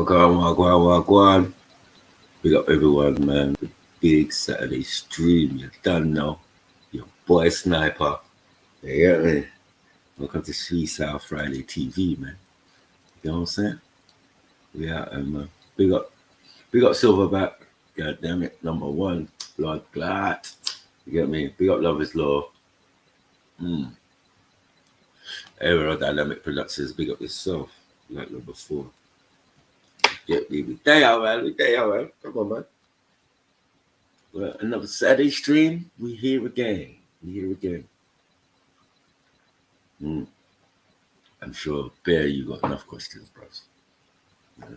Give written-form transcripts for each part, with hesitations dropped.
Wagwan. Big up everyone, man. The big Saturday stream. You done now. Your boy Sniper. You get me? Welcome to Sweet South Friday TV, man. You know what I'm saying? We out, man. Big up Silverback. God damn it. Number one. Blood Clot. You get me? Big up Lovers Law. Aerodynamic Productions. Big up yourself. Like number 4. Get me. We there, man. Come on, man. Well, another Saturday stream. We here again. I'm sure, Bear, you got enough questions, bros. Yeah.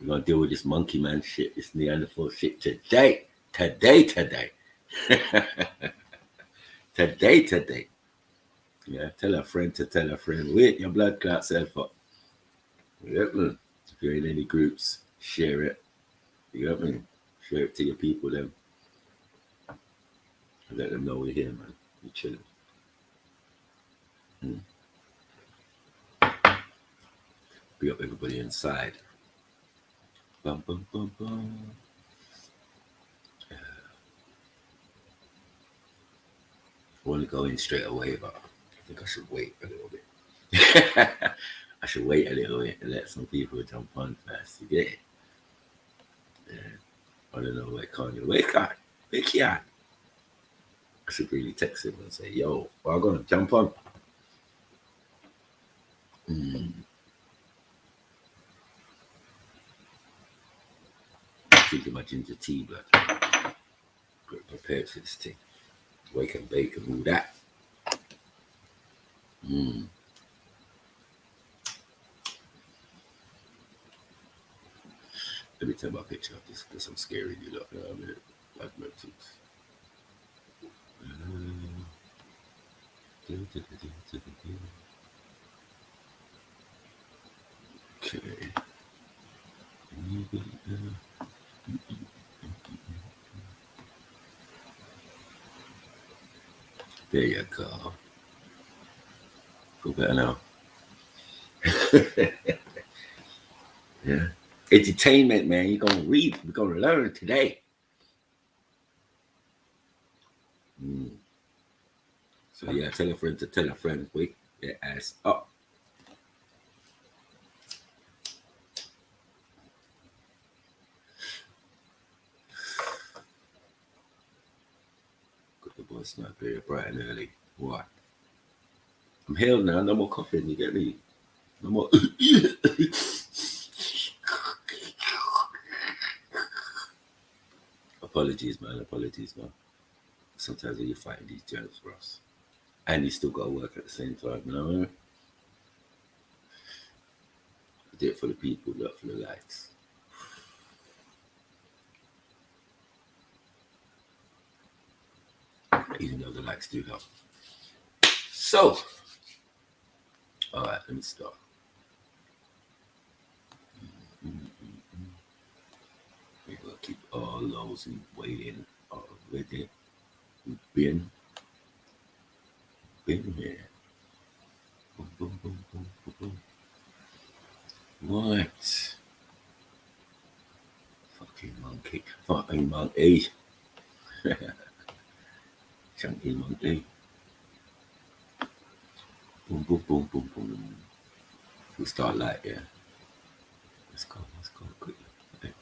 We're gonna deal with this monkey man shit, this Neanderthal shit today. Today. today. Yeah, tell a friend to tell a friend. Wait your blood clot self up. You get me? If you're in any groups, share it. You get me? Share it to your people, then. And let them know we're here, man. We're chilling. Be up everybody inside. Bum, bum, bum, bum. I want to go in straight away, but I think I should wait a little bit. I should wait a little bit and let some people jump on first. You get it? Yeah. I don't know where Kanye. Wake up. I should really text him and say, yo, I'm going to jump on. Drinking my ginger tea, blood. Get prepared for this thing. Wake and bake and all that. Let me tell my picture of this because I'm scaring you. Look, I'm in like motifs. Okay. There you go. Feel better now. Yeah. Entertainment, man. You're gonna read. We're gonna learn today. So yeah, tell a friend to tell a friend. Wake their ass up. Got the boy Sniper here bright and early. What? I'm healed now. No more coughing. You get me? No more. Apologies, man. Sometimes when you're fighting these germs for us, and you still got to work at the same time, you know what I mean? I do it for the people, not for the likes. Even though the likes do help. So, all right, let me start. We're going to keep all those in waiting already. We've been here. Boom, boom, boom, boom, boom, boom. What? Fucking monkey. Chunky monkey. Boom, boom, boom, boom, boom. We'll start like, yeah. Let's go quickly. Okay.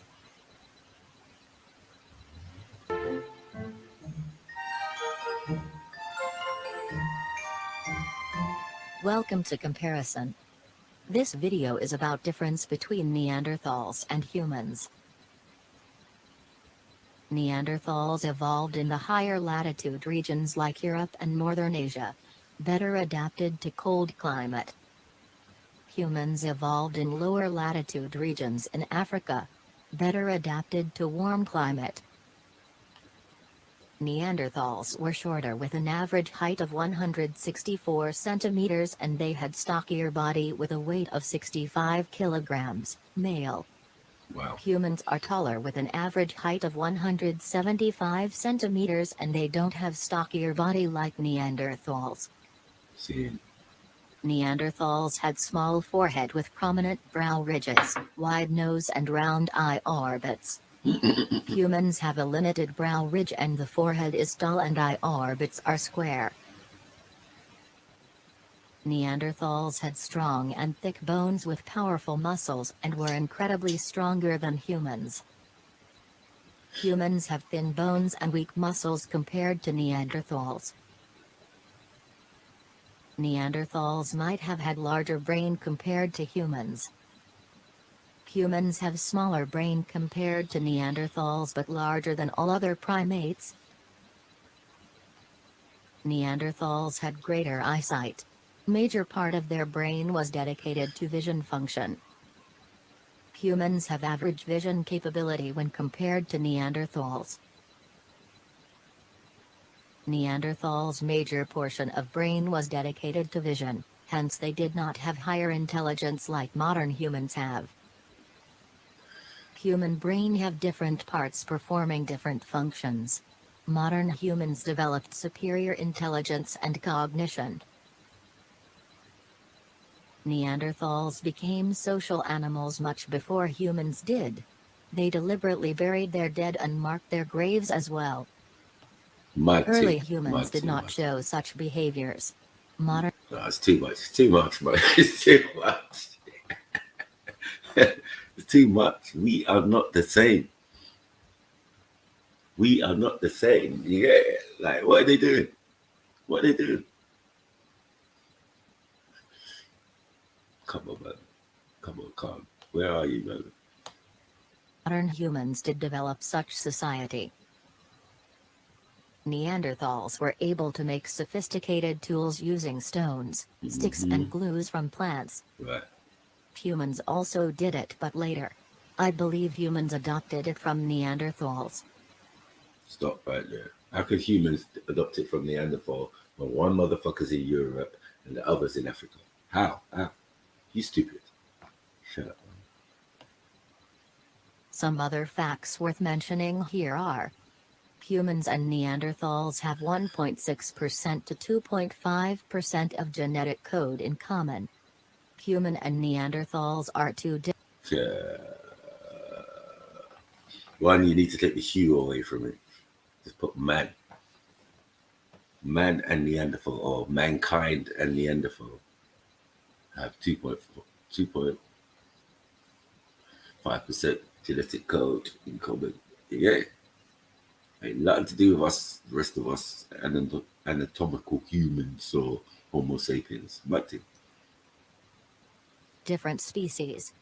Welcome to Comparison. This video is about difference between Neanderthals and humans. Neanderthals evolved in the higher latitude regions like Europe and Northern Asia, better adapted to cold climate. Humans evolved in lower latitude regions in Africa, better adapted to warm climate. Neanderthals were shorter with an average height of 164 centimeters and they had stockier body with a weight of 65 kilograms, male. Wow. Humans are taller with an average height of 175 centimeters and they don't have stockier body like Neanderthals. See, Neanderthals had small forehead with prominent brow ridges, wide nose and round eye orbits. Humans have a limited brow ridge and the forehead is dull and eye orbits are square. Neanderthals had strong and thick bones with powerful muscles and were incredibly stronger than humans. Humans have thin bones and weak muscles compared to Neanderthals. Neanderthals might have had larger brain compared to humans. Humans have smaller brain compared to Neanderthals but larger than all other primates. Neanderthals had greater eyesight. Major part of their brain was dedicated to vision function. Humans have average vision capability when compared to Neanderthals. Neanderthals' major portion of brain was dedicated to vision, hence they did not have higher intelligence like modern humans have. Human brain have different parts performing different functions. Modern humans developed superior intelligence and cognition. Neanderthals became social animals much before humans did. They deliberately buried their dead and marked their graves as well. Early humans did not show such behaviors. Modern No, it's too much. It's too much, bro. It's too much. It's too much. We are not the same. We are not the same. Yeah. Like, what are they doing? What are they doing? Come on, man. Come on, calm. Where are you, man? Modern humans did develop such society. Neanderthals were able to make sophisticated tools using stones, sticks and glues from plants. Right. Humans also did it but later. I believe humans adopted it from Neanderthals. Stop right there. How could humans adopt it from Neanderthal when one motherfucker's in Europe and the other's in Africa? How? How? You stupid. Shut up. Some other facts worth mentioning here are: humans and Neanderthals have 1.6% to 2.5% of genetic code in common. Human and Neanderthals are two different. One, you need to take the hue away from it. Just put man. Man and Neanderthal, or mankind and Neanderthal, have 2.5% genetic code in common. Yeah. Ain't nothing to do with us, the rest of us, anatomical humans or Homo sapiens. Nothing. Different species.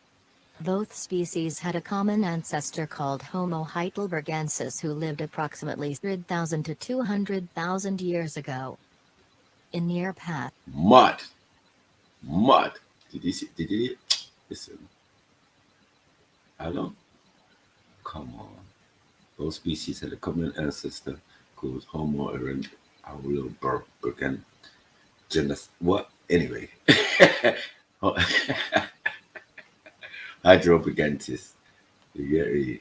Both species had a common ancestor called Homo heidelbergensis who lived approximately 100,000 to 200,000 years ago. In near past. Mud. Did you see? Did you listen? Hello? Come on. Both species had a common ancestor called Homo heidelbergensis. What? Anyway. Heidelbergensis. You get me?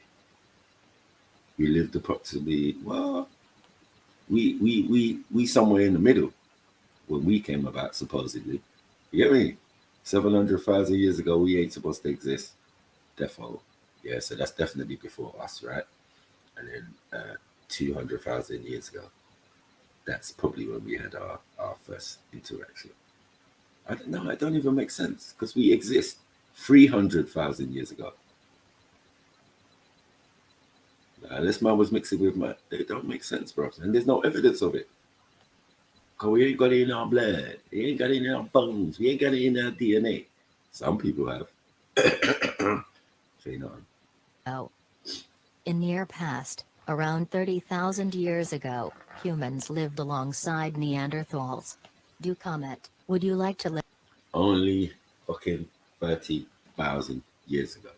We lived approximately, well, we somewhere in the middle when we came about, supposedly. You get me? 700,000 years ago, we ain't supposed to exist. Defo. Yeah, so that's definitely before us, right? And then 200,000 years ago, that's probably when we had our first interaction. I don't know, it don't even make sense because we exist 300,000 years ago. This man was mixing with man. It don't make sense, bro. And there's no evidence of it. Because we ain't got it in our blood. We ain't got it in our bones. We ain't got it in our DNA. Some people have. Say no. Oh. In near past, around 30,000 years ago, humans lived alongside Neanderthals. Do comment, would you like to live? Only fucking 30,000 years ago.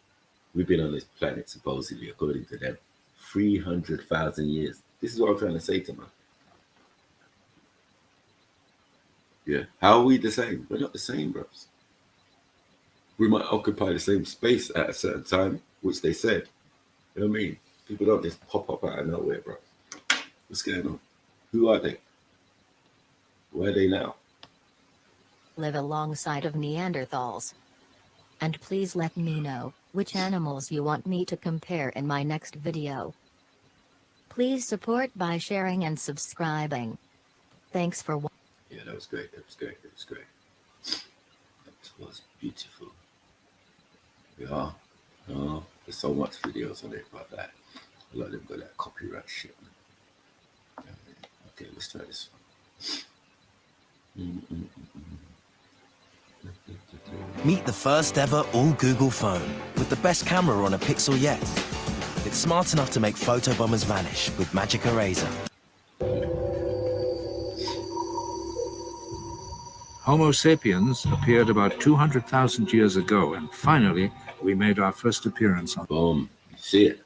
We've been on this planet, supposedly, according to them, 300,000 years. This is what I'm trying to say to man. Yeah. How are we the same? We're not the same, bros. We might occupy the same space at a certain time, which they said. You know what I mean? People don't just pop up out of nowhere, bro. What's going on? Who are they? Where are they now? live alongside of Neanderthals. And please let me know which animals you want me to compare in my next video. Please support by sharing and subscribing. Thanks for watching. Yeah, that was great. That was great. That was great. That was beautiful. Yeah. Oh, there's so much videos on it about that. A lot of them got that copyright shit. Okay, let's try this one. Meet the first ever all Google phone with the best camera on a Pixel yet. It's smart enough to make photo bombers vanish with Magic Eraser. Homo sapiens appeared about 200,000 years ago, and finally, we made our first appearance on. Boom. See it?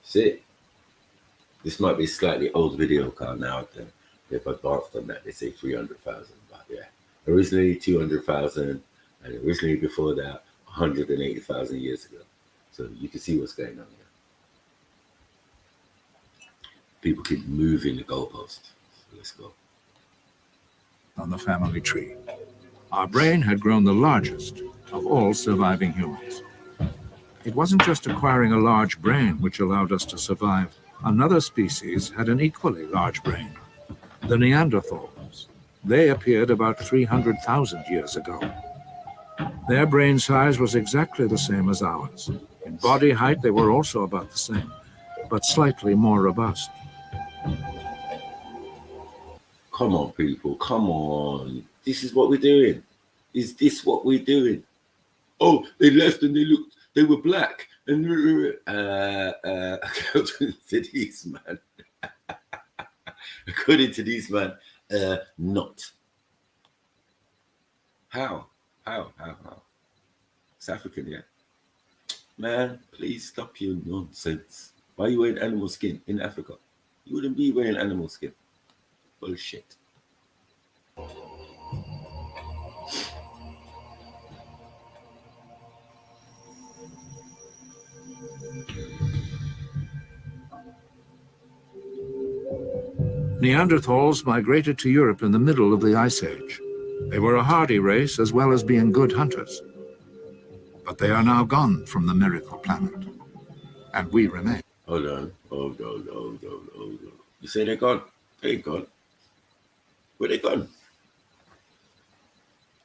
See it? This might be a slightly old video car now. They've advanced on that. They say 300,000, but yeah. Originally 200,000, and originally before that, 180,000 years ago. So you can see what's going on here. People keep moving the goalpost. So let's go. On the family tree. Our brain had grown the largest of all surviving humans. It wasn't just acquiring a large brain which allowed us to survive. Another species had an equally large brain, the Neanderthals. They appeared about 300,000 years ago. Their brain size was exactly the same as ours. In body height, they were also about the same, but slightly more robust. Come on, people. Come on. This is what we're doing. Is this what we're doing? Oh, they left and they were black. And according to these, man. According to these, man, not. How? It's African, yeah. Man, please stop your nonsense. Why are you wearing animal skin in Africa? You wouldn't be wearing animal skin. Bullshit. Neanderthals migrated to Europe in the middle of the Ice Age. They were a hardy race as well as being good hunters. But they are now gone from the miracle planet, and we remain. Hold on. You say they're gone? They ain't gone. Where they gone?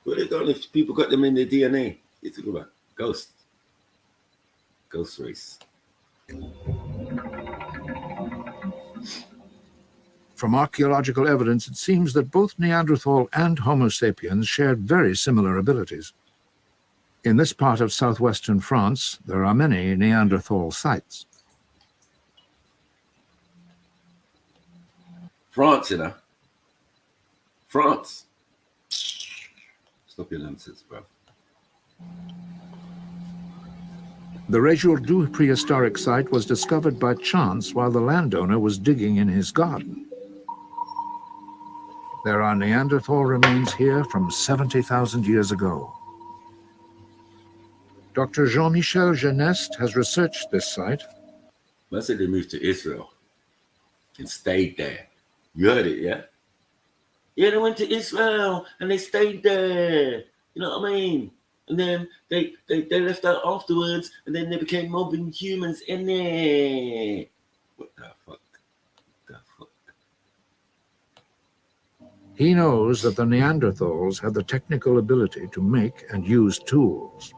Where they gone if people got them in their DNA? You talk about ghost race. From archaeological evidence, it seems that both Neanderthal and Homo sapiens shared very similar abilities. In this part of southwestern France, there are many Neanderthal sites. France, you know. France. Stop your nonsense, bro. The Réjourdeux prehistoric site was discovered by chance while the landowner was digging in his garden. There are Neanderthal remains here from 70,000 years ago. Dr. Jean-Michel Geneste has researched this site. I said they moved to Israel and stayed there. You heard it, yeah? Yeah, they went to Israel and they stayed there. You know what I mean? And then they left out afterwards, and then they became mobbing humans in there. What the fuck? He knows that the Neanderthals had the technical ability to make and use tools.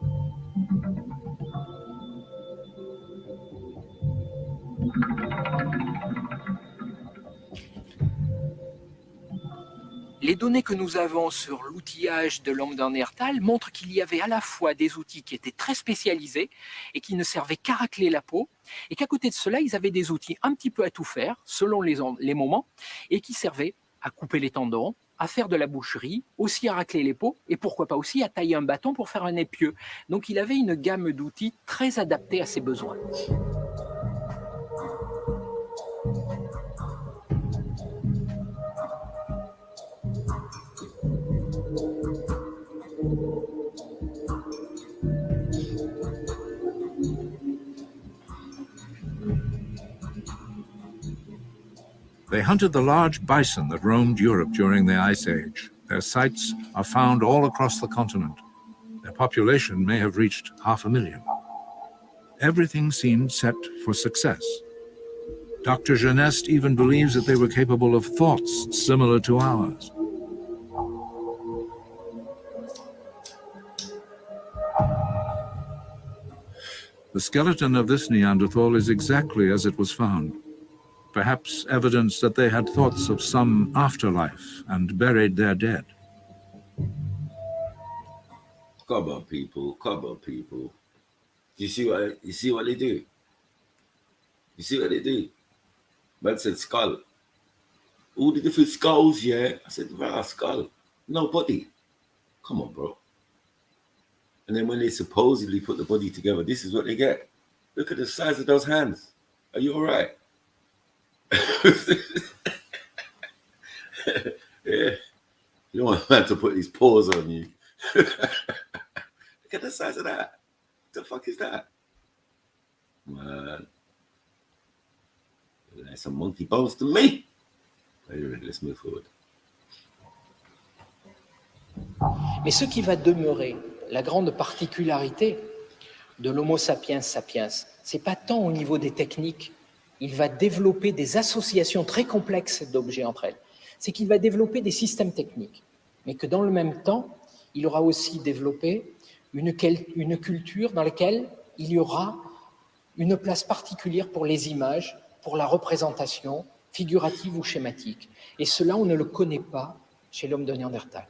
Les données que nous avons sur l'outillage de l'homme d'un Néandertal montrent qu'il y avait à la fois des outils qui étaient très spécialisés et qui ne servaient qu'à racler la peau, et qu'à côté de cela, ils avaient des outils un petit peu à tout faire, selon les moments, et qui servaient à couper les tendons, à faire de la boucherie, aussi à racler les peaux, et pourquoi pas aussi à tailler un bâton pour faire un épieu. Donc il avait une gamme d'outils très adaptée à ses besoins. They hunted the large bison that roamed Europe during the Ice Age, Their sites are found all across the continent. Their population may have reached 500,000. Everything seemed set for success. Dr. Geneste even believes that they were capable of thoughts similar to ours. The skeleton of this Neanderthal is exactly as it was found. Perhaps evidence that they had thoughts of some afterlife and buried their dead. Come on, people. Come on, people. You see what they do? You see what they do? Man said skull. All the different skulls, yeah. I said, wow, skull. No body. Come on, bro. And then when they supposedly put the body together, this is what they get. Look at the size of those hands. Are you all right? Yeah. You don't want a man to put his paws on you. Look at the size of that. What the fuck is that? Man. That's some monkey bones to me. Anyway, let's move forward. Mais ce qui va demeurer, la grande particularité de l'Homo sapiens sapiens, c'est pas tant au niveau des techniques, il va développer des associations très complexes d'objets entre elles. C'est qu'il va développer des systèmes techniques, mais que dans le même temps, il aura aussi développé une culture dans laquelle il y aura une place particulière pour les images, pour la représentation figurative ou schématique. Et cela, on ne le connaît pas chez l'homme de Néandertal.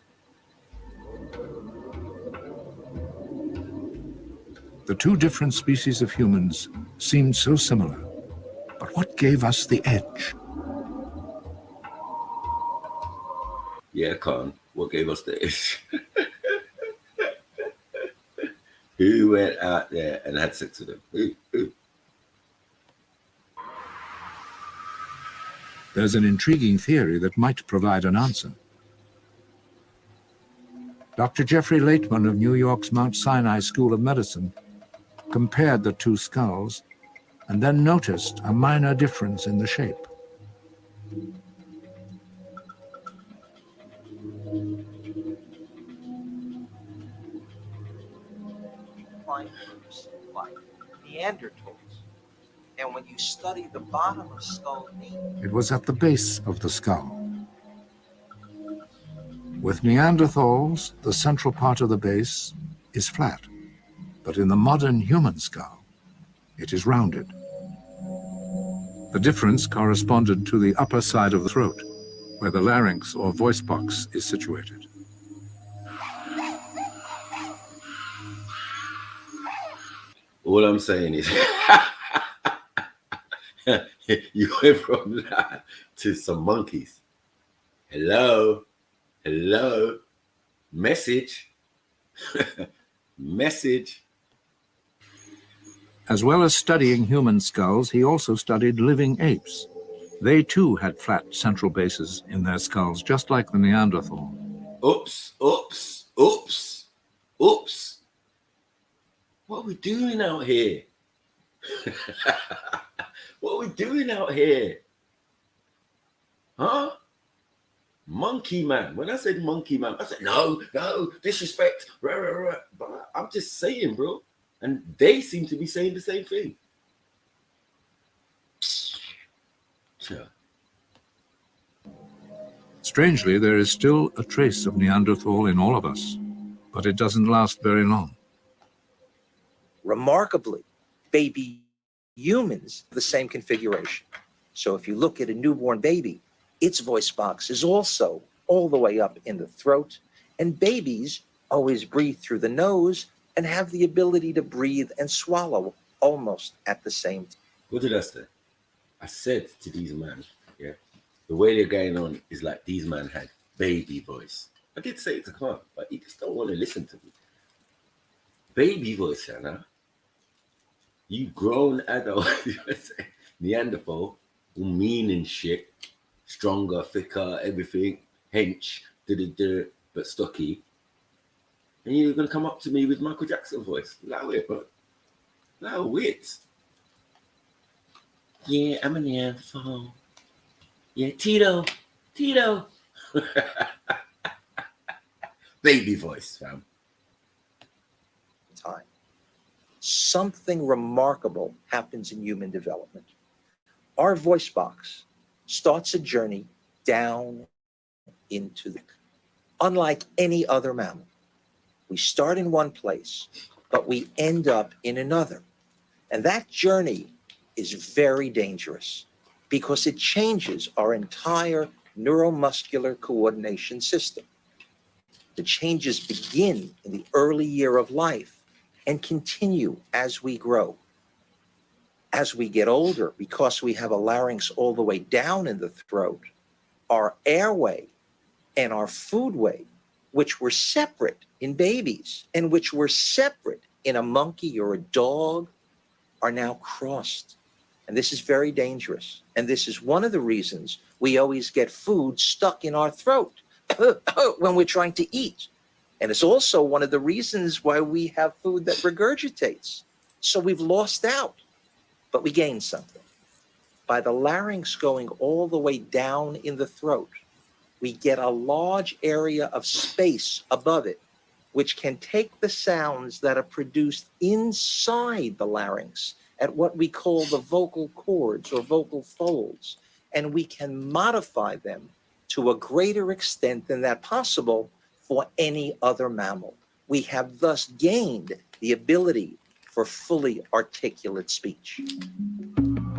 The two different species of humans seemed so similar, but what gave us the edge? Yeah, Khan, what gave us the edge? Who went out there and had sex with them? Who? There's an intriguing theory that might provide an answer. Dr. Jeffrey Laitman of New York's Mount Sinai School of Medicine compared the two skulls and then noticed a minor difference in the shape. Groups like Neanderthals. And when you study the bottom of skull meat, It was at the base of the skull. With Neanderthals, the central part of the base is flat, but in the modern human skull, it is rounded. The difference corresponded to the upper side of the throat, where the larynx or voice box is situated. All I'm saying is you went from that to some monkeys. Hello? Message. Message. As well as studying human skulls, he also studied living apes. They too had flat central bases in their skulls, just like the Neanderthal. Oops. What are we doing out here? What are we doing out here? Huh? Monkey man. When I said monkey man, I said, no, disrespect. But I'm just saying, bro. And they seem to be saying the same thing. Sure. Strangely, there is still a trace of Neanderthal in all of us, but it doesn't last very long. remarkably, baby humans have the same configuration. So if you look at a newborn baby, its voice box is also all the way up in the throat, and babies always breathe through the nose and have the ability to breathe and swallow almost at the same time. What did I say? I said to these men, yeah, the way they're going on is like these men had baby voice. I did say it to Clark, but he just don't want to listen to me. Baby voice, Shanna. You grown adult, Neanderthal, all mean and shit, stronger, thicker, everything, hench, but stocky. And you're going to come up to me with Michael Jackson voice. Allow it, bro. Allow it. Yeah, I'm a Neanderthal. Yeah, Tito. Baby voice, fam. time. Something remarkable happens in human development. Our voice box starts a journey down into the, unlike any other mammal. We start in one place, but we end up in another. And that journey is very dangerous because it changes our entire neuromuscular coordination system. The changes begin in the early year of life and continue as we grow. As we get older, because we have a larynx all the way down in the throat, our airway and our foodway, which were separate in babies and which were separate in a monkey or a dog, are now crossed. And this is very dangerous. And this is one of the reasons we always get food stuck in our throat when we're trying to eat. And it's also one of the reasons why we have food that regurgitates. So we've lost out, but we gained something. By the larynx going all the way down in the throat, we get a large area of space above it, which can take the sounds that are produced inside the larynx at what we call the vocal cords or vocal folds, and we can modify them to a greater extent than that possible for any other mammal. We have thus gained the ability for fully articulate speech.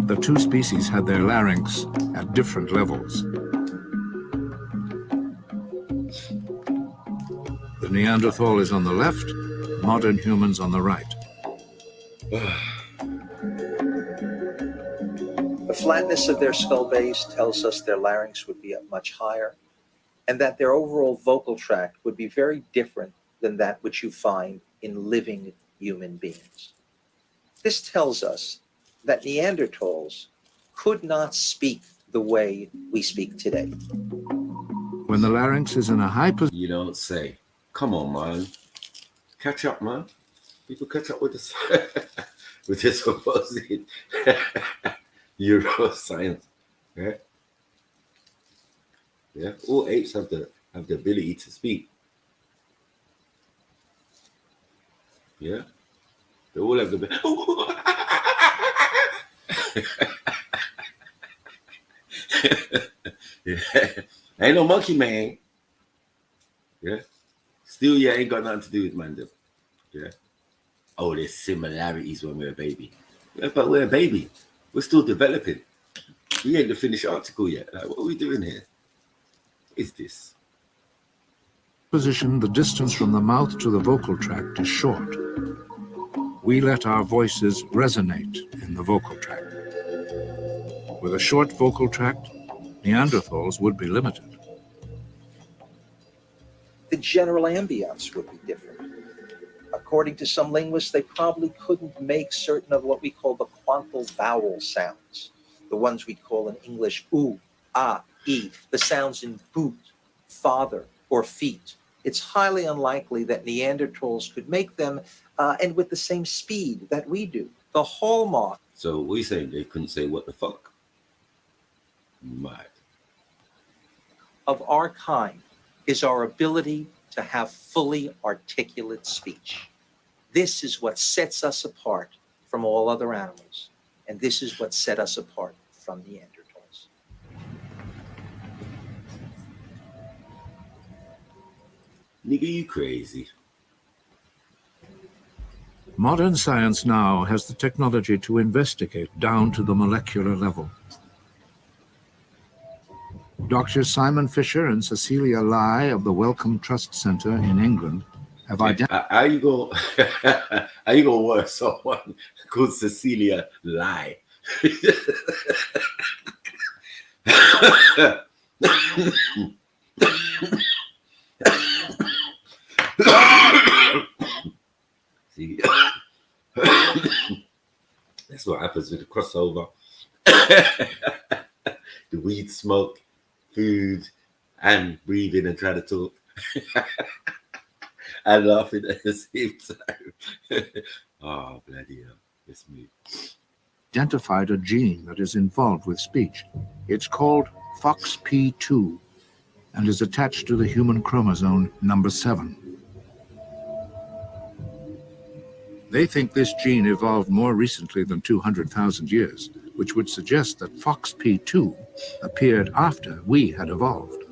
The two species had their larynx at different levels. The Neanderthal is on the left, modern humans on the right. The flatness of their skull base tells us their larynx would be up much higher, and that their overall vocal tract would be very different than that which you find in living human beings. This tells us that Neanderthals could not speak the way we speak today. When the larynx is in a high position, You don't say. Come on, man. Catch up, man. People catch up with this with this supposed neuroscience. Yeah. Yeah. All apes have the ability to speak. Yeah. They all have the yeah. Ain't no monkey man. Yeah. Still, yeah, ain't got nothing to do with man. Though. Yeah. Oh, there's similarities when we're a baby. Yeah, but we're a baby. We're still developing. We ain't the finished article yet. Like, what are we doing here? What is this? the distance from the mouth to the vocal tract is short. We let our voices resonate in the vocal tract. With a short vocal tract, Neanderthals would be limited. The general ambience would be different. According to some linguists, they probably couldn't make certain of what we call the quantal vowel sounds, the ones we call in English oo, ah, e, the sounds in boot, father, or feet. It's highly unlikely that Neanderthals could make them and with the same speed that we do. The hallmark. So what are you saying? They couldn't say what the fuck? Mad. Of our kind is our ability to have fully articulate speech. This is what sets us apart from all other animals, and this is what set us apart from Neanderthals. Nigga, you crazy. Modern science now has the technology to investigate down to the molecular level. Dr. Simon Fisher and Cecilia Lai of the Wellcome Trust Center in England have identified. How you gonna work someone called Cecilia Lai? See, that's what happens with the crossover. The weed smoke, food, and breathing and trying to talk. And laughing at the same time. Oh, bloody hell. It's me. Identified a gene that is involved with speech. It's called FOXP2. and is attached to the human chromosome number 7. They think this gene evolved more recently than 200,000 years, which would suggest that FOXP2 appeared after we had evolved.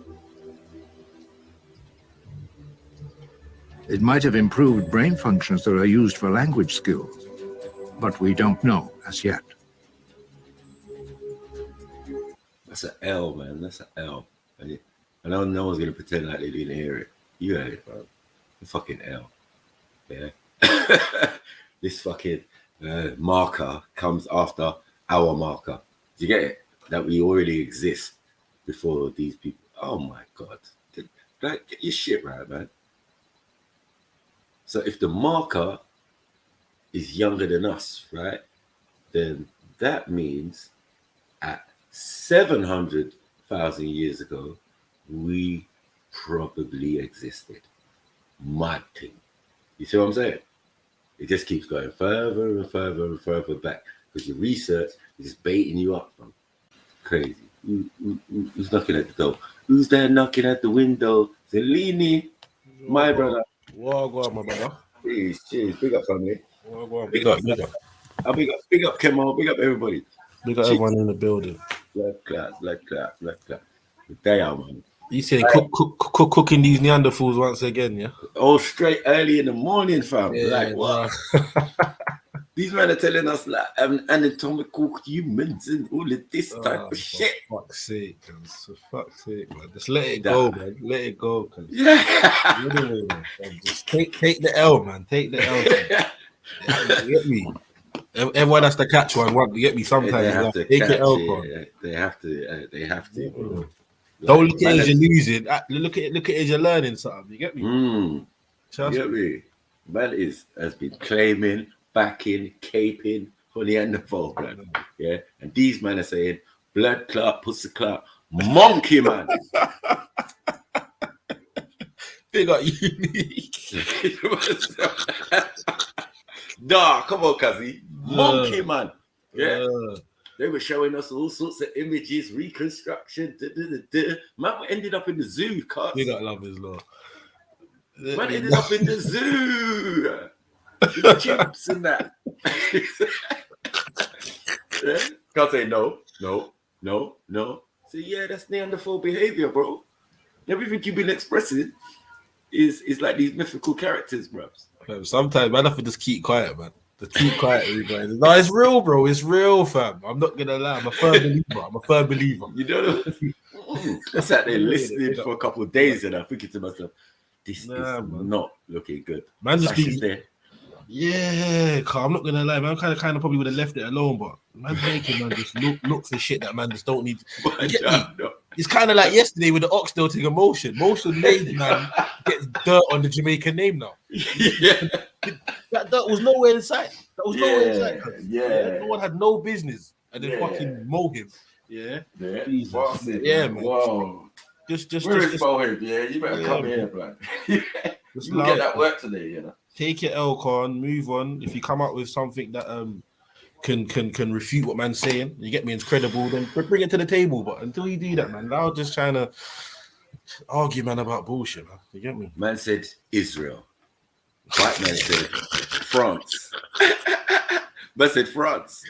It might have improved brain functions that are used for language skills, but we don't know as yet. That's an L, man. That's an L. I know no one's gonna pretend like they didn't hear it. You heard it, bro. The fucking L. Yeah. This fucking marker comes after our marker. Do you get it? That we already exist before these people. Oh my God. Like, get your shit right, man. So if the marker is younger than us, right, then that means at 700,000 years ago, we probably existed. Mad thing. You see what I'm saying? It just keeps going further and further and further back because your research is just baiting you up, man. Crazy. Who's knocking at the door? Who's there knocking at the window? Zelini, my brother. Well, my brother. Cheers. Big up, family. Well, big up. Big up, Kemal. Big up, everybody. Big up everyone in the building. Black clap. They are, man. You saying cooking these Neanderthals once again, yeah? All straight early in the morning, fam. Yeah, like, what? These men are telling us, like, anatomical humans and all of this type of shit. For fuck's sake, man. Just let it go, man. Let it go. Cause Yeah. anyway, man. Just take the L, man. Take the L. Man. You get me? Everyone has to catch one. You get me? Sometimes They you have have to to take catch it L, it. bro. They have to. Bro. Don't look at it as you're losing. Look at it as you're learning something. You get me? You get me? Man has been claiming, backing, caping for the Neanderthal, man. Yeah, and these men are saying blood clot, pussy clot, monkey man. They got unique. Nah, come on, Kazi. Monkey man. Yeah. They were showing us all sorts of images, reconstruction. Man ended up in the zoo, cuz. We got love as well. Man ended up in the zoo. The chimps and that. Yeah? Can't say no. So yeah, that's Neanderthal behavior, bro. Everything you've been expressing is like these mythical characters, bro. Sometimes man, I have to just keep quiet, man. Just keep quiet, everybody. No, it's real, bro. It's real, fam. I'm not gonna lie. I'm a firm believer. You know, I sat there listening for a couple of days and I'm thinking to myself, this is not looking good. Man, just be there. Yeah, I'm not gonna lie, man. Kind of probably would have left it alone, but man, making man just look for shit that man just don't need. It's kind of like yesterday with the Oxdale thing. Motion made man gets dirt on the Jamaican name now. Yeah, that dirt was nowhere in sight. Yeah, no one had no business, and then fucking mow him. Yeah, man. Wow. Just where is Bohead? Yeah, you better come here, man. You will get that work today, you know. Take your L-con, move on. If you come up with something that can refute what man's saying, you get me, it's credible, then bring it to the table. But until you do that, man, I'm just trying to argue, man, about bullshit, man. You get me? Man said Israel. White man said France. Man said France.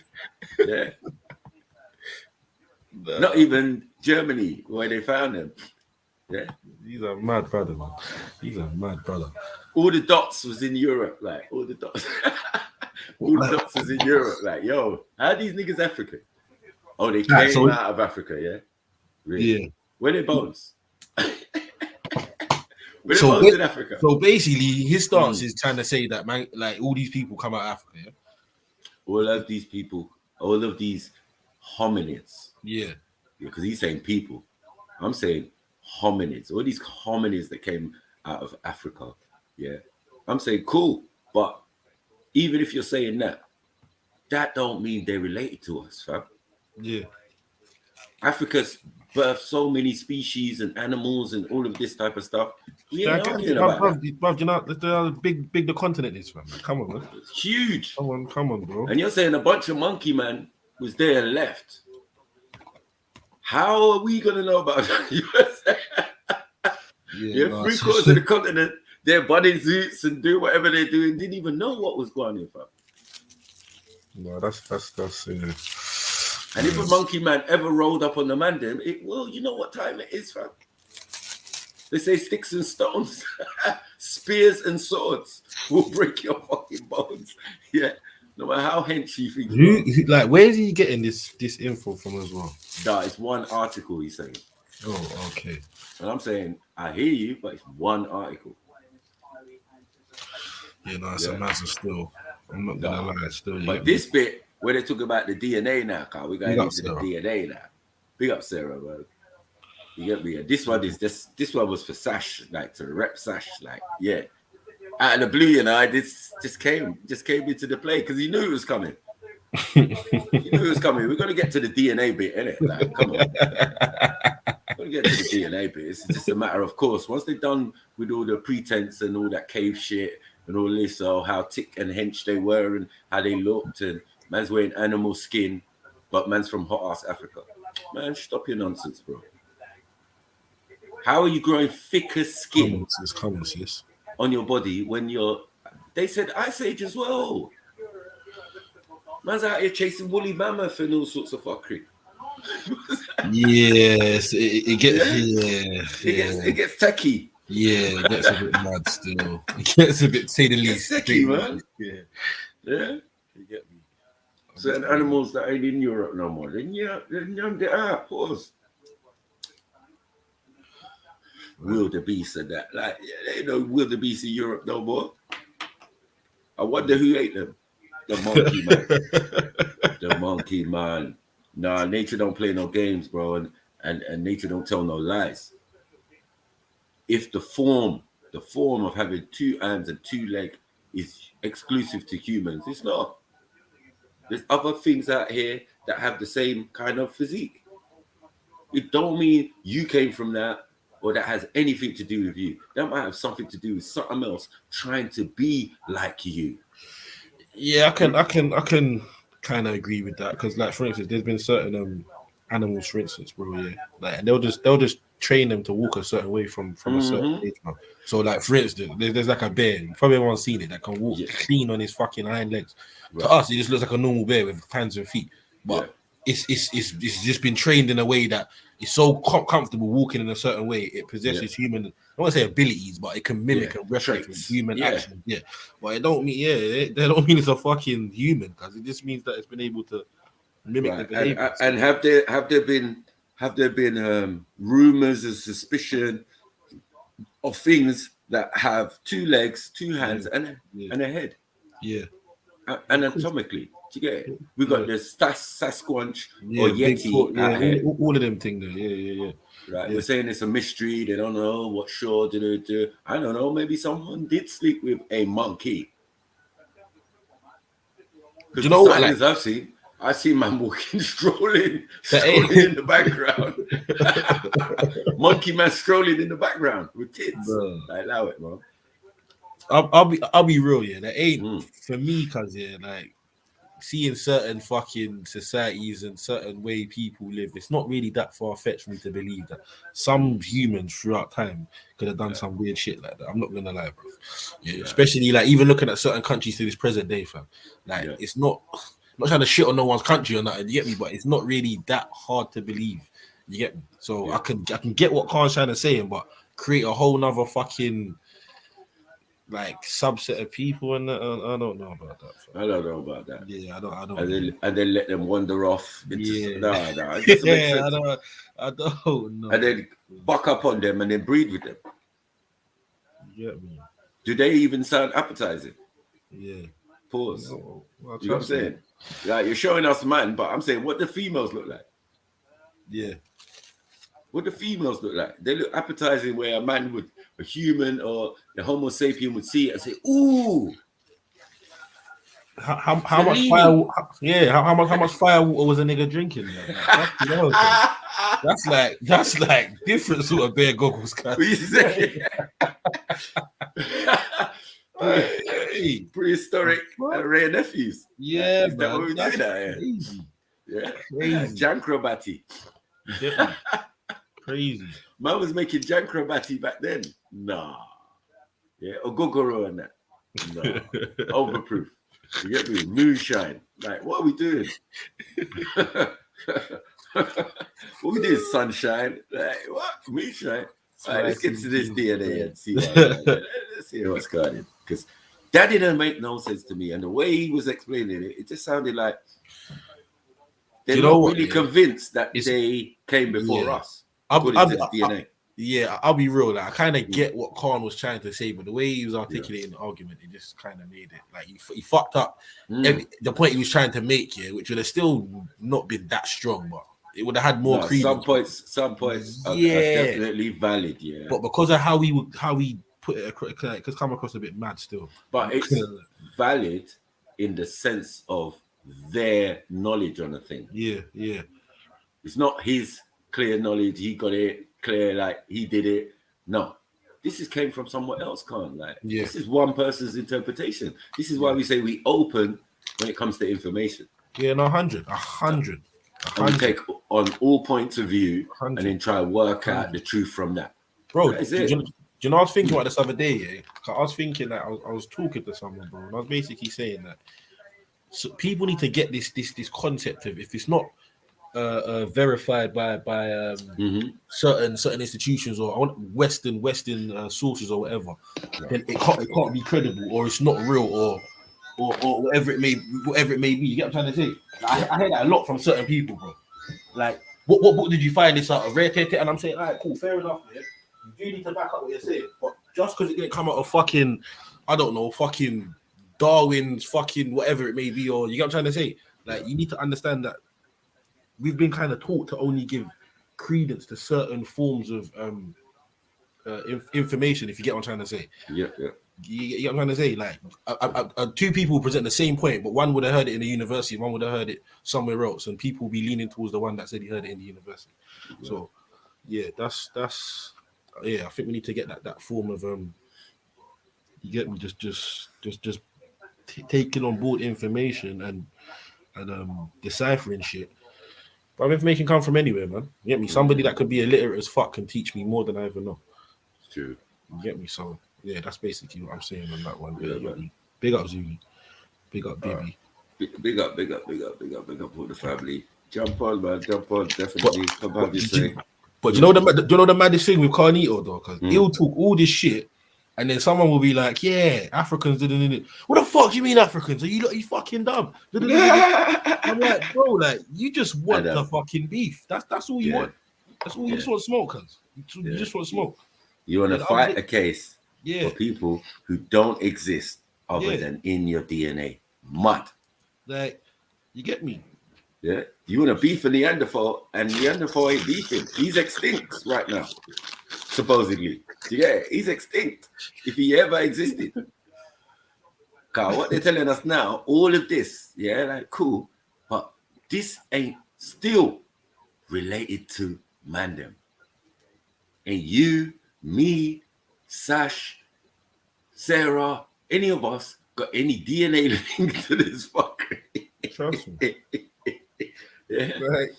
Yeah. Not even Germany, where they found them. Yeah. These are mad brother, man. These are mad brother. All the dots was in Europe, like all the dots. All the dots was in Europe, like, yo, how are these niggas African? Oh, they came out of Africa, yeah? Really? Yeah. Where are their bones? Where are bones in Africa? So basically, his stance is trying to say that, man, like all these people come out of Africa, yeah? All of these people, all of these hominids. Yeah. Because he's saying people. I'm saying hominids. All these hominids that came out of Africa. Yeah. I'm saying cool. But even if you're saying that, that don't mean they're related to us, fam. Yeah. Africa's birthed so many species and animals and all of this type of stuff. We ain't talking about that. Bruv, you know how big the continent is, fam. Come on, man. It's huge. Come on, bro. And you're saying a bunch of monkey man was there and left. How are we gonna know about that? Yeah, three quarters of the continent, they're budding zoots and do whatever they're doing. Didn't even know what was going on, fam. No, that's And if a monkey man ever rolled up on the man, them, you know what time it is, fam. They say sticks and stones, spears and swords will break your fucking bones. Yeah, no matter how hench you think. Where is he getting this info from as well? Nah, it's one article he's saying. Oh, okay. And I'm saying, I hear you, but it's one article. Yeah, no, it's a massive still. I'm not gonna lie, still. But this bit where they talk about the DNA now, Carl, we're going into the DNA now. Big up Sarah, bro. You get me? This one was for Sash, like to rep Sash, like out of the blue, you know. This just came into the play because he knew it was coming. He knew it was coming. We're gonna get to the DNA bit, innit? Like, come on. We're gonna get to the DNA bit. It's just a matter of course. Once they're done with all the pretense and all that cave shit and all this, how thick and hench they were and how they looked, and man's wearing animal skin, but man's from hot ass Africa. Man, stop your nonsense, bro. How are you growing thicker skin on your body when they said Ice Age as well? Man's out here chasing woolly mammoth and all sorts of fuckery. Yes, it gets techie. Yeah, it gets a bit mad still. It gets a bit, to say the least. Techie, man. Yeah. You get me. Certain animals that ain't in Europe no more. Then they're out. Pause. Wildebeest and that. Like, they ain't no wildebeest in Europe no more. I wonder who ate them. The monkey man. The monkey man. Nah, nature don't play no games, bro, and nature don't tell no lies. If the form of having two hands and two legs is exclusive to humans, it's not. There's other things out here that have the same kind of physique. It don't mean you came from that or that has anything to do with you. That might have something to do with something else trying to be like you. Yeah, I can kind of agree with that because, like, for instance, there's been certain animals, for instance, bro, like, and they'll just train them to walk a certain way from a certain age, bro. So, like, for instance, there's like a bear, probably everyone's seen it, that can walk clean on his fucking hind legs. Right. To us, it just looks like a normal bear with hands and feet, but it's just been trained in a way that it's so comfortable walking in a certain way. It possesses human, I don't want to say abilities, but it can mimic and replicate human actions. Yeah, but it don't mean they don't mean it's a fucking human, because it just means that it's been able to mimic the behavior. And have there been rumors and suspicion of things that have two legs, two hands, and a head? Yeah, anatomically. Do you get it? We got the Sasquatch or Yeti. All of them things there. Yeah. Right. We're saying it's a mystery. They don't know what sure to do. I don't know. Maybe someone did sleep with a monkey. Because you know what? Like, I've seen man walking, strolling in the background. Monkey man strolling in the background with tits. Bro. I allow it, bro. I'll be real, that ain't for me, cause like seeing certain fucking societies and certain way people live, it's not really that far-fetched for me to believe that some humans throughout time could have done some weird shit like that. I'm not gonna lie, bro. Especially like even looking at certain countries to this present day, fam. Like it's not trying to shit on no one's country or nothing, you get me, but it's not really that hard to believe. You get me? So I can get what Khan's trying to say, but create a whole nother fucking like subset of people, and I don't know about that. I don't know about that. Yeah, I don't. And then let them wander off. Into, no. I don't know. And then buck up on them and then breed with them. Yeah, man. Do they even sound appetizing? Yeah. Pause. No, you know what I'm saying? Like, you're showing us man, but I'm saying what the females look like. Yeah. What the females look like? They look appetizing, where a man would, a human or the Homo sapien would see it and say, "Ooh." How much fire? How much firewater was a nigga drinking? That's like different sort of bear goggles. What you say? Prehistoric rare nephews. Yeah, is that what we do that? Yeah, Jancrobati. Crazy. Man was making Jankrabati back then. Nah. Yeah, or Gogoro and that. Nah. Overproof. You get me? Moonshine. Like, what are we doing? What we doing? Sunshine. Like, what? Moonshine. All right, let's get to this DNA and see let's see what's going on. Because that didn't make no sense to me. And the way he was explaining it, it just sounded like they're You know not what, really yeah? convinced that It's- they came before Yeah. us. According to the DNA. I'll be real. Like, I kind of get what Khan was trying to say, but the way he was articulating the argument, it just kind of made it like he fucked up the point he was trying to make here, which would have still not been that strong, but it would have had more No, credence. some points are Yeah. definitely valid, yeah. But because of how he put it, it could come across a bit mad still. But it's valid in the sense of their knowledge on a thing. Yeah. It's not his clear knowledge. He got it clear, like he did it. No, this came from somewhere else. This is one person's interpretation. This is why we say we open when it comes to information. Yeah, no, 100. And we take on all points of view 100. and then try to work out the truth from that. Bro, That is do it. you know I was thinking about this other day? Yeah, 'cause I was thinking that I was talking to someone, bro, and I was basically saying that so people need to get this concept of if it's not verified by certain institutions or Western sources or whatever, then it can't be credible or it's not real or whatever it may be. You get what I'm trying to say? I hear that a lot from certain people, bro. Like, what book did you find this out of? Rare Tete? And I'm saying, all right, cool, fair enough, man. You do need to back up what you're saying, but just because it didn't come out of fucking, I don't know, fucking Darwin's fucking whatever it may be, or you get what I'm trying to say? Like, you need to understand that we've been kind of taught to only give credence to certain forms of information, if you get what I'm trying to say. Yeah. You get what I'm trying to say? Like, two people present the same point, but one would have heard it in the university, one would have heard it somewhere else, and people will be leaning towards the one that said he heard it in the university. Yeah. So, yeah, that's I think we need to get that form of you get me, just taking on board information and deciphering shit. But information come from anywhere, man. You get me? Somebody that could be illiterate as fuck can teach me more than I ever know. It's true. You get me? So yeah, that's basically what I'm saying on that one. Yeah, Yeah, man. big up Zulu. Big up Bibi. Big up for the family. Jump on, man. Jump on. Definitely. Come on, you say. But you know the maddest thing with Carnito though, because he'll talk all this shit, and then someone will be like, "Yeah, Africans didn't it." What the fuck do you mean Africans? Are you fucking dumb? I'm like, bro, like you just want the fucking beef. That's all you want. That's all you just want smoke, cuz. You just want smoke. You want to fight a case for people who don't exist other than in your DNA. Mud. Like, you get me? Yeah. You want to beef a Neanderthal, and Neanderthal ain't beefing. He's extinct right now, supposedly. Yeah, he's extinct if he ever existed. Cause what they're telling us now, all of this, like cool, but this ain't still related to Mandem. And you, me, Sash, Sarah, any of us got any DNA link to this fucker. Trust me. Yeah. Right.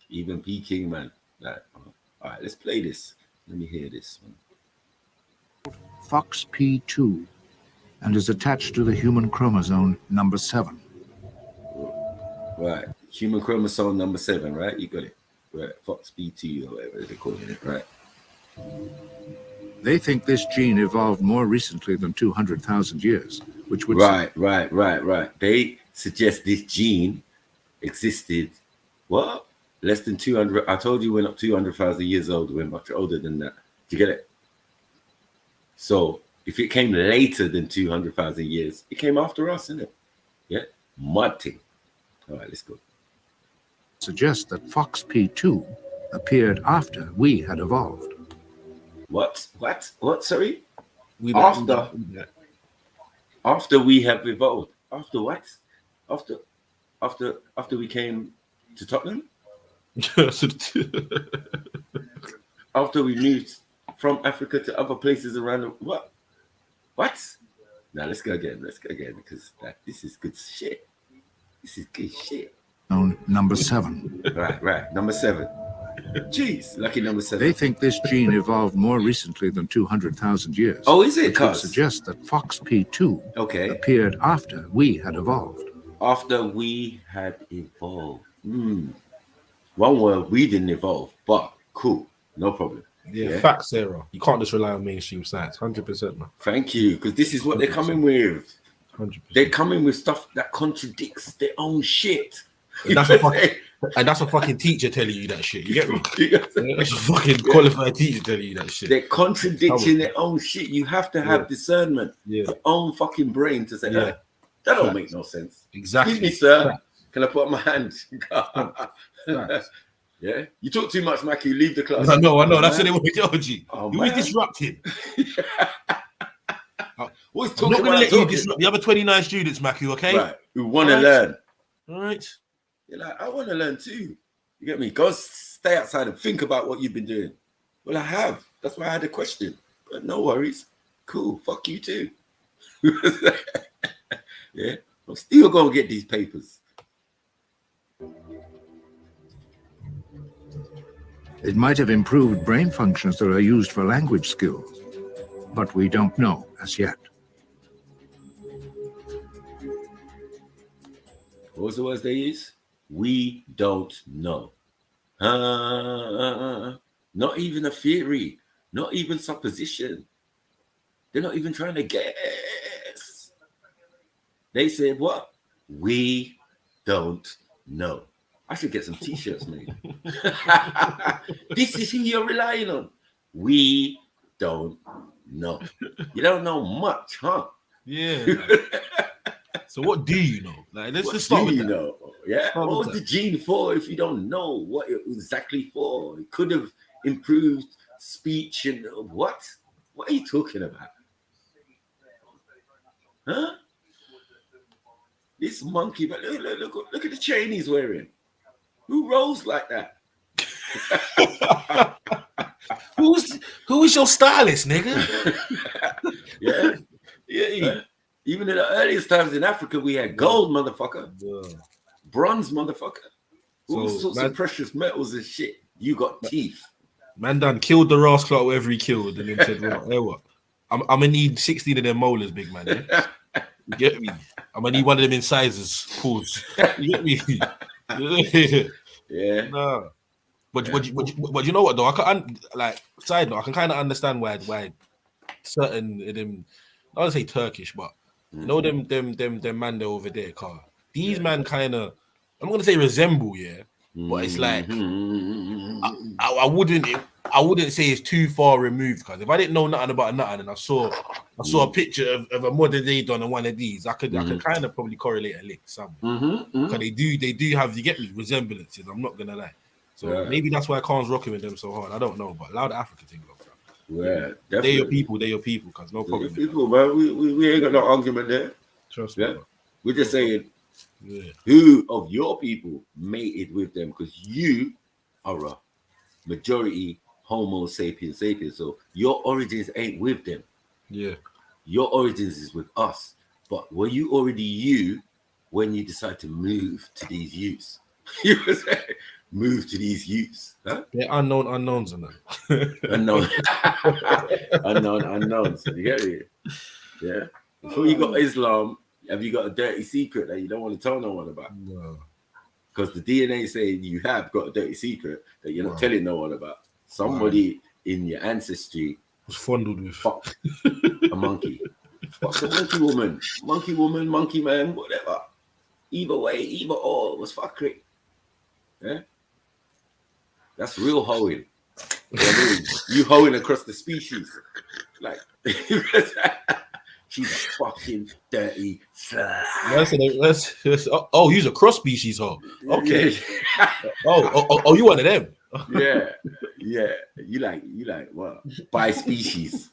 Even Peking, man. Like, all right, let's play this. Let me hear this one. FOXP2 and is attached to the human chromosome number 7. Right. Human chromosome number 7, right? You got it. Right. FOXP2 or whatever they're calling it, right? They think this gene evolved more recently than 200,000 years, which would... Right. They suggest this gene existed, what? Less than 200. I told you we're not 200,000 years old. We're much older than that. Do you get it? So if it came later than 200,000 years, it came after us, isn't it? Yeah. Mud thing. All right, let's go. Suggests that FOXP2 appeared after we had evolved. What? Sorry? After we have evolved. After what? After we came to Tottenham? After we moved from Africa to other places around the what? Now let's go again because this is good shit. This is good shit. number 7. Right. Number 7. Jeez, lucky number 7. They think this gene evolved more recently than 200,000 years. Oh, is it, which would cuz? suggest that FOXP2 Okay. appeared after we had evolved. After we had evolved. One word, we didn't evolve, but cool, no problem. Yeah, facts, Sarah. You can't just rely on mainstream science. 100%, man. Thank you, because this is what they're coming with. 100%. They're coming with stuff that contradicts their own shit. And that's a fucking teacher telling you that shit. You get me? That's a fucking qualified teacher telling you that shit. They're contradicting their own shit. You have to have discernment. Your own fucking brain to say, that don't make no sense. Exactly. Excuse me, sir. Can I put up my hand? Yeah. You talk too much, Mackie. Leave the class. I know. That's what they want to tell you. Oh, Who is disrupting? What's I'm not talking going to let about you disrupt the other 29 students, Mackie, okay? Right. Who want to learn. All right. You're like, I want to learn too. You get me? Go stay outside and think about what you've been doing. Well, I have. That's why I had a question. But no worries. Cool. Fuck you too. Yeah. I'm still going to get these papers. It might have improved brain functions that are used for language skills, but we don't know as yet. What was the words they use? We don't know. Not even a theory. Not even supposition. They're not even trying to guess. They said what? We don't know. I should get some t-shirts made. This is who you're relying on. We don't know. You don't know much, huh? Yeah. So what do you know? Like, let's just What start do with you that. know? Yeah. Start What with was that. the gene for if you don't know what it was exactly for? It could have improved speech and what? What are you talking about? Huh? This monkey, but look at the chain he's wearing. Who rolls like that? Who is your stylist, nigga? Yeah. Even in the earliest times in Africa, we had gold, motherfucker. Bronze, motherfucker. All So, sorts of precious metals and shit. You got teeth. Man done killed the rascal whoever he killed and then said, well, hey, what? I'm gonna need 16 of them molars, big man. Yeah? You get me? I'm gonna need one of them incisors. Pause. You get me? Yeah. No. But you know what though? I can side note, I can kind of understand why certain of them, I don't say Turkish, but you know them man there over there, car. These man kind of, I'm gonna say resemble, but it's like I wouldn't say it's too far removed, because if I didn't know nothing about nothing and I saw a picture of a modern day Don and one of these, I could kind of probably correlate a link somewhere. Because they do have, you get me, resemblances. I'm not gonna lie. So maybe that's why Khan's rocking with them so hard. I don't know, but Loud Africa thing, bro. Yeah, they're your people, because no problem. People, man, we ain't got no argument there. Trust me. Yeah. We're just saying Yeah. who of your people mated with them, because you are a majority Homo sapiens sapiens. So your origins ain't with them. Yeah. Your origins is with us. But were you already you when you decide to move to these youths? You were saying, move to these youths. Huh? They're unknown unknowns in that. Unknown. Unknown unknowns. You get it? Yeah. Before you got Islam, have you got a dirty secret that you don't want to tell no one about? No. Because the DNA saying you have got a dirty secret that you're not telling no one about. Somebody in your ancestry Was fondled with. fucked a monkey. Fuck a monkey woman, monkey man, whatever. Either way, either or, it was fuckery. Yeah? That's real hoeing. You know what I mean? You hoeing across the species. Like, she's a fucking dirty slut. Oh, you's a cross species hoe. Okay. Yeah. Oh, you one of them. Yeah. You like what? Bi species.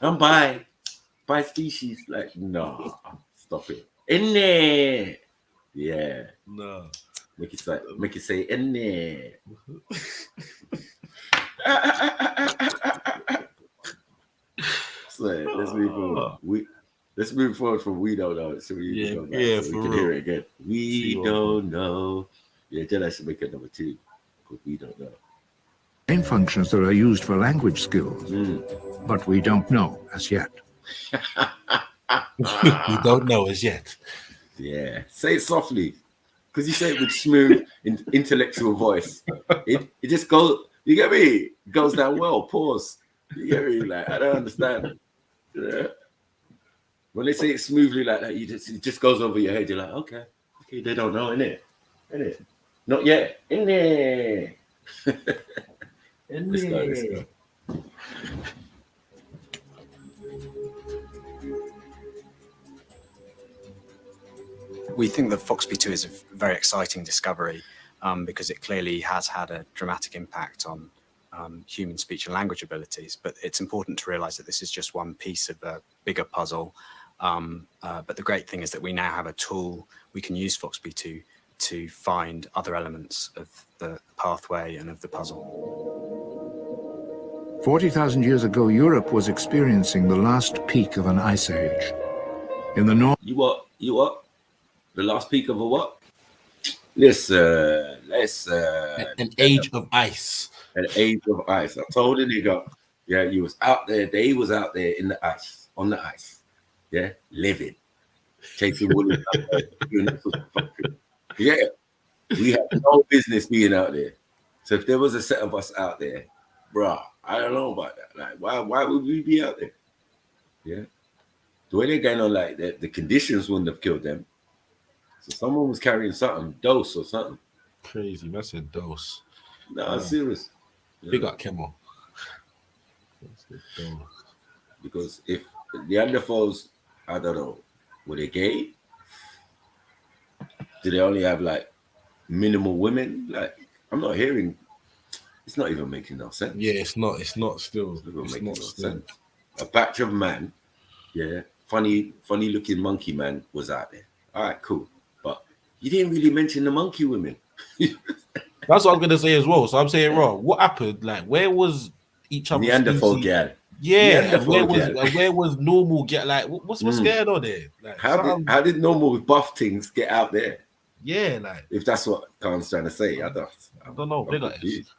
I'm bi species. Like, no, stop it. In there. Yeah. No. Make it say in there. So let's move on. Let's move forward from we don't know. So we Yeah, go back yeah, so we for can real. hear it again. We See what- don't know. Yeah, then I should make it number 2. Because we don't know. Brain functions that are used for language skills, but we don't know as yet. We don't know as yet. Yeah. Say it softly. Because you say it with smooth, intellectual voice. It just goes, you get me? It goes down well. Pause. You get me? Like, I don't understand. Yeah. When they say it smoothly like that, it just goes over your head. You're like, okay, they don't know, innit? Not yet. In there. Let's go. We think that FOXP2 is a very exciting discovery because it clearly has had a dramatic impact on human speech and language abilities. But it's important to realize that this is just one piece of a bigger puzzle. But the great thing is that we now have a tool we can use FOXP2 to find other elements of the pathway and of the puzzle. 40,000 years ago, Europe was experiencing the last peak of an ice age. In the north, You what? The last peak of a what? Listen. An age of ice. An age of ice. I told the nigga, yeah, you was out there. They was out there in the ice, on the ice. Yeah, living. Chasing wood. Yeah. We had no business being out there. So if there was a set of us out there, bruh, I don't know about that. Like, why would we be out there? Yeah. The way they're going on, like the conditions wouldn't have killed them. So someone was carrying something, dose or something. Crazy. That's a dose. No, serious. Big up Kemo. Because if the Neanderthals, I don't know, were they gay? Do they only have like minimal women? Like, I'm not hearing. It's not even making no sense. Yeah, it's not still. It's not It's making not no still. sense. A patch of man, yeah, funny looking monkey man was out there. All right, cool. But you didn't really mention the monkey women. That's what I'm gonna say as well. So I'm saying, wrong. What happened? Like, where was each other? Neanderthal species? gal. Yeah, Neanderthal and gal. where was normal? Get like, what's going on there? Like, How did normal buff things get out there? yeah, like If that's what Khan's trying to say, I don't know. I'm Big up. confused.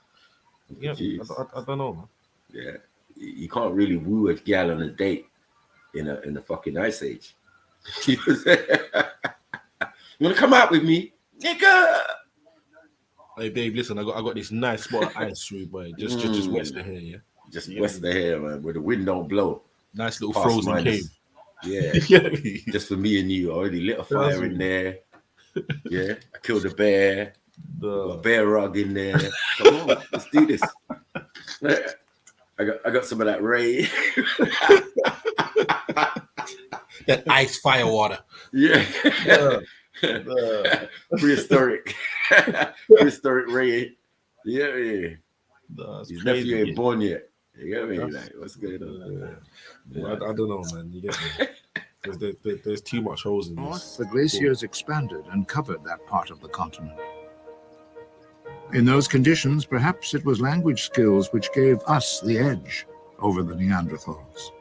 I'm Yeah, confused. I don't know, man. Yeah, you can't really woo a gal on a date in the fucking ice age. You wanna come out with me, nigga? Hey, babe, listen, I got this nice spot of ice for you, boy. Just west the hair, yeah. Just west the hair, man, where the wind don't blow. Nice little Past frozen minus. cave. Yeah, Yeah, me. just for me and you. I already lit a fire in there. Yeah, I killed a bear. Got a bear rug in there. Come on, let's do this. I got some of that Ray. That ice fire water. Yeah. Prehistoric Ray. Yeah. His nephew ain't born yet. You get me? Like, what's going on? I don't know, man. You get me? There's too much holes in this. the glaciers expanded and covered that part of the continent. In those conditions, perhaps it was language skills which gave us the edge over the Neanderthals.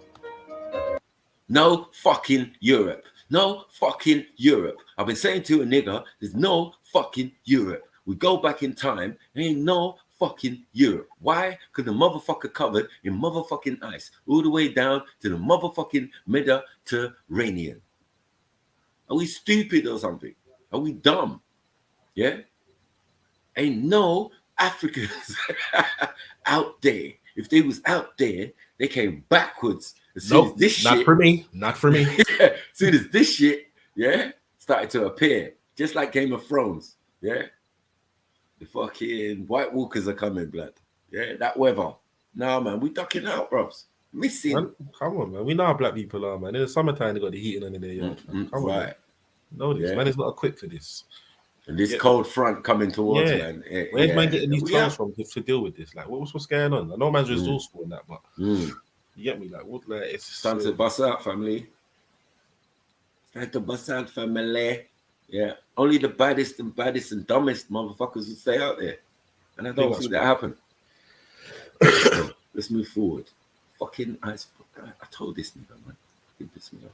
No fucking Europe. No fucking Europe. I've been saying to a nigga, there's no fucking Europe. We go back in time, there ain't no fucking Europe. Why? Because the motherfucker covered in motherfucking ice all the way down to the motherfucking Mediterranean. Are we stupid or something? Are we dumb? Yeah? Ain't no Africans out there. If they was out there, they came backwards. As soon as this not shit, for me. Not for me. as soon as this shit, yeah, started to appear, just like Game of Thrones, yeah. The fucking White Walkers are coming, blood. Yeah, that weather. Nah, man, we ducking out, bros. Missing. Man, come on, man. We know how black people are, man. In the summertime, they got the heating under their yard. Come on, man. Right. Know this. Yeah. Man is not equipped for this. And this cold front coming towards, Yeah. man. Where's man getting these We tools are. from to deal with this? Like, what's going on? I know man's resourceful in that, but you get me? Like, what? Like, it's Time to bust out, family. Time to bust out, family. Yeah. Only the baddest and dumbest motherfuckers would stay out there. And I don't think that happened. So, let's move forward. Fucking ice. I told this nigga, man. He pissed me off.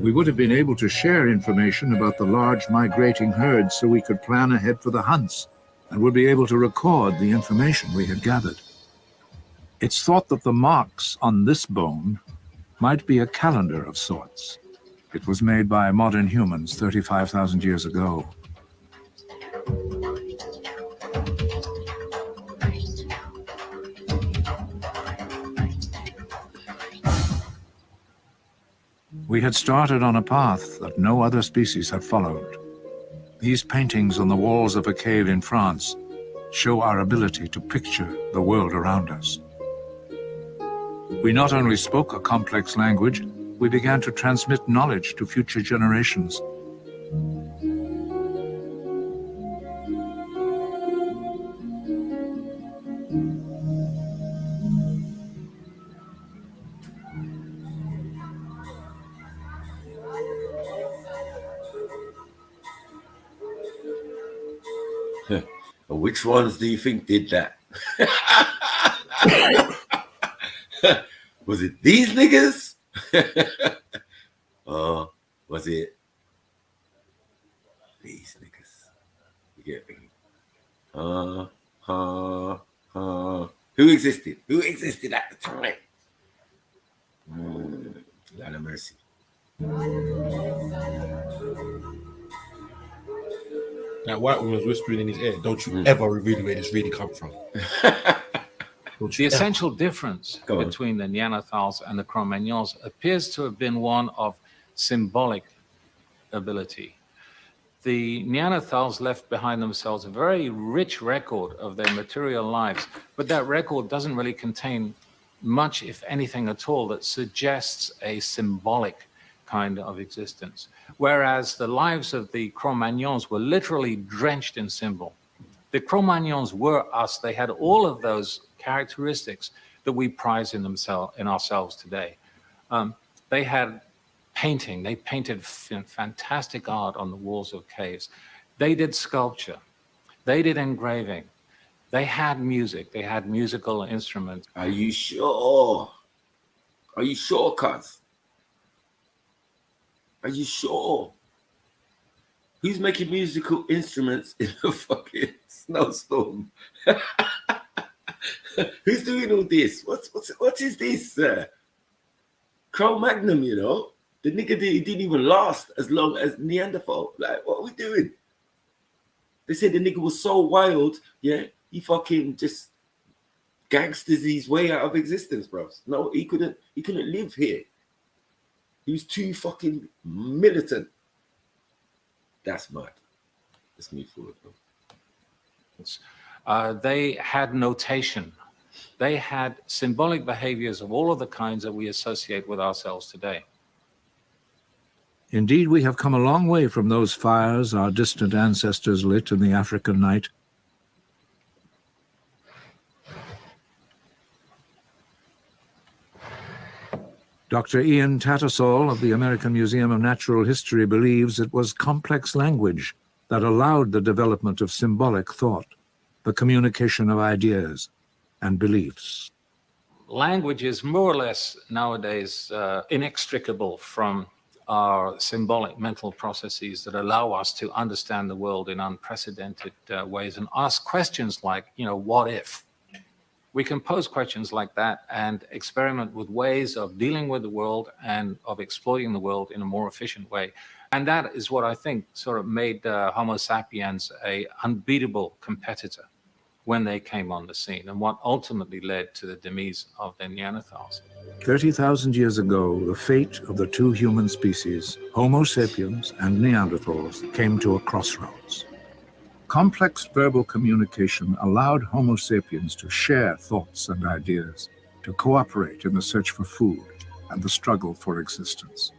We would have been able to share information about the large migrating herds so we could plan ahead for the hunts and would be able to record the information we had gathered. It's thought that the marks on this bone might be a calendar of sorts. It was made by modern humans 35,000 years ago. We had started on a path that no other species had followed. These paintings on the walls of a cave in France show our ability to picture the world around us. We not only spoke a complex language, we began to transmit knowledge to future generations. Which ones do you think did that? Was it these niggas? Or was it these niggas? You get me? Who existed? Who existed at the time? Lord of mercy. That white woman was whispering in his ear, don't you ever reveal where this really come from. The essential difference between the Neanderthals and the Cro-Magnons appears to have been one of symbolic ability. The Neanderthals left behind themselves a very rich record of their material lives, but that record doesn't really contain much, if anything at all, that suggests a symbolic kind of existence. Whereas the lives of the Cro-Magnons were literally drenched in symbol. The Cro-Magnons were us. They had all of those characteristics that we prize in ourselves today. They had painting. They painted fantastic art on the walls of caves. They did sculpture. They did engraving. They had music. They had musical instruments. Are you sure? Are you sure, cuz? Are you sure? Who's making musical instruments in a fucking snowstorm? Who's doing all this? What is this? Cro-Magnon, you know? The nigga didn't even last as long as Neanderthal. Like, what are we doing? They said the nigga was so wild, yeah, he fucking just gangsters his way out of existence, bro. No, he couldn't live here. He was too fucking militant. That's mad. Let's move forward, bro. They had notation. They had symbolic behaviors of all of the kinds that we associate with ourselves today. Indeed, we have come a long way from those fires our distant ancestors lit in the African night. Dr. Ian Tattersall of the American Museum of Natural History believes it was complex language that allowed the development of symbolic thought, the communication of ideas and beliefs. Language is more or less nowadays inextricable from our symbolic mental processes that allow us to understand the world in unprecedented ways and ask questions like, what if? We can pose questions like that and experiment with ways of dealing with the world and of exploiting the world in a more efficient way. And that is what I think sort of made Homo sapiens an unbeatable competitor when they came on the scene, and what ultimately led to the demise of the Neanderthals. 30,000 years ago, the fate of the two human species, Homo sapiens and Neanderthals, came to a crossroads. Complex verbal communication allowed Homo sapiens to share thoughts and ideas, to cooperate in the search for food and the struggle for existence.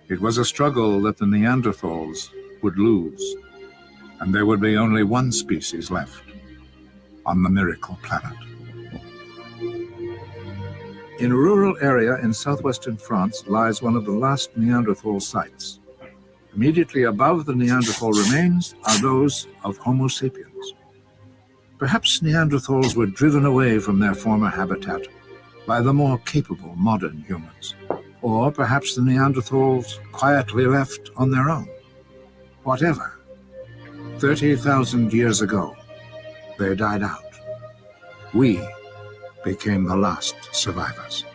It was a struggle that the Neanderthals would lose, and there would be only one species left on the miracle planet. In a rural area in southwestern France lies one of the last Neanderthal sites. Immediately above the Neanderthal remains are those of Homo sapiens. Perhaps Neanderthals were driven away from their former habitat by the more capable modern humans. Or perhaps the Neanderthals quietly left on their own. Whatever, 30,000 years ago, they died out. We became the last survivors.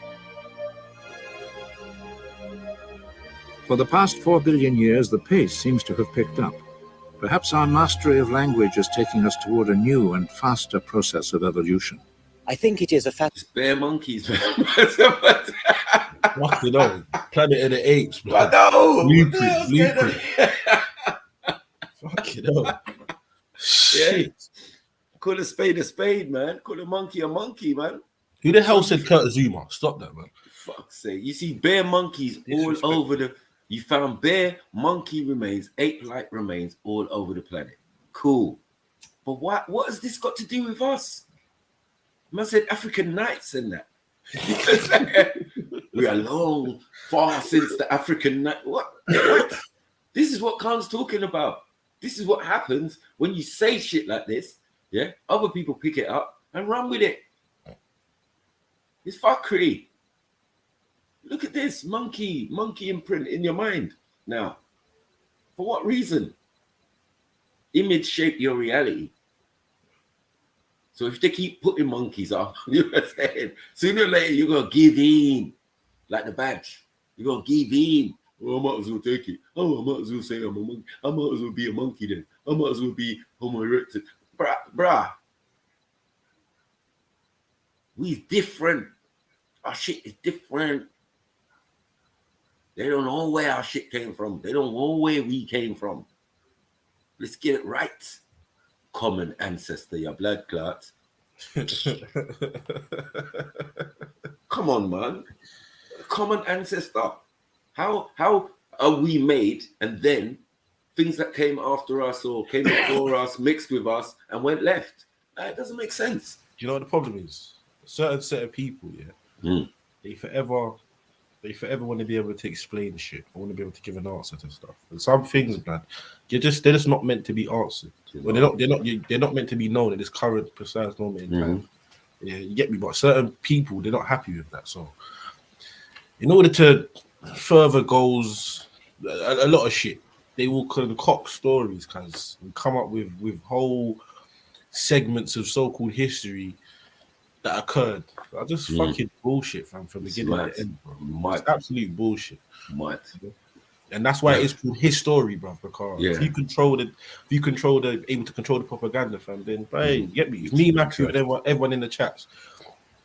For the past 4 billion years, the pace seems to have picked up. Perhaps our mastery of language is taking us toward a new and faster process of evolution. I think it is a fact. It's bare monkeys, man. Fuck, you know, Planet of the Apes, man. Blueprint. Fuck, you know. Shit. Call a spade, man. Call a monkey, man. Who the hell said Kurt Zuma? Stop that, man. Fuck's sake. You see bare monkeys all over the... You found bare monkey remains, ape-like remains all over the planet. Cool. But what has this got to do with us? Man said African Knights and that. We are long, far since the African night. What? This is what Khan's talking about. This is what happens when you say shit like this. Yeah, other people pick it up and run with it. It's fuckery. Look at this monkey imprint in your mind. Now, for what reason? Image shape your reality. So if they keep putting monkeys up, you know what I'm saying? Sooner or later, you're going to give in. Like the badge. You're going to give in. Oh, I might as well take it. Oh, I might as well say I'm a monkey. I might as well be a monkey then. I might as well be Homo erectus. Bruh. We's different. Our shit is different. They don't know where our shit came from. They don't know where we came from. Let's get it right. Common ancestor, your blood clots. Come on, man. Common ancestor. How are we made and then things that came after us or came before us mixed with us and went left? It doesn't make sense. Do you know what the problem is? A certain set of people, they forever want to be able to explain shit. I want to be able to give an answer to stuff. And some things, man, they're just not meant to be answered. Well, they're not meant to be known at this current precise moment in time. Yeah, you get me. But certain people, they're not happy with that. So, in order to further goals, a lot of shit, they will concoct stories, and come up with whole segments of so-called history that occurred. I just fucking bullshit, fam, from beginning to end, bro. It's absolute bullshit. And that's why it's called his story, bro. Because if you able to control the propaganda, fam, then hey, get me. If me, Matthew, and everyone in the chats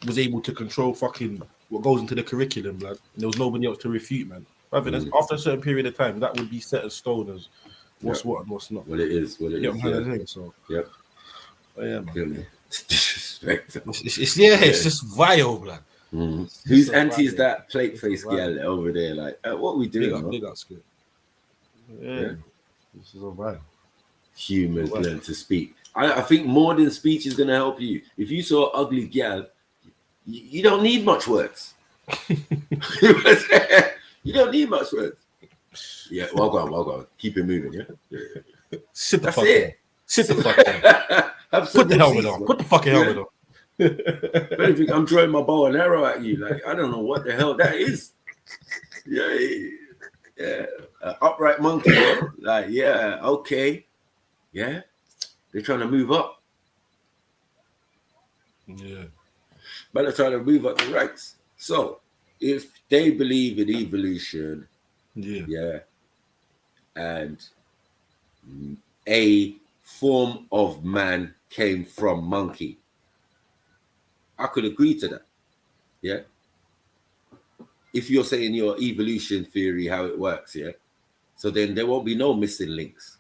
was able to control fucking what goes into the curriculum, like there was nobody else to refute, man. After a certain period of time, that would be set as stone as what's what and what's not. Well, it is. So, yep. But yeah, man. Disrespect. It's just vile, blood. Whose auntie is that plate face girl over there? Like, what are we doing? Big up, Skip. Yeah. This is all vile. Humans learn to speak. I think more than speech is going to help you. If you saw an ugly girl, you don't need much words. You don't need much words. Yeah, well gone. Keep it moving, yeah? Sit the That's fuck it. down. Sit the fuck down. Put the helmet on. Put the fucking helmet on. If anything, I'm throwing my bow and arrow at you. Like, I don't know what the hell that is. Yeah. Upright monkey. Like, yeah, okay. Yeah. They're trying to move up. Yeah. But they're trying to move up the ranks. So, if they believe in evolution, and a form of man came from monkey, I could agree to that. Yeah. If you're saying your evolution theory, how it works, yeah. So then there won't be no missing links.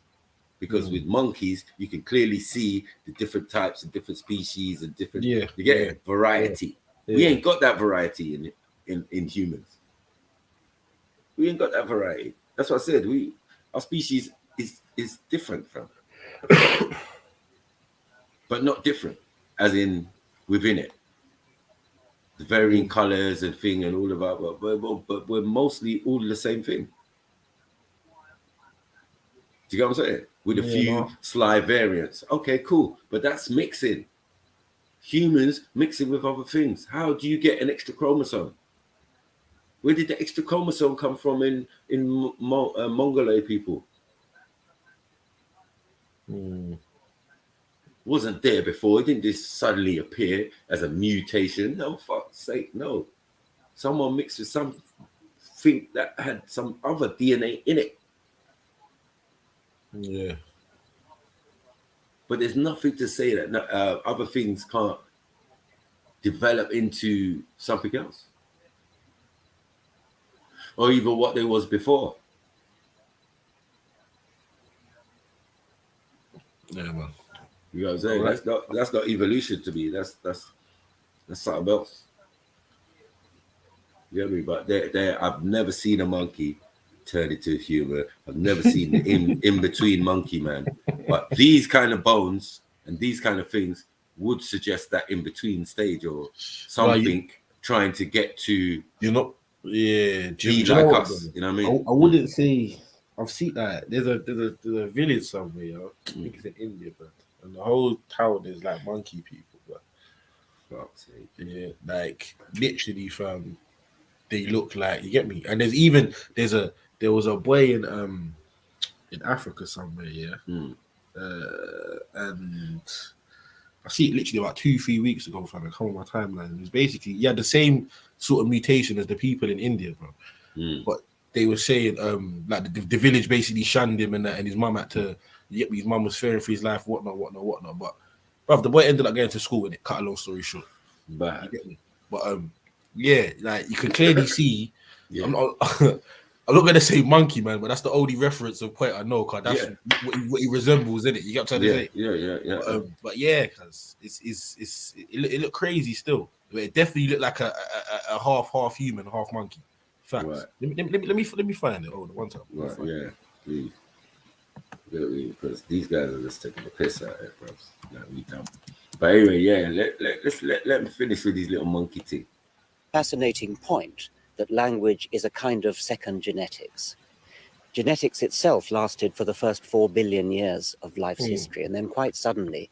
Because with monkeys, you can clearly see the different types and different species and different you get it? Variety. Yeah. We ain't got that variety in humans. We ain't got that variety. That's what I said. Our species is different from, but not different, as in within it. The varying colors and thing and all of that, but we're mostly all the same thing. Do you get what I'm saying? With a Yeah, few no. sly variants. Okay, cool. But that's mixing. Humans mixing with other things. How do you get an extra chromosome? Where did the extra chromosome come from in Mongolid people? Wasn't there before. It didn't just suddenly appear as a mutation. No, fuck's sake, no. Someone mixed with something that had some other DNA in it. Yeah. But there's nothing to say that other things can't develop into something else. Or even what there was before. Yeah, man. You know what I'm saying? Right. That's not evolution to me. That's something else. You know what I mean? But I've never seen a monkey turn into a human. I've never seen the in between monkey, man. But these kind of bones and these kind of things would suggest that in between stage or something trying to get to be like us. You know what I mean? I wouldn't say I've seen that. There's a village somewhere, you know. I think it's in India, but and the whole town is like monkey people, but fuck's sake. Yeah, like literally, fam. They look like, you get me. And there was a boy in Africa somewhere, yeah. And I see it literally about 2-3 weeks ago, fam. It come on my timeline. It was basically he had the same sort of mutation as the people in India, bro. But they were saying like the village basically shunned him and that, and his mum had to. Yep, his mum was fearing for his life, whatnot. But bruv, the boy ended up going to school and it cut a long story short. Bad. You get me? But yeah, like you can clearly see. Yeah. I'm not gonna say monkey man, but that's the only reference of point I know, cause that's what he resembles, isn't it? You get what I'm trying to say? Yeah. But yeah, cause it looked crazy still. It definitely looked like a half human, half monkey. Facts. Right. Let me find it. Oh, the one time. Right. Yeah. Please. Because these guys are just taking the piss out of it, bro. No, we don't. But anyway, yeah. Let me finish with these little monkey thing. Fascinating point that language is a kind of second genetics. Genetics itself lasted for the first 4 billion years of life's history, and then quite suddenly,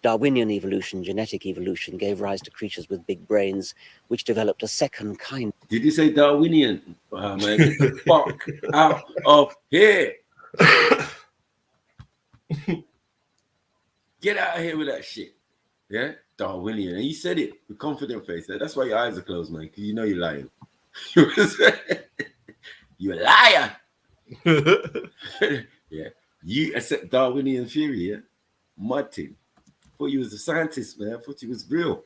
Darwinian evolution, genetic evolution, gave rise to creatures with big brains, which developed a second kind. Did you say Darwinian? Oh, man, get the fuck out of here. Get out of here with that shit. Yeah? Darwinian. And you said it with confident face. That's why your eyes are closed, man, because you know you're lying. You're a liar. Yeah. You accept Darwinian theory, yeah? Martin. Thought you was a scientist, man. I thought you was real.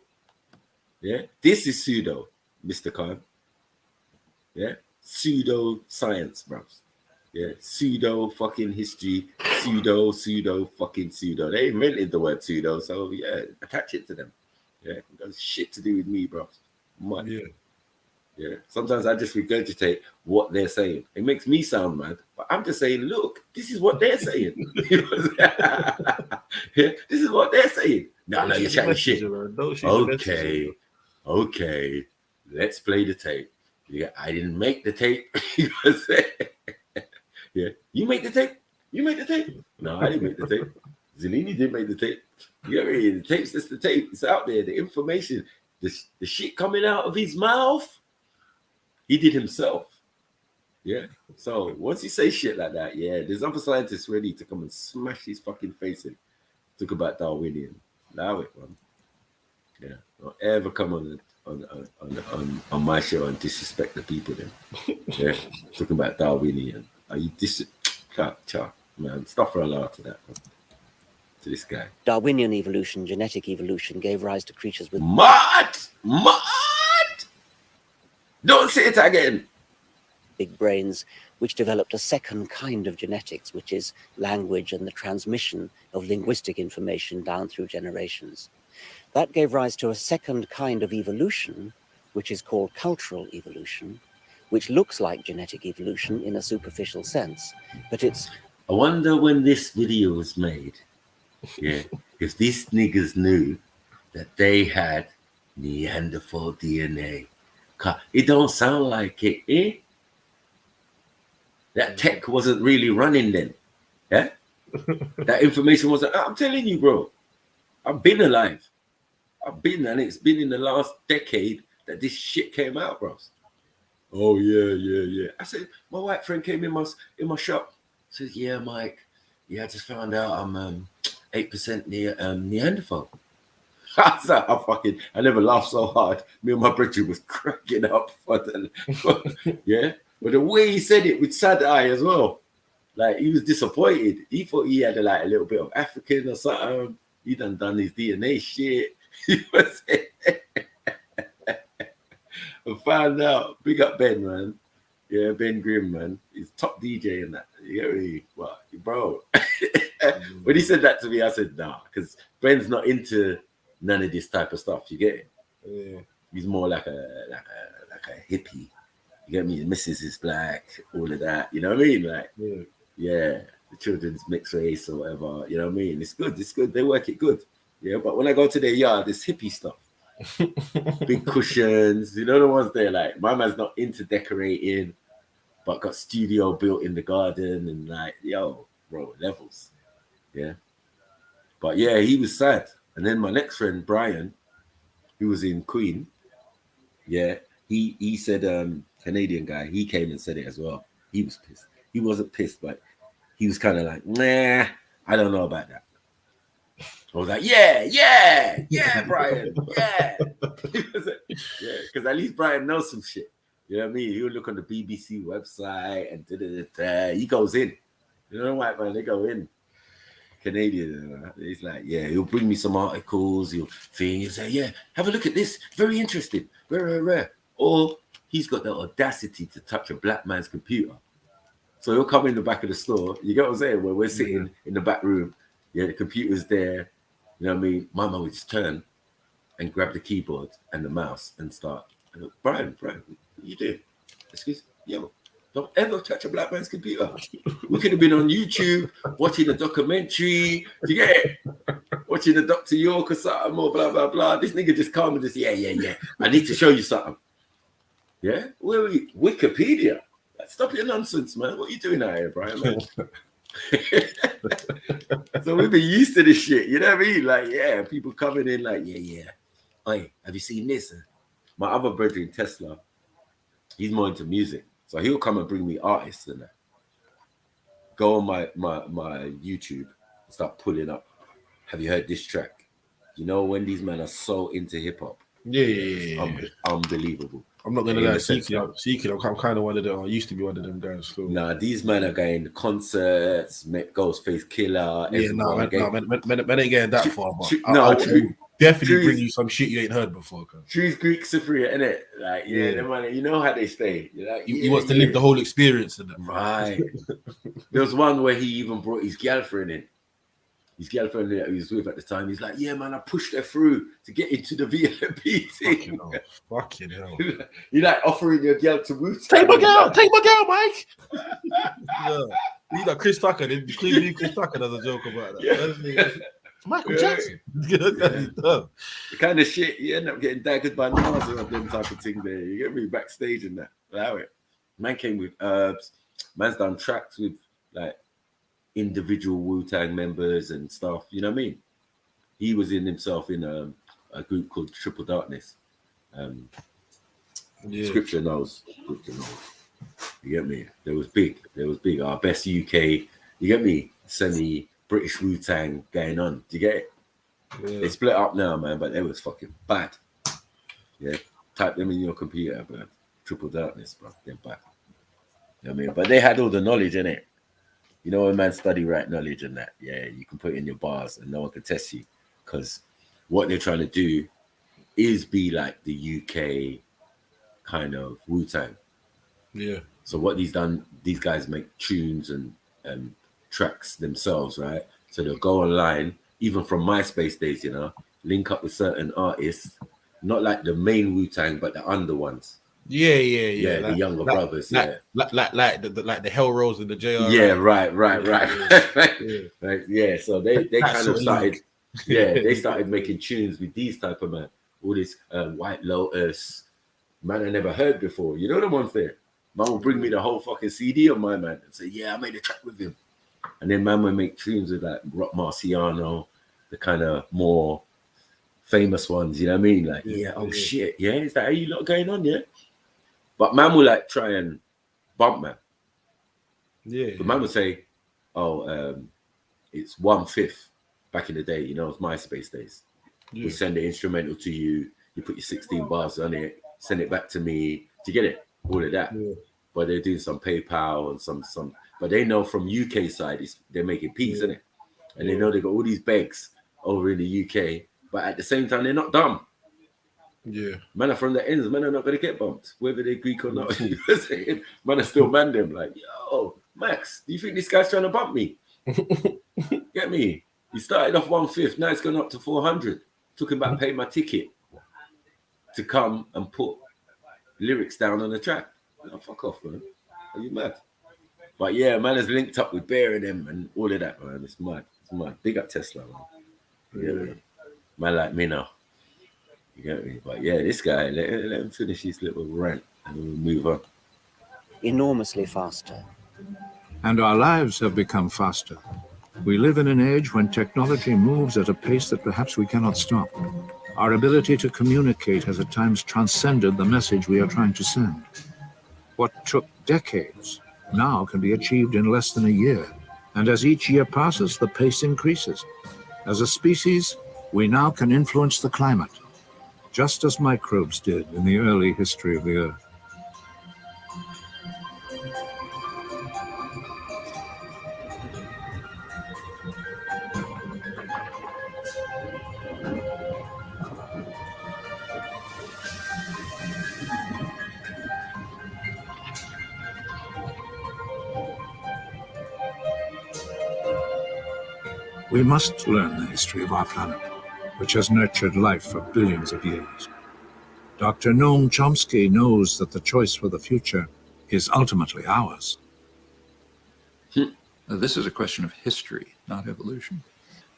Yeah? This is pseudo, Mr. Khan. Yeah? Pseudo science, bros. Yeah? Pseudo fucking history. Pseudo fucking pseudo. They invented the word pseudo, so yeah, attach it to them. Yeah? It has shit to do with me, bro. Money. Yeah. Sometimes I just regurgitate what they're saying. It makes me sound mad, but I'm just saying, look, this is what they're saying. You know what I'm saying? This is what they're saying. No, you're chatting shit. Okay. Let's play the tape. Yeah, I didn't make the tape. Yeah, you make the tape. You make the tape. No, I didn't make the tape. Zellini didn't make the tape. You know what I mean? The tape's just the tape. It's out there. The information, the shit coming out of his mouth. He did himself. Yeah. So once you say shit like that, yeah, there's other scientists ready to come and smash his fucking face in. Talk about Darwinian. Allow it, man. Yeah. Don't ever come on my show and disrespect the people then. Yeah. Talking about Darwinian. Are you man? Stop for a lot to that, man. To this guy. Darwinian evolution, genetic evolution, gave rise to creatures with Mud! Don't say it again. Big brains, which developed a second kind of genetics, which is language and the transmission of linguistic information down through generations. That gave rise to a second kind of evolution, which is called cultural evolution, which looks like genetic evolution in a superficial sense, but it's... I wonder when this video was made, yeah, if these niggas knew that they had Neanderthal DNA. It don't sound like it, eh? That tech wasn't really running then. Yeah, that information wasn't. I'm telling you, bro. I've been alive. And it's been in the last decade that this shit came out, bro. Oh yeah. I said, my white friend came in my shop. Says, yeah, Mike. Yeah, I just found out I'm 8% Neanderthal. I said, I never laughed so hard. Me and my brother was cracking up. Yeah, but the way he said it with sad eye as well, like he was disappointed. He thought he had like a little bit of African or something. He done his DNA shit. He was. I found out. Big up Ben, man. Yeah, Ben Grimm, man. He's top DJ in that. You get me? What, bro? When he said that to me, I said, nah, because Ben's not into none of this type of stuff. You get it? Yeah. He's more like a hippie. You get me? His missus is black, all of that. You know what I mean? Like, yeah, the children's mixed race or whatever. You know what I mean? It's good. It's good. They work it good. Yeah, but when I go to their yard, it's hippie stuff. Big cushions, you know the ones there. Like my man's not into decorating, but got studio built in the garden and like, yo, bro, levels. Yeah. But yeah, he was sad. And then my next friend, Brian, who was in Queen, yeah, he said, Canadian guy, he came and said it as well. He was pissed. He wasn't pissed, but he was kind of like, nah, I don't know about that. I was like, yeah, Brian, yeah. Yeah, because at least Brian knows some shit. You know what I mean? He'll look on the BBC website and he goes in. You know, white man, they go in. Canadian, he's like, yeah, he'll bring me some articles, he'll say, yeah, have a look at this, very interesting, rare. Or he's got the audacity to touch a black man's computer. So he'll come in the back of the store, you get what I'm saying, where we're sitting in the back room, yeah, the computer's there, you know what I mean? My mum would just turn and grab the keyboard and the mouse and start. I go, Brian, what you doing? Excuse me, yo. Don't ever touch a black man's computer. We could have been on YouTube watching a documentary. You get it? Watching a Dr. York or something or blah, blah, blah. This nigga just come and just, yeah. I need to show you something. Yeah? Where are we? Wikipedia. Stop your nonsense, man. What are you doing out here, Brian? Man? So we've been used to this shit. You know what I mean? Like, yeah, people coming in like, yeah. Hey, have you seen this? My other brother in Tesla, he's more into music. So he'll come and bring me artists and that. Go on my YouTube and start pulling up. Have you heard this track? You know when these men are so into hip hop? Yeah. Unbelievable. I'm not gonna lie, Seeking, I'm kind of one of them. I used to be one of them guys. So. Nah, these men are going to concerts, Ghostface Killer. Yeah, man ain't getting that far. But I'll definitely bring you some shit you ain't heard before. Trees Greek Cypriot, innit? Like, yeah, man, you know how they stay. Like, he wants to live the whole experience of them. Right. There was one where he even brought his girlfriend in. His girlfriend that he was with at the time, he's like, yeah, man, I pushed her through to get into the VIP team. Fucking hell. You like offering your girl to Wu-Tang. Take my girl, Mike. Yeah. He's like Chris Tucker. Chris Tucker does a joke about that. Yeah. Michael Jackson. The kind of shit you end up getting daggered by Nas or them type of thing there. You get me backstage and that. Allow it. Man came with herbs. Man's done tracks with like individual Wu-Tang members and stuff. You know what I mean? He was in himself in a group called Triple Darkness. Scripture knows. You get me? There was big. Our best UK. You get me? Semi-British Wu-Tang going on. Do you get it? Yeah. They split up now, man, but they was fucking bad. Yeah. Type them in your computer, bro. Triple Darkness, bro. They're bad. You know what I mean? But they had all the knowledge in it. You know when man study right knowledge and that, yeah, you can put in your bars and no one can test you. Because what they're trying to do is be like the UK kind of Wu-Tang. Yeah. So what these guys make tunes and tracks themselves, right? So they'll go online, even from MySpace days, you know, link up with certain artists, not like the main Wu-Tang, but the under ones. Yeah. Like, the younger brothers, like the Hell Rose and the JR. Yeah, right. Yeah. So they kind of started, they started making tunes with these type of man, all this White Lotus, man I never heard before. You know the ones there. Man will bring me the whole fucking CD of my man and say, yeah, I made a track with him. And then man would make tunes with like Rock Marciano, the kind of more famous ones, you know what I mean? Like, shit, yeah, is that how you lot going on, yeah? But man will like try and bump man. Yeah. But man would say, it's 1/5 back in the day, you know, it's MySpace days. Yeah. We'll send the instrumental to you, you put your 16 bars on it, send it back to me. Do you get it? All of that. Yeah. But they're doing some PayPal and some, but they know from UK side, they're making peace, isn't it? And they know they got all these begs over in the UK, but at the same time, they're not dumb. Yeah. Man are from the ends, man are not going to get bumped, whether they're Greek or not. You know what I'm saying? Man are still man them, like, yo, Max, do you think this guy's trying to bump me? Get me? He started off 1/5, now it's gone up to 400. Took him about paying my ticket to come and put lyrics down on the track. Oh, fuck off, man. Are you mad? But yeah, man has linked up with Bear and them and all of that, man. It's mad. It's mad. Big up Tesla, man. You get me? Man like me now. You get me? But yeah, this guy, let him finish his little rant and we'll move on. Enormously faster. And our lives have become faster. We live in an age when technology moves at a pace that perhaps we cannot stop. Our ability to communicate has at times transcended the message we are trying to send. What took decades now can be achieved in less than a year. And as each year passes, the pace increases. As a species, we now can influence the climate, just as microbes did in the early history of the Earth. We must learn the history of our planet, which has nurtured life for billions of years. Dr. Noam Chomsky knows that the choice for the future is ultimately ours. This is a question of history, not evolution.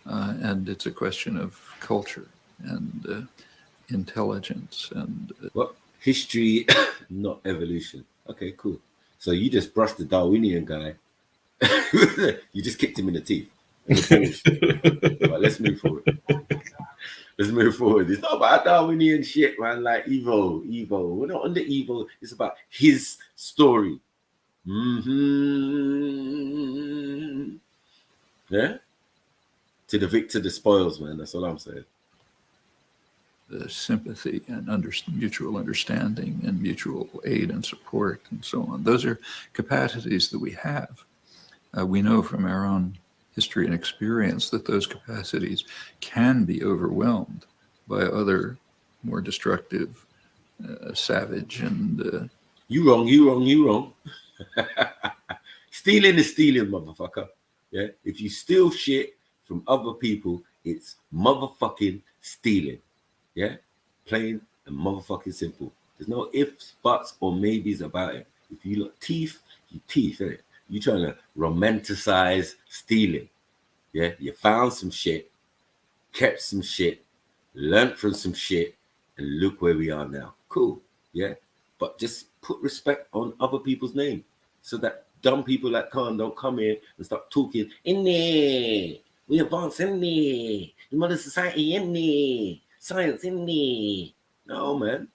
And it's a question of culture and intelligence and... What? History, not evolution. Okay, cool. So you just brushed the Darwinian guy. You just kicked him in the teeth. But let's move forward. Let's move forward. It's not about Darwinian shit, man. Like Evo. We're not on the Evo. It's about his story. Yeah. To the victor, the spoils, man. That's all I'm saying. The sympathy and mutual understanding and mutual aid and support and so on. Those are capacities that we have. We know from our own history and experience that those capacities can be overwhelmed by other more destructive, savage and... You wrong. Stealing is stealing, motherfucker. Yeah? If you steal shit from other people, it's motherfucking stealing. Yeah? Plain and motherfucking simple. There's no ifs, buts, or maybes about it. If you look teeth, you teeth, innit? You trying to romanticize stealing. Yeah, you found some shit, kept some shit, learned from some shit, and look where we are now. Cool, yeah? But just put respect on other people's name so that dumb people like Khan don't come in and start talking, in there, we advance in there, the modern society in there, science in there. No, man.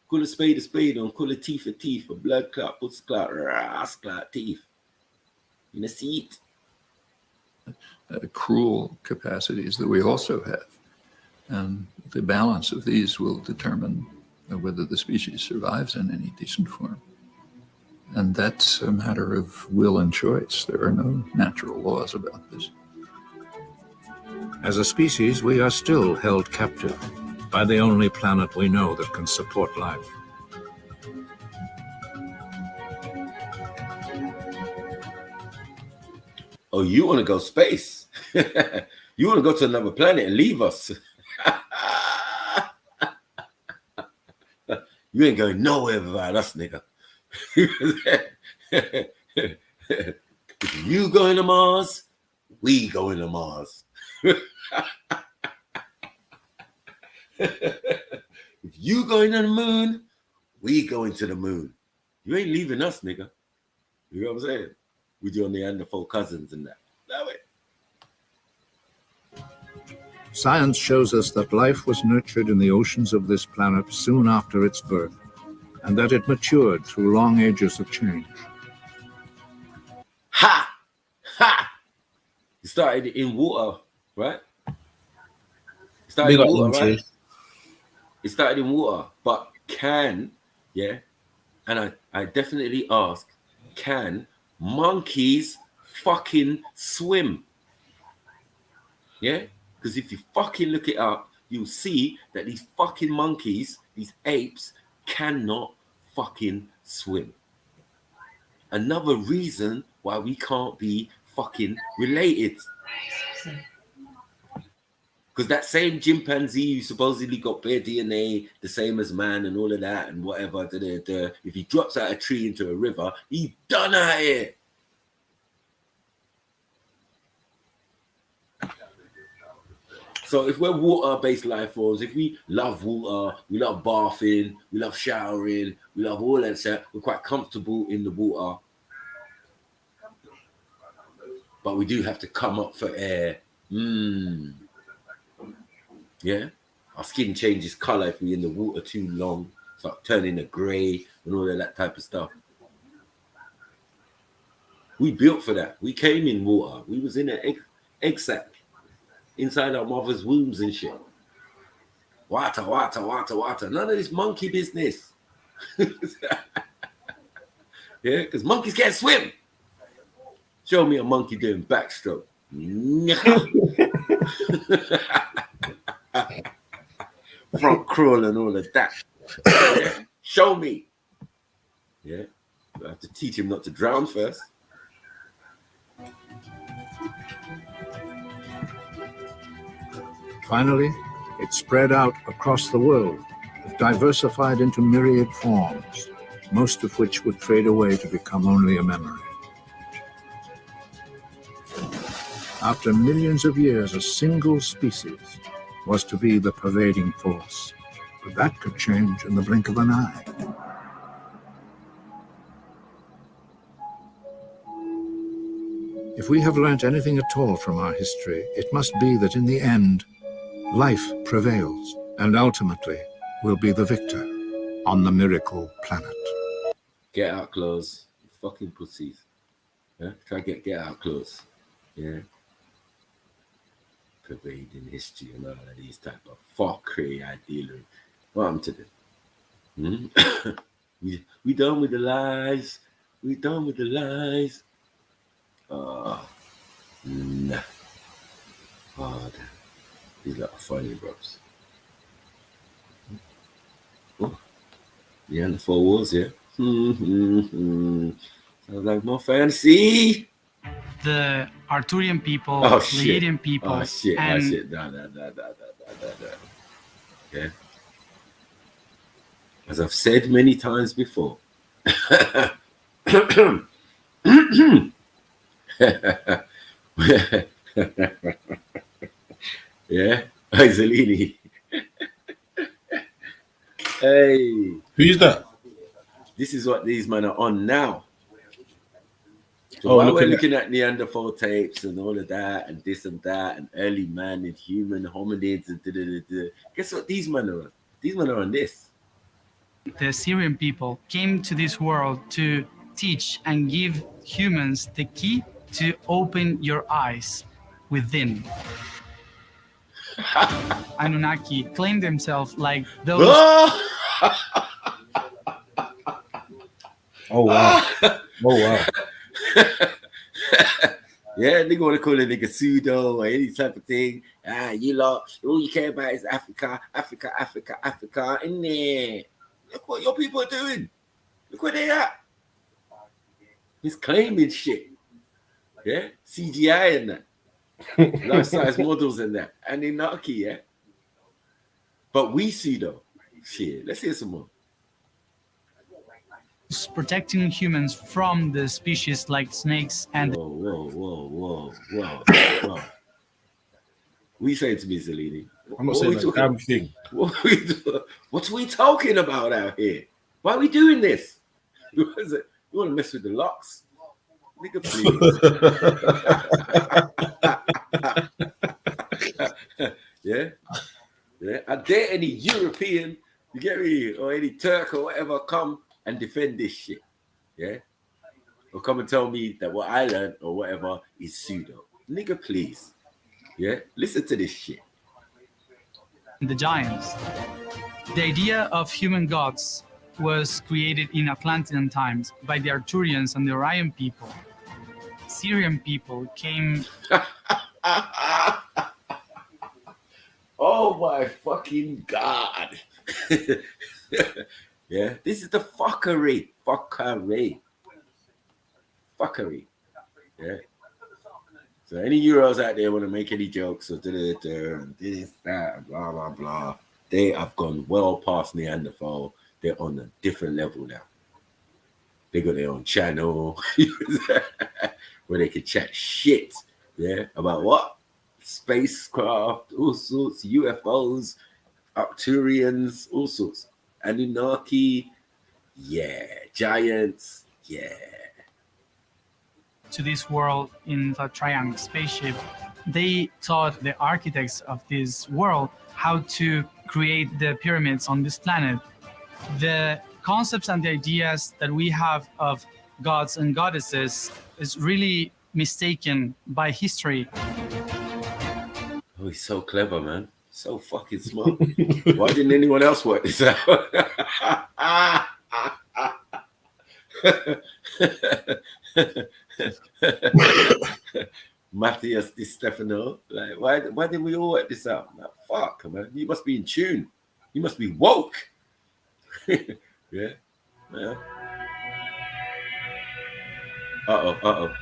Call a spade, and call a teeth, a blood clot, puss clot, ras clot, teeth. You know, see it? Cruel capacities that we also have. And the balance of these will determine whether the species survives in any decent form. And that's a matter of will and choice. There are no natural laws about this. As a species, we are still held captive by the only planet we know that can support life. Oh, you want to go space? You want to go to another planet and leave us? You ain't going nowhere without us, nigga. If you going to Mars, we going to Mars. If you going to the moon, we going to the moon. You ain't leaving us, nigga. You know what I'm saying? with your Neanderthal cousins and that. Love it. Science shows us that life was nurtured in the oceans of this planet soon after its birth, and that it matured through long ages of change. Ha! Ha! It started in water, right? It started Big in up water, them, right? Chief. It started in water, but can, yeah, and I definitely ask, can monkeys fucking swim? Yeah? Because if you fucking look it up, you'll see that these fucking monkeys, these apes, cannot fucking swim. Another reason why we can't be fucking related. Because that same chimpanzee who supposedly got bare DNA, the same as man and all of that and whatever, if he drops out a tree into a river, he's done at it. So if we're water-based life forms, if we love water, we love bathing, we love showering, we love all that stuff, we're quite comfortable in the water. But we do have to come up for air. Yeah? Our skin changes color if we're in the water too long, start turning to gray and all of that type of stuff. We built for that. We came in water. We was in an egg sac inside our mother's wombs and shit. Water, water, water, water. None of this monkey business. Yeah, because monkeys can't swim. Show me a monkey doing backstroke. Front crawl and all of that. Yeah. Show me. Yeah. I have to teach him not to drown first. Finally, it spread out across the world, diversified into myriad forms, most of which would fade away to become only a memory. After millions of years, a single species was to be the pervading force, but that could change in the blink of an eye. If we have learnt anything at all from our history, it must be that in the end, life prevails and ultimately will be the victor on the miracle planet. Get out clothes, fucking pussies. Yeah? Try to get out clothes. Yeah. Pervading history and all of these type of fuckery ideally. What happened to them? We done with the lies. We done with the lies. Nah. Oh, these are funny, bros. Oh. Yeah, and the 4 walls, yeah. Sounds like more fancy. The Arthurian people, Pleiadian people, oh shit, and shit. Da. Yeah. As I've said many times before. Yeah, Zelini. Hey, who's that? This is what these men are on now. So Oh, while we're looking looking at Neanderthal tapes and all of that, and this and that, and early man and human hominids, and guess what these men are on? These men are on this. the Syrian people came to this world to teach and give humans the key to open your eyes within. Anunnaki claim themselves like those. Oh wow! Oh wow! Yeah, they want to call it nigga pseudo or any type of thing. You lot, all you care about is Africa, Africa, Africa, Africa. In there, look what your people are doing. Look where they at. He's claiming shit. Yeah, CGI and that. Life-size models and that. Anunnaki, yeah. But we pseudo. Shit, let's hear some more. Protecting humans from the species like snakes and Whoa. What you saying to me, Zelini? I'm not saying a damn thing. What's we talking about out here? Why are we doing this? You want to mess with the locks? Nigga, please. Yeah. Yeah. I dare any European, you get me, or any Turk or whatever come and defend this shit. Yeah. Or come and tell me that what I learned or whatever is pseudo. Nigga, please. Yeah. Listen to this shit. The giants. The idea of human gods was created in Atlantean times by the Arthurians and the Orion people. Syrian people came. Oh my fucking God. Yeah, this is the fuckery. Fuckery. Yeah. So any Euros out there want to make any jokes or this, that, blah, blah, blah. They have gone well past Neanderthal. They're on a different level now. They got their own channel where they can chat shit, yeah, about what? Spacecraft, all sorts, UFOs, Arcturians, all sorts. Anunnaki, yeah. Giants, yeah. To this world in the Triangle spaceship, they taught the architects of this world how to create the pyramids on this planet. The concepts and the ideas that we have of gods and goddesses is really mistaken by history. Oh, he's so clever, man. So fucking smart. Why didn't anyone else work this out? Matthias Di Stefano, like, why didn't we all work this out? Like, fuck, man, you must be in tune. You must be woke. Yeah. Uh-oh.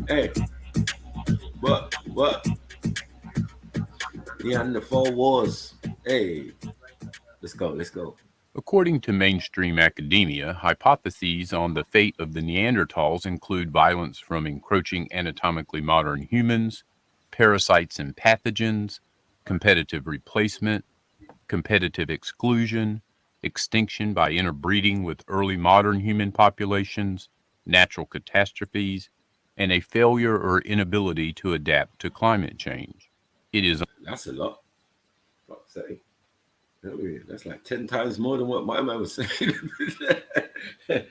Hey. What? Neanderthal wars. Hey. Let's go. According to mainstream academia, hypotheses on the fate of the Neanderthals include violence from encroaching anatomically modern humans, parasites and pathogens, competitive replacement, competitive exclusion, extinction by interbreeding with early modern human populations, natural catastrophes, and a failure or inability to adapt to climate change. It is. That's a lot. Fuck's sake. That's like 10 times more than what my man was saying. Yeah,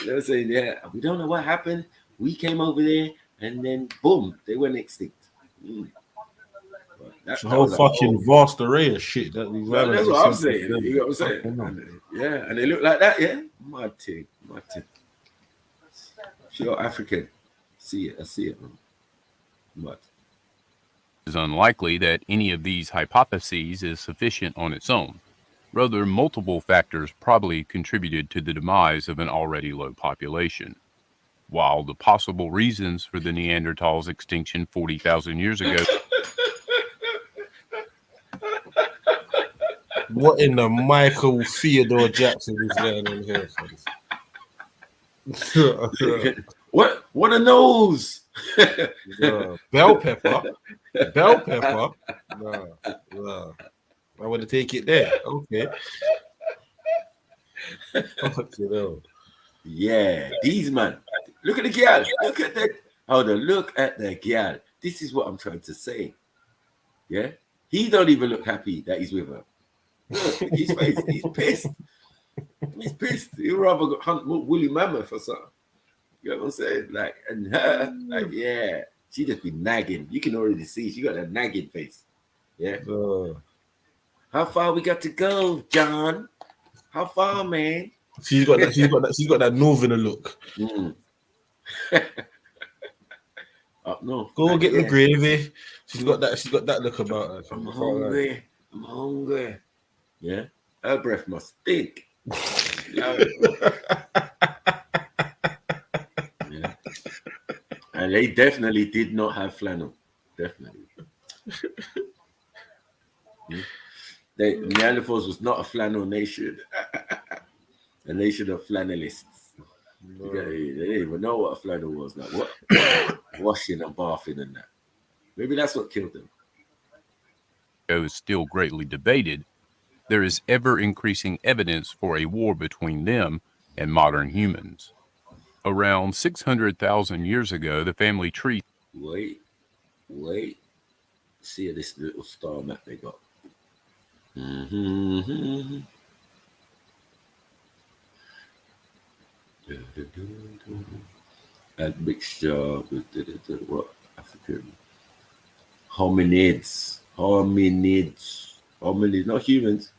they were saying, yeah, we don't know what happened. We came over there and then boom, they went extinct. That's a whole fucking vast array of shit. That's what I'm saying. You know what I'm saying? Yeah, and they look like that, yeah? Mad thing. Sure, African. I see it, man. Mad. It is unlikely that any of these hypotheses is sufficient on its own. Rather, multiple factors probably contributed to the demise of an already low population. While the possible reasons for the Neanderthals' extinction 40,000 years ago... What in the Michael Theodore Jackson is going on here? What a nose! Bell pepper. No. I want to take it there. Okay. Yeah, these man. Look at the gal. Look at the gal. This is what I'm trying to say. Yeah, he don't even look happy that he's with her. Look, his face. He's pissed. He'd rather hunt woolly mammoth or something. You know what I'm saying? Like, and her, like, yeah, she just be nagging. You can already see she got a nagging face. Yeah. How far we got to go, John? How far, man? She's got that northerner look. Up north. Go get the gravy. She's got that look about her. I'm hungry. Yeah. Her breath must stink. Yeah. And they definitely did not have flannel. Definitely. Neanderthals was not a flannel nation. A nation of flannelists. No. They didn't even know what a flannel was. Like what? Washing and bathing and that. Maybe that's what killed them. Is still greatly debated, there is ever-increasing evidence for a war between them and modern humans. Around 600,000 years ago, the family tree... Wait. See this little star map they got. Admixture with what? African hominids, not humans.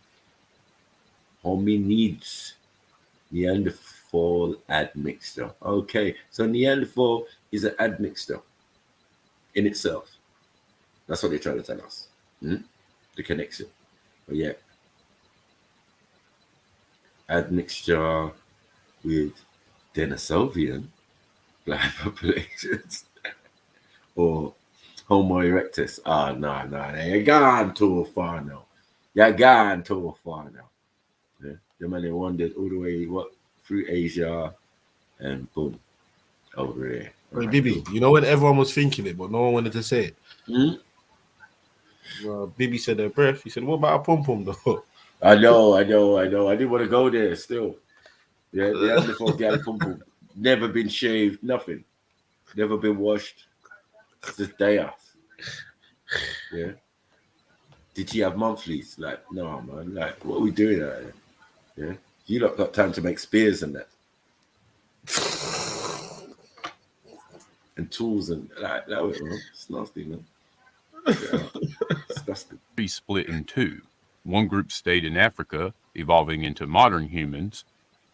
Hominids, Neanderthal admixture. Okay, so Neanderthal is an admixture in itself. That's what they're trying to tell us. The connection. But yeah, admixture with Denisovian black populations or Homo erectus. No, you're gone too far now. Yeah. The man they wandered all the way through Asia and boom, over there. Wait, Bibi, you know when everyone was thinking it, but no one wanted to say it. Well, Bibi said her breath. He said, "What about a pom pom though?" I know. I didn't want to go there. Still, yeah. The other before gal pom pom, never been shaved, nothing, never been washed. It's just day off. Yeah. Did she have monthlies? Like, no, man. Like, what are we doing out here? Yeah. You lot got time to make spears and that. And tools and like that way, man. It's nasty, man. Yeah. Disgusting. Tree split in two. One group stayed in Africa, evolving into modern humans.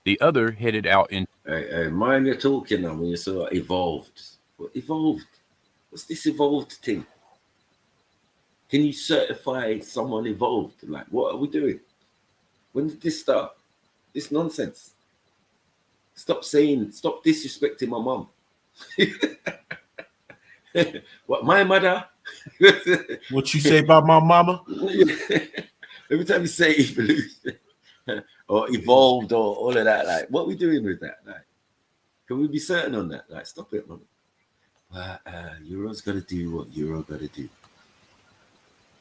The other headed out in... Hey, mind you're talking now when you say evolved. What evolved? What's this evolved thing? Can you certify someone evolved? Like, what are we doing? When did this start? This nonsense. Stop disrespecting my mom. What, my mother? What you say about my mama? Every time you say evolution or evolved or all of that, like, what are we doing with that? Like, can we be certain on that? Like, stop it, man. Well, Euro's got to do what Euro got to do.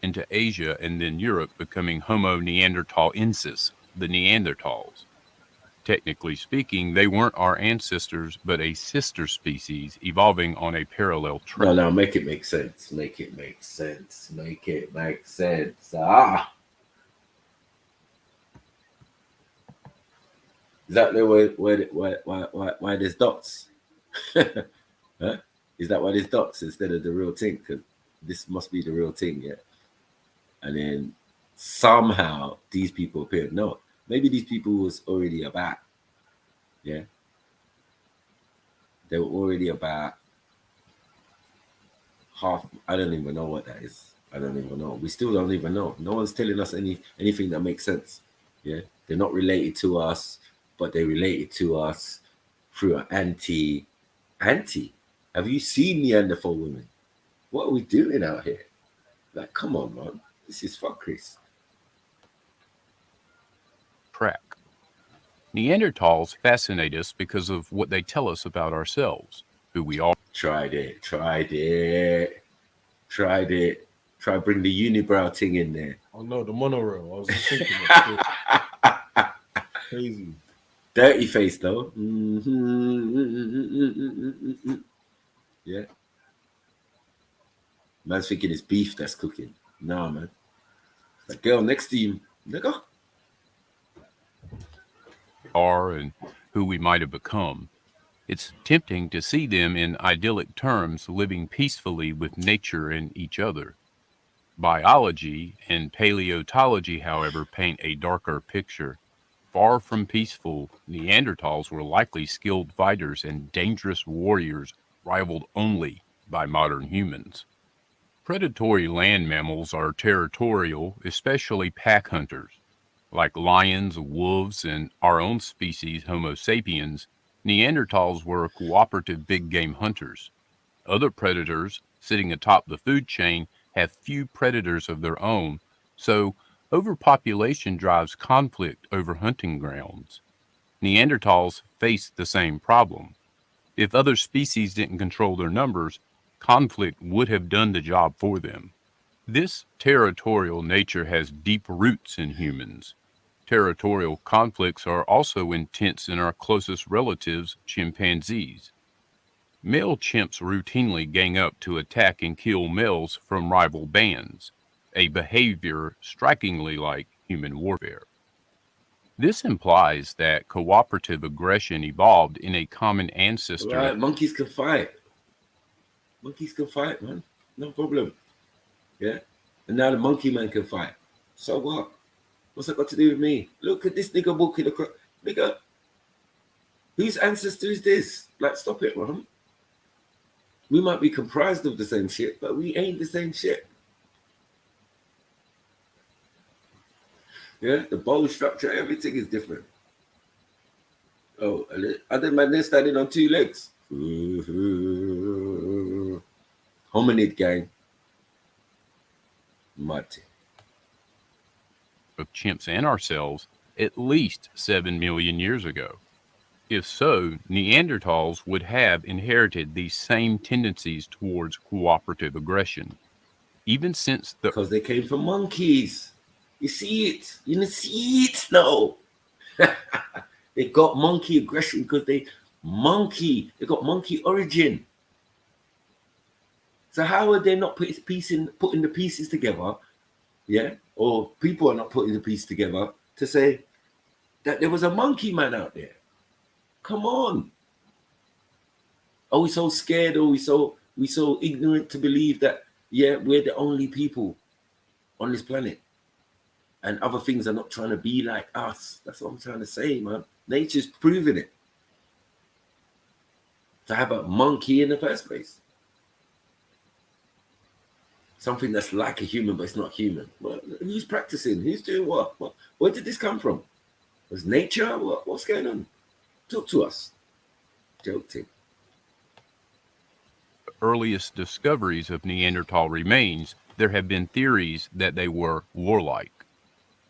Into Asia and then Europe, becoming Homo neanderthalensis, the Neanderthals. Technically speaking, they weren't our ancestors, but a sister species evolving on a parallel track. No, make it make sense. Make it make sense. Ah! Is that why there's dots? Huh? Is that why there's dots instead of the real thing? Because this must be the real thing, yeah? And then somehow these people appeared. No, maybe these people was already about, yeah? They were already about half. I don't even know what that is. I don't even know. We still don't even know. No one's telling us anything that makes sense, yeah? They're not related to us, but they related to us through an auntie. Have you seen Neanderthal women? What are we doing out here? Like, come on, man. This is fuckeries. Track. Neanderthals fascinate us because of what they tell us about ourselves, who we are. Tried it. Try bring the unibrow thing in there. Oh no, the monorail. I was just thinking that. Crazy. Dirty face though. Yeah. Man's thinking it's beef that's cooking. Nah, man. It's that girl next to you, nigga. Are and who we might have become. It's tempting to see them in idyllic terms, living peacefully with nature and each other. Biology and paleontology, however, paint a darker picture. Far from peaceful, Neanderthals were likely skilled fighters and dangerous warriors, rivaled only by modern humans. Predatory land mammals are territorial, especially pack hunters. Like lions, wolves, and our own species, Homo sapiens, Neanderthals were cooperative big game hunters. Other predators, sitting atop the food chain, have few predators of their own, so overpopulation drives conflict over hunting grounds. Neanderthals faced the same problem. If other species didn't control their numbers, conflict would have done the job for them. This territorial nature has deep roots in humans. Territorial conflicts are also intense in our closest relatives, chimpanzees. Male chimps routinely gang up to attack and kill males from rival bands, a behavior strikingly like human warfare. This implies that cooperative aggression evolved in a common ancestor. Right, monkeys can fight. Monkeys can fight, man. No problem. Yeah? And now the monkey man can fight. So what? What's that got to do with me? Look at this nigga walking across. Nigga, whose ancestor is this? Like, stop it, man. We might be comprised of the same shit, but we ain't the same shit. Yeah, the bone structure, everything is different. Oh, other man, they're standing on 2 legs. Hominid gang. Mud. Of chimps and ourselves at least 7 million years ago. If so, Neanderthals would have inherited these same tendencies towards cooperative aggression, even since the... Because they came from monkeys. You see it. You see it now. They got monkey aggression because they got monkey origin. So how are they not putting the pieces together? Yeah, or people are not putting the pieces together to say that there was a monkey man out there. Come on. Are we so scared? Or we so ignorant to believe that, yeah, we're the only people on this planet and other things are not trying to be like us? That's what I'm trying to say, man. Nature's proving it. To have a monkey in the first place. Something that's like a human, but it's not human. Well, who's practicing? Who's doing what? Where did this come from? Was nature? What's going on? Talk to us. Joke team. The earliest discoveries of Neanderthal remains, there have been theories that they were warlike.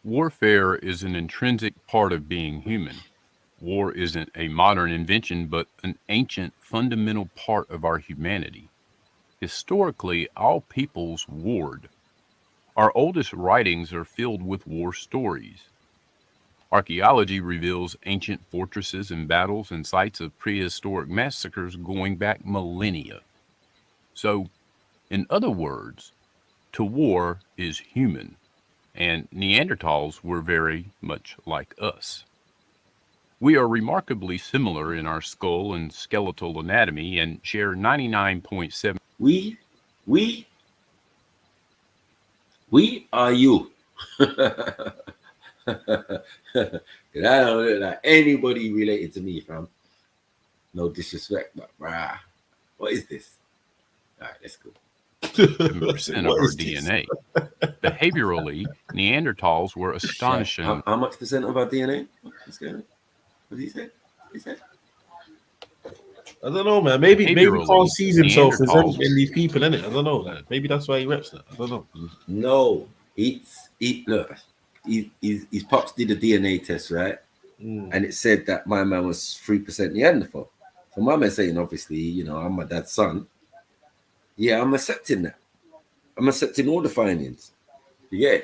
Warfare is an intrinsic part of being human. War isn't a modern invention, but an ancient fundamental part of our humanity. Historically, all peoples warred. Our oldest writings are filled with war stories. Archaeology reveals ancient fortresses and battles and sites of prehistoric massacres going back millennia. So, in other words, to war is human, and Neanderthals were very much like us. We are remarkably similar in our skull and skeletal anatomy and share 99.7. We are you. I don't look like anybody related to me, fam. No disrespect, but bruh, what is this? All right, let's go. 7% of our DNA. Behaviorally, Neanderthals were astonishing. How much percent of our DNA? What's going on? What did he say? What did he say? I don't know, man. Maybe he can't see himself as in these people, innit? I don't know. Like, maybe that's why he reps that. I don't know. No, look. His pops did a DNA test, right? And it said that my man was 3% Neanderthal. So my man's saying, obviously, you know, I'm my dad's son. Yeah, I'm accepting that. I'm accepting all the findings. Yeah.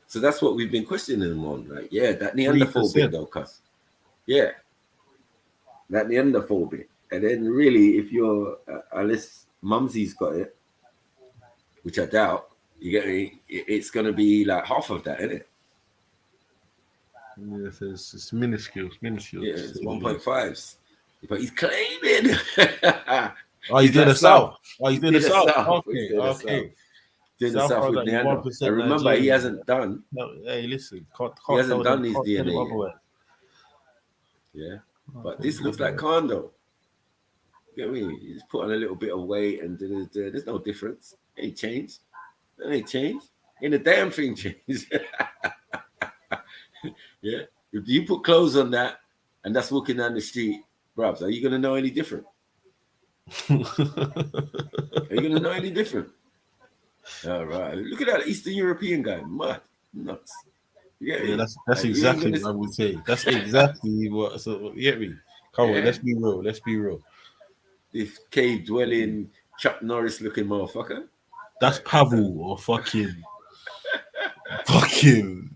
So that's what we've been questioning him on. Like, yeah, that Neanderthal bit though, cuz. Yeah. That Neanderthal bit. And then really, if you're, unless Mumsy's got it, which I doubt, you get me, it's going to be like half of that, isn't it? Yes, it's minuscule. Yeah, it's 1.5s. But he's claiming. Oh, he's doing the south. Oh, he's doing the south. Okay. Doing the south with Neanderthal. I remember, he hasn't done. No, hey, listen. He hasn't done his DNA yet. Yeah. But this looks like Kondo. You get me? He's put on a little bit of weight and there's no difference. It ain't changed. That ain't changed. Ain't a damn thing changed. Yeah. If you put clothes on that and that's walking down the street, bruvs, are you going to know any different? Are you going to know any different? All right. Look at that Eastern European guy. Mad. Nuts. Yeah, that's exactly what I would say. That's exactly what. So you get me? Come on, let's be real. Let's be real. This cave dwelling, Chuck Norris looking motherfucker. That's Pavel or fucking.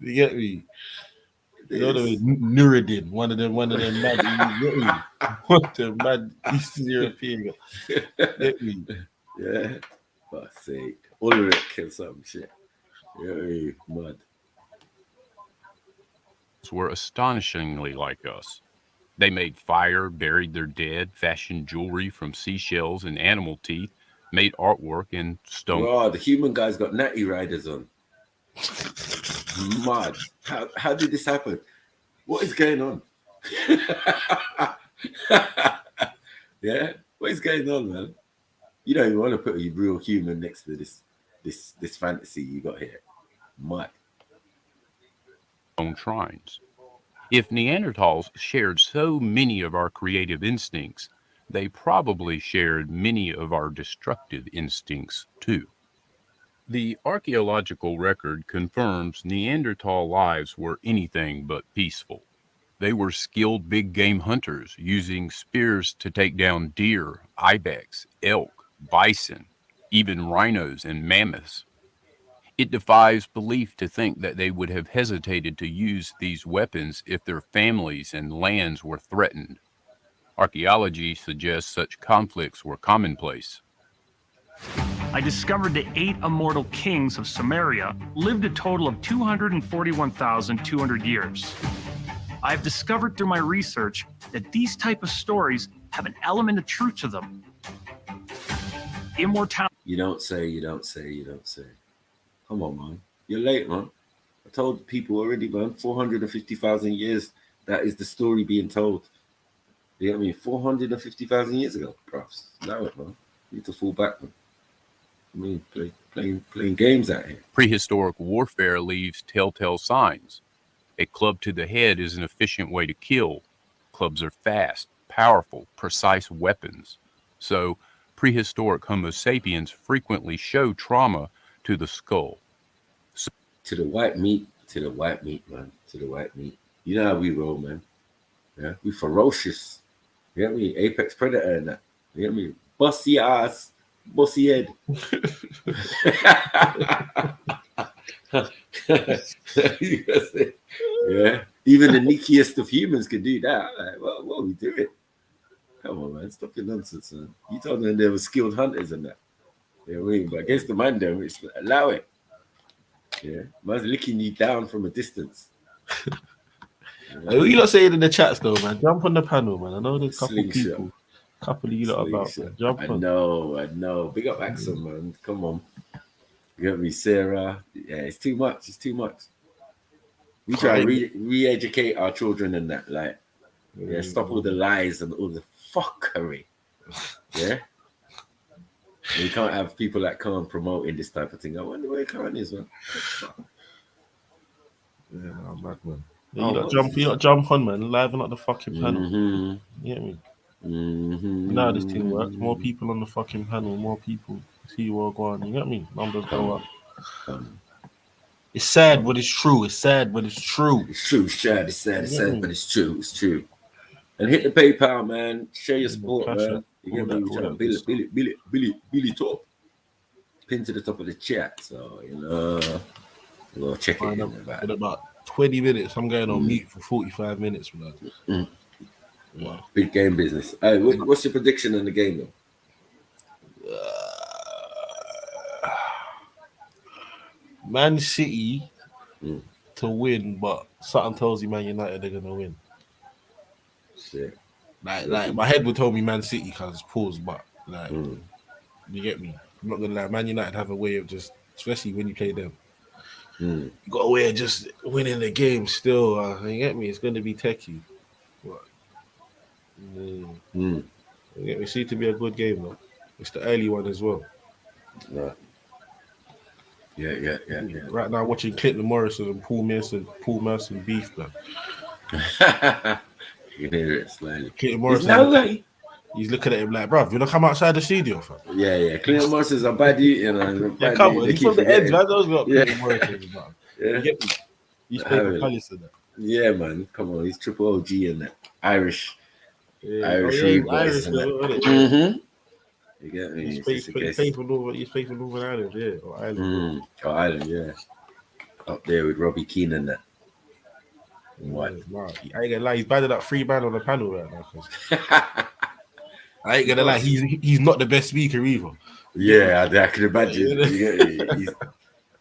You get me? You know the Nureddin, one of them mad, you get me? One of them mad Eastern European. Get me? Yeah. Fuck's sake. Ulrich or some shit. Yeah, mad. Were astonishingly like us. They made fire, buried their dead, fashioned jewelry from seashells and animal teeth, made artwork in stone. Oh, the human guys got natty riders on. Mad. How did this happen? What is going on? Yeah? What is going on, man? You don't even want to put a real human next to this fantasy you got here. Mad. Shrines. If Neanderthals shared so many of our creative instincts, they probably shared many of our destructive instincts too. The archaeological record confirms Neanderthal lives were anything but peaceful. They were skilled big game hunters using spears to take down deer, ibex, elk, bison, even rhinos and mammoths. It defies belief to think that they would have hesitated to use these weapons if their families and lands were threatened. Archaeology suggests such conflicts were commonplace. I discovered the 8 immortal kings of Sumeria lived a total of 241,200 years. I've discovered through my research that these type of stories have an element of truth to them. Immortality. You don't say. Come on, man. You're late, man. I told people already, man. 450,000 years. That is the story being told. You know what I mean? 450,000 years ago, bruv. Allow it, man. You need to fall back, man. I mean, playing games out here. Prehistoric warfare leaves telltale signs. A club to the head is an efficient way to kill. Clubs are fast, powerful, precise weapons. So, prehistoric Homo sapiens frequently show trauma to the skull. To the white meat, man. To the white meat. You know how we roll, man. Yeah, we ferocious. You get me? Apex predator and that. You get me? Bossy ass, bossy head. Yeah, even the nickiest of humans could do that. Like, what are we doing? Come on, man, stop your nonsense, man. You told them they were skilled hunters and that. You know what I mean? But against the man, though, it's allow it. Yeah, man's licking you down from a distance. What you lot saying in the chats though, man? Jump on the panel, man. I know there's a couple of you lot about. Jump on. I know. Big up Axel, man. Come on. You got me, Sarah. Yeah, it's too much. We try to re-educate our children and that, like, yeah, stop all the lies and all the fuckery. Yeah. You can't have people that can't promoting this type of thing. I wonder where Khan is, man. Yeah, no, I'm back, man. You not jump on, man. Liven up the fucking panel. You get me? You know how this thing works. More people on the fucking panel, more people see what go on. You get me? Numbers go up. It's sad, but it's true. It's sad, but it's true. It's true. It's sad, but it's true. It's true. And hit the PayPal, man. Share your support, man. You get me? Billy Top. Pin to the top of the chat. So, you know, we'll check it in about 20 minutes. I'm going on mute for 45 minutes. Wow. Big game business. Hey, what's your prediction in the game, though? Man City to win, but something tells you Man United are gonna win. Shit. Like my head would tell me Man City because pause, but like you get me. I'm not gonna lie. Man United have a way of just, especially when you play them, you got a way of just winning the game. Still, you get me. It's gonna be techie. But, you get me. See to be a good game though. It's the early one as well. Right. Yeah. Right now, watching Clinton Morrison and Paul Merson beef, man. You can hear it slightly. Clinton Morrison, he's looking at him like, bruv, you wanna come outside the studio, fam? Yeah. Clinton Morrison's a baddie, you know. Yeah, come on, he's from the ends, man. Those got Clinton Morrison, man. Yeah. You get me? He's playing for Palace and that. Yeah, man. Come on, he's triple OG and that. Irish. Yeah. Irish. Irish. You get me? He's It's just a case. played for Northern Ireland, yeah, or Ireland. Oh, Ireland, yeah. Up there with Robbie Keane and that. What? Nah, I ain't gonna lie, he's banded up 3 man on the panel right now. 'Cause I ain't gonna lie, he's not the best speaker either. Yeah, I can imagine. You get me?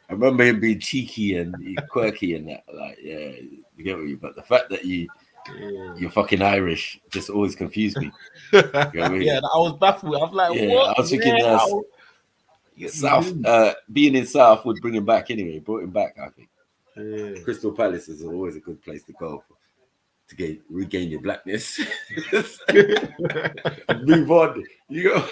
I remember him being cheeky and quirky and that. Like, yeah, you get me? But the fact that you're fucking Irish just always confused me. You know what I mean? Yeah, I was baffled. I was like, Yeah, what? I was thinking South, being in South would bring him back anyway. Brought him back, I think. Yeah. Crystal Palace is always a good place to go to regain your blackness. Move on. You go.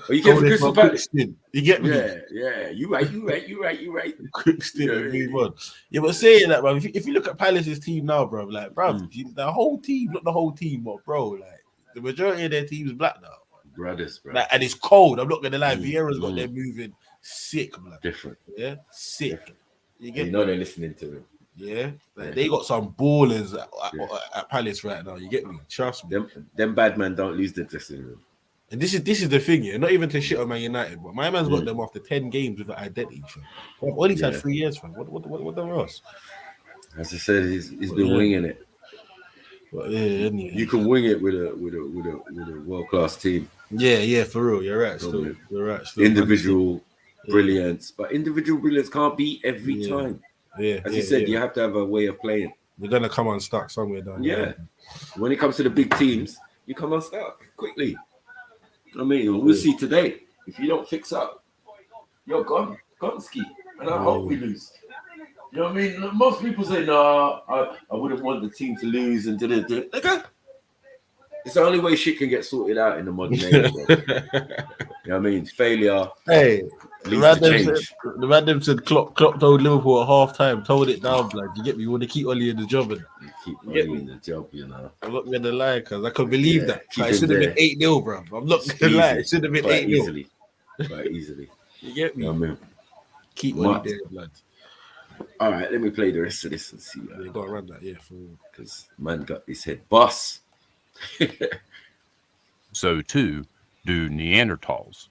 You get Crystal Palace. You get me? Yeah. You right. Quick stint, move on. Yeah, but saying that, bro, if you look at Palace's team now, bro, like, bro, the whole team, not the whole team, but bro, like, the majority of their team is black now. Brothers, bro. Like, and it's cold. I'm not gonna lie. Vieira's got them moving sick, man. Different. Yeah, sick. Different. You get know they're listening to him. Yeah, like, they got some ballers at Palace right now. You get me? Trust me. Them bad men don't lose the dressing room. And this is the thing, yeah. Not even to shit on Man United, but my man's got them after 10 games with an identity. All he's had 3 years, fam. What the else? As I said, he's been winging it. But you can wing it with a world class team. Yeah, for real. You're right. Still. Individual brilliance, but individual brilliance can't beat every time. Yeah, as you said, you have to have a way of playing. You're gonna come unstuck somewhere down here. When it comes to the big teams, you come unstuck quickly. I mean, we'll see today. If you don't fix up, you're gone ski. And I hope we lose. You know what I mean? Most people say, no, I wouldn't want the team to lose and okay. It's the only way shit can get sorted out in the modern age. You know what I mean? Failure. Hey, leads to change. The random said Klopp told Liverpool at half time, told it down, blood. You get me? You want to keep Oli in the job. And keep Oli in the job, you know. I'm not going to lie, because I can believe that. Like, it should have been 8-0, bro. I'm not going to lie. It should have been 8-0. Quite easily. You get me? You know what I mean? Keep Oli there, blood. All right, let me play the rest of this and see. You got to run that, because man got his head boss. So too do Neanderthals.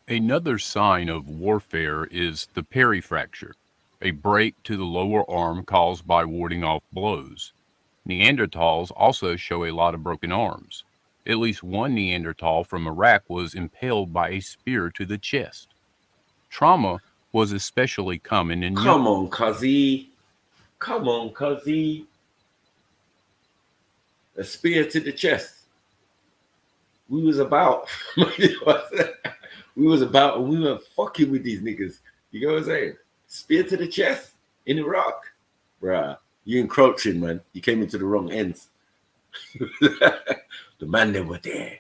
Another sign of warfare is the perifracture, a break to the lower arm caused by warding off blows. Neanderthals also show a lot of broken arms. At least one Neanderthal from Iraq was impaled by a spear to the chest. Trauma was especially common in Come on, cuzzy. A spear to the chest. We was about and we were fucking with these niggas. You know what I'm saying? Spear to the chest in Iraq. Bruh, you encroaching, man. You came into the wrong ends. The man that were there.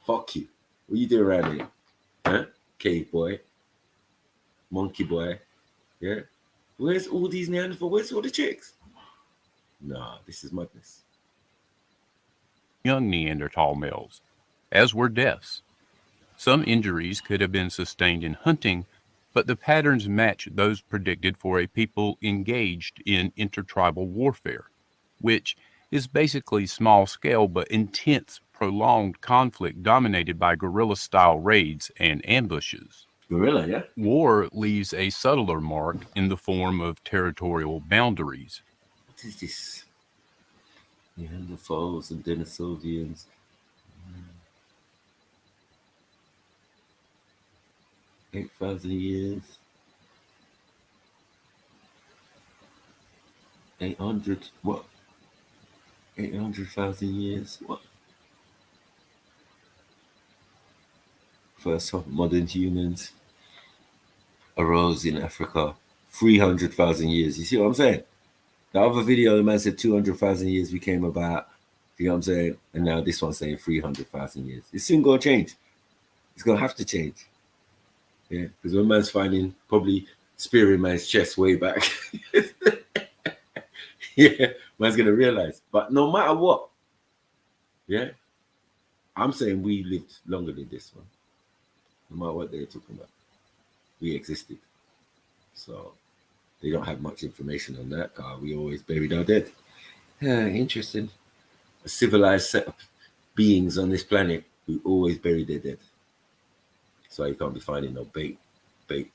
Fuck you. What you doing around here? Huh? Cave boy. Monkey boy. Yeah. Where's all these Neanderthals? Where's all the chicks? Nah, this is madness. Young Neanderthal males, as were deaths. Some injuries could have been sustained in hunting, but the patterns match those predicted for a people engaged in intertribal warfare, which is basically small-scale but intense, prolonged conflict dominated by guerrilla-style raids and ambushes. Guerrilla, yeah? War leaves a subtler mark in the form of territorial boundaries. What is this? Neanderthals and Denisovans. 8,000 years. 800, what? 800,000 years, what? First modern humans arose in Africa 300,000 years. You see what I'm saying? The other video, the man said 200,000 years we came about. You know what I'm saying? And now this one's saying 300,000 years. It's soon going to change. It's going to have to change. Yeah, because when man's finding probably spear in man's chest way back. Yeah, man's going to realize. But no matter what, yeah, I'm saying we lived longer than this one. No matter what they're talking about. We existed. So they don't have much information on that car. We always buried our dead. Yeah, interesting. A civilized set of beings on this planet who always bury their dead. So you can't be finding no bait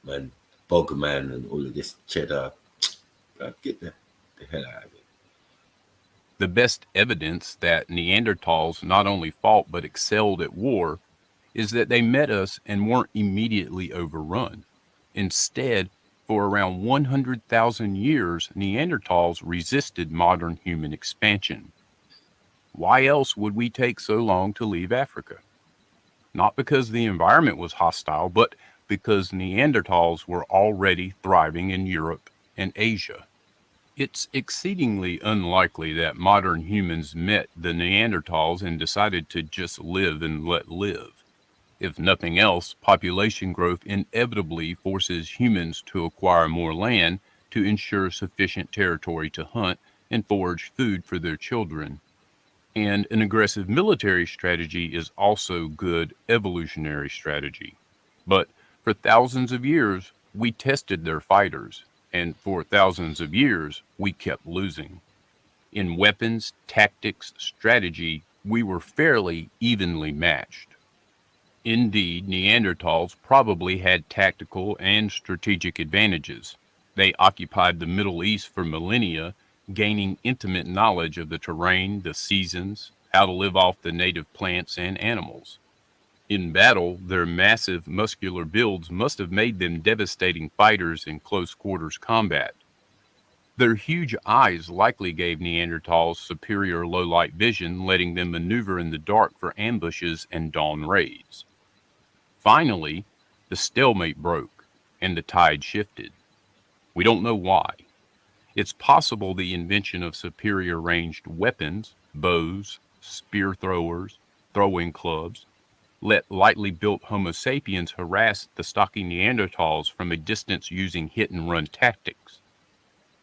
man, bog man, and all of this cheddar. Get the hell out of it. The best evidence that Neanderthals not only fought but excelled at war is that they met us and weren't immediately overrun. Instead, for around 100,000 years, Neanderthals resisted modern human expansion. Why else would we take so long to leave Africa? Not because the environment was hostile, but because Neanderthals were already thriving in Europe and Asia. It's exceedingly unlikely that modern humans met the Neanderthals and decided to just live and let live. If nothing else, population growth inevitably forces humans to acquire more land to ensure sufficient territory to hunt and forage food for their children. And an aggressive military strategy is also good evolutionary strategy. But for thousands of years, we tested their fighters, and for thousands of years, we kept losing. In weapons, tactics, strategy, we were fairly evenly matched. Indeed, Neanderthals probably had tactical and strategic advantages. They occupied the Middle East for millennia, gaining intimate knowledge of the terrain, the seasons, how to live off the native plants and animals. In battle, their massive muscular builds must have made them devastating fighters in close quarters combat. Their huge eyes likely gave Neanderthals superior low-light vision, letting them maneuver in the dark for ambushes and dawn raids. Finally, the stalemate broke and the tide shifted. We don't know why. It's possible the invention of superior ranged weapons, bows, spear throwers, throwing clubs, let lightly built Homo sapiens harass the stocky Neanderthals from a distance using hit-and-run tactics.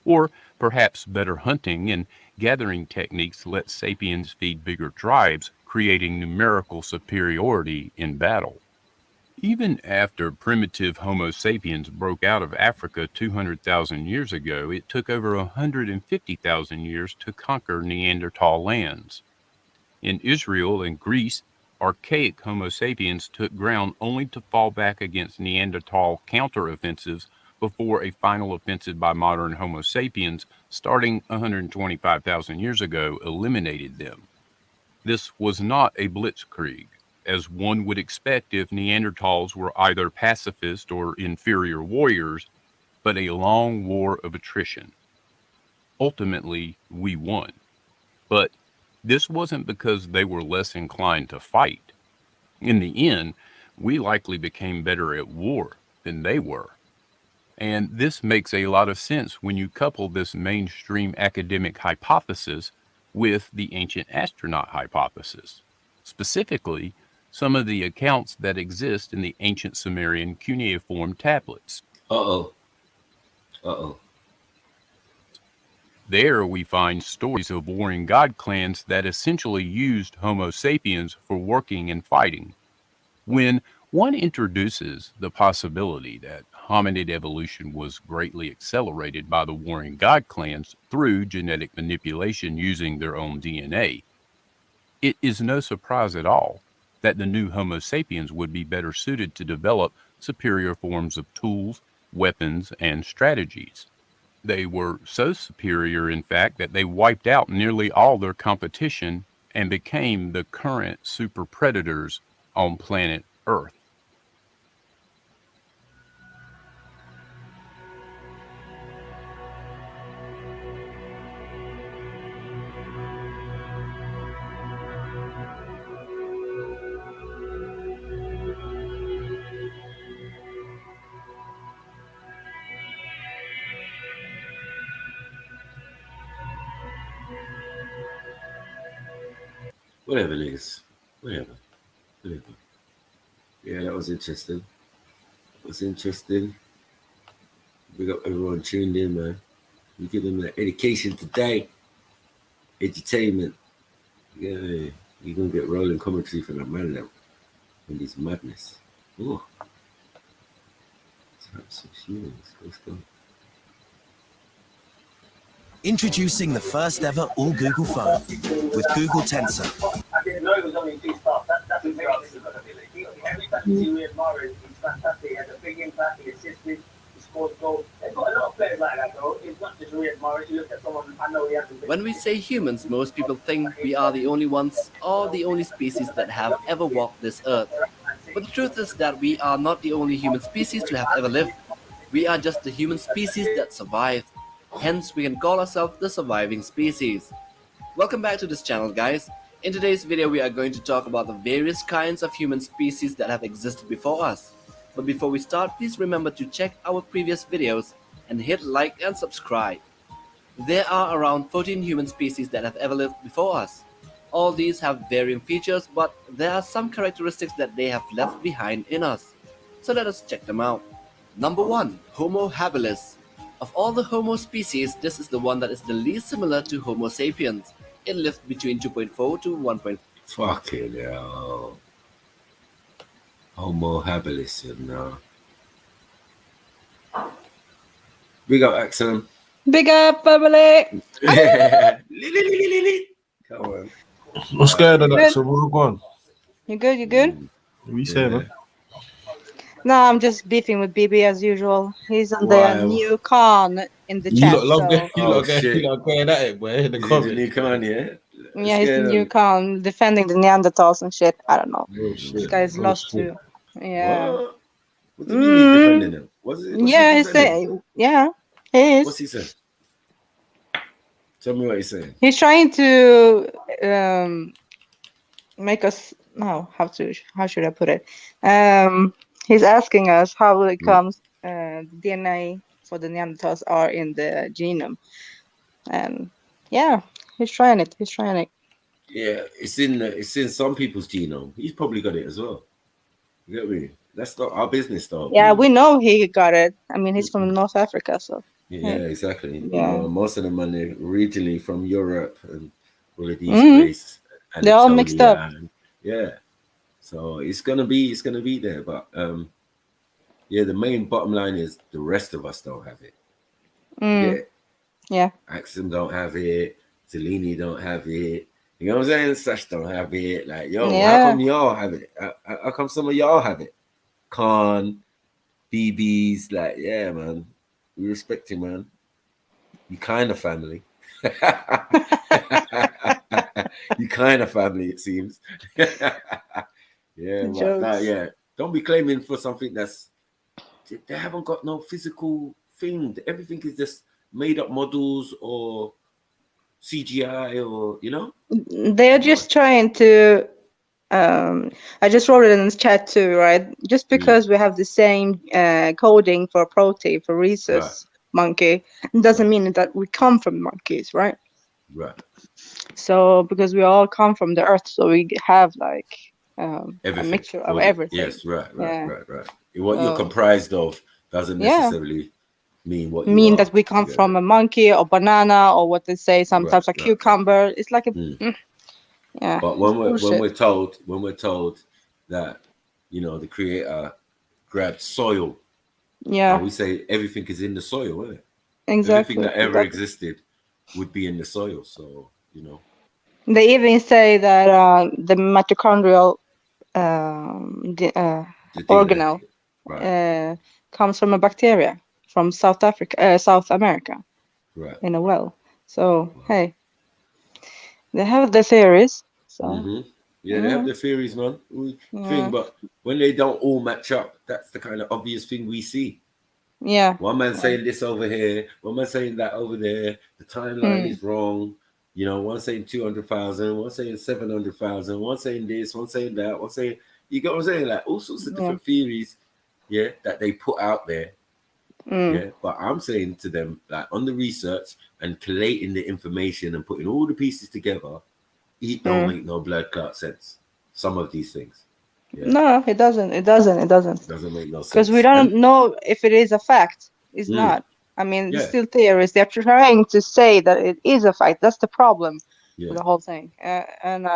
Or perhaps better hunting and gathering techniques let sapiens feed bigger tribes, creating numerical superiority in battle. Even after primitive Homo sapiens broke out of Africa 200,000 years ago, it took over 150,000 years to conquer Neanderthal lands. In Israel and Greece, archaic Homo sapiens took ground only to fall back against Neanderthal counteroffensives before a final offensive by modern Homo sapiens, starting 125,000 years ago, eliminated them. This was not a blitzkrieg, as one would expect if Neanderthals were either pacifist or inferior warriors, but a long war of attrition. Ultimately, we won. But this wasn't because they were less inclined to fight. In the end, we likely became better at war than they were. And this makes a lot of sense when you couple this mainstream academic hypothesis with the ancient astronaut hypothesis. Specifically, some of the accounts that exist in the ancient Sumerian cuneiform tablets. There we find stories of warring god clans that essentially used Homo sapiens for working and fighting. When one introduces the possibility that hominid evolution was greatly accelerated by the warring god clans through genetic manipulation using their own DNA, it is no surprise at all that the new Homo sapiens would be better suited to develop superior forms of tools, weapons, and strategies. They were so superior, in fact, that they wiped out nearly all their competition and became the current super predators on planet Earth. Whatever, niggas. Whatever. Yeah, that was interesting. Big up everyone tuned in, man. We give them the education today. Entertainment. Yeah, you're gonna get rolling commentary from that man now. And this madness. Oh. Let's have some humans. Let's go. Introducing the first ever all Google phone with Google Tensor. I didn't know it was only 2 stars. That's Riyad Mahrez, he's fantastic. He has a big impact. He assisted. He scored goals. They've got a lot of players like that, though. It's not just Riyad Mahrez. You look at someone, I know he has a big. When we say humans, most people think we are the only ones or the only species that have ever walked this earth. But the truth is that we are not the only human species to have ever lived. We are just the human species that survived. Hence, we can call ourselves the surviving species. Welcome back to this channel, guys. In today's video, we are going to talk about the various kinds of human species that have existed before us. But before we start, please remember to check our previous videos and hit like and subscribe. There are around 14 human species that have ever lived before us. All these have varying features, but there are some characteristics that they have left behind in us. So let us check them out. Number 1. Homo habilis. Of all the Homo species, this is the one that is the least similar to Homo sapiens. It lived between 2.4 to 1.5. Fucking hell. Homo habilis, you know. Big up, Axel. Big up, family. Come on. What's going on, Axel? What's going on? You good? You good? What you saying, man? No, I'm just beefing with BB as usual. He's on Wow. the new con in the You chat. lot love so. that. Oh, shit. You lot going at it, boy. In the Is it the comments. new con, yeah? Yeah, he's the new con defending the Neanderthals and shit. I don't know. Oh, shit. This guy's Oh, lost shit. too. Yeah. What? What do you mean he's defending him? What's Yeah, he he's defending? saying. Yeah, he is. What's he saying? Tell me what he's saying. He's trying to make us. No, how should I put it? He's asking us how it comes the DNA for the Neanderthals are in the genome, and yeah, he's trying it. He's trying it. Yeah, it's in some people's genome. He's probably got it as well. You get me? That's not our business, though. Yeah, we know he got it. I mean, he's from North Africa, so. Yeah, exactly. Yeah. You know, most of them are originally from Europe and all of these Mhm. places. They're all mixed up. And, yeah. So it's gonna be there. But yeah, the main bottom line is the rest of us don't have it. Yeah. Axum don't have it, Zelini don't have it. You know what I'm saying? Sash don't have it. Like, yo, how Yeah. come y'all have it? How come some of y'all have it? Khan, BBs, like, yeah, man. We respect you, man. You kind of family. You kind of family, it seems. Yeah, but nah, yeah. Don't be claiming for something that's they haven't got no physical thing. Everything is just made up models or CGI or you know. They're just trying to. I just wrote it in the chat too, right? Just because we have the same coding for protein for rhesus monkey, doesn't mean that we come from monkeys, right? Right. So because we all come from the earth, so we have like a Everything. mixture of everything. Yes, right. Yeah. What you're comprised of doesn't Yeah. necessarily mean what you Mean are. that we come from a monkey or banana or what they say sometimes a cucumber. It's like a yeah. But when Bullshit. we're told that you know the creator grabbed soil, Yeah. we say everything is in the soil, isn't it? Exactly. Everything that ever exactly. existed would be in the soil. So you know. They even say that the mitochondrial organelle comes from a bacteria from South America, right? In a well. So hey, they have the theories. So Yeah, they have the theories, man. Thing, but when they don't all match up, that's the kind of obvious thing we see. Yeah. One man saying this over here, one man saying that over there. The timeline is wrong. You know, one saying 200,000, one saying 700,000, one saying this, one saying that, one saying, you get what I'm saying? Like all sorts of different theories, that they put out there. Yeah, but I'm saying to them, like on the research and collating the information and putting all the pieces together, it don't make no blood clot sense. Some of these things. Yeah. No, it doesn't. It doesn't. It doesn't. Doesn't make no sense. Because we don't know if it is a fact. It's not. I mean, it's still theories. They're trying to say that it is a fact. That's the problem with the whole thing. And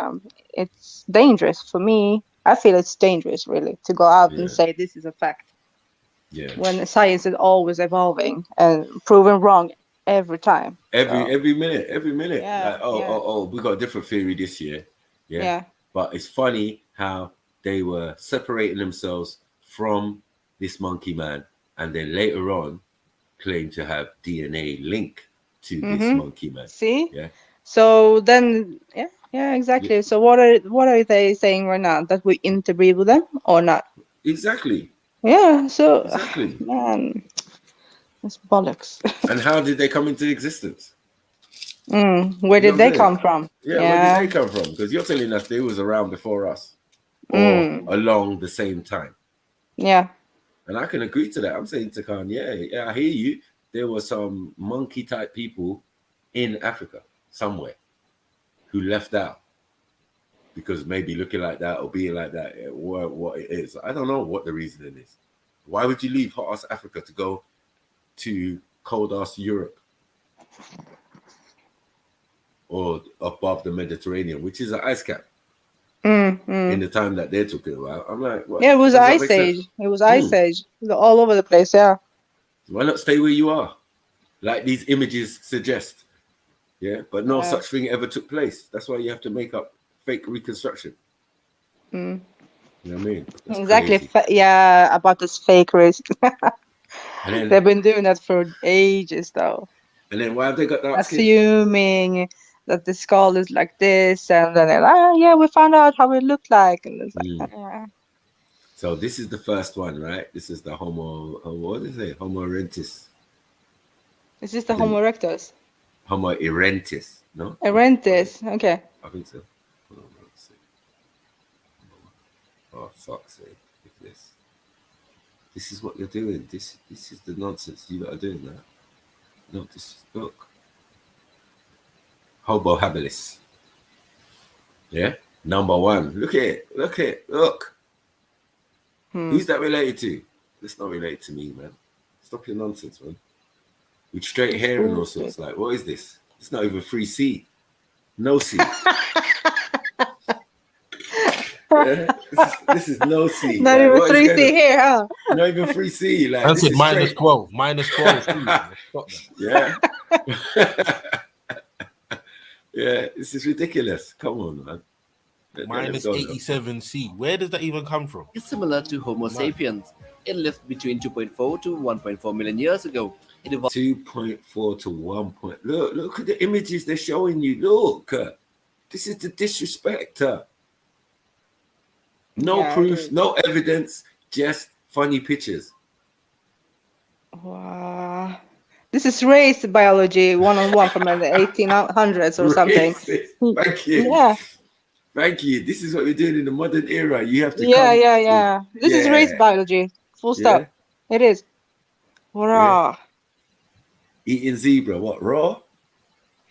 it's dangerous for me. I feel it's dangerous, really, to go out and say this is a fact. Yeah. When science is always evolving and proven wrong every time. Every minute. Yeah, Like, we got a different theory this year. Yeah. But it's funny how they were separating themselves from this monkey man, and then later on claim to have DNA link to this monkey man. See? Yeah. So then, yeah, exactly. Yeah. So what are they saying right now? That we interbreed with them or not? Exactly. Yeah. So, Exactly. man, it's bollocks. And how did they come into existence? Where did they come from? Yeah, where did they come from? Because you're telling us they was around before us, or along the same time. Yeah. And I can agree to that. I'm saying to Khan, yeah, I hear you. There were some monkey type people in Africa somewhere who left out because maybe looking like that or being like that, what it is. I don't know what the reasoning is. Why would you leave hot ass Africa to go to cold ass Europe or above the Mediterranean, which is an ice cap? In the time that they're talking about, I'm like, what? Yeah, it was Ice Age. It was Ice Age. All over the place. Yeah. Why not stay where you are, like these images suggest? Yeah, but no such thing ever took place. That's why you have to make up fake reconstruction. You know what I mean? That's exactly. crazy. Yeah, about this fake race. And then, They've been doing that for ages, though. and then why have they got dark skin? Assuming that the skull is like this, and then they're like, yeah, we found out how it looked like, and it's like, So this is the first one, right? This is the what is it? Homo erectus. Is this the Homo erectus? Homo erectus, no? Erectus, okay. I think so. Hold on, let's see. Oh, fuck's sake. Look at this. This is what you're doing. This is the nonsense you are doing now. No, this look. Homo habilis. Yeah? Number one. Look at it. Look at it. Look. Who's that related to? It's not related to me, man. Stop your nonsense, man. With straight hair and all sorts. Like, what is this? It's not even 3C. No C. Yeah? This is no C. Not like, even what is 3C going on? here, huh? Not even 3C. Like, I this said is minus straight. 12. Minus 12. Stop that. Yeah. Yeah, this is ridiculous. Come on, man. Minus 87C. Where does that even come from? It's similar to Homo sapiens. It lived between 2.4 to 1.4 million years ago. It evolved 2.4 to 1. Look at the images they're showing you. Look, this is the disrespect. No proof, no evidence, just funny pictures. Wow. This is race biology 101 from the 1800s or something. Thank you. Yeah. Thank you. This is what we're doing in the modern era. You have to Yeah. This is race biology. Full stop. It is. Raw. Eating zebra, what, raw?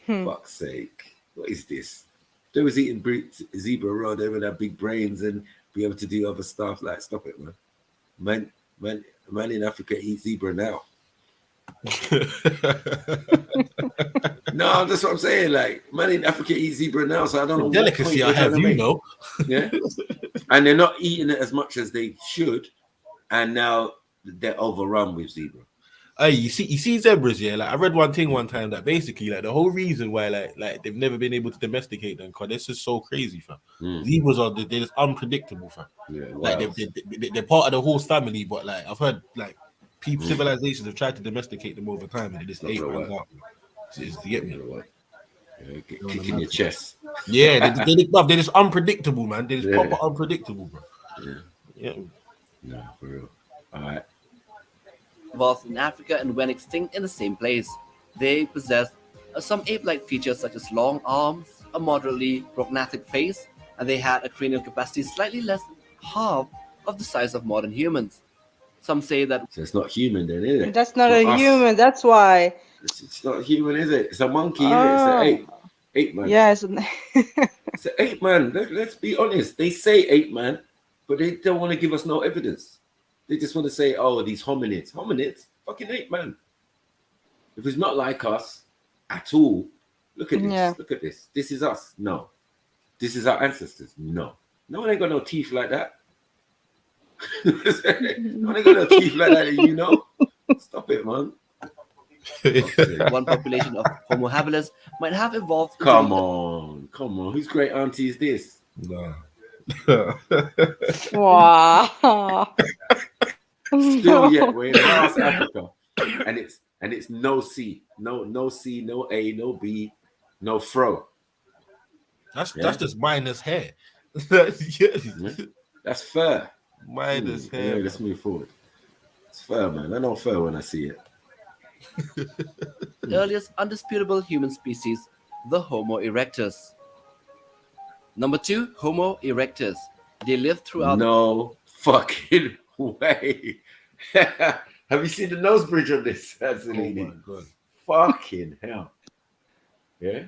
Fuck's sake. What is this? If they was eating zebra raw, they would have big brains and be able to do other stuff. Like, stop it, man. Man in Africa eats zebra now. No, that's what I'm saying. Like, man in Africa eats zebra now, so I don't know. Delicacy I have, you know. Yeah. And they're not eating it as much as they should. And now they're overrun with zebra. Hey, you see zebras, yeah. Like I read one thing one time that basically, like the whole reason why, like they've never been able to domesticate them, because this is so crazy, fam. Zebras they're just unpredictable, fam. Yeah, like they're part of the horse family, but like I've heard like people civilizations have tried to domesticate them over time, and they just ate right out. You get me? Yeah, kicking your chest. Yeah, they're just unpredictable, man. They're just proper unpredictable, bro. Yeah. No, for real. All right. evolved in Africa and went extinct in the same place. They possessed some ape-like features such as long arms, a moderately prognathous face, and they had a cranial capacity slightly less than half of the size of modern humans. Some say that... So it's not human then, is it? That's not a human, that's why. It's not human, is it? It's a monkey, isn't it? It's an ape. Ape man. Yeah, it's an ape man. Let's be honest. They say ape man, but they don't want to give us no evidence. They just want to say, oh, these hominids. Hominids? Fucking ape man. If it's not like us at all, look at this. Yeah. Look at this. This is us. No. This is our ancestors. No. No one ain't got no teeth like that. No one ain't got no teeth like that, you know? Stop it, man. one population of Homo habilis might have evolved. Come on. Whose great auntie is this? No. Wow. Still yet we're in North Africa, and it's no C, no C, no A, no B, no fro. That's just minus hair. That's fur. Minus hair. Anyway, let's move forward. It's fur, man. I know fur when I see it. The earliest undisputable human species, the Homo erectus. Number 2, Homo erectus. They lived throughout. No fucking way. Have you seen the nose bridge on this? Absolutely. Oh my God. Fucking hell. Yeah.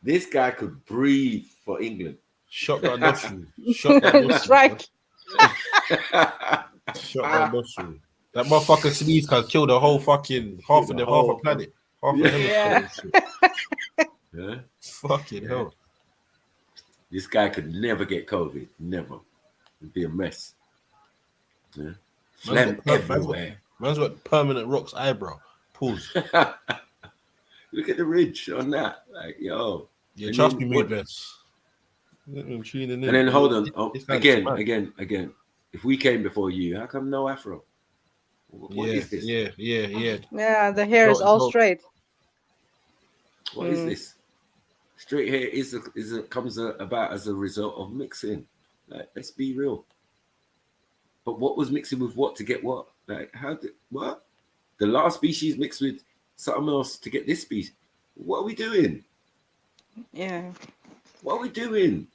This guy could breathe for England. Shotgun nostril. Shotgun nostril. Strike. Shotgun nostril. That motherfucker sneeze can kill the whole fucking half a planet. Half a hemisphere. Yeah. Fucking hell. This guy could never get COVID. Never. It'd be a mess. Yeah. Phlegm everywhere. Man's got permanent rocks eyebrow. Pause. Look at the ridge on that. Like, yo. Yeah, trust me, mate, best. And then hold on. Again. If we came before you, how come no afro? What is this? Yeah. Yeah, the hair is all straight. What is this? Straight hair comes about as a result of mixing. Like, let's be real. But what was mixing with what to get what? Like, what? The last species mixed with something else to get this species. What are we doing? Yeah. What are we doing?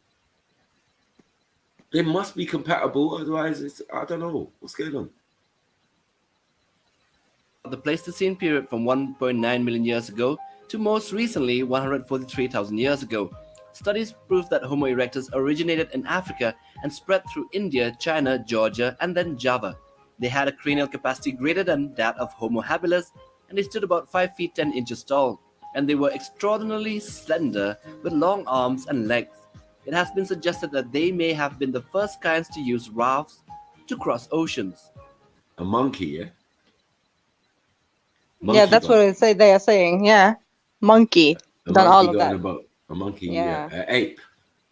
They must be compatible, otherwise I don't know. What's going on? The Pleistocene period from 1.9 million years ago to most recently 143,000 years ago. Studies prove that Homo erectus originated in Africa and spread through India, China, Georgia, and then Java. They had a cranial capacity greater than that of Homo habilis, and they stood about 5 feet 10 inches tall, and they were extraordinarily slender with long arms and legs. It has been suggested that they may have been the first kinds to use rafts to cross oceans. A monkey, yeah? Yeah, that's what they are saying. Yeah. Monkey. Done all of that. A monkey, yeah. An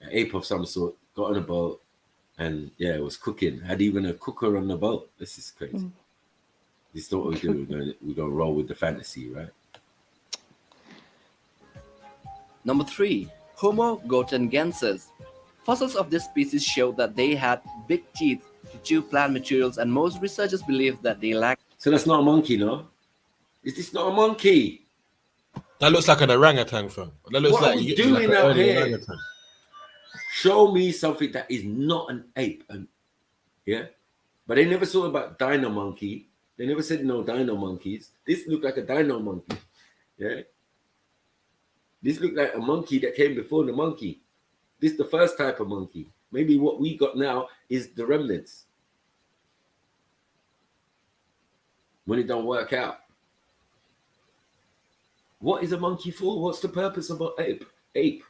ape of some sort, got on a boat and it was cooking. Had even a cooker on the boat. This is crazy. This is what we do. We're gonna roll with the fantasy, right? Number 3, Homo gotengensis. Fossils of this species show that they had big teeth to chew plant materials, and most researchers believe that they lacked. So that's not a monkey, no? Is this not a monkey? That looks like an orangutan, fam. That looks what like are you doing out here? Show me something that is not an ape. But they never saw about dino monkey. They never said no dino monkeys. This looked like a dino monkey. Yeah. This looked like a monkey that came before the monkey. This is the first type of monkey. Maybe what we got now is the remnants. When it don't work out. What is a monkey for? What's the purpose of an ape?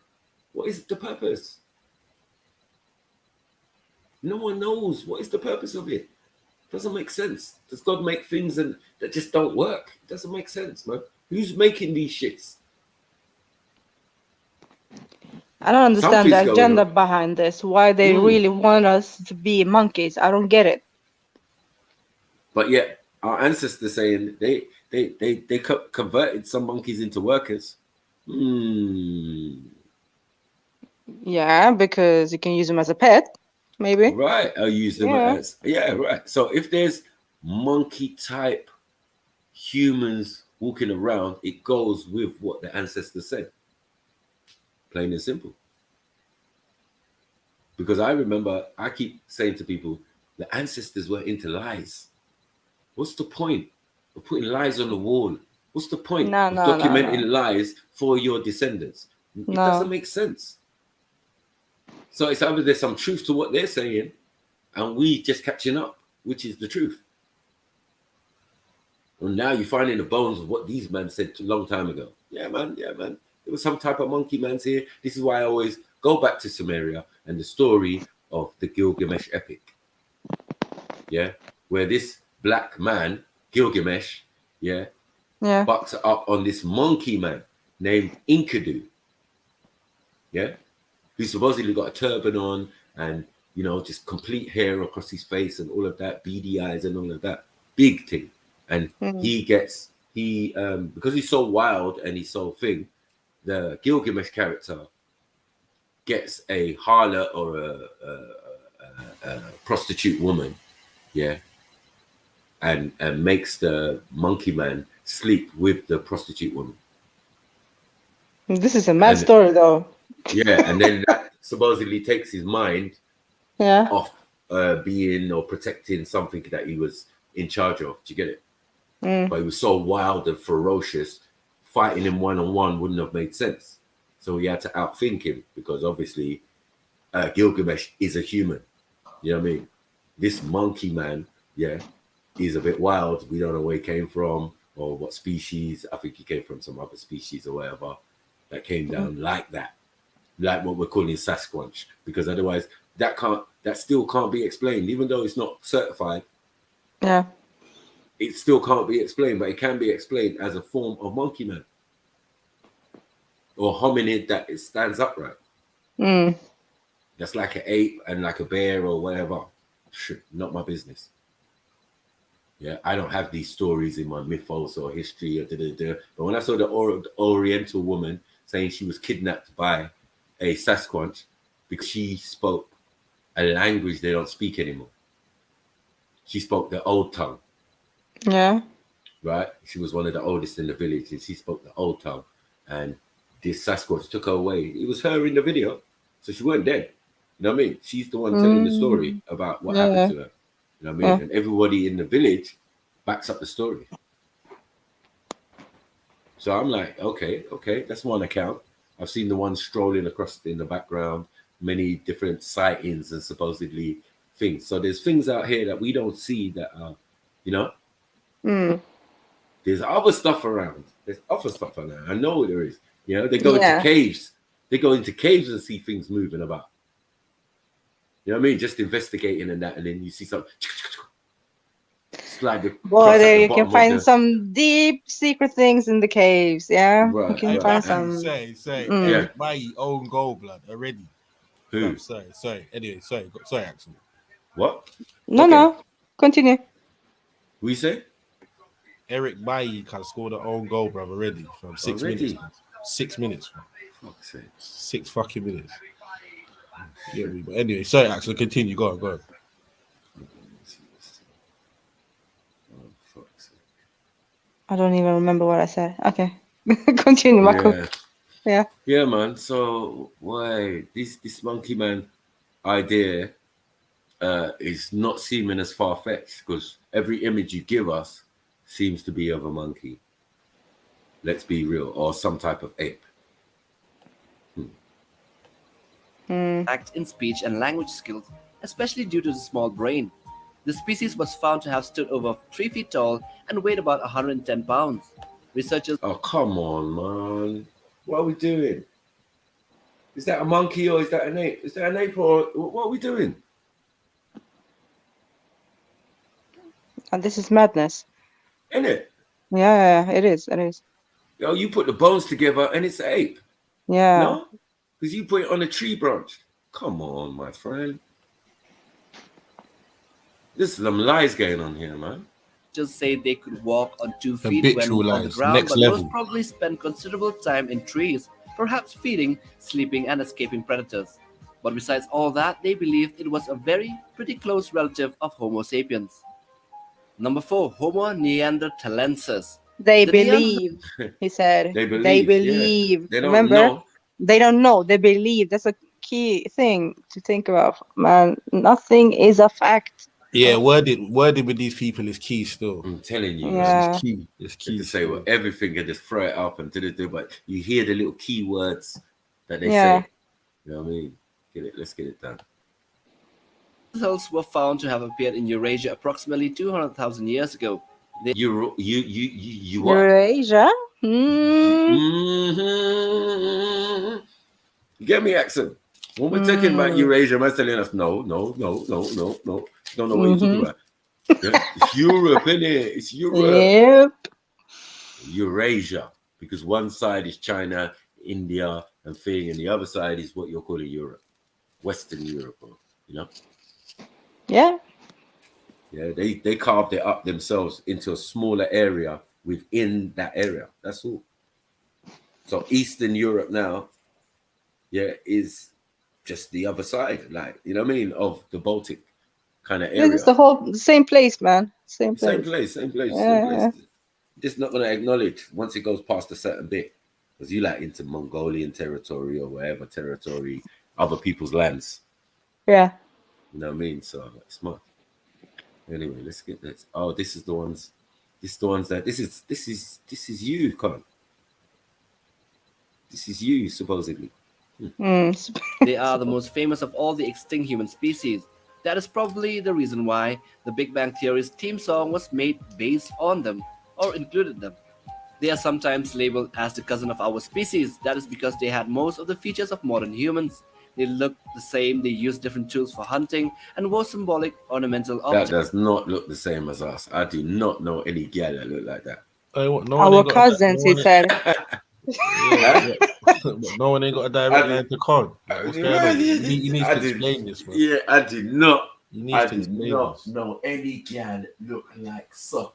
What is the purpose? No one knows. What is the purpose of it? Doesn't make sense. Does God make things that just don't work? It doesn't make sense, man. Who's making these shits? I don't understand the agenda behind this. Why they really want us to be monkeys. I don't get it. But yet, our ancestors saying they converted some monkeys into workers. Yeah, because you can use them as a pet, maybe. Right, I'll use them as right. So if there's monkey type humans walking around, it goes with what the ancestors said. Plain and simple. Because I remember, I keep saying to people, the ancestors were into lies. What's the point of putting lies on the wall? What's the point of documenting lies for your descendants? It doesn't make sense. So it's either there's some truth to what they're saying and we just catching up, which is the truth. And now you're finding the bones of what these men said a long time ago. Yeah, man. There was some type of monkey man's here. This is why I always go back to Sumeria and the story of the Gilgamesh epic. Yeah, where this black man, Gilgamesh, bucks up on this monkey man named Enkidu. Yeah, who supposedly got a turban on and just complete hair across his face and all of that, beady eyes and all of that, big thing. And because he's so wild and he's so thing, the Gilgamesh character gets a harlot or a prostitute woman, and makes the monkey man sleep with the prostitute woman. This is a mad story, though. Yeah, and then that supposedly takes his mind off being or protecting something that he was in charge of. Do you get it? But he was so wild and ferocious, fighting him one-on-one wouldn't have made sense. So he had to outthink him, because obviously Gilgamesh is a human. You know what I mean? This monkey man, he's a bit wild. We don't know where he came from or what species. I think he came from some other species or whatever that came down like that. Like what we're calling Sasquatch, because otherwise that still can't be explained, even though it's not certified. Yeah. It still can't be explained, but it can be explained as a form of monkey man or hominid that it stands upright. That's like an ape and like a bear or whatever. Shit, not my business. Yeah, I don't have these stories in my mythos or history or But when I saw the Oriental woman saying she was kidnapped by a Sasquatch because she spoke a language they don't speak anymore. She spoke the old tongue. Yeah. Right? She was one of the oldest in the village, and she spoke the old tongue. And this Sasquatch took her away. It was her in the video, so she weren't dead. You know what I mean? She's the one telling the story about what happened to her. You know what I mean? And everybody in the village backs up the story. So I'm like, okay, that's one account. I've seen the one strolling across in the background, many different sightings and supposedly things. So there's things out here that we don't see that are, there's other stuff around. There's other stuff around. I know there is. They go into caves. They go into caves and see things moving about. You know what I mean? Just investigating and that, and then you see something. Slide the Boy, there you can find some deep secret things in the caves. Yeah, right, you can find some. Say, my own goal, blood already. Who? Oh, sorry. Anyway, sorry, Axel. What? No, continue. We say Eric Bailly can score the own goal, brother, already from 6 minutes. 6 minutes. Fuck's sake. 6 fucking minutes. Yeah, but anyway, sorry, Axel, continue. Go on. I don't even remember what I said. Okay, continue, Marco. Yeah, man. So why this monkey man idea is not seeming as far-fetched, because every image you give us seems to be of a monkey. Let's be real, or some type of ape. Act in speech and language skills, especially due to the small brain. The species was found to have stood over 3 feet tall and weighed about 110 pounds. Researchers... Oh, come on, man. What are we doing? Is that a monkey or is that an ape? Is that an ape or what are we doing? And this is madness. Isn't it? Yeah, it is. Yo, you put the bones together and it's an ape. Yeah. No? Because you put it on a tree branch. Come on, my friend. There's some lies going on here, man. Just say they could walk on 2 feet when on the ground, next but level. most probably spend considerable time in trees, perhaps feeding, sleeping, and escaping predators. But besides all that, they believed it was a pretty close relative of Homo sapiens. Number 4, Homo neanderthalensis. They believe, he said. They believe. Yeah. They don't Remember? know. They don't know. They believe. That's a key thing to think about, man. Nothing is a fact. Yeah, wording with these people is key still. I'm telling you, Yeah. It's key to say well, everything and just throw it up and do, but you hear the little key words that they Yeah. say. You know what I mean? Let's get it done. Fossils were found to have appeared in Eurasia approximately 200,000 years ago. You what? Eurasia? You get me, accent? When we're talking about Eurasia, man's telling us no. Don't know what you're talking about. Yeah, it's Europe, innit? It's Europe. Yep. Eurasia, because one side is China, India, and thing, and the other side is what you're calling Europe, Western Europe, or You know? Yeah. Yeah, they carved it up themselves into a smaller area within that area. That's all. So Eastern Europe now, yeah, is just the other side, like, you know what I mean, of the Baltic kind of area. It's the same place, man. Same place. Same place. Yeah. Just not gonna acknowledge once it goes past a certain bit, because you like into Mongolian territory or whatever territory, other people's lands. Yeah. You know what I mean? So it's smart. Anyway, let's get this. Oh, this is the ones. This is the ones that this is you, Con. This is you, supposedly. They are the most famous of all the extinct human species. That is probably the reason why the Big Bang Theory's theme song was made based on them, or included them. They are sometimes labeled as the cousin of our species. That is because they had most of the features of modern humans. They looked the same, they used different tools for hunting, and wore symbolic ornamental objects. That does not look the same as us. I do not know any gal that look like that. Our cousins, he said. No one ain't got a direct line to Con. Like, what's going on? He needs to explain this, man. Yeah, I did not. He needs to explain this. know any gal that look like so.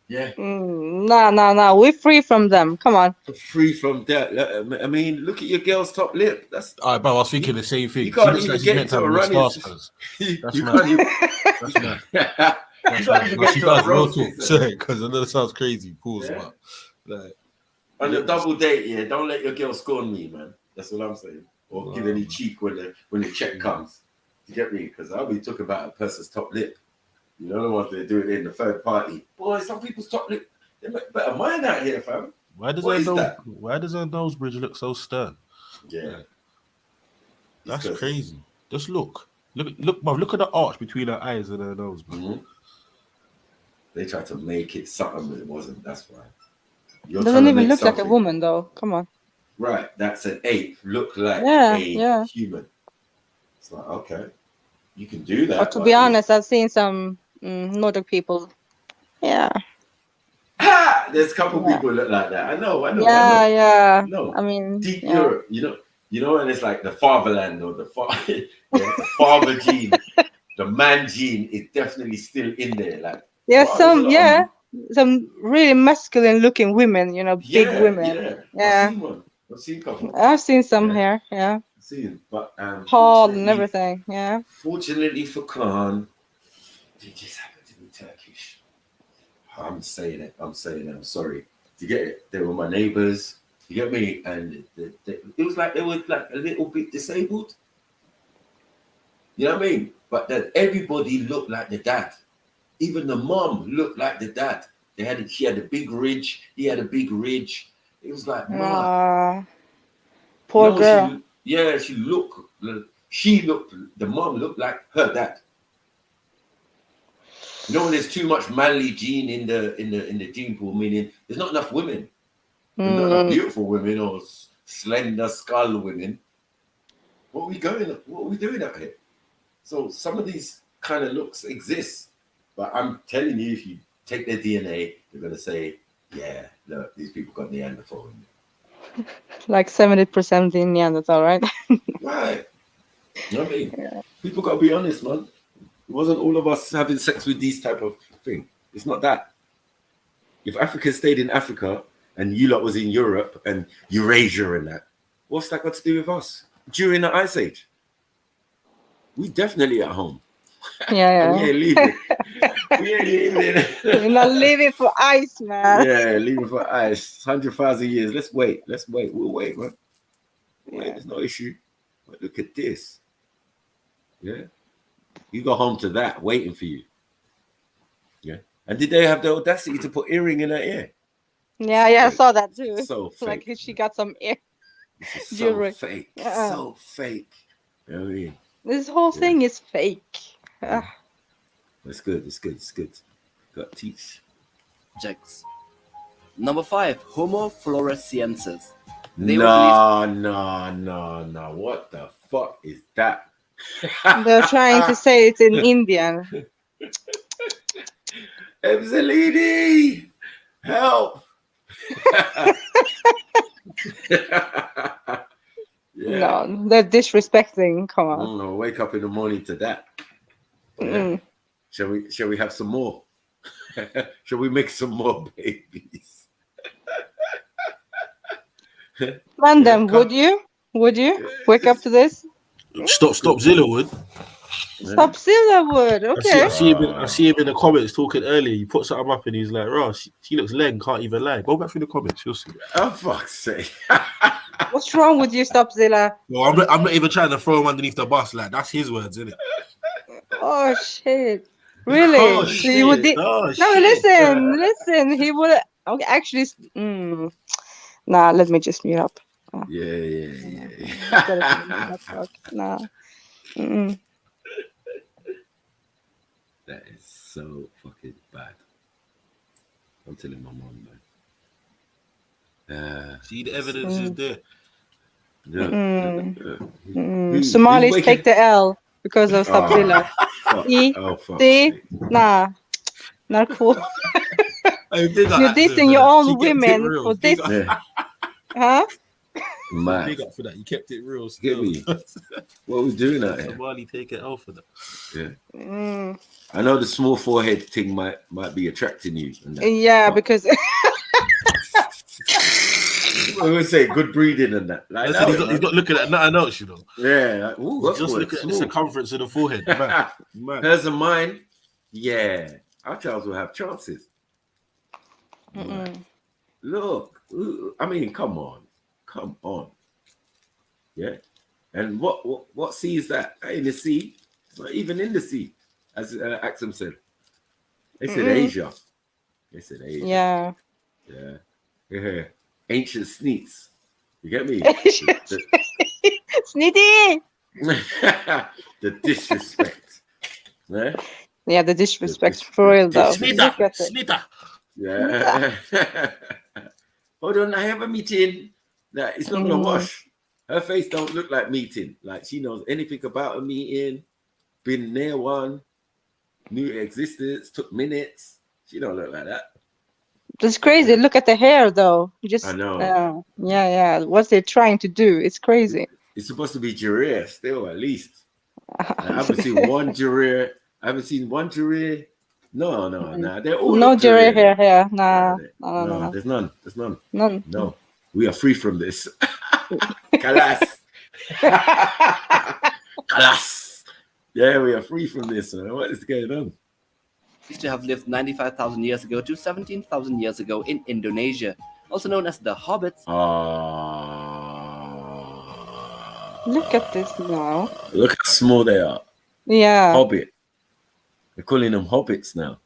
Yeah. No. We're free from them. Come on. Free from that. I mean, look at your girl's top lip. That's. All right, bro. I was thinking the same thing. You can't even get to a running. That's mad. That's mad. She does real talk. Sorry, because I know it sounds crazy. Pause, Yeah. but like. On a double date, yeah, don't let your girl scorn me, man. That's what I'm saying. Or give any cheek when the check comes. You get me? Because I'll be talking about a person's top lip. You know the ones they're doing in the third party. Boy, some people's top lip, they make better mind out here, fam. Why does her nose bridge look so stern? Yeah. That's crazy. Just look, bruv, look at the arch between her eyes and her nose, bro. Mm-hmm. They tried to make it something that it wasn't. That's why. It doesn't even look like a woman, though. Come on. Right, that's an ape. Look like Yeah, a yeah. human. It's like, okay, you can do that. But to be honest, I've seen some Nordic people. Yeah. There's a couple people look like that. I know. Yeah. No, I mean, deep yeah. Europe, you know, and it's like the fatherland or the father gene, the man gene is definitely still in there. Like There's some really masculine looking women, big women. Yeah. I've seen a couple. I've seen some here, yeah. I've seen, but Tall and everything, yeah. Fortunately for Khan, they just happen to be Turkish. I'm saying it. I'm sorry. You get it? They were my neighbors. You get me? And it was like they were like a little bit disabled. You know what I mean? But that everybody looked like the dad. Even the mom looked like the dad. She had a big ridge. He had a big ridge. It was like, poor girl. The mom looked like her dad. You know, when there's too much manly gene in the gene pool, meaning there's not enough women. There's not enough beautiful women or slender skull women. What are we doing up here? So some of these kind of looks exist, but I'm telling you, if you take their DNA, they're gonna say, yeah, look, these people got Neanderthal in them. Like 70% in Neanderthal, right? Right. You know what I mean? People gotta be honest, man. It wasn't all of us having sex with these type of thing. It's not that. If Africa stayed in Africa and you lot was in Europe and Eurasia and that, what's that got to do with us? During the Ice Age, we definitely at home. Yeah. We ain't leaving. We ain't leaving. We're not living for ice, man. Yeah, leaving for ice. 100,000 years. Let's wait. We'll wait, man. Wait, there's no issue. But look at this. Yeah. You go home to that waiting for you. Yeah. And did they have the audacity to put earring in her ear? Yeah, I saw that too. So fake. Like she got some ear So fake. So fake. You know what I mean? This whole thing is fake. It's good. Got teeth. Objects. Number 5, Homo floresiensis. No. What the fuck is that? They're trying to say it's in Indian. Emzalini, help! Yeah. No, they're disrespecting. Come on. No, wake up in the morning to that. Yeah. Mm. Shall we have some more? Shall we make some more babies? Random, would you? Would you wake up to this? Stop Zilla would. Stop Zilla would. Okay. I see him in the comments talking earlier. You put something up and he's like, "Ross, she looks leg, can't even lie." Go back through the comments, you'll see. Oh fuck's sake! What's wrong with you, Stop Zilla? No, I'm not even trying to throw him underneath the bus. Like that's his words, isn't it? Oh shit! Really? Oh, So you would shit. no, Shit. listen. He would. Okay, actually. Nah, let me just mute up. Yeah. Nah. Mm-mm. That is so fucking bad. I'm telling my mom, man. See, the evidence is there. Somalis take the L because of Stop Zilla. Nah, not cool. You're dissing your own women for this. Huh? Mad. Big up for that. You kept it real. Get me? What are we doing out here? Somali take it out for that. Yeah. I know the small forehead thing might be attracting you. And that, Yeah, because I would say good breeding and that. Like, Listen, he's not looking at nothing else, you know. Yeah. Like, ooh, Just look at the circumference of the forehead. Man. Hers and mine. Yeah. Our child will have chances. Look. I mean, come on. Yeah. And what sea is that? That ain't the sea. It's not even in the sea, as Axum said. They said Asia. Yeah. Yeah. Ancient sneaks. You get me? Sneaky. The disrespect. Yeah. Yeah, the disrespect for real though. Snita. Yeah. Hold on, I have a meeting. Nah, it's not gonna wash. Her face don't look like meeting. Like she knows anything about a meeting. Been there one. Knew existence. Took minutes. She don't look like that. That's crazy. Look at the hair though. Just I know. Yeah. What they're trying to do. It's crazy. It's supposed to be Jareer still, at least. I haven't seen one Jareer. No. They're all no Jareer hair. Nah. No. There's none. None. No. We are free from this. Kalas. Kalas. Yeah, we are free from this. Man. What is going on? Used to have lived 95,000 years ago to 17,000 years ago in Indonesia, also known as the Hobbits. Look at this now. Look how small they are. Yeah. Hobbit. They're calling them hobbits now.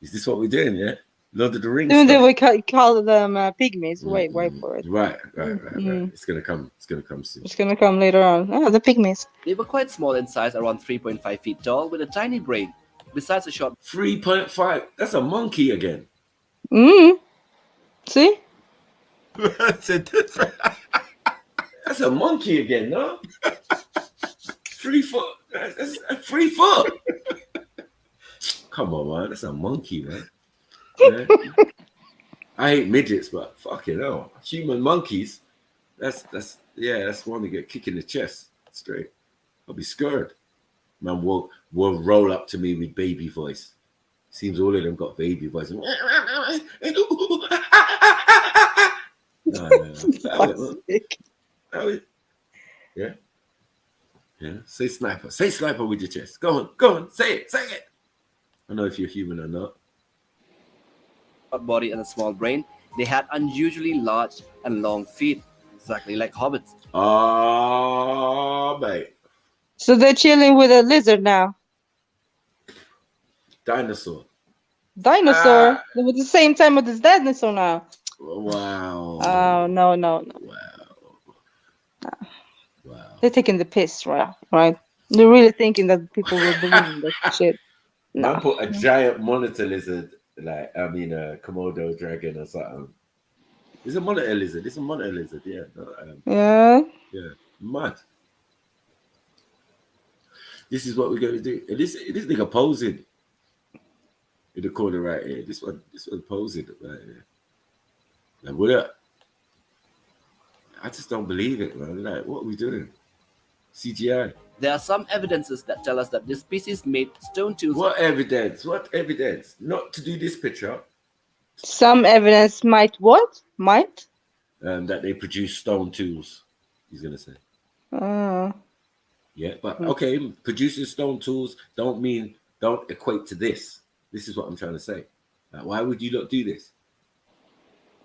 Is this what we're doing? Yeah. Lord of the Rings. Even though we call them pygmies. Wait for it. Right. It's gonna come soon. It's gonna come later on. Oh, the pygmies. They were quite small in size, around 3.5 feet tall, with a tiny brain. Besides a short 3.5. That's a monkey again. See? That's a monkey again, no? 3 foot. That's 3 foot. Come on, man. That's a monkey, man. Yeah. I hate midgets, but fucking hell, human monkeys. That's one to get kicked in the chest straight. I'll be scared. Man will roll up to me with baby voice. Seems all of them got baby voice. No. Yeah. Say sniper with your chest. Go on. Say it. I don't know if you're human or not. body and a small brain, they had unusually large and long feet, exactly like hobbits. Oh, mate. So they're chilling with a lizard now. Dinosaur. With the same time with this dinosaur now. Wow. Oh, no. Wow. They're taking the piss, right? They're really thinking that people will believe in that shit. No. I put a giant monitor lizard, a Komodo dragon or something. It's a monitor lizard. Yeah. Yeah. Yeah. Mad. This is what we're going to do. And this nigga posing in the corner right here. This one posing right here. Like, what up? I just don't believe it, man. Like, what are we doing? CGI. There are some evidences that tell us that this species made stone tools. What evidence? What evidence? Not to do this picture. Some evidence might what? Might? That they produce stone tools. He's gonna say. Oh. Yeah, but okay, producing stone tools don't equate to this. This is what I'm trying to say. Like, why would you not do this?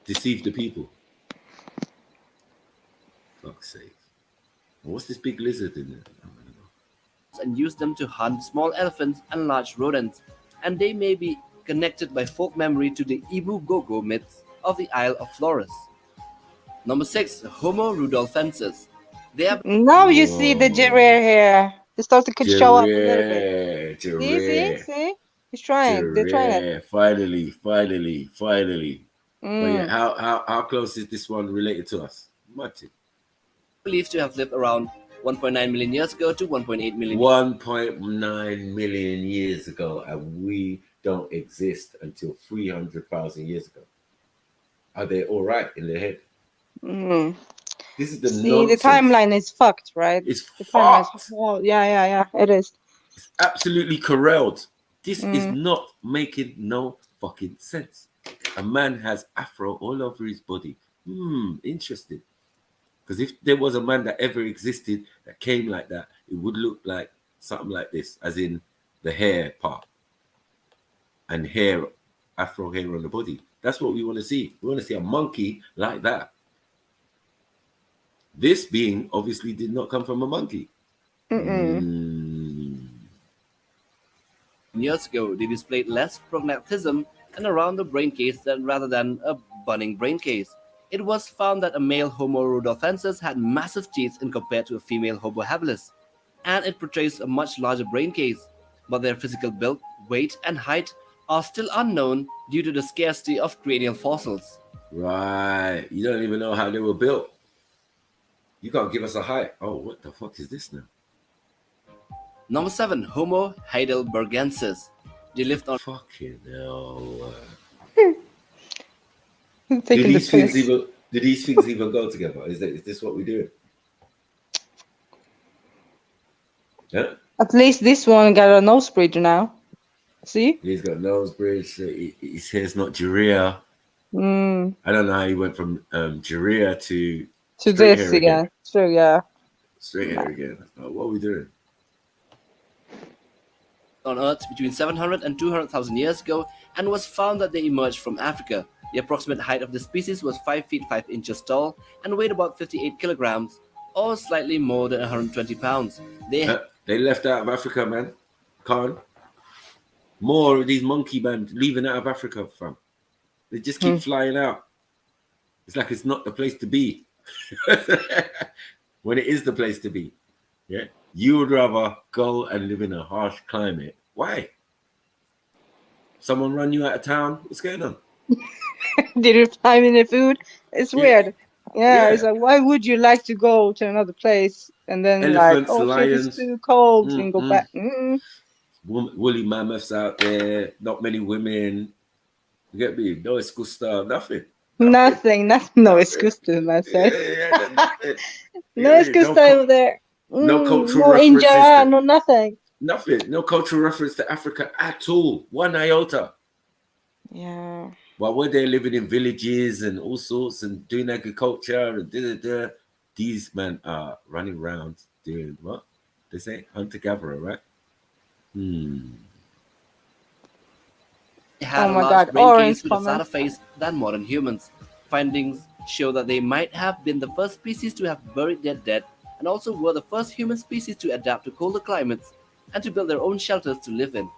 Deceive the people. Fuck's sake. What's this big lizard in there? And use them to hunt small elephants and large rodents, and they may be connected by folk memory to the Ibu Gogo myths of the Isle of Flores. Number 6, Homo rudolfensis. They are now you see the Gerard here. They start to show up a little bit. See? He's trying. They're trying it. Finally. But yeah, how close is this one related to us? Martin. Believed to have lived around 1.9 million years ago to 1.8 million. 1.9 million years ago, and we don't exist until 300,000 years ago. Are they all right in their head? This is the nonsense. The timeline is fucked, right? It's fucked. Yeah, it is. It's absolutely corralled. This is not making no fucking sense. A man has afro all over his body. Interesting. Because if there was a man that ever existed that came like that, it would look like something like this, as in the hair part and hair, afro hair on the body. That's what we want to see. We want to see a monkey like that. This being obviously did not come from a monkey. Years ago, they displayed less prognathism and around the brain case rather than a bunning brain case. It was found that a male Homo rudolfensis had massive teeth in compared to a female Homo habilis, and it portrays a much larger brain case, but their physical build, weight, and height are still unknown due to the scarcity of cranial fossils. Right. You don't even know how they were built. You can't give us a height. Oh, what the fuck is this now? Number 7, Homo heidelbergensis. They lived on. Fucking hell. Do these things even go together? Is this what we do? Yeah. At least this one got a nose bridge now. See? He's got a nose bridge. His hair's not Jiria. I don't know how he went from Jiria to this again. True, yeah. Straight hair again. Oh, what are we doing? On Earth between 700 and 200,000 years ago, and was found that they emerged from Africa. The approximate height of the species was 5 feet 5 inches tall and weighed about 58 kilograms, or slightly more than 120 pounds. They left out of Africa, man. Khan. More of these monkey men leaving out of Africa, fam. They just keep flying out. It's like it's not the place to be. When it is the place to be. Yeah. You would rather go and live in a harsh climate. Why? Someone run you out of town? What's going on? Did you find any food? It's weird. Yeah, it's like, why would you like to go to another place and then Elephants, like, lions. It's too cold and go back? Woolly mammoths out there, not many women. You get me? No excusa, nothing. Nothing. No excusa, myself. No excusa over there. No cultural no references. India, no nothing. Nothing. No cultural reference to Africa at all. One iota. Yeah. While we're there living in villages and all sorts and doing agriculture and these men are running around doing what? They say hunter-gatherer, right? They had Oh a my large God, brain orange case with a comment. fatter face than modern humans. Findings show that they might have been the first species to have buried their dead, and also were the first human species to adapt to colder climates and to build their own shelters to live in.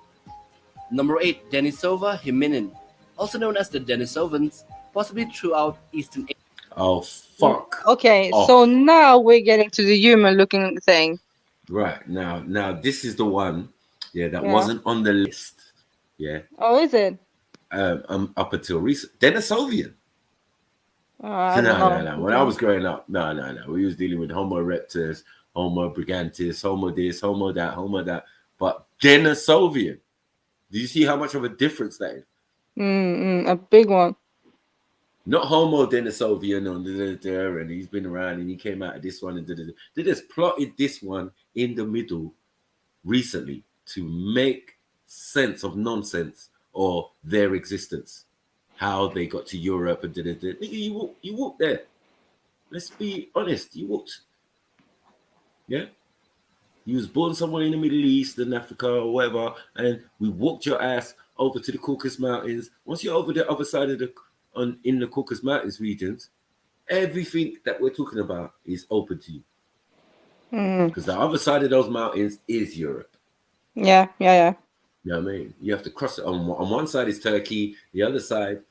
Number 8, Denisova hominin, also known as the Denisovans, possibly throughout Eastern Asia. Oh, fuck. Okay, off. so now we're getting to the human-looking thing. Right. Now this is the one, that Yeah. wasn't on the list. Yeah. Oh, is it? Up until recent. Denisovian. Oh, I don't know. No. When I was growing up, no. We was dealing with Homo erectus, Homo brigantis, Homo this, Homo that. But Denisovian. Do you see how much of a difference that is? A big one. Not Homo Denisovian and he's been around and he came out of this one and they just plotted this one in the middle recently to make sense of nonsense or their existence, how they got to Europe and You walked there. Let's be honest, you walked. Yeah? You was born somewhere in the Middle East and Africa or whatever, and we walked your ass over to the Caucasus Mountains. Once you're over the other side of in the Caucasus Mountains regions, everything that we're talking about is open to you. Because the other side of those mountains is Europe. Yeah. You know what I mean? You have to cross it. On one side is Turkey, the other side,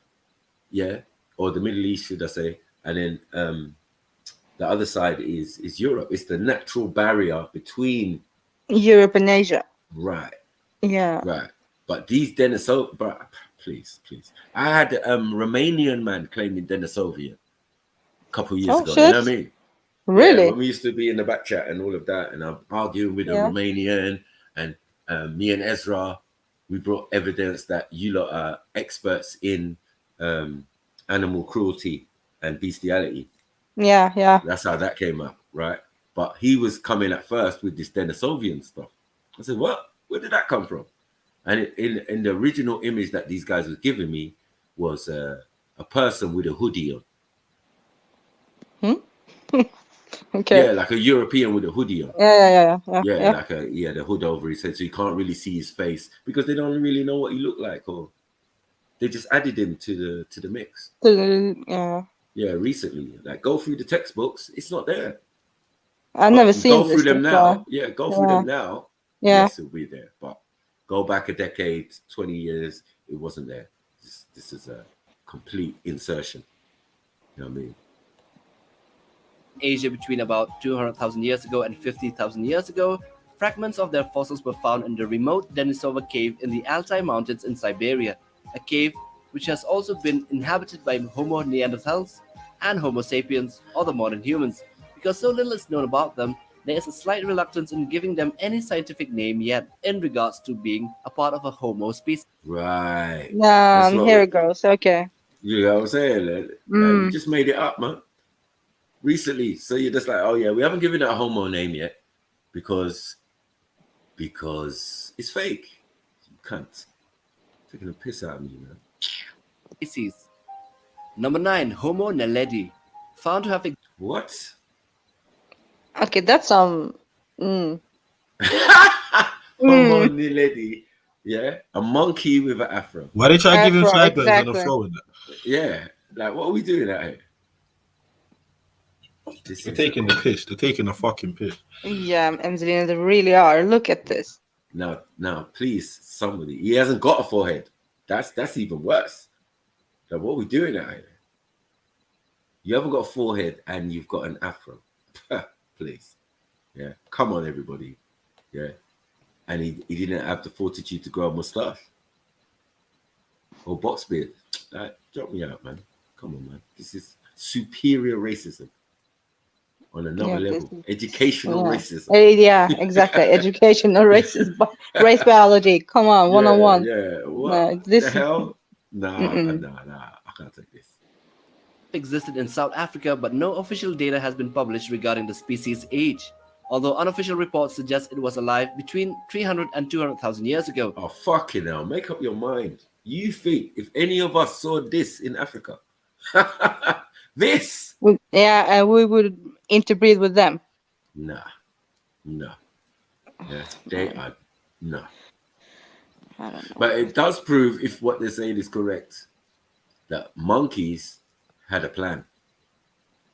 or the Middle East, should I say, and then the other side is Europe. It's the natural barrier between Europe and Asia. Right. Yeah. Right. But these Denisov, please. I had a Romanian man claiming Denisovia a couple of years ago. Shit. You know what I mean? Really? Yeah, when we used to be in the back chat and all of that, and I'm arguing with a Romanian, and me and Ezra, we brought evidence that you lot are experts in animal cruelty and bestiality. Yeah. That's how that came up, right? But he was coming at first with this Denisovian stuff. I said, what? Where did that come from? And in the original image that these guys were giving me was a person with a hoodie on. Okay. Yeah, like a European with a hoodie on. Yeah. Like the hood over his head, so you can't really see his face because they don't really know what he looked like, or they just added him to the mix. Yeah, recently. Like, go through the textbooks, it's not there. I've never seen go this through them before. now. Yeah, go through them now. Yeah. Yes, it'll be there. But go back a decade, 20 years, it wasn't there. This is a complete insertion. You know what I mean? Asia between about 200,000 years ago and 50,000 years ago, fragments of their fossils were found in the remote Denisova cave in the Altai Mountains in Siberia, a cave which has also been inhabited by Homo neanderthals and Homo sapiens, or the modern humans. Because so little is known about them, there is a slight reluctance in giving them any scientific name yet in regards to being a part of a Homo species. Right. Here it goes. Okay. You know what I'm saying? Like, you just made it up, man. Recently. So you're just like, oh yeah, we haven't given it a Homo name yet because it's fake. You can't. Taking a piss out of me, man. Species. Number 9, Homo naledi, found to have what? Okay, that's Homo naledi, yeah, a monkey with an afro. Why they try to give him sideburns on the exactly. floor with that? Yeah, like what are we doing out here? They're taking the piss. They're taking the fucking piss. Yeah, Angelina, they really are. Look at this. Now, please, somebody. He hasn't got a forehead. That's even worse. Like, what are we doing out here? You haven't got a forehead and you've got an afro. Please. Yeah. Come on, everybody. Yeah. And he didn't have the fortitude to grow a mustache. Or box beard. Drop me out, man. Come on, man. This is superior racism. On another level. Educational racism. Yeah, exactly. Educational racism. Race biology. Come on, one-on-one. Yeah. What this the hell? Nah. I can't take this. Existed in South Africa, but no official data has been published regarding the species' age. Although unofficial reports suggest it was alive between 300 and 200,000 years ago. Oh, fucking hell. Make up your mind. You think if any of us saw this in Africa, this? Yeah, we would interbreed with them. Nah. Yeah, they are. No. I don't know. But it does prove, if what they're saying is correct, that monkeys had a plan.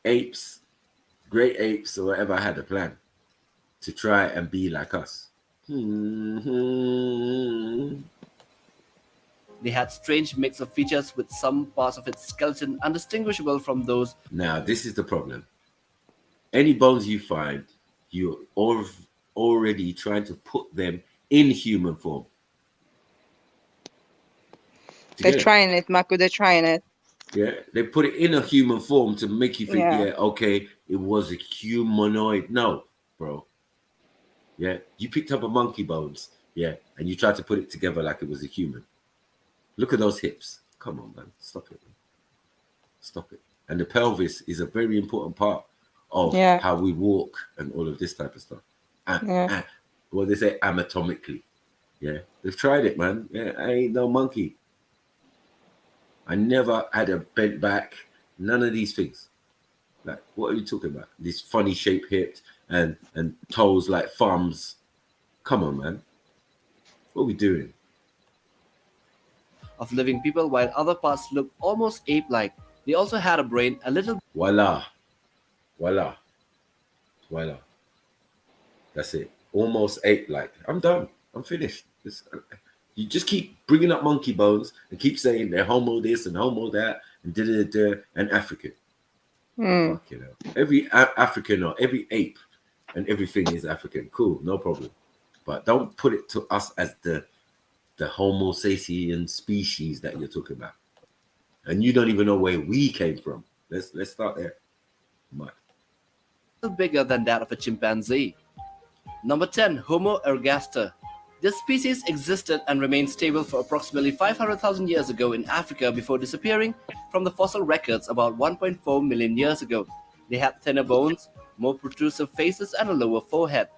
Apes, great apes or whatever had a plan to try and be like us. They had strange mix of features with some parts of its skeleton undistinguishable from those. Now, this is the problem. Any bones you find, you're already trying to put them in human form. They're trying it, Mako. They're trying it. Yeah, they put it in a human form to make you think, okay, it was a humanoid. No, bro. Yeah, you picked up a monkey bones, and you tried to put it together like it was a human. Look at those hips. Come on, man. Stop it, man. Stop it. And the pelvis is a very important part of Yeah. how we walk and all of this type of stuff. Yeah. Well, they say anatomically. Yeah, they've tried it, man. Yeah, I ain't no monkey. I never had a bent back. None of these things. Like, what are you talking about? These funny shaped hips and toes like thumbs. Come on, man. What are we doing? Of living people, while other parts look almost ape-like. They also had a brain a little. Voila. Voila. Voila. That's it. Almost ape-like. I'm done. I'm finished. You just keep bringing up monkey bones and keep saying they're homo this and homo that and da-da-da and African. Fuck, you know. Every African or every ape and everything is African. Cool, no problem. But don't put it to us as the Homo sapien species that you're talking about. And you don't even know where we came from. Let's start there. Bigger than that of a chimpanzee. Number 10, Homo ergaster. This species existed and remained stable for approximately 500,000 years ago in Africa before disappearing from the fossil records about 1.4 million years ago. They had thinner bones, more protrusive faces, and a lower forehead.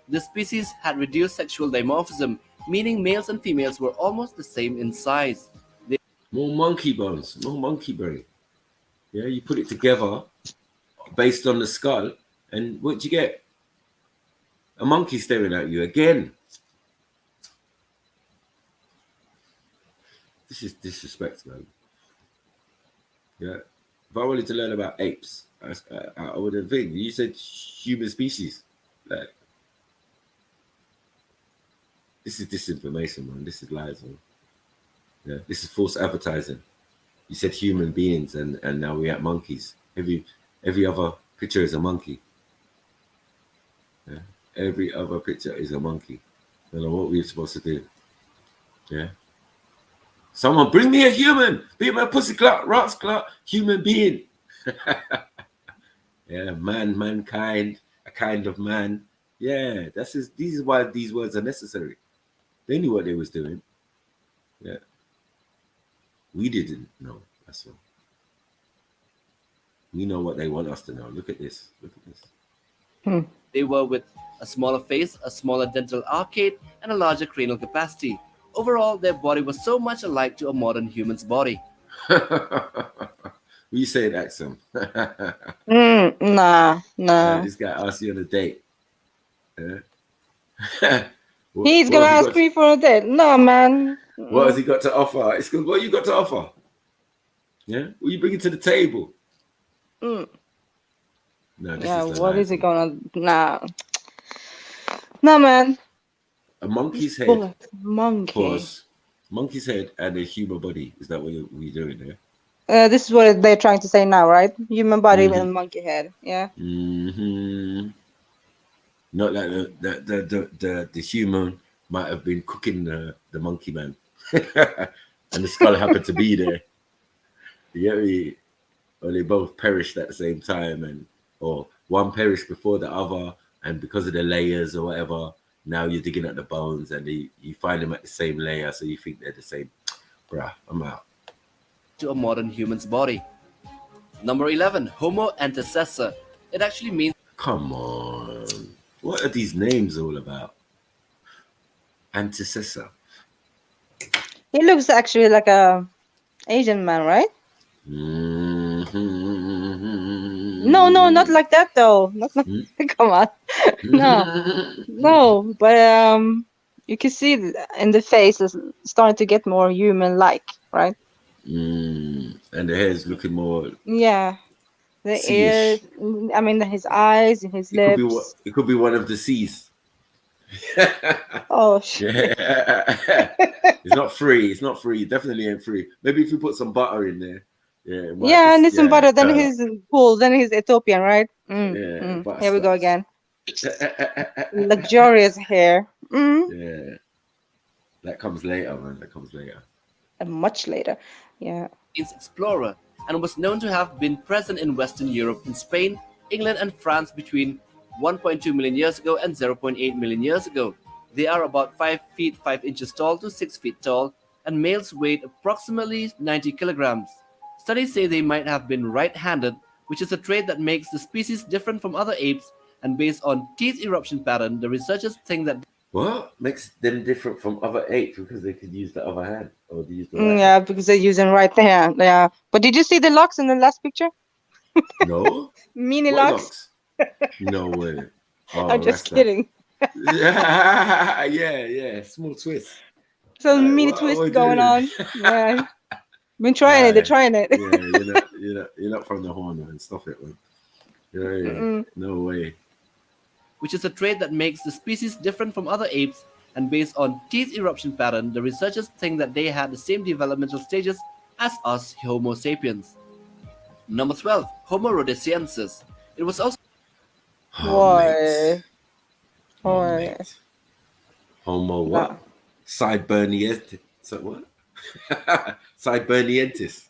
This species had reduced sexual dimorphism, meaning males and females were almost the same in size. More monkey bones, more monkey brain. Yeah, you put it together based on the skull, and what do you get? A monkey staring at you again. This is disrespect, man. Yeah. If I wanted to learn about apes, I would have been. You said human species. Like, this is disinformation, man. This is lies, man. Yeah. This is false advertising. You said human beings, and now we're at monkeys. Every other picture is a monkey. Yeah. Every other picture is a monkey. I don't know what we're supposed to do. Yeah. Someone bring me a human. Be my pussy clock, rocks clock, human being. Yeah, mankind, a kind of man. Yeah, this is why these words are necessary. They knew what they was doing. Yeah. We didn't know. That's all. We know what they want us to know. Look at this. Look at this. They were with a smaller face, a smaller dental arcade, and a larger cranial capacity. Overall, their body was so much alike to a modern human's body. You say it, Axum. Nah. This guy asked you on a date. He's gonna ask me for a date. No, man. What has he got to offer? It's good. What you got to offer? Yeah. What you bringing to the table? No, this Yeah, is what is he gonna? Nah, man. a monkey's head. Bullet. Monkey. Pause. Monkey's head and a human body. Is that what we're doing there? This is what they're trying to say now, right? Human body Mhm. with monkey head. Yeah. Mm-hmm. Not like the human might have been cooking the monkey man, and the skull happened to be there. You get me? Or they both perished at the same time, or one perished before the other, and because of the layers or whatever, now you're digging at the bones and you find them at the same layer, so you think they're the same. Bruh, I'm out. To a modern human's body. Number 11, Homo antecessor. It actually means. Come on. What are these names all about? Antecessor. He looks actually like a Asian man, right? Mm-hmm. No, not like that though. Not come on. No. But you can see in the face is starting to get more human-like, right? And the hair is looking more. Yeah. The Sea-ish. ears. I mean, his eyes and his lips. It could be one of the C's. Oh shit. Yeah. It's not free. It's not free. Definitely ain't free. Maybe if you put some butter in there. Yeah. it might Yeah, just- and it's some butter. Then turn he's cool. Then he's Ethiopian, right? butter Here we go again. up. Luxurious hair. Yeah. That comes later, man. That comes later. And much later. Yeah. means explorer and was known to have been present in Western Europe in Spain, England, and France between 1.2 million years ago and 0.8 million years ago. They are about 5 feet 5 inches tall to 6 feet tall, and males weighed approximately 90 kilograms. Studies say they might have been right-handed, which is a trait that makes the species different from other apes, and based on teeth eruption pattern, the researchers think that What makes them different from other apes? Because they could use the other hand or they use the right Yeah, because they're using right hand. Yeah. But did you see the locks in the last picture? hand. No? Mini What locks? No way. Oh, I'm just that's that. kidding. yeah, small twist. Some mini what are we twist going doing? on. Yeah. Been trying it. They're trying it. Yeah, you're not from the horn, man. Stop it, man. Yeah. No way. which is a trait that makes the species different from other apes, and based on teeth eruption pattern, the researchers think that they had the same developmental stages as us Homo sapiens. Number 12, Homo rhodesiensis. It was also Why? Why? Homo what? Sideburnientis. So what? Sideburnientis.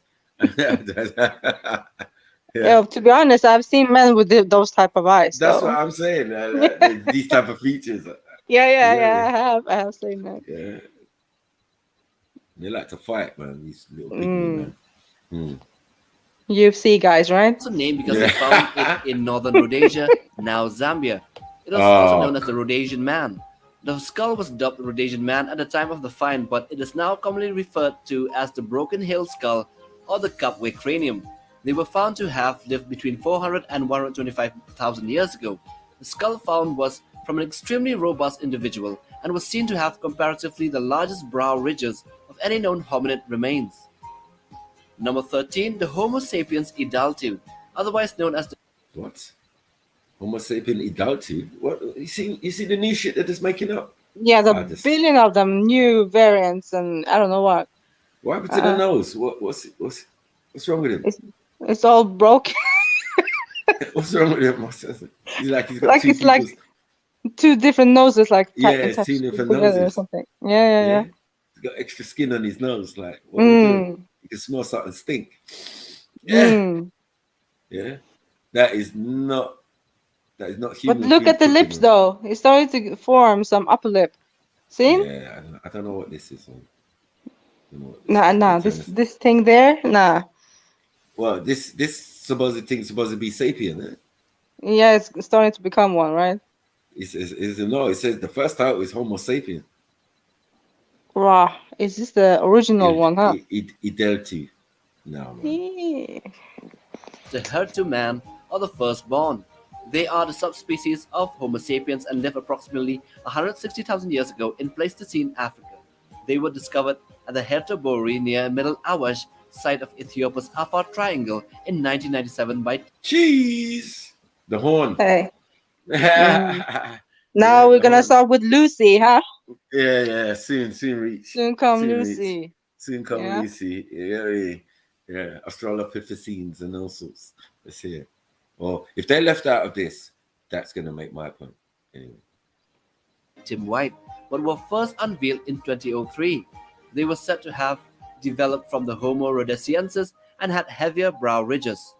Yeah, to be honest, I've seen men with those type of eyes. That's so. what I'm saying. These type of features. Yeah. I have seen that. Yeah. They like to fight, man. These little pygmy men. UFC guys, right? also named because they found it in northern Rhodesia, now Zambia. It was also known as the Rhodesian man. The skull was dubbed the Rhodesian man at the time of the find, but it is now commonly referred to as the Broken Hill skull or the Kapwe cranium. They were found to have lived between 400 and 125,000 years ago. The skull found was from an extremely robust individual and was seen to have comparatively the largest brow ridges of any known hominid remains. Number 13, the Homo sapiens idaltu, otherwise known as the What? Homo sapien idaltu? What? You see the new shit that is making up? Yeah, the billion of them, new variants, and I don't know what. What happened to the nose? What's wrong with him? It's all broken. What's wrong with him? He's got two it's like two different noses, like two different noses or something. Yeah. He's got extra skin on his nose, like what are we doing? You can smell something stink. Yeah. That is not human. But look at the lips, though. It's starting to form some upper lip. See? Yeah, I don't know what this is. Nah. This thing there, nah. Well, this supposed to be sapien, eh? Yeah, it's starting to become one, right? It says the first title is Homo sapien. Wow, is this the original one, huh? Ideltu. No. Yeah. The Hertu man or the firstborn. They are the subspecies of Homo sapiens and live approximately 160,000 years ago in Pleistocene Africa. They were discovered at the Hertobori near Middle Awash site of Ethiopia's Afar Triangle in 1997 by Cheese. The horn. Hey. Now we're gonna start with Lucy, huh? Yeah. Soon reach. Soon come Lucy. Soon come Lucy. Yeah. Australopithecines and all sorts. Let's hear it. Well, if they're left out of this, that's gonna make my point. Anyway. Tim White, but were first unveiled in 2003. They were said to have developed from the Homo rhodesiensis and had heavier brow ridges.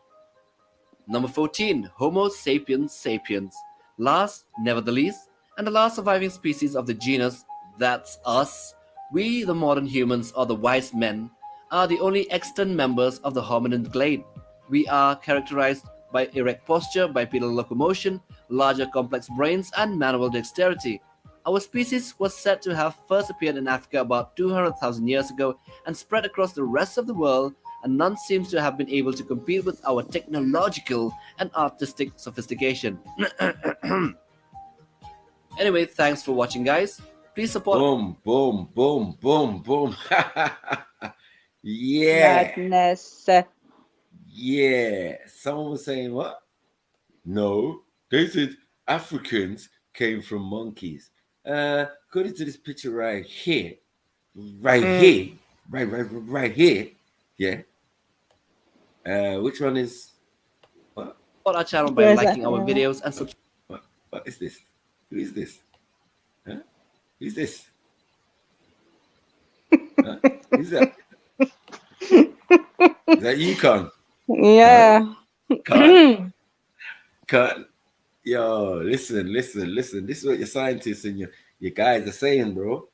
Number 14, Homo sapiens sapiens. Last, never the least, and the last surviving species of the genus, that's us. We, the modern humans or the wise men, are the only extant members of the hominin clade. We are characterized by erect posture, bipedal locomotion, larger complex brains, and manual dexterity. Our species was said to have first appeared in Africa about 200,000 years ago and spread across the rest of the world, and none seems to have been able to compete with our technological and artistic sophistication. Anyway, thanks for watching, guys. Please support. Boom. Yeah. Madness. Yeah. Someone was saying what? No, they said Africans came from monkeys. According to this picture right here, right here. Yeah. Which one is what? Support our channel by liking our videos and subscribe. What is this? Who is this? Huh? Who's this? Huh? Who's that? Is that you, Con? Yeah. Con. Yo, listen. This is what your scientists and your guys are saying, bro.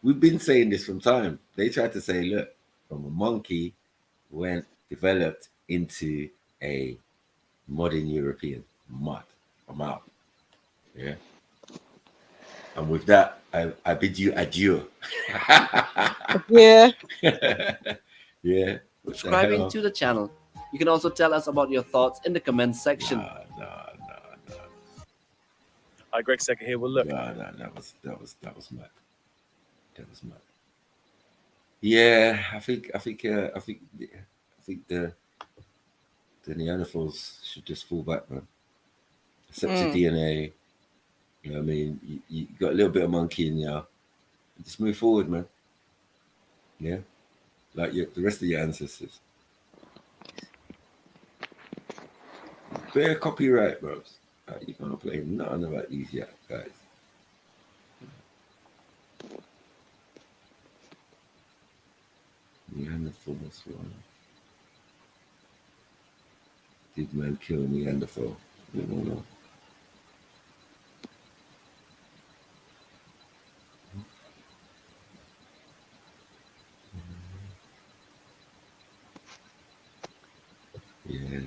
We've been saying this from time. They tried to say, look, from a monkey went developed into a modern European mud. I'm out. Yeah. And with that, I bid you adieu. Yeah. Yeah. Subscribing to the channel. You can also tell us about your thoughts in the comments section. Hi, Greg Secker here. Well, look. No, that was mad. That was mad. Yeah, I think the Neanderthals should just fall back, man. Accept your DNA. You know what I mean? You got a little bit of monkey in you. Just move forward, man. Yeah, like the rest of your ancestors. Bare copyright, bros. You can't play nothing about these guys. Neanderthals. Did man kill Neanderthal? We don't know. Yeah.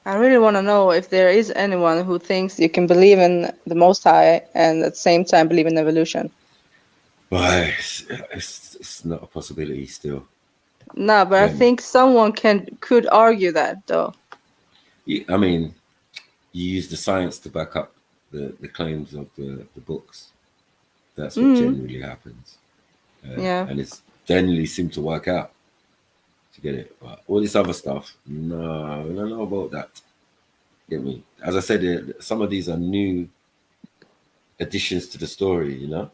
I really want to know if there is anyone who thinks you can believe in the Most High and at the same time believe in evolution. Why? It's not a possibility still. No, but I think someone could argue that though. I mean, you use the science to back up the claims of the books. That's what generally happens. Yeah. And it's generally seemed to work out. To get it, but all this other stuff, no, I don't know about that. Get me? As I said, some of these are new additions to the story, you know.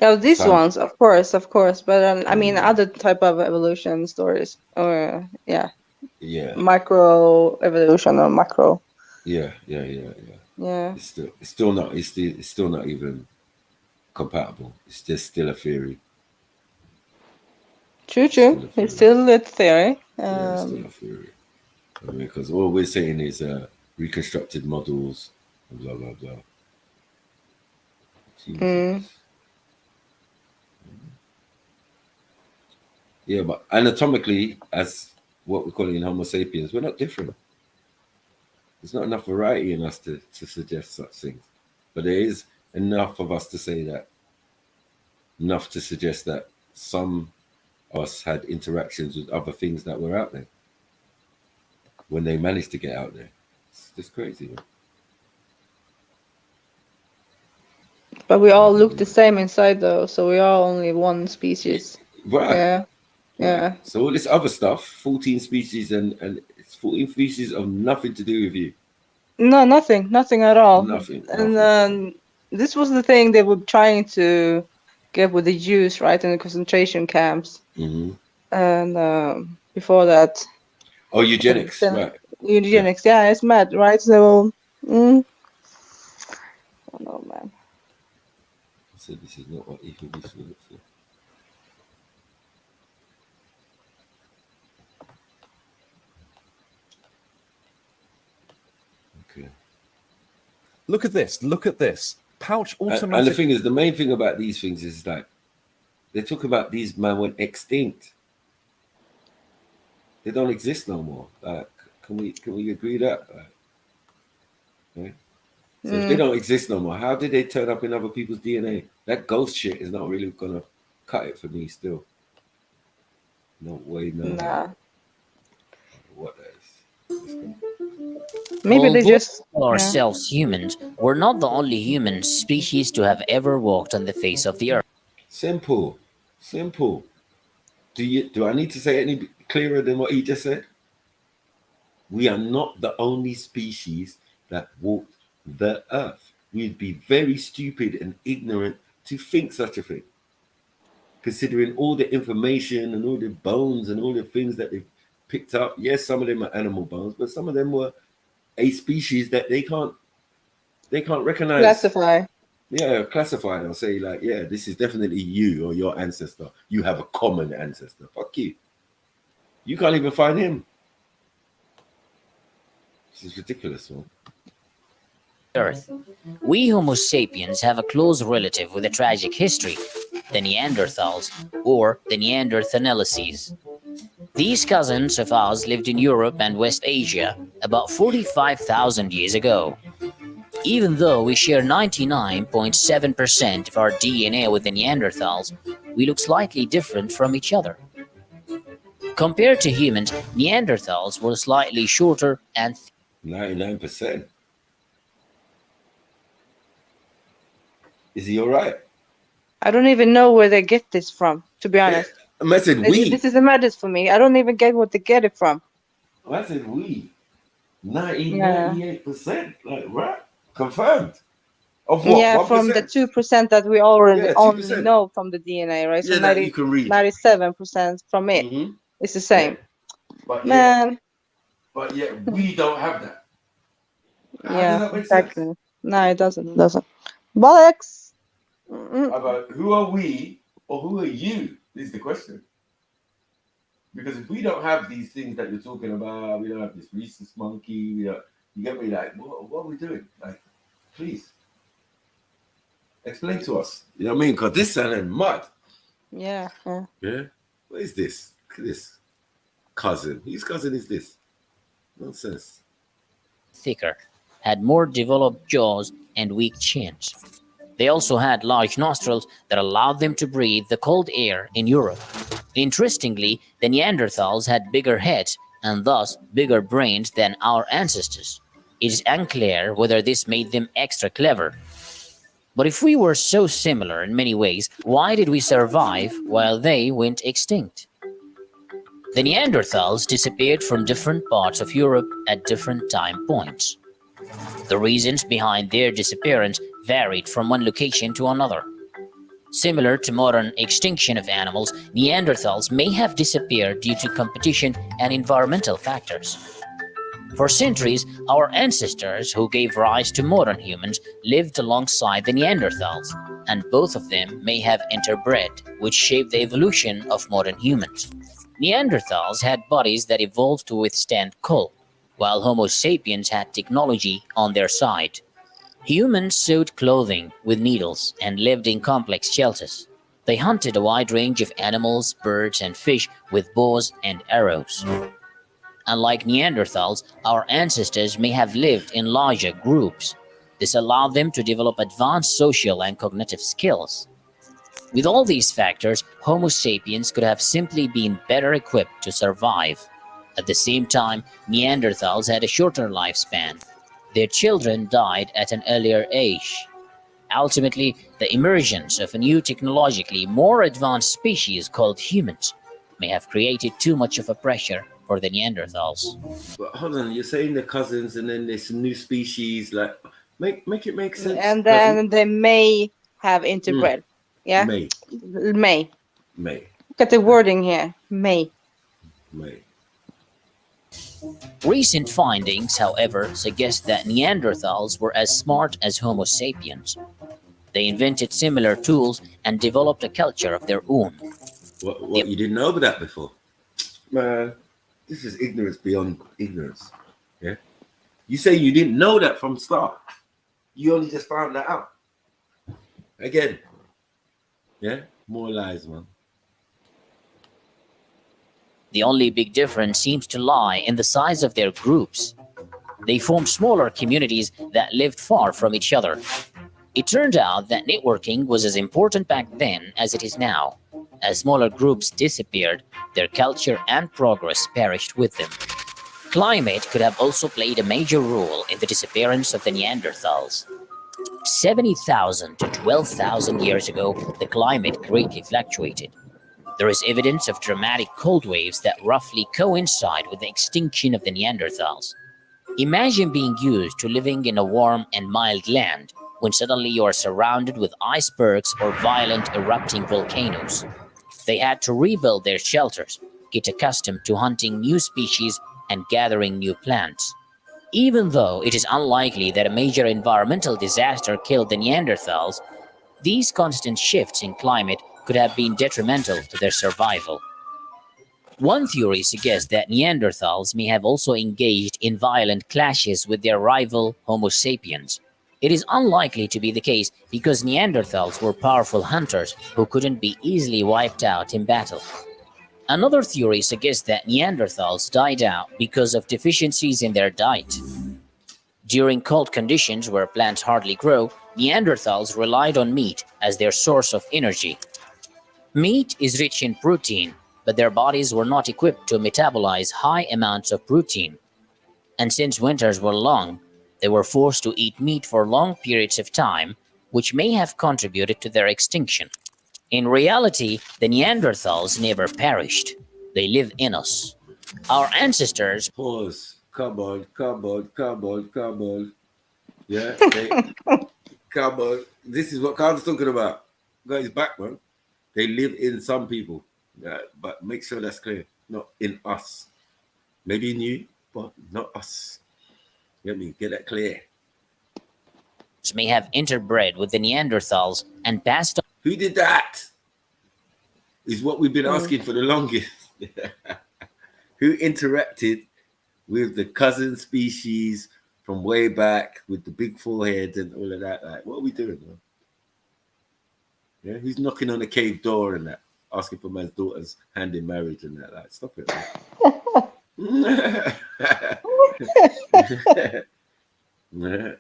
Yeah, these ones, of course, but I mean, other type of evolution stories, or yeah, micro evolution or macro. Yeah. It's still not even compatible. It's just still a theory. True. It's still a theory. Yeah, it's still a theory. I mean, because all we're saying is reconstructed models, and blah blah blah. Yeah, but anatomically, as what we're calling Homo sapiens, we're not different. There's not enough variety in us to suggest such things, but there is enough of us to say that. Enough to suggest that some us had interactions with other things that were out there when they managed to get out there. It's just crazy, man. But we all look the same inside though, so we are only one species. Right. Yeah. So all this other stuff, 14 species and it's 14 species of nothing to do with you. No, nothing at all. Nothing. And this was the thing they were trying to get with the Jews, right, in the concentration camps. And before that. Oh, eugenics, right. Eugenics, yeah, it's mad, right? So, I don't know, man. So this is not what evolution looks like. Okay. Look at this. Pouch automatic. And the thing is, the main thing about these things is like they talk about these man went extinct. They don't exist no more. Like, can we agree that? Like, So if they don't exist no more, how did they turn up in other people's DNA? That ghost shit is not really gonna cut it for me still. No way, no. Nah. What is? Maybe they just ourselves humans. We're not the only human species to have ever walked on the face of the earth. Simple. Do I need to say any clearer than what he just said? We are not the only species that walked the earth. We'd be very stupid and ignorant to think such a thing, considering all the information and all the bones and all the things that they've picked up. Yes, some of them are animal bones, but some of them were a species that they can't recognize. Classify. Yeah, classify and say like, yeah, this is definitely you or your ancestor. You have a common ancestor. Fuck you. You can't even find him. This is ridiculous, man. Earth. We Homo sapiens have a close relative with a tragic history, the Neanderthals or the Neanderthalaces. These cousins of ours lived in Europe and West Asia about 45,000 years ago. Even though we share 99.7% of our DNA with the Neanderthals, we look slightly different from each other. Compared to humans, Neanderthals were slightly shorter and 99%. Is he all right? I don't even know where they get this from, to be honest. I said we. This is a madness for me. I don't even get what they get it from. I said we. 98%. Like, right? Confirmed. Of what? Yeah, 1%? from the 2% that we already Yeah, only 2%. know from the DNA, right? So Yeah, that you can read. 97% from it. It's the same. But Man. But yet we don't have that. How Yeah, does that make exactly. sense? No, it doesn't. It doesn't. Bollocks. About who are we or who are you is the question. Because if we don't have these things that you're talking about, we don't have this rhesus monkey, we don't, you get me, like, what are we doing? Like, please explain to us. You know what I mean? Because this sounded mud. Yeah. Yeah. What is this? Look at this cousin. Whose cousin is this? Nonsense. thicker, had more developed jaws and weak chins. They also had large nostrils that allowed them to breathe the cold air in Europe. Interestingly, the Neanderthals had bigger heads and thus bigger brains than our ancestors. It is unclear whether this made them extra clever. But if we were so similar in many ways, why did we survive while they went extinct? The Neanderthals disappeared from different parts of Europe at different time points. The reasons behind their disappearance varied from one location to another. Similar to modern extinction of animals, Neanderthals may have disappeared due to competition and environmental factors. For centuries, our ancestors who gave rise to modern humans lived alongside the Neanderthals, and both of them may have interbred, which shaped the evolution of modern humans. Neanderthals had bodies that evolved to withstand cold, while Homo sapiens had technology on their side. Humans sewed clothing with needles and lived in complex shelters. They hunted a wide range of animals, birds, and fish with bows and arrows. Unlike Neanderthals, our ancestors may have lived in larger groups. This allowed them to develop advanced social and cognitive skills. With all these factors, Homo sapiens could have simply been better equipped to survive. At the same time, Neanderthals had a shorter lifespan. Their children died at an earlier age. Ultimately, the emergence of a new technologically more advanced species called humans may have created too much of a pressure for the Neanderthals. But hold on, you're saying the cousins and then there's some new species, like, make it make sense. And then they may have interbred. Yeah? May. Look at the wording here. May. Recent findings, however, suggest that Neanderthals were as smart as Homo sapiens. They invented similar tools and developed a culture of their own. What you didn't know about that before? Man, this is ignorance beyond ignorance. Yeah? You say you didn't know that from the start. You only just found that out. Again. Yeah? More lies, man. The only big difference seems to lie in the size of their groups. They formed smaller communities that lived far from each other. It turned out that networking was as important back then as it is now. As smaller groups disappeared, their culture and progress perished with them. Climate could have also played a major role in the disappearance of the Neanderthals. 70,000 to 12,000 years ago, the climate greatly fluctuated. There is evidence of dramatic cold waves that roughly coincide with the extinction of the Neanderthals. Imagine being used to living in a warm and mild land when suddenly you are surrounded with icebergs or violent erupting volcanoes. They had to rebuild their shelters, get accustomed to hunting new species and gathering new plants. Even though it is unlikely that a major environmental disaster killed the Neanderthals, these constant shifts in climate could have been detrimental to their survival. One theory suggests that Neanderthals may have also engaged in violent clashes with their rival Homo sapiens. It is unlikely to be the case because Neanderthals were powerful hunters who couldn't be easily wiped out in battle. Another theory suggests that Neanderthals died out because of deficiencies in their diet. During cold conditions where plants hardly grow, Neanderthals relied on meat as their source of energy. Meat is rich in protein, but their bodies were not equipped to metabolize high amounts of protein. And since winters were long, they were forced to eat meat for long periods of time, which may have contributed to their extinction. In reality, the Neanderthals never perished. They live in us. Our ancestors... Pause. Come on. Yeah, come on. This is what Carl's talking about. Guys, back, man. They live in some people. But make sure that's clear. Not in us. Maybe in you, but not us. Get me? Get that clear. May have interbred with the Neanderthals and passed on. Who did that? Is what we've been asking for the longest. Who interacted with the cousin species from way back with the big foreheads and all of that? Like, what are we doing, man? Yeah, who's knocking on the cave door and that, asking for man's daughter's hand in marriage and that? Like, stop it, man.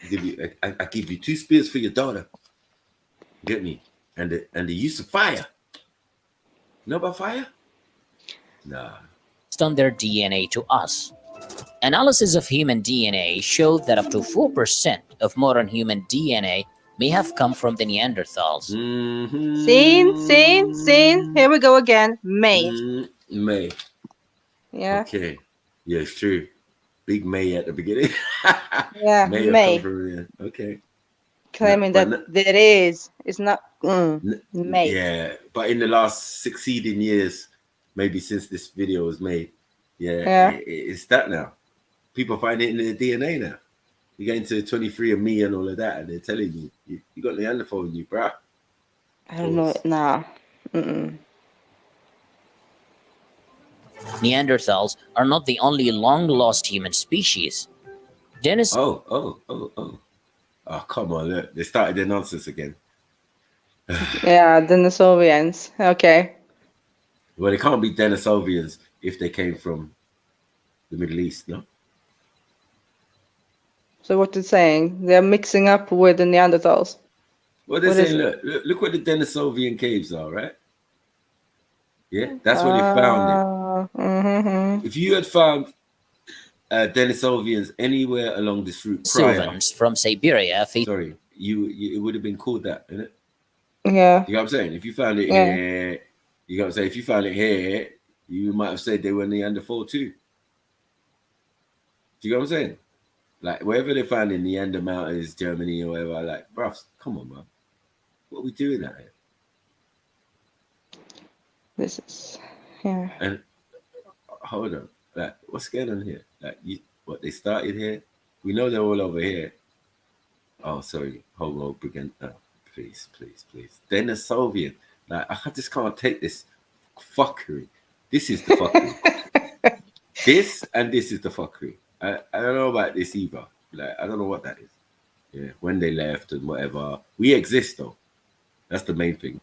I give you 2 spears for your daughter. Get me? And the use of fire. Know about fire? Nah. On their DNA to us. Analysis of human DNA showed that up to 4% of modern human DNA may have come from the Neanderthals. Seen. Here we go again. May. May. Yeah. Okay. Yeah, it's true. Big May at the beginning. Yeah, May. Okay. Claiming that it is. It's not May. Yeah, but in the last succeeding years, maybe since this video was made, it's that now. People find it in their DNA now. You get into 23andMe and all of that, and they're telling you got Neanderthal in you, bruh. I don't know. Nah. Neanderthals are not the only long-lost human species. Dennis. Oh, come on, look. They started their nonsense again. Yeah, Denisovians. Okay. Well, they can't be Denisovians if they came from the Middle East, no? So what they're saying? They're mixing up with the Neanderthals. Well, they're saying, look where the Denisovian caves are, right? Yeah, that's where they found it. If you had found Denisovians anywhere along this route prior, from Siberia. Sorry, it would have been called that, isn't it? Yeah. You know what I'm saying? If you found it here, you know what I'm saying? If you found it here, you might have said they were Neanderthal too. Do you know what I'm saying? Like, wherever they found in Neander Mountains, Germany or whatever, like, bruv, come on, man. What are we doing out here? This is here. And hold on. Like, what's going on here? Like, they started here? We know they're all over here. Oh, sorry. Homo brigand. Oh, please. Denisovian. Like, I just can't take this fuckery. This is the fuckery. This is the fuckery. I don't know about this either. Like, I don't know what that is. Yeah, when they left and whatever. We exist though. That's the main thing.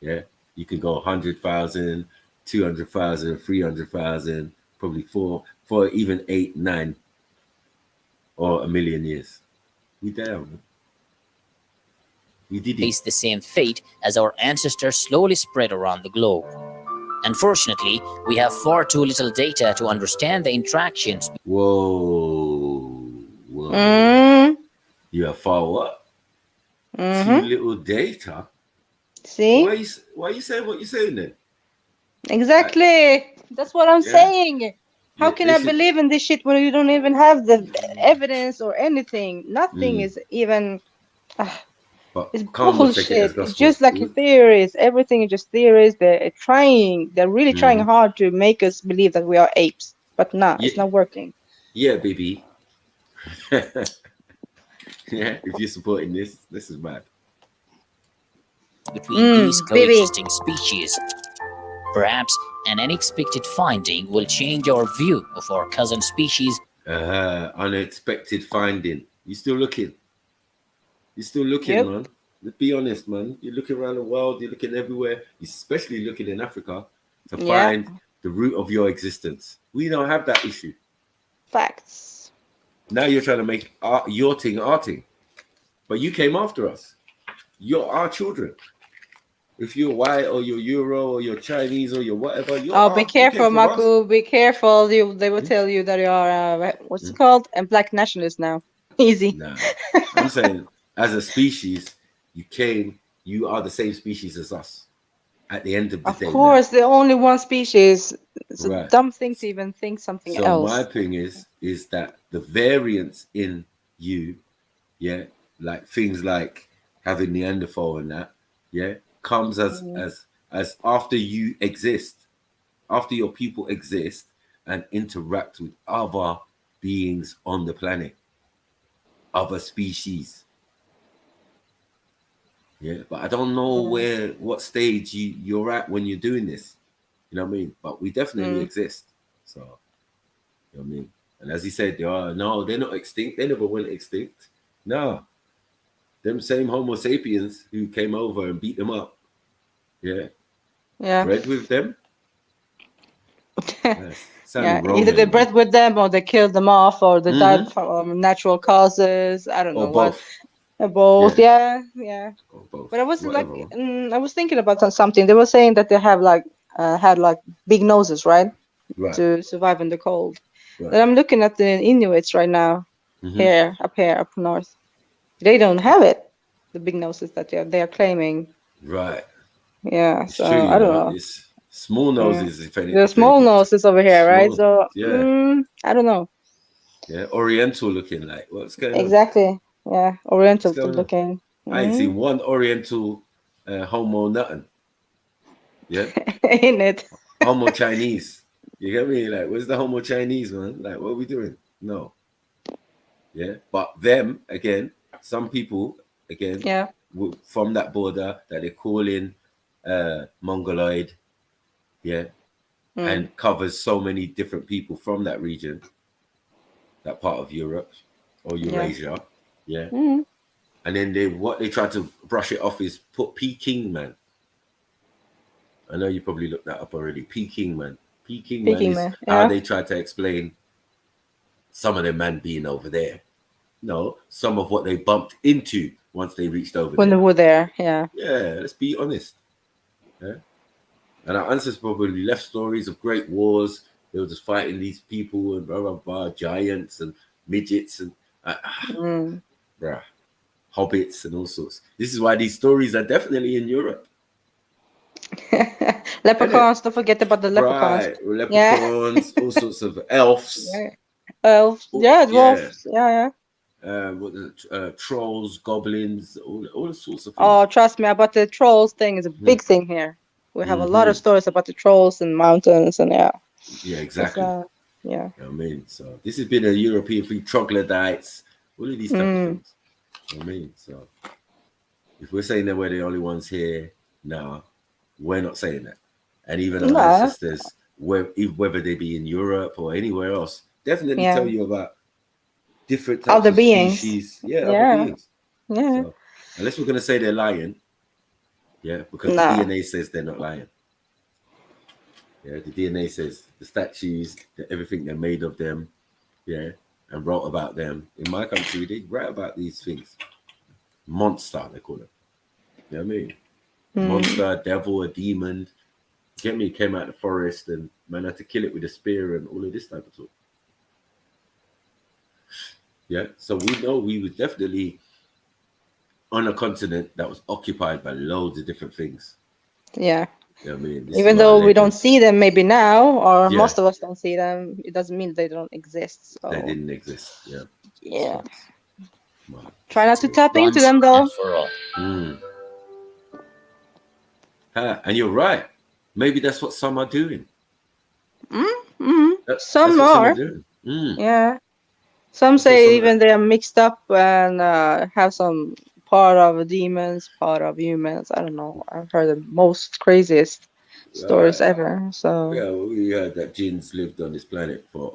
Yeah, you can go 100,000, 200,000, 300,000, probably 4, even 8, 9, or 1 million years. We down. Man. We did it. Face the same fate as our ancestors slowly spread around the globe. Unfortunately, we have far too little data to understand the interactions. Whoa. You have far what? Too little data? See? Why are you saying what you're saying then? Exactly. That's what I'm saying. How can I believe in this shit when you don't even have the evidence or anything? Nothing is even... it's bullshit. It's just like theories. Everything is just theories. They're really trying hard to make us believe that we are apes. But it's not working. Yeah, baby. Yeah, if you're supporting this is bad. Between these coexisting species, perhaps an unexpected finding will change our view of our cousin species. Unexpected finding. You still looking? Man. Let's be honest, man. You're looking around the world. You're looking everywhere. Especially looking in Africa. to find the root of your existence. We don't have that issue. Facts. Now you're trying to make your thing our thing. But you came after us. You're our children. If you're white or you're Euro or you're Chinese or you're whatever, you're be careful, Maku. Be careful. They will tell you that you are what's it called? A black nationalist now. Easy. Nah. I'm saying, as a species, you are the same species as us. At the end of the day. Of course, the only one species. It's a dumb thing to even think something else. So my thing is that the variance in you, like things like having Neanderthal and that, comes as after you exist, after your people exist and interact with other beings on the planet, other species. Yeah, but I don't know what stage you're at when you're doing this. You know what I mean? But we definitely exist. So, you know what I mean? And as he said, they're not extinct. They never went extinct. No. Them same Homo sapiens who came over and beat them up. Yeah. Bred with them. Either they bred with them or they killed them off or they died from natural causes. I don't know what. Both. Yeah. But I was I was thinking about something. They were saying that they have had big noses, right? To survive in the cold. But I'm looking at the Inuits right now, up north. They don't have it. The big noses that they are claiming. Right. Yeah. It's so true, I don't know. It's small noses, if anything. The small noses over here, right? Small, So I don't know. Yeah, Oriental looking like what's going on? Exactly. Yeah, Oriental looking. I ain't seen one Oriental Homo nothing. Yeah. Ain't it? Homo Chinese. You get me? Like, where's the Homo Chinese, man? Like, what are we doing? No. Yeah. But them, again, some people, again, from that border that they call in Mongoloid, and covers so many different people from that region, that part of Europe or Eurasia. Yeah. And then what they try to brush it off is put Peking man. I know you probably looked that up already. Peking man. Peking man is how they try to explain some of the man being over there. No, some of what they bumped into once they reached over when there. they were there. Yeah. Yeah, let's be honest. Yeah. And our ancestors probably left stories of great wars. They were just fighting these people and blah, blah, blah, giants and midgets and hobbits and all sorts. This is why these stories are definitely in Europe. Leprechauns, don't forget about the leprechauns. Right, leprechauns, all sorts of elves. Elves, dwarves, trolls, goblins, all sorts of things. Oh, trust me, about the trolls thing is a big thing here. We have a lot of stories about the trolls and mountains and Yeah, exactly. yeah. You know what I mean, so this has been a European thing, troglodytes, all of these types of things. You know what I mean, so if we're saying that we're the only ones here, no, we're not saying that. And even our ancestors, whether they be in Europe or anywhere else, definitely tell you about different types other of beings. Species. Yeah. Other beings. Yeah. So, unless we're gonna say they're lying, because the DNA says they're not lying. Yeah, the DNA says the statues, everything they're made of them, and wrote about them. In my country, they write about these things. Monster, they call it. You know what I mean? Monster, a devil, a demon. Get me? Came out of the forest and man had to kill it with a spear and all of this type of talk. Yeah, so we know we were definitely on a continent that was occupied by loads of different things. Yeah. You know what I mean? Even though we don't see them maybe now, or most of us don't see them, it doesn't mean they don't exist. So. They didn't exist, yeah. Yeah. Try not to tap into them though. And you're right. Maybe that's what some are doing. Some are. Yeah. Some say even they are mixed up and have some part of demons, part of humans. I don't know. I've heard the most craziest stories ever. So yeah, we heard that jinns lived on this planet for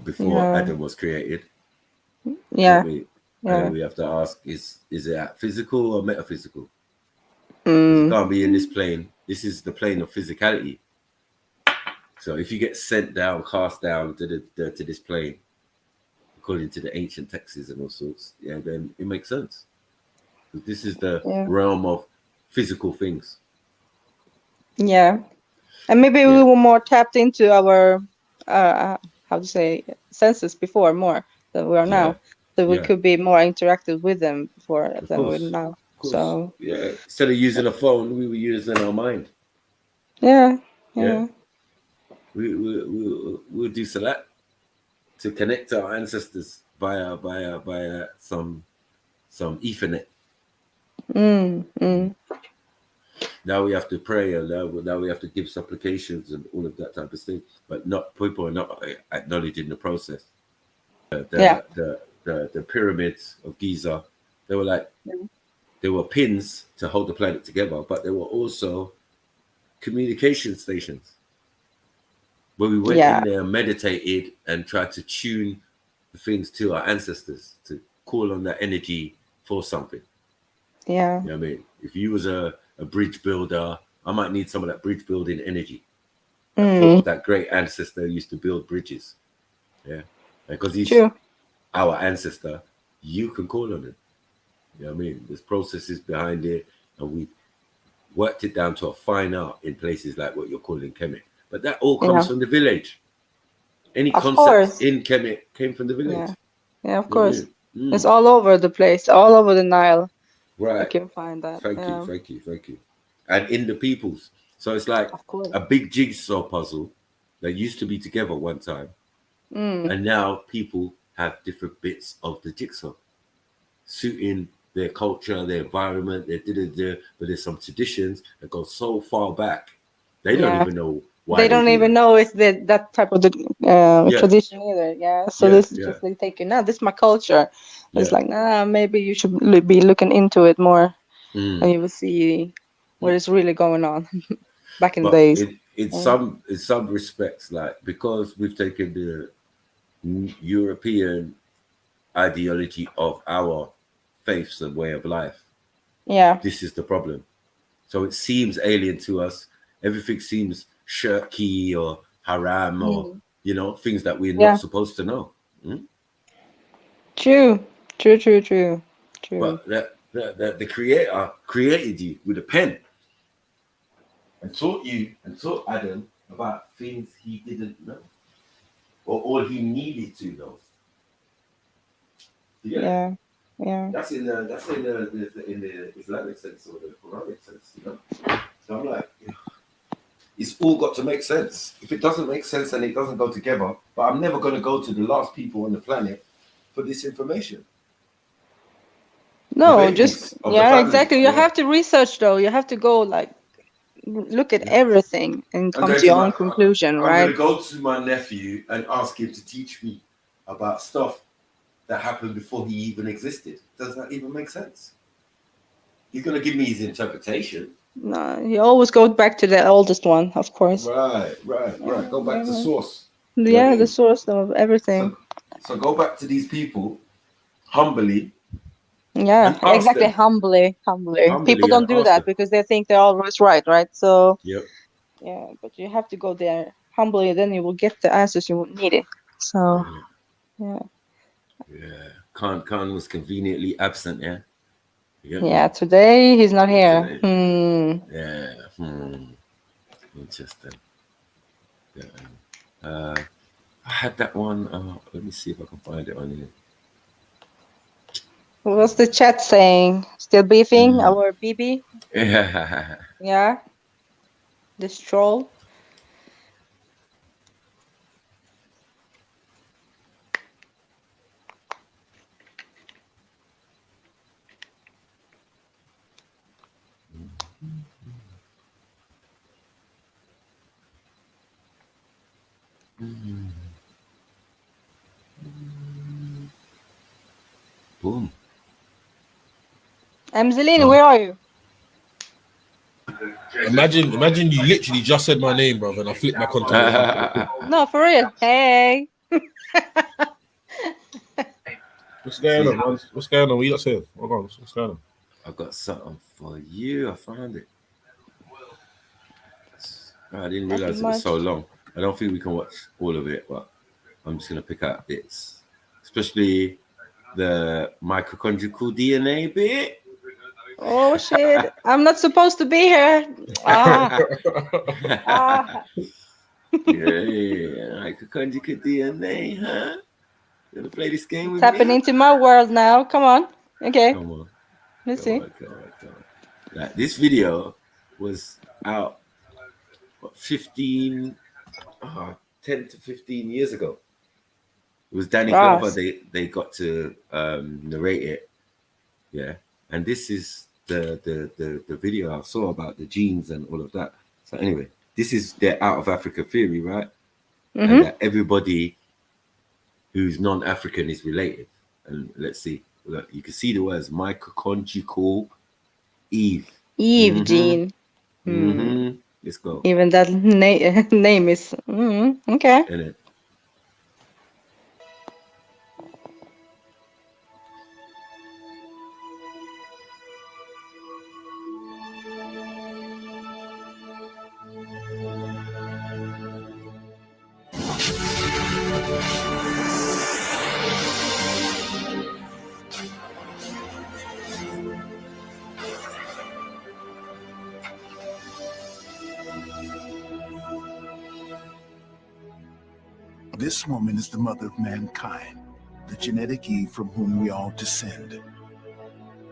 before Adam was created. Yeah. And we have to ask: is it physical or metaphysical? You can't be in this plane. This is the plane of physicality. So if you get sent down, cast down to this plane, according to the ancient texts and all sorts, yeah, then it makes sense. But this is the realm of physical things. Yeah, and maybe we were more tapped into our how to say senses before more than we are now. So we could be more interactive with them before than we are now. So yeah, instead of using a phone, we were using our mind. Yeah. We'll do salat to connect to our ancestors via some Ethernet. Now we have to pray, and now we have to give supplications and all of that type of thing. But people are not acknowledging the process. The pyramids of Giza, they were like there were pins to hold the planet together, but there were also communication stations where we went in there and meditated and tried to tune the things to our ancestors to call on that energy for something. Yeah. You know what I mean? If you was a bridge builder, I might need some of that bridge building energy. That great ancestor used to build bridges. Yeah. Because he's our ancestor, you can call on him. You know what I mean? There's processes behind it, and we worked it down to a fine art in places like what you're calling Kemet. But that all comes from the village. Any concept in Kemet came from the village. Yeah, of course. It's all over the place, all over the Nile. Right. You can find that. Thank you. And in the peoples. So it's like a big jigsaw puzzle that used to be together one time. And now people have different bits of the jigsaw suiting their culture, their environment, but there's some traditions that go so far back. They don't even know why. They don't even know it's that type of tradition either. Yeah. So this is just like taking, this is my culture. It's like, maybe you should be looking into it more, and you will see what is really going on back in the days. In some respects, like, because we've taken the European ideology of our faiths and way of life. Yeah. This is the problem. So it seems alien to us. Everything seems shirky or haram or, things that we're not supposed to know. True. But the creator created you with a pen and taught Adam about things he didn't know or all he needed to know. Yeah. That's in the Islamic sense or the Quranic sense, So I'm like, it's all got to make sense. If it doesn't make sense, then it doesn't go together. But I'm never going to go to the last people on the planet for this information. No, exactly. You have to research though. You have to go look at everything and come to your own conclusion, right? I'm going to go to my nephew and ask him to teach me about stuff that happened before he even existed. Does that even make sense? He's going to give me his interpretation. No, you always go back to the oldest one, of course. Right. Go back to source. Yeah, the source of everything. So go back to these people humbly. Yeah, exactly. Humbly. People don't do that because they think they're always right? So yeah, but you have to go there humbly, then you will get the answers you needed. So yeah. Khan was conveniently absent. Yeah, today he's not here. Interesting. I had that one. Let me see if I can find it on here. What's the chat saying? Still beefing our BB? Yeah. This troll. Boom. Zelina, where are you? Imagine you literally just said my name, bro, and I flipped my contact. No, for real. Hey. What's going on? What's going on? What are you not saying? What's going on? I got something for you. I found it. I didn't realize it was so long. I don't think we can watch all of it, but I'm just gonna pick out bits, especially the mitochondrial DNA bit. Oh shit! I'm not supposed to be here. Yeah, mitochondrial DNA, huh? You wanna play this game with It's happening me? to my world now. Come on. Okay. Come on. Let's see. Come on. Like, this video was out 10 to 15 years ago. It was Danny Glover. They got to narrate it. Yeah. And this is the video I saw about the genes and all of that. So anyway, this is their out of Africa theory, right? Mm-hmm. And that everybody who's non-African is related. And let's see. Look, you can see the words mitochondrial Eve gene. Mm-hmm. Let's go. Even that name is okay. In it. This woman is the mother of mankind, the genetic Eve from whom we all descend.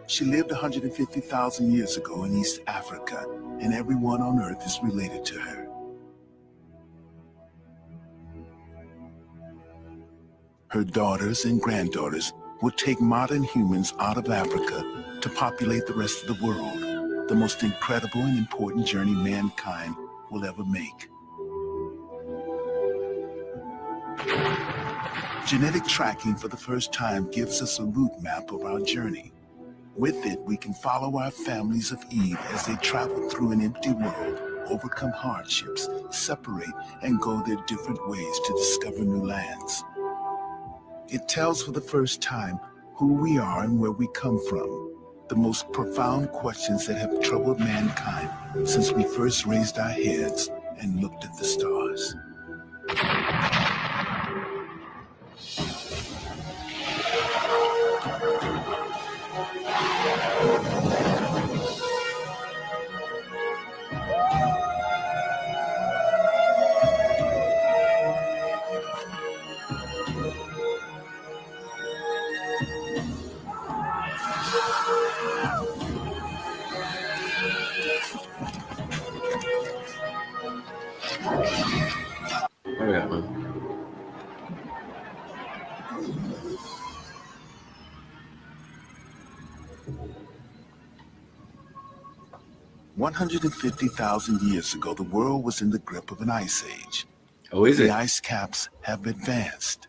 She lived 150,000 years ago in East Africa, and everyone on Earth is related to her. Her daughters and granddaughters will take modern humans out of Africa to populate the rest of the world, the most incredible and important journey mankind will ever make. Genetic tracking for the first time gives us a route map of our journey. With it, we can follow our families of Eve as they travel through an empty world, overcome hardships, separate, and go their different ways to discover new lands. It tells for the first time who we are and where we come from, the most profound questions that have troubled mankind since we first raised our heads and looked at the stars. Hurry up, man. 150,000 years ago, the world was in the grip of an ice age. Oh, is it? The ice caps have advanced.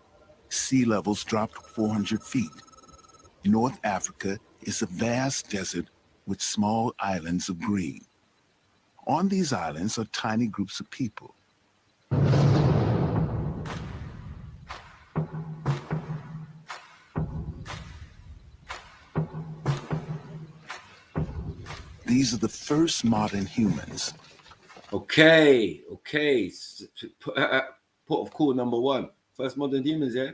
Sea levels dropped 400 feet. North Africa is a vast desert with small islands of green. On these islands are tiny groups of people. These are the first modern humans. Okay. Port of call number 1. First modern humans, yeah?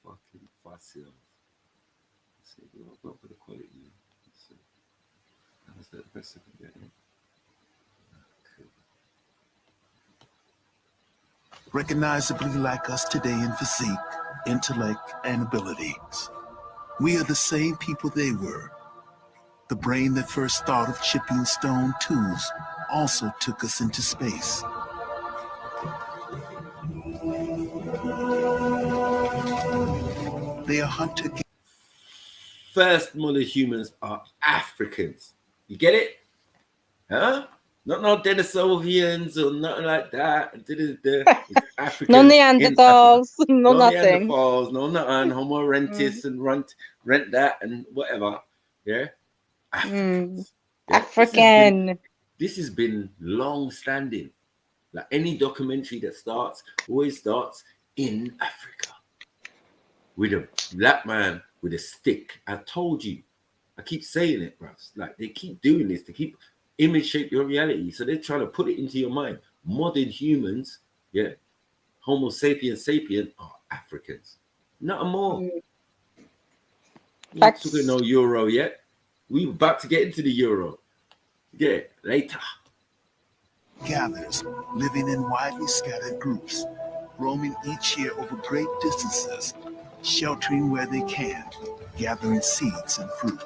Fucking fossil. Let's see, we'll go for the quality. Let's see. How's that the best I can get? Okay. Recognizably like us today in physique, intellect, and abilities. We are the same people they were. The brain that first thought of chipping stone tools also took us into space. They are hunter. First modern humans are Africans. You get it? Huh? Not no Denisovians or nothing like that. It's Africans. No Neanderthals, no nothing. Neanderthals, no nothing. Homo erectus and rent that and whatever. Yeah? Africans. Yeah, African. This has been long standing. Like any documentary that always starts in Africa with a black man with a stick. I told you, I keep saying it, bro. Like they keep doing this to keep image shape your reality. So they're trying to put it into your mind. Modern humans, yeah, Homo sapiens sapien are Africans. Not more. You ain't talking no Euro yet. We about to get into the Euro. Yeah, later. Gathers, living in widely scattered groups, roaming each year over great distances, sheltering where they can, gathering seeds and fruit.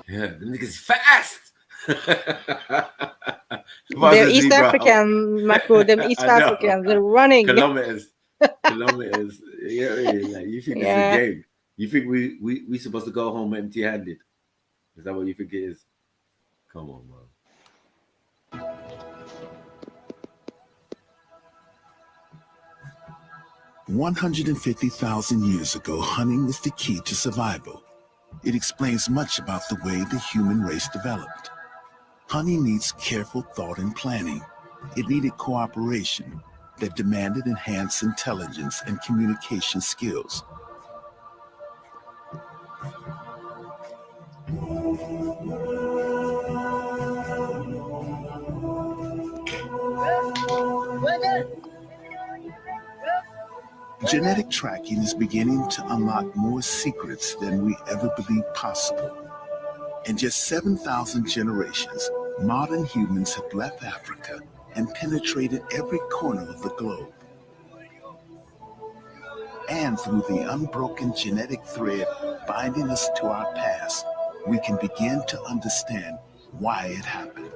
Yeah, the niggas fast. They're East African, Marco. They're East African. They're running kilometers. Yeah, like you think it's a game? You think we supposed to go home empty-handed? Is that what you think it is? Come on, man. $150,000 years ago, hunting was the key to survival. It explains much about the way the human race developed. Hunting needs careful thought and planning. It needed cooperation that demanded enhanced intelligence and communication skills. Genetic tracking is beginning to unlock more secrets than we ever believed possible. In just 7,000 generations, modern humans have left Africa and penetrated every corner of the globe. And through the unbroken genetic thread binding us to our past, we can begin to understand why it happened.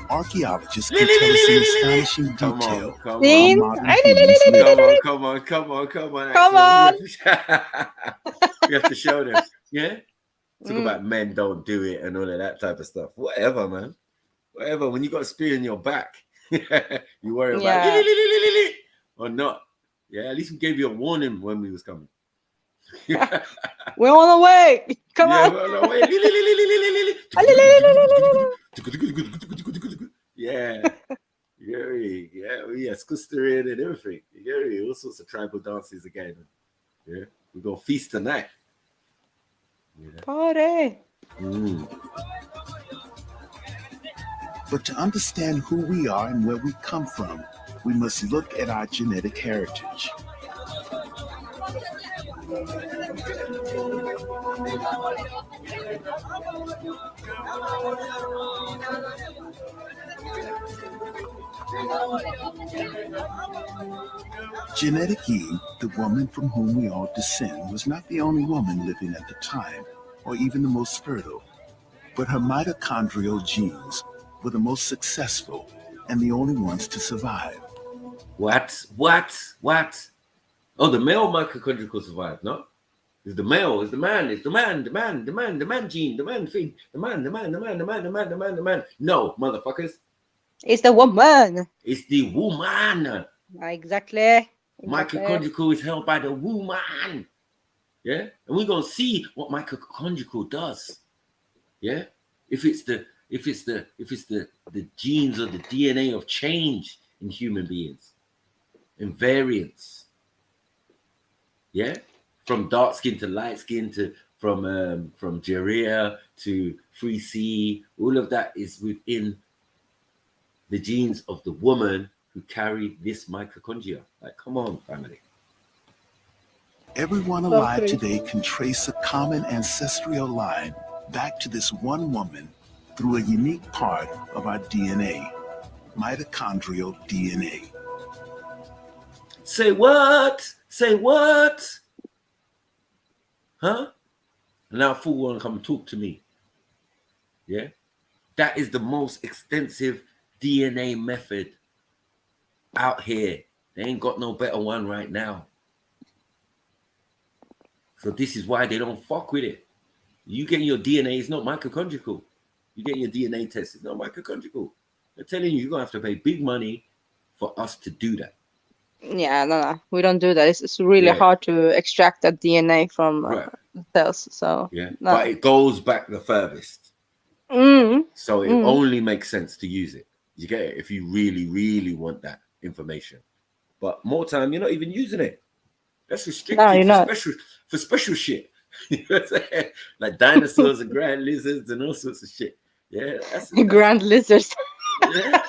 Archaeologists can tell us in astonishing detail. Come on. We have to show them. Yeah? Talk about men don't do it and all of that type of stuff. Whatever, man. Whatever. When you got a spear in your back, you worry about it or not. Yeah, at least we gave you a warning when we was coming. We're on the way. Come on. We're on the way. Yeah. Yeah, Skusterin and everything. Yeah, all sorts of tribal dances again. Yeah, we're gonna feast tonight. Yeah. Party. But to understand who we are and where we come from, we must look at our genetic heritage. Genetic Eve, the woman from whom we all descend, was not the only woman living at the time, or even the most fertile, but her mitochondrial genes were the most successful and the only ones to survive. What? Oh, the male mitochondrial survived, no? It's the male, it's the man gene, the man thing, the man. No, motherfuckers. It's the woman. It's the woman. Exactly. Mitochondrial is held by the woman. Yeah? And we're going to see what mitochondrial does. Yeah? If it's the if it's the genes or the DNA of change in human beings, in variance. Yeah, from dark skin to light skin to from Geria to free C, all of that is within the genes of the woman who carried this mitochondria. Like, come on, family. Everyone alive today can trace a common ancestral line back to this one woman through a unique part of our DNA, mitochondrial DNA. Say what? Say what? Huh? Now fool want to come talk to me. Yeah? That is the most extensive DNA method out here. They ain't got no better one right now. So this is why they don't fuck with it. You getting your DNA is not mitochondrial. You getting your DNA test, it's not mitochondrial. They're telling you, you're going to have to pay big money for us to do that. Yeah, no, we don't do that. It's really hard to extract that DNA from cells. So yeah, no. but it goes back the furthest. So it only makes sense to use it. You get it? If you really, really want that information. But more time, you're not even using it. That's restricted for special shit. You know what I'm saying? Like dinosaurs and grand lizards and all sorts of shit. Yeah, that's grand lizards. Yeah.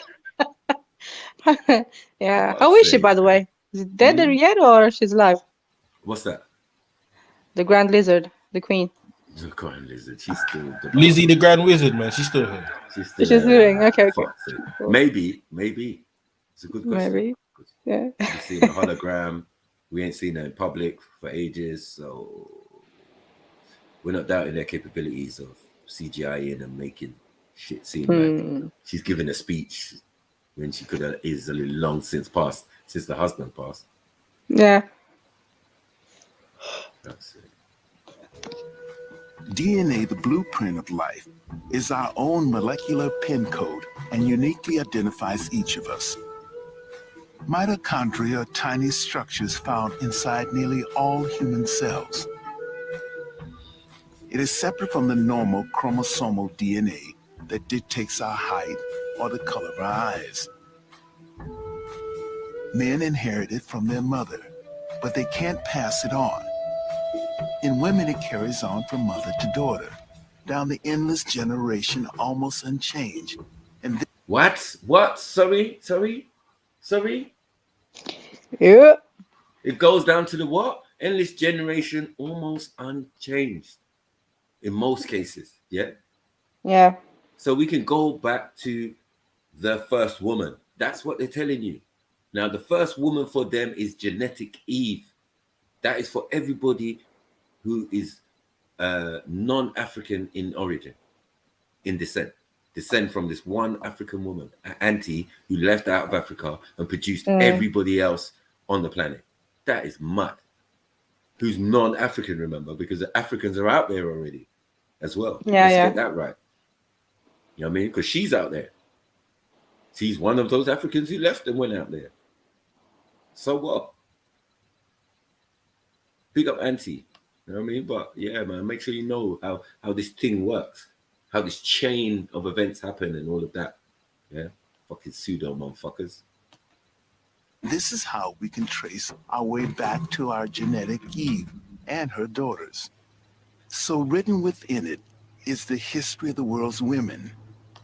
Yeah. How is she, by the way? Is it dead yet, or she's alive? What's that? The grand lizard, the queen. The grand lizard. She's still Lizzie the Grand Wizard, man. She's still here. She's still She's living. Okay. Cool. Maybe. It's a good question. Maybe. Yeah. We've seen a hologram. We ain't seen her in public for ages, so we're not doubting their capabilities of CGI-ing and making shit seem like she's giving a speech when she could have easily long since passed, since the husband passed. Yeah. That's it. DNA, the blueprint of life, is our own molecular pin code and uniquely identifies each of us. Mitochondria are tiny structures found inside nearly all human cells. It is separate from the normal chromosomal DNA that dictates our height or the color of our eyes. Men inherit it from their mother, but they can't pass it on. In women, it carries on from mother to daughter, down the endless generation, almost unchanged. And what? Sorry? Yeah. It goes down to the what? Endless generation, almost unchanged. In most cases, yeah? Yeah. So we can go back to the first woman. That's what they're telling you. Now, the first woman for them is genetic Eve. That is for everybody who is non-African in origin, in descent from this one African woman, Auntie, who left out of Africa and produced everybody else on the planet. That is mad. Who's non-African, remember, because the Africans are out there already as well. Let's get that right. You know what I mean? Because she's out there. She's one of those Africans who left and went out there. So what? Big up Auntie. You know what I mean? But yeah, man, make sure you know how this thing works, how this chain of events happen and all of that. Yeah, fucking pseudo motherfuckers. this is how we can trace our way back to our genetic Eve and her daughters. So written within it is the history of the world's women,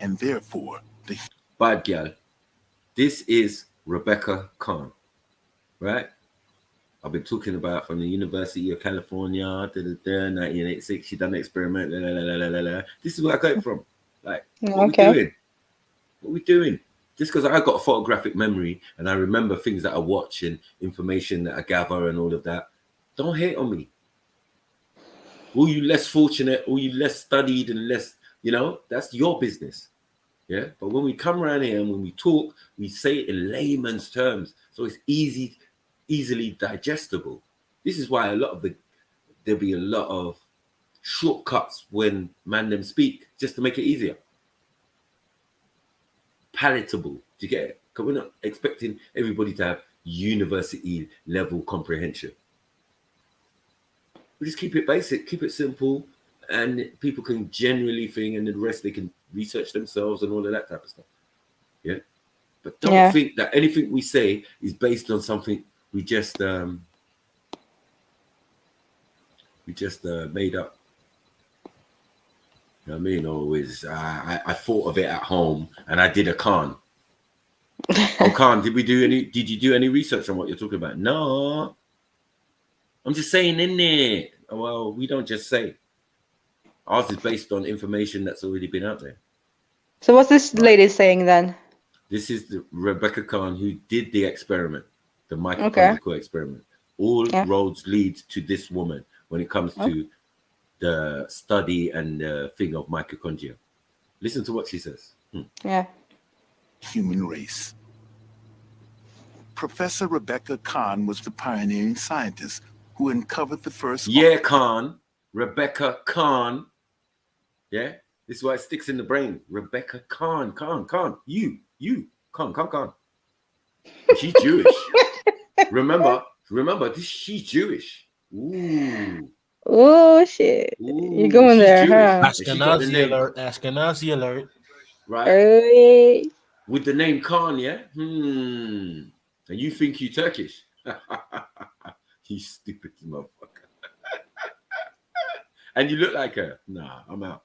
and therefore the... Bad gal. This is Rebecca Khan, right? I've been talking about from the University of California, 1986. She done the experiment. This is where I got it from. Like, what we doing? What we doing? Just because I got a photographic memory and I remember things that I watch and information that I gather and all of that, don't hate on me. All you less fortunate, all you less studied and less, that's your business. Yeah. But when we come around here and when we talk, we say it in layman's terms. So it's easily digestible. This is why there'll be a lot of shortcuts when man them speak, just to make it easier. Palatable. Do you get it? Because we're not expecting everybody to have university level comprehension. We just keep it basic, keep it simple, and people can generally think, and the rest they can research themselves and all of that type of stuff. Yeah, but don't think that anything we say is based on something we just made up. You know what I mean? Always, I thought of it at home, and I did a Khan. Oh, Khan, did you do any research on what you're talking about? No, I'm just saying in there. Well, we don't just say. Ours is based on information that's already been out there. So what's this lady saying then? This is the Rebecca Khan who did the experiment, the mitochondrial experiment. All roads lead to this woman when it comes to the study and the thing of mitochondria. Listen to what she says. Yeah. Human race. Professor Rebecca Khan was the pioneering scientist who uncovered the first... Yeah, Khan. Rebecca Khan. Yeah? This is why it sticks in the brain. Rebecca Khan. You. Khan. She's Jewish. Remember, she's Jewish. Ooh. Oh, shit. You're going there, huh? Ashkenazi alert. Right? Hey. With the name Khan, yeah? And you think you Turkish? You stupid motherfucker. And you look like her. Nah, I'm out.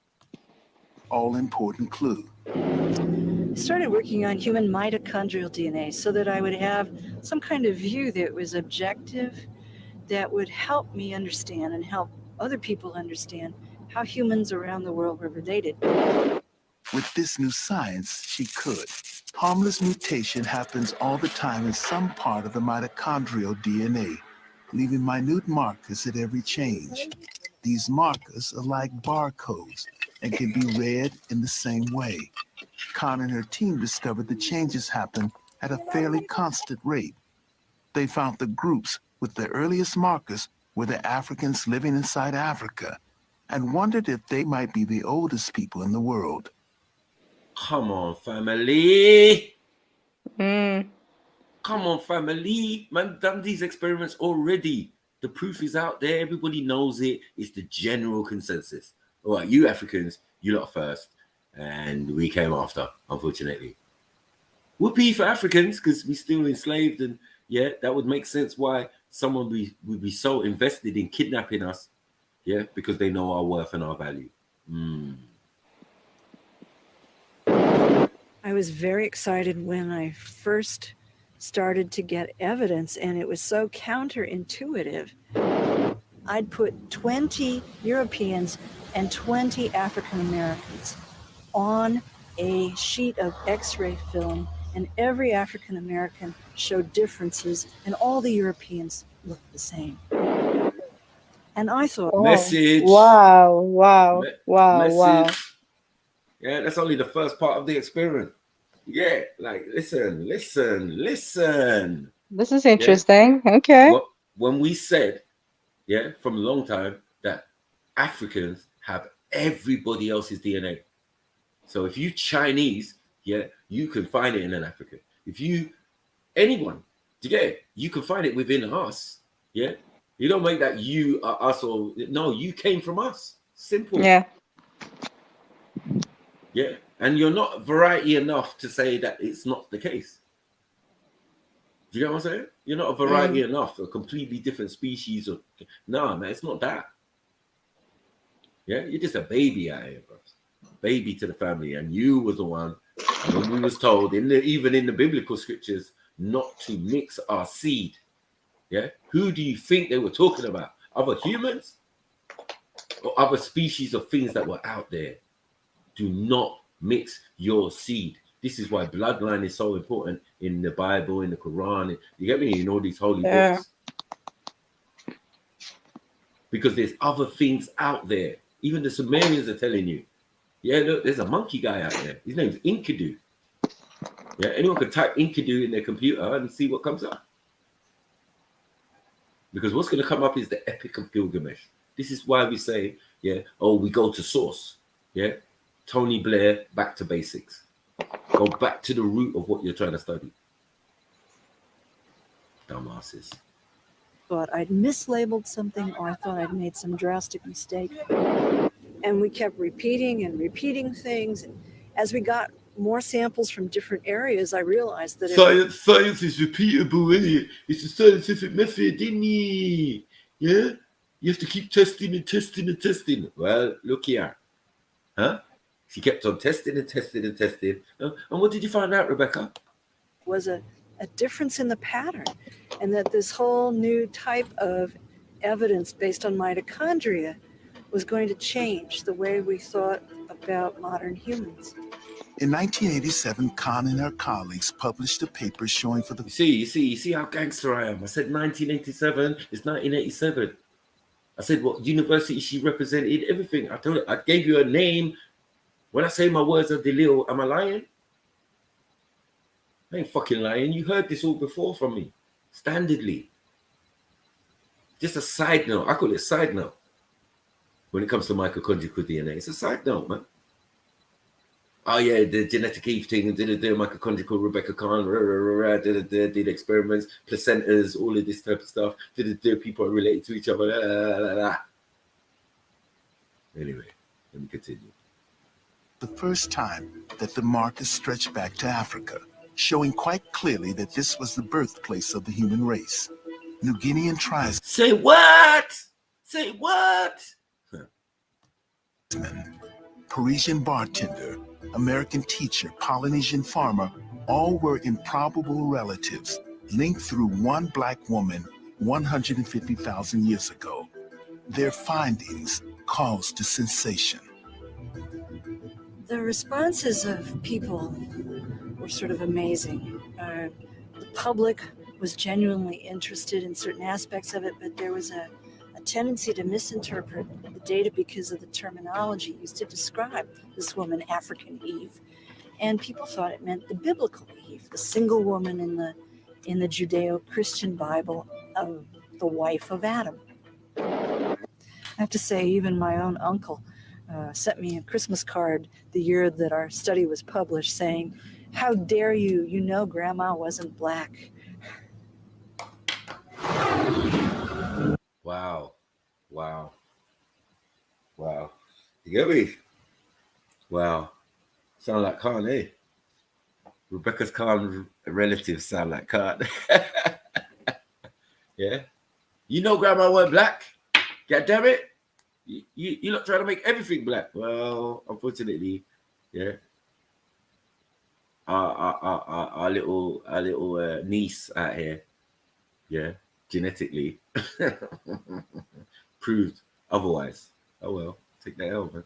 All-important clue. I started working on human mitochondrial DNA so that I would have some kind of view that was objective, that would help me understand and help other people understand how humans around the world were related. With this new science, she could. Harmless mutation happens all the time in some part of the mitochondrial DNA, leaving minute markers at every change. These markers are like barcodes and can be read in the same way. Khan and her team discovered the changes happen at a fairly constant rate. They found the groups with the earliest markers were the Africans living inside Africa and wondered if they might be the oldest people in the world. Come on, family. Mm. Come on, family. Man, done these experiments already. The proof is out there. Everybody knows it. It's the general consensus. All right, you Africans, you lot first. And we came after, unfortunately. Whoopee for Africans, because we're still enslaved. And yeah, that would make sense why someone would be so invested in kidnapping us. Yeah, because they know our worth and our value. I was very excited when I first started to get evidence, and it was so counterintuitive. I'd put 20 Europeans and 20 African Americans on a sheet of X-ray film, and every African American showed differences, and all the Europeans looked the same. And I thought, Message. Wow. Yeah, that's only the first part of the experiment. Yeah, like listen. This is interesting. Yeah. Okay. When we said, from a long time, that Africans have everybody else's DNA. So if you Chinese, you can find it in an African. If you anyone, you can find it within us. Yeah. You don't make that you are us or no, you came from us. Simple. Yeah. Yeah. And you're not variety enough to say that it's not the case. Do you know what I'm saying? You're not a variety enough, a completely different species. No, man, it's not that. Yeah, you're just a baby out here, bro. Baby to the family. And you was the one, when we was told, even in the biblical scriptures, not to mix our seed. Yeah, who do you think they were talking about? Other humans or other species of things that were out there? Do not mix your seed. This is why bloodline is so important in the Bible, in the Quran. You get me? In all these holy books. Because there's other things out there. Even the Sumerians are telling you. Yeah, look, there's a monkey guy out there. His name's Enkidu. Yeah, anyone could type Enkidu in their computer and see what comes up. Because what's going to come up is the Epic of Gilgamesh. This is why we say, we go to source. Yeah, Tony Blair, back to basics. Go back to the root of what you're trying to study. Dumbasses. Thought I'd mislabeled something, or I thought I'd made some drastic mistake. And we kept repeating and repeating things. And as we got more samples from different areas, I realized that Science is repeatable, isn't it? It's a scientific method, isn't it? Yeah? You have to keep testing and testing and testing. Well, look here. Huh? She kept on testing and testing and testing. And what did you find out, Rebecca? was a difference in the pattern, and that this whole new type of evidence based on mitochondria was going to change the way we thought about modern humans. In 1987, Kahn and her colleagues published a paper showing for the... You see how gangster I am. I said 1987, it's 1987. I said what university she represented, everything. I told her, I gave you a name. When I say my words are delil, am I lying? I ain't fucking lying. You heard this all before from me, standardly. Just a side note. I call it a side note. When it comes to mitochondrial DNA, it's a side note, man. Oh yeah, the genetic Eve thing, did mitochondrial Rebecca Kahn, did experiments, placentas, all of this type of stuff. Did people are related to each other. Anyway, let me continue. The first time that the markers stretched back to Africa, showing quite clearly that this was the birthplace of the human race. New Guinean tribes. Say what? Say what? Parisian bartender, American teacher, Polynesian farmer, all were improbable relatives linked through one black woman 150,000 years ago. Their findings caused a sensation. The responses of people were sort of amazing. The public was genuinely interested in certain aspects of it, but there was a tendency to misinterpret the data because of the terminology used to describe this woman, African Eve. And people thought it meant the biblical Eve, the single woman in the Judeo-Christian Bible, the wife of Adam. I have to say, even my own uncle sent me a Christmas card the year that our study was published saying, "How dare you, you know Grandma wasn't black." Wow. Wow. Wow. You get me? Wow. Sound like Khan, eh? Rebecca's Khan relatives sound like Khan. Yeah. You know Grandma weren't black. God damn it. You not trying to make everything black. Well, unfortunately, yeah. Our little niece out here, yeah, genetically proved otherwise. Oh well, take that over.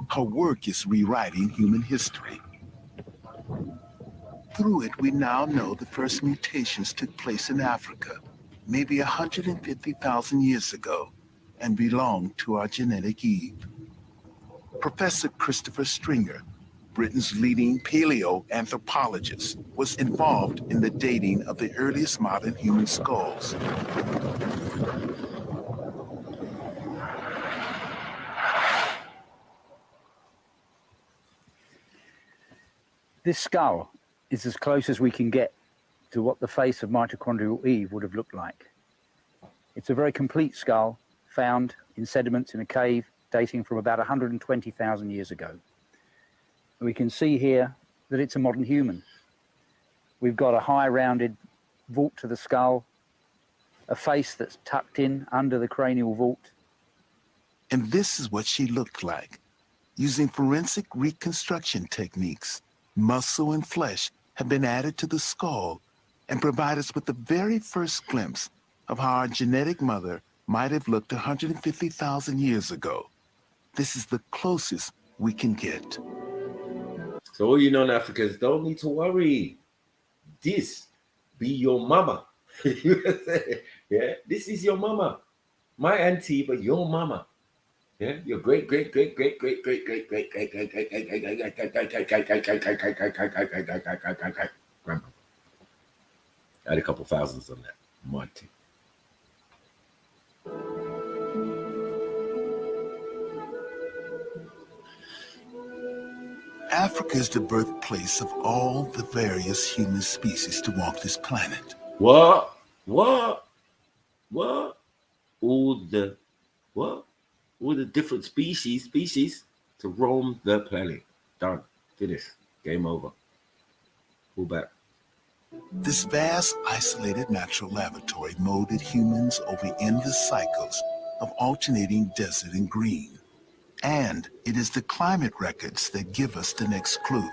Her work is rewriting human history. Through it, we now know the first mutations took place in Africa, maybe 150,000 years ago, and belonged to our genetic Eve. Professor Christopher Stringer, Britain's leading paleoanthropologist, was involved in the dating of the earliest modern human skulls. This skull is as close as we can get to what the face of mitochondrial Eve would have looked like. It's a very complete skull found in sediments in a cave dating from about 120,000 years ago. We can see here that it's a modern human. We've got a high rounded vault to the skull, a face that's tucked in under the cranial vault. And this is what she looked like. Using forensic reconstruction techniques, muscle and flesh have been added to the skull and provide us with the very first glimpse of how our genetic mother might have looked 150,000 years ago. This is the closest we can get. So all you non-Africans don't need to worry. This be your mama. Yeah, this is your mama. My auntie, but your mama. Yeah, your great grandma. I had a couple thousands on that. Monty. Africa is the birthplace of all the various human species to walk this planet. What? all the different species to roam the planet. Done. Finish. Game over. Pull back. This vast, isolated natural laboratory molded humans over endless cycles of alternating desert and green. And it is the climate records that give us the next clue.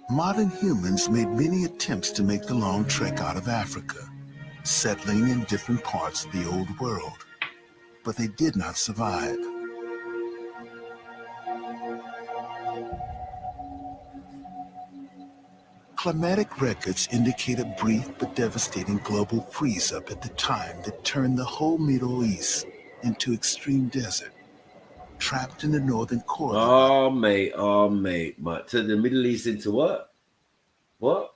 Modern humans made many attempts to make the long trek out of Africa, settling in different parts of the old world, but they did not survive. Climatic records indicate a brief but devastating global freeze-up at the time that turned the whole Middle East into extreme desert, trapped in the northern corridor. Oh, mate. But to the Middle East into what? What?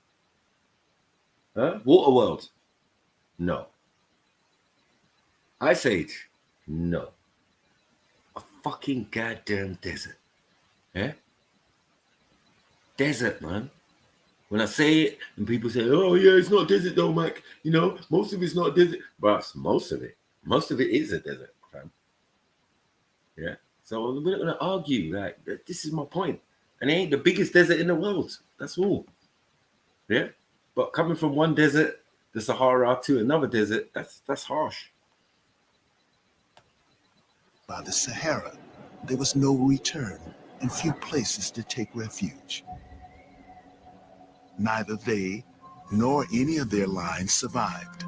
Huh? Water world? No. Ice Age? No. A fucking goddamn desert. Yeah? Desert, man. When I say it, and people say, oh, yeah, it's not desert though, Mike. You know, most of it's not desert. But most of it is a desert, fam. Yeah. So we're not going to argue. Like, this is my point. And it ain't the biggest desert in the world. That's all. Yeah. But coming from one desert, the Sahara, to another desert, that's harsh. By the Sahara, there was no return and few places to take refuge. Neither they nor any of their lines survived.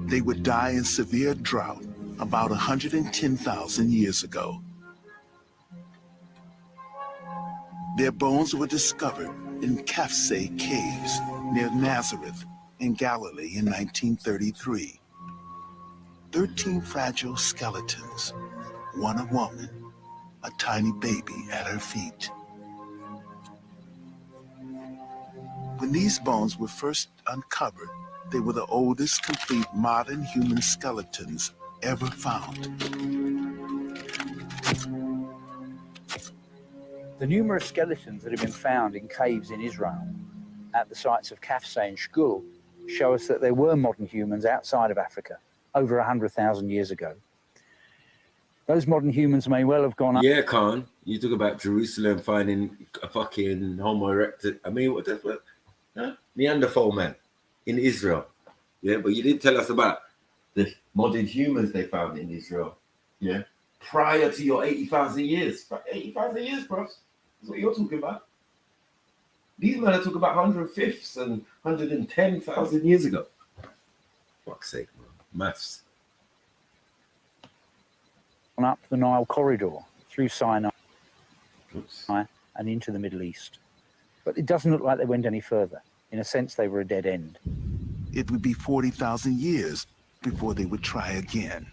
They would die in severe drought about 110,000 years ago. Their bones were discovered in Kafse caves near Nazareth in Galilee in 1933. 13 fragile skeletons, one a woman, a tiny baby at her feet. When these bones were first uncovered, they were the oldest complete modern human skeletons ever found. The numerous skeletons that have been found in caves in Israel at the sites of Kafse and Shkul show us that there were modern humans outside of Africa over 100,000 years ago. Those modern humans may well have gone up. Yeah, Khan, you talk about Jerusalem finding a fucking Homo erectus. I mean, what the fuck? Huh? Neanderthal man in Israel. Yeah, but you didn't tell us about the modern humans they found in Israel. Yeah, prior to your 80,000 years. 80,000 years, bros. That's what you're talking about. These men are talking about 105ths and 110,000 years ago. Fuck's sake, man. Maths. Up the Nile corridor through Sinai and into the Middle East. But it doesn't look like they went any further. In a sense, they were a dead end. It would be 40,000 years before they would try again.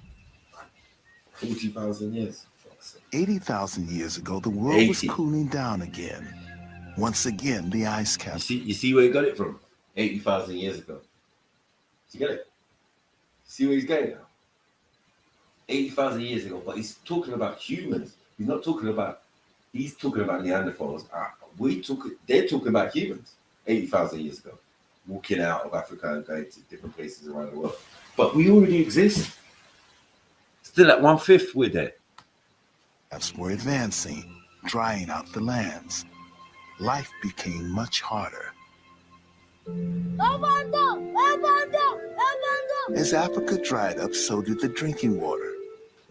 40,000 years. 80,000 years ago, the world was cooling down again. Once again, the ice cap. You see where he got it from? 80,000 years ago. You get it? See where he's going now? 80,000 years ago, but he's talking about humans. He's talking about Neanderthals. They're talking about humans 80,000 years ago, walking out of Africa and going to different places around the world. But we already exist. Still at 1/5 we're there. As we're advancing, drying out the lands, life became much harder. As Africa dried up, so did the drinking water.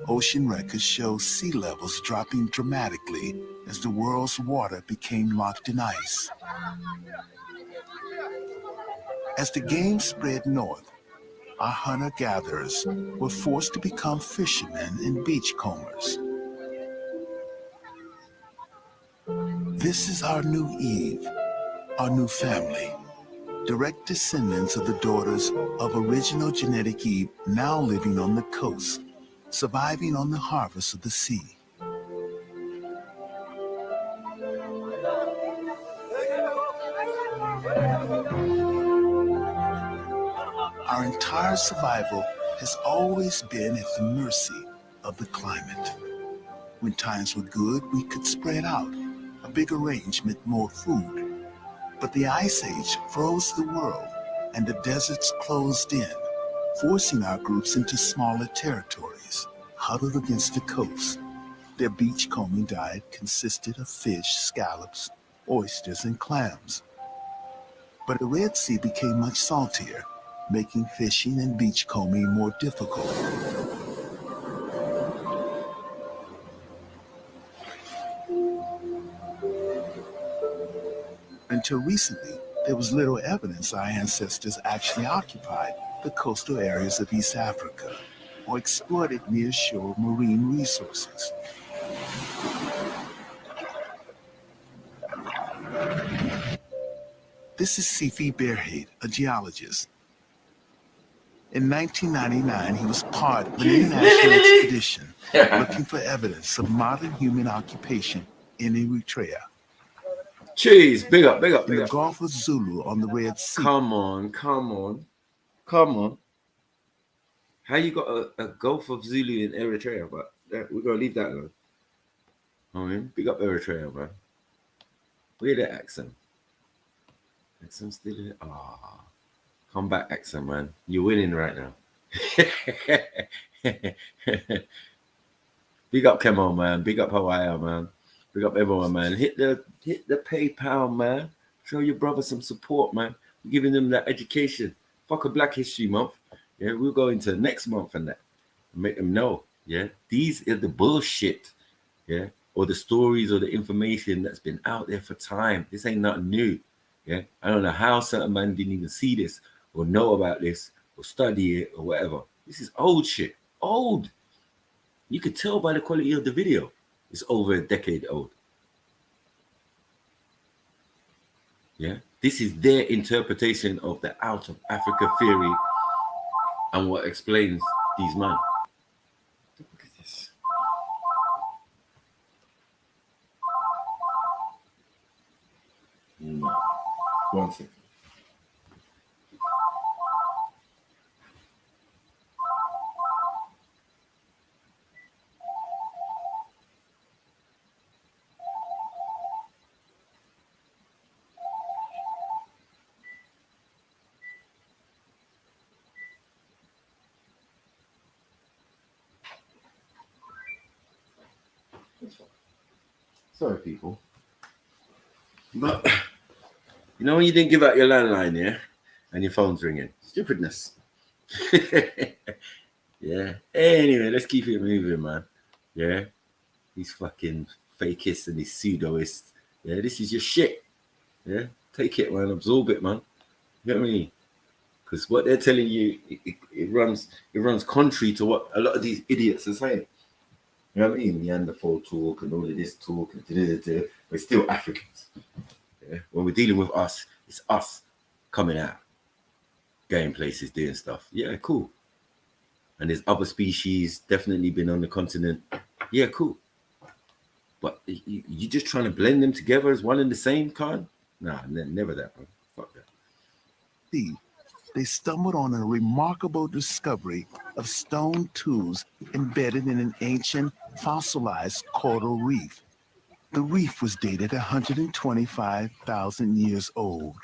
Ocean records show sea levels dropping dramatically as the world's water became locked in ice. As the game spread north, our hunter-gatherers were forced to become fishermen and beachcombers. This is our new Eve, our new family, direct descendants of the daughters of original genetic Eve now living on the coast, surviving on the harvest of the sea. Our entire survival has always been at the mercy of the climate. When times were good, we could spread out, bigger range meant more food. But the Ice Age froze the world and the deserts closed in, forcing our groups into smaller territories, huddled against the coast. Their beachcombing diet consisted of fish, scallops, oysters, and clams. But the Red Sea became much saltier, making fishing and beachcombing more difficult. Until recently, there was little evidence our ancestors actually occupied the coastal areas of East Africa or exploited nearshore marine resources. This is Sifi Berhade, a geologist. In 1999, he was part of an international expedition looking for evidence of modern human occupation in Eritrea. Jeez, big up, big up, In big the up. Gulf of Zulu on the Red Sea. Come on. How you got a Gulf of Zulu in Eritrea? But we're gonna leave that alone. I mean, big up Eritrea, man. Where that accent? Accent still here? Ah, come back, accent, man. You're winning right now. Big up Kemo, man. Big up Hawaii, man. Big up everyone, man. Hit the PayPal, man. Show your brother some support, man. We're giving them that education. Fuck a Black History Month. Yeah, we'll go into next month and that. Make them know. Yeah, these are the bullshit. Yeah, or the stories or the information that's been out there for time. This ain't nothing new. Yeah, I don't know how certain man didn't even see this or know about this or study it or whatever. This is old shit. Old. You could tell by the quality of the video. It's over a decade old. Yeah, this is their interpretation of the out of Africa theory and what explains these men. Look at this. No. 1 second. Sorry, people. But you know when you didn't give out your landline, yeah, and your phone's ringing, stupidness. Yeah. Anyway, let's keep it moving, man. Yeah. These fucking fakists and these pseudoists. Yeah, this is your shit. Yeah. Take it, man. Absorb it, man. You know what I mean? Because what they're telling you, it runs contrary to what a lot of these idiots are saying. You know what I mean? Neanderthal talk and all of this talk, and we're still Africans. Yeah? When we're dealing with us, it's us coming out, going places, doing stuff. Yeah, cool. And there's other species definitely been on the continent. Yeah, cool. But you just trying to blend them together as one and the same kind? Nah, never that, bro. Fuck that. They stumbled on a remarkable discovery of stone tools embedded in an ancient fossilized coral reef. The reef was dated 125,000 years old.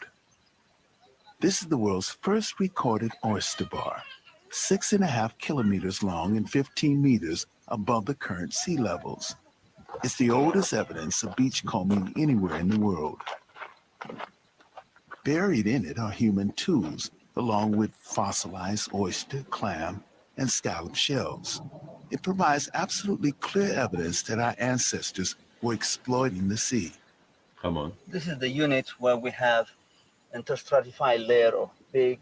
This is the world's first recorded oyster bar, 6.5 kilometers long and 15 meters above the current sea levels. It's the oldest evidence of beachcombing anywhere in the world. Buried in it are human tools, along with fossilized oyster, clam, and scallop shells. It provides absolutely clear evidence that our ancestors were exploiting the sea. Come on. This is the unit where we have interstratified layer of big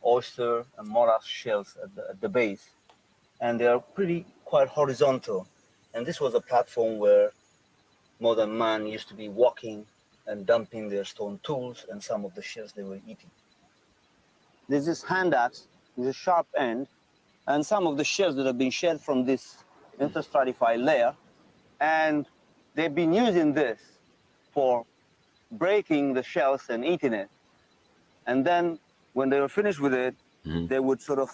oyster and morass shells at the base. And they are quite horizontal. And this was a platform where modern man used to be walking and dumping their stone tools and some of the shells they were eating. There's this hand axe with a sharp end, and some of the shells that have been shed from this interstratified layer, and they've been using this for breaking the shells and eating it. And then when they were finished with it, they would sort of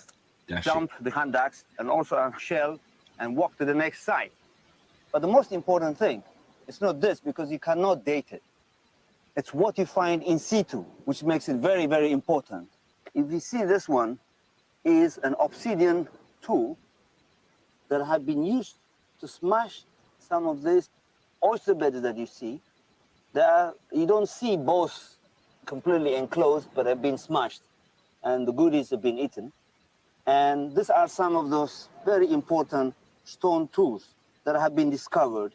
dump the hand axe and also a shell and walk to the next site. But the most important thing It's not this because you cannot date it. It's what you find in situ, which makes it very, very important. If you see this one is an obsidian tool that had been used to smash some of these oyster beds that you see. You don't see both completely enclosed, but have been smashed, and the goodies have been eaten. And these are some of those very important stone tools that have been discovered.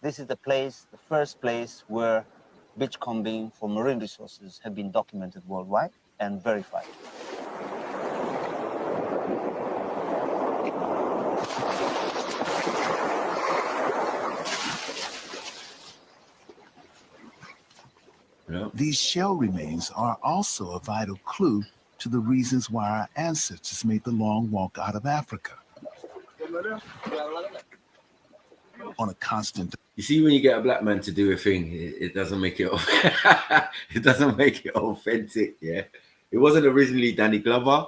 This is the place, the first place where beachcombing for marine resources have been documented worldwide and verified. These shell remains are also a vital clue to the reasons why our ancestors made the long walk out of Africa. On a constant. You see, when you get a black man to do a thing, it doesn't make it it doesn't make it authentic. Yeah, it wasn't originally Danny Glover,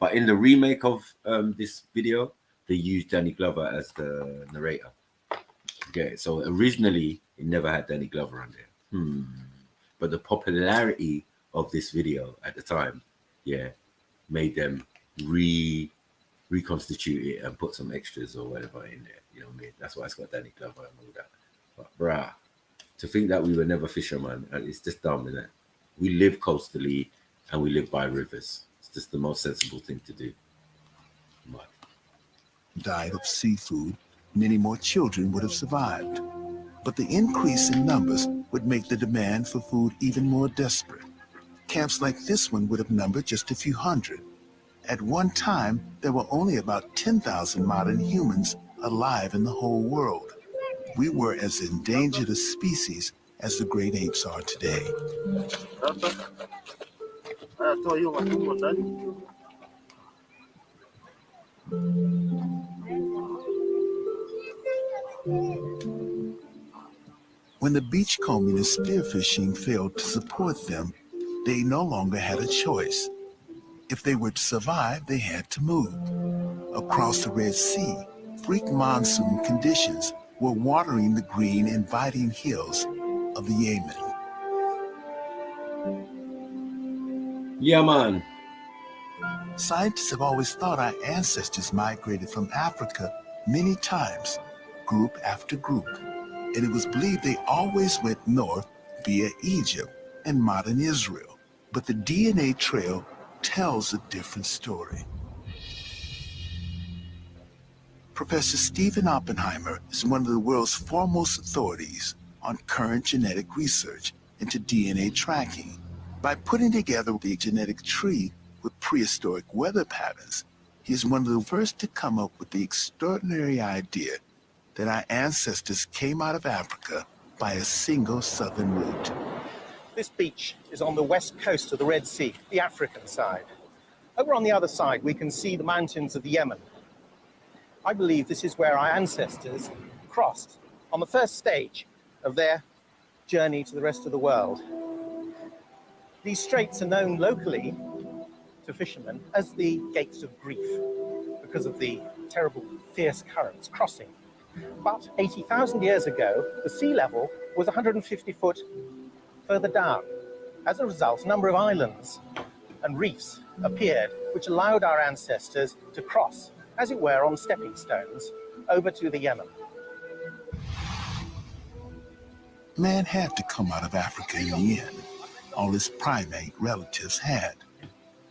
but in the remake of this video, they used Danny Glover as the narrator. Okay, so originally it never had Danny Glover on there. But the popularity of this video at the time, yeah, made them reconstitute it and put some extras or whatever in there. You know what I mean? That's why it's got Danny Glover and all that. But bruh, to think that we were never fishermen, it's just dumb, isn't it? We live coastally and we live by rivers. It's just the most sensible thing to do. But diet of seafood, many more children would have survived. But the increase in numbers would make the demand for food even more desperate. Camps like this one would have numbered just a few hundred. At one time, there were only about 10,000 modern humans alive in the whole world. We were as endangered a species as the great apes are today. When the beachcombing and spearfishing failed to support them, they no longer had a choice. If they were to survive, they had to move. Across the Red Sea, freak monsoon conditions were watering the green, inviting hills of the Yemen. Yeah, man. Scientists have always thought our ancestors migrated from Africa many times, group after group. And it was believed they always went north via Egypt and modern Israel. But the DNA trail tells a different story. Professor Stephen Oppenheimer is one of the world's foremost authorities on current genetic research into DNA tracking. By putting together the genetic tree with prehistoric weather patterns, he is one of the first to come up with the extraordinary idea that our ancestors came out of Africa by a single southern route. This beach is on the west coast of the Red Sea, the African side. Over on the other side, we can see the mountains of the Yemen. I believe this is where our ancestors crossed on the first stage of their journey to the rest of the world. These straits are known locally to fishermen as the Gates of Grief because of the terrible, fierce currents crossing. But 80,000 years ago, the sea level was 150 foot further down. As a result, a number of islands and reefs appeared, which allowed our ancestors to cross, as it were, on stepping stones over to the Yemen. Man had to come out of Africa in the end. All his primate relatives had.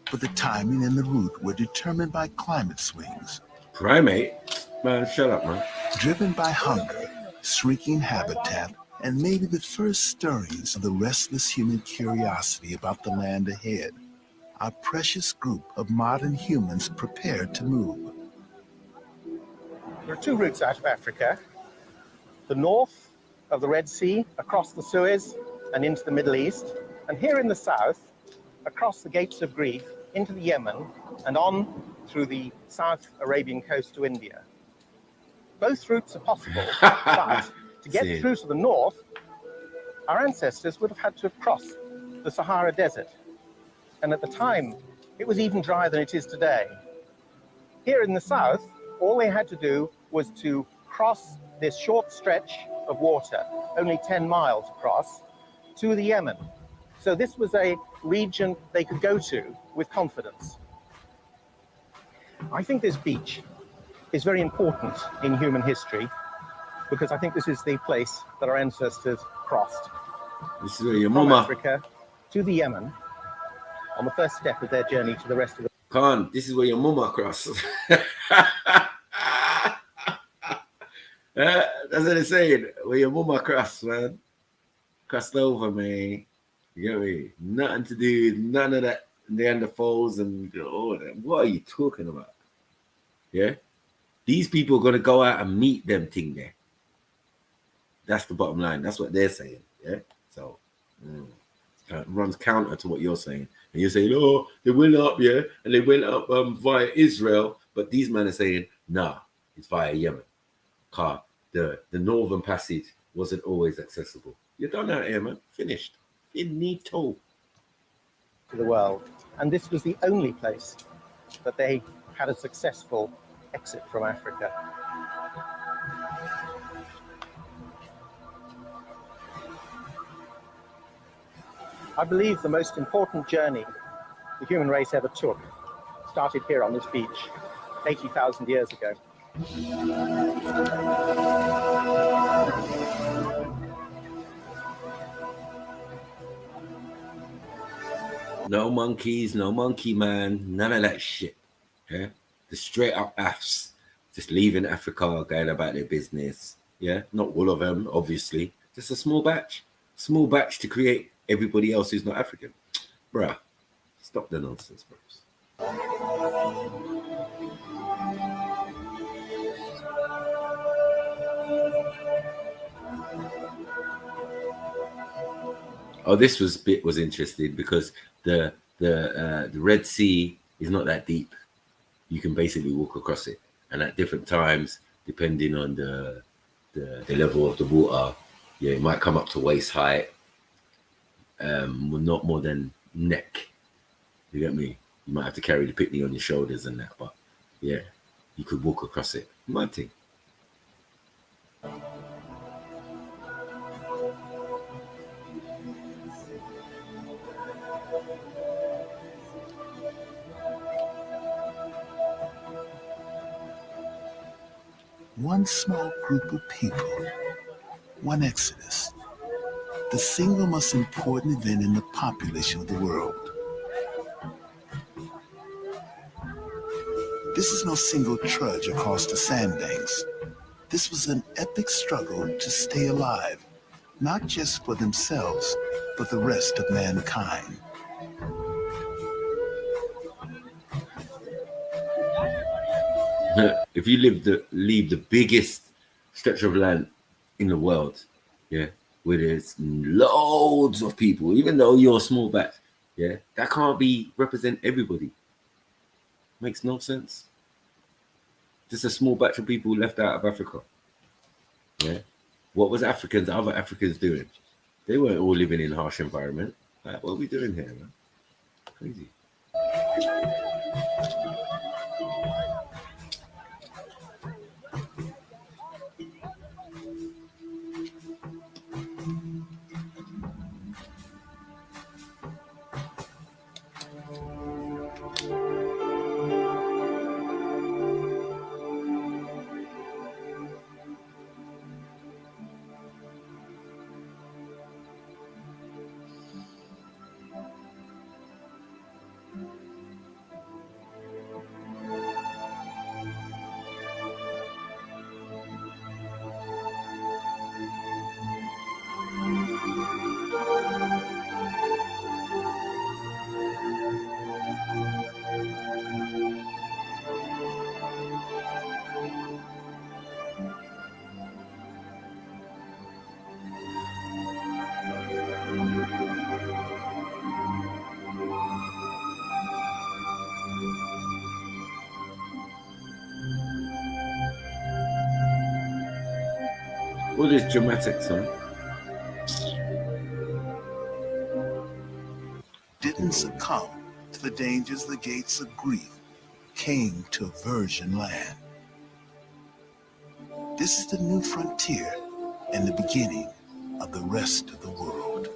But the timing and the route were determined by climate swings. Primate? Man, shut up, man. Driven by hunger, shrinking habitat, and maybe the first stirrings of the restless human curiosity about the land ahead, our precious group of modern humans prepared to move. There are two routes out of Africa. The north of the Red Sea, across the Suez and into the Middle East, and here in the south, across the Gates of Grief, into the Yemen, and on through the South Arabian coast to India. Both routes are possible, but to get through to the north, our ancestors would have had to have crossed the Sahara Desert. And at the time, it was even drier than it is today. Here in the south, all they had to do was to cross this short stretch of water, only 10 miles across, to the Yemen. So this was a region they could go to with confidence. I think this beach is very important in human history because I think this is the place that our ancestors crossed. This is where your from mama. Africa to the Yemen on the first step of their journey to the rest of the Khan, this is where your mama crossed. That's what they're saying. Where your mama crossed, man. Crossed over, man. You get me? Nothing to do, none of that Neanderthals and all that. What are you talking about? Yeah? These people are going to go out and meet them thing there. That's the bottom line. That's what they're saying. Yeah? So, it runs counter to what you're saying. And you're saying, oh, they went up, yeah? And they went up via Israel. But these men are saying, nah, it's via Yemen. Car, the northern passage wasn't always accessible. You're done out here, man. Finished. Finito. to the world. And this was the only place that they had a successful exit from Africa. I believe the most important journey the human race ever took started here on this beach 80,000 years ago. No monkeys, no monkey man, none of that shit. Yeah, the straight up Afs just leaving Africa, going about their business. Yeah, not all of them, obviously. Just a small batch to create everybody else who's not African. Bruh, stop the nonsense, bros. Oh, this was interesting because the Red Sea is not that deep. You can basically walk across it, and at different times, depending on the level of the water, yeah, it might come up to waist height, not more than neck. You get me? You might have to carry the picnic on your shoulders and that, but yeah, you could walk across it. Mad thing. One small group of people, one exodus, the single most important event in the population of the world. This is no single trudge across the sandbanks. This was an epic struggle to stay alive, not just for themselves, but the rest of mankind. If you leave the biggest stretch of land in the world, yeah, where there's loads of people, even though you're a small batch, yeah, that can't represent everybody. Makes no sense. Just a small batch of people left out of Africa. Yeah, what was other Africans doing? They weren't all living in a harsh environment. Like, what are we doing here, man? Crazy. All this dramatic, son. Didn't succumb to the dangers the gates of grief came to a virgin land. This is the new frontier, and the beginning of the rest of the world.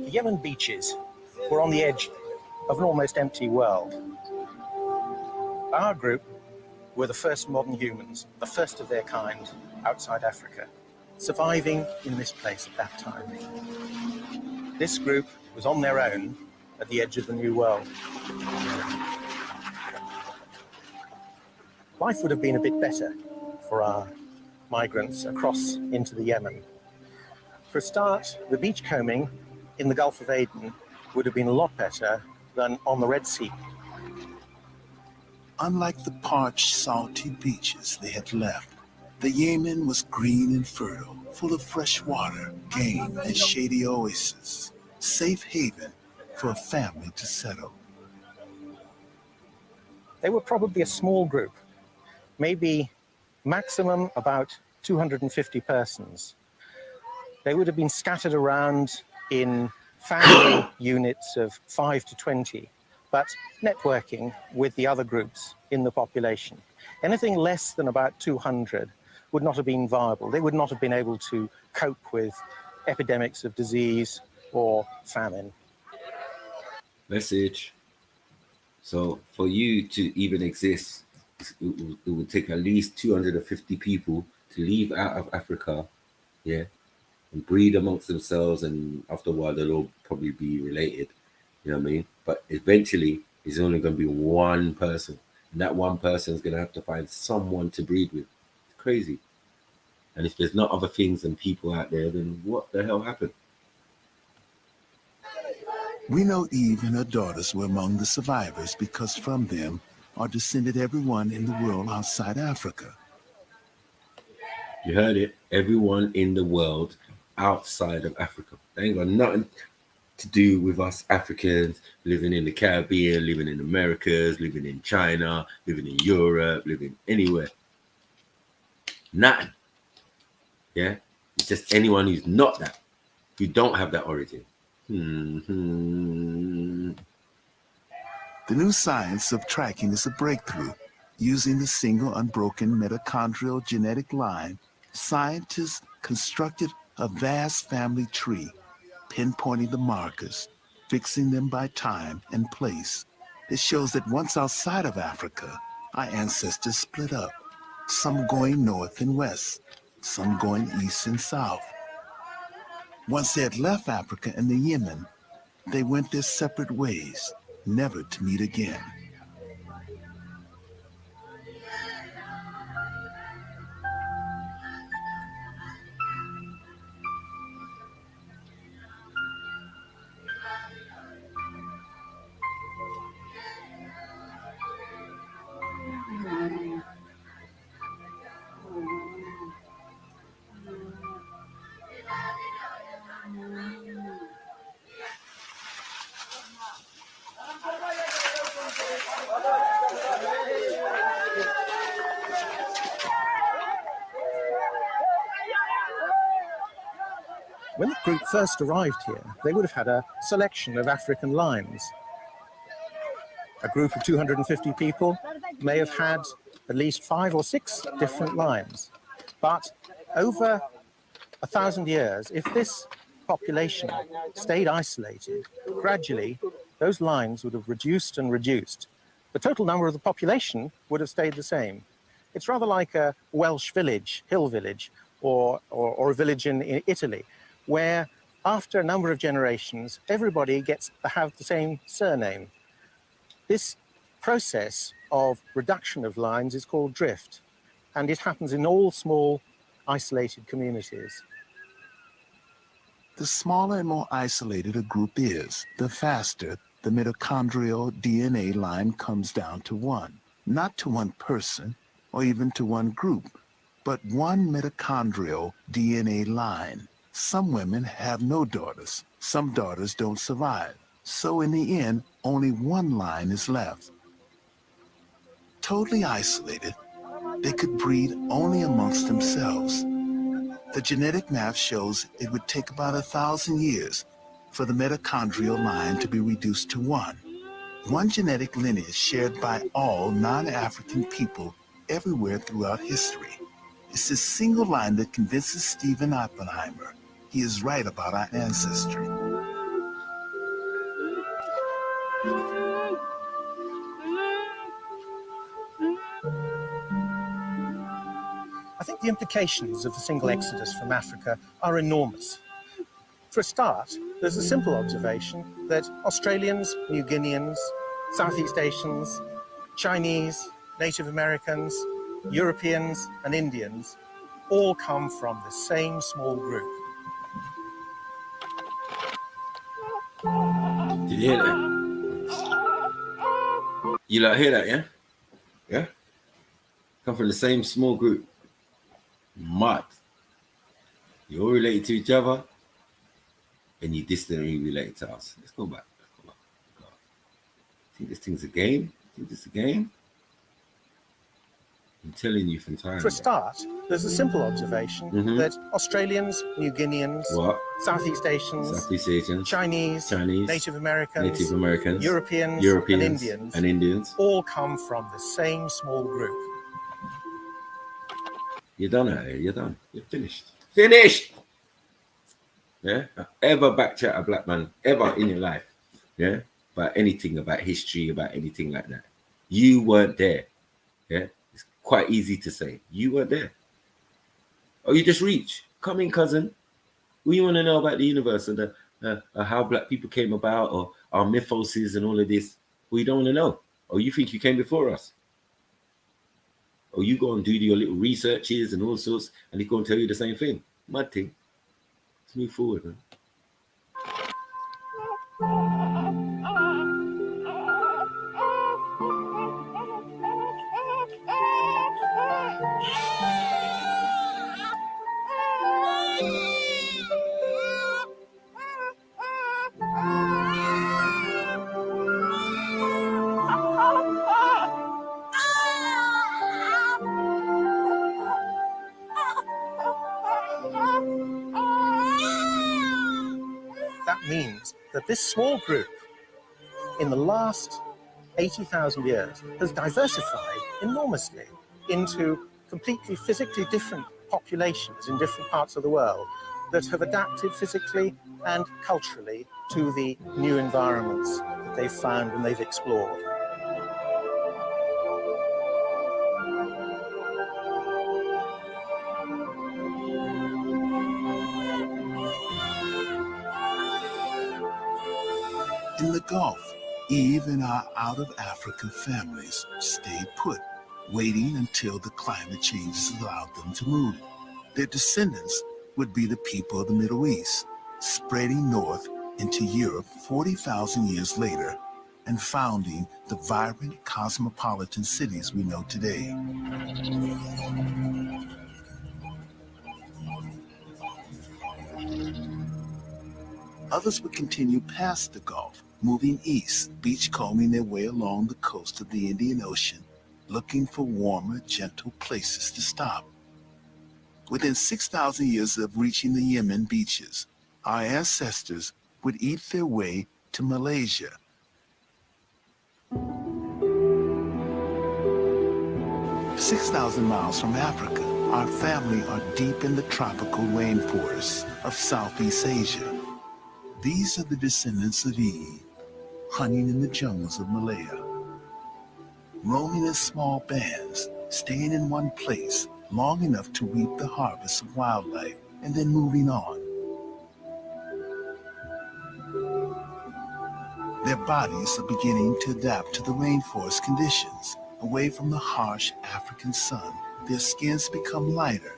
The Yemen beaches were on the edge of an almost empty world. Our group were the first modern humans, the first of their kind outside Africa, surviving in this place at that time. This group was on their own at the edge of the new world. Life would have been a bit better for our migrants across into the Yemen. For a start, the beachcombing in the Gulf of Aden would have been a lot better than on the Red Sea. Unlike the parched, salty beaches they had left, the Yemen was green and fertile, full of fresh water, game, and shady oases, safe haven for a family to settle. They were probably a small group, maybe maximum about 250 persons. They would have been scattered around in family units of 5 to 20, but networking with the other groups in the population. Anything less than about 200 would not have been viable. They would not have been able to cope with epidemics of disease or famine. Message. So for you to even exist, it would take at least 250 people to leave out of Africa, yeah, and breed amongst themselves, and after a while they'll all probably be related, you know what I mean? But eventually it's only going to be one person, and that one person is going to have to find someone to breed with. It's crazy. And if there's not other things and people out there, then what the hell happened? We know Eve and her daughters were among the survivors because from them are descended everyone in the world outside Africa. You heard it. Everyone in the world outside of Africa. They ain't got nothing to do with us Africans living in the Caribbean, living in Americas, living in China, living in Europe, living anywhere. Nothing. Yeah? It's just anyone who's not that, who don't have that origin. The new science of tracking is a breakthrough. Using the single unbroken mitochondrial genetic line, scientists constructed a vast family tree, pinpointing the markers, fixing them by time and place. It shows that once outside of Africa, our ancestors split up, some going north and west, some going east and south. Once they had left Africa and the Yemen, they went their separate ways, never to meet again. When the group first arrived here, they would have had a selection of African lines. A group of 250 people may have had at least 5 or 6 different lines. But over 1,000 years, if this population stayed isolated, gradually those lines would have reduced and reduced. The total number of the population would have stayed the same. It's rather like a Welsh village, hill village, or a village in Italy, where after a number of generations, everybody gets to have the same surname. This process of reduction of lines is called drift, and it happens in all small, isolated communities. The smaller and more isolated a group is, the faster the mitochondrial DNA line comes down to one. Not to one person, or even to one group, but one mitochondrial DNA line. Some women have no daughters. Some daughters don't survive. So in the end, only one line is left. Totally isolated, they could breed only amongst themselves. The genetic map shows it would take about 1,000 years for the mitochondrial line to be reduced to one. One genetic lineage shared by all non-African people everywhere throughout history. It's this single line that convinces Stephen Oppenheimer he is right about our ancestry. I think the implications of the single exodus from Africa are enormous. For a start, there's a simple observation that Australians, New Guineans, Southeast Asians, Chinese, Native Americans, Europeans, and Indians all come from the same small group. Did you hear that? You like hear that, yeah? Yeah? Come from the same small group. Mad. You're all related to each other, and you distantly related to us. Let's go back. Think this thing's a game? Think this is a game? I'm telling you from time. For a start, there's a simple observation that Australians, New Guineans, Southeast Asians, Chinese, Native Americans, Europeans, and Indians all come from the same small group. You're done out here. You're done. You're finished. Finished! Yeah? Ever backchat a black man, ever in your life, yeah? About anything, about history, about anything like that. You weren't there. Yeah? It's quite easy to say. You weren't there. Oh, you just reach. Come in, cousin. What you want to know about the universe and the, how black people came about, or our mythoses and all of this? Well, you don't want to know. Or you think you came before us? Or you go and do your little researches and all sorts, and he's going to tell you the same thing. Mad thing. Let's move forward, man. That means that this small group, in the last 80,000 years, has diversified enormously into completely physically different populations in different parts of the world that have adapted physically and culturally to the new environments that they've found and they've explored. In the Gulf, Eve and our out-of-Africa families stayed put, waiting until the climate changes allowed them to move. Their descendants would be the people of the Middle East, spreading north into Europe 40,000 years later and founding the vibrant cosmopolitan cities we know today. Others would continue past the Gulf, moving east, beachcombing their way along the coast of the Indian Ocean, looking for warmer, gentle places to stop. Within 6,000 years of reaching the Yemen beaches, our ancestors would eat their way to Malaysia. 6,000 miles from Africa, our family are deep in the tropical rainforests of Southeast Asia. These are the descendants of Eve, hunting in the jungles of Malaya. Roaming in small bands, staying in one place long enough to reap the harvest of wildlife, and then moving on. Their bodies are beginning to adapt to the rainforest conditions. Away from the harsh African sun, their skins become lighter,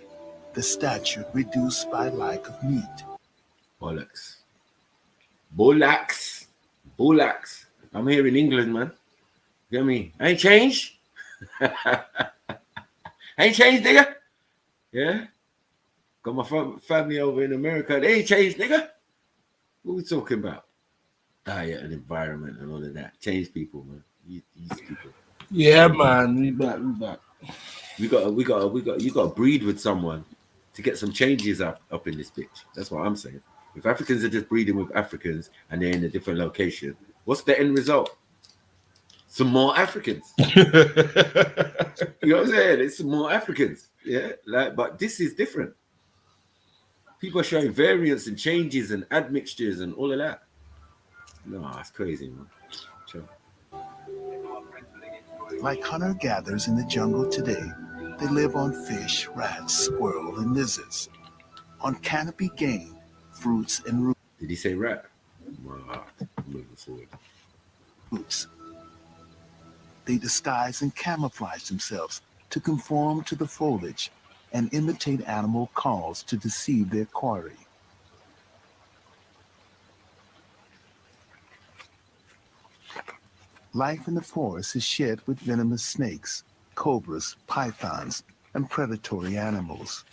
the stature reduced by lack of meat. Bollocks. Bullocks. Bullocks. I'm here in England, man. Get me? Ain't changed? Ain't changed, nigga? Yeah? Got my family over in America. They ain't changed, nigga. What we talking about? Diet and environment and all of that. Change people, man. These people. Yeah, man. We back. You got to breed with someone to get some changes up in this bitch. That's what I'm saying. If Africans are just breeding with Africans and they're in a different location, what's the end result? Some more Africans. You know what I'm saying? It's some more Africans. Yeah, like, but this is different. People are showing variants and changes and admixtures and all of that. No, it's crazy, man. Sure. Like hunter-gatherers in the jungle today, they live on fish, rats, squirrel, and lizards. On canopy game, fruits and roots. Did he say rat? Wow, moving forward. Roots. They disguise and camouflage themselves to conform to the foliage and imitate animal calls to deceive their quarry. Life in the forest is shared with venomous snakes, cobras, pythons, and predatory animals.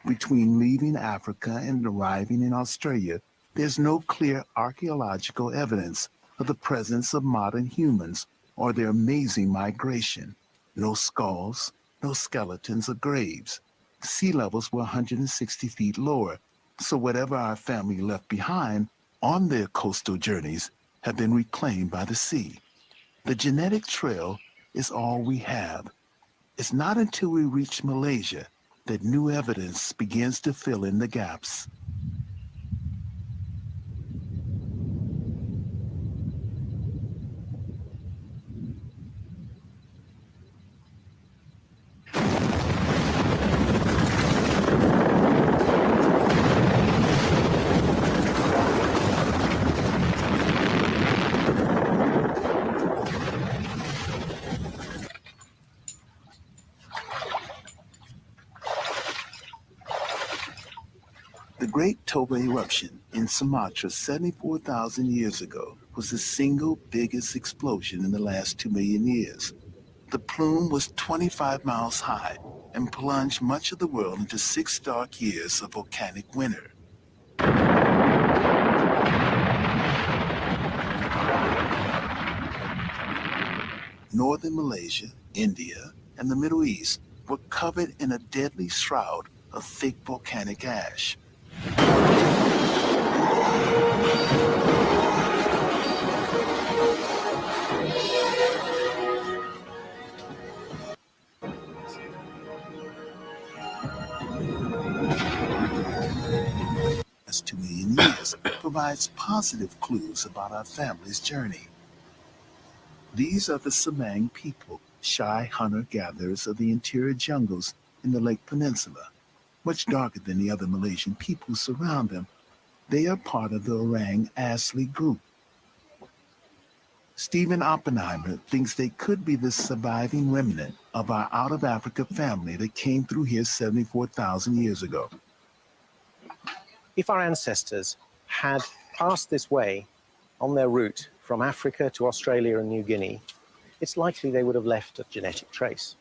Between leaving Africa and arriving in Australia, there's no clear archaeological evidence of the presence of modern humans or their amazing migration. No skulls, no skeletons or graves. Sea levels were 160 feet lower, so whatever our family left behind on their coastal journeys have been reclaimed by the sea. The genetic trail is all we have. It's not until we reach Malaysia that new evidence begins to fill in the gaps. The Great Toba eruption in Sumatra 74,000 years ago was the single biggest explosion in the last 2 million years. The plume was 25 miles high and plunged much of the world into 6 dark years of volcanic winter. Northern Malaysia, India, and the Middle East were covered in a deadly shroud of thick volcanic ash. That's 2 million years provides positive clues about our family's journey. These are the Semang people, shy hunter-gatherers of the interior jungles in the Lake Peninsula. Much darker than the other Malaysian people who surround them, they are part of the Orang Asli group. Stephen Oppenheimer thinks they could be the surviving remnant of our out-of-Africa family that came through here 74,000 years ago. If our ancestors had passed this way on their route from Africa to Australia and New Guinea, it's likely they would have left a genetic trace.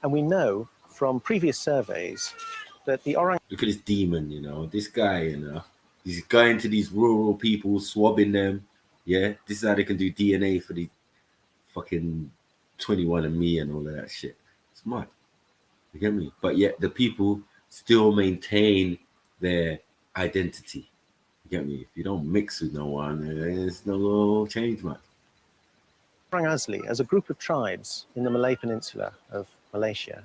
And we know from previous surveys that the orang... Look at this demon, you know, this guy, you know, he's going to these rural people, swabbing them. Yeah, this is how they can do DNA for the fucking 21andMe and all of that shit. It's mad. You get me? But yet the people still maintain their identity. You get me? If you don't mix with no one, there's no change much. Orang Asli, as a group of tribes in the Malay Peninsula of Malaysia,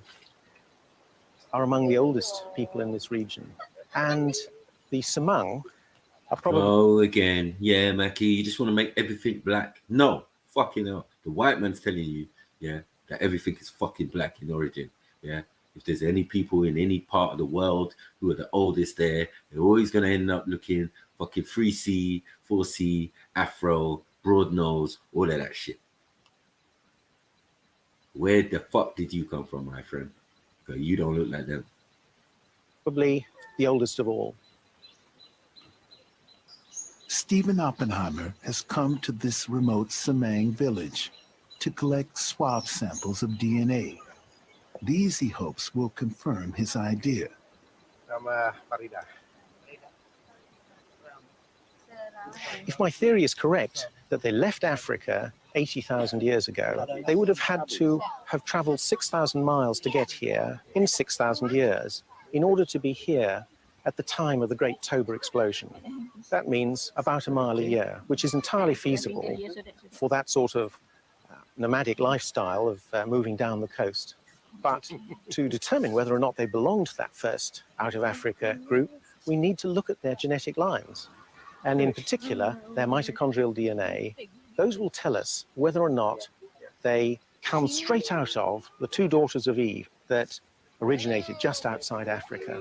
are among the oldest people in this region. And the Semang are probably... Oh, again. Yeah, Mackie, you just want to make everything black. No, fucking hell. The white man's telling you, yeah, that everything is fucking black in origin. Yeah. If there's any people in any part of the world who are the oldest there, they're always going to end up looking fucking 3C, 4C, Afro, broad nose, all of that shit. Where the fuck did you come from, my friend? Because you don't look like them. Probably the oldest of all. Stephen Oppenheimer has come to this remote Semang village to collect swab samples of DNA. These, he hopes, will confirm his idea. If my theory is correct, that they left Africa 80,000 years ago, they would have had to have traveled 6,000 miles to get here in 6,000 years. in order to be here at the time of the Great Toba explosion. That means about a mile a year, which is entirely feasible for that sort of nomadic lifestyle of moving down the coast. But to determine whether or not they belong to that first out of Africa group, we need to look at their genetic lines. And in particular, their mitochondrial DNA. Those will tell us whether or not they come straight out of the two daughters of Eve that originated just outside Africa.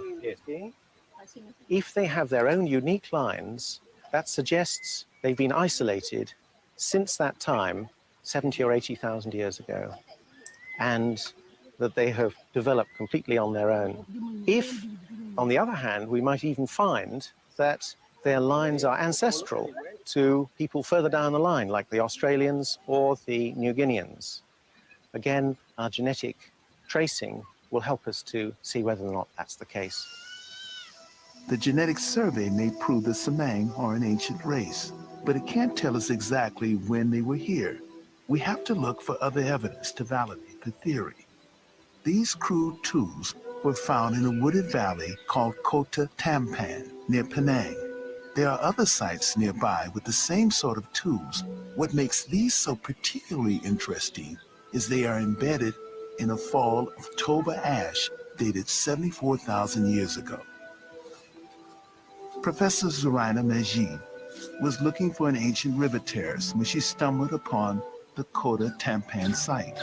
If they have their own unique lines, that suggests they've been isolated since that time, 70 or 80,000 years ago, and that they have developed completely on their own. If, on the other hand, we might even find that their lines are ancestral to people further down the line, like the Australians or the New Guineans. Again, our genetic tracing will help us to see whether or not that's the case. The genetic survey may prove the Semang are an ancient race, but it can't tell us exactly when they were here. We have to look for other evidence to validate the theory. These crude tools were found in a wooded valley called Kota Tampan, near Penang. There are other sites nearby with the same sort of tools. What makes these so particularly interesting is they are embedded in a fall of Toba ash dated 74,000 years ago. Professor Zoraina Majid was looking for an ancient river terrace when she stumbled upon the Kota Tampan site.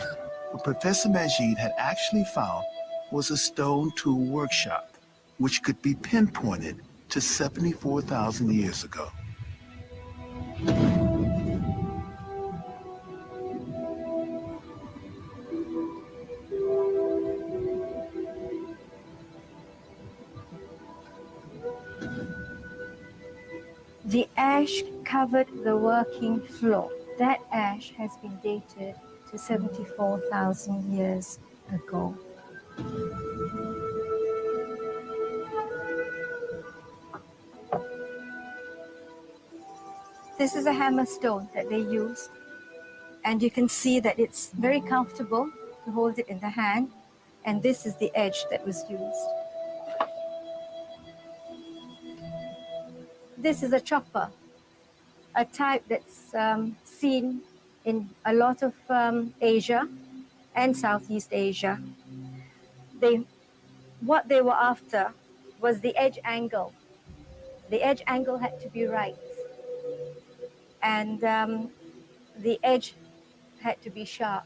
What Professor Majid had actually found was a stone tool workshop, which could be pinpointed to 74,000 years ago. The ash covered the working floor. That ash has been dated to 74,000 years ago. This is a hammer stone that they used, and you can see that it's very comfortable to hold it in the hand, and this is the edge that was used. This is a chopper, a type that's seen in a lot of Asia and Southeast Asia. What they were after was the edge angle. The edge angle had to be right, and the edge had to be sharp.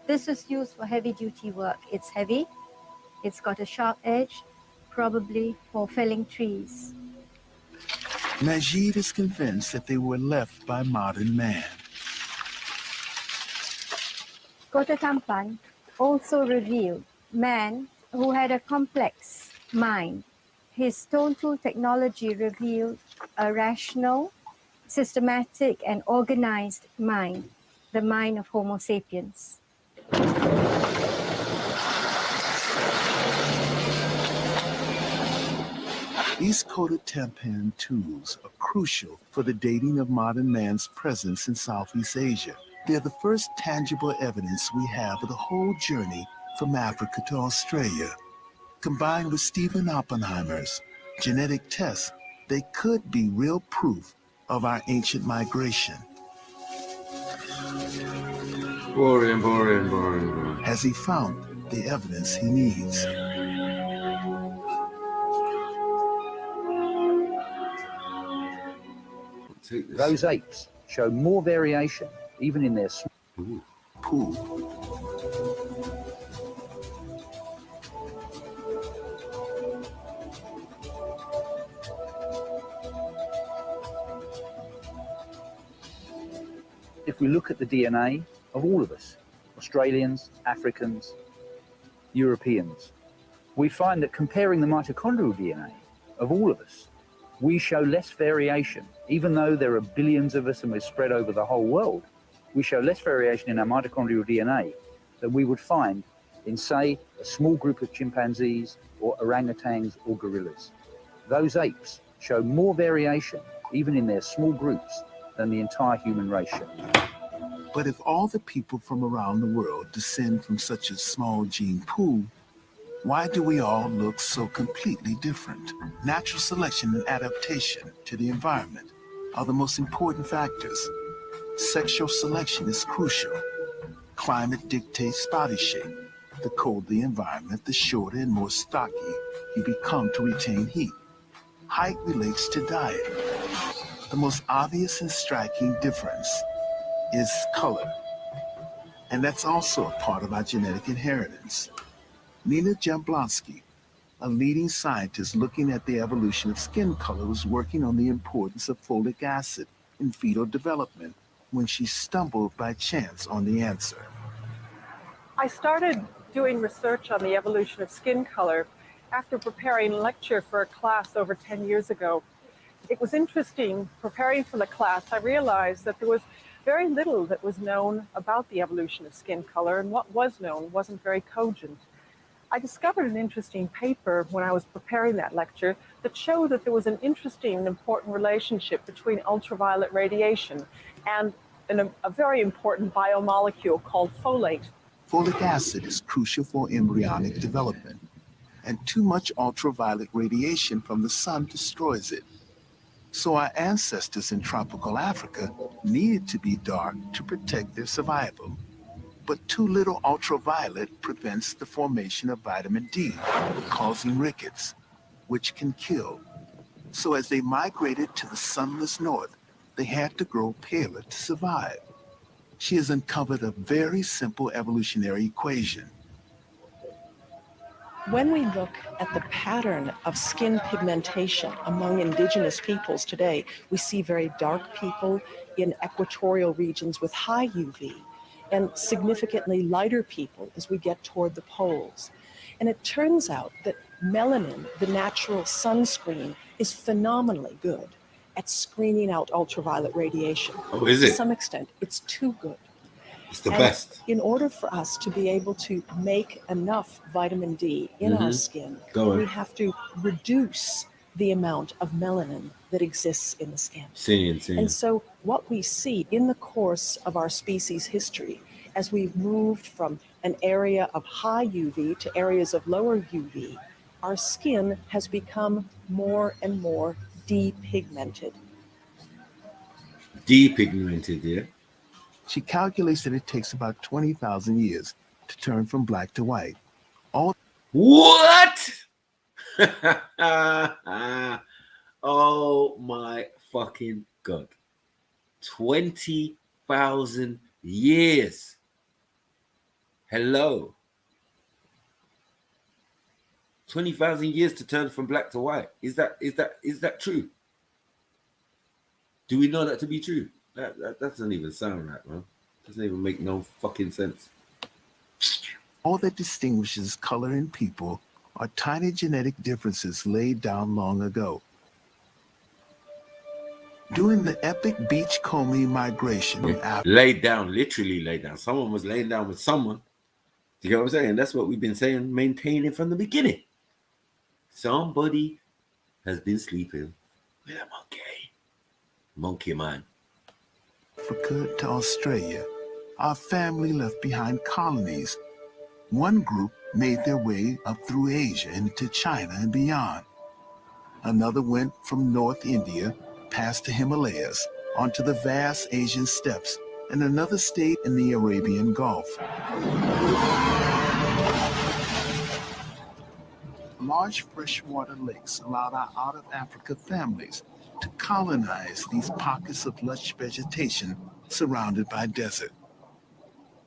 This was used for heavy-duty work. It's heavy, it's got a sharp edge, probably for felling trees. Majid is convinced that they were left by modern man. Kota Tampan also revealed man who had a complex mind. His stone tool technology revealed a rational, systematic, and organized mind, the mind of Homo sapiens. These Kota Tampan tools are crucial for the dating of modern man's presence in Southeast Asia. They're the first tangible evidence we have of the whole journey from Africa to Australia. Combined with Stephen Oppenheimer's genetic tests, they could be real proof of our ancient migration. Boring. Has he found the evidence he needs? Those apes show more variation, even in their poo. If we look at the DNA of all of us, Australians, Africans, Europeans, we find that comparing the mitochondrial DNA of all of us, we show less variation. Even though there are billions of us and we're spread over the whole world, we show less variation in our mitochondrial DNA than we would find in, say, a small group of chimpanzees or orangutans or gorillas. Those apes show more variation, even in their small groups, than the entire human race shows. But if all the people from around the world descend from such a small gene pool, Why do we all look so completely different? Natural selection and adaptation to the environment are the most important factors. Sexual selection is crucial. Climate dictates body shape. The colder the environment, the shorter and more stocky you become to retain heat. Height relates to diet. The most obvious and striking difference is color. And that's also a part of our genetic inheritance. Nina Jablonski, a leading scientist looking at the evolution of skin color, was working on the importance of folic acid in fetal development when she stumbled by chance on the answer. I started doing research on the evolution of skin color after preparing a lecture for a class over 10 years ago. It was interesting preparing for the class. I realized that there was very little that was known about the evolution of skin color, and what was known wasn't very cogent. I discovered an interesting paper when I was preparing that lecture that showed that there was an interesting and important relationship between ultraviolet radiation and a very important biomolecule called folate. Folic acid is crucial for embryonic development, and too much ultraviolet radiation from the sun destroys it. So our ancestors in tropical Africa needed to be dark to protect their survival. But too little ultraviolet prevents the formation of vitamin D, causing rickets, which can kill. So as they migrated to the sunless north, they had to grow paler to survive. She has uncovered a very simple evolutionary equation. When we look at the pattern of skin pigmentation among indigenous peoples today, we see very dark people in equatorial regions with high UV and significantly lighter people as we get toward the poles. And it turns out that melanin, the natural sunscreen, is phenomenally good at screening out ultraviolet radiation. Oh, is it? To some extent, it's too good. It's the And best. in order for us to be able to make enough vitamin D in our skin, Go on. we have to reduce the amount of melanin that exists in the skin. Seeing. And so what we see in the course of our species history, as we've moved from an area of high UV to areas of lower UV, our skin has become more and more depigmented. Depigmented, yeah? She calculates that it takes about 20,000 years to turn from black to white. All What? Oh my fucking God. 20,000 years. Hello. 20,000 years to turn from black to white. Is that true? Do we know that to be true? That doesn't even sound right, man. Doesn't even make no fucking sense. All that distinguishes color in people are tiny genetic differences laid down long ago. During the epic beachcombing migration in Africa, Laid down, literally laid down. Someone was laying down with someone. Do you get what I'm saying? That's what we've been saying, maintaining from the beginning. Somebody has been sleeping with a monkey. Monkey man. to Australia, our family left behind colonies. One group made their way up through Asia into China and beyond. Another went from North India past the Himalayas onto the vast Asian steppes, and another stayed in the Arabian Gulf. Large freshwater lakes allowed our out-of-Africa families to colonize these pockets of lush vegetation surrounded by desert.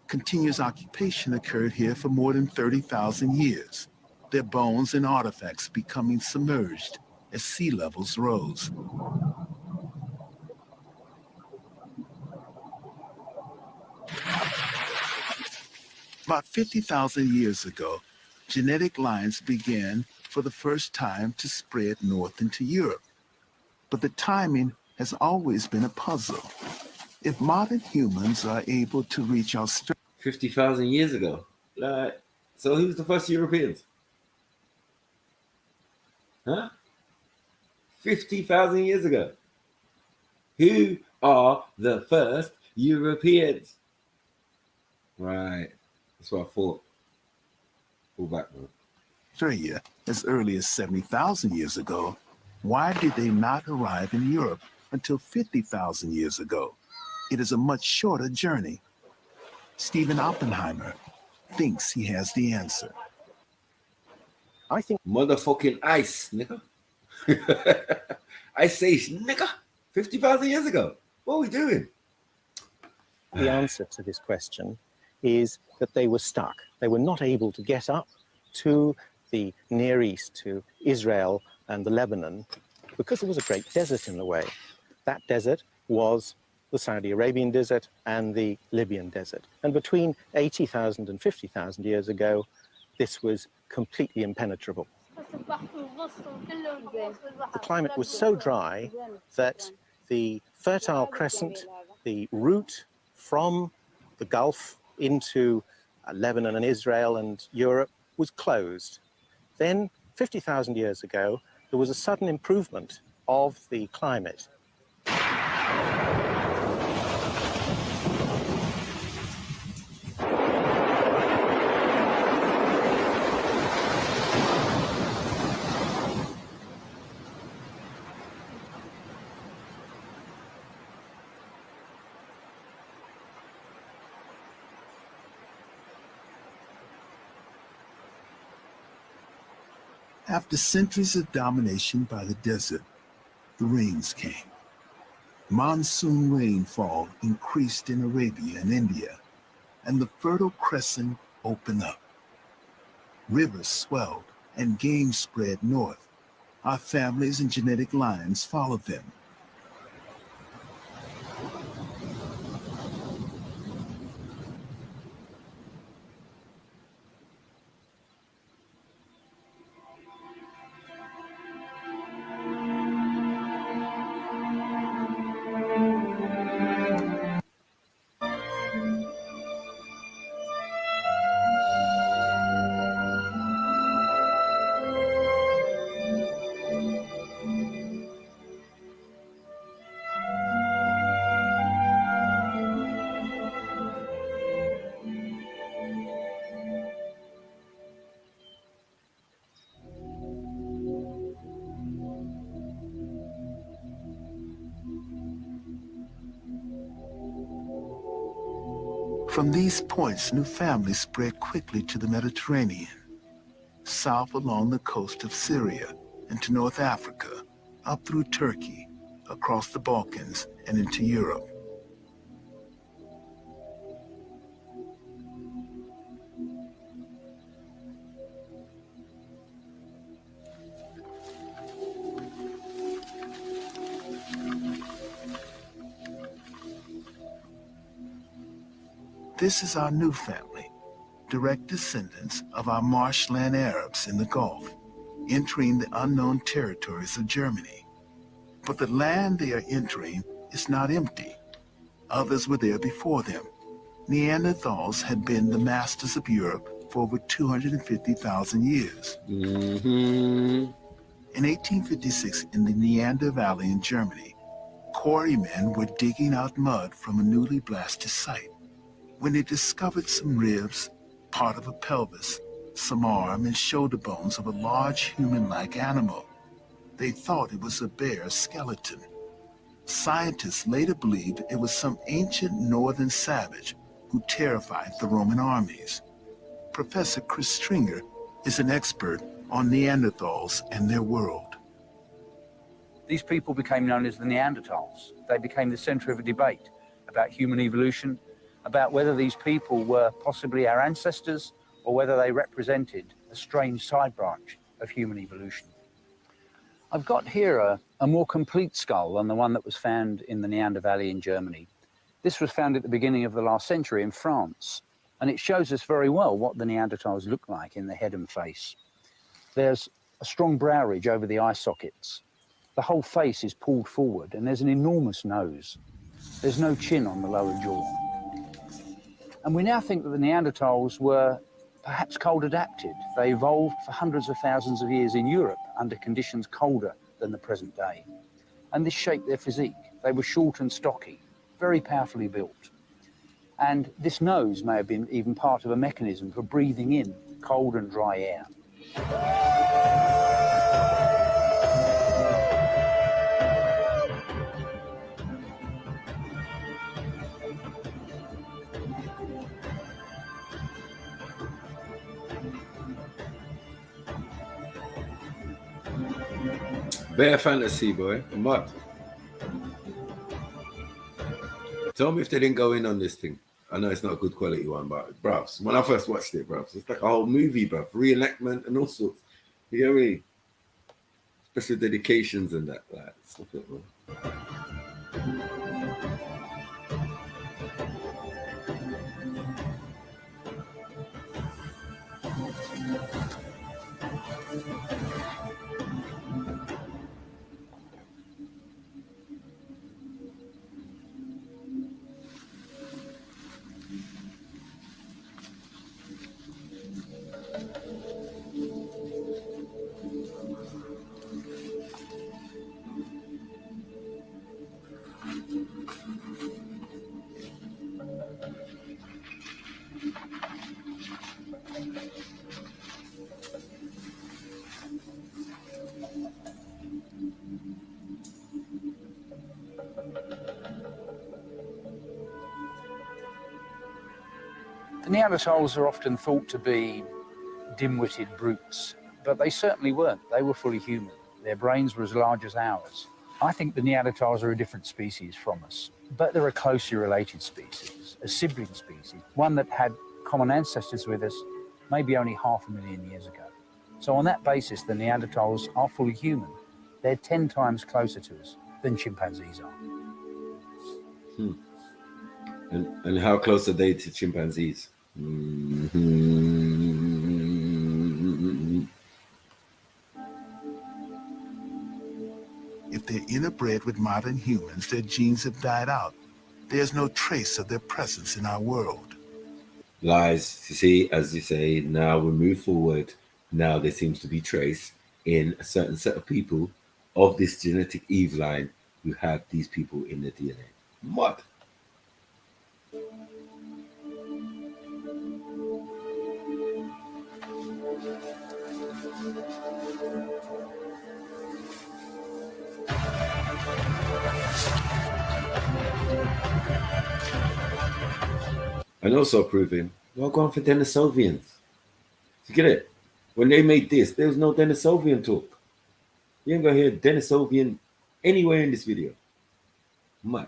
Continuous occupation occurred here for more than 30,000 years, their bones and artifacts becoming submerged as sea levels rose. About 50,000 years ago, genetic lines began for the first time to spread north into Europe. But the timing has always been a puzzle. If modern humans are able to reach Australia 50,000 years ago. So who's the first Europeans? Huh? 50,000 years ago. Who are the first Europeans? Right. That's what I thought. Pull back, bro. Australia as early as 70,000 years ago, why did they not arrive in Europe until 50,000 years ago? It is a much shorter journey. Stephen Oppenheimer thinks he has the answer. I think motherfucking ice, nigga. Ice Age, nigga. 50,000 years ago. What are we doing? The answer to this question is that they were stuck. They were not able to get up to the Near East, to Israel and the Lebanon, because there was a great desert in the way. That desert was the Saudi Arabian desert and the Libyan desert. And between 80,000 and 50,000 years ago, this was completely impenetrable. The climate was so dry that the Fertile Crescent, the route from the Gulf into Lebanon and Israel and Europe, was closed. Then, 50,000 years ago, there was a sudden improvement of the climate. After centuries of domination by the desert, the rains came. Monsoon rainfall increased in Arabia and India, and the Fertile Crescent opened up. Rivers swelled and game spread north. Our families and genetic lines followed them. From these points, new families spread quickly to the Mediterranean, south along the coast of Syria, into North Africa, up through Turkey, across the Balkans, and into Europe. This is our new family, direct descendants of our marshland Arabs in the Gulf, entering the unknown territories of Germany. But the land they are entering is not empty. Others were there before them. Neanderthals had been the masters of Europe for over 250,000 years. In 1856, in the Neander Valley in Germany, quarrymen were digging out mud from a newly blasted site when they discovered some ribs, part of a pelvis, some arm and shoulder bones of a large human-like animal. They thought it was a bear's skeleton. Scientists later believed it was some ancient northern savage who terrified the Roman armies. Professor Chris Stringer is an expert on Neanderthals and their world. These people became known as the Neanderthals. They became the center of a debate about human evolution, about whether these people were possibly our ancestors or whether they represented a strange side branch of human evolution. I've got here a more complete skull than the one that was found in the Neander Valley in Germany. This was found at the beginning of the last century in France, and it shows us very well what the Neanderthals looked like in the head and face. There's a strong brow ridge over the eye sockets. The whole face is pulled forward, and there's an enormous nose. There's no chin on the lower jaw. And we now think that the Neanderthals were perhaps cold adapted. They evolved for hundreds of thousands of years in Europe under conditions colder than the present day. And this shaped their physique. They were short and stocky, very powerfully built. And this nose may have been even part of a mechanism for breathing in cold and dry air. Bear fantasy, boy. Mud. Tell me if they didn't go in on this thing. I know it's not a good quality one, but bruv, when I first watched it, bruv, it's like a whole movie, bruv, reenactment and all sorts. You know what I mean? Special dedications and that, like, stuff like that. The Neanderthals are often thought to be dim-witted brutes, but they certainly weren't. They were fully human. Their brains were as large as ours. I think the Neanderthals are a different species from us, but they're a closely related species, a sibling species, one that had common ancestors with us maybe only 500,000 years ago. So on that basis, the Neanderthals are fully human. They're 10 times closer to us than chimpanzees are. And how close are they to chimpanzees? If they're interbred with modern humans, their genes have died out. There's no trace of their presence in our world. Lies, you see, as you say, now we move forward. Now there seems to be trace in a certain set of people of this genetic Eve line who have these people in their DNA. What? And also proving, well, go on for Denisovians. You get it? When they made this, there was no Denisovian talk. You ain't gonna hear Denisovian anywhere in this video. Mad.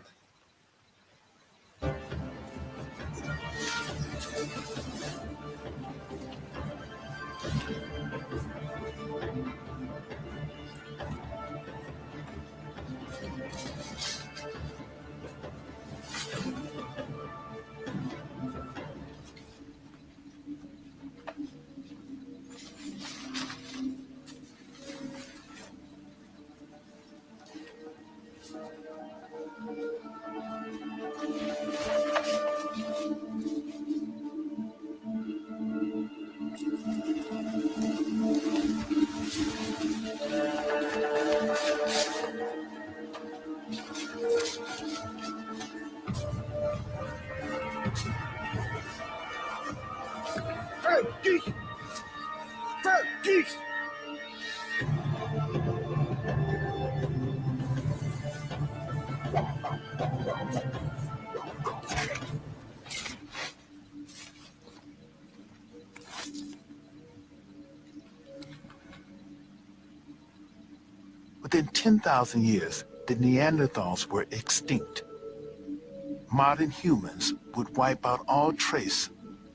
Within 10,000 years, the Neanderthals were extinct. Modern humans would wipe out all trace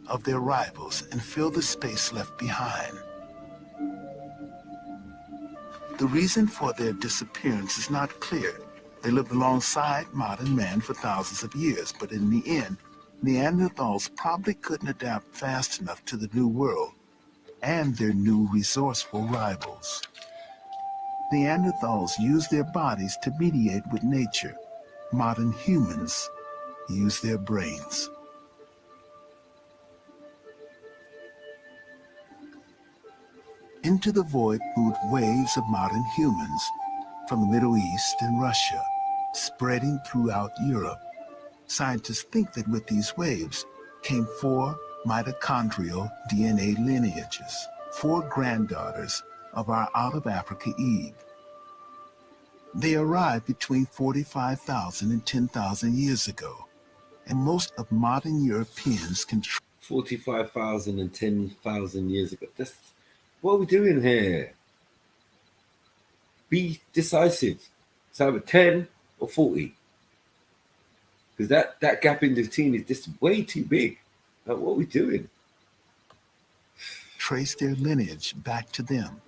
of their rivals and fill the space left behind. The reason for their disappearance is not clear. They lived alongside modern man for thousands of years, but in the end, Neanderthals probably couldn't adapt fast enough to the new world and their new resourceful rivals. Neanderthals used their bodies to mediate with nature. Modern humans use their brains. Into the void moved waves of modern humans from the Middle East and Russia, spreading throughout Europe. Scientists think that with these waves came 4 mitochondrial DNA lineages. 4 granddaughters of our out of Africa Eve. They arrived between 45,000 and 10,000 years ago, and most of modern Europeans can 45,000 and 10,000 years ago. That's what are we doing here? Be decisive. It's either 10 or 40. Because that gap in between is just way too big. Like, what are we doing? trace their lineage back to them.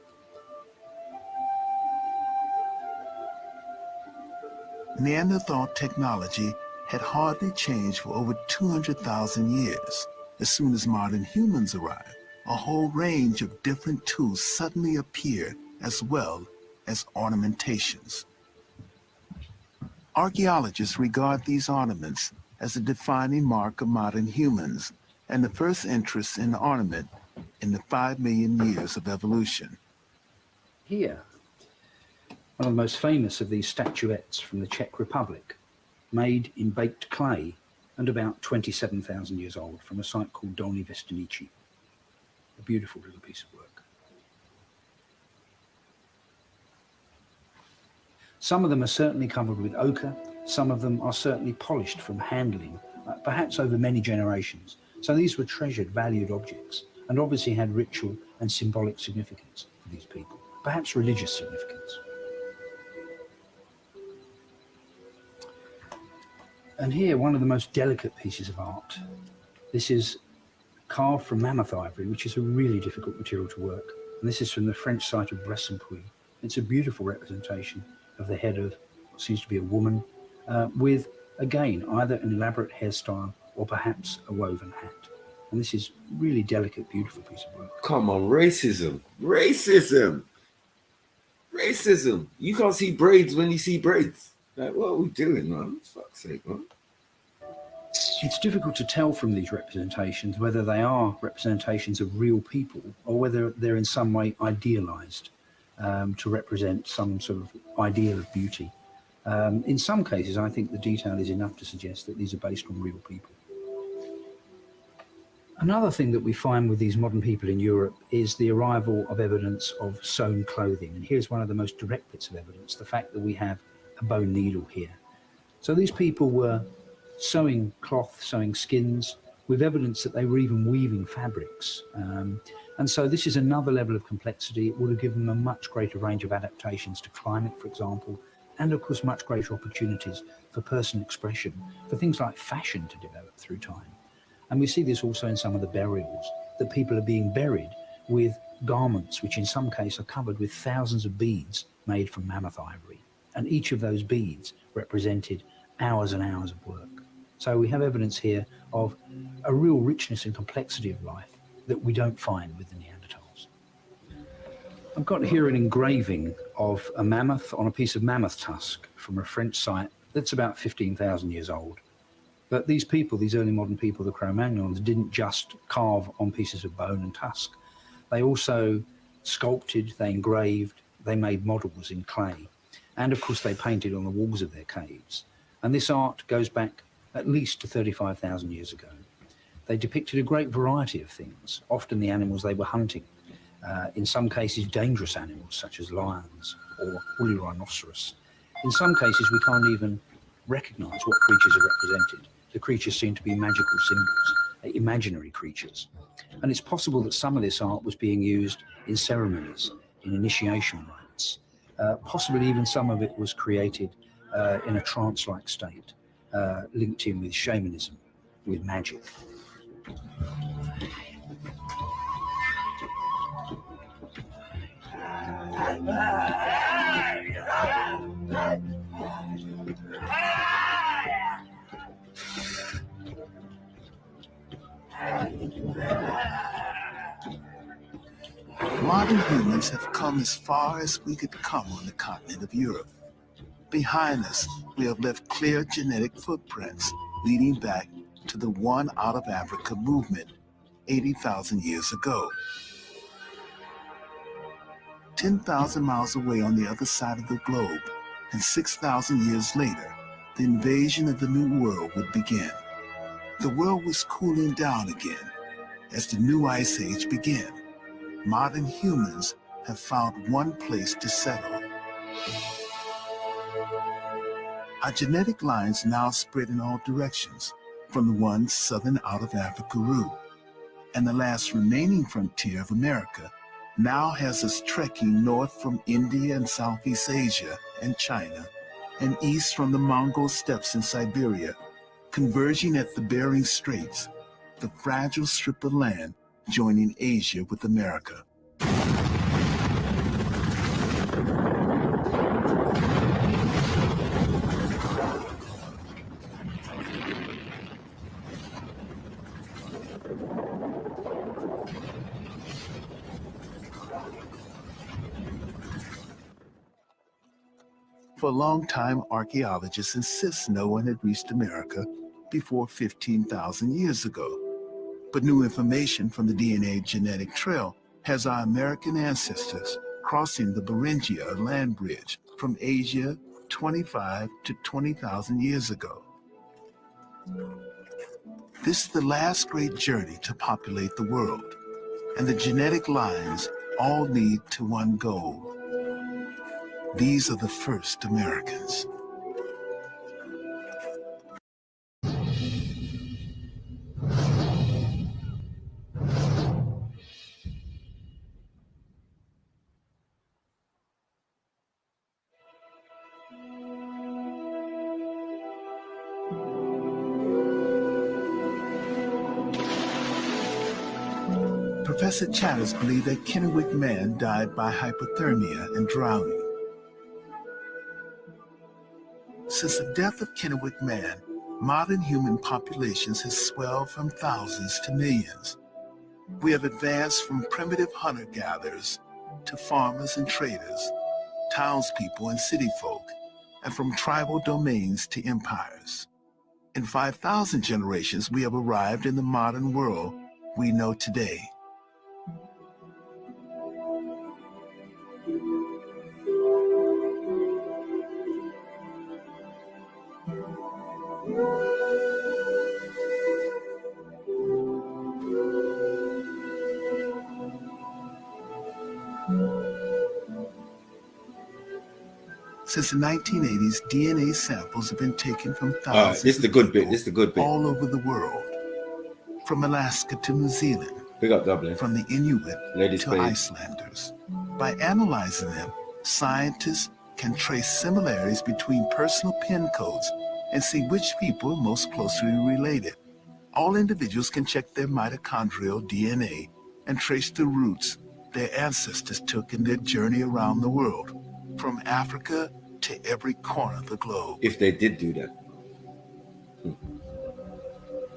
Neanderthal technology had hardly changed for over 200,000 years. As soon as modern humans arrived, a whole range of different tools suddenly appeared, as well as ornamentations. Archaeologists regard these ornaments as a defining mark of modern humans and the first interest in ornament in the 5 million years of evolution. Here, one of the most famous of these statuettes from the Czech Republic, made in baked clay and about 27,000 years old, from a site called Dolní Věstonice. A beautiful little piece of work. Some of them are certainly covered with ochre, some of them are certainly polished from handling, perhaps over many generations. So these were treasured, valued objects, and obviously had ritual and symbolic significance for these people, perhaps religious significance. And here, one of the most delicate pieces of art. This is carved from mammoth ivory, which is a really difficult material to work. And this is from the French site of Bressanpuy. It's a beautiful representation of the head of what seems to be a woman, with, again, either an elaborate hairstyle or perhaps a woven hat. And this is really delicate, beautiful piece of work. Come on, racism. Racism. Racism. You can't see braids when you see braids. Like, what are we doing, man? For fuck's sake, man. It's difficult to tell from these representations whether they are representations of real people or whether they're in some way idealized to represent some sort of ideal of beauty. In some cases, I think the detail is enough to suggest that these are based on real people. Another thing that we find with these modern people in Europe is the arrival of evidence of sewn clothing. And here's one of the most direct bits of evidence, the fact that we have a bone needle here. So these people were sewing cloth, sewing skins, with evidence that they were even weaving fabrics. And so this is another level of complexity. It would have given them a much greater range of adaptations to climate, for example, and of course much greater opportunities for personal expression, for things like fashion to develop through time. And we see this also in some of the burials, that people are being buried with garments which in some cases are covered with thousands of beads made from mammoth ivory. And each of those beads represented hours and hours of work. So we have evidence here of a real richness and complexity of life that we don't find with the Neanderthals. I've got here an engraving of a mammoth on a piece of mammoth tusk from a French site that's about 15,000 years old. But these people, these early modern people, the Cro-Magnons, didn't just carve on pieces of bone and tusk. They also sculpted, they engraved, they made models in clay. And of course they painted on the walls of their caves. And this art goes back at least to 35,000 years ago. They depicted a great variety of things, often the animals they were hunting. In some cases dangerous animals such as lions or woolly rhinoceros. In some cases we can't even recognize what creatures are represented. The creatures seem to be magical symbols, imaginary creatures. And it's possible that some of this art was being used in ceremonies, in initiation rites. Possibly even some of it was created in a trance-like state, linked in with shamanism, with magic. Modern humans have come as far as we could come on the continent of Europe. Behind us, we have left clear genetic footprints leading back to the One Out of Africa movement 80,000 years ago. 10,000 miles away on the other side of the globe, and 6,000 years later, the invasion of the New World would begin. The world was cooling down again as the new ice age began. modern humans have found one place to settle. Our genetic lines now spread in all directions, from the one southern out of Africa route, and the last remaining frontier of America now has us trekking north from India and Southeast Asia and China, and east from the Mongol steppes in Siberia, converging at the Bering Straits, the fragile strip of land joining Asia with America. For a long time, archaeologists insist no one had reached America before 15,000 years ago. But new information from the DNA genetic trail has our American ancestors crossing the Beringia land bridge from Asia 25 to 20,000 years ago. This is the last great journey to populate the world, and the genetic lines all lead to one goal. These are the first Americans. Professor Chatters believed that Kennewick Man died by hypothermia and drowning. Since the death of Kennewick Man, modern human populations have swelled from thousands to millions. We have advanced from primitive hunter-gatherers to farmers and traders, townspeople and city folk, and from tribal domains to empires. In 5,000 generations, we have arrived in the modern world we know today. Since the 1980s, DNA samples have been taken from thousands this is the good bit. This is the good bit. all over the world, from Alaska to New Zealand, Big up Dublin. from the Inuit Ladies to page. Icelanders. By analyzing them, scientists can trace similarities between personal pin codes and see which people are most closely related. All individuals can check their mitochondrial DNA and trace the routes their ancestors took in their journey around the world, from Africa to every corner of the globe. If they did do that.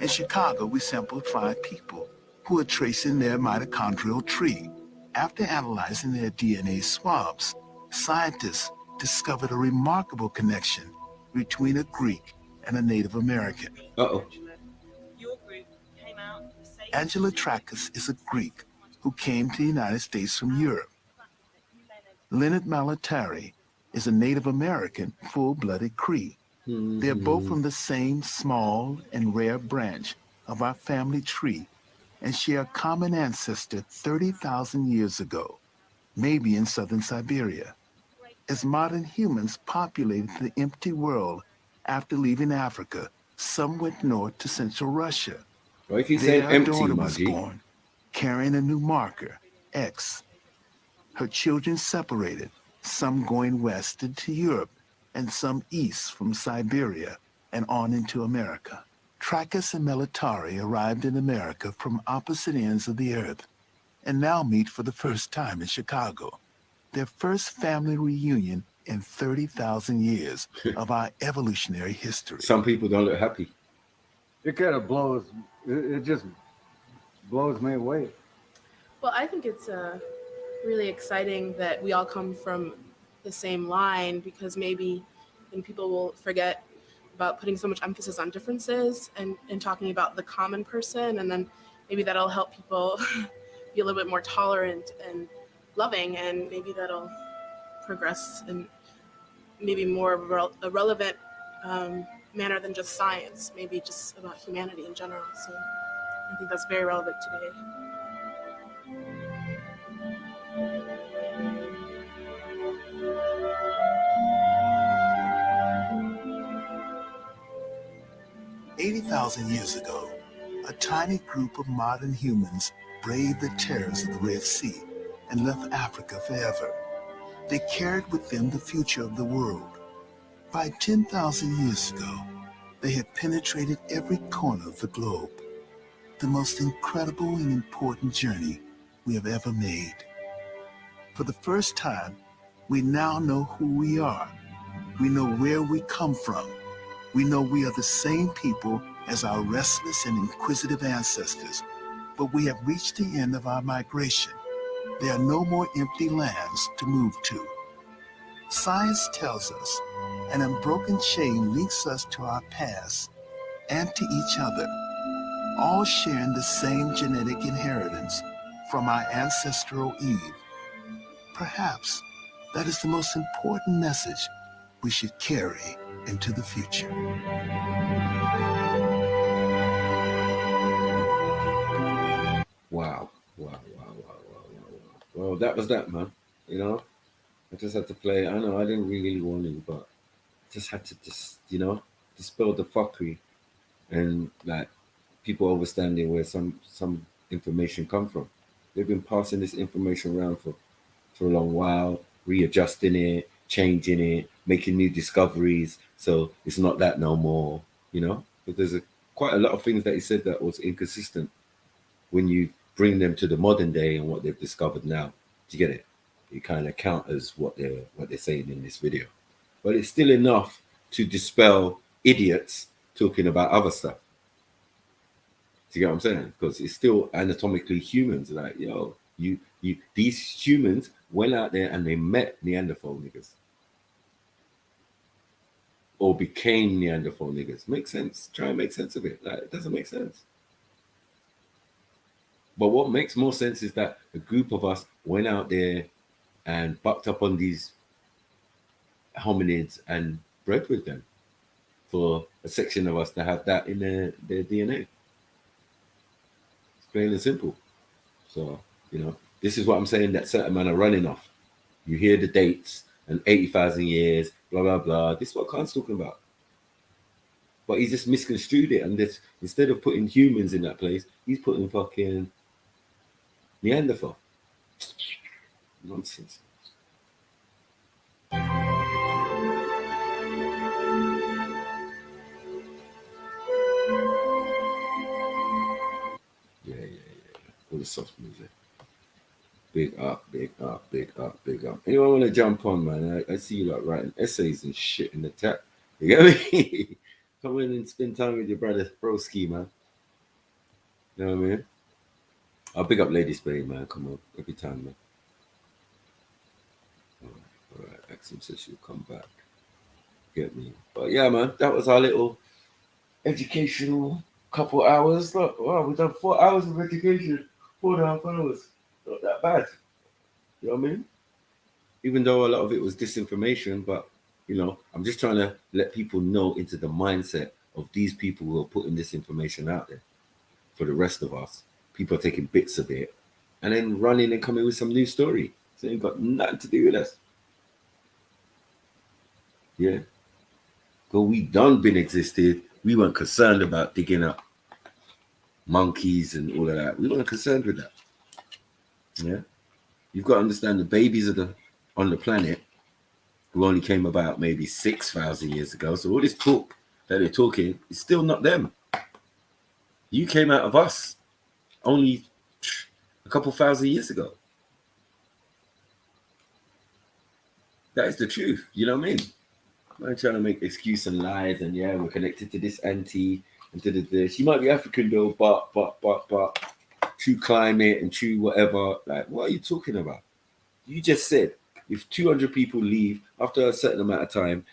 In Chicago, we sampled 5 people who are tracing their mitochondrial tree. After analyzing their DNA swabs, scientists discovered a remarkable connection between a Greek and a Native American. Uh-oh. Angela Tracus is a Greek who came to the United States from Europe. Leonard Malatari is a Native American, full-blooded Cree. They're both from the same small and rare branch of our family tree and share a common ancestor 30,000 years ago, maybe in southern Siberia. As modern humans populated the empty world after leaving Africa, some went north to central Russia. Why you keep There saying our empty, daughter my was G? born, carrying a new marker, X. Her children separated, some going west into Europe and some east from Siberia and on into America. Tracus and Malatari arrived in America from opposite ends of the earth and now meet for the first time in Chicago. Their first family reunion in 30,000 years of our evolutionary history. Some people don't look happy. It kind of blows, it just blows me away. Well, I think it's really exciting that we all come from the same line, because maybe then people will forget about putting so much emphasis on differences and talking about the common person, and then maybe that'll help people be a little bit more tolerant and loving, and maybe that'll progress in maybe more a relevant manner than just science, maybe just about humanity in general. So I think that's very relevant today. 80,000 years ago, a tiny group of modern humans braved the terrors of the Red Sea and left Africa forever. They carried with them the future of the world. By 10,000 years ago, they had penetrated every corner of the globe. The most incredible and important journey we have ever made. For the first time, we now know who we are. We know where we come from. We know we are the same people as our restless and inquisitive ancestors, but we have reached the end of our migration. There are no more empty lands to move to. Science tells us an unbroken chain links us to our past and to each other, all sharing the same genetic inheritance from our ancestral Eve. Perhaps that is the most important message we should carry into the future. Wow. Well, that was that, man. You know, I just had to play. I know I didn't really want to, but just had to dispel the fuckery and like people understanding where some information come from. They've been passing this information around for a long while, readjusting it, changing it, making new discoveries. So it's not that no more, you know. But there's quite a lot of things that he said that was inconsistent when you bring them to the modern day and what they've discovered now. Do you get it? It kind of counters what they're saying in this video. But it's still enough to dispel idiots talking about other stuff. Do you get what I'm saying? Because it's still anatomically humans. Like, yo, these humans went out there and they met Neanderthal niggas. Or became Neanderthal niggas. Makes sense. Try and make sense of it. Like, it doesn't make sense. But what makes more sense is that a group of us went out there and bucked up on these hominids and bred with them for a section of us to have that in their DNA. It's plain and simple. So, you know, this is what I'm saying that certain men are running off. You hear the dates and 80,000 years, blah, blah, blah. This is what Khan's talking about. But he just misconstrued it. And this, instead of putting humans in that place, he's putting fucking Neanderthal. Nonsense. Yeah. All the soft music. Big up. Anyone want to jump on, man? I see you like writing essays and shit in the chat. You get me? Come in and spend time with your brother Broski, man. You know what I mean? I'll big up Lady Spain, man. Come on, every time, man. All right. Axel says she'll come back. Get me? But yeah, man, that was our little educational couple hours. Look, wow, we've done 4 hours of education. 4.5 hours. Not that bad. You know what I mean? Even though a lot of it was disinformation, but you know, I'm just trying to let people know into the mindset of these people who are putting this information out there for the rest of us. People are taking bits of it and then running and coming with some new story. So it ain't got nothing to do with us. Yeah. Because we done been existed. We weren't concerned about digging up monkeys and all of that. We weren't concerned with that. Yeah. You've got to understand the babies on the planet who only came about maybe 6,000 years ago. So all this talk that they're talking is still not them. You came out of us only a couple thousand years ago. That is the truth. You know what I mean? I'm trying to make excuse and lies and yeah, we're connected to this auntie and to this. She might be African though, but true climate and true whatever. Like, what are you talking about? You just said if 200 people leave after a certain amount of time,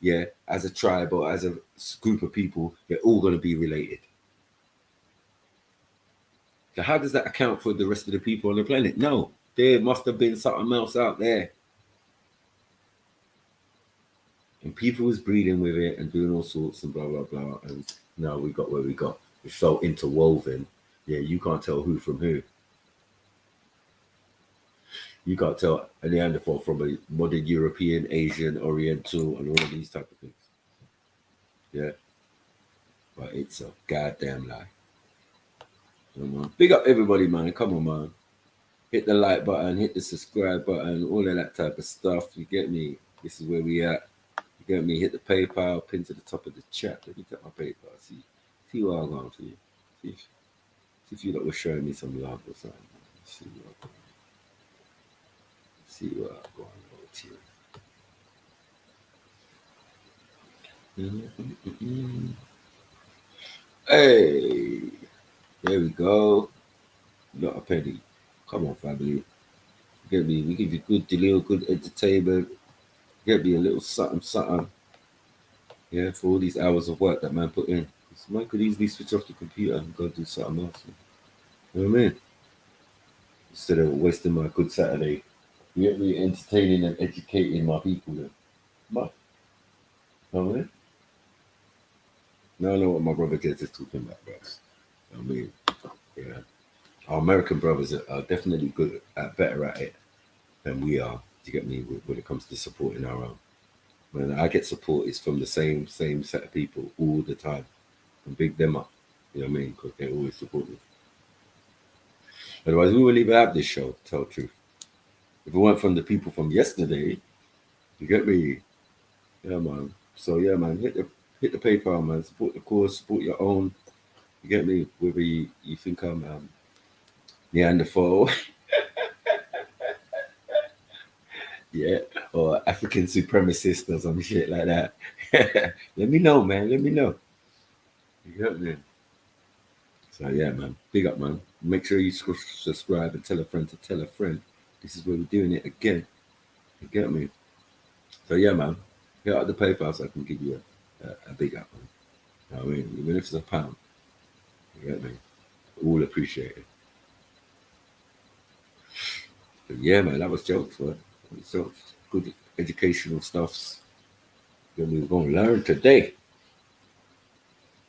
yeah, as a tribe or as a group of people, they're all going to be related. So how does that account for the rest of the people on the planet? No, there must have been something else out there. And people was breeding with it and doing all sorts and blah, blah, blah. And now we got where we got. It's so interwoven. Yeah, you can't tell who from who. You can't tell a Neanderthal from a modern European, Asian, Oriental, and all of these type of things. Yeah. but it's a goddamn lie. You know? Big up everybody, man. Come on, man. Hit the like button, hit the subscribe button, all of that type of stuff. You get me? This is where we at. You get me? Hit the PayPal, pin to the top of the chat. Let me get my PayPal. See what I'm going for you. See if you lot were showing me some love or something. See what I'm going on here. Hey, there we go. Not a penny. Come on, family. Get me? We give you good little good entertainment. Get me a little something. Yeah, for all these hours of work that man put in. Man could easily switch off the computer and go do something else. You know what I mean? Instead of wasting my good Saturday, you get me entertaining and educating my people. Then. But, you know what I mean? Now I know what my brother Jez is talking about, bros. I mean, yeah. Our American brothers are definitely good better at it than we are. Do you get me? When it comes to supporting our own. When I get support, it's from the same set of people all the time. And big them up. You know what I mean? Because they always support me. Otherwise, we wouldn't even have this show, to tell the truth. If it weren't from the people from yesterday, you get me? Yeah, man. So, yeah, man, hit the PayPal, man. Support the cause, support your own. You get me? Whether you think I'm Neanderthal, yeah, or African supremacist or some shit like that. Let me know, man. Let me know. You get me? So yeah, man. Big up, man. Make sure you subscribe and tell a friend to tell a friend. This is where we're doing it again. You get me? So yeah, man. Get out the PayPal so I can give you a big up, man. You know what I mean? Even if it's £1. You get me? All appreciated. But yeah, man, that was jokes, man. So good educational stuffs that we were going to learn today.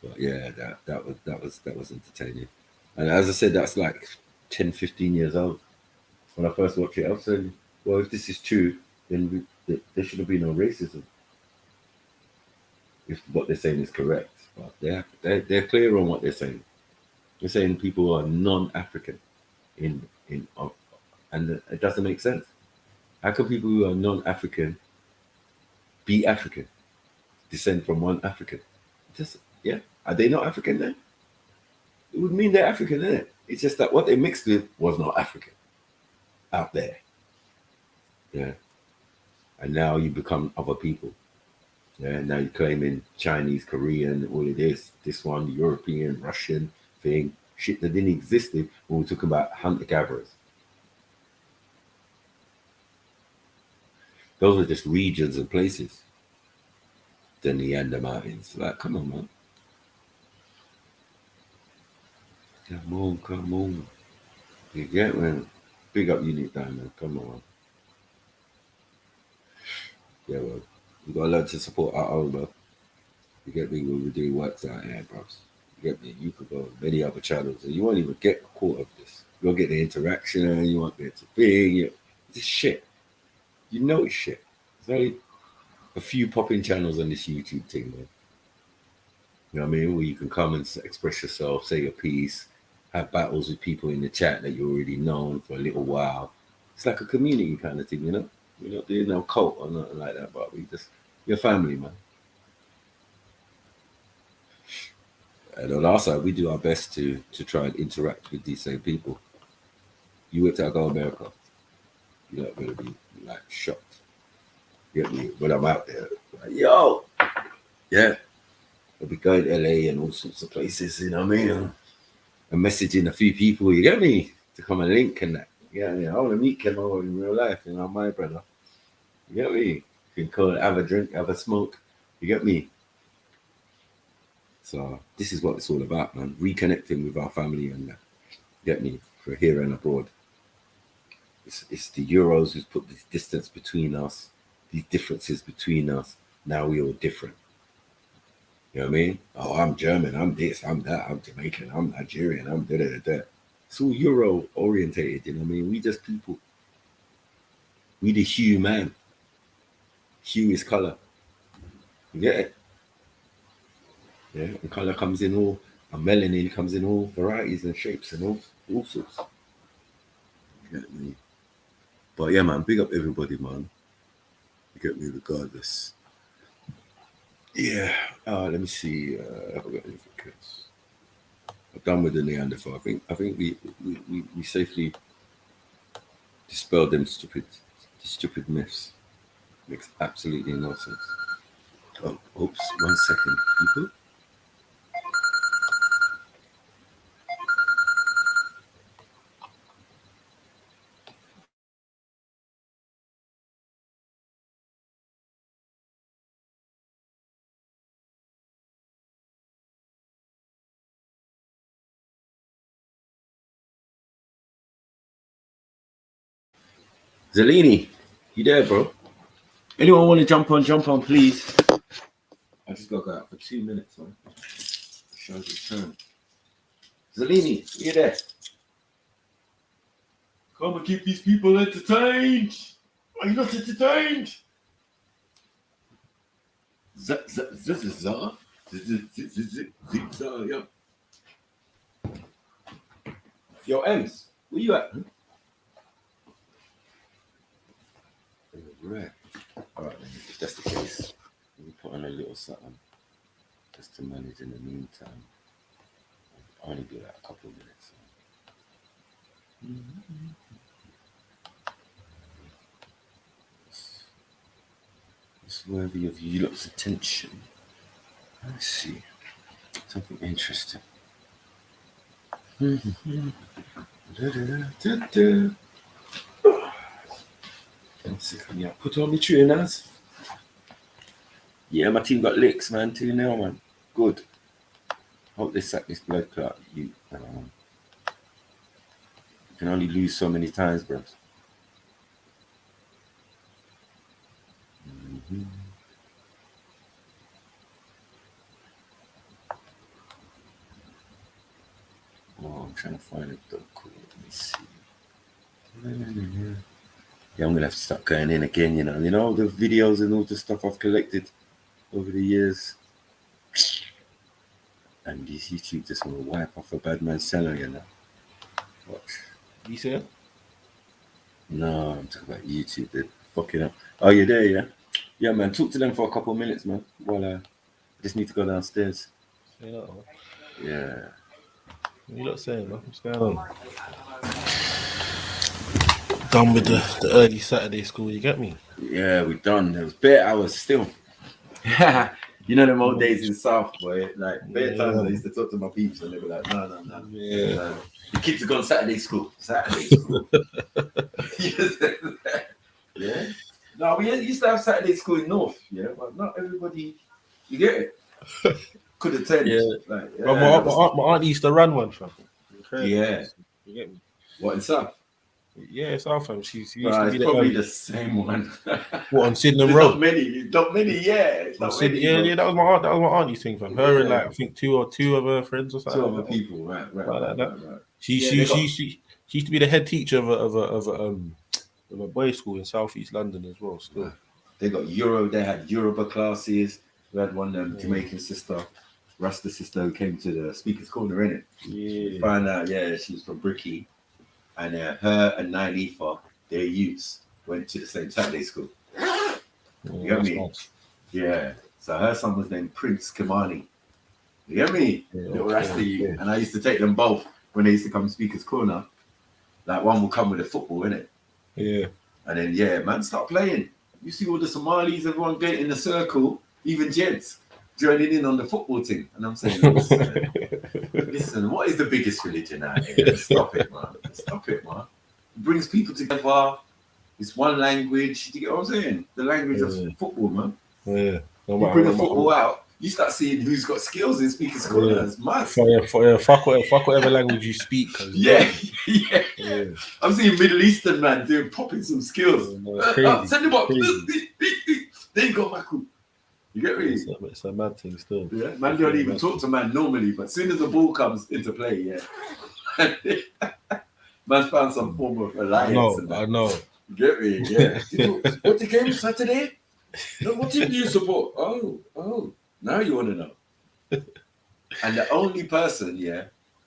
But yeah, that was entertaining. And as I said, that's like 10, 15 years old. When I first watched it, I was saying, well, if this is true, then there shouldn't be no racism. If what they're saying is correct. But they're clear on what they're saying. They're saying people are non-African and it doesn't make sense. How can people who are non-African be African? Descend from one African? Are they not African then? It would mean they're African, isn't it? It's just that what they mixed with was not African out there. Yeah. And now you become other people. Yeah. Now you're claiming Chinese, Korean, all of this one, European, Russian thing, shit that didn't exist when we talk about hunter-gatherers. Those were just regions and places. The Neander Mountains. Like, come on, man. Come on. You get me? Big up Unit Diamond. Come on. Yeah, well, we gotta learn to support our own, bro. You get me? When we're doing works out here, bro. You get me? You could go on many other channels and you won't even get a quarter of this. You'll get the interaction and you won't get to thing. It's shit. You know it's shit. There's only a few popping channels on this YouTube thing, man. You know what I mean? Where you can come and express yourself, say your piece, have battles with people in the chat that you already known for a little while. It's like a community kind of thing, you know? We're not doing no cult or nothing like that, but we're family, man. And on our side, we do our best to try and interact with these same people. You went to go America, you're not going to be like shocked. Get me? When I'm out there, like, yo, yeah. I'll be going to LA and all sorts of places, you know what I mean? And messaging a few people, you get me? To come and link and that. You get me? I want to meet Kemo in real life, you know, my brother. You get me? You can call it, have a drink, have a smoke. You get me? So this is what it's all about, man. Reconnecting with our family and get me? For here and abroad. It's the Euros who's put this distance between us, these differences between us. Now we all different. You know what I mean? Oh, I'm German, I'm this, I'm that, I'm Jamaican, I'm Nigerian, I'm da-da-da-da. It's all Euro orientated, you know what I mean? We just people. We the hue, man. Hue is color. You get it? Yeah, and color comes in all, and melanin comes in all varieties and shapes and all sorts. You get me? But yeah, man, big up everybody, man. You get me, regardless. Yeah. Let me see. Have I got anything else? I'm done with the Neanderthal. I think we safely dispelled them stupid myths. Makes absolutely no sense. Oh, oops, 1 second, people. Zellini, you there, bro? Anyone want to jump on, please? I just got to go out for 2 minutes, man. Show's return. Zellini, you there? Come and keep these people entertained. Are you not entertained? Yo, Ems, where you at? Right. All right, if that's the case, let me put on a little something just to manage in the meantime. I'll only do that a couple of minutes. It's worthy of you lot's attention. Let's see. Something interesting. Yeah, put on the trainers. Yeah, my team got licks, man. 2-0, man. Good. Hope they sack this blood clot. You can only lose so many times, bro. Oh, I'm trying to find it. Cool. Let me see. Yeah, I'm gonna have to start going in again. You know the videos and all the stuff I've collected over the years. And this YouTube just want to wipe off a bad man's salary, you know. Watch. You said? No, I'm talking about YouTube. They're fucking up. Oh, you're there, yeah? Yeah, man. Talk to them for a couple of minutes, man. While I just need to go downstairs. Yeah. What you lot saying, man? What's going on? Done with the early Saturday school, you get me? Yeah, we're done. There was bare hours still. You know them old days in South, boy. Like bare times I used to talk to my peeps and they were like, no. Yeah. The kids have gone Saturday school. Yeah. No, we used to have Saturday school in North, yeah, but not everybody, you get it, could attend. Yeah. Like, yeah. Well, my aunt used to run one, fam. Yeah. You get me? What, in South? Yeah, it's our fam. She used to be it's probably the same one. What, on Sydenham Road? Not many, yeah. Yeah, that was my aunt. That was my auntie's thing, fam. Her and like I think two of her friends or something. Two other people, right. She used to be the head teacher of a boys' school in Southeast London as well. Still, they had Yoruba classes. We had one Jamaican sister, Rasta sister, who came to the Speaker's Corner, innit? Yeah. Found out, she was from Bricky. And her and Nailifa, their youths, went to the same Saturday school. You get me? Nice. Yeah. So her son was named Prince Kimani. You get me? And I used to take them both when they used to come to Speaker's Corner. Like one would come with a football, innit? Yeah. And then, man, start playing. You see all the Somalis, everyone getting in the circle, even gents joining in on the football team. And I'm saying, listen, what is the biggest religion out here? Stop it, man. It brings people together. It's one language. Do you get what I'm saying? The language of football, man. Yeah. You bring the football out, you start seeing who's got skills in Speaker's Corner. It's mad. Fuck whatever language you speak. Yeah. I'm seeing Middle Eastern man popping some skills. Send them up. There you go, Michael. You get me? It's a mad thing still. Yeah, man don't even talk to man normally, but as soon as the ball comes into play, man's found some form of alliance. I know. You get me? Yeah. What the game Saturday? No, what team do you support? Oh, now you want to know. And the only person,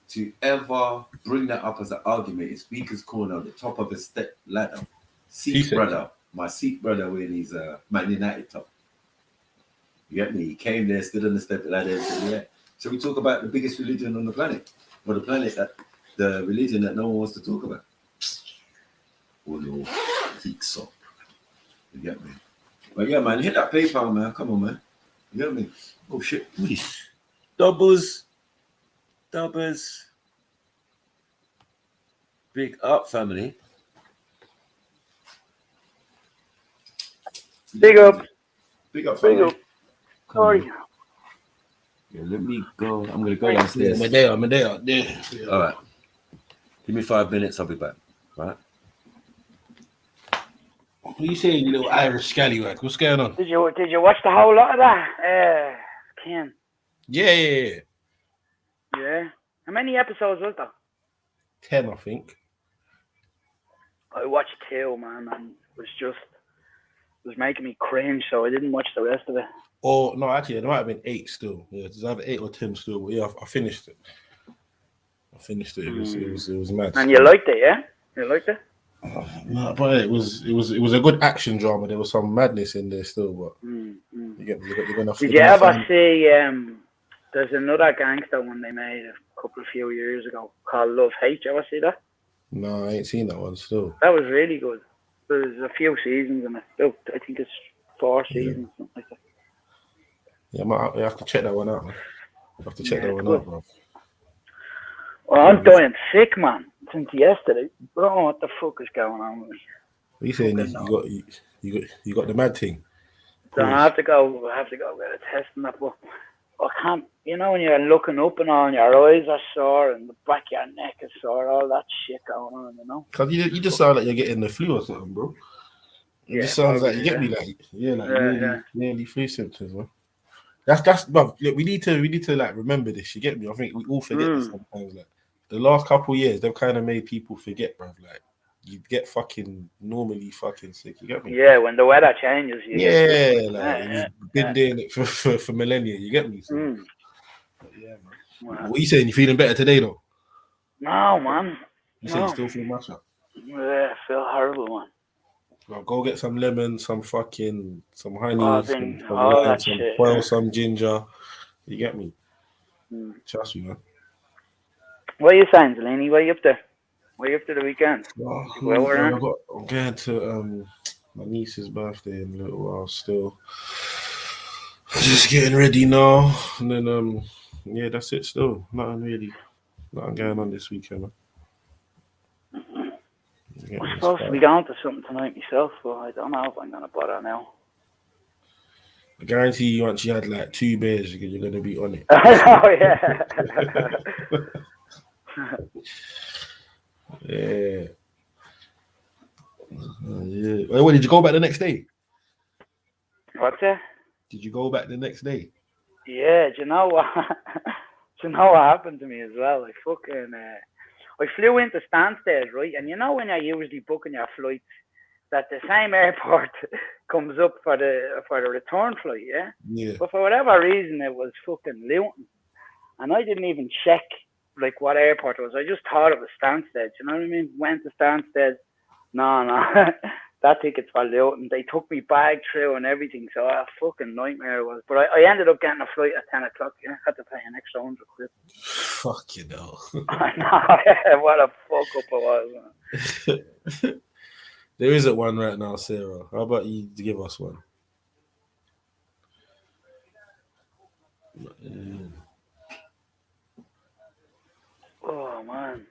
to ever bring that up as an argument is Speaker's Corner at the top of a step ladder. Sikh brother, my Sikh brother when he's Man United top. You get me? He came there, stood on the step ladder and said, yeah. So we talk about the biggest religion on the planet. Or the religion that no one wants to talk about. Oh no, Sikh sop. You get me? But yeah, man, hit that PayPal, man. Come on, man. You get me? Oh shit, what is this? Dubbers. Big up, family. Big up. Big up, family. Big up. Sorry. Yeah, let me go. I'm going to go downstairs. I'm there. All right. Give me 5 minutes. I'll be back. All right. What are you saying, you little Irish scallywag? What's going on? Did you watch the whole lot of that? Ken. Yeah. Yeah. How many episodes was there? 10, I think. I watched 2, man, and it was making me cringe, so I didn't watch the rest of it. Oh no, actually, there might have been 8 still. Yeah, there's either 8 or 10 still. But yeah, I finished it. It was mad. And you liked it, yeah? You liked it? No, but it was a good action drama. There was some madness in there still, but you get me. You're gonna. Did you ever see? There's another gangster one they made a few years ago called Love Hate. You ever see that? No, I ain't seen that one still. That was really good. There's a few seasons in it. I think it's 4 seasons, something like that. Yeah, I have to check that one out, man. I have to check that one out, bro. Well, I'm dying sick, man, since yesterday. I don't know what the fuck is going on with me. What are you saying? You got the mad thing? So I have to go get a test and that, but I can't, when you're looking up and all, and your eyes are sore and the back of your neck is sore, all that shit going on, Because you just sound like you're getting the flu or something, bro. It just sounds like you get me nearly flu symptoms, man. That's but look, we need to like remember this. You get me? I think we all forget this sometimes. Like the last couple of years, they've kind of made people forget, bruv. Like you get fucking normally fucking sick. You get me? Yeah, when the weather changes. You've been doing it for millennia. You get me? So, yeah, man. What are you saying? You feeling better today, though? No, man. You said you still feel much up? Yeah, I feel horrible, man. Well, go get some lemon, some honey, some oil, some ginger. You get me? Trust me, man. What are you saying, Zeleny? What are you up to? What are you up to the weekend? I'm going to my niece's birthday in a little while still. Just getting ready now. And then, that's it still. Nothing going on this weekend, man. I'm supposed to be going to something tonight myself, but I don't know if I'm going to bother now. I guarantee you, once you had like 2 beers, you're going to be on it. Oh, yeah. Yeah. Wait, did you go back the next day? What's that? Did you go back the next day? Yeah, do you know what? What happened to me as well? I flew into Stansted, right? And when you're usually booking your flights, that the same airport comes up for the return flight, yeah? Yeah. But for whatever reason, it was fucking Luton. And I didn't even check, what airport it was. I just thought it was Stansted, you know what I mean? Went to Stansted. No. That ticket's for Luton. They took me bag through and everything, so a fucking nightmare it was. But I ended up getting a flight at 10 o'clock. Yeah, I had to pay an extra 100 quid. Fuck you know. I know, yeah, what a fuck up it was, man. There isn't one right now, Sarah. How about you give us one? Oh, man.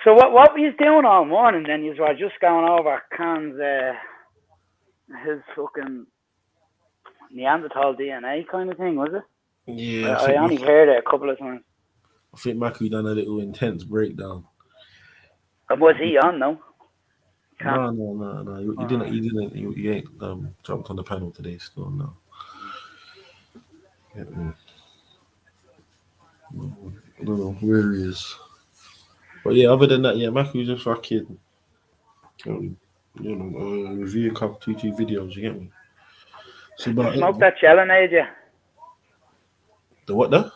So what were you doing all morning then? You were just going over Khan's, his fucking Neanderthal DNA kind of thing, was it? Yeah. I only heard it a couple of times. I think Maku done a little intense breakdown. And was he on, though? No. You didn't. You ain't jumped on the panel today still, no. I don't know where he is. But yeah, other than that, Maku's just fucking, reviewing a couple 2 videos. You get me? So, Smoke that challenge, yeah. The what though?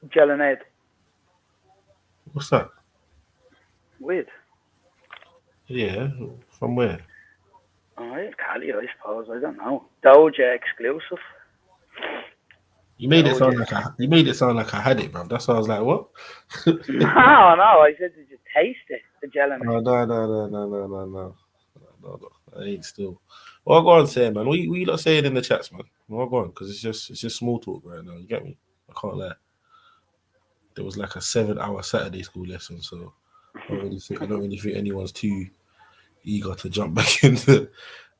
Gelinade. What's that? Weird. Yeah, from where? Oh, it's Cali, I suppose. I don't know. Doja exclusive. You made it sound like I had it, bro. That's why I was like, what? No, I said, did you taste it? The Gelinade. No. I ain't still. Well, go on, say, man. We not saying in the chats, man. Well, go on, because it's just small talk right now. You get me? I can't lie. There was like a 7-hour Saturday school lesson, so I don't really think anyone's too eager to jump back into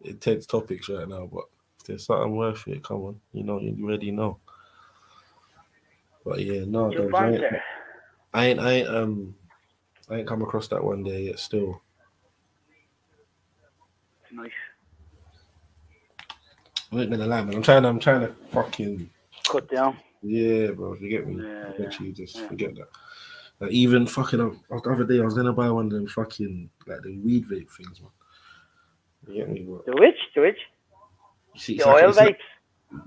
intense topics right now. But if there's something worth it, come on. You already know. But yeah, no, I ain't come across that one there yet. Still, it's nice. I ain't gonna lie, man. I'm trying to fucking cut down. Yeah, bro. You get me? Yeah, Eventually, just forget that. Like even fucking the other day, I was gonna buy one of them fucking like the weed vape things, man. You get me? Bro? The which? You see, the oil vapes.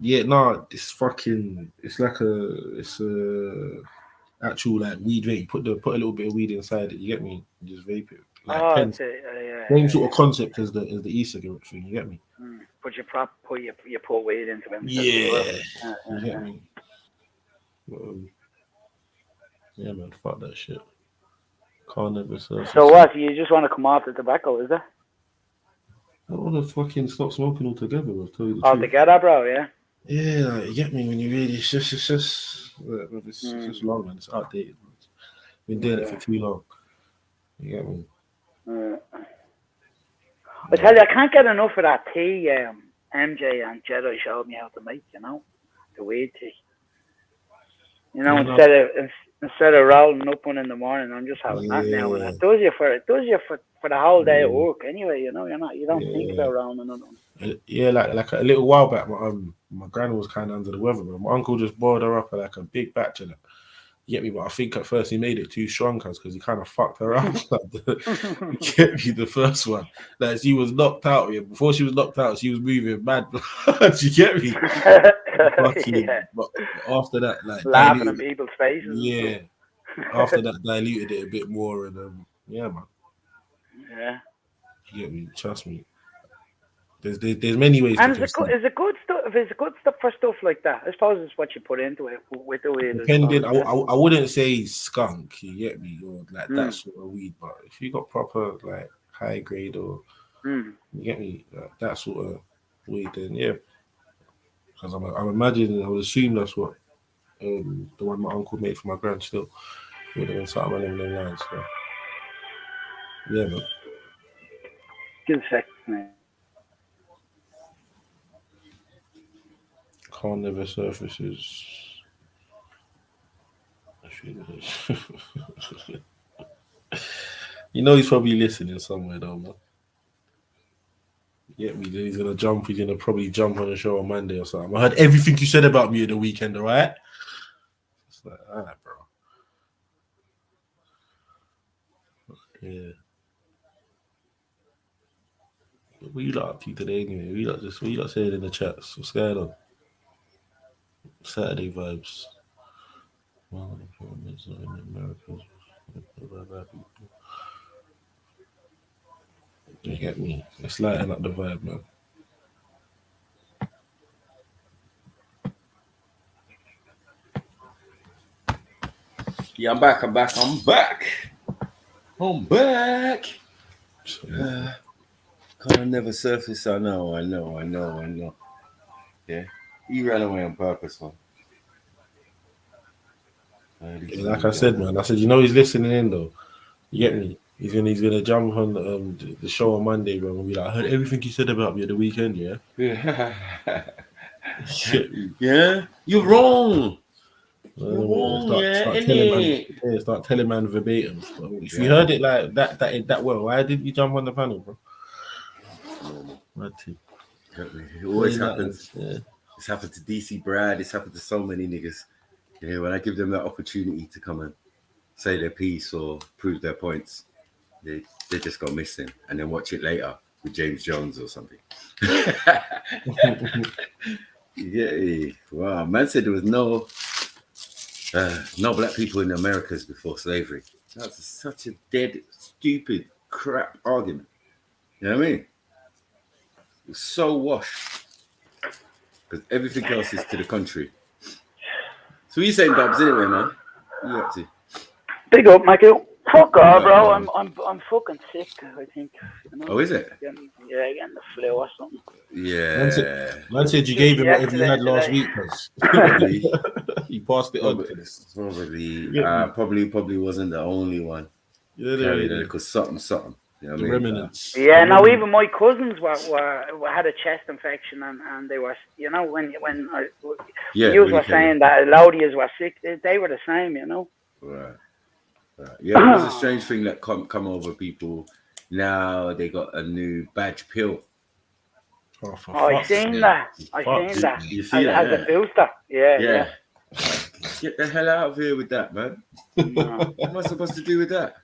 Yeah, no, it's a actual like weed vape. Put a little bit of weed inside it. You get me? You just vape it. Like same sort of concept as the e-cigarette thing. You get me? But you put weed into them. Yeah. You get me? Yeah, man. Fuck that shit. Can't never surface. So what? You just want to come off the tobacco, is it? I want to fucking stop smoking altogether. I'll tell you the truth. Altogether, bro. Yeah. Yeah, like, you get me when you really. It's just long, man. It's outdated. Man. Been doing it for too long. You get me? I tell you, I can't get enough of that tea. MJ and Jedi showed me how to make. The weed tea. Instead of rolling up one in the morning, I'm just having that now, and it does you for the whole day at work. Anyway, you don't think about rolling another. Yeah, like a little while back, my granny was kind of under the weather. My uncle just boiled her up like a big batch of it. You get me? But I think at first he made it too strong because he kind of fucked her up. You get me? The first one, like she was knocked out. Yeah, before she was knocked out, she was moving mad. You get me? But after that, like laughing at people's faces. Yeah. After that, diluted it a bit more, and yeah, man. Yeah. You get me? Trust me. There's many ways. And is it good stuff for stuff like that? I suppose it's what you put into it with the weed. Depending, I wouldn't say skunk. You get me, or like that sort of weed. But if you got proper like high grade or you get me, that sort of weed, then yeah. Because I'm imagining, I would assume that's what the one my uncle made for my grand still would have been something along those lines. So yeah, man. Give a sec, man. Can't never surfaces. He's probably listening somewhere though, man. Get me? Then he's gonna probably jump on the show on Monday or something. I heard everything you said about me at the weekend, all right? It's like, all right, bro. Yeah. What you lot up to today anyway? What you lot saying in the chats? What's going on? Saturday vibes. You get me? Let's lighten up the vibe, man. Yeah, I'm back. Can't never surface. I know. Yeah. He ran away on purpose, man. Like I said, man. He's listening in though. You get me? He's gonna jump on the show on Monday, bro. And be like, I heard everything you said about me at the weekend, yeah. Yeah, you're wrong. Start telling man verbatim. If you heard it like that well, why didn't you jump on the panel, bro? It always happens. It's happened to DC Brad. It's happened to so many niggas. Yeah, when I give them that opportunity to come and say their piece or prove their points, they just go missing and then watch it later with James Jones or something. Yeah, wow. Man said there was no No black people in the Americas before slavery. That's such a dead, stupid, crap argument. You know what I mean? It's so washed. Because everything else is to the country. So what you saying, Dubs, anyway, man? What you up to? Big up, Michael. Fuck off, bro. I'm fucking sick, I think. You know? Oh, is it? Getting the flu or something. Yeah. Man said you gave him whatever you had last week, cuz. He passed it on. Probably wasn't the only one. Yeah, Carried a little something. You know what I mean? Remnants. Yeah, no, even my cousins were had a chest infection and they were, you know, when you were saying that a lot of you were sick, they were the same, you know. Right. Yeah, it was a strange thing that come over people. Now they got a new badge pill. I seen that. You see that? As a booster. Yeah. Get the hell out of here with that, man. What am I supposed to do with that?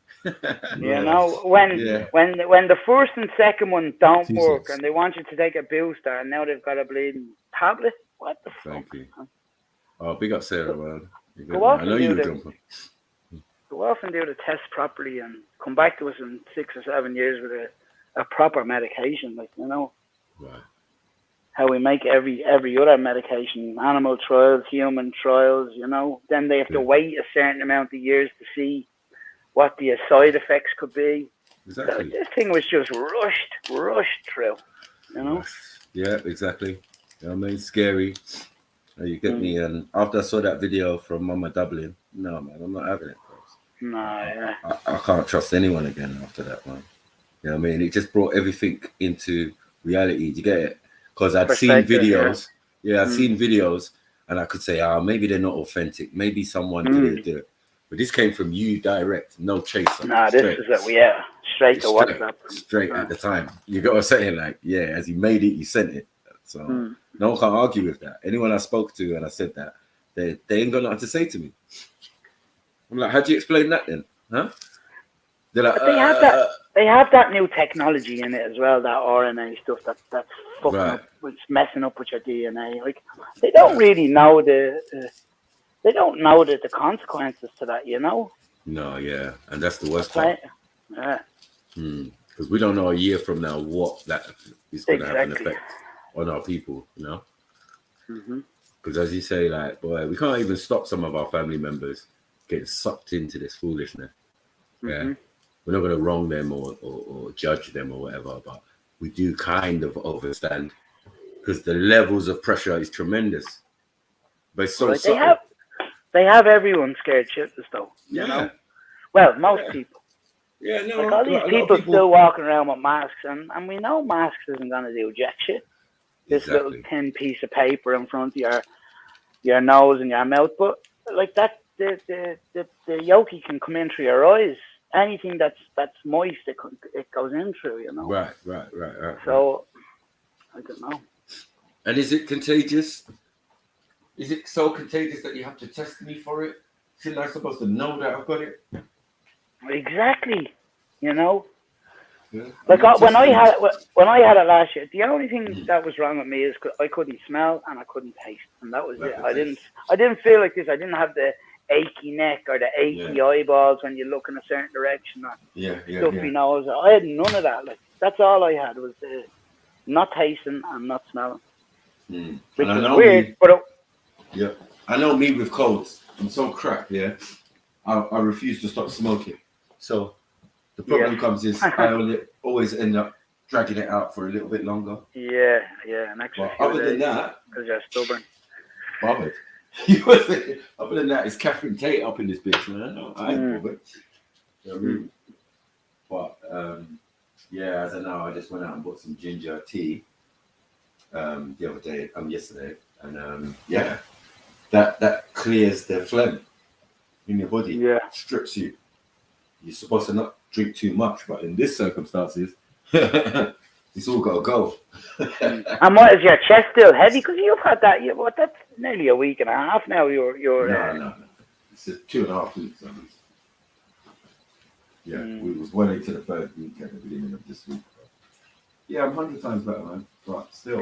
You know, when the first and second one don't work and they want you to take a booster and now they've got a bleeding tablet. What the fuck? Thank you. Oh, big up Sarah, man. Go I know you were jumping. Go off and do the test properly and come back to us in 6 or 7 years with a proper medication, like, you know. Right. How we make every other medication, animal trials, human trials, you know. Then they have to wait a certain amount of years to see what the side effects could be. Exactly. So this thing was just rushed through, you know. Yeah, exactly. You know what I mean? Scary. You get me, and after I saw that video from Mama Dublin, no, man, I'm not having it. No, yeah. I can't trust anyone again after that, man. You know what I mean? It just brought everything into reality. Do you get it? Because I'd seen videos. Yeah, I'd seen videos, and I could say, maybe they're not authentic. Maybe someone did it. But this came from you direct, no chaser. Nah, this is straight to WhatsApp. Straight at the time. You got to say it like, as you made it, you sent it. So no one can argue with that. Anyone I spoke to and I said that, they ain't got nothing to say to me. I'm like, how do you explain that then? Huh? They're like, they have that new technology in it as well, that RNA stuff that's fucking up, it's messing up with your DNA. Like, they don't really know the consequences to that, you know? No, yeah, and that's the worst part. Yeah. Because we don't know a year from now what that is going to have an effect on our people, you know? Because as you say, like, boy, we can't even stop some of our family members getting sucked into this foolishness. Yeah. We're not going to wrong them or judge them or whatever, but we do kind of overstand because the levels of pressure is tremendous. But it's so subtle. They have everyone scared shitless though, you know? Well, most people. Yeah, no. Like all these people still walking around with masks, and we know masks isn't going to do jack shit. This little thin piece of paper in front of your nose and your mouth, but like that, the yolky can come in through your eyes. Anything that's moist, it goes in through, you know. Right. So I don't know. And is it contagious? Is it so contagious that you have to test me for it? Shouldn't I supposed to know that I've got it? Exactly. You know. Yeah. Like when I had it last year, the only thing that was wrong with me is I couldn't smell and I couldn't taste, and that was it. I didn't feel like this. I didn't have the achy neck or the achy eyeballs when you look in a certain direction. Stuffy nose. I had none of that. Like that's all I had was not tasting and not smelling. Which is weird, I know me with colds. I'm so crap. I refuse to stop smoking. So the problem comes is I always end up dragging it out for a little bit longer. Yeah, an extra. But other than that, because you're stubborn. Bothered. Other than that, it's Catherine Tate up in this bitch, man. I ain't bothered. You know what I mean? But as I know, I just went out and bought some ginger tea the other day, yesterday, and that clears the phlegm in your body. Yeah, strips you. You're supposed to not drink too much, but in this circumstances, it's all got to go. And what is your chest still heavy? Because you've had that. That's nearly a week and a half now. You're No. It's 2.5 weeks. We was well into the third week at the beginning of this week. Yeah, I'm 100 times better, man. But still,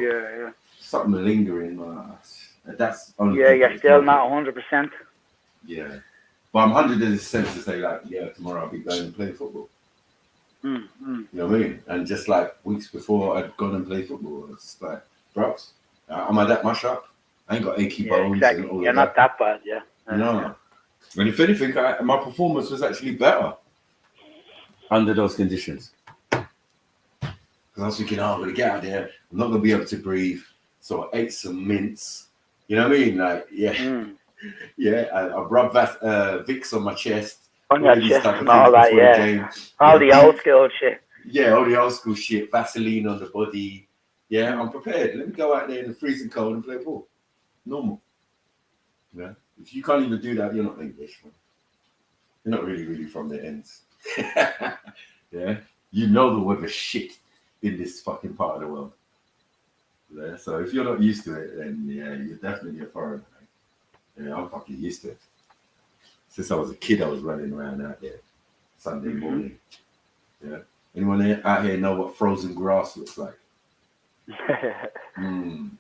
something lingering. That's only. Yeah, you're still not 100%. Yeah. But I'm 100% to say, like, yeah, tomorrow I'll be going and playing football. Mm. You know what I mean? And just like weeks before I'd gone and played football, it's just like, bro, am I that much up? I ain't got achy bones Exactly. and all You're of not that. that bad, yeah. No. And if anything, my performance was actually better under those conditions. Because I was thinking, oh, I'm going to get out there. I'm not going to be able to breathe. So I ate some mints. You know what I mean? Like, yeah. Yeah, I rubbed Vicks on my chest. On your chest and all that, yeah. All the old school shit. Yeah, all the old school shit. Vaseline on the body. Yeah, I'm prepared. Let me go out there in the freezing cold and play ball. Normal. Yeah. If you can't even do that, you're not English. Man. You're not really from the ends. Yeah. You know the weather's shit in this fucking part of the world. Yeah. So if you're not used to it, then yeah, you're definitely a foreigner. Yeah, I'm fucking used to it. Since I was a kid, I was running around out there Sunday morning. Yeah. Anyone out here know what frozen grass looks like? When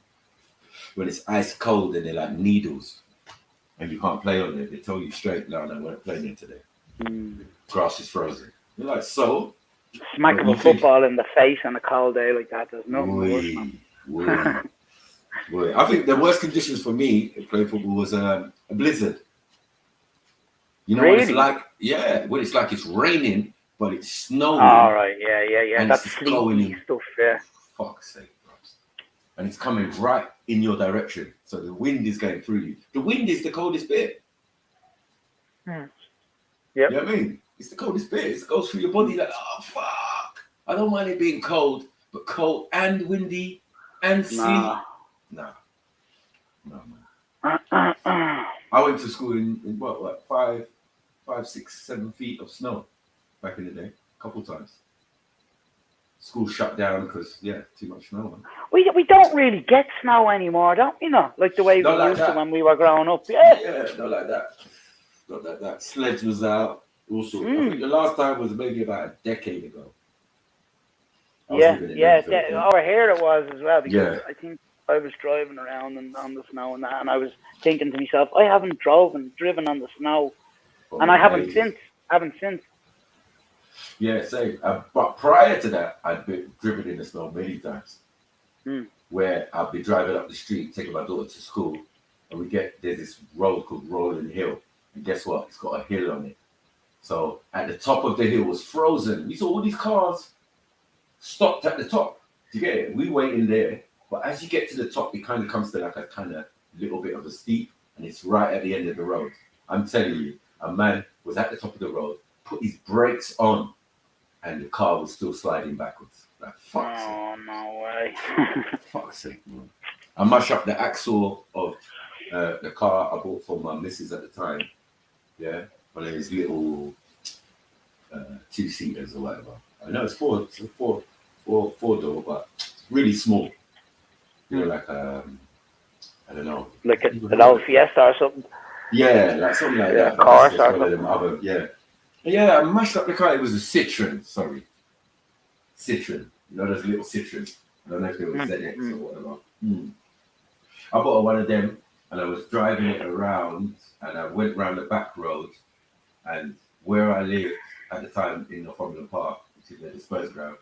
it's ice cold and they're like needles and you can't play on it, they tell you straight, no, we're not playing it today. Grass is frozen. You're like, so? Smack of a football in the face on a cold day like that, there's nothing worse, man. Boy, I think the worst conditions for me to play football was a blizzard. You know what it's like? Yeah, when it's like it's raining, but it's snowing. All right, yeah. And That's it's sleepy stuff, yeah. Fuck's sake, bro. And it's coming right in your direction. So the wind is going through you. The wind is the coldest bit. Yep. You know what I mean? It's the coldest bit. It goes through your body like, oh, fuck. I don't mind it being cold, but cold and windy and sleet. No, man. I went to school in what 5, 6, 7 feet of snow back in the day, a couple times. School shut down because too much snow. Man. We don't really get snow anymore, don't we? Know, like the way we used to when we were growing up. Yeah, not like that. Not like that. Sledge was out. Also, I think the last time was maybe about a decade ago. Over here it was as well because I think I was driving around on the snow and that, and I was thinking to myself, I haven't driven on the snow, and I haven't since. Yeah, same. But prior to that, I'd been driven in the snow many times. Where I'd be driving up the street, taking my daughter to school, and there's this road called Rolling Hill, and guess what? It's got a hill on it. So at the top of the hill was frozen. We saw all these cars stopped at the top. Do you get it? We waiting there. But as you get to the top, it kind of comes to like a kind of little bit of a steep, and it's right at the end of the road. I'm telling you, a man was at the top of the road, put his brakes on, and the car was still sliding backwards. Like, fuck's sake. Oh, no way. Fuck's sake, man. I mashed up the axle of the car I bought for my missus at the time. Yeah, one of these little 2-seaters or whatever. I know it's four door, but it's really small. You know, like I don't know, like an old Fiesta or something. Yeah, like something like that. Cars or something. Yeah, I mashed up the car. It was a Citroen. Sorry, Citroen. You know those little Citroens. I don't know if they were ZX or whatever. I bought one of them, and I was driving it around, and I went round the back road, and where I lived at the time in Northumberland Park, which is the Spurs ground.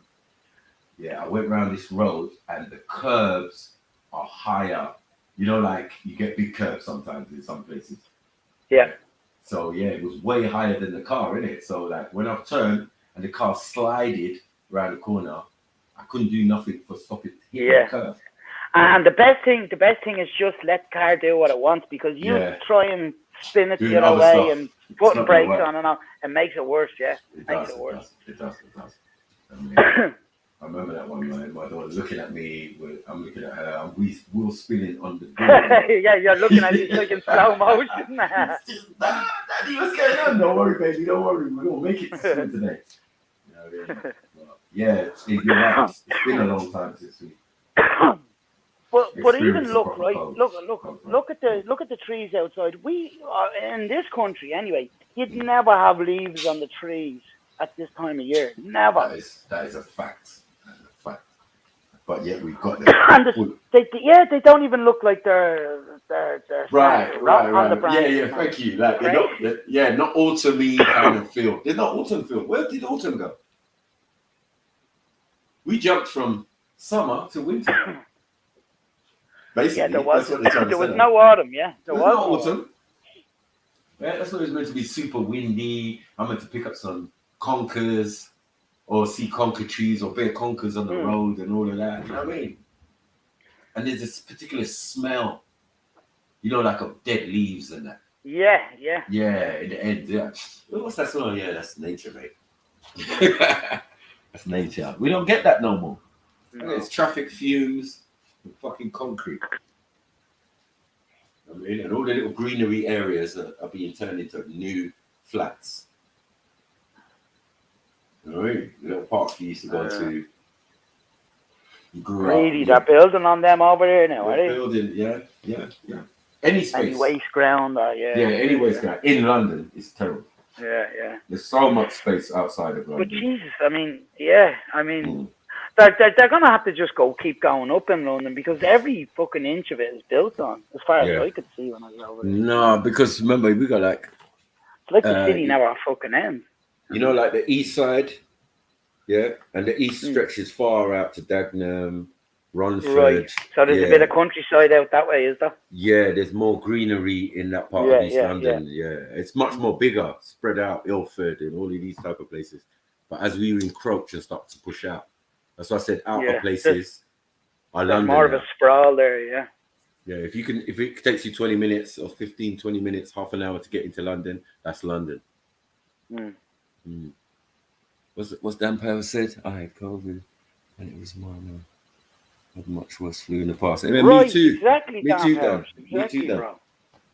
Yeah, I went round this road, and the curbs are higher. You know, like you get big curbs sometimes in some places. Yeah. So yeah, it was way higher than the car, innit? So like when I turned and the car slided around the corner, I couldn't do nothing for stopping hitting the curb. And the best thing is just let the car do what it wants, because you try and spin it the other way and putting brakes on and all, it makes it worse. Yeah, it does. I remember that one night, my daughter looking at me, I'm looking at her, and we're spinning on the door. Yeah, you're looking at it like in slow motion. Daddy, what's going on? Don't worry, baby, don't worry. We're going to make it soon today. You know what I mean? Yeah, you're right. It's been a long time since we... But even look, right? Look at the trees outside. We in this country anyway, you'd never have leaves on the trees at this time of year. Never. That is a fact. but yet we've got them. And they don't even look like they're Right. on the brand. Yeah, thank you. Like they're not autumny kind of feel. There's not autumn feel. Where did autumn go? We jumped from summer to winter. Basically, there was that's what they're trying to say. no autumn. Yeah, there was no autumn. Yeah, that's what it was meant to be. Super windy. I'm meant to pick up some conkers or see conker trees or bare conkers on the road and all of that. You know what I mean? And there's this particular smell, like of dead leaves and that. Yeah. Yeah, in the end, yeah. What's that smell? Yeah, that's nature, mate. That's nature. We don't get that no more. No. It's traffic fumes and fucking concrete. I mean, and all the little greenery areas are being turned into new flats. All right, little parks we used to go to. Really, they're building on them over there now, are they? Building, yeah. Any space. Any waste ground, any waste ground. In London, it's terrible. Yeah. There's so much space outside of London. But Jesus, they're gonna have to just keep going up in London because every fucking inch of it is built on, as far as I could see when I was over there. No, because remember we got it's like the city never fucking ends. Like the east side, and the east stretches far out to Dagenham, Romford. Right. So there's a bit of countryside out that way, is there? Yeah, there's more greenery in that part of East London. Yeah, it's much more bigger, spread out, Ilford and all of these type of places. But as we encroach and start to push out, that's why I said outer places are London. More of a sprawl there, yeah. Yeah, if it takes you 20 minutes or 15, 20 minutes, half an hour to get into London, that's London. What's Dan Powell said? I had COVID and it was mine. Had much worse flu in the past. And right, me too. Exactly, me too, Dan. Me too, Dan.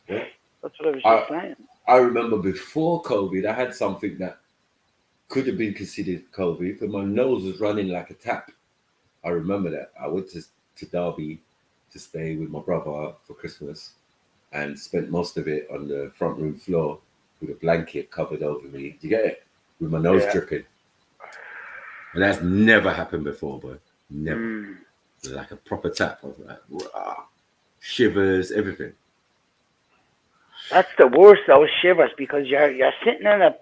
Yeah. That's what I was just saying. I remember before COVID, I had something that could have been considered COVID, but my nose was running like a tap. I remember that. I went to Derby to stay with my brother for Christmas and spent most of it on the front room floor with a blanket covered over me. Do you get it? With my nose dripping. And that's never happened before, boy. Never. Like a proper tap. I was like, rah, shivers, everything. That's the worst, those shivers, because you're sitting in a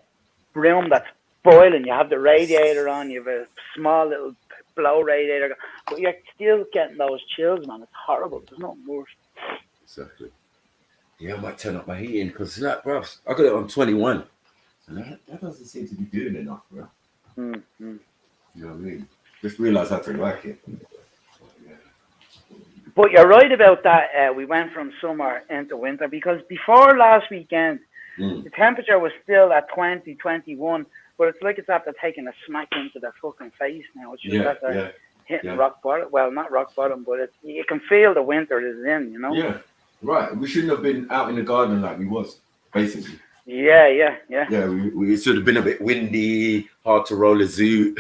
room that's boiling. You have the radiator on. You have a small little blow radiator, but you're still getting those chills, man. It's horrible. There's nothing worse. Exactly. Yeah, I might turn up my heating because that, bro, I got it on 21. And that doesn't seem to be doing enough, bro. You know what I mean? Just realize how to work it. But you're right about that. We went from summer into winter because before last weekend, the temperature was still at 20, 21, but it's like it's after taking a smack into the fucking face now. It's just after hitting rock bottom. Well, not rock bottom, but you can feel the winter is in, you know? Yeah, right. We shouldn't have been out in the garden like we was, basically. Yeah. Yeah, we should have been a bit windy, hard to roll a zoo,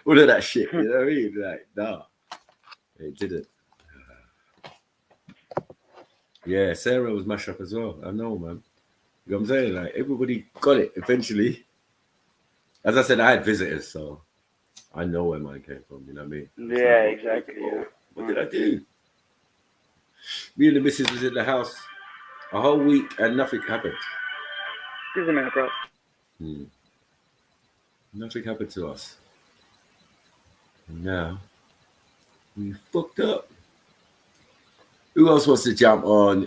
all of that shit, you know what I mean? Like, nah, it didn't. Yeah, Sarah was mashed up as well. I know, man. You know what I'm saying? Like, everybody got it eventually. As I said, I had visitors, so I know where mine came from, you know what I mean? Yeah, exactly. Yeah. What did I do? Me and the missus was in the house a whole week and nothing happened. Excuse me, bro. Nothing happened to us. And now, we fucked up. Who else wants to jump on?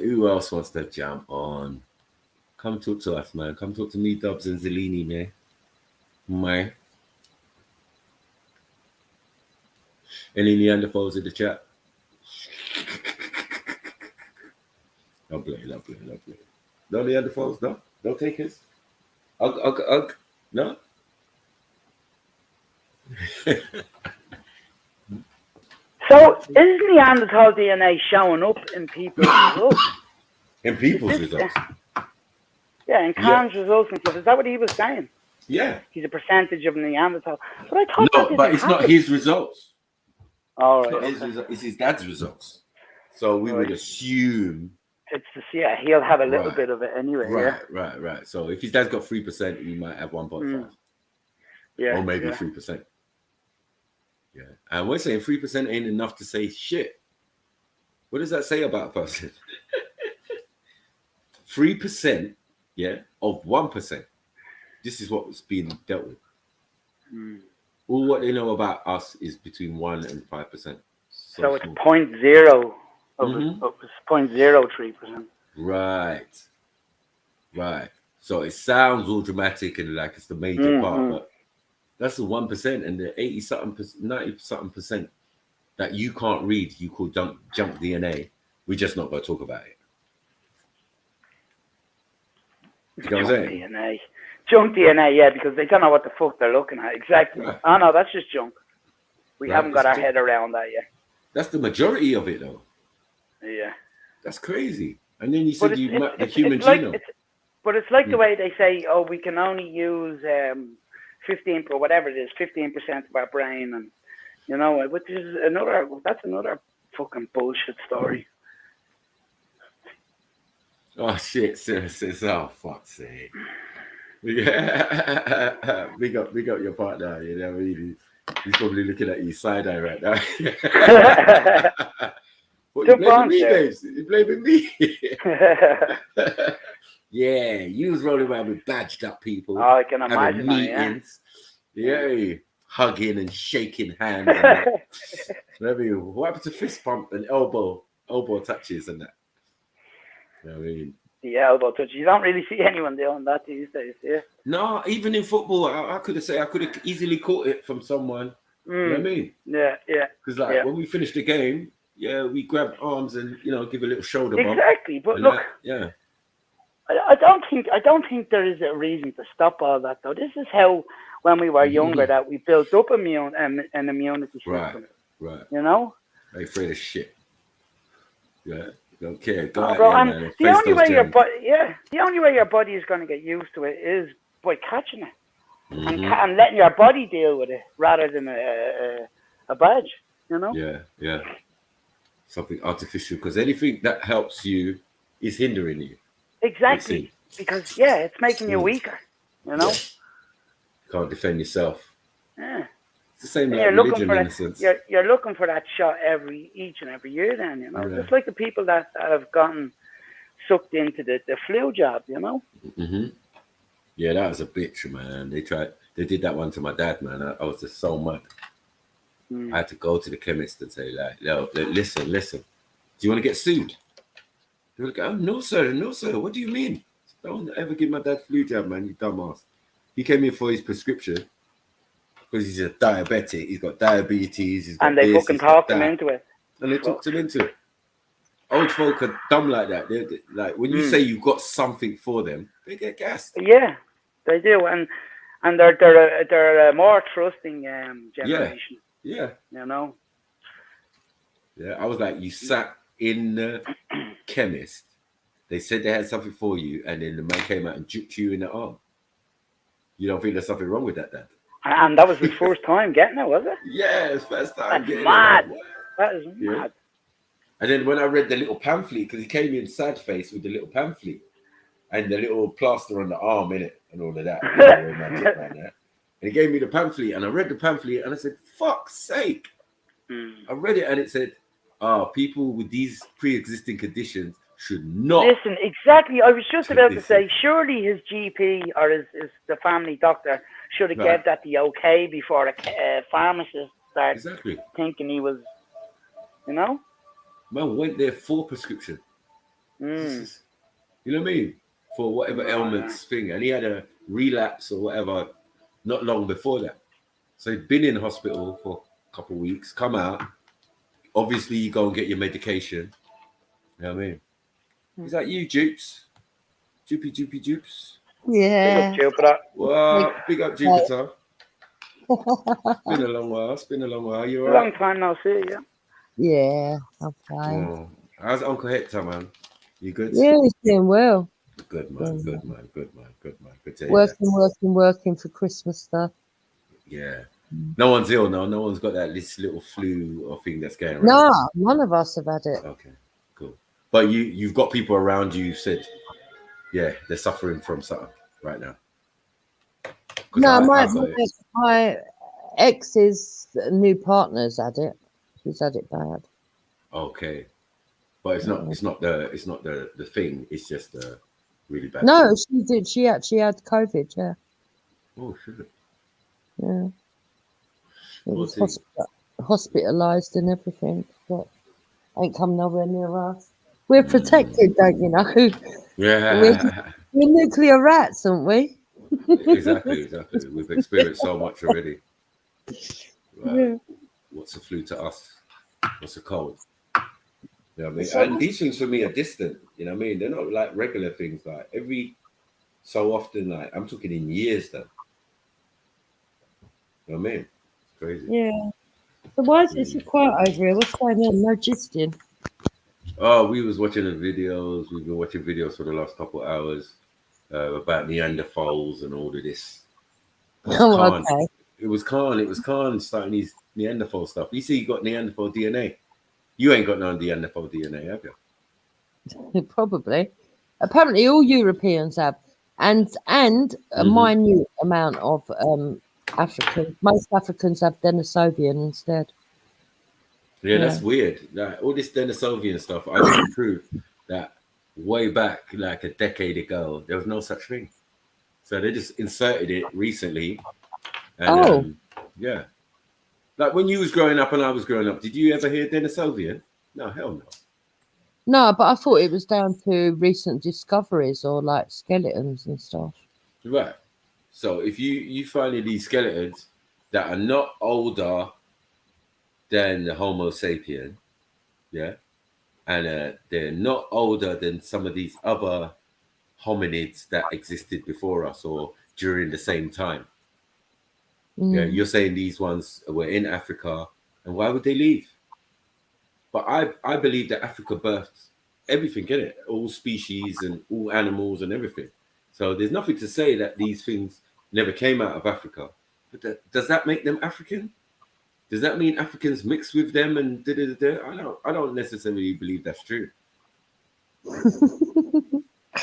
Come talk to us, man. Come talk to me, Dubs and Zellini, man. Any Neanderthals in the chat? Lovely. No Neanderthals? No? No takers? Ugh? No? So, is Neanderthal DNA showing up in people's results? In people's results? Yeah, in Khan's results and stuff. Is that what he was saying? Yeah. He's a percentage of Neanderthal. But I thought no, but it's not his results. All right. It's his dad's results. So we would assume. He'll have a little bit of it anyway. Right. So if his dad's got 3%, he might have 1.5. Yeah. Or maybe 3%. Yeah. And we're saying 3% ain't enough to say shit. What does that say about a person? 3%, yeah, of 1%. This is what's being dealt with. All what they know about us is between 1 and 5%. So it's 0.0 of it's 0.03%. Right. Right. So it sounds all dramatic and like it's the major part, but that's the 1%, and the 90-something% that you can't read, you call junk DNA. We're just not going to talk about it. You know what I'm saying? Junk DNA, yeah, because they don't know what the fuck they're looking at. Exactly. Right. Oh, no, that's just junk. We haven't got our head around that yet. That's the majority of it, though. Yeah. That's crazy. And then you said the human like, genome. But it's like the way they say, oh, we can only use 15 or whatever it is, 15% of our brain, and you know, which is another fucking bullshit story. Oh shit, sis, oh fuck's sake. Yeah. Big up your partner, you know what I mean? He's probably looking at you side-eye right now. What, you blaming me, babes? You blaming me? Yeah, you was rolling around with badged up people. Oh, I can imagine meetings. Yeah, hugging and shaking hands. And that. What happened to fist pump and elbow touches and that? You know what I mean? The elbow touch. You don't really see anyone doing that these days, yeah. No, even in football, I could have easily caught it from someone. You know what I mean? Yeah. Because when we finished the game, we grabbed arms and give a little shoulder bump. Exactly, but look, I don't think there is a reason to stop all that though. This is how when we were younger that we built up an immunity system. Right. You know? I'm afraid of shit. Yeah. Don't care. Go Oh, out bro, there, and man. the only way your body is going to get used to it is by catching it and letting your body deal with it rather than a badge. You know? Yeah. Something artificial, because anything that helps you is hindering you. Exactly, because it's making you weaker. You know, you can't defend yourself. Yeah, it's the same like religion in a sense. You're looking for that shot each and every year. Then just like the people that have gotten sucked into the flu jab. You know. Yeah, that was a bitch, man. They did that one to my dad, man. I was just so mad. I had to go to the chemist and say, like, no, listen. Do you want to get sued? They were like, oh, no, sir. What do you mean? Don't ever give my dad flu jab, man, you dumbass. He came in for his prescription because he's a diabetic. He's got diabetes. And they fucking talked him into it. And they talked him into it. Old folk are dumb like that. They're like, when you say you've got something for them, they get gassed. Yeah, they do. And they're a more trusting generation. Yeah. You know? Yeah, I was like, you sat in the chemist. They said they had something for you, and then the man came out and juked you in the arm. You don't think there's something wrong with that, Dad? And that was his first time getting it, was it? Yeah, his first time getting it. That is mad. And then when I read the little pamphlet, because he came in sad face with the little pamphlet and the little plaster on the arm in it and all of that. And he gave me the pamphlet, and I read the pamphlet, and I said, fuck's sake. I read it, and it said, people with these pre-existing conditions should not. Listen, exactly. I was just about to say, surely his GP or the family doctor should have gave that the okay before a pharmacist started thinking he was, you know? Man went there for prescription. You know what I mean? For whatever ailments thing. And he had a relapse or whatever not long before that. So he'd been in hospital for a couple of weeks, come out. Obviously, you go and get your medication. You know what I mean? Is that you, Jupes? Jupes? Yeah. Big up, Jupiter. Wow, big up, Jupiter. It's been a long while. You all right? Long time no see, yeah. Yeah, I'm fine. Oh. How's Uncle Hector, man? You good? Yeah, he's doing well. Good, man. Good to hear Working for Christmas stuff. Yeah. No one's ill now. No one's got this little flu or thing that's going around. No, none of us have had it. Okay, cool. But you've got people around you who said, yeah, they're suffering from something right now. No, ex's new partner's had it. She's had it bad. Okay, but it's not the thing. It's just the really bad. No, she did. She actually had COVID. Yeah. Oh shit. Yeah. It was hospitalized and everything, but ain't come nowhere near us. We're protected, don't you know? Yeah. We're nuclear rats, aren't we? Exactly. We've experienced so much already. Yeah. What's a flu to us? What's a cold? You know what I mean? And these things for me are distant. You know what I mean? They're not like regular things. Like every so often, like I'm talking in years though. You know what I mean? It's crazy. Yeah. So why is it so quiet over here? What's going on? No gisting. Oh, we was watching the videos. We've been watching videos for the last couple of hours about Neanderthals and all of this. Okay. It was Khan starting these Neanderthal stuff. You see, you got Neanderthal DNA. You ain't got no Neanderthal DNA, have you? Probably. Apparently, all Europeans have, and a minute amount of Africans. Most Africans have Denisovian instead. Yeah, that's weird. Like all this Denisovian stuff, I can prove that way back, like a decade ago, there was no such thing. So they just inserted it recently. And, yeah. Like when you was growing up and I was growing up, did you ever hear Denisovian? No, hell no. No, but I thought it was down to recent discoveries or like skeletons and stuff. Right. So if you find these skeletons that are not older than the Homo sapien, yeah, and they're not older than some of these other hominids that existed before us or during the same time. Yeah, you're saying these ones were in Africa, and why would they leave? But I believe that Africa birthed everything in it, all species and all animals and everything. So there's nothing to say that these things never came out of Africa. But does that make them African? Does that mean Africans mix with them and I don't necessarily believe that's true.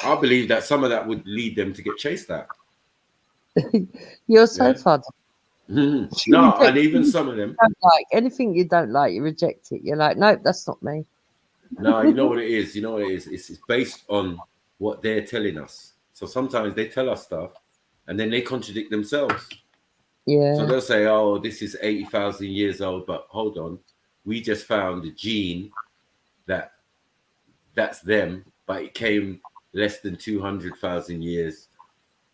I believe that some of that would lead them to get chased out. You're so fun. No, and even some of them. Don't like anything you don't like, you reject it. You're like, nope, that's not me. No, you know what it is. You know what it is. It's based on what they're telling us. So sometimes they tell us stuff, and then they contradict themselves. Yeah. So they'll say, "Oh, this is 80,000 years old," but hold on, we just found a gene that's them, but it came less than 200,000 years,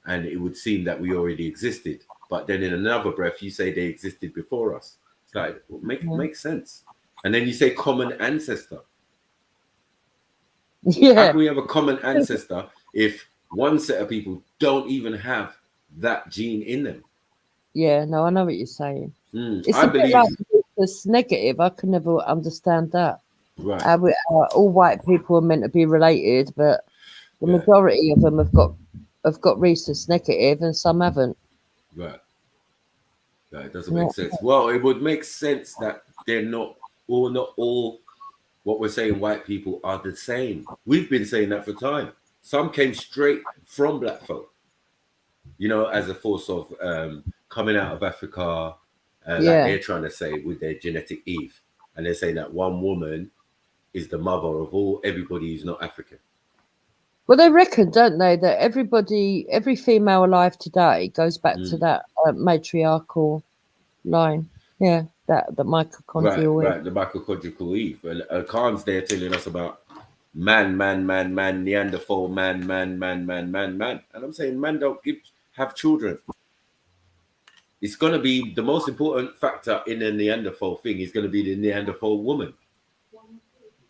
and it would seem that we already existed. But then in another breath, you say they existed before us. It's like, well, makes sense. And then you say common ancestor. Yeah. How can we have a common ancestor if one set of people don't even have that gene in them? Yeah, no, I know what you're saying. It's I a bit believe like this negative. I can never understand that. Right. All white people are meant to be related, but the majority of them have got rhesus negative, and some haven't. Right. It doesn't make sense. Well, it would make sense that they're not all what we're saying white people are the same. We've been saying that for time. Some came straight from black folk, you know, as a force of coming out of Africa, like they're trying to say with their genetic Eve. And they're saying that one woman is the mother of everybody who's not African. Well, they reckon, don't they, that every female alive today goes back to that matriarchal line. Yeah, that mitochondrial. Right, the mitochondrial Eve. And Khan's there telling us about man, Neanderthal, man. And I'm saying man don't have children. It's going to be the most important factor in the Neanderthal thing is going to be the Neanderthal woman.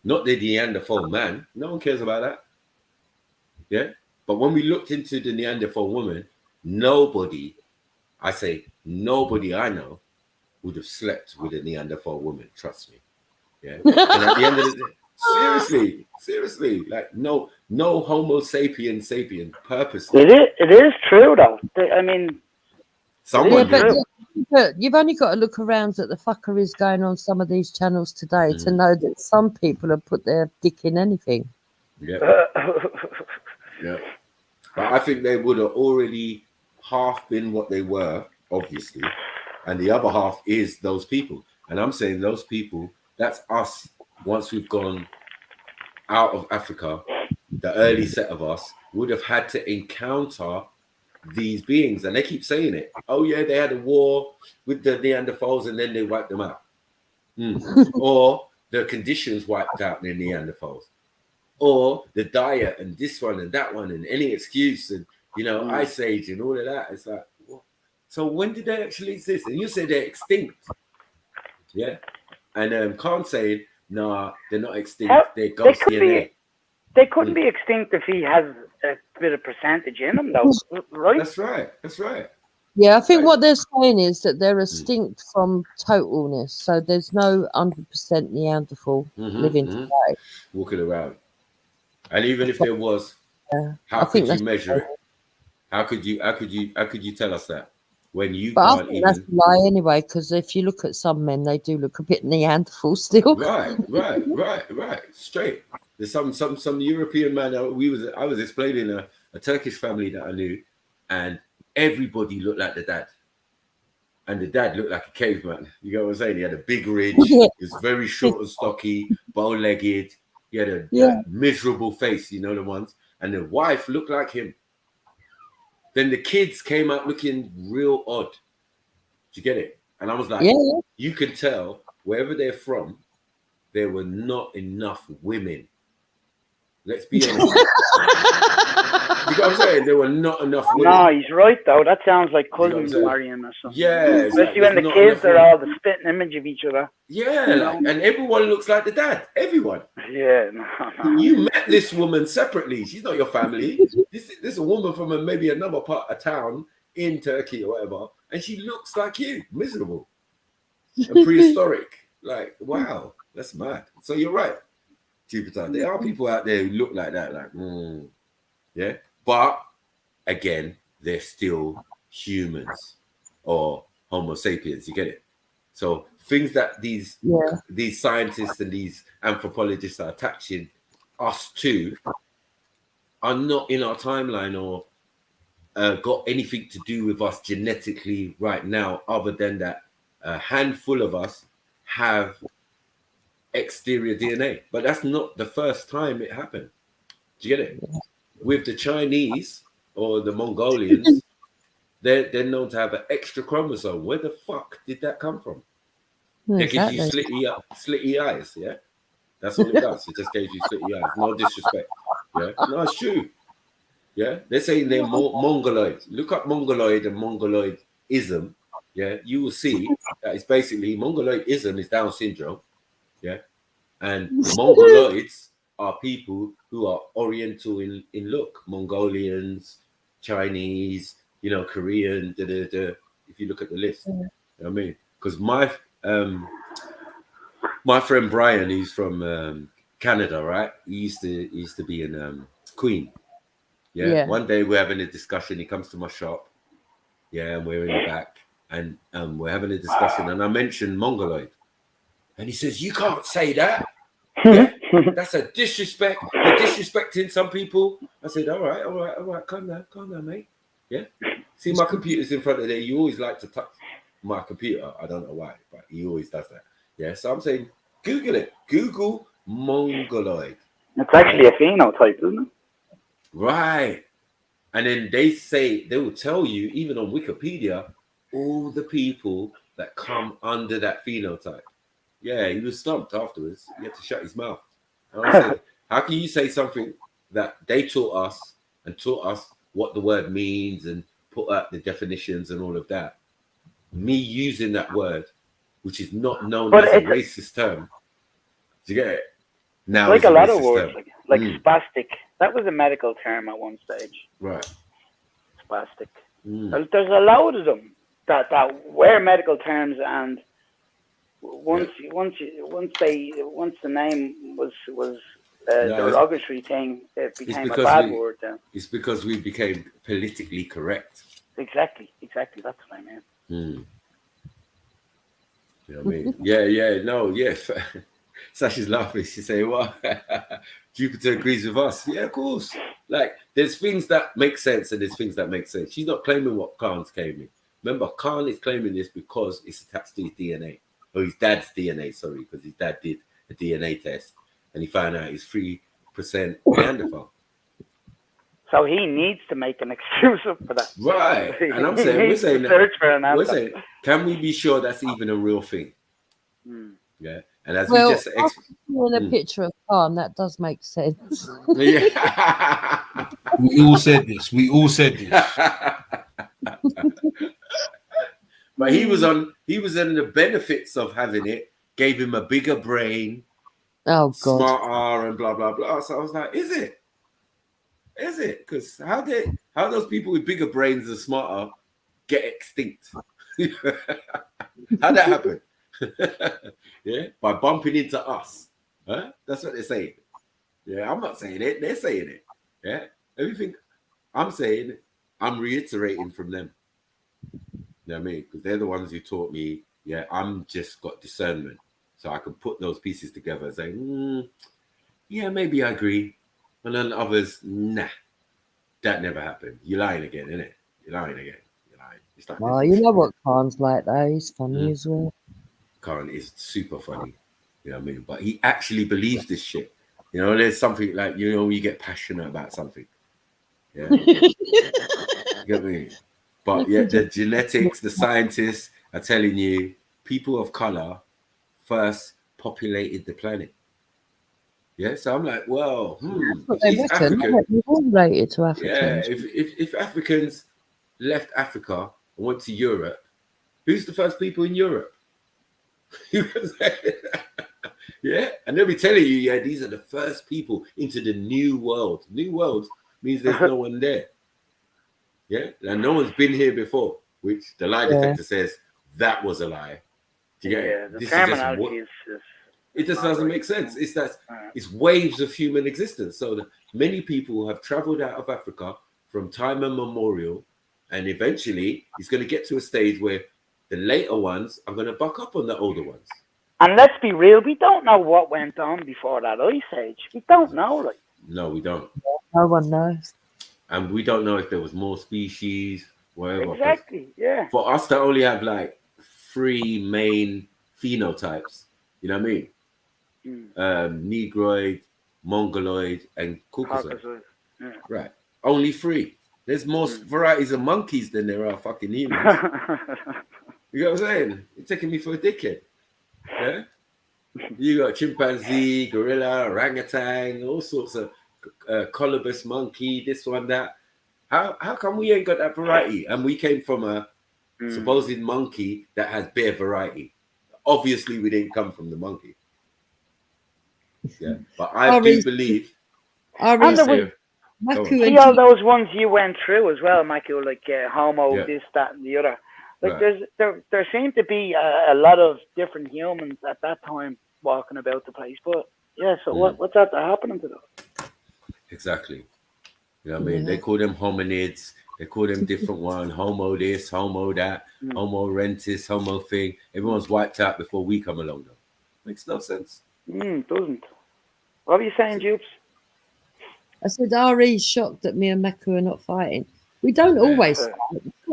Not the Neanderthal man. No one cares about that. Yeah. But when we looked into the Neanderthal woman, nobody I know would have slept with a Neanderthal woman. Trust me. Yeah. And at the end of the day, seriously, like no Homo sapien purposely. It is true though. I mean, but you've only got to look around at the fuckeries going on some of these channels today to know that some people have put their dick in anything. Yeah. Yeah. But I think they would have already half been what they were, obviously. and the other half is those people. And I'm saying those people, that's us. Once we've gone out of Africa, the early set of us would have had to encounter these beings, and they keep saying it. Oh yeah, they had a war with the Neanderthals and then they wiped them out. Or the conditions wiped out the Neanderthals, or the diet and this one and that one and any excuse and Ice Age and all of that. It's like, what? So when did they actually exist? And you say they're extinct, yeah? And Khan saying, nah, they're not extinct. They're ghost DNA. They couldn't be extinct if he has a bit of percentage in them, though, right? That's right. That's right. Yeah, I think what they're saying is that they're extinct from totalness. So there's no 100% Neanderthal living today. Walking around. And even if there was, how could you measure it? How could you tell us that? When you But I can't think even... that's a lie anyway, because if you look at some men, they do look a bit Neanderthal still. Right. Straight. There's some European man. I was explaining a Turkish family that I knew, and everybody looked like the dad. And the dad looked like a caveman. You know what I'm saying? He had a big ridge. He was very short and stocky, bow-legged. He had a miserable face, the ones. And the wife looked like him. Then the kids came out looking real odd. Do you get it? And I was like, you can tell wherever they're from, there were not enough women. Let's be honest. You know what I'm saying? There were not enough women. No, he's right, though. That sounds like cousins marrying or something. Yeah. Especially when the kids are all the spitting image of each other. Yeah, and everyone looks like the dad. Everyone. Yeah, no. You met this woman separately. She's not your family. This is a woman from maybe another part of town in Turkey or whatever, and she looks like you, miserable and prehistoric. Like, wow, that's mad. So you're right, Jupiter. There are people out there who look like that, like, yeah. But again, they're still humans or Homo sapiens. You get it? So things that these scientists and these anthropologists are attaching us to are not in our timeline or got anything to do with us genetically right now, other than that a handful of us have exterior DNA. But that's not the first time it happened. Do you get it? With the Chinese or the Mongolians, they're known to have an extra chromosome. Where the fuck did that come from? It gives you slitty eyes, yeah? That's all it does. It just gives you slitty eyes. No disrespect. Yeah? No, it's true. Yeah? They're saying they're Mongoloid. Look up Mongoloid and Mongoloidism. Yeah? You will see that it's basically Mongoloidism is Down syndrome. Yeah? And Mongoloids are people who are Oriental in look. Mongolians, Chinese, Korean, if you look at the list. You know what I mean? Because my friend Brian, he's from Canada, right? He used to be in Queen. Yeah. One day we're having a discussion. He comes to my shop. Yeah, and we're in the back, and we're having a discussion, and I mentioned Mongoloid, and he says, "You can't say that. Yeah, that's a disrespect. You're disrespecting some people." I said, "All right, calm down, mate. Yeah. See, my computer's in front of there. You always like to touch my computer. I don't know why, but he always does that. Yeah. So I'm saying, Google it. Google Mongoloid. It's actually a phenotype, isn't it? Right. And then they will tell you, even on Wikipedia, all the people that come under that phenotype. Yeah, he was stumped afterwards. He had to shut his mouth. And I said, how can you say something that they taught us what the word means and put out the definitions and all of that? Me using that word, which is not known as a racist term. Do you get it? Now, like a lot of words, like spastic. That was a medical term at one stage. Right. Spastic. There's a lot of them that were medical terms, and once the name was a derogatory thing, it became a bad word. Then it's because we became politically correct. Exactly. That's what I meant. You know what I mean? Yeah. Sasha's laughing. She say, "What? Jupiter agrees with us." Yeah, of course. Like, there's things that make sense and there's things that make sense. She's not claiming what Khan's claiming. Remember, Khan is claiming this because it's attached to his DNA. Or his dad's DNA, sorry, because his dad did a DNA test and he found out he's 3% Neanderthal. So he needs to make an excuse for that. Right. And I'm saying, we're saying, can we be sure that's even a real thing? Yeah. And as well, we just in a picture of Khan, that does make sense. Yeah. We all said this. We all said this. But he was on the benefits of having it, gave him a bigger brain, oh god, smarter and blah blah blah. So I was like, is it? Because how those people with bigger brains and smarter get extinct? How'd that happen? Yeah, by bumping into us. Huh? That's what they're saying. Yeah, I'm not saying it, they're saying it. Yeah. Everything I'm saying, I'm reiterating from them. You know what I mean? Because they're the ones who taught me, yeah, I'm just got discernment. So I can put those pieces together and say, yeah, maybe I agree. And then others, nah, that never happened. You're lying again, innit? You're lying again. You're lying. It's like, oh, you know what Khan's like though? He's funny as well. Khan is super funny. You know what I mean? But he actually believes this shit. You know, there's something like, you know, you get passionate about something. Yeah. You get me? But yeah, the genetics, the scientists are telling you people of color first populated the planet. Yeah, so I'm like, well, They're related to Africans. Yeah, if Africans left Africa and went to Europe, who's the first people in Europe? Yeah, and they'll be telling you, yeah, these are the first people into the new world. New world means there's no one there. Yeah, and no one's been here before, which the lie detector says that was a lie. Do you get it? The terminology is it just doesn't make sense. It's that it's waves of human existence. So many people have traveled out of Africa from time immemorial, and eventually it's going to get to a stage where the later ones are going to buck up on the older ones. And let's be real, we don't know what went on before that ice age. We don't know, like. No, we don't. No one knows. And we don't know if there was more species, whatever. Exactly, yeah. For us to only have like 3 main phenotypes, you know what I mean? Negroid, Mongoloid, and Caucasoid. Yeah. Right. Only 3. There's more varieties of monkeys than there are fucking humans. You know what I'm saying? You're taking me for a dickhead. Yeah? You got chimpanzee, gorilla, orangutan, all sorts of colobus monkey, this one, that. How come we ain't got that variety? And we came from a supposed monkey that has bare variety. Obviously, we didn't come from the monkey. Yeah, but I do believe. See all those ones you went through as well, Michael, like Homo, this, that, and the other. Like there seemed to be a lot of different humans at that time walking about the place. But yeah, so what's that happening to them? Exactly. You know what I mean? They call them hominids. They call them different one. Homo this, homo that, homo rentis, homo thing. Everyone's wiped out before we come along though. Makes no sense. Doesn't. What are you saying, Jupes? I said Ari's shocked that me and Meku are not fighting. We don't always fight.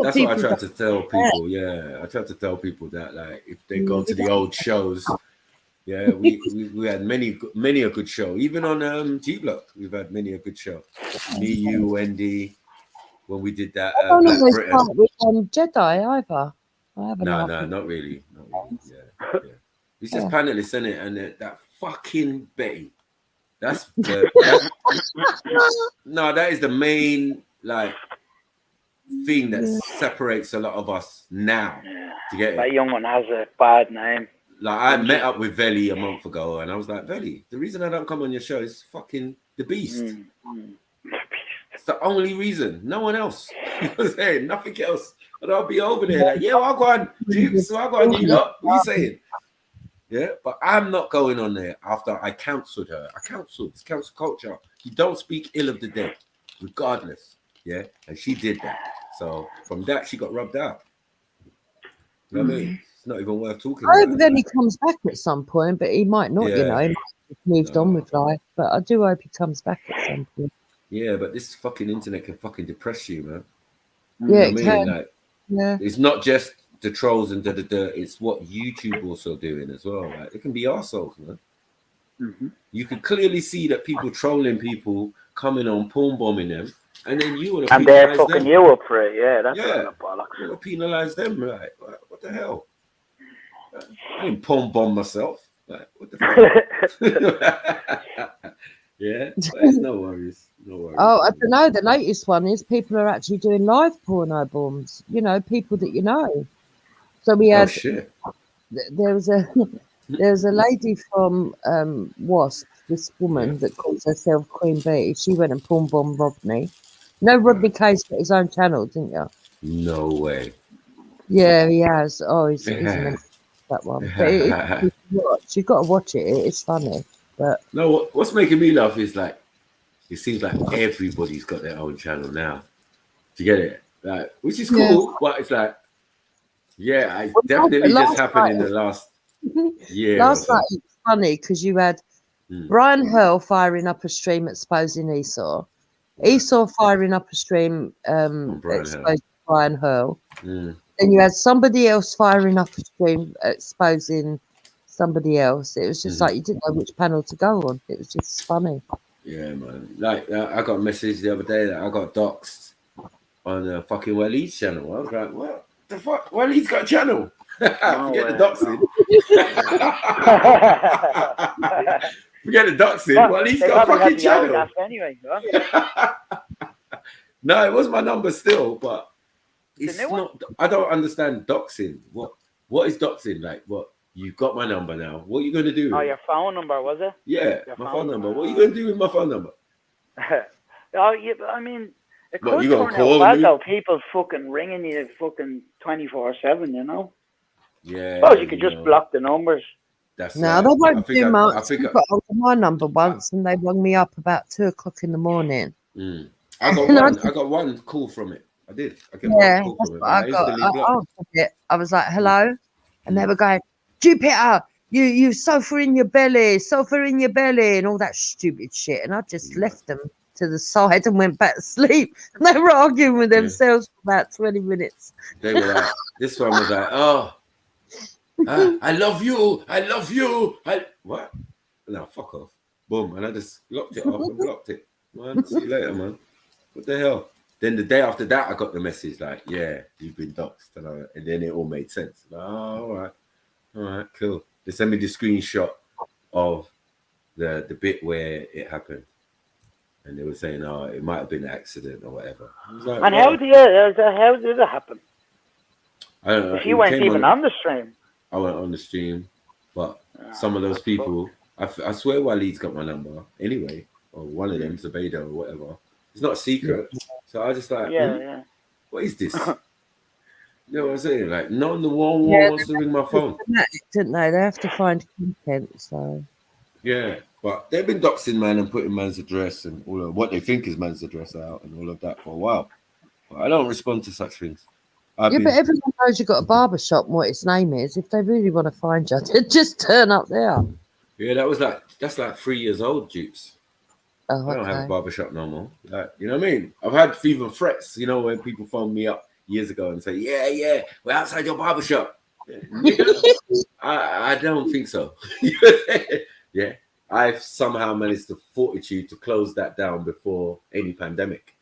That's what I try to tell people. Yeah, I try to tell people that, like, if they go to the old shows, yeah, we had many a good show. Even on G Block, we've had many a good show. Me, you, Wendy, when we did that. I don't always fight with Jedi either. No, not really. Yeah. It's just panelists, isn't it? And that fucking Betty. That is the main like thing that separates a lot of us now. To get that young one has a bad name. Like I met up with Veli a month ago, and I was like, Veli, the reason I don't come on your show is fucking the beast. It's the only reason. No one else. You know what I'm saying? Nothing else. And I'll be over there like, yeah, I'll go on. So I'll go on. You lot. What are you saying? Yeah, but I'm not going on there after I counseled her. I counseled. It's counsel culture. You don't speak ill of the dead, regardless. Yeah, and she did that. So from that, she got rubbed out. You know what I mean? It's not even worth talking I about. hope then he comes back at some point, but he might not, you know. He might have moved on with life. But I do hope he comes back at some point. Yeah, but this fucking internet can fucking depress you, man. Yeah, you know what I mean? Like, Yeah. it's not just the trolls and it's what YouTube also doing as well. Like, it can be arseholes, man. You can clearly see that people trolling people, coming on, porn bombing them, and then you want to And they're penalize fucking them. you up for it. Yeah, that's Yeah, a bollocks. you want to penalize them, like what the hell? I didn't porn bomb myself. Like, what the fuck? Yeah, but it's no worries. No worries. Oh, I don't know. The latest one is people are actually doing live porno bombs. You know, people that you know. So we Oh had shit. there was a lady from Wasp, this woman that calls herself Queen Bee. She went and porn bombed Rodney. No, Rodney K's got his own channel, didn't you? No way. Yeah, he has. Oh, he's immense, that one. But you've got to watch it. It's funny. But no, what's making me laugh is like, it seems like everybody's got their own channel now. Do you get it? Like, which is cool, but it's like, yeah, it definitely just happened in the last year. Last night it was funny because you had Brian Hurl firing up a stream exposing Esau, Esau firing up a stream exposing Brian Hurl. Then you had somebody else firing up a stream exposing somebody else. It was just like you didn't know which panel to go on. It was just funny. Yeah, man. Like, I got a message the other day that I got doxxed on the fucking Waleed's channel. I was like, what the fuck? Waleed's got a channel. Forget the doxing. Forget the doxing. Waleed's got a fucking channel. Anyway, No, it was my number still, but it's not. I don't understand doxing. What is doxing? Like, what? You've got my number now. What are you going to do? Oh, your phone number, was it? Yeah, my phone number. What are you going to do with my phone number? Oh, yeah, I mean, it What, could you gonna turn call out bad me? though. People fucking ringing you fucking 24/7, you know? Yeah. Suppose you could just block the numbers. That's No, they won't do much. I think I got hold of my number once and they rung me up about 2:00 in the morning. I got one call from it. I did. I get Yeah, one call that's from it. what I got. I answered it. I was like, hello. And they were going, Jupiter, you sulfur in your belly, and all that stupid shit. And I just left them to the side and went back to sleep. And they were arguing with themselves for about 20 minutes. They were like, this one was like, oh, I love you. What? No, fuck off. Boom. And I just locked it off and blocked it. Man, see you later, man. What the hell? Then the day after that, I got the message like, yeah, you've been doxxed. And then it all made sense. Like, oh, all right, cool. They sent me the screenshot of the bit where it happened. And they were saying, oh, it might have been an accident or whatever. I was like, And wow. how did it happen? I don't know. If you weren't even on the stream. I went on the stream, but some of those people, I swear Waleed's got my number anyway, or one of them, Zubaydah or whatever. It's not a secret. So I was just like, Yeah. what is this? You know what I'm saying? Like, not on the wall wants to ring my phone. Didn't they? They have to find content, so. Yeah, but they've been doxing man and putting man's address and all of what they think is man's address out and all of that for a while. But I don't respond to such things. But everyone knows you've got a barber shop and what its name is. If they really want to find you, they just turn up there. Yeah, that's like 3 years old, Dupes. Oh, I don't have okay. a barbershop no more. Like, you know what I mean? I've had even threats, you know, when people phone me up years ago and say, yeah, we're outside your barbershop. I don't think so. Yeah, I've somehow managed the fortitude to close that down before any pandemic.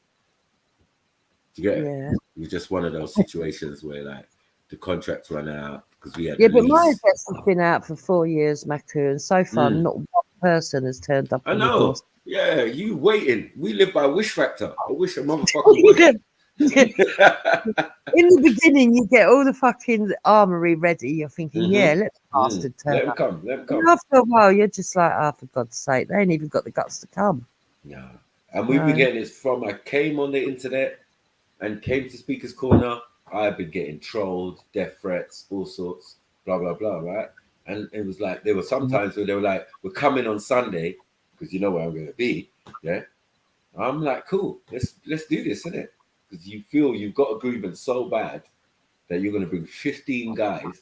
Do you get it? Yeah. It was just one of those situations where like the contracts ran out because we had Yeah, a but my lease. address has been out for 4 years, Maku, and so far not one person has turned up. I on the know. doorstep. Yeah, you waiting. We live by wish factor. I wish a motherfucker would. In the beginning, you get all the fucking armory ready. You're thinking, yeah, let the bastard turn Let him up. come. Let him come. And after a while, you're just like, oh, for God's sake, they ain't even got the guts to come. No. And we've been getting this from I came on the internet and came to Speaker's Corner. I've been getting trolled, death threats, all sorts, blah, blah, blah, right? And it was like, there were some times where they were like, we're coming on Sunday, because you know where I'm going to be, yeah? I'm like, cool, let's do this, innit? Because you feel you've got a grievance so bad that you're going to bring 15 guys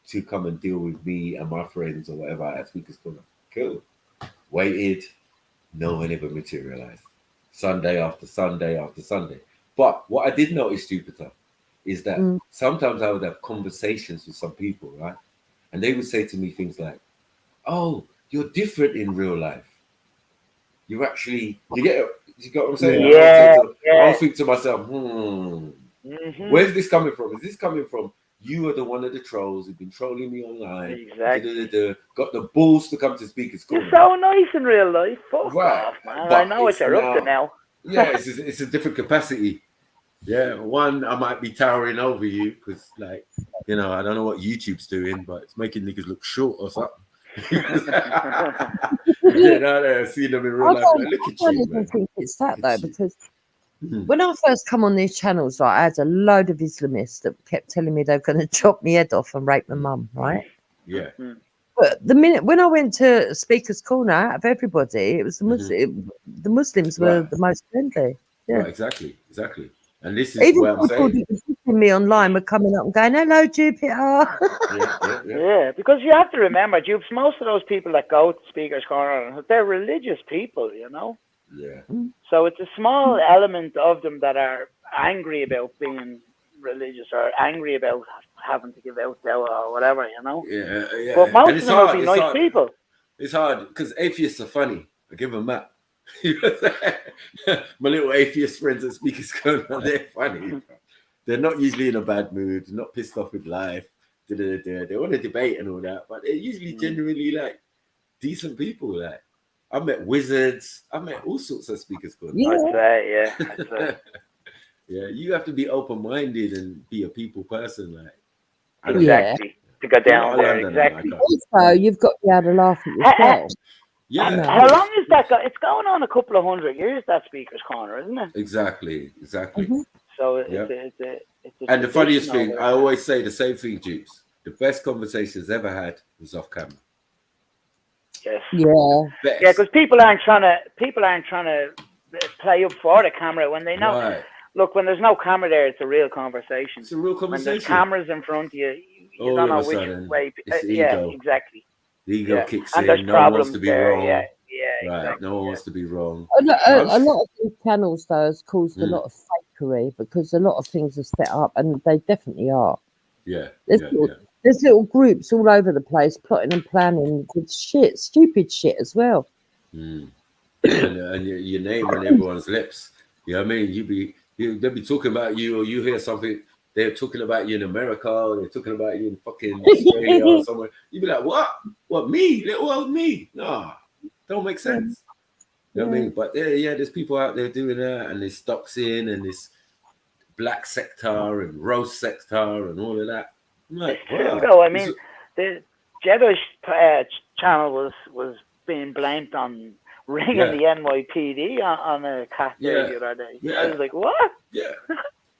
to come and deal with me and my friends or whatever at Speaker's Corner. Cool. Waited, no one ever materialized. Sunday after Sunday after Sunday. But what I did notice, Jupiter, is that sometimes I would have conversations with some people, right? And they would say to me things like, "Oh, you're different in real life. You're actually, you get what I'm saying?" I'll think to myself, where's this coming from? Is this coming from you are the one of the trolls who've been trolling me online? Exactly. Got the balls to come to Speaker's Corner. You're so nice in real life. Fuck off, man. I know what you're up to now. Yeah, it's a different capacity. Yeah, one, I might be towering over you because, like, you know, I don't know what YouTube's doing, but it's making niggas look short or something. Get out there, see them in real life. Like, look at you, man. Think it's that though, because when I first come on these channels, like, I had a load of Islamists that kept telling me they're going to chop my head off and rape my mum, right? Yeah. But the minute when I went to Speaker's Corner, out of everybody, it was the Muslim. The Muslims were the most friendly. Yeah, right, exactly. And this is even what I'm people saying. that were me online were coming up and going, "Hello, Jupiter." Yeah, because you have to remember, Jupes, most of those people that go to Speaker's Corner, they're religious people, you know? Yeah. So it's a small element of them that are angry about being religious or angry about having to give out or whatever, you know? Yeah. But most And of them will be nice people. It's hard because atheists are funny. I give them that. My little atheist friends at Speaker's Corner, they're funny. They're not usually in a bad mood, not pissed off with life. They want to debate and all that, but they're usually genuinely like decent people. Like, I've met wizards, I've met all sorts of Speaker's Corner. I'd say, yeah. Yeah, you have to be open-minded and be a people person, like. Exactly. To go down there, exactly. Also, you've got to be able to laugh at yourself. Yeah. How long is that? It's going on a couple of 100 years, that Speaker's Corner, isn't it? Exactly. So it's a and the funniest tradition thing, I always say the same thing, Dukes. The best conversations ever had was off camera. Yes. Yeah. Yeah, because people aren't trying to play up for the camera when they know. Right. Look, when there's no camera there, it's a real conversation. It's a real conversation. When there's cameras in front of you, you don't know which way. Yeah, exactly. The ego kicks and in. No one wants to be there, wrong. Yeah, right. Exactly, No one wants to be wrong. A lot of these channels, though, has caused a lot of fakery because a lot of things are set up, and they definitely are. Yeah. There's little groups all over the place plotting and planning with stupid shit as well. And your name on everyone's lips. You know what I mean? They'll be talking about you, or you hear something. They're talking about you in America, or they're talking about you in fucking Australia or somewhere. You'd be like, what? What, me? What, me? Nah, don't make sense. You know what I mean? But there's people out there doing that, and there's Stuxin, and this black sector, and roast sector, and all of that. I'm like, wow. No, I mean, the Jedi's channel was being blamed on ringing the NYPD on a cat day the other day. Yeah. I was like, what? Yeah.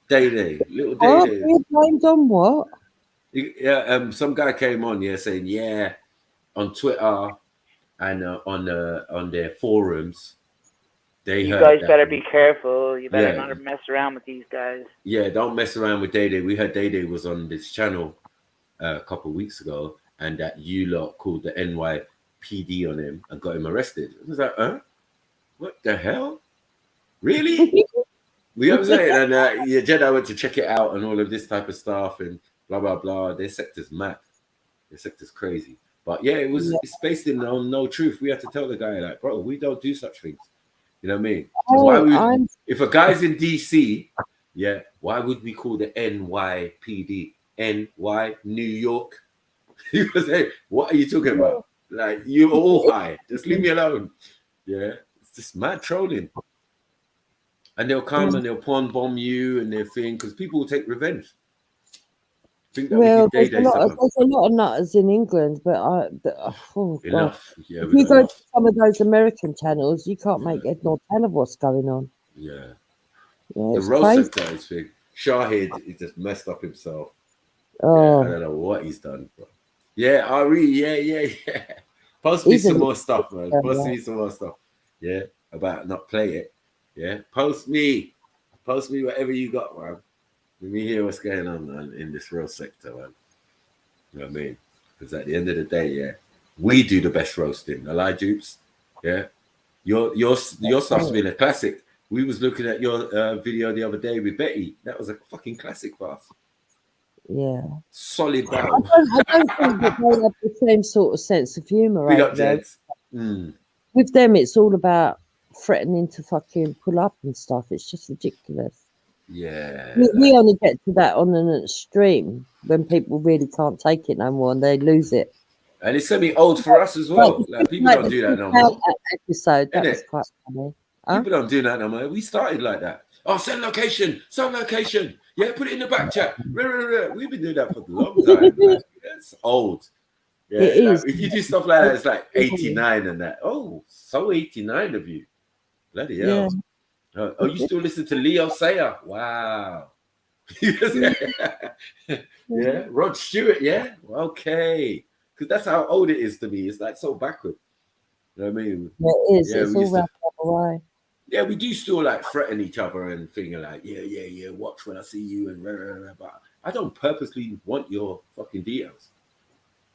Day, little Oh, day. you blamed on what? Yeah, some guy came on, saying, on Twitter and on their forums, you guys better be careful. You better not mess around with these guys. Yeah, don't mess around with Day. We heard Day was on this channel a couple of weeks ago, and that you lot called the NYPD on him and got him arrested. I was like, what the hell? Really? You know what I'm saying? And Jedi went to check it out and all of this type of stuff and blah, blah, blah. Their sector's mad. Their sector's crazy. But it's based on no truth. We had to tell the guy, like, bro, we don't do such things. You know what I mean? If a guy's in DC, why would we call the NYPD? NY, New York? He was like, what are you talking about? Like, you're all high. Just leave me alone. Yeah. It's just mad trolling. And they'll come and they'll pawn bomb you and their thing because people will take revenge. Think that there's a lot of nutters in England, but enough. Yeah, if you go to some of those American channels, you can't make head nor tail of what's going on. Yeah, the roast sector is big. Shahid, he just messed up himself. Oh, I don't know what he's done. But yeah. Post me some more stuff, man. Post me some more stuff. Yeah, about not play it. Yeah, post me whatever you got, man. Let me hear what's going on, man, in this roast sector, man. You know what I mean? Because at the end of the day, we do the best roasting. The lie dupes, your stuff's been a classic. We was looking at your video the other day with Betty. That was a fucking classic for us. Yeah. Solid battle. I don't think that they have the same sort of sense of humour. Big over up, there. Jeds. Mm. With them, it's all about threatening to fucking pull up and stuff. It's just ridiculous. Yeah. We only get to that on an extreme when people really can't take it no more and they lose it. And it's semi-old for us as well. Like, people don't do that no more. Episode, that Innit? was quite funny. People don't do that no more. We started like that. Oh, send location. Yeah, put it in the back chat. We've been doing that for a long time. Like, it's old. Yeah, It like, is. if you do stuff like that, it's like 89 and that. Oh, so 89 of you. Bloody hell. Oh, you still listen to Leo Sayer? Wow. Yeah, Rod Stewart, yeah? Okay. Because that's how old it is to me. It's like so backward. You know what I mean? Yeah, it is. Yeah, It's we all used to- wrapped up away. Yeah, we do still like threaten each other and thinking like, yeah, watch when I see you and rah, rah, rah, but I don't purposely want your fucking details.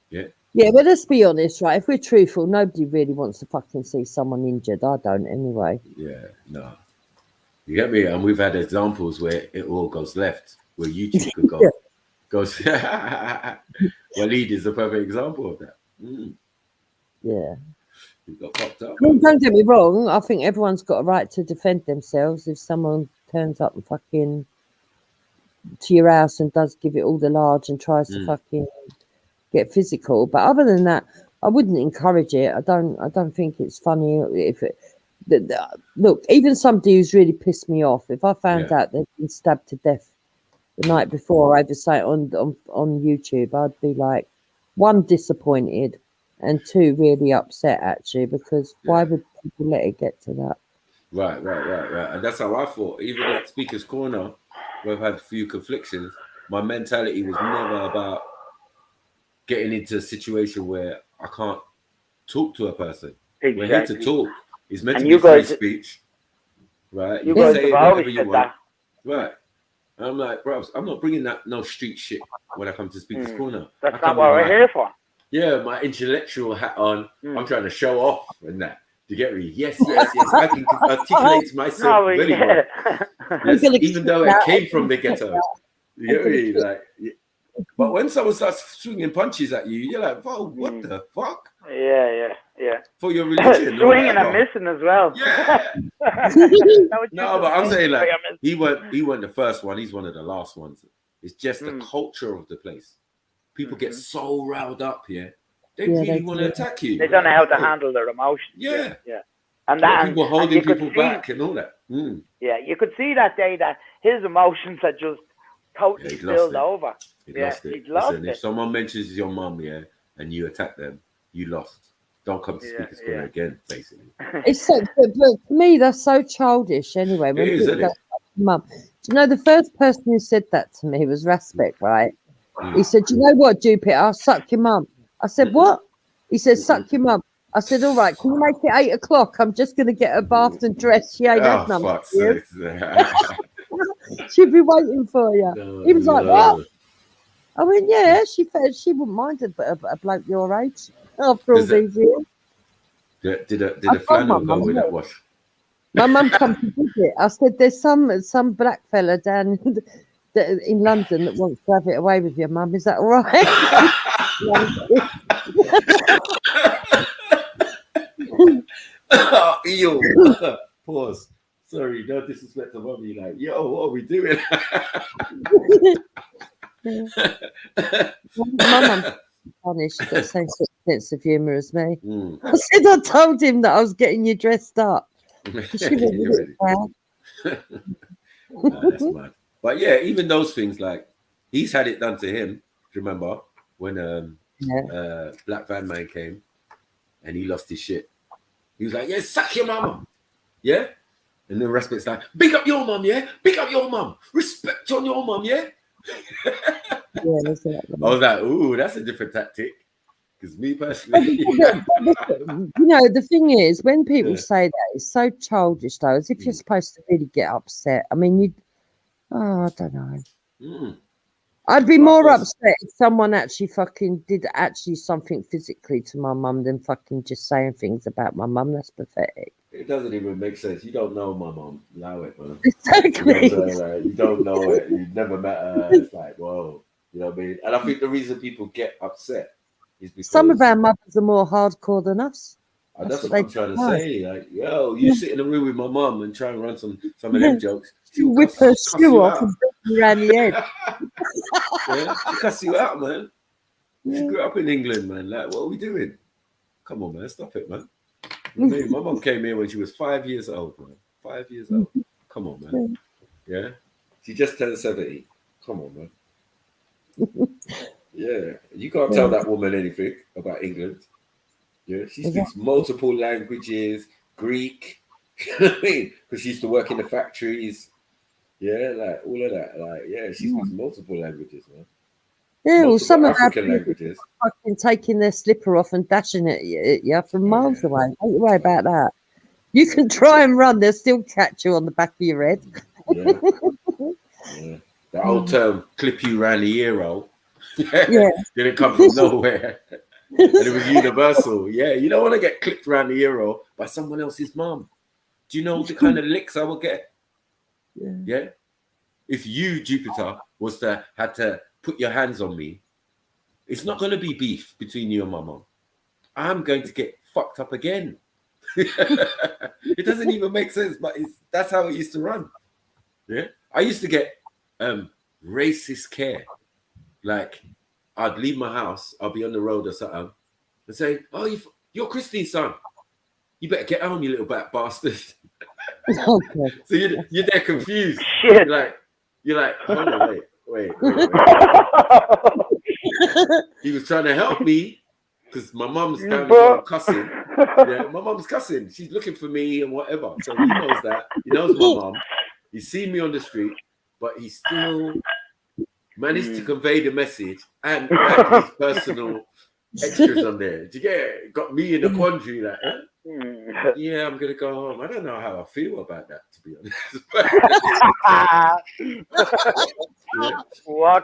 Yeah. Yeah, but let's be honest, right? If we're truthful, nobody really wants to fucking see someone injured. I don't anyway. Yeah, no. You get me? And we've had examples where it all goes left, where YouTube could go. goes. Waleed is a perfect example of that. Yeah. He got fucked up. Well, don't get me wrong. I think everyone's got a right to defend themselves. If someone turns up and fucking to your house and does give it all the large and tries to fucking get physical, but other than that, I wouldn't encourage it. I don't think it's funny if it. Look, even somebody who's really pissed me off, if I found out they'd been stabbed to death the night before, over say on YouTube, I'd be like, one, disappointed, and two, really upset actually, because why would people let it get to that? Right. And that's how I thought. Even at Speaker's Corner, where I've had a few conflictions, my mentality was never about getting into a situation where I can't talk to a person. We're here to talk. It's meant to be free speech. Right? You can guys say have always whatever you said want. that. Right. And I'm like, bro, I'm not bringing that no street shit when I come to Speaker's Corner. That's I not come what with we're here for. Yeah, my intellectual hat on. I'm trying to show off and that. Do you get me? Yes. I can articulate myself really well. Yes, even though it came from the ghetto. You get me? Like, but when someone starts swinging punches at you, you're like, whoa, what the fuck? Yeah. For your religion. Swinging and missing as well. Yeah. No, but I'm saying like he weren't the first one. He's one of the last ones. It's just the culture of the place. People get so riled up here. They really want to attack you. They don't know how to handle their emotions. Yeah. And that people and holding you could people see- back and all that. Yeah, you could see that day that his emotions had just totally He'd lost spilled it. over. He'd lost it. He'd lost Listen, it. if someone mentions your mum, and you attack them, you lost. Don't come to Speaker's Corner again, basically. It's so, but for me, that's so childish anyway. When It is, people isn't go, it? Mum, do you know the first person who said that to me was Raspek, right? Mm. He said, "You know what, Jupiter? I'll suck your mum." I said, "What?" He said, "Suck your mum." I said, "All right, can you make it 8 o'clock? I'm just going to get her bathed and dressed. She ain't had none. fuck's You. sake. She'll be waiting for you." He was like, No. "What?" I went, "Yeah, she wouldn't mind a bloke your age after all Does it- these years." Did I a told flannel my go mum, with yeah. that wash? My mum come to visit. I said, "There's some black fella down in London that wants to have it away with your mum. Is that all right?" Ew. Pause. Sorry, no disrespect to mummy. Like, yo, what are we doing? My mum's funny. She's got the same sort of sense of humour as me. Mm. I said I told him that I was getting you dressed up. She was a bit proud. Nah, that's mad. But yeah, even those things, like he's had it done to him. Do you remember when Black Van Man came and he lost his shit? He was like, "Yeah, suck your mama." Yeah? And then Respect's like, "Big up your mum, yeah? Big up your mum. Respect on your mum, yeah?" Yeah, that's it. I was like, "Ooh, that's a different tactic." Because me personally, You know, the thing is, when people say that, it's so childish, though, as if you're supposed to really get upset. I mean, I don't know. I'd be more upset if someone actually fucking did something physically to my mum than fucking just saying things about my mum. That's pathetic. It doesn't even make sense. You don't know my mom. Allow it, man. Exactly. You know what I'm saying? Like, you don't know it. You've never met her. It's like, whoa. You know what I mean? And I think the reason people get upset is because Some of our mothers are more hardcore than us. that's what I'm trying to say. Like, yo, you sit in the room with my mum and try and run some of them jokes. You whip her shoe off and beat you around the head. Yeah, she cuss you out, man. She grew up in England, man. Like, what are we doing? Come on, man. Stop it, man. You know what I mean? My mum came here when she was 5 years old, man. 5 years old. Come on, man. Yeah. She just turned 70. Come on, man. Yeah. You can't tell that woman anything about England. Yeah. She speaks multiple languages, Greek. You know what I mean? Because she used to work in the factories. Yeah, like all of that. Like, yeah, she speaks multiple languages, man. Yeah, well, some of our African people languages. are fucking taking their slipper off and dashing it at you from miles away. Don't you worry about that. You can try and run, they'll still catch you on the back of your head. Yeah. Yeah. The old term, clip you round the ear-roll. Yeah. Didn't come from nowhere. And it was universal. Yeah, you don't want to get clipped around the ear-roll by someone else's mum. Do you know the kind of licks I will get? Yeah. If you, Jupiter, had to put your hands on me, it's not going to be beef between you and my mum. I'm going to get fucked up again. It doesn't even make sense, but that's how it used to run. Yeah, I used to get racist care. Like, I'd leave my house, I'll be on the road or something, and say, "Oh, you're Christine's son. You better get home, you little bastard." So you're there confused. Shit. You're like, hold on, wait. He was trying to help me because my mum's down the cussing. Yeah, my mum's cussing. She's looking for me and whatever. So he knows that. He knows my mum. He's seen me on the street, but he still managed to convey the message and add his personal extras on there. Do you get it? Got me in a quandary, like, yeah, I'm gonna go home. I don't know how I feel about that, to be honest.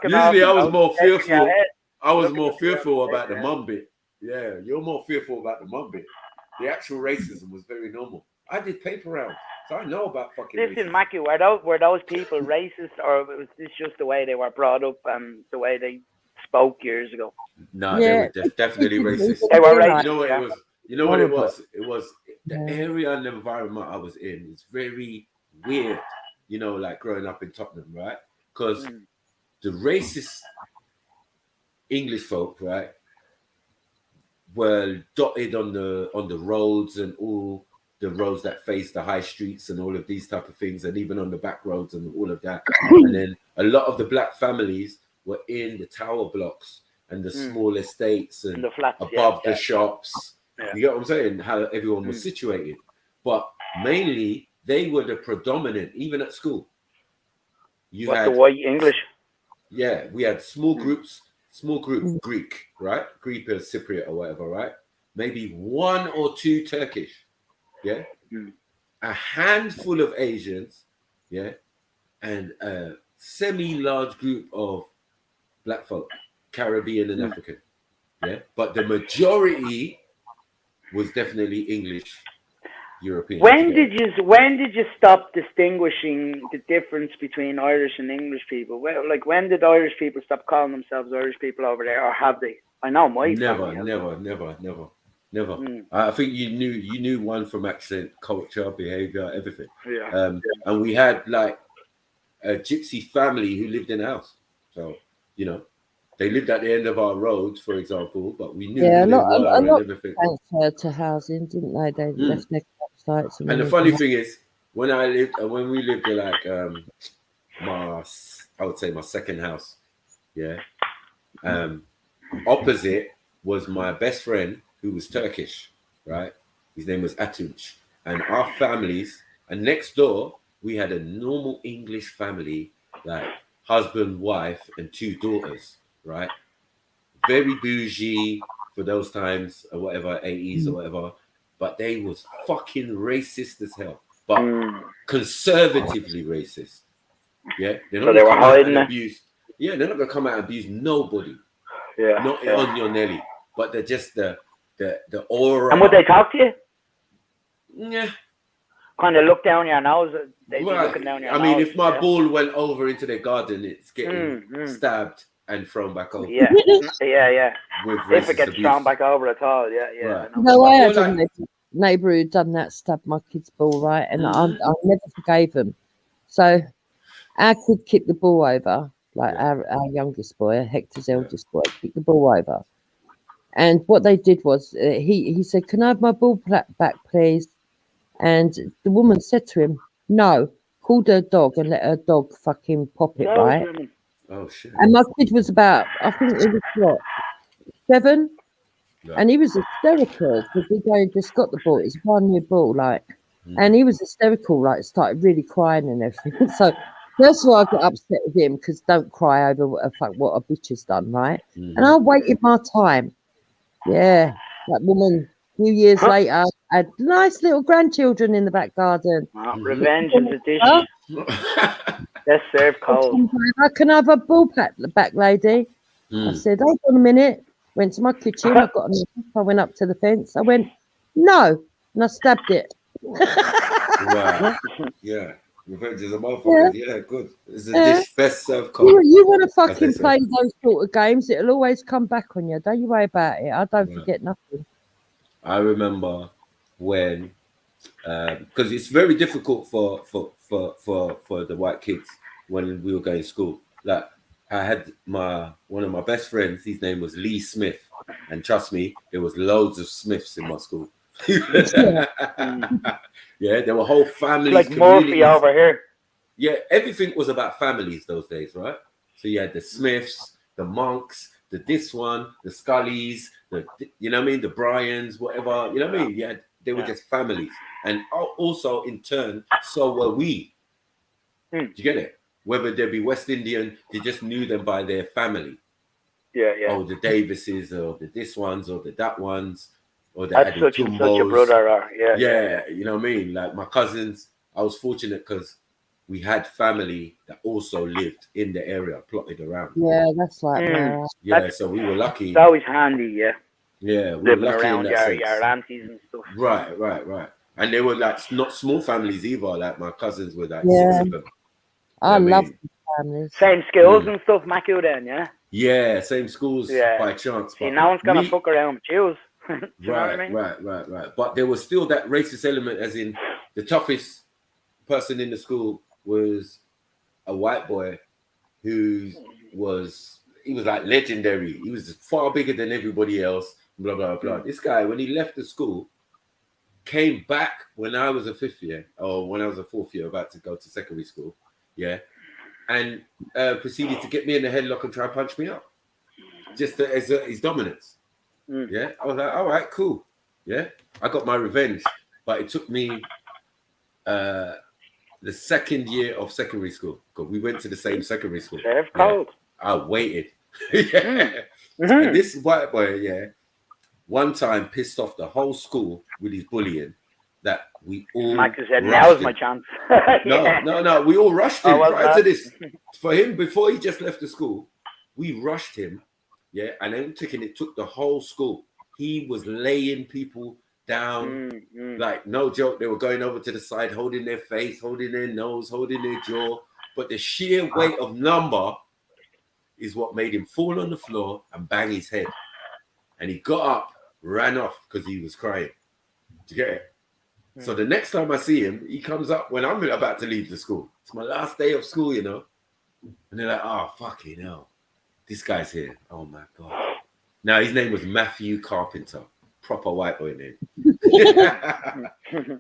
Usually I was more fearful. I was more fearful about the mum bit. Yeah, you're more fearful about the mum bit. The actual racism was very normal. I did paper rounds, so I know about fucking Listen, racism. Mackie, were those people racist, or was this just the way they were brought up and the way they spoke years ago? No, they were definitely racist. They were racist. You know what it was? You know what it was? It was the area and the environment I was in is very weird. You know, like growing up in Tottenham, right? Because the racist English folk, right, were dotted on the roads and all the roads that face the high streets and all of these type of things, and even on the back roads and all of that. And then a lot of the black families were in the tower blocks and the small estates and the flats, above the shops. Yeah. You get what I'm saying? How everyone was situated. But mainly, they were the predominant, even at school. You had the white English? Yeah, we had small groups, Greek, right? Greek or Cypriot or whatever, right? Maybe 1 or 2 Turkish, yeah? A handful of Asians, yeah? And a semi-large group of black folk, Caribbean and African, yeah? But the majority was definitely English, European. When did you stop distinguishing the difference between Irish and English people? Well, like, when did Irish people stop calling themselves Irish people over there, or have they? I know my family has. Never. I think you knew one from accent, culture, behavior, everything. Yeah. And we had like a gypsy family who lived in the house, so you know. They lived at the end of our road, for example, but we knew a lot and everything. Transferred to housing, didn't they? They left their sites. And the funny thing is, when we lived in like I would say my second house, yeah. Opposite was my best friend who was Turkish, right? His name was Atunç, and our families. And next door we had a normal English family, like husband, wife, and 2 daughters. Right, very bougie for those times or whatever, 80s or whatever, but they was fucking racist as hell, but conservatively racist. Yeah, they're not they were hiding it. Abuse. Yeah, they're not gonna come out and abuse nobody. Yeah, not on your Nelly, but they're just the aura. And would they talk to you? Yeah, kind of look down your nose. They'd be Right. looking down your I nose. mean, if my yeah. ball went over into their garden, it's getting stabbed and thrown back over. Yeah, yeah. With If it racist gets abuse. thrown back over at all, yeah. Right. I know. No, I had Well, a neighbour who'd done that, stabbed my kid's ball, right? And I never forgave him. So our kid kicked the ball over, like our youngest boy, Hector's eldest boy, kicked the ball over. And what they did was he said, "Can I have my ball back, please?" And the woman said to him, "No, called her dog and let her dog fucking pop it, right?" Oh shit. And my kid was about, I think it was what, 7? Yeah. And he was hysterical because he just got the ball. It's a brand new ball, like, and he was hysterical, like, started really crying and everything. So, first of all, I got upset with him because don't cry over what a bitch has done, right? And I waited my time. Yeah, that woman, a few years later, had nice little grandchildren in the back garden. Revenge is a dish. Let's serve cold. Can I have a ball back, lady? I said, hold on a minute. Went to my kitchen. I got a knife. I went up to the fence. I went, no, and I stabbed it. Right. Yeah. Revenge is a motherfucker. Yeah, good. It's a dish best served cold. You want to as they fucking say. play those sort of games, it'll always come back on you. Don't you worry about it. I don't forget nothing. I remember when, because it's very difficult for the white kids when we were going to school. Like I had one of my best friends. His name was Lee Smith, and trust me, there was loads of Smiths in my school. Yeah, there were whole families. Like Murphy over here. Yeah, everything was about families those days, right? So you had the Smiths, the Monks, the this one, the Scullys, you know what I mean, the Bryans, whatever, you know what I mean? Yeah, they were just families, and also in turn, so were we. Do you get it? Whether they be West Indian, they just knew them by their family. Yeah. Oh, the Davises, or the this ones, or the that ones, or the That's such and such a Adetumbos. brother. Yeah, you know what I mean? Like my cousins, I was fortunate because we had family that also lived in the area, plotted around. Yeah, that's like Yeah, so we were lucky. It's always handy, yeah. Yeah, we were Living lucky around in that sense. your aunties and stuff. Right. And they were like not small families either. Like my cousins were like 6 Yeah. of them. I You know what love mean? families. Same skills and stuff, Macu then, yeah? Yeah, same schools Yeah. by chance. See, but no one's gonna me- fuck around with you. Do you know what I mean? Right. But there was still that racist element, as in the toughest person in the school was a white boy he was like legendary. He was far bigger than everybody else, blah, blah, blah. This guy, when he left the school, came back when I was a 5th year, or when I was a 4th year, about to go to secondary school, yeah, and proceeded to get me in the headlock and try and punch me up, just as his dominance. Yeah, I was like, all right, cool. Yeah, I got my revenge, but it took me the 2nd year of secondary school, because we went to the same secondary school. Cold. I waited. Yeah. And this white boy, yeah, one time pissed off the whole school with his bullying that we all Mike said, rushed now's him. my chance. No, we all rushed him Oh, well, prior to this. For him, before he just left the school, we rushed him, yeah, and then it took the whole school. He was laying people down, like no joke. They were going over to the side, holding their face, holding their nose, holding their jaw. But the sheer weight of number is what made him fall on the floor and bang his head. And he got up, ran off because he was crying. Do you get it? So the next time I see him, he comes up when I'm about to leave the school. It's my last day of school, you know. And they're like, oh, fucking hell. This guy's here. Oh, my God. Now, his name was Matthew Carpenter. Proper white boy name. And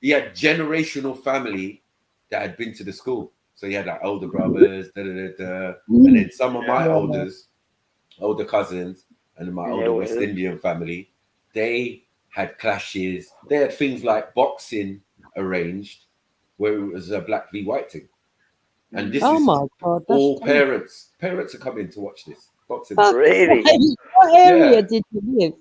he had generational family that had been to the school. So he had like older brothers, and then some of my older cousins, and my older West Indian family, they had clashes. They had things like boxing arranged, where it was a black v white thing. And this is my God, all parents. Parents are coming to watch this boxing. Really? What area did you live?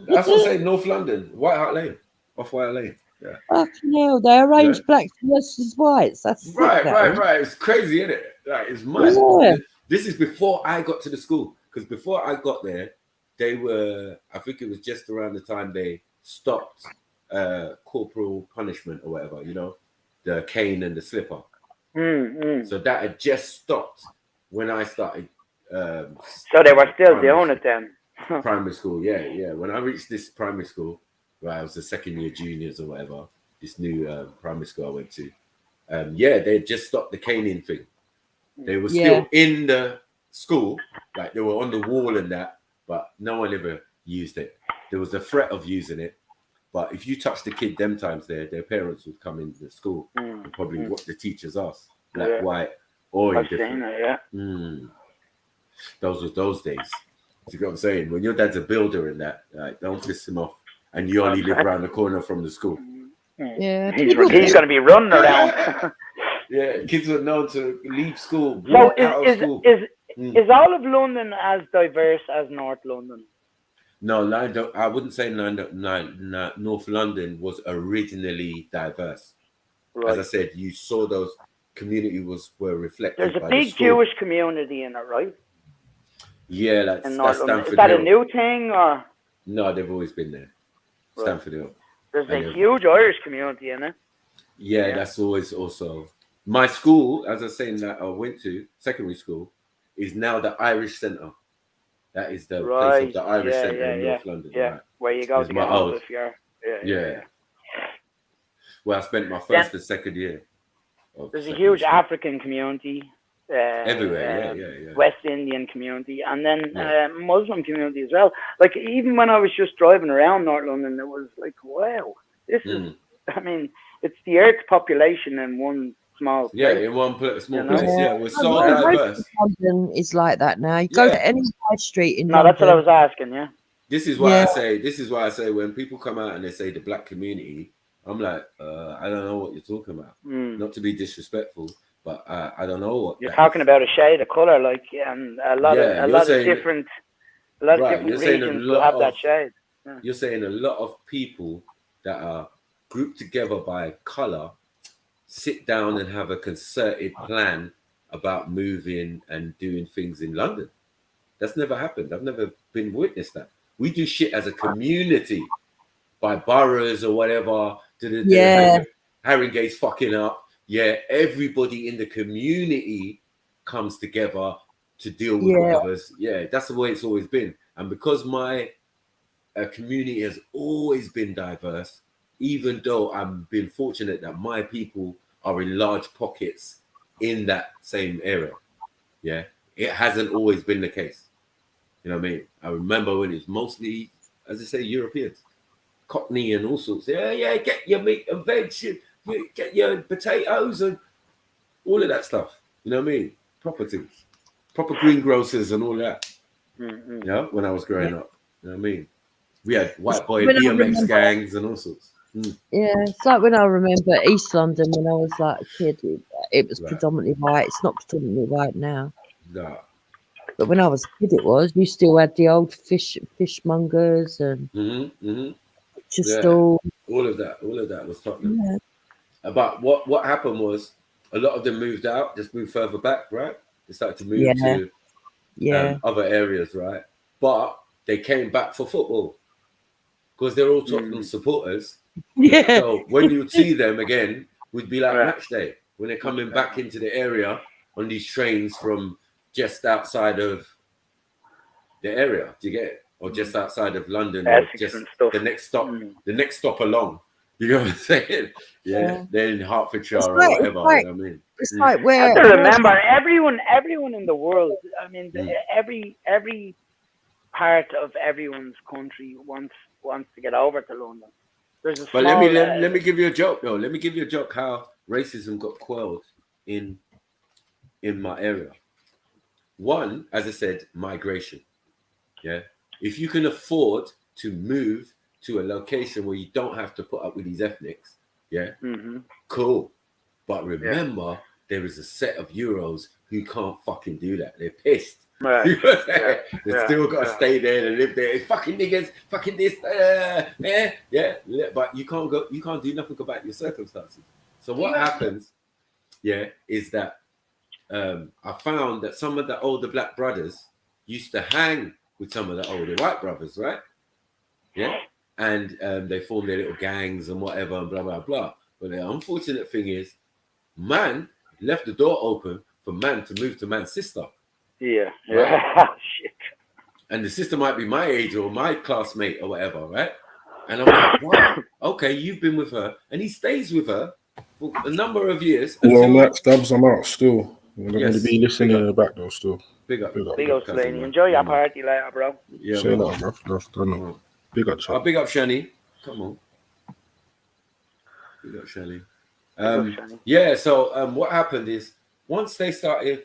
That's what I'm saying. North London, White Hart Lane, off White Hart Lane. Yeah. Fucking hell, they arranged blacks versus whites. That's sick, Right. It's crazy, isn't it? Like, it's mad. Yeah. This is before I got to the school, because before I got there, they were, I think it was just around the time they stopped corporal punishment or whatever, you know, the cane and the slipper. So that had just stopped when I started. So they were still doing it then. Primary school, yeah. When I reached this primary school, where I was the second year juniors or whatever, this new primary school I went to, they had just stopped the caning thing. They were still in the school, like they were on the wall and that, but no one ever used it. There was a threat of using it, but if you touched the kid them times their parents would come into the school and probably what the teachers asked, black, white, or indifferent. Those were those days. You know what I'm saying? When your dad's a builder and that, like, don't piss him off, and you only live around the corner from the school. Yeah, he's going to be running around. Yeah, kids were known to leave school. So is all of London as diverse as North London? No, I wouldn't say North London was originally diverse. Right. As I said, you saw those communities were reflected. There's a big Jewish community in it, right? Yeah, that's Stamford Is that Hill. a new thing or? No, they've always been there. Right. Stamford Hill. There's a huge Irish community in it. Yeah, that's always also. My school, as I was saying, that I went to, secondary school, is now the Irish Centre. That is the place of the Irish Centre in North London. Yeah, right? where you go to get home if you're... Yeah. Where I spent my first and second year. There's a huge African community. Everywhere, yeah. West Indian community, and then Muslim community as well. Like, even when I was just driving around North London, it was like, wow, this is, I mean, it's the Earth's population in one small place. Yeah, in one small place, yeah. We're so diverse. London is like that now. You go to any high street in London. That's what I was asking, This is why I say when people come out and they say the black community, I'm like, I don't know what you're talking about. Not to be disrespectful, but I don't know what you're talking about. A shade of color, like, and a lot of different regions will have that shade. Yeah. You're saying a lot of people that are grouped together by color sit down and have a concerted plan about moving and doing things in London. That's never happened. I've never been witness that. We do shit as a community by boroughs or whatever. Haringate's fucking up. Yeah, everybody in the community comes together to deal with whatever's. Yeah, that's the way it's always been. And because my community has always been diverse, even though I've been fortunate that my people are in large pockets in that same area. Yeah, it hasn't always been the case. You know what I mean? I remember when it's mostly, as I say, Europeans, Cockney and all sorts. Yeah, get your meat and veg, you get your potatoes and all of that stuff. You know what I mean? Proper things, proper greengrocers and all that. Mm-hmm. You know, when I was growing up. You know what I mean? We had white boy BMX gangs and all sorts. Yeah, it's like when I remember East London when I was like a kid, it was predominantly white. It's not predominantly white now. No. But when I was a kid, it was. You still had the old fishmongers and all of that was Tottenham. Yeah. But what happened was a lot of them moved out, just moved further back, right? They started to move to other areas, right? But they came back for football because they're all Tottenham supporters. Yeah. So when you see them again, would be like match day when they're coming back into the area on these trains from just outside of the area. Do you get it? Or just outside of London, or just the next stop along. You know what I'm saying? Yeah. They're in Hertfordshire or whatever. You know what I mean? It's like where I have to remember everyone in the world. I mean, every part of everyone's country wants to get over to London. There's a but let me give you a joke though. Let me give you a joke how racism got quelled in my area. One, as I said, migration. Yeah. If you can afford to move to a location where you don't have to put up with these ethnics, cool. But remember, there is a set of Euros who can't fucking do that. They're pissed. Right. They still got to stay there and live there. It's fucking niggas, fucking this, But you can't go. You can't do nothing about your circumstances. So what happens, is that I found that some of the older black brothers used to hang with some of the older white brothers, right? Yeah. and they form their little gangs and whatever and blah blah blah. But the unfortunate thing is, man left the door open for man to move to man's sister. Yeah. Right? Shit. And the sister might be my age or my classmate or whatever, right? And I'm like, wow, okay, you've been with her, and he stays with her for a number of years. Well, Max Dubs, I'm out still. I'm going to Yes, be listening in the back though still. Big up. Big up, Slaney. Enjoy your party later, bro. Yeah, Say bro. that, bro. Don't know. Big up, Chad. Big up, Shani. Come on. Big up, Shani. Yeah, so what happened is, once they started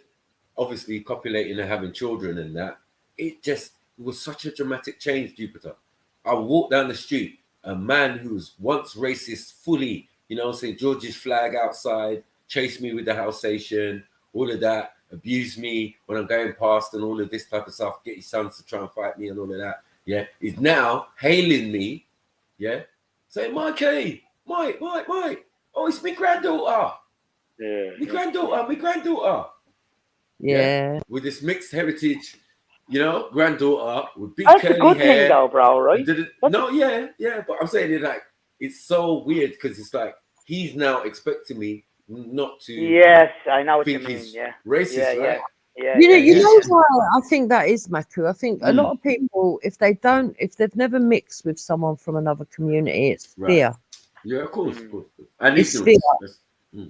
obviously copulating and having children and that, it just was such a dramatic change, Jupiter. I walked down the street, a man who was once racist fully, say George's flag outside, chased me with the Alsatian, all of that, abused me when I'm going past and all of this type of stuff, get his sons to try and fight me and all of that, yeah, is now hailing me, yeah, saying, Mike, oh, it's my granddaughter. Yeah. My granddaughter. Yeah. With this mixed heritage, granddaughter with big That's curly a good hair. thing though, bro, right? No, yeah, but I'm saying it like, it's so weird because it's like, he's now expecting me not to. Yes, I know what you think mean. he's Yeah. racist, right? Yeah. You know why I think that is, Maku? I think a lot of people, if they've never mixed with someone from another community, it's fear. Yeah, of course. And It's fear.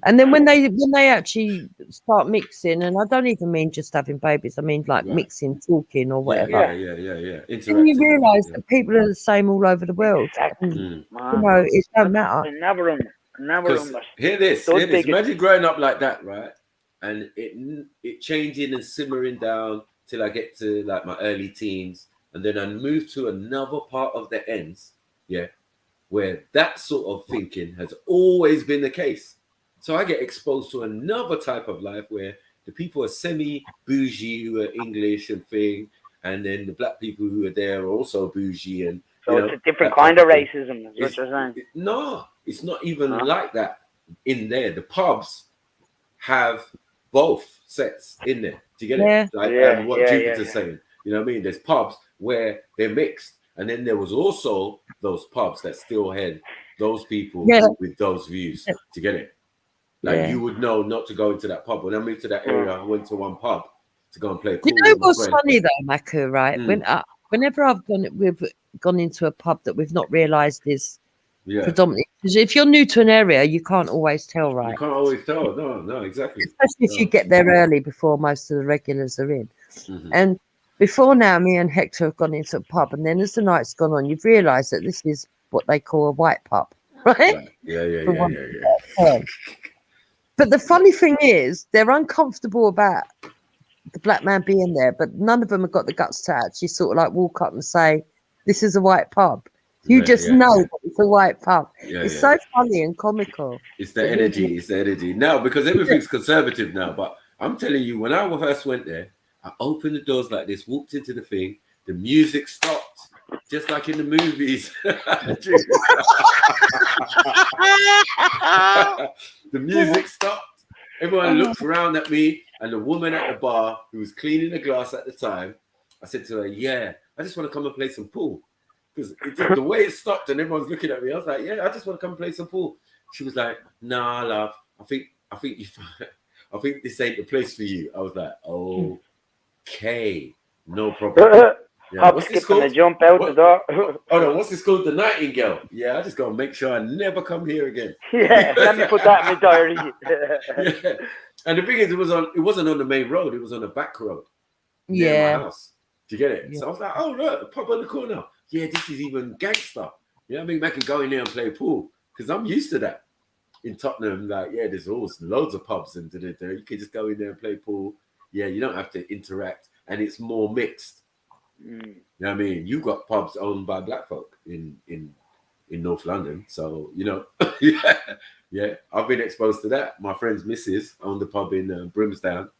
And then when they actually start mixing, and I don't even mean just having babies, I mean like mixing, talking or whatever. Yeah. Then you realise that people are the same all over the world. And, it don't matter. Never Hear this. Imagine growing up like that, right? And it changing and simmering down till I get to like my early teens, and then I move to another part of the ends, where that sort of thinking has always been the case. So I get exposed to another type of life where the people are semi-bougie who are English and thing, and then the black people who are there are also bougie. And so it's a different kind of racism, is what you're saying. No, it's not even like that in there. The pubs have both sets in there. Do you get it? Like what Jupiter's saying. You know what I mean? There's pubs where they're mixed. And then there was also those pubs that still had those people with those views. To get it, like you would know not to go into that pub. When I moved to that area, I went to one pub to go and play pool. You know what's funny though, Maku? Right? Whenever we've gone into a pub that we've not realised is predominantly, because if you're new to an area, you can't always tell, right? You can't always tell. No, exactly. Especially if you get there early before most of the regulars are in, and. Before now, me and Hector have gone into a pub, and then as the night's gone on, you've realised that this is what they call a white pub, right? Yeah. But the funny thing is, they're uncomfortable about the black man being there, but none of them have got the guts to actually sort of like walk up and say, "This is a white pub." You just know that it's a white pub. It's so funny and comical. It's the energy. It's the energy now because everything's conservative now. But I'm telling you, when I first went there. I opened the doors like this, walked into the thing, the music stopped, just like in the movies. The music stopped. Everyone looked around at me, and the woman at the bar who was cleaning the glass at the time, I said to her, I just want to come and play some pool. Because the way it stopped and everyone's looking at me, I was like, I just want to come and play some pool. She was like, nah, love, I think this ain't the place for you. I was like, oh. Okay, no problem. What's this called? Jump out the door. Oh no, what's this called? The Nightingale. I just gotta make sure I never come here again. Let me put that in my diary. And the thing is, it wasn't on the main road. It was on the back road. Near my house. Do you get it? So I was like, oh look, the pub on the corner. This is even gangster. I mean, I can go in there and play pool because I'm used to that. In Tottenham, like there's always loads of pubs and you can just go in there and play pool. You don't have to interact, and it's more mixed. You know what I mean? You got pubs owned by black folk in North London, so I've been exposed to that. My friend's missus owned the pub in Brimsdown.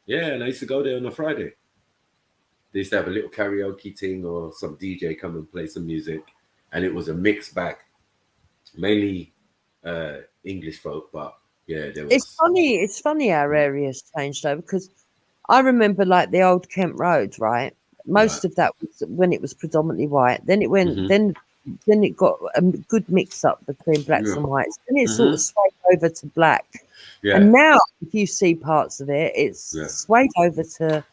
And I used to go there on a Friday. They used to have a little karaoke thing or some DJ come and play some music, and it was a mixed bag, mainly English folk, but there was. It's funny our area's changed though, because I remember like the old Kent Road, right? Most of that was when it was predominantly white. Then it went, then then it got a good mix up between blacks and whites. Then it sort of swayed over to black. Yeah. And now, if you see parts of it, it's swayed over to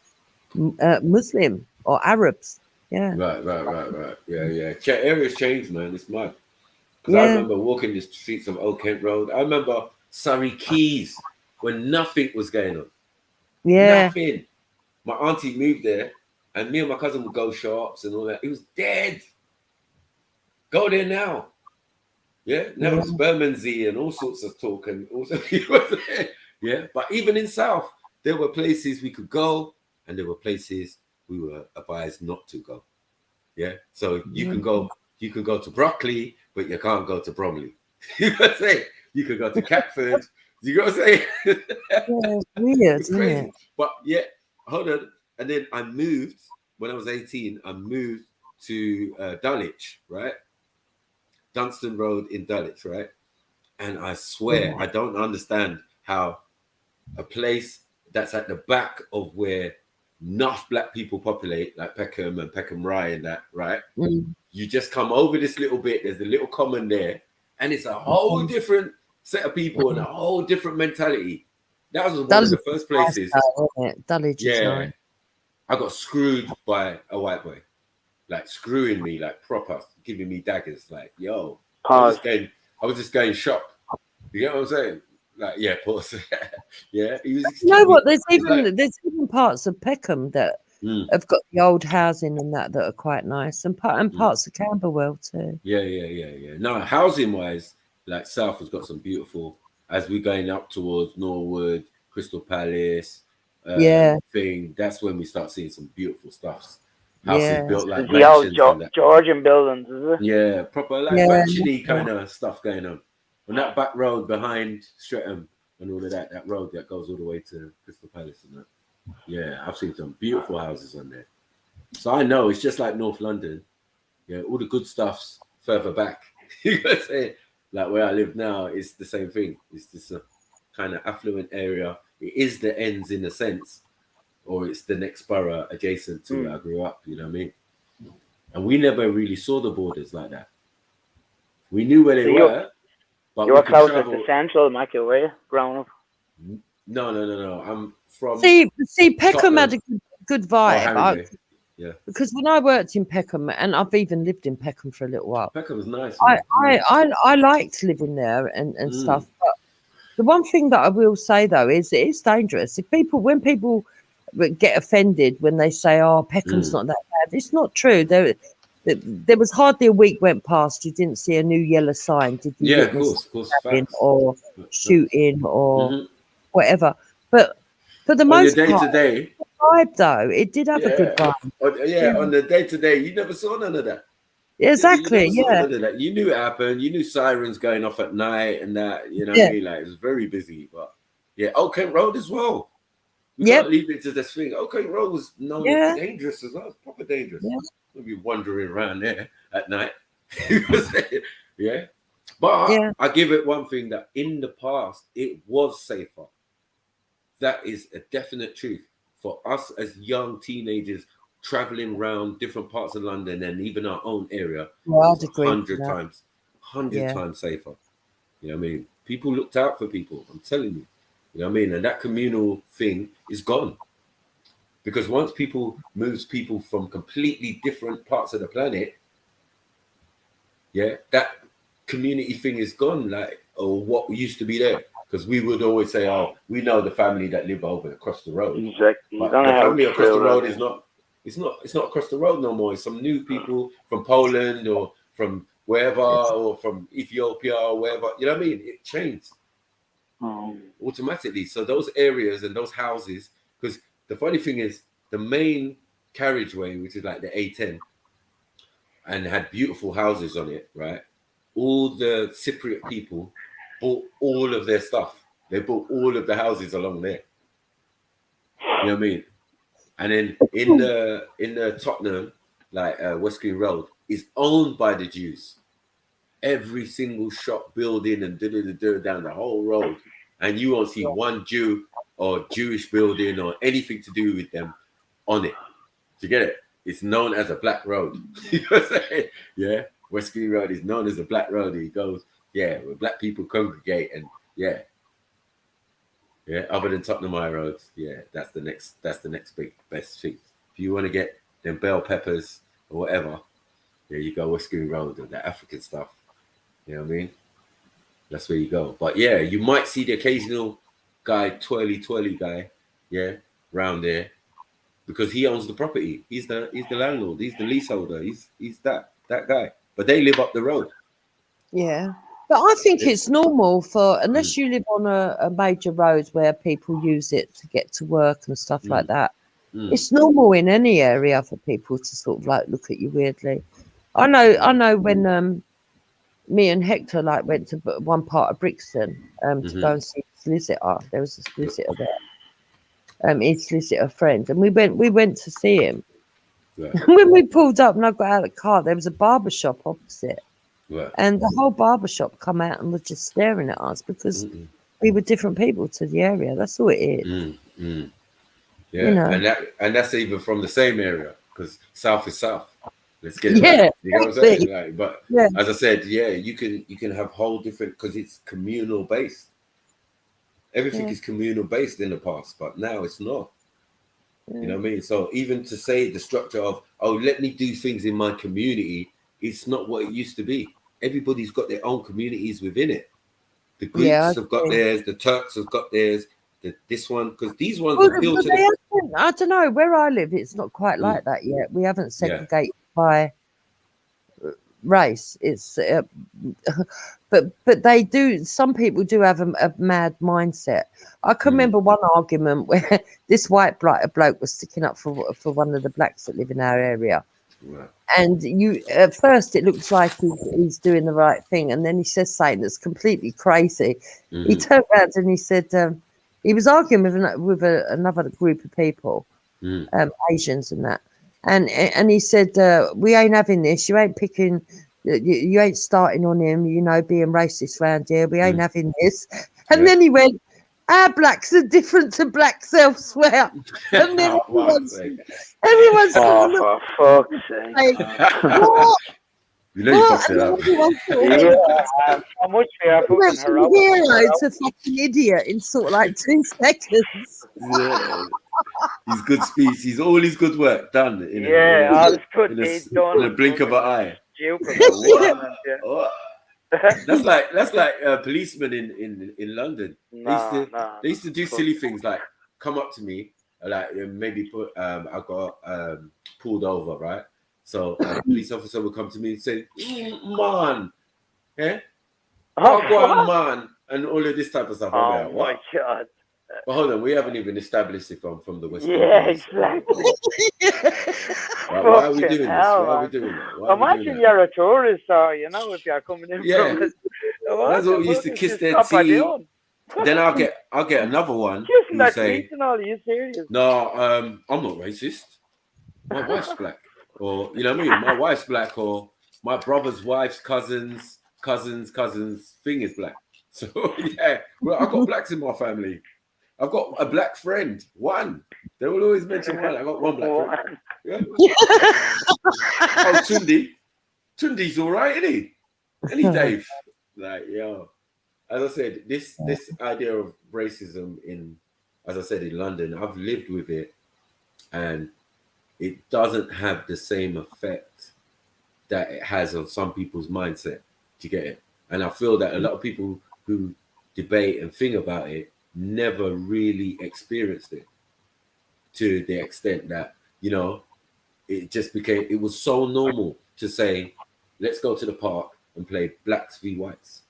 Muslim or Arabs. Yeah. Right. Yeah. Areas change, man. It's mad. Because I remember walking the streets of Old Kent Road. I remember Surrey Quays when nothing was going on. Yeah. Nothing. My auntie moved there, and me and my cousin would go shops and all that. It was dead. Go there now. Yeah. Now it's Bermondsey and all sorts of talk and also yeah. But even in South, there were places we could go, and there were places we were advised not to go. Yeah. So you can go to Brockley, but you can't go to Bromley. You know what I'm saying? You could go to Catford. You know what I'm saying? Yeah, weird, it's crazy. But yeah, hold on. And then I moved when I was 18. I moved to Dulwich, right? Dunstan Road in Dulwich, right? And I swear, I don't understand how a place that's at the back of where enough black people populate, like Peckham and Peckham Rye and that, right? You just come over this little bit, there's a little common there, and it's a whole different set of people and a whole different mentality. That was one of the first places. Dulwich is nice. I got screwed by a white boy, like screwing me, like proper, giving me daggers, like, yo, I was just going shop. You get what I'm saying? Like, yeah, pause. Yeah. You know what? There's even parts of Peckham that have got the old housing and that are quite nice, and parts of Camberwell too. Yeah. No, housing wise, like South has got some beautiful. As we're going up towards Norwood, Crystal Palace, thing. That's when we start seeing some beautiful stuff. Houses built like the old Georgian buildings, is it? Yeah, proper like mansion-y kind of stuff going on. On that back road behind Streatham and all of that, that road that goes all the way to Crystal Palace and that. Yeah, I've seen some beautiful houses on there. So I know it's just like North London. Yeah, all the good stuff's further back. You gotta say, like where I live now, it's the same thing. It's just a kind of affluent area. It is the ends in a sense, or it's the next borough adjacent to where I grew up. You know what I mean? And we never really saw the borders like that. We knew where they were. But you were closer to Central, Michael, were you, growing up? No. I'm from... See, Peckham had a good vibe. Yeah. Because when I worked in Peckham, and I've even lived in Peckham for a little while. Peckham was nice. I liked living there and stuff. But the one thing that I will say, though, is it is dangerous. When people get offended when they say, oh, Peckham's not that bad, it's not true. There was hardly a week went past you didn't see a new yellow sign. Did you? Yeah, of course. Or shooting or whatever. But for the most part, day-to-day vibe though, it did have a good vibe. On the day-to-day, you never saw none of that. Exactly. None of that. You knew it happened. You knew sirens going off at night and that. You know what I mean? Like it was very busy. But yeah, Old Kent Road as well. We can't leave it to this thing. Old Kent Road was known as dangerous as well. It's proper dangerous. Yeah. We'll be wandering around there at night. Yeah. But I give it one thing, that in the past, it was safer. That is a definite truth. For us as young teenagers traveling around different parts of London and even our own area, 100 times safer. You know what I mean? People looked out for people. I'm telling you. You know what I mean? And that communal thing is gone. Because once people moves people from completely different parts of the planet, that community thing is gone, like, or what used to be there. Because we would always say, oh, we know the family that live over across the road. Exactly. But the family across the road is not, it's not across the road no more. It's some new people from Poland or from wherever or from Ethiopia or wherever. You know what I mean? It changed automatically. So those areas and those houses, because the funny thing is, the main carriageway, which is like the A10, and had beautiful houses on it, right? All the Cypriot people bought all of their stuff. They bought all of the houses along there. You know what I mean? And then in the Tottenham, like West Green Road, is owned by the Jews. Every single shop, building, and down the whole road, and you won't see one Jew or Jewish building or anything to do with them on it. Do you get it? It's known as a black road. You know what I'm saying? Yeah. West Green Road is known as the Black Road. He goes, yeah, where black people congregate, and yeah. Other than Tottenham High Road, that's the next best thing. If you want to get them bell peppers or whatever, you go West Green Road and the African stuff. You know what I mean? That's where you go. But yeah, you might see the occasional guy, twirly guy, round there, because he owns the property. He's the landlord. He's the leaseholder. He's that guy. But they live up the road. Yeah. But I think it's normal for, unless you live on a major road where people use it to get to work and stuff like that. It's normal in any area for people to sort of like look at you weirdly. I know when me and Hector like went to one part of Brixton to go and see a solicitor. There was a solicitor there. His solicitor friend, and we went to see him. Right. When we pulled up and I got out of the car, there was a barber shop opposite. Right. And the whole barbershop come out and was just staring at us because we were different people to the area. That's all it is. Yeah, you know? and that's even from the same area, because South is South. Let's get it right. You know what I'm saying? Like, but as I said, you can have whole different, because it's communal based. Everything is communal based in the past, but now it's not. You know what I mean? So even to say the structure of, let me do things in my community, it's not what it used to be. Everybody's got their own communities within it. The Greeks have got theirs, the Turks have got theirs, this one, because these ones are built to I don't know, where I live, it's not quite like that yet. We haven't segregated by race. It's but they do, some people do have a mad mindset. I can remember one argument where this white bloke was sticking up for one of the blacks that live in our area. Right. And at first it looks like he's doing the right thing, and then he says something that's completely crazy. He turned around and he said he was arguing with another group of people, Asians and that, and he said, we ain't having this. You ain't picking. You ain't starting on him. Being racist around here. We ain't having this. And then he went, our blacks are different to blacks elsewhere. And then everyone's for fuck's sake. What? You know you fucked it up. How much we are fucking hero's a fucking idiot in sort of like 2 seconds. Yeah. His good speech, all his good work done in a blink of an eye. That's like a policeman in London. They used to do silly things like come up to me, like maybe put I got pulled over, right? So a police officer would come to me and say, man, man, and all of this type of stuff. Oh my God. But hold on, we haven't even established if I'm from the West. Yeah, exactly. Why are we doing this? Why are we doing that? Imagine you're a tourist, or if you're coming in from that's what we used to kiss their teeth. Then I'll get another one. Kissing teeth and all. Are you serious? No, I'm not racist. My wife's black, or you know what I mean. My wife's black, or my brother's wife's cousins thing is black. So well, I've got blacks in my family. I've got a black friend. One. They will always mention one. I got one black friend. Yeah. Tundi's all right, isn't he? And he's Dave. Like, as I said, this idea of racism in London, I've lived with it, and it doesn't have the same effect that it has on some people's mindset. Do you get it? And I feel that a lot of people who debate and think about it never really experienced it to the extent that, it just became, it was so normal to say, let's go to the park and play blacks v whites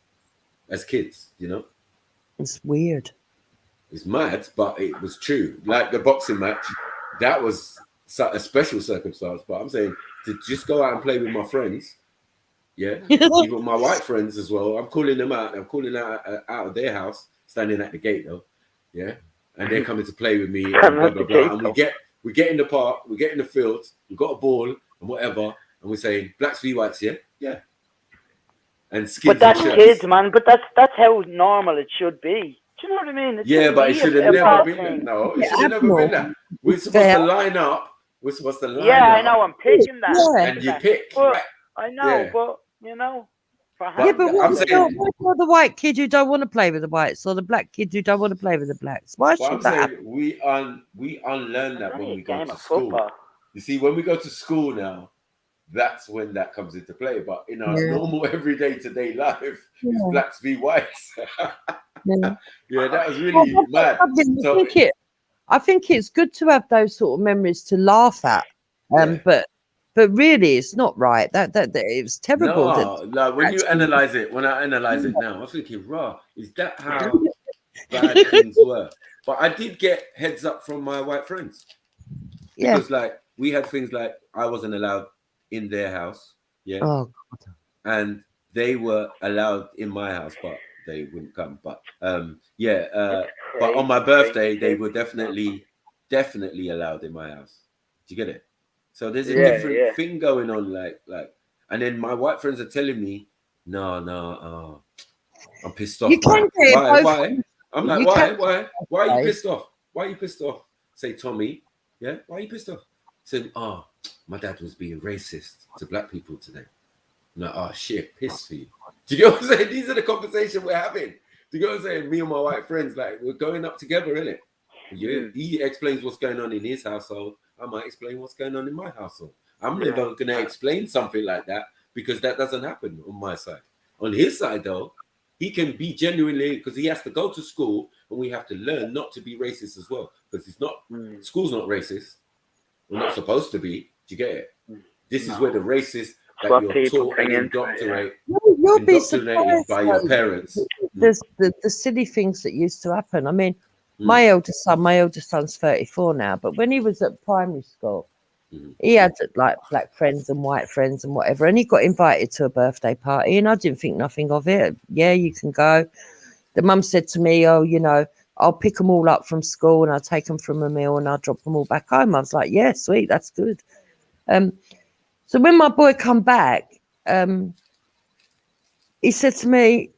as kids, It's weird. It's mad, but it was true. Like the boxing match, that was a special circumstance, but I'm saying to just go out and play with my friends, even my white friends as well, I'm calling them out. I'm calling out of their house, standing at the gate though, and they're coming to play with me. And blah, blah, blah. And we get in the park, we get in the field, we've got a ball and whatever, and we're saying blacks v whites, yeah. And skins. But that's kids, man. But that's how normal it should be. Do you know what I mean? But it should have never been that. No, it should have never been that. We're supposed to line up. Yeah, I know. I'm picking that. And you pick. But, I know, but you know. Yeah, but what's the white kid who don't want to play with the whites, or the black kid who don't want to play with the blacks? Why But should I'm that saying happen? we unlearn that when we go game to of school. football. You see, when we go to school now, that's when that comes into play. But in our Yeah. normal everyday today life, it's Yeah. blacks v whites. Yeah. Yeah, that was really mad. So, I think it's good to have those sort of memories to laugh at. But really, it's not right. That it's terrible. no, when you analyze it, when I analyze it now, I'm thinking, raw, is that how bad things were? But I did get heads up from my white friends. Yeah. Because like we had things like I wasn't allowed in their house. Yeah. Oh God. And they were allowed in my house, but they wouldn't come. But but on my birthday, they were definitely allowed in my house. Do you get it? So there's a different thing going on, like, and then my white friends are telling me, no, I'm pissed off. You can Why? I'm like, why? Why are you pissed off? Why are you pissed off? Say Tommy, yeah, why are you pissed off? Say, my dad was being racist to black people today. I'm like, oh shit, pissed for you. Do you get what I'm saying? These are the conversations we're having. Do you get what I'm saying? Me and my white friends, like, we're going up together, innit? He explains what's going on in his household. I might explain what's going on in my household. I'm never going to explain something like that because that doesn't happen on my side. On his side, though, he can be genuinely, because he has to go to school and we have to learn not to be racist as well. Because it's not, school's not racist. We're not supposed to be. Do you get it? This is where the racist that you're taught and indoctrinated by your parents. There's the silly things that used to happen. I mean, my eldest son's 34 now, but when he was at primary school, he had like black friends and white friends and whatever, and he got invited to a birthday party, and I didn't think nothing of it. Yeah, you can go. The mum said to me, oh, you know, I'll pick them all up from school and I'll take them from a meal and I'll drop them all back home. I was like, yeah, sweet, that's good. So when my boy come back, he said to me,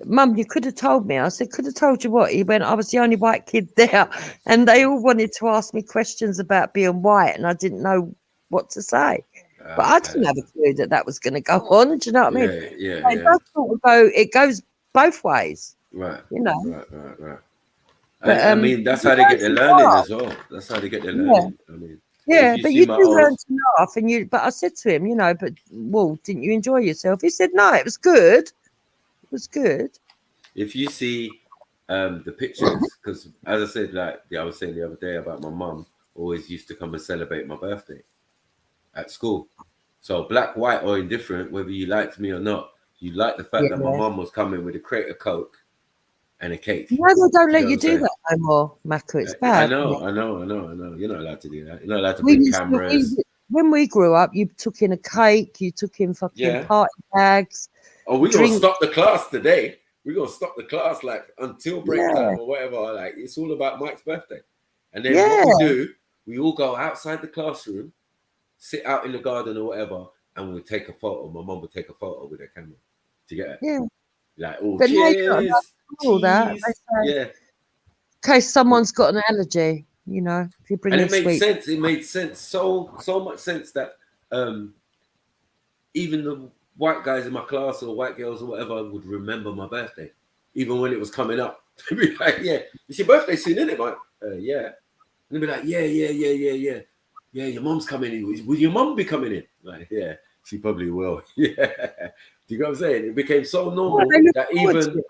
Mum, you could have told me. I said, could have told you what? He went, I was the only white kid there. And they all wanted to ask me questions about being white, and I didn't know what to say. But I didn't have a clue that was going to go on. Do you know what I mean? Yeah. It does sort of go, it goes both ways. Right. You know? Right. But, I mean, that's how they get their learning as well. That's how they get their learning. I mean, yeah, but you do learn to laugh, but I said to him, you know, but well, didn't you enjoy yourself? He said, no, it was good. It was good. If you see the pictures, because as I said, like I was saying the other day about my mum, always used to come and celebrate my birthday at school. So black, white, or indifferent, whether you liked me or not, you like the fact that my mum was coming with a crate of Coke and a cake. No, they don't let you do that no more, Mako. It's bad. I know. You're not allowed to do that. You're not allowed to bring cameras. When we grew up, you took in a cake, you took in fucking party bags. Oh, we're going to stop the class today. We're going to stop the class like until break time or whatever. Like, it's all about Mike's birthday. And then what we do, we all go outside the classroom, sit out in the garden or whatever, and we'll take a photo. My mum will take a photo with her camera. Do you get it? Yeah. Like, oh, but cheers. All that. Yeah. In case someone's got an allergy, you know, if you bring and in it made sweets. sense. It made sense. So much sense that even the white guys in my class or white girls or whatever would remember my birthday, even when it was coming up. They'd be like, yeah, it's your birthday soon, isn't it, Mike? Yeah. And they'd be like, yeah. Yeah, your mom's coming in. Will your mom be coming in? Like, yeah, she probably will. Yeah. Do you know what I'm saying? It became so normal that even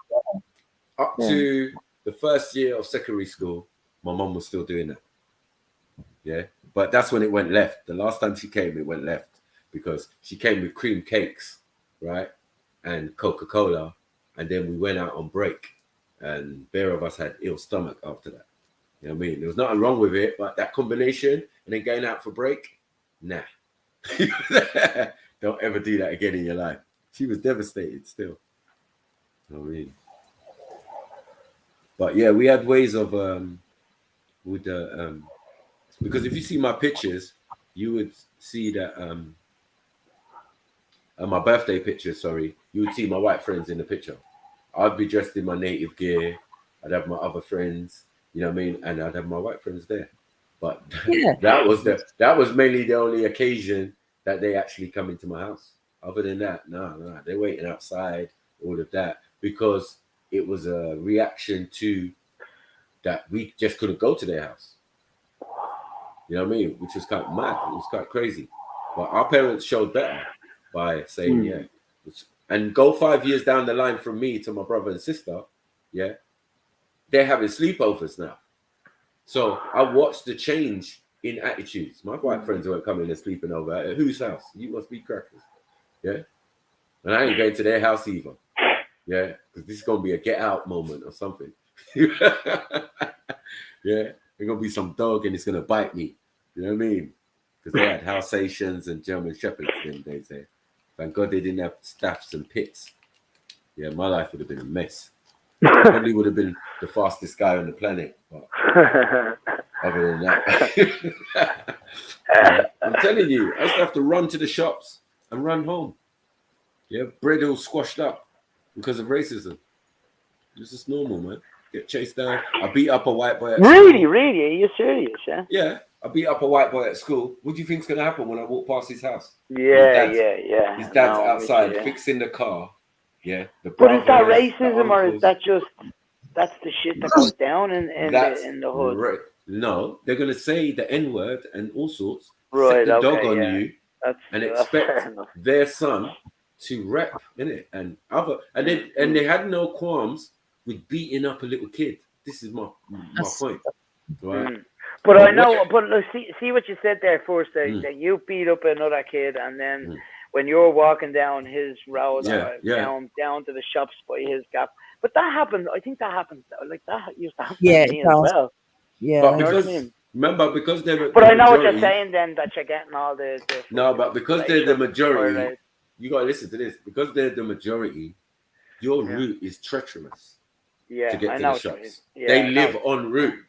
up to the first year of secondary school, my mom was still doing that. Yeah. But that's when it went left. The last time she came, it went left because she came with cream cakes, right? And Coca-Cola. And then we went out on break. And bare of us had ill stomach after that. You know what I mean? There was nothing wrong with it, but that combination and then going out for break, nah. Don't ever do that again in your life. She was devastated still. You know what I mean? But yeah, we had ways of because if you see my pictures, you would see that my birthday picture, you would see my white friends in the picture. I'd be dressed in my native gear. I'd have my other friends, you know what I mean? And I'd have my white friends there. But that was mainly the only occasion that they actually come into my house. Other than that, no, they're waiting outside, all of that, because it was a reaction to that we just couldn't go to their house. You know what I mean? Which was kind of mad. It was quite crazy. But our parents showed better by saying, yeah. And go 5 years down the line from me to my brother and sister, yeah, they're having sleepovers now. So I watched the change in attitudes. My white friends weren't coming and sleeping over at whose house? You must be crackers. Yeah. And I ain't going to their house either. Yeah. Because this is going to be a get out moment or something. Yeah. There's going to be some dog and it's going to bite me. You know what I mean? Because they had Alsatians and German Shepherds them days there. Thank God they didn't have staffs and pits. Yeah, my life would have been a mess. Probably would have been the fastest guy on the planet. But other than that, yeah, I'm telling you, I used to have to run to the shops and run home. Yeah, bread all squashed up because of racism. This is normal, man. Get chased down. I beat up a white boy at school. Really? Are you serious? Yeah. Yeah, I beat up a white boy at school. What do you think's gonna happen when I walk past his house? Yeah. His dad's outside fixing the car. Yeah. But is that racism or is that just that's the shit that goes down in the hood? Right. No, they're gonna say the N-word and all sorts. Right. Set the dog okay, on yeah. you That's and fair expect enough. their son to rep in it and they had no qualms with beating up a little kid. This is my point. Right. But I know, but look, see what you said there first, that you beat up another kid, and then when you're walking down his road, down to the shops by his gap. But that happened. I think that happened. Like that used to happen to me as well. Yeah. But because, remember, because they're But I know what you're saying then, that you're getting all the no, but because they're the majority, you gotta listen to this. Because they're the majority, your route is treacherous. Yeah, to get I to know the what you shops. mean. Yeah, They I live know. en route.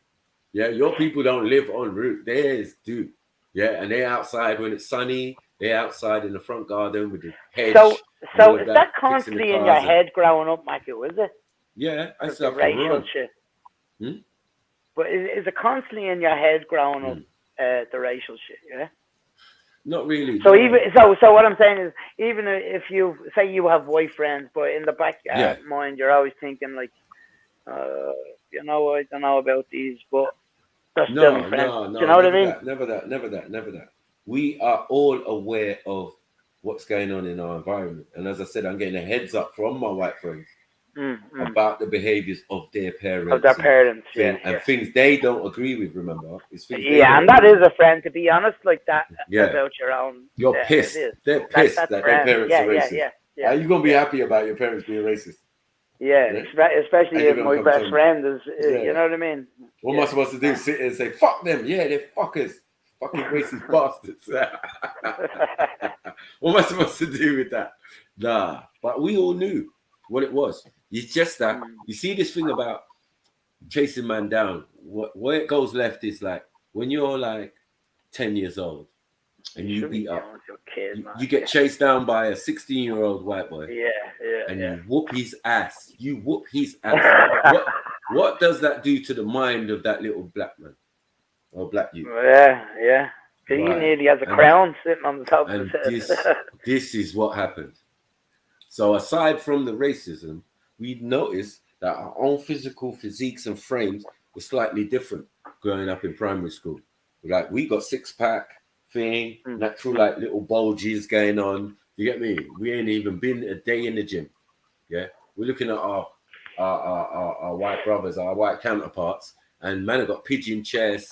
Yeah, your people don't live en route. Theirs do. Yeah, and they're outside when it's sunny. They're outside in the front garden with the hedge. So is that constantly in your head growing up, Matthew, is it? Yeah, I The still have to racial run. shit. Hmm? But is it constantly in your head growing up, the racial shit, yeah? Not really. So no. even so what I'm saying is, even if you say you have white friends, but in the back of your mind you're always thinking like, you know, I don't know about these, but they're still my friends. No, Do you know what I mean? Never that. We are all aware of what's going on in our environment. And as I said, I'm getting a heads up from my white friends about the behaviors of their parents. And things they don't agree with, remember? It's things they And don't that agree is a friend, to be honest, like that about your own. You're pissed. They're pissed that their parents are racist. Yeah. Are you going to be happy about your parents being racist? Yeah, especially if my best friend is, you know what I mean? What am I supposed to do? Sit and say, fuck them. Yeah, they're fuckers. Fucking racist bastards. What am I supposed to do with that? Nah. But we all knew what it was. It's just that, you see this thing about chasing man down. Where it goes left is like, when you're like 10 years old and you beat up, you get chased down by a 16-year-old white boy. And you whoop his ass. What does that do to the mind of that little black man or black youth? Yeah. He nearly has a crown sitting on the top of his head. This is what happened. So aside from the racism, we noticed that our own physical physiques and frames were slightly different growing up in primary school. Like we got six-pack thing, natural like little bulges going on. You get me? We ain't even been a day in the gym. Yeah, we're looking at our white brothers, our white counterparts, and man have got pigeon chest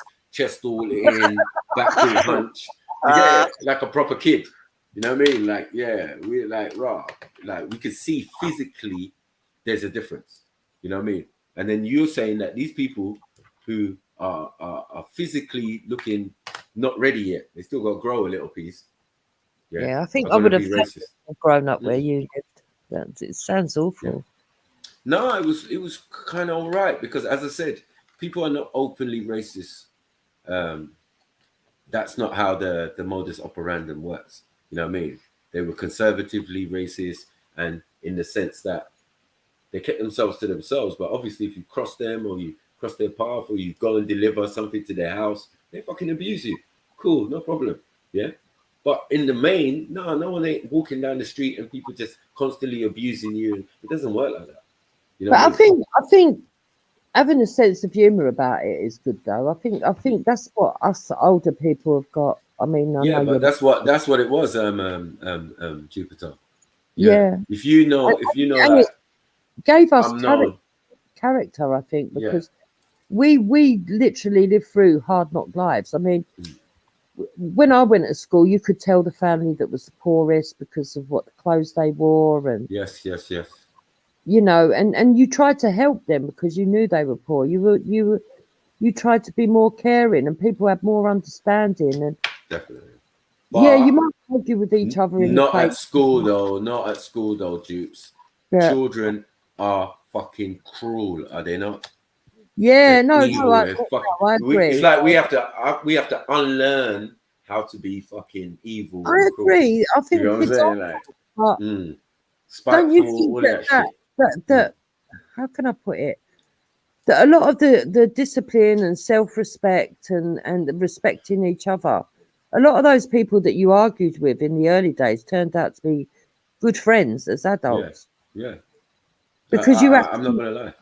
all in, back all hunch. You get it? Like a proper kid. You know what I mean? Like, yeah, we're like raw. Like we can see physically there's a difference. You know what I mean? And then you're saying that these people who are physically looking not ready yet, they still got to grow a little piece. Yeah, I think I would have grown up where you lived. It sounds awful. No, it was kind of all right because, as I said, people are not openly racist. That's not how the modus operandum works. You know what I mean? They were conservatively racist, and in the sense that they kept themselves to themselves. But obviously, if you cross them or you cross their path or you go and deliver something to their house, they fucking abuse you. Cool, no problem. Yeah. But in the main, no one ain't walking down the street and people just constantly abusing you. It doesn't work like that. You know But what I mean? I think having a sense of humour about it is good, though. I think that's what us older people have got. I mean, I Yeah, know but that's what it was. Jupiter. Yeah. If you know, And that it gave us I'm known. character, I think, because we literally lived through hard knock lives. I mean, when I went to school, you could tell the family that was the poorest because of what the clothes they wore, and Yes. you know, and you tried to help them because you knew they were poor. You tried to be more caring, and people had more understanding. And Definitely. yeah, But you might argue with each other in the not place. at school though. Not at school though, Dupes. Yeah. Children are fucking cruel, are they not? Yeah, They're no, evil. I agree. It's like we have to unlearn how to be fucking evil. I and cruel. agree. I think You know what I'm kids saying? are, Like, but spiteful, don't you think all that that that how can I put it? That a lot of the discipline and self-respect and respecting each other, a lot of those people that you argued with in the early days turned out to be good friends as adults. Yeah. Because you have I'm not gonna lie.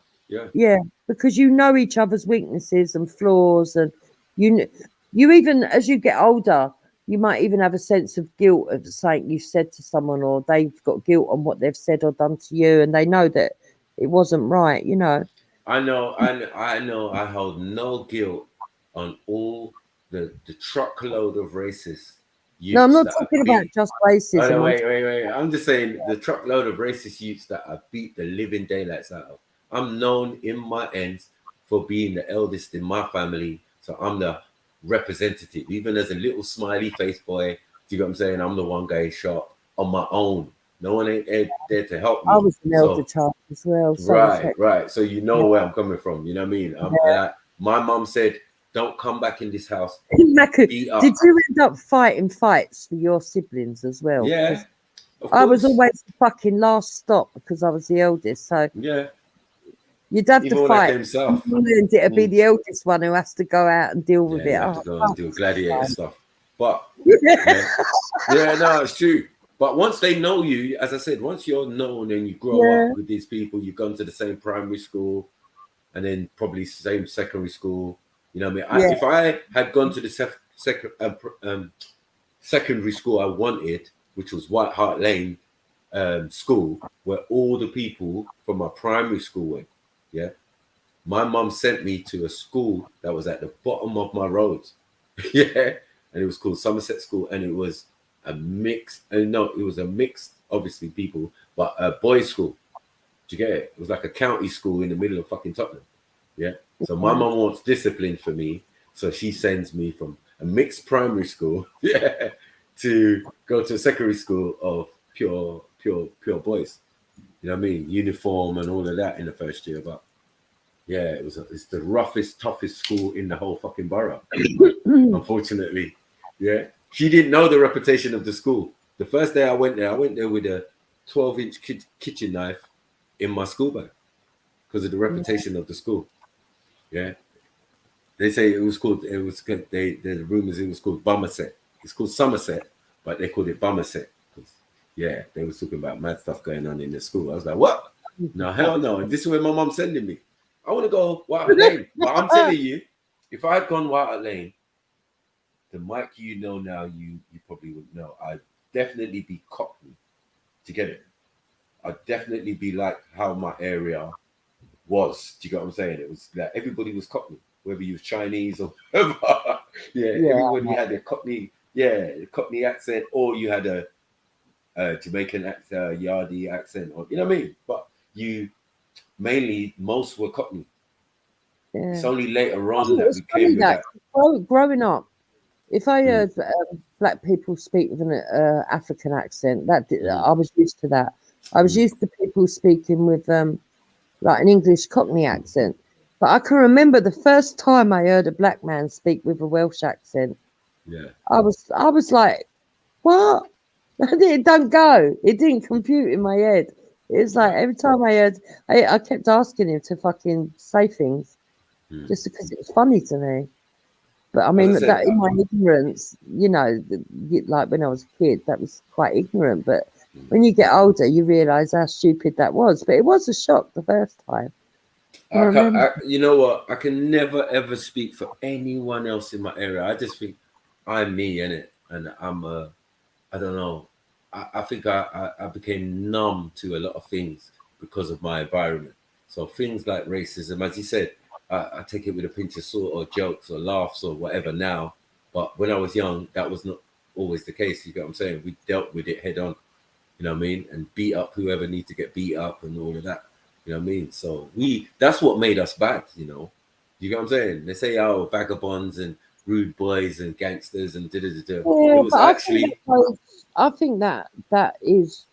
Yeah, because you know each other's weaknesses and flaws, and you even as you get older, you might even have a sense of guilt of something you said to someone, or they've got guilt on what they've said or done to you, and they know that it wasn't right. You know. I know. I hold no guilt on all the truckload of racists. No, I'm not youths that talking have about beat- just racism. Oh, no, I'm wait. I'm just saying the truckload of racist youths that I beat the living daylights out of. I'm known in my ends for being the eldest in my family, so I'm the representative. Even as a little smiley face boy, do you get what I'm saying? I'm the one guy shot on my own. No one ain't there to help me. I was an elder So- child as well. So Right. So you know where I'm coming from. You know what I mean? Like, my mom said, "Don't come back in this house." Maku, beat up. did you end up fighting fights for your siblings as well? Yeah, 'Cause of I was course. always the fucking last stop because I was the eldest. So Yeah. you'd have Even to when I fight. came south. And it'd be the eldest one who has to go out and deal with You it. have to go and do gladiator fine. stuff. But yeah, no, it's true. But once they know you, as I said, once you're known and you grow Yeah. up with these people, you've gone to the same primary school and then probably same secondary school. You know what I mean? Yeah. If I had gone to the secondary school I wanted, which was White Hart Lane school, where all the people from my primary school went, yeah, my mum sent me to a school that was at the bottom of my road. Yeah, and it was called Somerset School, and it was a mixed, obviously people, but a boys' school. Do you get it? It was like a county school in the middle of fucking Tottenham. Yeah. So my mum wants discipline for me, so she sends me from a mixed primary school, yeah, to go to a secondary school of pure boys. You know what I mean? Uniform and all of that in the first year, but yeah, it's the roughest, toughest school in the whole fucking borough. Unfortunately, yeah. She didn't know the reputation of the school. The first day I went there with a 12-inch kitchen knife in my school bag because of the reputation of the school. Yeah, they say the rumors it was called Somerset. It's called Somerset, but they called it Somerset because yeah, they was talking about mad stuff going on in the school. I was like, what? No, hell no. And this is where my mom's sending me. I want to go White Hart Lane, but I'm telling you, if I had gone White Hart Lane, the Mike you know now, you probably wouldn't know. I'd definitely be Cockney. To get it, I'd definitely be like how my area was. Do you get what I'm saying? It was like everybody was Cockney, whether you was Chinese or whatever. Everybody had a Cockney, Cockney accent, or you had a Jamaican accent, Yardie accent, or you know what I mean. But most were Cockney. Yeah. It's only later I on think that it's we funny came with that that. growing up, if I heard black people speak with an African accent, I was used to that. I was used to people speaking with like an English Cockney accent. But I can remember the first time I heard a black man speak with a Welsh accent. Yeah. I was like, what? It don't go. It didn't compute in my head. It's like every time I heard, I kept asking him to fucking say things just because it was funny to me. But I mean, As I said, that in my ignorance, like when I was a kid, that was quite ignorant. But when you get older, you realise how stupid that was. But it was a shock the first time. You know what? I can never ever speak for anyone else in my area. I just think I'm me, innit? And I don't know. I think I became numb to a lot of things because of my environment. So things like racism, as you said, I take it with a pinch of salt or jokes or laughs or whatever now. But when I was young, that was not always the case. You get what I'm saying? We dealt with it head on, you know what I mean? And beat up whoever needs to get beat up and all of that. You know what I mean? So that's what made us bad, you know? You get what I'm saying? They say, oh, vagabonds and rude boys and gangsters and da-da-da-da. Yeah, It was but actually... I think that is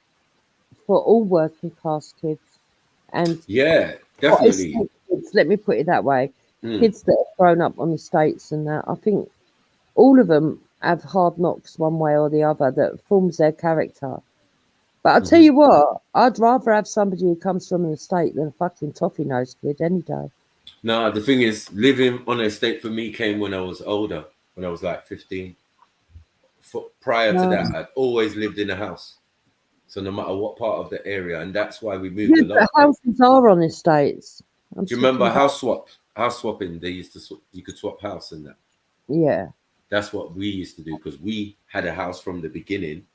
for all working class kids. And yeah, definitely. Kids, let me put it that way. Mm. Kids that have grown up on the States and that, I think all of them have hard knocks one way or the other that forms their character. But I'll tell you what, I'd rather have somebody who comes from an estate than a fucking toffee-nosed kid any day. No, the thing is, living on an estate for me came when I was older, when I was like 15. Prior to that, I'd always lived in a house. So no matter what part of the area, and that's why we moved a lot. But houses are on estates. Do you remember house swapping? They used to you could swap house and that. Yeah. That's what we used to do because we had a house from the beginning,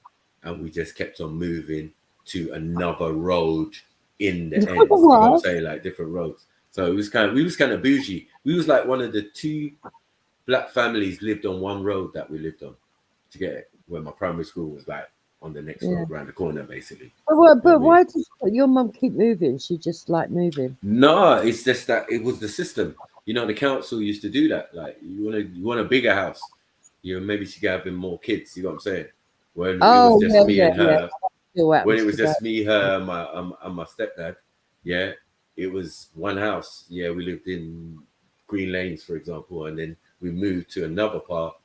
and we just kept on moving to another road in the end. You know what I'm saying? Like different roads. So we was kind of bougie. We was like one of the 2 black families lived on one road that we lived on to get it, where my primary school was like on the next road around the corner, basically. But why does your mum keep moving? She just like moving? No, it's just that it was the system. You know, the council used to do that. Like you want a bigger house. You know, maybe she could have more kids. You know what I'm saying? When it was just me and her. When it was just me, her, and my stepdad. Yeah, it was one house. Yeah, we lived in Green Lanes, for example, and then we moved to another part,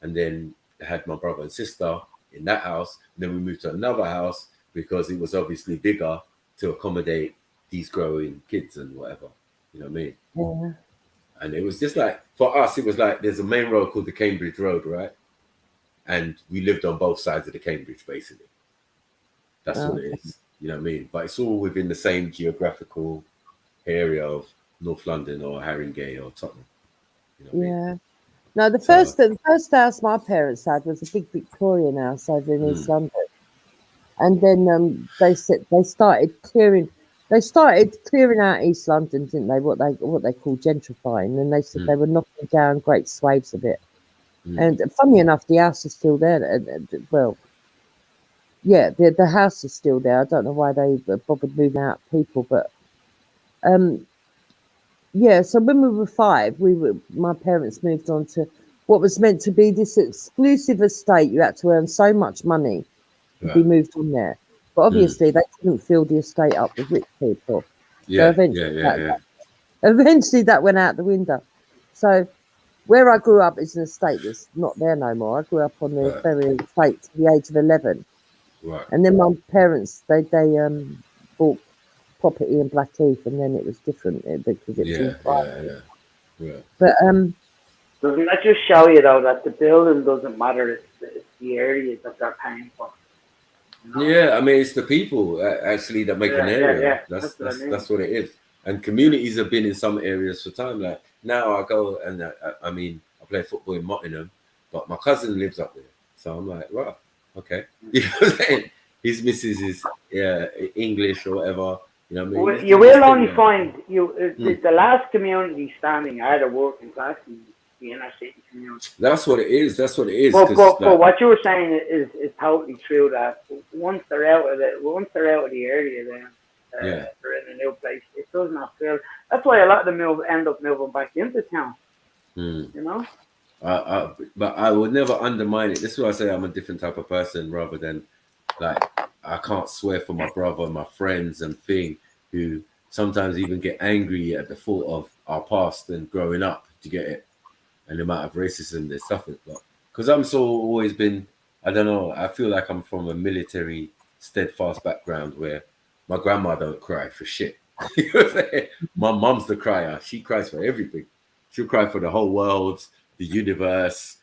and then had my brother and sister in that house. And then we moved to another house because it was obviously bigger to accommodate these growing kids and whatever. You know what I mean? Yeah. And it was just like, for us, it was like there's a main road called the Cambridge Road, right? And we lived on both sides of the Cambridge, basically. That's what it is. You know what I mean? But it's all within the same geographical area of North London or Haringey or Tottenham. You know what I mean? Yeah. No, the first house my parents had was a big Victorian house over in East London, and then they started clearing out East London, didn't they? What they call gentrifying, and they said they were knocking down great swathes of it. And funny enough, the house is still there. Well, yeah, the house is still there. I don't know why they bothered moving out people, but yeah, so when we were 5, my parents moved on to what was meant to be this exclusive estate. You had to earn so much money to be moved on there. But obviously they couldn't fill the estate up with rich people. Yeah, so eventually that went out the window. So where I grew up is an estate that's not there no more. I grew up on the ferry estate to the age of 11. Right. And then my parents, they bought property in Blackheath, and then it was different because it was yeah. But doesn't that just show you though that the building doesn't matter? It's the area that they're paying for. You know? Yeah, I mean it's the people actually that make an area. That's what it is. And communities have been in some areas for time. Like now I go and I mean I play football in Mottingham, but my cousin lives up there, so I'm like, wow, okay. You know what I'm saying? His missus is English or whatever. You know what I mean? Well, you will only find the last community standing are the working class in the inner city community. That's what it is. That's what it is. But what you were saying is totally true. That once they're out of the area, then they're in a new place. It does not feel. That's why a lot of them end up moving back into town. You know. But I would never undermine it. This is why I say I'm a different type of person, rather than like I can't swear for my brother, my friends, and thing who sometimes even get angry at the thought of our past and growing up to get it, and the amount of racism they suffered. But because I'm always been, I don't know, I feel like I'm from a military, steadfast background where my grandma don't cry for shit. You know what I'm saying? My mom's the crier. She cries for everything. She'll cry for the whole world, the universe.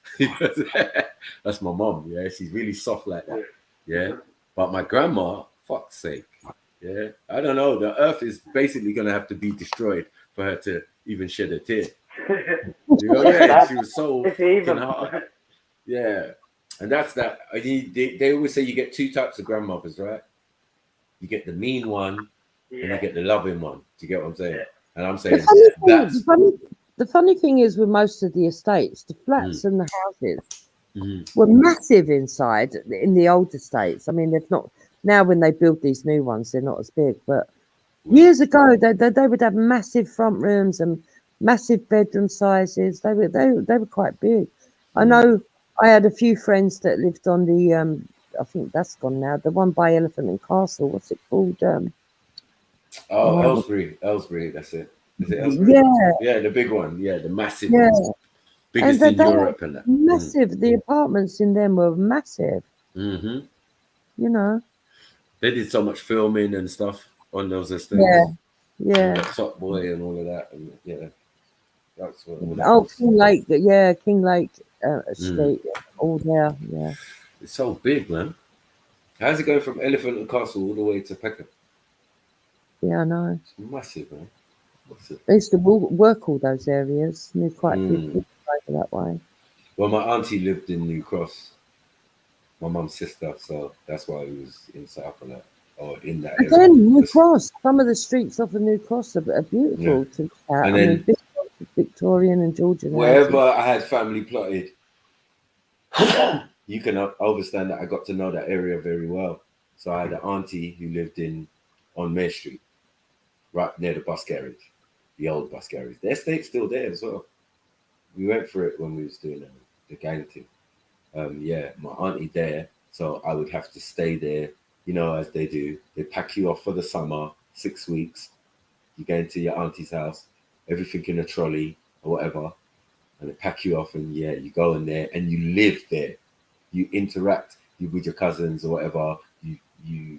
That's my mom. Yeah, she's really soft like that. Yeah, but my grandma, fuck's sake. Yeah, I don't know. The earth is basically gonna have to be destroyed for her to even shed a tear. You know, yeah, she was so fucking hard. Yeah, and that's that. They always say you get two types of grandmothers, right? You get the mean one, and you get the loving one. Do you get what I'm saying? And I'm saying the funny thing is with most of the estates, the flats and the houses were massive inside in the old estates. I mean, they've not now when they build these new ones, they're not as big. But years ago, they would have massive front rooms and massive bedroom sizes. They were quite big. I know I had a few friends that lived on the I think that's gone now. The one by Elephant and Castle. What's it called? Aylesbury. That's it. Is it Aylesbury? Yeah, the big one. Yeah, the massive one. Biggest in Europe and that. Massive. The apartments in them were massive. Mm-hmm. You know. They did so much filming and stuff on those estates. Yeah. Top Boy and all of that. And yeah. That's what King Lake. Yeah, King Lake Street. All there. Yeah. It's so big, man. How's it going from Elephant and Castle all the way to Peckham? Yeah, I know. It's massive, man. Massive. I used to work all those areas. Knew quite a few people over that way. Well, my auntie lived in New Cross. My mum's sister, so that's why he was in South of that, or in that area. Again, New Cross. Some of the streets off of New Cross are beautiful to look at. And then Victorian and Georgian. Wherever I had family plotted, you can understand that I got to know that area very well. So I had an auntie who lived on Mare Street, right near the bus garage, the old bus garage. The estate's still there as well. We went for it when we was doing the gang thing. My auntie there, so I would have to stay there, you know, as they do. They pack you off for the summer, 6 weeks. You go into your auntie's house, everything in a trolley or whatever, and they pack you off, and you go in there and you live there. You interact with your cousins or whatever. You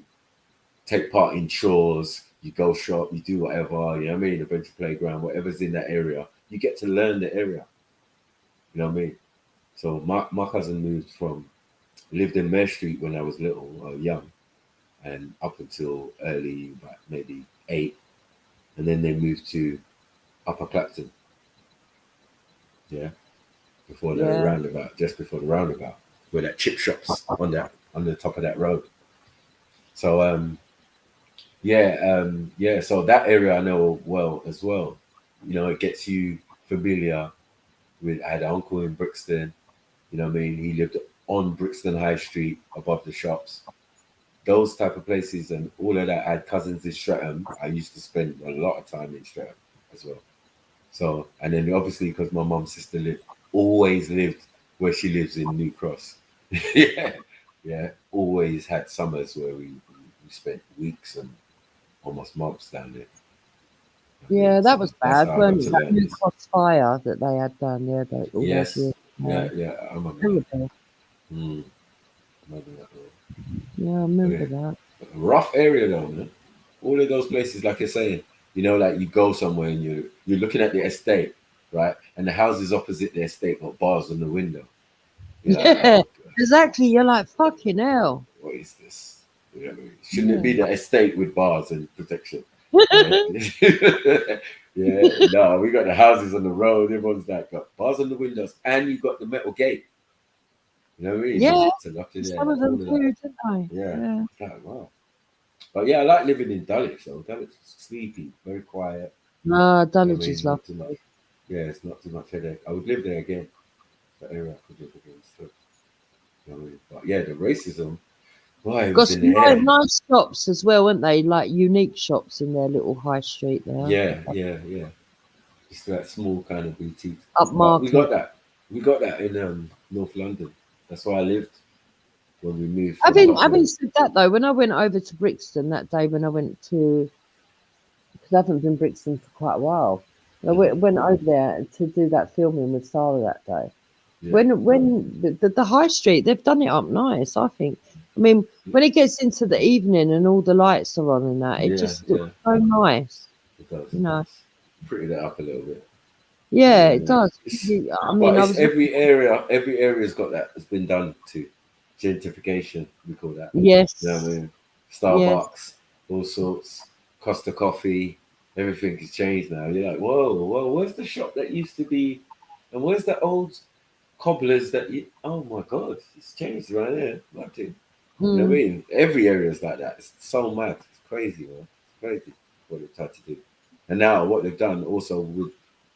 take part in chores. You go shop. You do whatever. You know what I mean? Adventure playground, whatever's in that area. You get to learn the area. You know what I mean? So my cousin lived in Mare Street when I was little, young, and up until early, like maybe 8, and then they moved to Upper Clapton. Yeah, before the roundabout, just before the roundabout, where that chip shop's on the top of that road. So so that area I know well as well. You know, it gets you familiar with. I had an uncle in Brixton. You know what I mean? He lived on Brixton High Street above the shops. Those type of places and all of that. I had cousins in Streatham. I used to spend a lot of time in Streatham as well. So, and then obviously because my mum's sister always lived where she lives in New Cross. Always had summers where we spent weeks and almost months down there. Yeah, that was bad. Wasn't it? That New Cross fire that they had down there. Yes. Yeah, I remember that. Yeah, I remember that. Rough area though, man. All of those places, like you're saying, you know, like you go somewhere and you're looking at the estate, right? And the houses opposite the estate got bars on the window. Exactly. You're like, fucking hell. What is this? You know what I mean? Shouldn't it be the estate with bars and protection? No, we got the houses on the road. Everyone's like got bars on the windows, and you got the metal gate. You know what I mean? Yeah, some of them too, didn't they? Yeah. Like, wow. But yeah, I like living in Dulwich though. Dulwich is sleepy, very quiet. No, Dulwich is lovely. Yeah, it's not too much headache. I would live there again. That area I could live again. So, you know what I mean? But yeah, the racism. Why? Got some nice shops as well, weren't they? Like unique shops in their little high street there. Yeah. Just that small kind of boutique. Upmarket. We got that in North London. That's where I lived when we moved. Having said that though, when I went over to Brixton that day, when I went to, because I haven't been in Brixton for quite a while, I went over there to do that filming with Sarah that day. Yeah. When the high street, they've done it up nice, I think. I mean, when it gets into the evening and all the lights are on and that, it just looks so nice. It does. You know, pretty that up a little bit. Yeah, it does. I mean, but it's every area's got that. It's been done to gentrification. We call that. Yes. You know what I mean? Starbucks, all sorts. Costa Coffee. Everything has changed now. You're like, whoa, where's the shop that used to be, and where's the old cobblers that you? Oh my God, it's changed right there. Nothing. You know what I mean? Every area is like that. It's so mad. It's crazy, man. It's crazy what they've tried to do. And now what they've done also with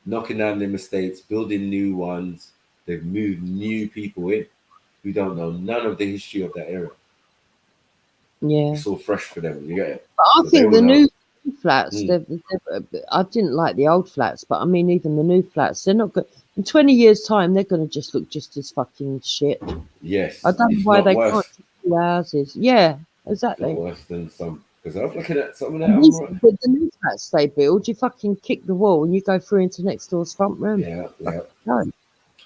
knocking down their estates, building new ones, they've moved new people in who don't know none of the history of that area. Yeah. It's all fresh for them. You get it? But I So think they the will know. new flats, I didn't like the old flats, but I mean, even the new flats, they're not good. In 20 years' time, they're going to just look just as fucking shit. Yes. I don't know if why not they worse. can't just do houses. Yeah, exactly. Not worse than some. Because I was looking at some of that. And I'm these, right. but the new flats they build, you fucking kick the wall and you go through into next door's front room. Yeah. No.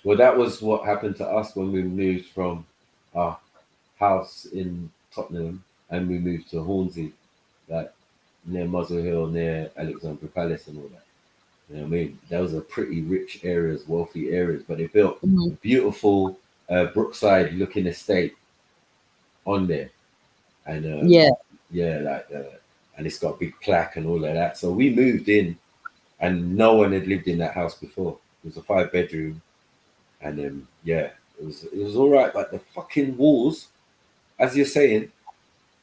Well, that was what happened to us when we moved from our house in Tottenham and we moved to Hornsey, like near Muswell Hill, near Alexandra Palace and all that. You know what I mean? Those are pretty rich areas, wealthy areas, but they built a beautiful Brookside looking estate on there. And and it's got a big plaque and all of that. So we moved in and no one had lived in that house before. It was a 5-bedroom. And it was all right, but the fucking walls, as you're saying,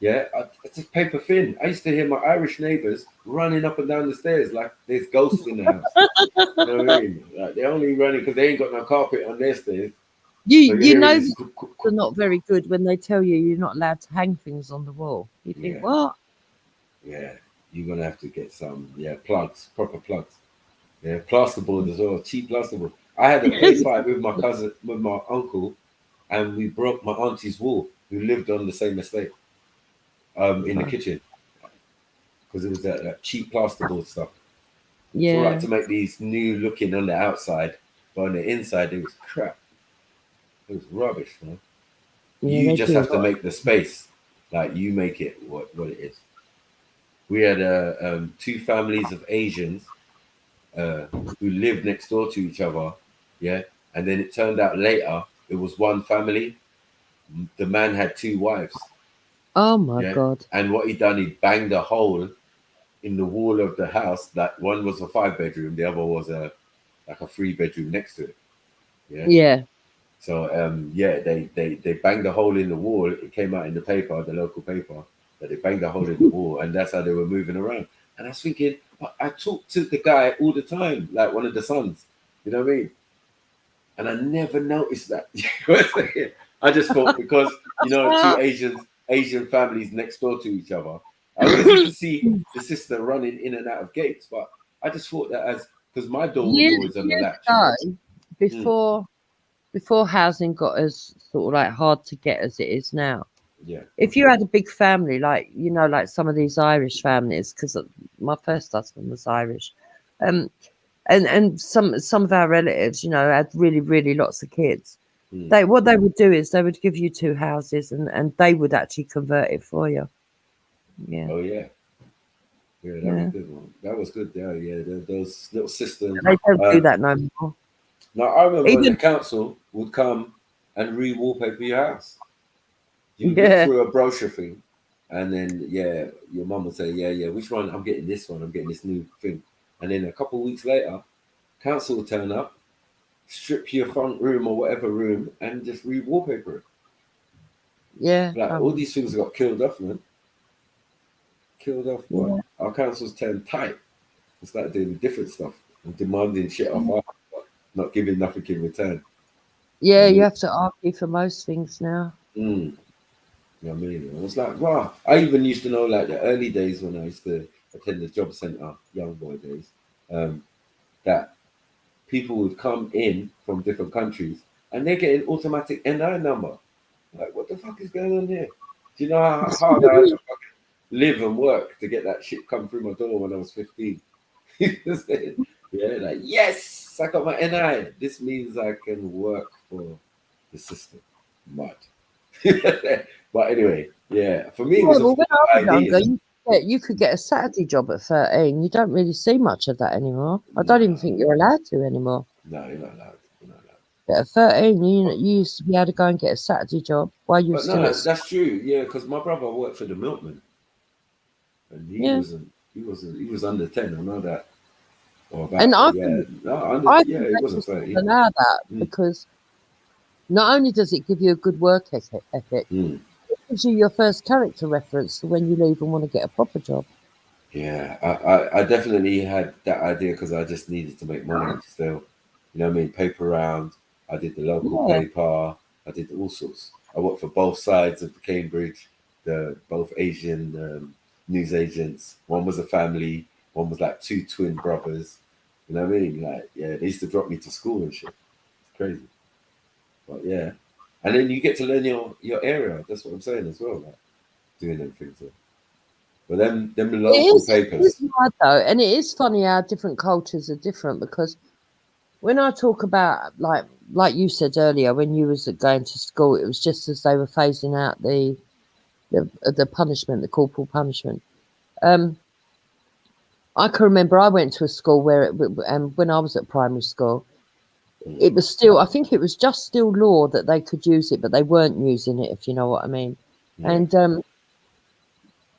it's just paper thin. I used to hear my Irish neighbours running up and down the stairs like there's ghosts in the house. You know what I mean? Like they're only running because they ain't got no carpet on their stairs. You know they're not very good when they tell you you're not allowed to hang things on the wall. You think, what? Yeah, you're gonna have to get some plugs, proper plugs. Yeah, plasterboard as well, cheap plasterboard. I had a play fight with my cousin, with my uncle, and we broke my auntie's wall, who lived on the same estate, in the kitchen, because it was that cheap plasterboard stuff. Yeah. It's all right to make these new looking on the outside, but on the inside it was crap. It was rubbish, man. Yeah, You they just do a have to lot. make the space, like you make it what it is. We had 2 families of Asians who lived next door to each other, and then it turned out later it was one family. The man had 2 wives. Oh my God. And what he done, he banged a hole in the wall of the house. That one was a 5-bedroom, the other was a 3-bedroom next to it. Yeah. So they banged a hole in the wall. It came out in the paper, the local paper, that they banged a hole in the wall, and that's how they were moving around. And I was thinking, I talk to the guy all the time, like one of the sons, you know what I mean? And I never noticed that. I just thought because 2 Asian families next door to each other, I always used to see the sister running in and out of gates, but I just thought that because my door was always on the latch. Before housing got as sort of like hard to get as it is now. Yeah. If you had a big family, like like some of these Irish families, because my first husband was Irish, and some of our relatives, had really, really lots of kids. What they would do is they would give you 2 houses, and they would actually convert it for you. Yeah. Oh yeah. Yeah, that was a good one. That was good. Yeah. Those little systems. They don't do that no more. Now I remember when the council would come and re-wallpaper your house. You look through a brochure thing, and then your mum would say, which one? I'm getting this one. I'm getting this new thing. And then a couple of weeks later, council would turn up, strip your front room or whatever room, and just re-wallpaper it. Yeah. Like all these things got killed off, man. Killed off. Yeah. Our council's turned tight and started doing different stuff and demanding shit off us, but not giving nothing in return. Yeah, you have to argue for most things now. You know what I mean? I was like, wow. I even used to know, like the early days when I used to attend the job centre, young boy days, that people would come in from different countries and they're getting automatic NI number. Like, what the fuck is going on here? Do you know how hard I had to fucking live and work to get that shit come through my door when I was 15? Like, yes, I got my NI. This means I can work for the system. Mad. But anyway, for me, it was when I was younger, you get a Saturday job at 13. You don't really see much of that anymore. I don't even think you're allowed to anymore. No, you're not allowed. But at 13, you used to be able to go and get a Saturday job while you were But still no, at school. that's true. Yeah, because my brother worked for the milkman, and he was under 10. I know that. Or about, And I yeah, think, no, under, I yeah, think it they wasn't should 30. allow that because not only does it give you a good work ethic, it gives you your first character reference to when you leave and want to get a proper job. Yeah, I definitely had that idea because I just needed to make money still. You know what I mean? Paper round. I did the local paper. I did all sorts. I worked for both sides of the Cambridge, both Asian news agents. One was a family. One was like 2 twin brothers. You know what I mean? Like, yeah, they used to drop me to school and shit. It's crazy. But yeah. And then you get to learn your area. That's what I'm saying as well. Like, doing them things. But them local papers. It is hard though, and it is funny how different cultures are different because when I talk about like you said earlier, when you was going to school, it was just as they were phasing out the punishment, the corporal punishment. I can remember I went to a school where when I was at primary school, it was still, I think it was just still law that they could use it, but they weren't using it, if you know what I mean. Yeah. And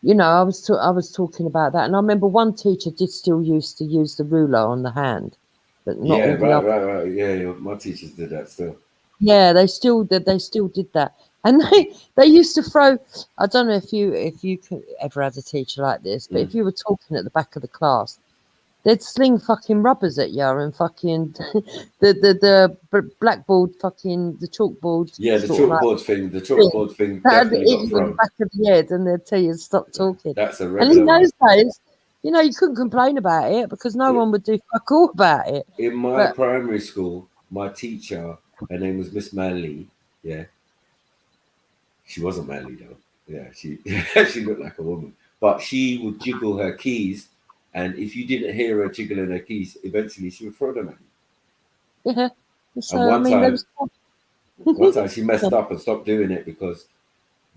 you know, I was talking about that, and I remember one teacher did still used to use the ruler on the hand, but not all the other. Right. Yeah, my teachers did that still. Yeah, they still did that, and they used to throw. I don't know if you could ever had a teacher like this, but if you were talking at the back of the class, they'd sling fucking rubbers at you and fucking the blackboard, fucking the chalkboard. Yeah, the chalkboard thing. The chalkboard thing definitely got thrown. The back of the head, and they'd tell you to stop talking. That's a regular. And in those days, you know, you couldn't complain about it because no one would do fuck all about it. In my primary school, my teacher, her name was Miss Manley. Yeah, she wasn't manly though. Yeah, she looked like a woman, but she would jiggle her keys. And if you didn't hear her jiggling her keys, eventually she would throw them at you. Yeah. So, and one time she messed up and stopped doing it because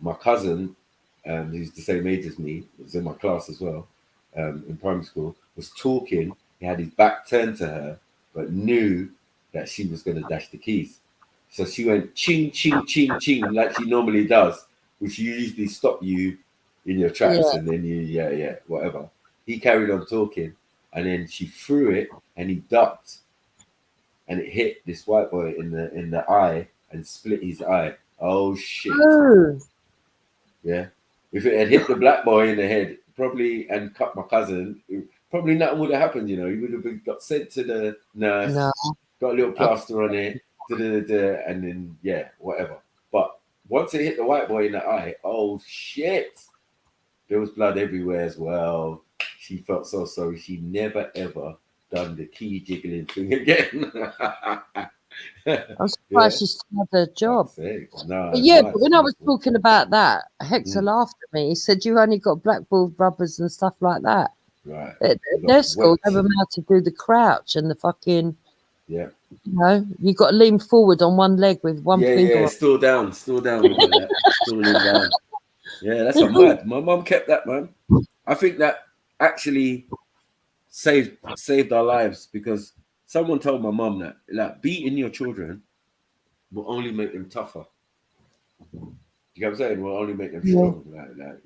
my cousin, who's the same age as me, was in my class as well, in primary school, was talking. He had his back turned to her, but knew that she was going to dash the keys. So she went ching, ching, ching, ching, like she normally does, which usually stop you in your tracks, and then you, whatever. He carried on talking, and then she threw it, and he ducked, and it hit this white boy in the eye and split his eye. Oh shit! Oh. Yeah, if it had hit the black boy in the head, probably, and cut my cousin, probably nothing would have happened. You know, he would have got sent to the nurse, got a little plaster on it, and then whatever. But once it hit the white boy in the eye, oh shit! There was blood everywhere as well. She felt so sorry. She never ever done the key jiggling thing again. I'm surprised she still had a job. No, but when I was talking about that, Hector laughed at me. He said, "You only got blackboard rubbers and stuff like that." Right. At their school, they were allowed to do the crouch and the fucking. Yeah. You know, you got to lean forward on one leg with one finger. Yeah, still down. Still lean down. Yeah, that's mad. My mum kept that, man. I think that actually saved our lives because someone told my mum that like beating your children will only make them tougher. You know what I'm saying? Will only make them strong.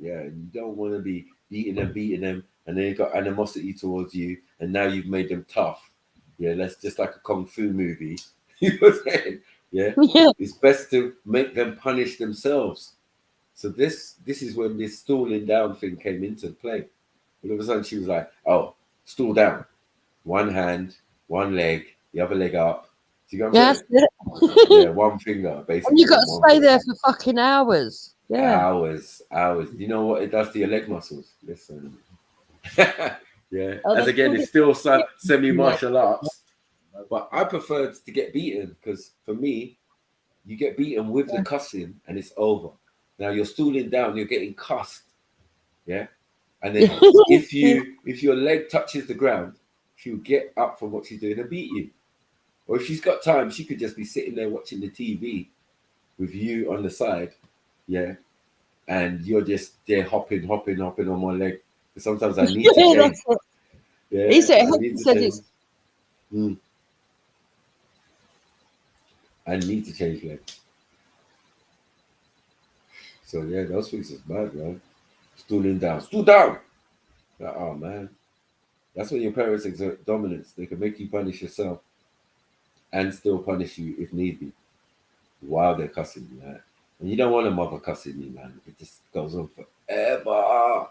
You don't want to be beating them, and they've got animosity towards you, and now you've made them tough. Yeah, that's just like a kung fu movie. You know what I'm saying? Yeah. It's best to make them punish themselves. So this is when this stooling down thing came into play. All of a sudden she was like, "Oh, stool down, one hand, one leg, the other leg up." Do you know what I'm saying? Yeah, one finger basically. And you got to stay there for fucking hours. Yeah, hours. You know what it does to your leg muscles? Listen. As again, it's still semi-martial arts, but I preferred to get beaten because for me, you get beaten with the cussing and it's over. Now you're stooling down, you're getting cussed, yeah. And then if your leg touches the ground, she'll get up from what she's doing and beat you. Or if she's got time, she could just be sitting there watching the TV with you on the side, yeah. And you're just there hopping on one leg, Sometimes I need to change. That's it. Yeah, He said, I need he to said change. it's I need to change that. So yeah, those things is bad, man. Stooling down. Stool down! Like, oh man. That's when your parents exert dominance. They can make you punish yourself and still punish you if need be while they're cussing you, man. And you don't want a mother cussing you, man. It just goes on forever.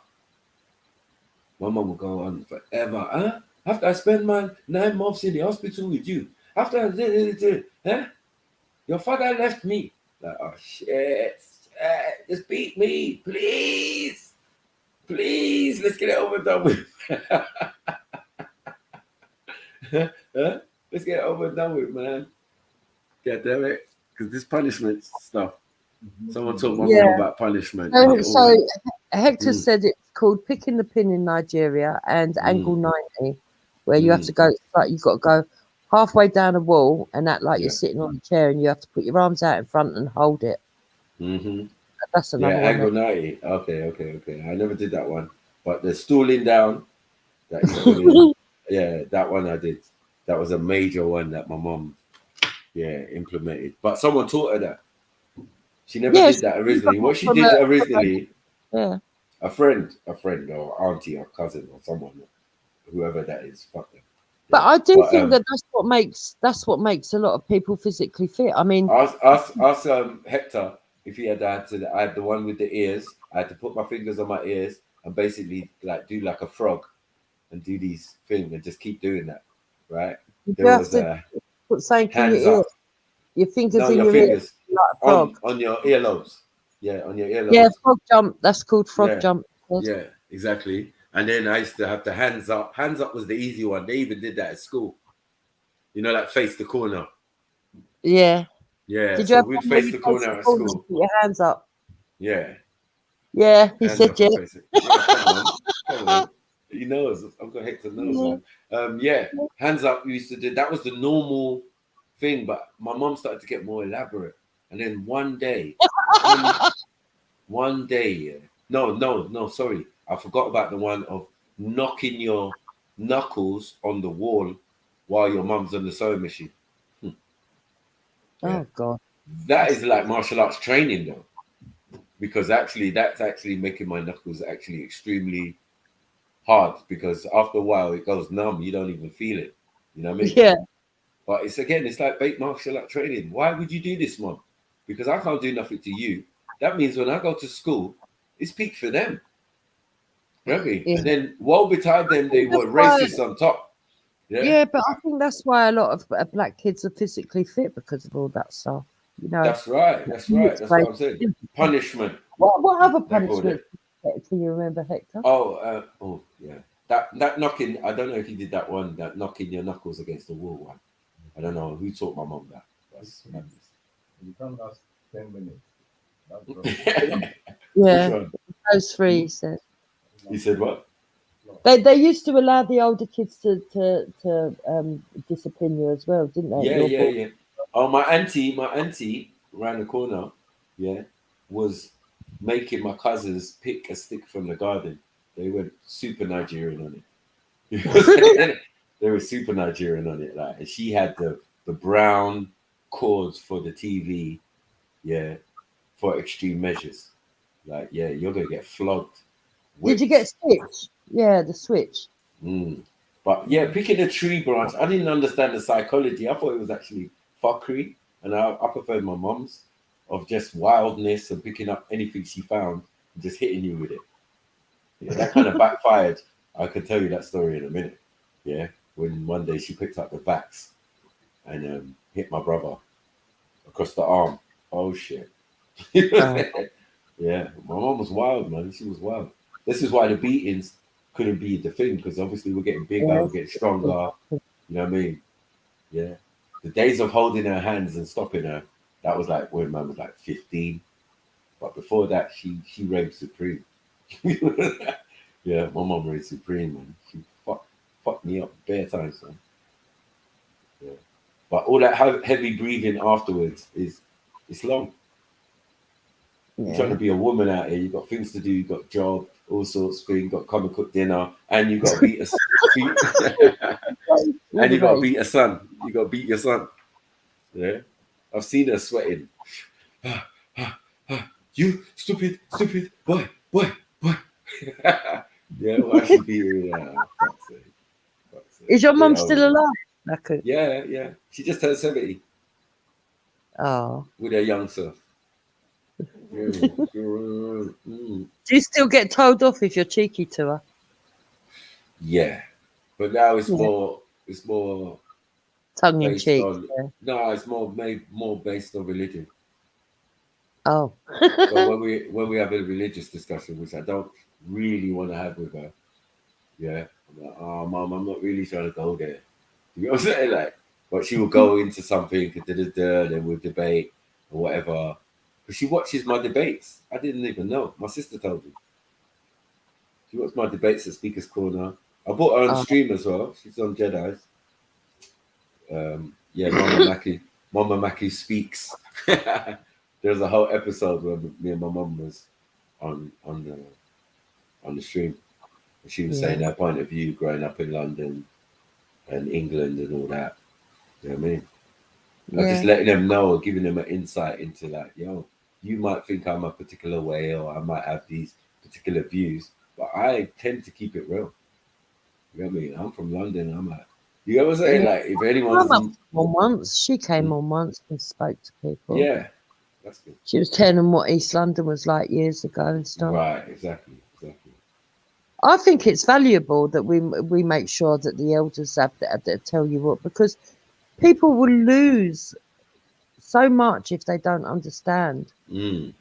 My mom will go on forever. Huh? After I spend my 9 months in the hospital with you, after I did, huh? Your father left me. Like, oh shit. Just beat me, please. Please, let's get it over and done with. Huh? Let's get it over and done with, man. God damn it. Because this punishment stuff. Someone told my mom about punishment. So Hector said it's called Picking the Pin in Nigeria and Angle 90, where you have to go, like you've got to go halfway down a wall and act like you're sitting on a chair, and you have to put your arms out in front and hold it. Mm-hmm. That's another one. Angle 90. Okay. I never did that one. But the stooling down, that is pulling, that one I did. That was a major one that my mom, implemented. But someone taught her that. She never did that originally. What she did originally, a friend or auntie or cousin or someone, whoever that is, fuck them. But I do think that's what makes a lot of people physically fit. I mean, ask Hector if he had to. I had the one with the ears. I had to put my fingers on my ears and basically like do like a frog and do these things and just keep doing that, right? There was put something in hands your ear. up. Your fingers No, in your your fingers ear, like a frog. on your earlobes. Yeah, on your earlobes. Yeah, frog jump. That's called frog jump. Yeah, exactly. And then I used to have the hands up. Hands up was the easy one. They even did that at school. You know, like face the corner. Yeah. Yeah. Did So you we'd face the corner at school. Put your hands up. Yeah. Yeah, he said yeah. Come on. He knows. I've got Hector knows, man. Hands up. We used to do. That was the normal thing, but my mom started to get more elaborate. And then one day, no, sorry. I forgot about the one of knocking your knuckles on the wall while your mum's on the sewing machine. Oh God. That is like martial arts training though. Because that's actually making my knuckles actually extremely hard, because after a while it goes numb. You don't even feel it. You know what I mean? Yeah. But it's like bait martial art training. Why would you do this, Mom? Because I can't do nothing to you. That means when I go to school, it's peak for them. Really? Yeah. And then woe betide them, they were racist on top. Yeah, but I think that's why a lot of black kids are physically fit, because of all that stuff. You know. That's right. That's what I'm saying. Punishment. What other punishment can you remember, Hector? Oh, yeah. That knocking. I don't know if you did that one. That knocking your knuckles against the wall one. I don't know who taught my mom that. You can't last 10 minutes. Yeah, those three. He said. He said what? They used to allow the older kids to discipline you as well, didn't they? Yeah. Oh, my auntie around the corner, was making my cousins pick a stick from the garden. They went super Nigerian on it. They were super Nigerian on it, like, and she had the brown cords for the TV, for extreme measures. Like, you're gonna get flogged. Did you get switch? Yeah, the switch. But picking a tree branch, I didn't understand the psychology. I thought it was actually fuckery, and I preferred my mom's of just wildness and picking up anything she found and just hitting you with it. Yeah, that kind of backfired. I could tell you that story in a minute. Yeah, when one day she picked up the vax and hit my brother across the arm. Oh shit! Yeah, my mom was wild, man. She was wild. This is why the beatings couldn't be the thing, because obviously we're getting bigger, we're getting stronger. You know what I mean? Yeah. The days of holding her hands and stopping her, that was like when man was like 15. But before that, she reigned supreme. Yeah, my mom reigned supreme, man. She fucked me up bare times, man. Yeah. But all that heavy breathing afterwards it's long. You're trying to be a woman out here. You've got things to do. You've got job, all sorts of things. You've got to come and cook dinner, and you've got to beat and you got to beat a son. You got to beat your son. Yeah, I've seen her sweating. You stupid boy. Yeah, why she beating her? Is your mum still alive? Yeah. She just turned 70. Oh. With her young son. Do you still get told off if you're cheeky to her? Yeah, but now it's more tongue in cheek. No, it's more based on religion. Oh. So when we have a religious discussion, which I don't really want to have with her, yeah, I'm like, oh, Mum, I'm not really trying to go there. You know what I'm saying? Like, but she will go into something, then we'll debate or whatever. But she watches my debates. I didn't even know. My sister told me. She watched my debates at Speaker's Corner. I brought her on stream as well. She's on Jedi's. Mama Mackie speaks. There's a whole episode where me and my mum was on the stream. And she was saying her point of view growing up in London and England and all that. You know what I mean? I'm just letting them know, giving them an insight into like, yo, you might think I'm a particular way or I might have these particular views, but I tend to keep it real. You know what I mean? I'm from London. I'm like, you know what I'm saying? Like, if anyone's once, she came on once and spoke to people. Yeah, that's good. She was telling them what East London was like years ago and stuff. Right, exactly. I think it's valuable that we make sure that the elders have to tell you what, because people will lose so much if they don't understand. You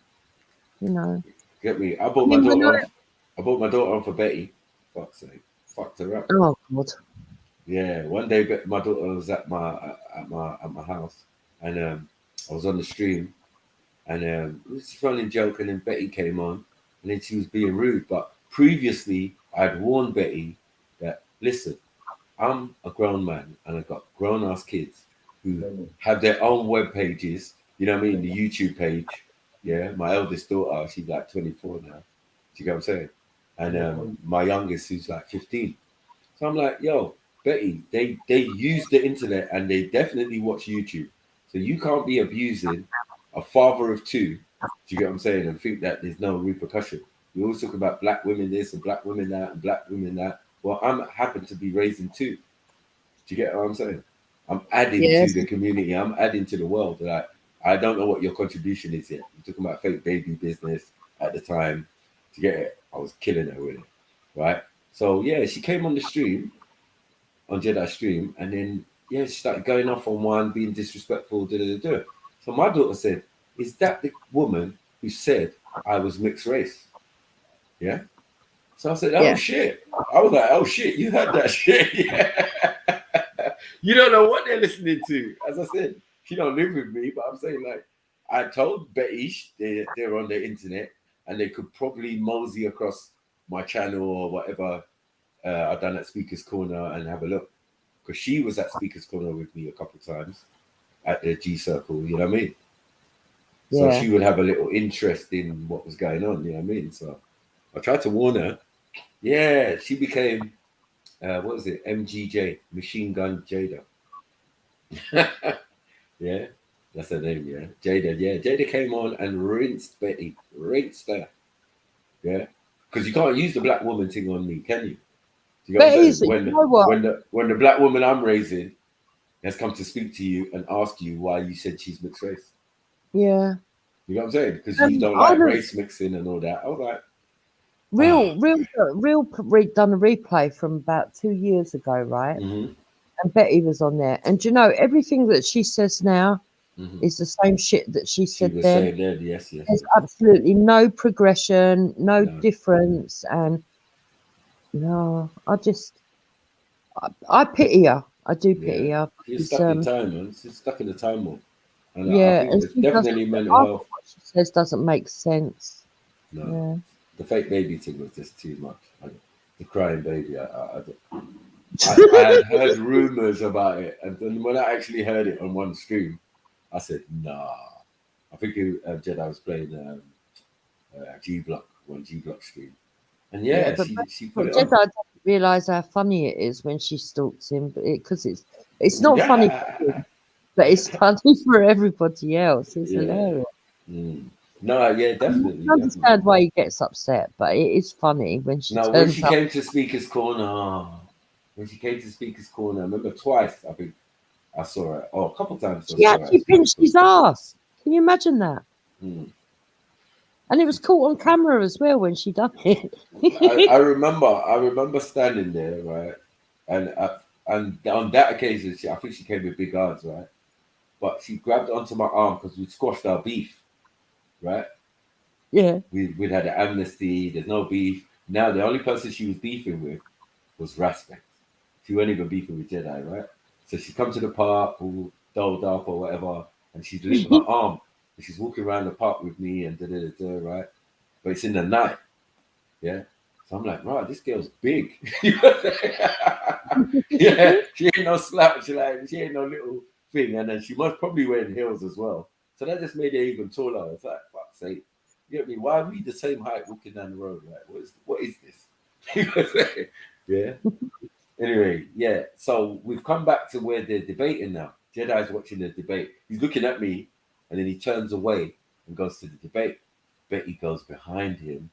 know. Get me? I bought my daughter on for Betty. Fuck's sake. Fucked her up. Oh God. Yeah. One day my daughter was at my house and I was on the stream and it was just running joke and then Betty came on and then she was being rude. But previously I'd warned Betty that listen, I'm a grown man and I've got grown ass kids who have their own web pages, you know what I mean? The YouTube page. Yeah. My eldest daughter, she's like 24 now. Do you get what I'm saying? And my youngest, who's like 15. So I'm like, yo, Betty, they use the internet and they definitely watch YouTube. So you can't be abusing a father of two, do you get what I'm saying? And think that there's no repercussion. You always talk about black women this and black women that and black women that. Well, I happen to be raising two. Do you get what I'm saying? I'm adding to the community. I'm adding to the world. Like, I don't know what your contribution is yet. You're talking about fake baby business at the time. To get it, I was killing her with it, right? So yeah, she came on the stream, on Jedi stream, and then she started going off on one, being disrespectful. So my daughter said, "Is that the woman who said I was mixed race?" Yeah. So I said, "Oh shit!" I was like, "Oh shit, you heard that shit?" Yeah. You don't know what they're listening to. As I said, she don't live with me, but I'm saying like, I told Betty they're on the internet. And they could probably mosey across my channel or whatever I've done at Speaker's Corner and have a look. Because she was at Speaker's Corner with me a couple of times at the G Circle, you know what I mean? So she would have a little interest in what was going on, you know what I mean? So I tried to warn her. Yeah, she became, what was it? MGJ, Machine Gun Jada. Yeah. That's her name, yeah. Jada, yeah. Jada came on and rinsed Betty. Rinsed her. Yeah. Because you can't use the black woman thing on me, can you? Do you know what I'm saying? When the black woman I'm raising has come to speak to you and ask you why you said she's mixed race. Yeah. You know what I'm saying? Because you don't like race mixing and all that. I was like, Real done a replay from about 2 years ago, right? Mm-hmm. And Betty was on there. And do you know, everything that she says now is the same shit that she said then. Yes. There's absolutely no progression, no difference. And no, I pity her. I do pity her. She's stuck in time, man. She's stuck in the time warp. And yeah, I think it's definitely mental health. What she says doesn't make sense. No. Yeah. The fake baby thing was just too much. The crying baby, I had heard rumors about it, and then when I actually heard it on one stream, I said, "Nah." I think Jedi was playing G Block stream, and but she put it Jedi on. doesn't realise how funny it is when she stalks him, but because it's not funny for him, but it's funny for everybody else. It's hilarious. No, yeah, definitely. I understand why he gets upset, but it is funny when she No, turns when she up. came to Speaker's Corner, I remember twice. I think I saw her. Oh, a couple times. She actually pinched his ass. Can you imagine that? And it was caught on camera as well when she done it. I remember standing there, right, and on that occasion, I think she came with big arms, right, but she grabbed onto my arm because we squashed our beef, right. Yeah. We'd had an amnesty. There's no beef now. The only person she was beefing with was Raspect. She wasn't even beefing with Jedi, right? So she's come to the park, all dolled up or whatever, and she's linked my arm. And she's walking around the park with me and right? But it's in the night, yeah? So I'm like, right, this girl's big. Yeah, she ain't no slouch, she ain't no little thing. And then she must probably wearing heels as well. So that just made her even taller. I was like, fuck's sake. You get me? Why are we the same height walking down the road? Like, what is this? Yeah. Anyway, yeah. So we've come back to where they're debating now. Jedi's watching the debate. He's looking at me, and then he turns away and goes to the debate. Betty goes behind him.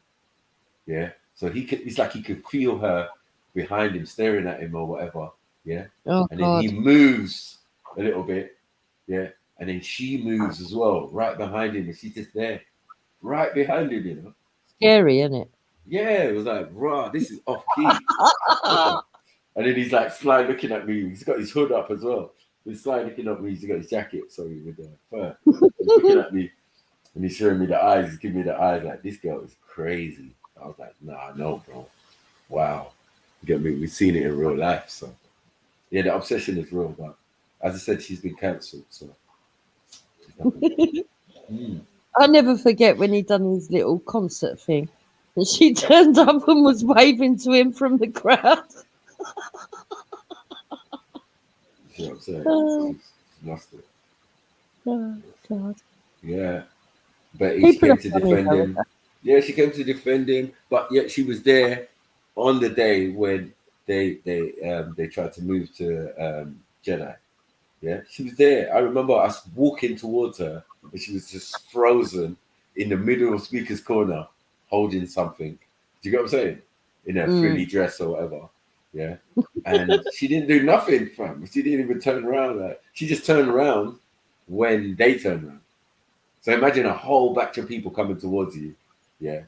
Yeah. So it's like he could feel her behind him, staring at him or whatever. Yeah. Oh, and then he moves a little bit. Yeah. And then she moves as well, right behind him, and she's just there, right behind him, you know. Scary, isn't it? Yeah, it was like, rah, this is off key. And then he's like sly looking at me. He's got his hood up as well. He's sly looking at me. He's got his jacket, sorry, with the fur. He's looking at me, and he's showing me the eyes. He's giving me the eyes like, this girl is crazy. I was like, nah, no, bro. Wow. You get me? We've seen it in real life. So, yeah, the obsession is real. But as I said, she's been cancelled. So, I'll never forget when he done his little concert thing. And she turned up and was waving to him from the crowd. You know what I'm saying? She's lost it. Oh, God. Yeah. But she came to defend him. Yeah, she came to defend him, but yet she was there on the day when they tried to move to Jedi. Yeah, she was there. I remember us walking towards her, and she was just frozen in the middle of Speaker's Corner, holding something. Do you get what I'm saying? In a frilly dress or whatever. Yeah, and she didn't do nothing, fam. She didn't even turn around. She just turned around when they turned around. So imagine a whole batch of people coming towards you. Yeah,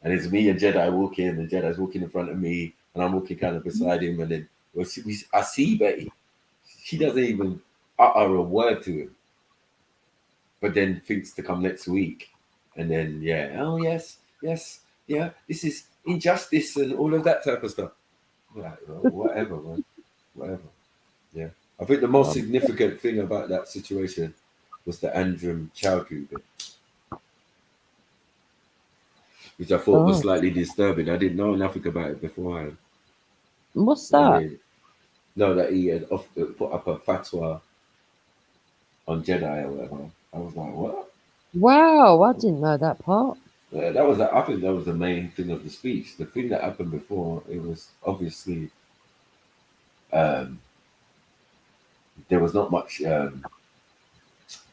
and it's me and Jedi walking, and Jedi's walking in front of me, and I'm walking kind of beside him, and then I see Betty. She doesn't even utter a word to him, but then thinks to come next week, and then oh yes, yeah, this is injustice and all of that type of stuff. Like, whatever, man, whatever. Yeah, I think the most significant thing about that situation was the Andrew Chowdhury bit, which I thought was slightly disturbing. I didn't know nothing about it beforehand. What's that? That he had put up a fatwa on Jedi or whatever. I was like, what? Wow, I didn't know that part. I think that was the main thing of the speech. The thing that happened before, it was obviously there was not much.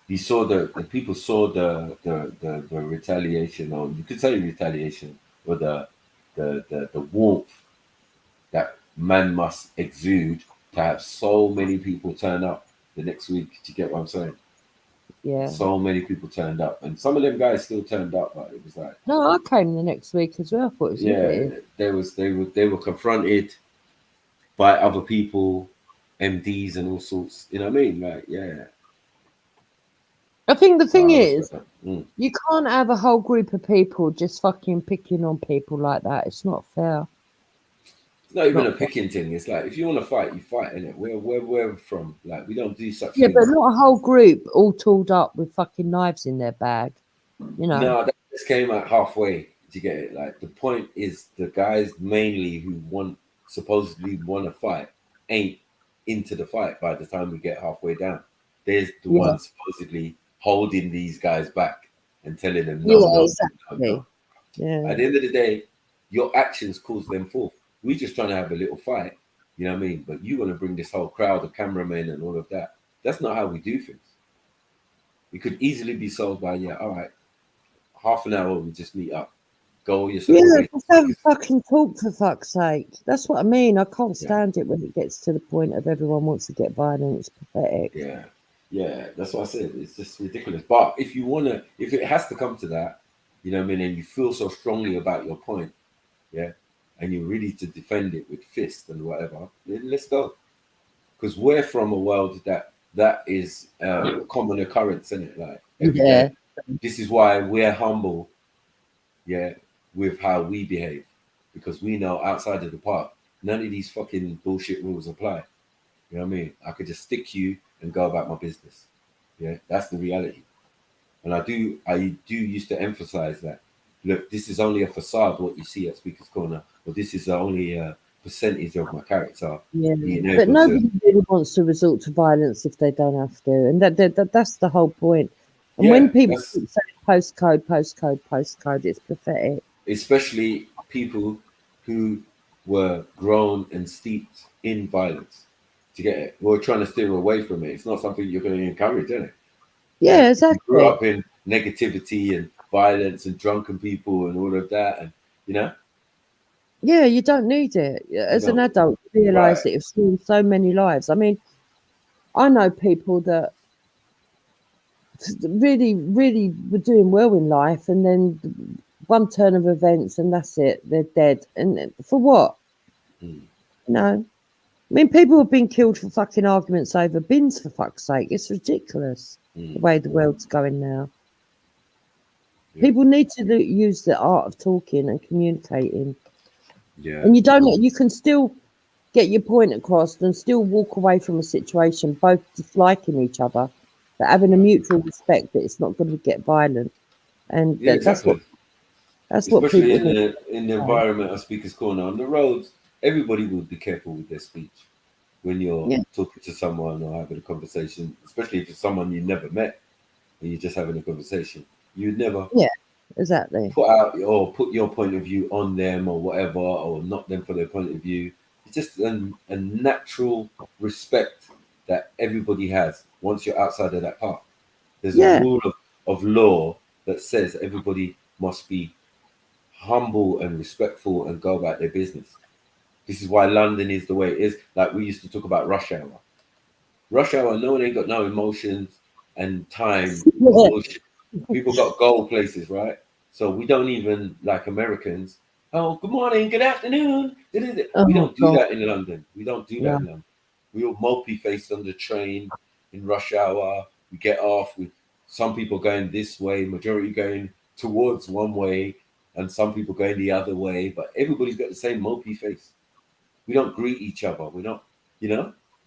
You saw the people saw the retaliation, or you could say retaliation, or the warmth that man must exude to have so many people turn up the next week. Do you get what I'm saying? Yeah. So many people turned up, and some of them guys still turned up, but it was like, no, I came the next week as well. I thought it was they were confronted by other people, MDs and all sorts. You know what I mean? Like, yeah. I think the thing is, you can't have a whole group of people just fucking picking on people like that. It's not fair. It's not even a picking thing. It's like, if you want to fight, you fight, innit? Where we're from, like, we don't do such things. But not a whole group all tooled up with fucking knives in their bag. You know. No, that just came out halfway. To get it? Like, the point is, the guys mainly who supposedly want to fight ain't into the fight by the time we get halfway down. There's the ones supposedly holding these guys back and telling them no. Yeah. At the end of the day, your actions cause them forth. We just trying to have a little fight, you know what I mean? But you want to bring this whole crowd of cameramen and all of that. That's not how we do things. We could easily be solved by, yeah, all right, half an hour, we just meet up. Go yourself. Yeah, just have a fucking talk for fuck's sake. That's what I mean. I can't stand it when it gets to the point of everyone wants to get violent. It's pathetic. Yeah. Yeah, that's what I said. It's just ridiculous. But if you want to, if it has to come to that, you know what I mean, and you feel so strongly about your point, yeah, and you're ready to defend it with fist and whatever, then let's go. Because we're from a world that is a common occurrence, isn't it? Like, every day. This is why we're humble, yeah, with how we behave. Because we know outside of the park, none of these fucking bullshit rules apply. You know what I mean? I could just stick you and go about my business. Yeah, that's the reality. And I do used to emphasize that. Look, this is only a facade, what you see at Speaker's Corner, but this is only a percentage of my character. Yeah, but nobody really wants to resort to violence if they don't have to, and that's the whole point. And when people keep saying postcode, postcode, postcode, it's pathetic. Especially people who were grown and steeped in violence. To get it, we're trying to steer away from it. It's not something you're going to encourage, is it? Yeah, exactly. You grew up in negativity and violence and drunken people and all of that, and you know. Yeah, you don't need it. As an adult, you realise that you've seen so many lives. I mean, I know people that really, really were doing well in life, and then one turn of events, and that's it. They're dead. And for what? No. I mean, people have been killed for fucking arguments over bins, for fuck's sake. It's ridiculous the way the world's going now. People need to use the art of talking and communicating. Yeah. And you can still get your point across and still walk away from a situation, both disliking each other, but having a mutual respect that it's not going to get violent. And that's what Especially people in the environment of Speaker's Corner on the roads. Everybody would be careful with their speech when you're talking to someone or having a conversation, especially if it's someone you never met and you're just having a conversation. You'd never exactly put your point of view on them or whatever, or knock them for their point of view. It's just a natural respect that everybody has once you're outside of that park. There's a rule of law that says everybody must be humble and respectful and go about their business. This is why London is the way it is. Like we used to talk about rush hour. Rush hour, no one ain't got no emotions and time. People got goal places, right? So we don't even, like Americans, oh, good morning, good afternoon. We don't do that in London. We don't do that in London. We all mopey-faced on the train in rush hour. We get off with some people going this way, majority going towards one way, and some people going the other way. But everybody's got the same mopey face. We don't greet each other. We don't,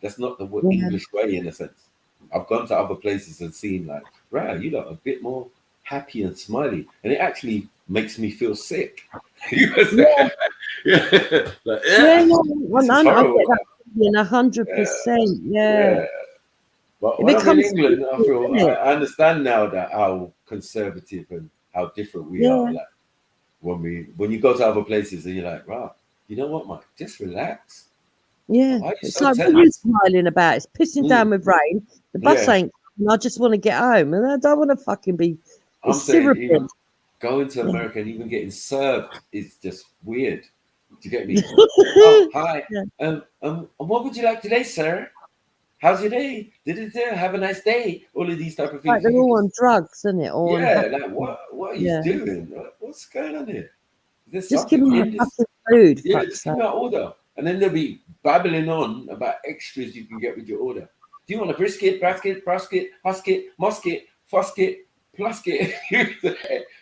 that's not the English way in a sense. I've gone to other places and seen like, right, you look a bit more happy and smiley. And it actually makes me feel sick. I get that 100%. Yeah. But when I'm in England, I understand now that how conservative and how different we are. Like when you go to other places and you're like, right, you know what, Mike? Just relax. Yeah, it's like, what are you smiling about? It's pissing down with rain. The bus ain't coming. I just want to get home, and I don't want to fucking be. I'm saying even going to America and even getting served is just weird. Do you get me? Oh, hi. What would you like today, sir? How's your day? Have a nice day. All of these type of things. Like they're all on drugs, isn't it? All like what are you doing? What's going on here? Just give me a fucking food. Yeah, just give me an order. And then they'll be babbling on about extras you can get with your order. Do you want a brisket, husket, musket, fusket, plusket?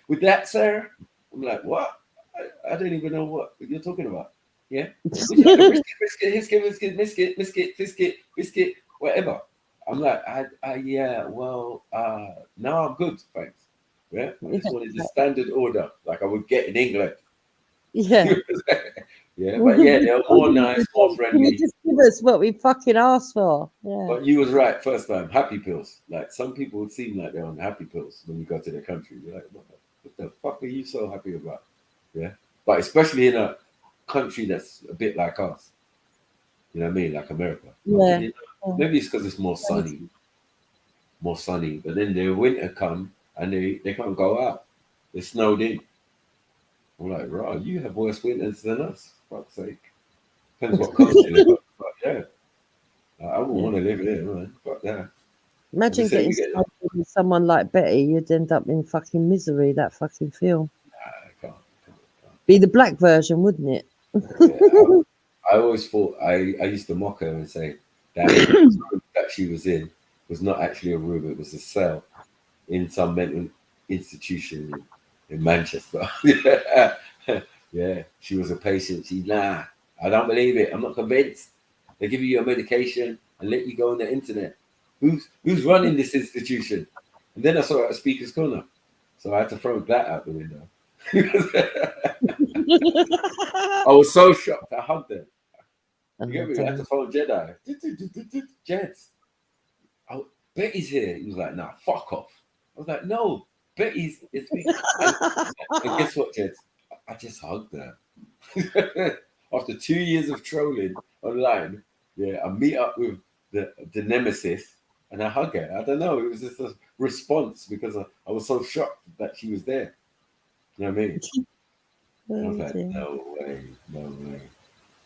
With that, sir? I'm like, what? I don't even know what you're talking about. Yeah? Brisket, biscuit, whatever. I'm like, no, I'm good, thanks. Yeah? I just wanted the standard order, like I would get in England. Yeah. But they're more nice, more friendly. You just give us what we fucking asked for. Yeah. But you was right first time. Happy pills. Like some people would seem like they're on happy pills when you go to their country. You're like, what the fuck are you so happy about? Yeah, but especially in a country that's a bit like us. You know what I mean? Like America. Yeah. Maybe it's because it's more sunny. But then the winter come and they can't go out. They're snowed in. I'm like, right, you have worse winters than us. Fuck's sake. Depends what coast you live on. But yeah, I wouldn't want to live here, man. Fuck that. Imagine getting started with someone like Betty. You'd end up in fucking misery. That fucking film. I can't. Be the black version, wouldn't it? I always thought I used to mock her and say that the room that she was in was not actually a room; it was a cell in some mental institution in Manchester. Yeah, she was a patient. Nah, I don't believe it. I'm not convinced. They give you your medication and let you go on the internet. Who's running this institution? And then I saw her at Speaker's Corner, so I had to throw that out the window. I was so shocked. I hugged her. You get me? I had to phone Jedi. Jeds, Betty's here. He was like, nah, fuck off. I was like, no, Betty's. It's me. And guess what, Jeds? I just hugged her. After 2 years of trolling online, yeah, I meet up with the nemesis and I hug her. I don't know. It was just a response because I was so shocked that she was there. You know what I mean? I was like, no way.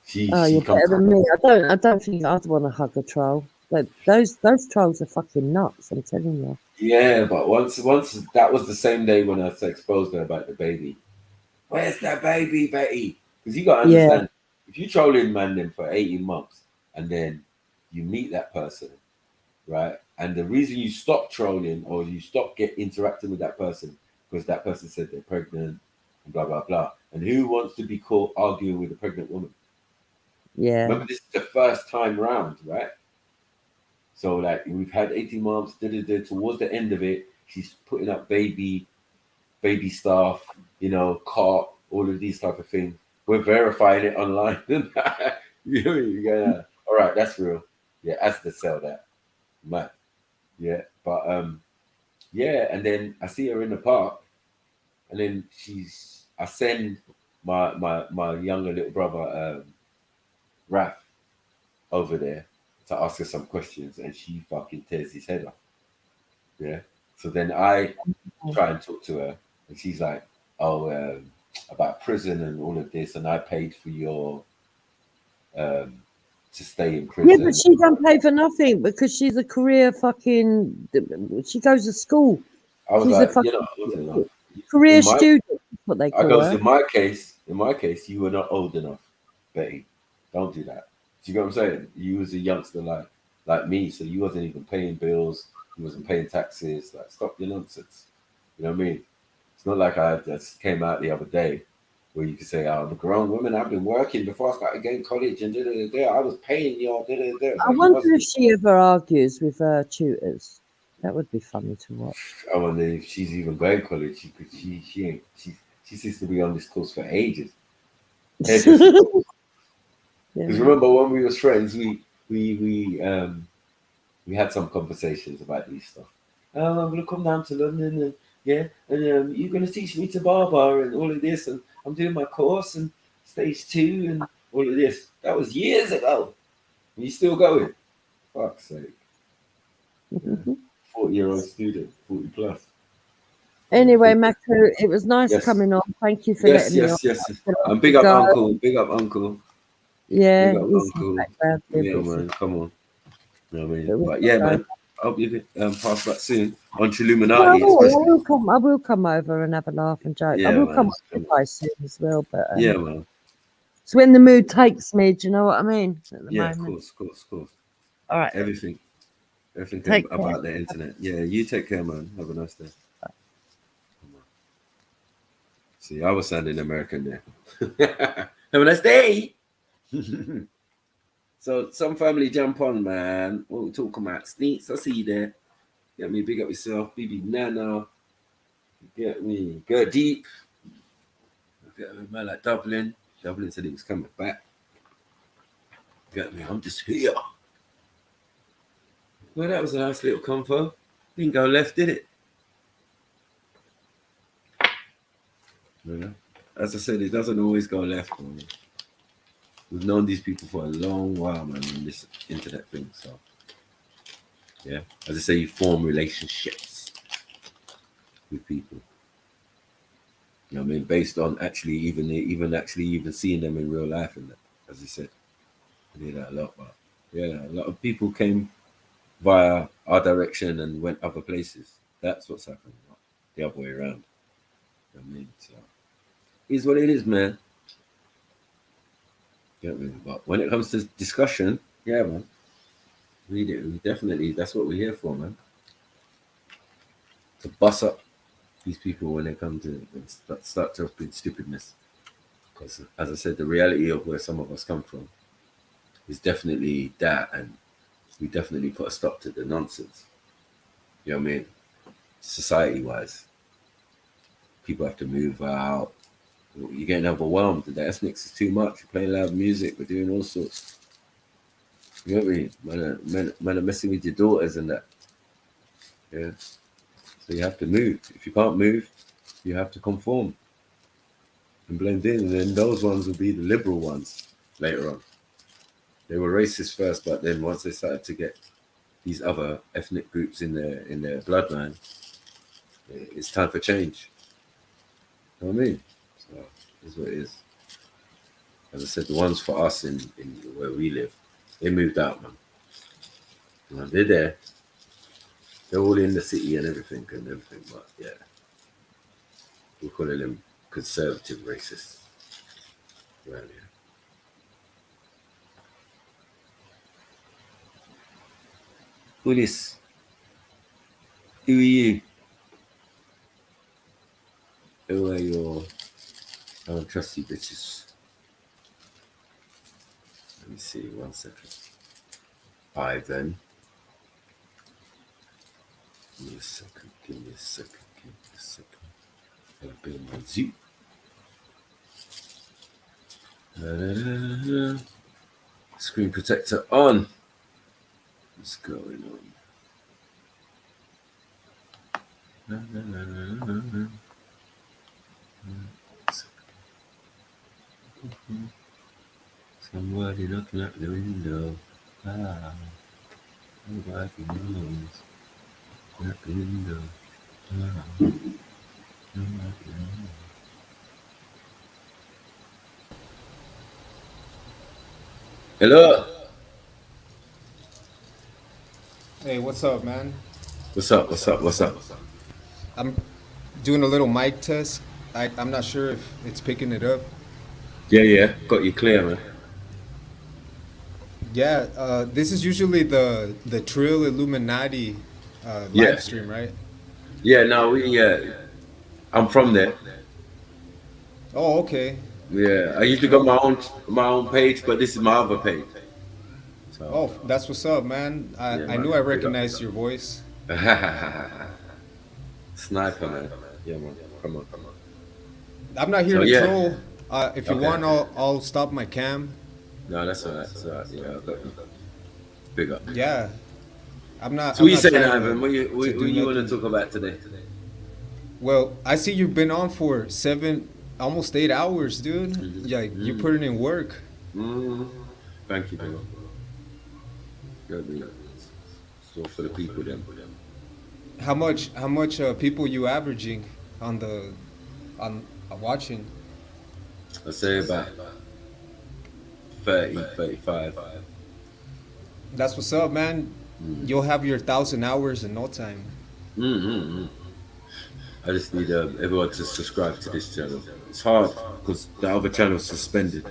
You're better than me. I don't think I'd want to hug a troll. Like those trolls are fucking nuts. I'm telling you. Yeah, but once that was the same day when I exposed her about the baby. Where's that baby, Betty? Because you got to understand, if you trolling man them for 18 months and then you meet that person, right? And the reason you stop trolling or you stop interacting with that person because that person said they're pregnant and blah blah blah. And who wants to be caught arguing with a pregnant woman? Yeah. Remember, this is the first time round, right? So like we've had 18 months. Towards the end of it, she's putting up baby stuff, cart, all of these type of things. We're verifying it online. All right, that's real. Yeah, as to sell that. Man. Yeah, but yeah, and then I see her in the park, and then I send my younger little brother, Raph, over there to ask her some questions, and she fucking tears his head off. Yeah. So then I try and talk to her, and she's like, "Oh, about prison and all of this, and I paid for your to stay in prison." Yeah, but she don't pay for nothing because she's a career fucking. She goes to school. I was she's like, a fucking career student. That's what they call her. In my case, you were not old enough, Betty. Don't do that. Do you know what I'm saying? You was a youngster like me, so you wasn't even paying bills. You wasn't paying taxes. Like, stop your nonsense. You know what I mean? It's not like I just came out the other day where you could say, "I'm a grown woman. I've been working before I started going to college, and I was paying y'all." I wonder if she ever argues with her tutors. That would be funny to watch. I wonder if she's even going to college. She ain't. She seems to be on this course for ages. Because remember when we was friends, we had some conversations about these stuff. I'm gonna come down to London, and you're gonna teach me to barber and all of this, and I'm doing my course and stage 2 and all of this. That was years ago. And you still going? Fuck's sake. 40-year-old student, 40 plus. Anyway, Mako, it was nice coming on. Thank you for letting me on. Yes. And big up Uncle. Big up Uncle. Yeah, big up Uncle. Yeah, man. Come on. You know what I mean? But yeah, man. I hope you can pass that soon on to Illuminati. I will come over and have a laugh and joke. Yeah, I will man. come on to soon as well. But yeah, man. It's when the mood takes me. Do you know what I mean? Yeah, moment. of course. All right. Everything Take about care. the internet. Yeah, you take care, man. Have a nice day. See, I was sounding American there. Have a nice day. So some family jump on, man. What we talking about? Sneaks, I see you there. Get me, big up yourself. BB Nana. Get me. Go deep. Get me, man, like Dublin. Dublin said he was coming back. Get me, I'm just here. Well, that was a nice little convo. Didn't go left, did it? No. as I said, it doesn't always go left. Man. We've known these people for a long while, man, on this internet thing. So, yeah, as I say, you form relationships with people. You know what I mean? Based on actually even seeing them in real life, and that, as I said, I do that a lot. But yeah, a lot of people came via our direction and went other places. That's what's happening, not the other way around. You know what I mean? So, it's what it is, man. You know what I mean? But when it comes to discussion, yeah, man, we definitely, that's what we're here for, man. To bust up these people when they come to start talking stupidness. Because, as I said, the reality of where some of us come from is definitely that, and we definitely put a stop to the nonsense. You know what I mean? Society-wise, people have to move out. You're getting overwhelmed. The ethnics is too much. We're playing loud music. We're doing all sorts. You know what I mean? Man are messing with your daughters and that. Yeah. So you have to move. If you can't move, you have to conform and blend in. And then those ones will be the liberal ones later on. They were racist first, but then once they started to get these other ethnic groups in their bloodline, it's time for change. You know what I mean? So that's what it is. As I said, the ones for us in where we live, they moved out, man. You know, they're there. They're all in the city and everything, but yeah. We're calling them conservative racists around here. Who this? Who are you? Who are your... I don't trust you bitches. Let me see, 1 second. Ivan. Give me a second. I'll be in my zoo. Screen protector on. What's going on? Somebody looking at the window. Nobody knows. At the window. Nobody knows. Hello. Hey, what's up, man? What's up? I'm doing a little mic test. I'm not sure if it's picking it up. Yeah. Got you clear, man. Yeah, this is usually the Trill Illuminati Yeah. live stream, right? Yeah, no, I'm from there. Oh, okay. Yeah, I used to go my own page, but this is my other page. So, Oh, that's what's up, man. I man, knew I big up. recognized your voice. Sniper, man. Yeah, man. Come on. I'm not here So, to yeah. troll. If you Okay. want, I'll stop my cam. No, that's all right. Yeah, I got you. Big up. Yeah, I'm not. So what I'm you not saying, trying Ivan? What to you do want to nothing. talk about today? Well, I see you've been on for almost 8 hours, dude. Like you're putting in work. Thank you, bro. Got me. So for the people, then. How much people you averaging on watching? I say about 30, 35. That's what's up, man. You'll have your 1,000 hours in no time. I just need everyone to subscribe to this channel. It's hard because the other channel's suspended.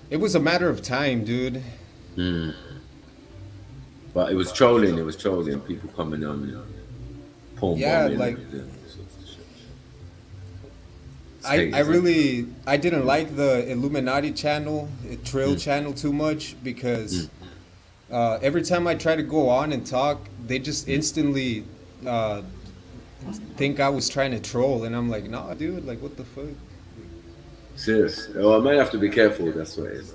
It was a matter of time, dude. But it was trolling. People coming on and porn Yeah, bombing like- and everything, all sorts of shit. I didn't like the Illuminati channel, Trill channel too much because every time I try to go on and talk, they just instantly think I was trying to troll, and I'm like, nah, dude, like what the fuck? Serious. Oh, I might have to be careful. That's what it is.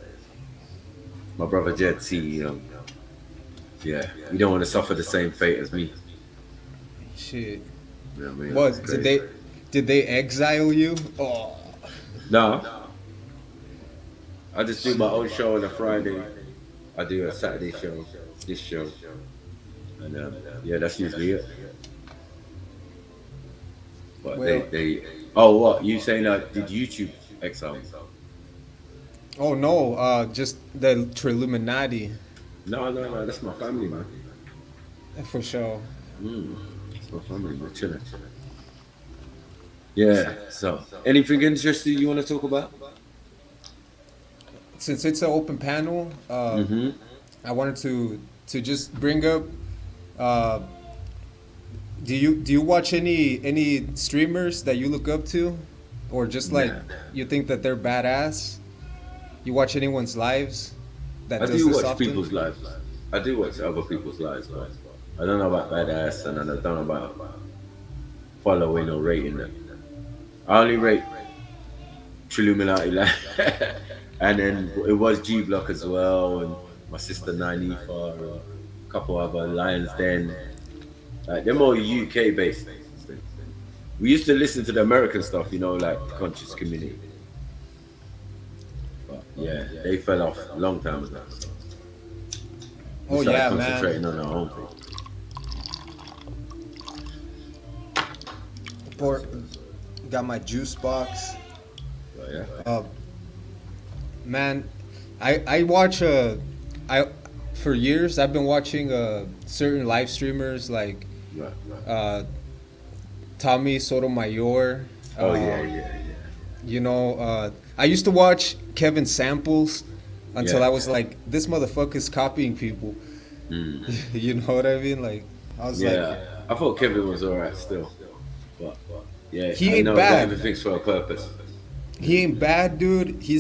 My brother Jed C. Yeah, you don't want to suffer the same fate as me. Shit. You know what I mean? What It's did crazy. Did they exile you? Oh. No. I just do my own show on a Friday. I do a Saturday show, this show. And yeah, that's usually it. But they oh, what? You saying that did YouTube exile? Oh no, just the Trilluminati. No, that's my family, man. For sure. It's my family, we're chilling. Yeah, so anything interesting you want to talk about? Since it's an open panel, I wanted to just bring up. Do you watch any streamers that you look up to, or just like you think that they're badass? You watch anyone's lives? I do watch people's lives. I do watch other people's lives, but I don't know about badass, and I don't know about following or rating them. I only rate Trilluminati, and then it was G Block as well, and my sister Nynefa, and a couple other Lions Den. Like they're more UK based. We used to listen to the American stuff, you know, like Conscious Community. But yeah, they fell off a long time ago. So we started concentrating on our own thing. Got my juice box. Oh, yeah. Man, I watch for years I've been watching certain live streamers like Tommy Sotomayor. Yeah. You know, I used to watch Kevin Samples until I was like, this motherfucker's copying people. You know what I mean? Like, I was like, I thought Kevin was alright still, but yeah, he ain't bad. Everything's for a purpose. He ain't bad, dude. He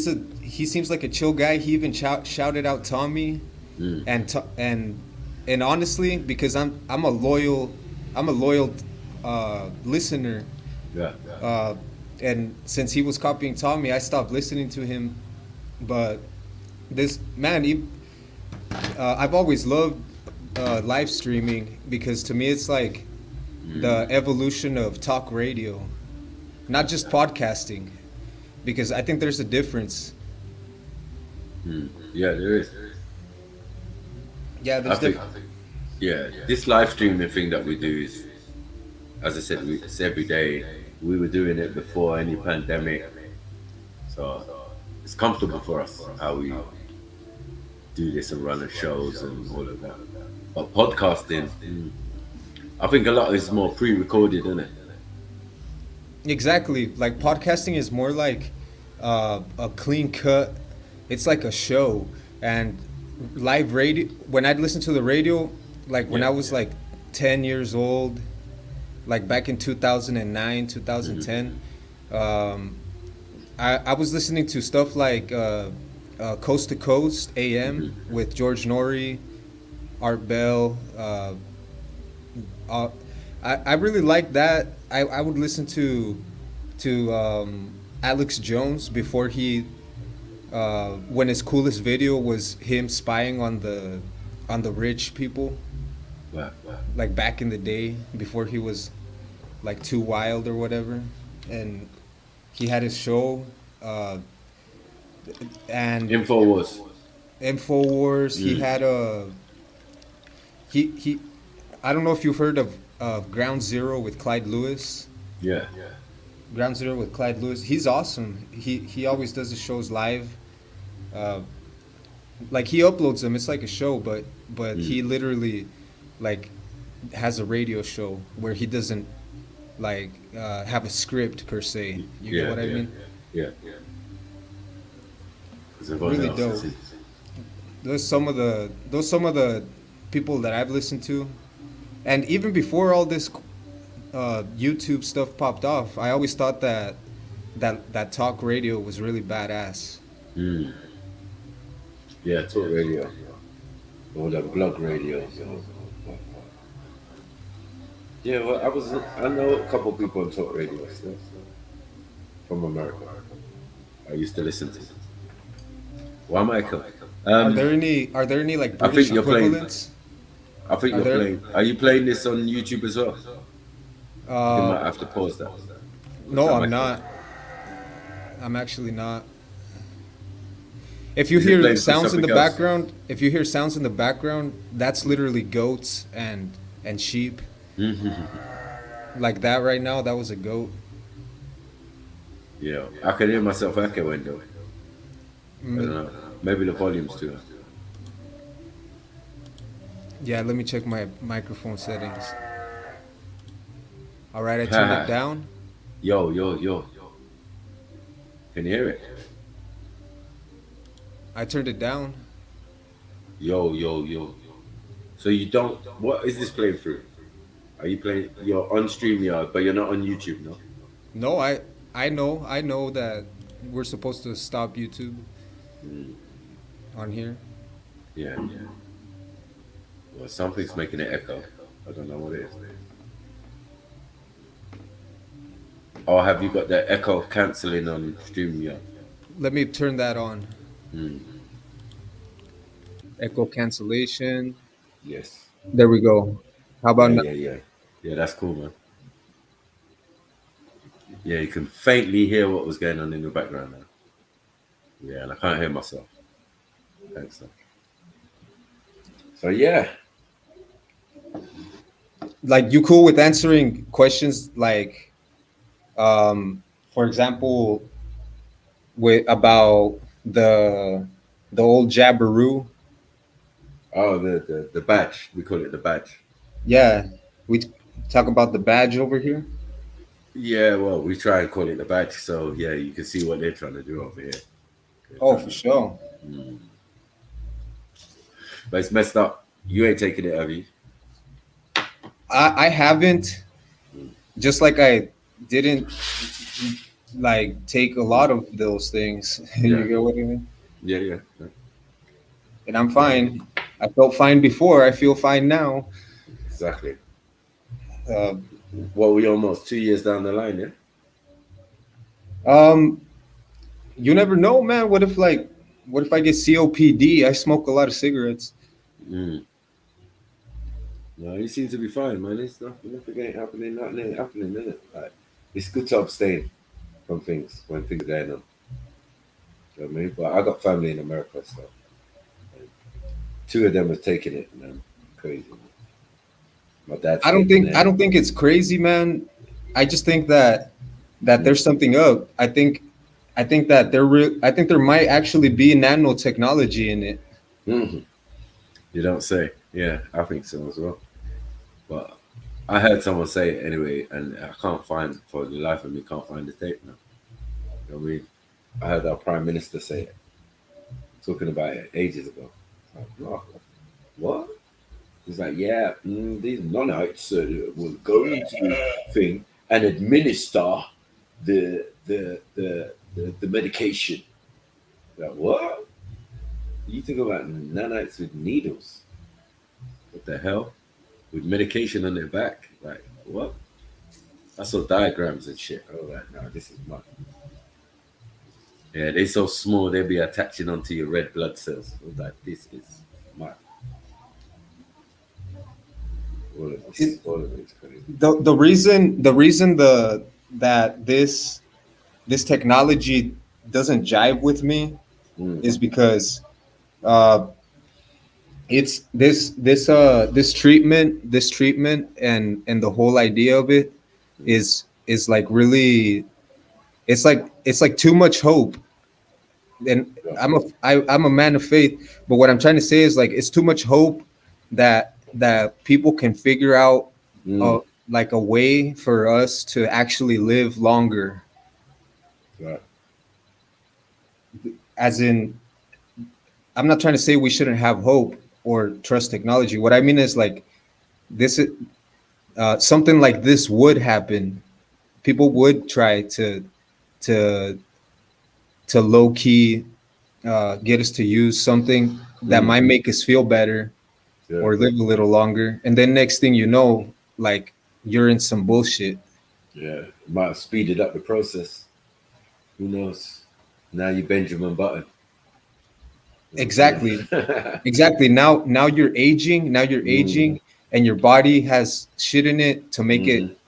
seems like a chill guy. He even shouted out Tommy, and honestly, because I'm a loyal listener. Yeah. And since he was copying Tommy, I stopped listening to him. But this man, I've always loved live streaming because to me it's like the evolution of talk radio, not just podcasting, because I think there's a difference. Yeah, there is. Yeah, there's this live streaming thing that we do is, as I said, it's every day. We were doing it before any pandemic, so it's comfortable for us how we do this and run the shows and all of that. But podcasting, I think a lot of this is more pre-recorded, isn't it? Exactly. Like podcasting is more like a clean cut. It's like a show. And live radio, when I'd listen to the radio, like when I was like 10 years old, like back in 2009, 2010, I was listening to stuff like Coast to Coast AM with George Norrie, Art Bell. I really liked that. I would listen to Alex Jones before he when his coolest video was him spying on the rich people. Wow. Like back in the day before he was like too wild or whatever, and he had his show and Infowars. He had he I don't know if you've heard of Ground Zero with Clyde Lewis. Yeah. Ground Zero with Clyde Lewis. He's awesome. He always does the shows live. Like he uploads them. It's like a show, but he literally like has a radio show where he doesn't like have a script per se. You know what I mean? Yeah. Really dope. Those some of the people that I've listened to, and even before all this YouTube stuff popped off, I always thought that talk radio was really badass. Yeah, talk radio, or the blog radio. Yeah, well, I know a couple people on talk radio still from America. I used to listen to. Why, Michael? Are there any like British equivalents? I think you're playing. Are you playing this on YouTube as well? You might have to pause that. No, I'm not. I'm actually not. If you hear sounds in the background, that's literally goats and sheep. Like that right now, that was a goat. Yeah, I can hear myself echoing though. I don't know. Maybe the volume's too high. Yeah, let me check my microphone settings. All right, I turned it down. Yo. Can you hear it? I turned it down. Yo. So you don't, what is this playing through? Are you playing, you're on StreamYard, but you're not on YouTube, no? No, I know that we're supposed to stop YouTube on here. Yeah. Well, something's making it echo. I don't know what it is. Or have you got the echo cancelling on StreamYard? Let me turn that on. Echo cancellation. Yes. There we go. How about now? Yeah, that's cool, man. Yeah, you can faintly hear what was going on in the background now. Yeah, and I can't hear myself. Thanks. So yeah. Like, you cool with answering questions like, for example, about the old Jabiru? Oh, the badge. We call it the badge. Yeah, we talk about the badge over here. Yeah, well, we try and call it the badge, so yeah, you can see what they're trying to do over here. Oh, for sure. But it's messed up. You ain't taking it, have you? I haven't. Just like I didn't like take a lot of those things. You get what I mean? Yeah. And I'm fine. I felt fine before. I feel fine now. Exactly. Well, we almost 2 years down the line, yeah? You never know, man. What if I get COPD? I smoke a lot of cigarettes. No, you seem to be fine, man. It's nothing ain't happening, nothing ain't happening, is it? Like, it's good to abstain from things when things are going on. You know what I mean? But I got family in America, so 2 of them have taken it, man. Crazy. My dad. I don't think it's crazy, man. I just think that there's something up. I think that there might actually be nanotechnology in it. You don't say. Yeah, I think so as well. But I heard someone say it anyway, and I can't find, for the life of me, can't find the tape now. You know what I mean? I heard our Prime Minister say it, talking about it ages ago. Like, what? He's like, yeah, these nanites will go into the thing and administer the medication. Like, what? You think about nanites with needles? What the hell? With medication on their back? Like, what? I saw diagrams and shit. I was like, no, this is mad. Yeah, they're so small, they'll be attaching onto your red blood cells. I was like, this is mad. All of it's crazy. The reason that this technology doesn't jive with me is because it's this treatment and the whole idea of it is like really, it's like too much hope. And I'm a man of faith, but what I'm trying to say is, like, it's too much hope that people can figure out like a way for us to actually live longer. Right. As in, I'm not trying to say we shouldn't have hope or trust technology. What I mean is, like, this is something like this would happen. People would try to low key get us to use something that might make us feel better or live a little longer, and then next thing you know, like, you're in some bullshit. Yeah, it might have speeded up the process. Who knows? Now you Benjamin Button. Exactly. Now you're aging. And your body has shit in it to make it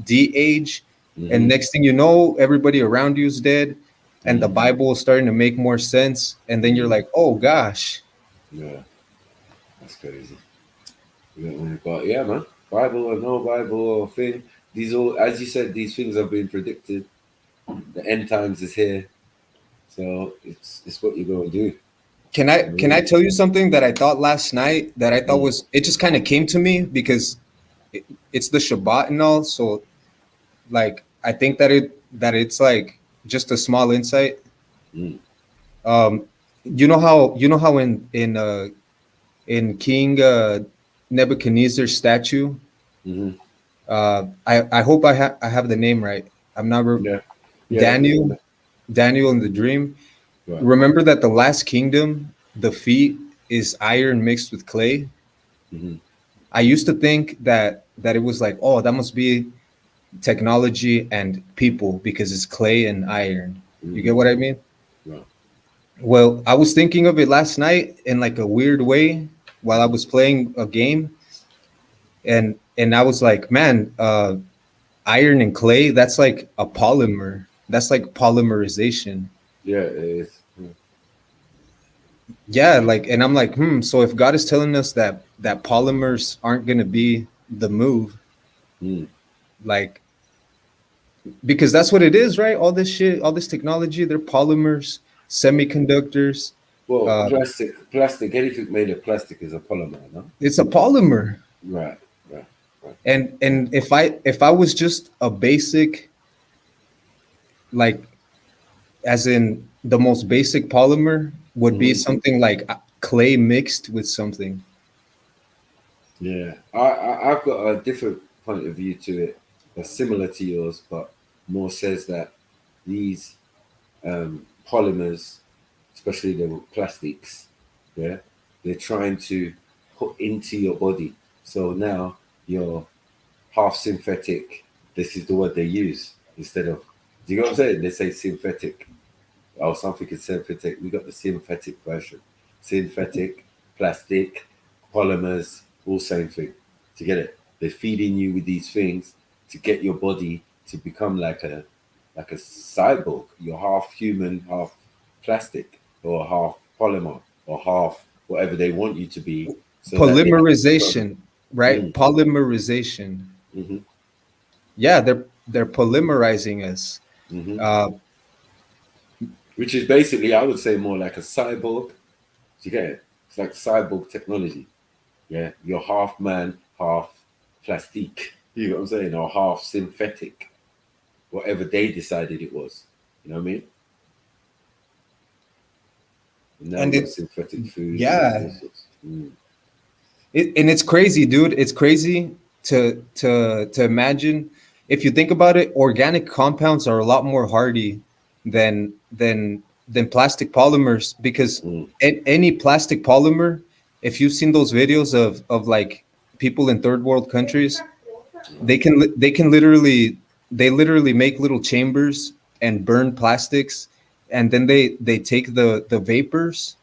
de-age, And next thing you know, everybody around you is dead, and the Bible is starting to make more sense. And then you're like, oh gosh. Yeah, that's crazy. But yeah, man, Bible or no Bible or thing, these all, as you said, these things have been predicted. The end times is here, so it's what you're gonna do. Can I tell you something that I thought last night that I thought was, it just kind of came to me because it's the Shabbat and all, so like I think that it's like just a small insight. You know how in King Nebuchadnezzar's statue, I hope I have the name right. I'm not Daniel in the dream. Right. Remember that the last kingdom, the feet is iron mixed with clay. I used to think that it was like, oh, that must be technology and people because it's clay and iron. You get what I mean? Right. Well, I was thinking of it last night in like a weird way while I was playing a game, and I was like, man, iron and clay, that's like a polymer. That's like polymerization. Yeah, it is. Yeah, like, and I'm like, so if God is telling us that polymers aren't going to be the move, like, because that's what it is, right? All this shit, all this technology, they're polymers, semiconductors. Well, plastic, anything made of plastic is a polymer, no? It's a polymer. Right. And if I was just a basic, like, as in the most basic polymer would be something like clay mixed with something. Yeah, I've got a different point of view to it, that's similar to yours, but more says that these polymers, especially the plastics, they're trying to put into your body. So now you're half synthetic. This is the word they use instead of, do you know what I'm saying? They say synthetic. Oh, something is synthetic. We got the synthetic version. Synthetic, plastic, polymers, all same thing. Do you get it? They're feeding you with these things to get your body to become like a cyborg. You're half human, half plastic, or half polymer, or half whatever they want you to be. So Polymerization, right? Polymerization. Yeah, they're polymerizing us. Which is basically, I would say, more like a cyborg. Do you get it? It's like cyborg technology. Yeah, you're half man, half plastique. You know what I'm saying? Or half synthetic. Whatever they decided it was. You know what I mean? And it's synthetic food. Yeah. And it's crazy, dude. It's crazy to imagine. If you think about it, organic compounds are a lot more hardy than plastic polymers, because any plastic polymer, if you've seen those videos of like people in third world countries, they literally make little chambers and burn plastics, and then they take the vapors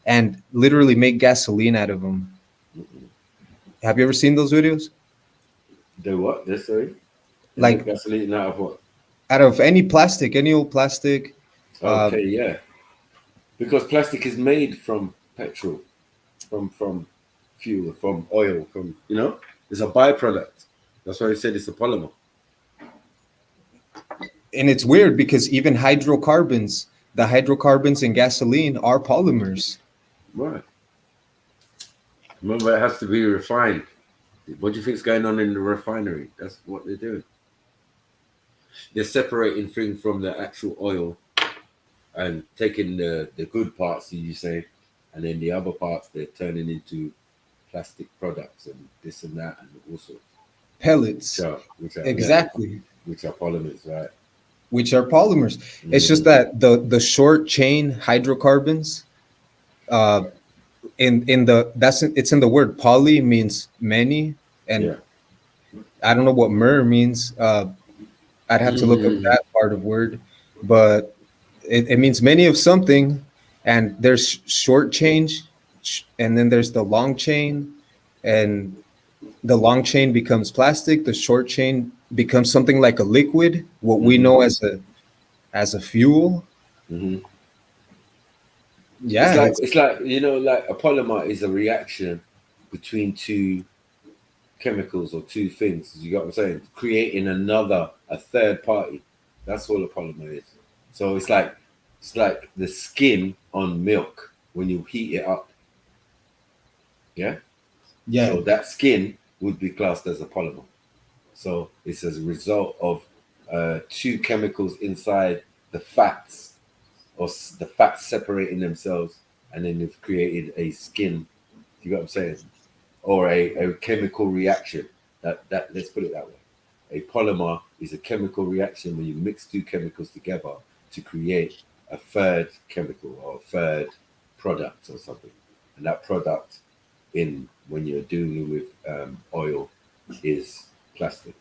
and literally make gasoline out of them. Have you ever seen those videos? The what? That's sorry. Like gasoline out of what? Out of any plastic, any old plastic. Okay, yeah. Because plastic is made from petrol, from fuel, from oil, from, you know, it's a byproduct. That's why I said it's a polymer. And it's weird because even hydrocarbons, the hydrocarbons in gasoline are polymers. Right. Remember, it has to be refined. What do you think is going on in the refinery? That's what they're doing. They're separating things from the actual oil and taking the good parts, you say, and then the other parts they're turning into plastic products and this and that and all sorts. Pellets. Which are exactly. Which are polymers, right? Which are polymers. It's just that the short chain hydrocarbons, it's in the word. Poly means many, and I don't know what mer means. I'd have to look up that part of word, but it means many of something. And there's short chain, and then there's the long chain, and the long chain becomes plastic. The short chain becomes something like a liquid, what we know as a fuel. Yeah, it's like like a polymer is a reaction between two chemicals or two things. You got what I'm saying? Creating a third party. That's all a polymer is. So it's like the skin on milk when you heat it up. Yeah. Yeah. So that skin would be classed as a polymer. So it's as a result of two chemicals inside the fats, or the fats separating themselves, and then they've created a skin. You got what I'm saying? Or a chemical reaction. That let's put it that way. A polymer is a chemical reaction when you mix two chemicals together to create a third chemical or a third product or something. And that product, when you're doing it with oil, is plastic.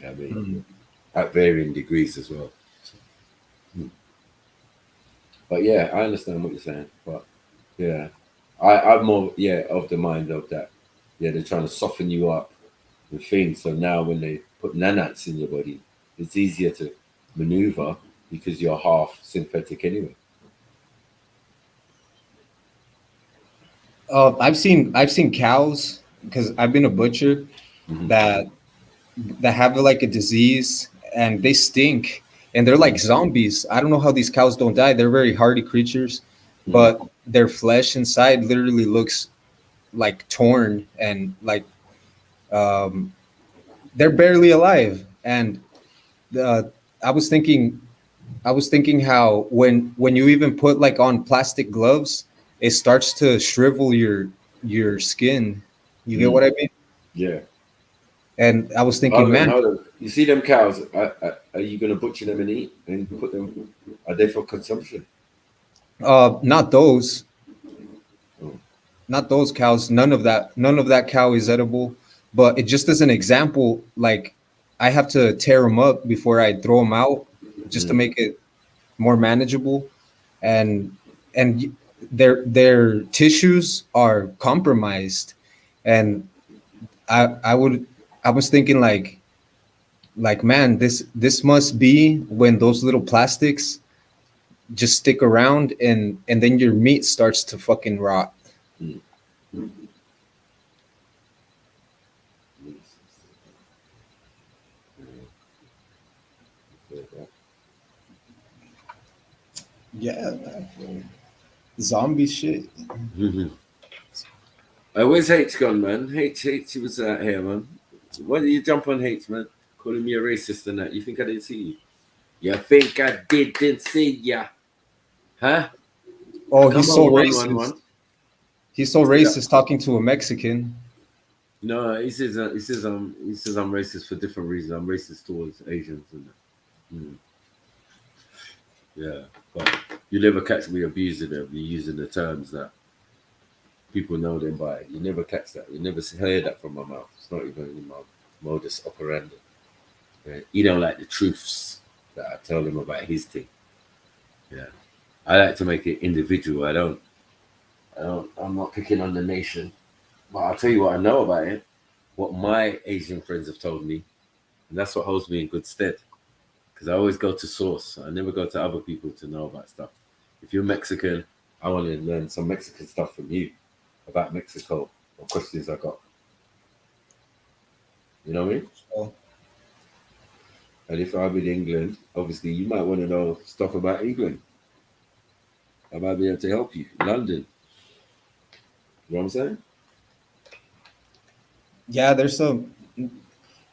I mean, at varying degrees as well. But yeah, I understand what you're saying. But yeah, I'm more of the mind of that. Yeah, they're trying to soften you up with things. So now when they put nanites in your body, it's easier to maneuver because you're half synthetic anyway. I've seen cows, because I've been a butcher, that have like a disease and they stink and they're like zombies. I don't know how these cows don't die. They're very hardy creatures, but their flesh inside literally looks like torn and like they're barely alive. And I was thinking how when you even put like on plastic gloves, it starts to shrivel your skin. You get what I mean? Yeah. And I was thinking, hold on. You see them cows? Are you going to butcher them and eat and put them? Are they for consumption? Not those. Not those cows. None of that cow is edible. But it just as an example, like I have to tear them up before I throw them out, just to make it more manageable, and their tissues are compromised, and I was thinking like man, this must be when those little plastics just stick around and then your meat starts to fucking rot. Yeah, zombie shit. Where's H gone, man? H was out here, man. Why did you jump on H, man? Calling me a racist and that. You think I didn't see you? You think I didn't see ya? Huh? Oh, he's so racist. He's so racist talking to a Mexican. No, he says I'm racist for different reasons. I'm racist towards Asians and that. Yeah, but you never catch me abusing them. You're using the terms that people know them by. You never catch that. You never hear that from my mouth. It's not even in my modus operandi. Yeah. You don't like the truths that I tell him about his thing. Yeah, I like to make it individual. I'm not picking on the nation, but I'll tell you what I know about it. What my Asian friends have told me, and that's what holds me in good stead. Because I always go to source. I never go to other people to know about stuff. If you're Mexican, I want to learn some Mexican stuff from you about Mexico or questions I got. You know what I mean? Oh. And if I'm in England, obviously you might want to know stuff about England. I might be able to help you. London. You know what I'm saying? Yeah, there's some.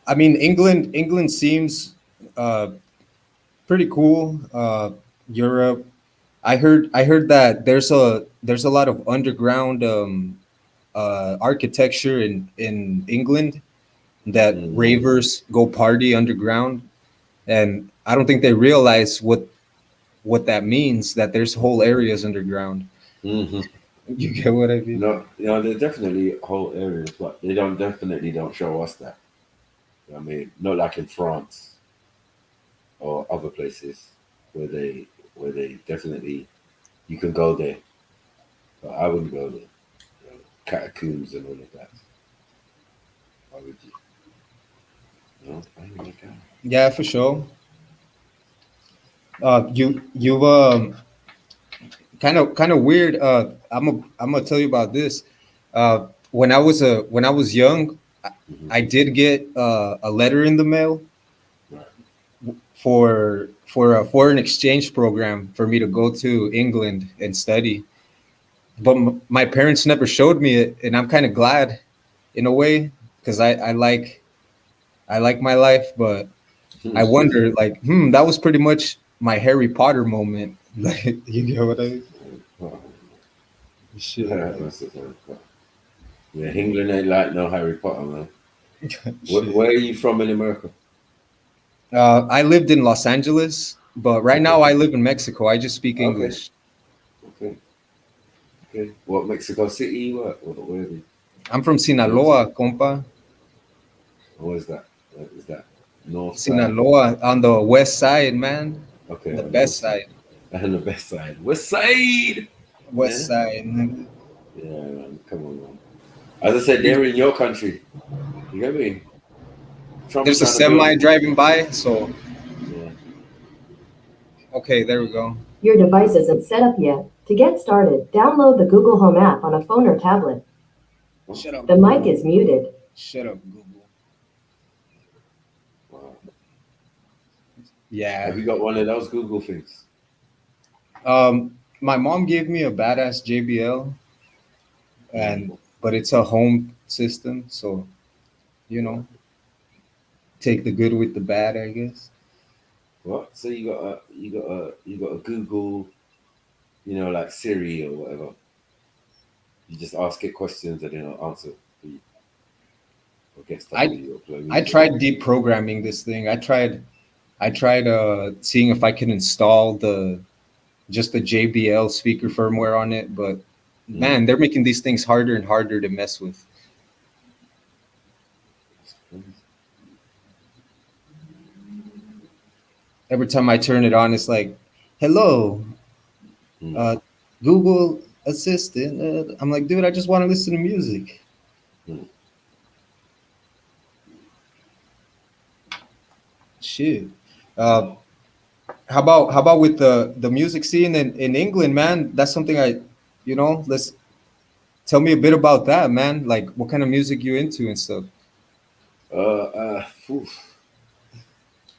I mean, England seems pretty cool. Europe. I heard that there's a lot of underground architecture in England that ravers go party underground, and I don't think they realize what that means. That there's whole areas underground. Mm-hmm. You get what I mean? No, there's definitely whole areas, but they don't show us that. I mean, not like in France or other places where they definitely you can go there, but I wouldn't go there. Catacombs and all of that. Why would you? Yeah, for sure. You've kind of weird. I'm gonna tell you about this. When I was young, I did get a letter in the mail for a foreign exchange program for me to go to England and study. But my parents never showed me it, and I'm kind of glad in a way because I like my life, but I wonder like that was pretty much my Harry Potter moment. Like, you know what I mean? Shit. Yeah, England ain't like no Harry Potter, man. Where are you from in America? I lived in Los Angeles, but right now I live in Mexico. I just speak English. Okay. What, Mexico City? Where are you? I'm from Sinaloa, compa. What is that? Is that north Sinaloa side? On the west side, man. Okay. The best side. And the best side. West side. West side. Yeah, man. Come on, man. As I said, they're in your country. You get me? There's a semi driving by, so. Yeah. Okay, there we go. Your device isn't set up yet. To get started, download the Google Home app on a phone or tablet. Shut up. The mic is muted. Shut up, Google. Wow. Yeah. Have you got one of those Google things? My mom gave me a badass JBL, but it's a home system, so take the good with the bad, I guess. What? So you got a Google, like Siri or whatever. You just ask it questions and it'll answer for you. I tried deprogramming this thing. I tried seeing if I could install the JBL speaker firmware on it, but man, they're making these things harder and harder to mess with. Every time I turn it on, it's like, hello, Google Assistant. I'm like, dude, I just want to listen to music. Shit. How about with the music scene in England, man? That's something let's tell me a bit about that, man. Like, what kind of music you into and stuff?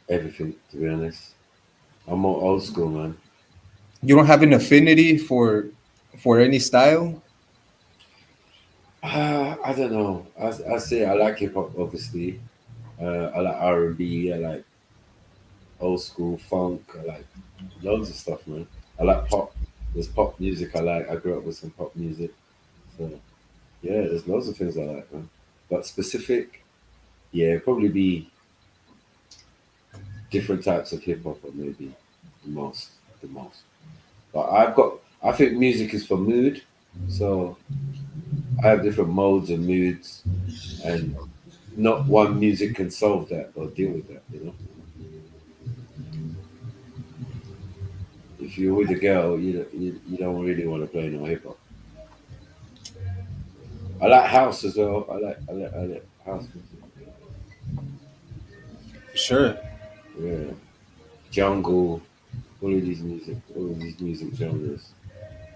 Everything, to be honest. I'm more old school, man. You don't have an affinity for any style? I don't know. I say I like hip hop, obviously. I like R&B. I like old school funk. I like loads of stuff, man. I like pop. There's pop music I like. I grew up with some pop music. So yeah, there's loads of things I like, man. But specific, yeah, probably be different types of hip hop, or maybe the most. But I think music is for mood. So I have different modes and moods, and not one music can solve that or deal with that, If you're with a girl, you don't really want to play no hip hop. I like house as well. I like house music. Sure. Yeah. Jungle, all of these music genres.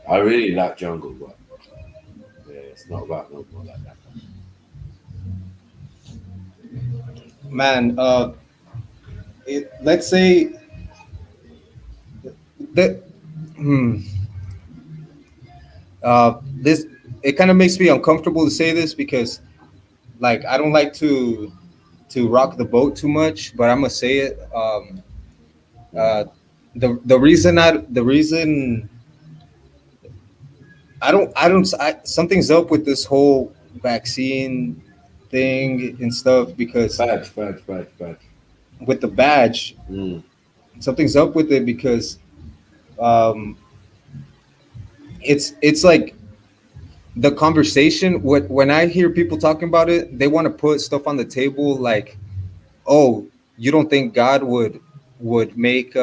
I really like jungle, but yeah, it's not about no more like that. Man, let's say that this, it kind of makes me uncomfortable to say this because, like, I don't like to rock the boat too much, but I'm gonna say it. The reason something's up with this whole vaccine thing and stuff, because badge. With the badge, something's up with it because it's like the conversation. When I hear people talking about it, they want to put stuff on the table like, oh, you don't think God would make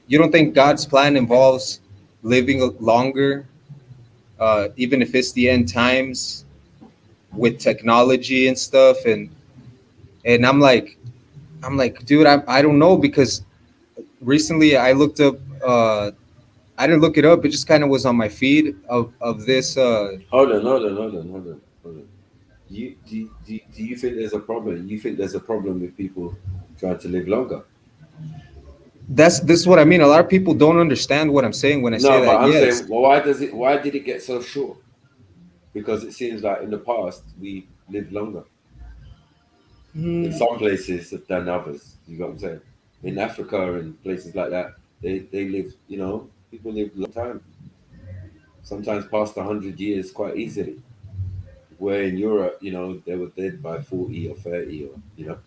you don't think God's plan involves living longer, even if it's the end times with technology and stuff, and And I'm like, dude, I don't know, because recently I looked up. I didn't look it up. It just kind of was on my feed of this. Hold on. Do you think there's a problem? You think there's a problem with people trying to live longer? This is what I mean. A lot of people don't understand what I'm saying when I say that. I'm saying, well, why did it get so short? Because it seems like in the past we lived longer. In some places than others. You know what I'm saying? In Africa and places like that, they live, people live a long time. Sometimes past 100 years quite easily. Where in Europe, they were dead by 40 or 30 or,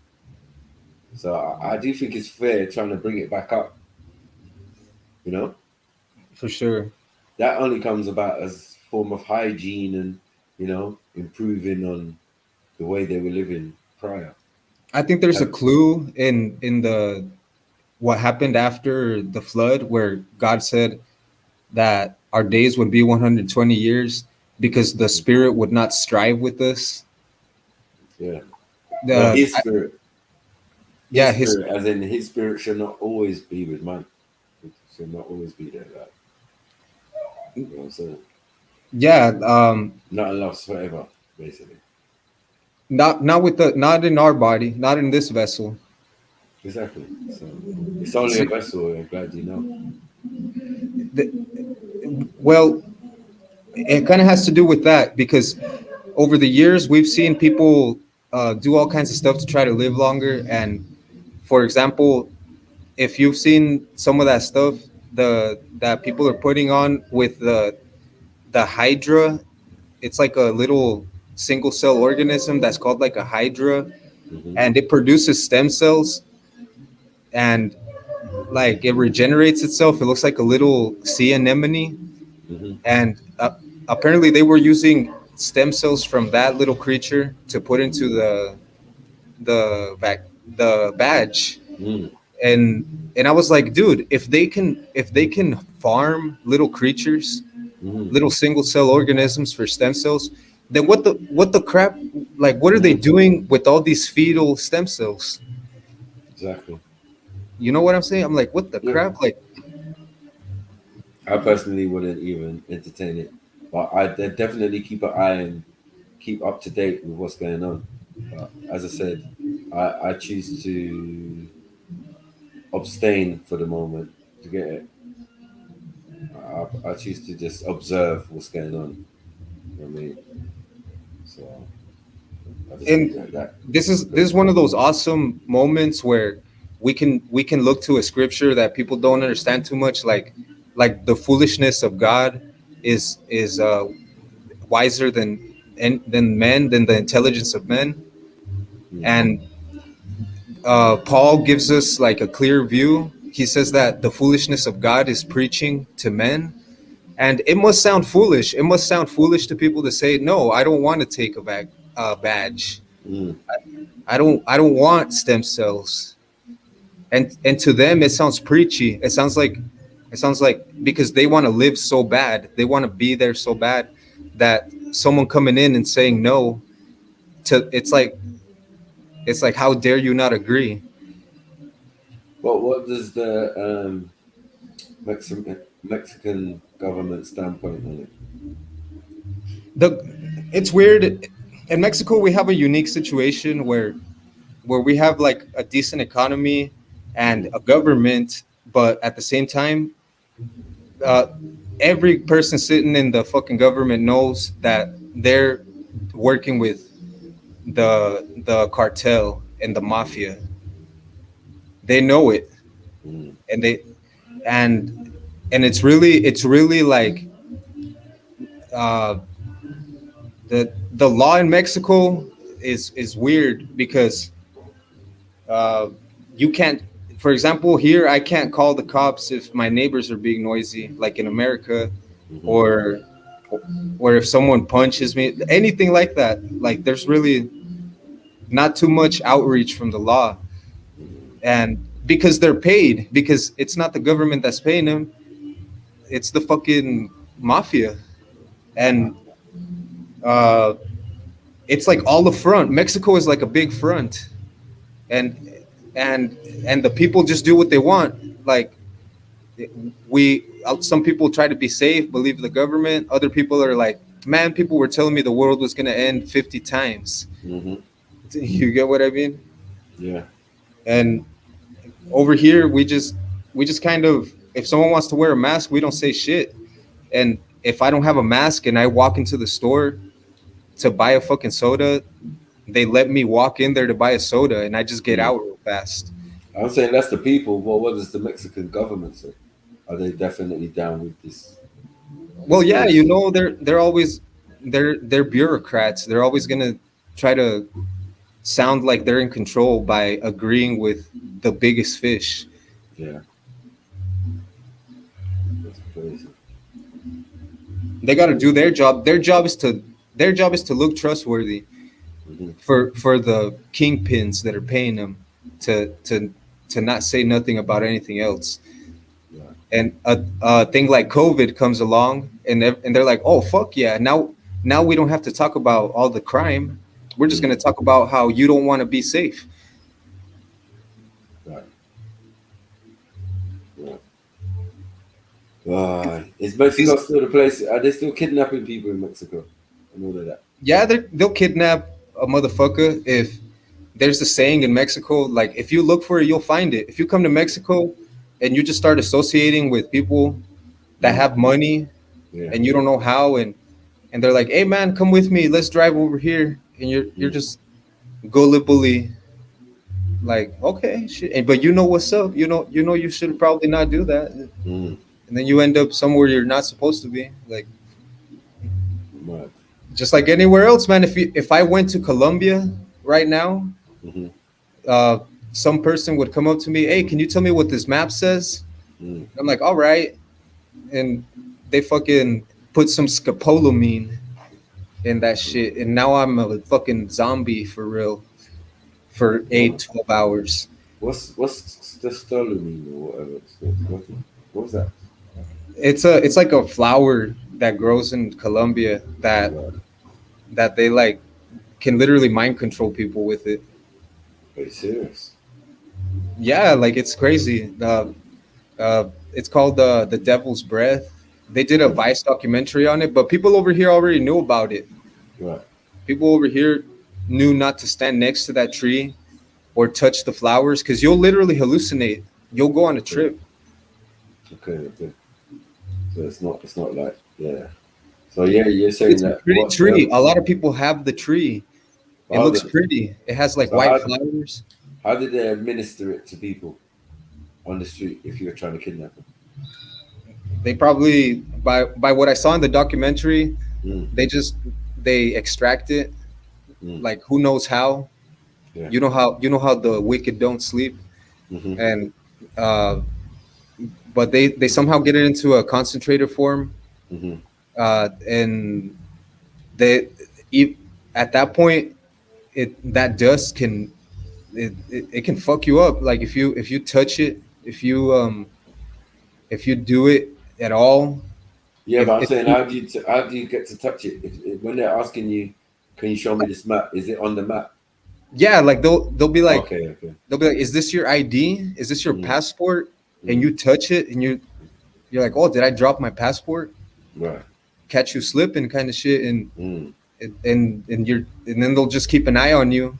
So I do think it's fair trying to bring it back up. For sure. That only comes about as a form of hygiene and, improving on the way they were living prior. I think there's a clue in the what happened after the flood, where God said that our days would be 120 years because the spirit would not strive with us. Yeah. His spirit. His spirit, as in his spirit shall not always be with man. It shall not always be there. Like, you know what I'm saying? Yeah. Not lost forever, basically. Not in our body, not in this vessel. Exactly. So it's only a vessel. I'm glad you know. Well, it kind of has to do with that, because over the years we've seen people do all kinds of stuff to try to live longer. And for example, if you've seen some of that stuff that people are putting on with the Hydra, it's like a little single cell organism that's called like a Hydra, and it produces stem cells, and like it regenerates itself. It looks like a little sea anemone. And apparently they were using stem cells from that little creature to put into the badge. And I was like, dude, if they can farm little creatures, little single cell organisms for stem cells, then what the crap, like, what are they doing with all these fetal stem cells? Exactly. You know what I'm saying? I'm like, what the crap? Like, I personally wouldn't even entertain it, but I definitely keep an eye and keep up to date with what's going on. But as I said, I choose to abstain for the moment to get it. I choose to just observe what's going on. You know what I mean? So, and this is one of those awesome moments where we can look to a scripture that people don't understand too much, like the foolishness of God is wiser than men, than the intelligence of men. And Paul gives us like a clear view. He says that the foolishness of God is preaching to men, and it must sound foolish. It must sound foolish to people to say, no, I don't want to take a badge. I don't want stem cells. And to them it sounds preachy. It sounds like because they want to live so bad, they want to be there so bad, that someone coming in and saying no to it's like how dare you not agree? Well, what does the Mexican government standpoint on it? It's weird. In Mexico we have a unique situation where we have like a decent economy and a government, but at the same time, every person sitting in the fucking government knows that they're working with the cartel and the mafia. They know it, and it's really like the law in Mexico is weird, because you can't. For example, here I can't call the cops if my neighbors are being noisy, like in America, or if someone punches me, anything like that. Like, there's really not too much outreach from the law, and because they're paid, because it's not the government that's paying them, it's the fucking mafia, and it's like all the front. Mexico is like a big front. and the people just do what they want. Like some people try to be safe, believe the government. Other people are like, man, people were telling me the world was gonna end 50 times. You get what I mean? Yeah. And over here, we just kind of, if someone wants to wear a mask, we don't say shit. And if I don't have a mask and I walk into the store to buy a fucking soda, they let me walk in there to buy a soda, and I just get out real fast. I'm saying that's the people. Well, what does the Mexican government say? Are they definitely down with this? Well, yeah, you know, they're always they're bureaucrats. They're always gonna try to sound like they're in control by agreeing with the biggest fish. Yeah. That's crazy. They got to do their job. Their job is to look trustworthy for the kingpins that are paying them to not say nothing about anything else. Yeah. And a thing like COVID comes along, and they're like, oh fuck yeah, now we don't have to talk about all the crime. We're just going to talk about how you don't want to be safe. Right. Is Mexico still the place? Are they still kidnapping people in Mexico and all of that? Yeah, they'll kidnap a motherfucker. If there's a saying in Mexico, like, if you look for it, you'll find it. If you come to Mexico and you just start associating with people that have money, and you don't know how, and they're like, hey man, come with me, let's drive over here, and you're just gullibly like, okay, shit. But you know what's up, you know you should probably not do that. And then you end up somewhere you're not supposed to be. Like, just like anywhere else, man. If I went to Colombia right now, some person would come up to me, hey, can you tell me what this map says? I'm like, all right. And they fucking put some scopolamine in that shit, and now I'm a fucking zombie for real for 8-12 hours. What's the stolamine or whatever? What's that? It's like a flower that grows in Colombia that they like can literally mind control people with it. Are you serious? Yeah, like it's crazy. It's called the Devil's Breath. They did a Vice documentary on it, but people over here already knew about it. Right. People over here knew not to stand next to that tree or touch the flowers, because you'll literally hallucinate. You'll go on a trip. Okay. So it's not like, yeah. So yeah, you're saying it's that a pretty tree. A lot of people have the tree. It looks pretty. It has like white flowers. How did they administer it to people on the street if you're trying to kidnap them? They probably, by what I saw in the documentary, they extract it. Like, who knows how? Yeah. You know how the wicked don't sleep, and but they somehow get it into a concentrated form, and at that point, that dust can fuck you up. Like if you touch it, if you do it at all. Yeah, but I'm saying, how do you get to touch it? When they're asking you, can you show me this map? Is it on the map? Yeah, like they'll be like, okay. They'll be like, is this your ID? Is this your passport? And you touch it, and you're like, oh, did I drop my passport? Right. Catch you slipping, kind of shit, and then they'll just keep an eye on you,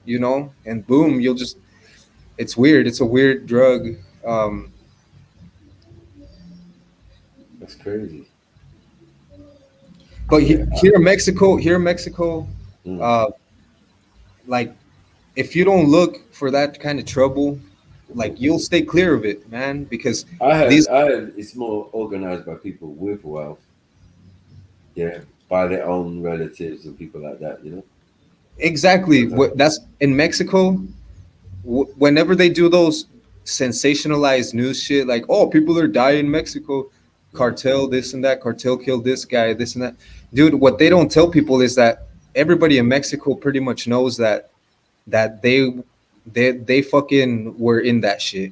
you know, and boom, it's weird. It's a weird drug. That's crazy. But here in Mexico, like, if you don't look for that kind of trouble, like, you'll stay clear of it, man, because I heard it's more organized by people with wealth. Yeah, by their own relatives and people like that, you know? Exactly. That's in Mexico. Whenever they do those sensationalized news shit, like, oh, people are dying in Mexico, cartel this and that, cartel killed this guy, this and that. Dude, what they don't tell people is that everybody in Mexico pretty much knows that they fucking were in that shit,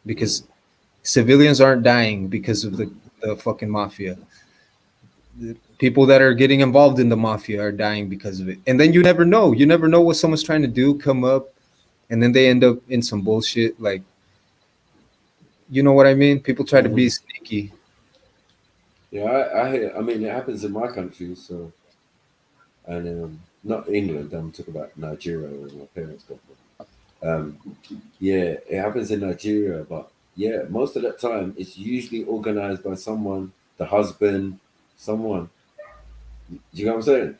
because civilians aren't dying because of the fucking mafia. People that are getting involved in the mafia are dying because of it. And then you never know. You never know what someone's trying to do, come up, and then they end up in some bullshit. Like, you know what I mean? People try to be sneaky. Yeah, I mean, it happens in my country, so, and not England. I'm talking about Nigeria, where my parents got from. Yeah, it happens in Nigeria, but yeah, most of the time it's usually organized by someone, the husband, someone. You know what I'm saying?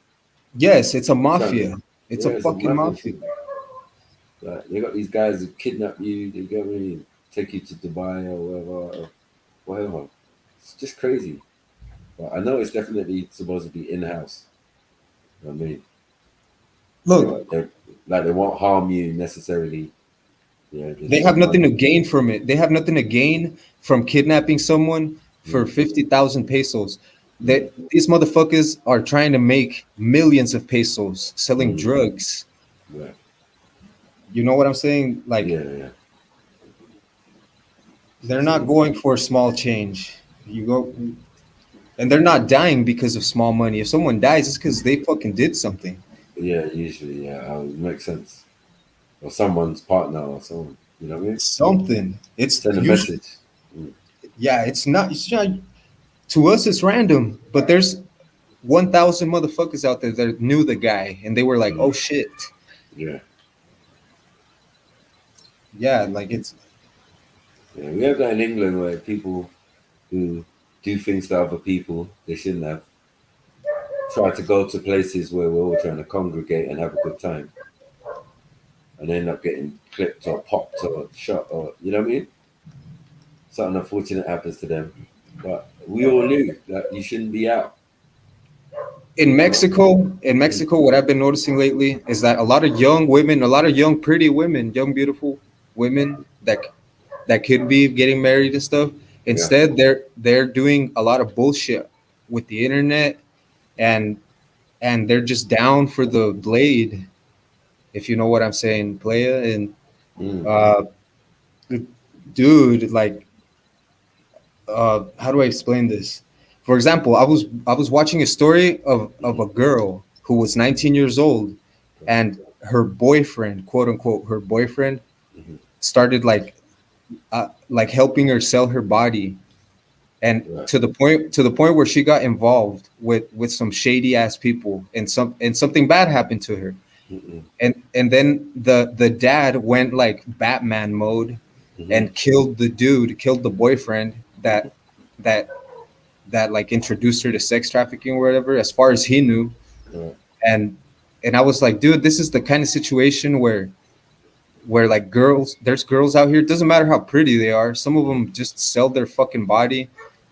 Yes, it's a mafia. It's a fucking mafia. Like, they got these guys who kidnap you, they get me, take you to Dubai or whatever. It's just crazy. But I know it's definitely supposed to be in-house. You know what I mean? Look, they won't harm you necessarily. Yeah, they have nothing to gain from it. They have nothing to gain from kidnapping someone for 50,000 pesos. These motherfuckers are trying to make millions of pesos selling drugs. Right. You know what I'm saying? Like, they're not going for small change. You go, and they're not dying because of small money. If someone dies, it's because they fucking did something. Yeah, usually, it makes sense. Or someone's partner or someone, you know what I mean? Something. It's send a message. Yeah, it's not. To us, it's random, but there's 1,000 motherfuckers out there that knew the guy, and they were like, "Oh shit." Yeah. Yeah, like it's. Yeah, we have that in England where people who do things to other people they shouldn't have try to go to places where we're all trying to congregate and have a good time, and end up getting clipped or popped or shot or you know what I mean? Something unfortunate happens to them. But we all knew that you shouldn't be out. In Mexico, what I've been noticing lately is that a lot of young women, a lot of young, pretty women, young, beautiful women that could be getting married and stuff. Instead, they're doing a lot of bullshit with the internet, and they're just down for the blade, if you know what I'm saying, playa. And dude, like. How do I explain this? For example, I was watching a story of a girl who was 19 years old, and her boyfriend, quote unquote, her boyfriend, started like helping her sell her body, and to the point where she got involved with some shady ass people, and something bad happened to her, and then the dad went like Batman mode and killed the boyfriend that like introduced her to sex trafficking or whatever, as far as he knew. And I was like, dude, this is the kind of situation where like there's girls out here, it doesn't matter how pretty they are, some of them just sell their fucking body,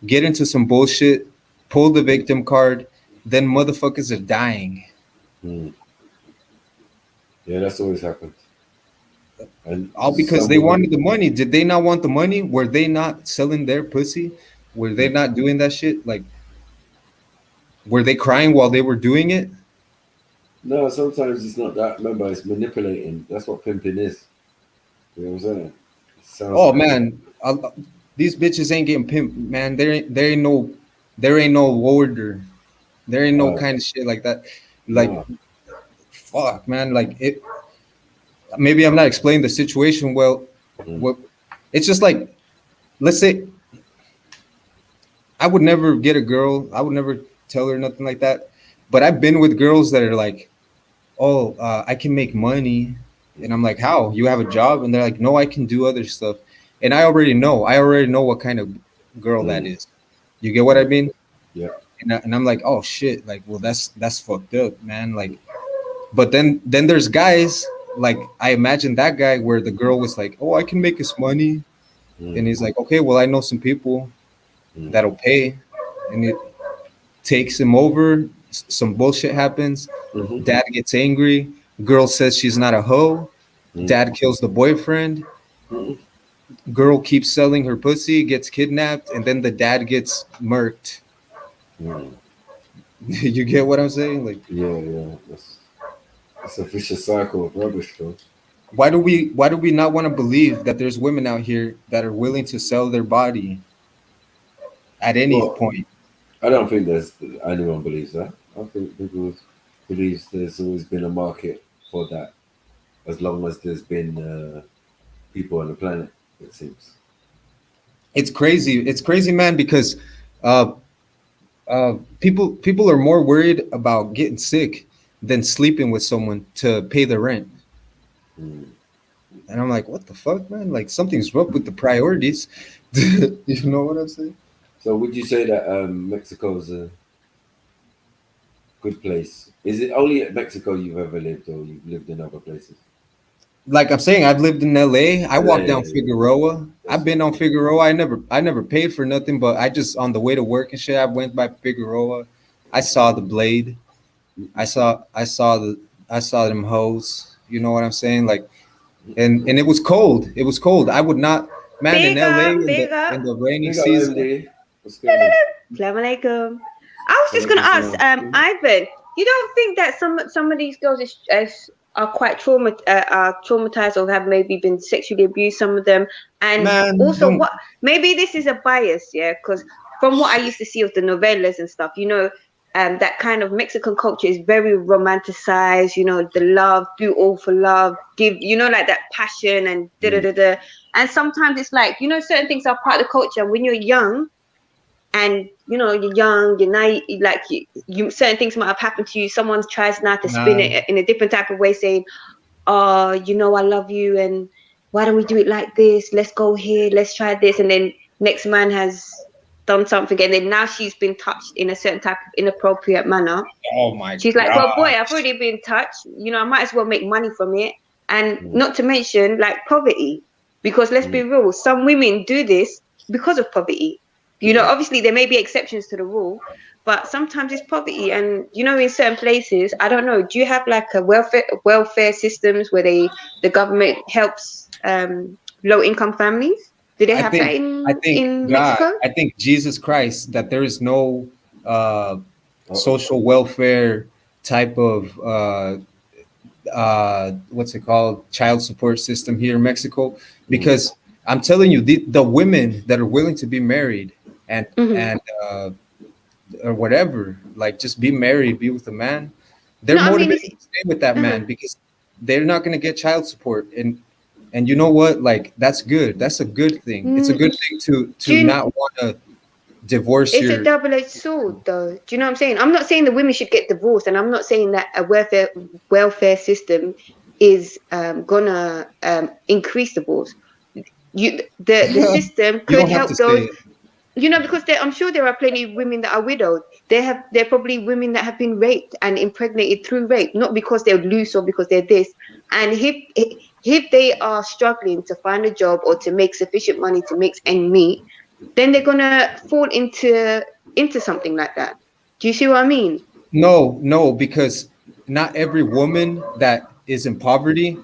get into some bullshit, pull the victim card, then motherfuckers are dying. Yeah, that's always happened. And all because they wanted the money. Did they not want the money? Were they not selling their pussy? Were they not doing that shit? Like, were they crying while they were doing it? No, sometimes it's not that. Remember, it's manipulating. That's what pimping is. You know what I'm saying? Oh man, these bitches ain't getting pimped, man. There ain't no order. There ain't no kind of shit like that. Like, fuck, man. Like it. Maybe I'm not explaining the situation well. It's just like, let's say I would never get a girl. I would never tell her nothing like that. But I've been with girls that are like, oh, I can make money. And I'm like, how? You have a job? And they're like, no, I can do other stuff. And I already know what kind of girl that is. You get what I mean? Yeah. And I'm like, oh shit. Like, well, that's fucked up, man. Like, but then there's guys, like I imagine that guy where the girl was like, oh, I can make us money. And he's like, okay, well, I know some people that'll pay. And it takes him over. Some bullshit happens. Dad gets angry. Girl says she's not a hoe. Dad kills the boyfriend. Girl keeps selling her pussy, gets kidnapped, and then the dad gets murked. You get what I'm saying? Like, yeah. It's a vicious cycle of rubbish, though. Why do we not want to believe that there's women out here that are willing to sell their body at any point? I don't think there's anyone believes that. I think people believes there's always been a market for that, as long as there's been people on the planet. It seems. It's crazy. It's crazy, man, because people are more worried about getting sick than sleeping with someone to pay the rent. And I'm like, what the fuck, man? Like something's up with the priorities. You know what I'm saying? So would you say that Mexico's a good place? Is it only at Mexico you've ever lived, or you've lived in other places? Like I'm saying, I've lived in LA. I walked down Figueroa. I've been on Figueroa. I never paid for nothing, but I just on the way to work and shit, I went by Figueroa. I saw the Blade. I saw them hoes. You know what I'm saying? Like, and it was cold. It was cold. I would not, man, in LA in the rainy season. Assalamu alaikum. I was just gonna ask, Ivan, you don't think that some of these girls are quite traumatized or have maybe been sexually abused, some of them, and also what maybe this is a bias, yeah, because from what I used to see of the novellas and stuff, you know, that kind of Mexican culture is very romanticized, you know, the love, do all for love, give, you know, like that passion and da-da-da-da. And sometimes it's like, you know, certain things are part of the culture. When you're young and, you know, you're young, you're naive, like you certain things might have happened to you. Someone tries now to spin it in a different type of way, saying, oh, you know, I love you and why don't we do it like this? Let's go here, let's try this. And then next man has done something and then now she's been touched in a certain type of inappropriate manner. Oh my She's like, well, boy, I've already been touched, you know, I might as well make money from it. And not to mention like poverty, because let's be real, some women do this because of poverty. You know, obviously there may be exceptions to the rule, but sometimes it's poverty. And you know, in certain places, I don't know, do you have like a welfare systems where the government helps low income families? Do they have that in Mexico? I think Jesus Christ, that there is no social welfare type of what's it called, child support system here in Mexico, because I'm telling you, the women that are willing to be married and or whatever, like just be married, be with a man, they're motivated to stay with that man because they're not going to get child support. And you know what, like that's good, that's a good thing. It's a good thing to not want to divorce it's a double-edged sword though. Do you know what I'm saying? I'm not saying the women should get divorced, and I'm not saying that a welfare system is gonna increase divorce. The system could help those, you know, because I'm sure there are plenty of women that are widowed. They're probably women that have been raped and impregnated through rape, not because they're loose or because they're this. And if they are struggling to find a job or to make sufficient money to make ends meet, then they're gonna fall into something like that. Do you see what I mean? No, because not every woman that is in poverty,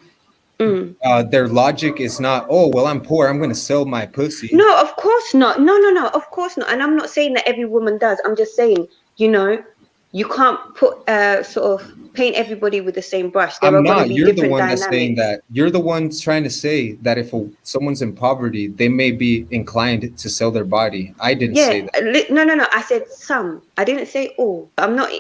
their logic is not, oh well, I'm poor, I'm gonna sell my pussy. No, of course not. No, of course not. And I'm not saying that every woman does. I'm just saying, you know, you can't put sort of paint everybody with the same brush. I'm not. You're the one that's saying that. You're the one trying to say that if someone's in poverty, they may be inclined to sell their body. I didn't say that. No. I said some. I didn't say all. I'm not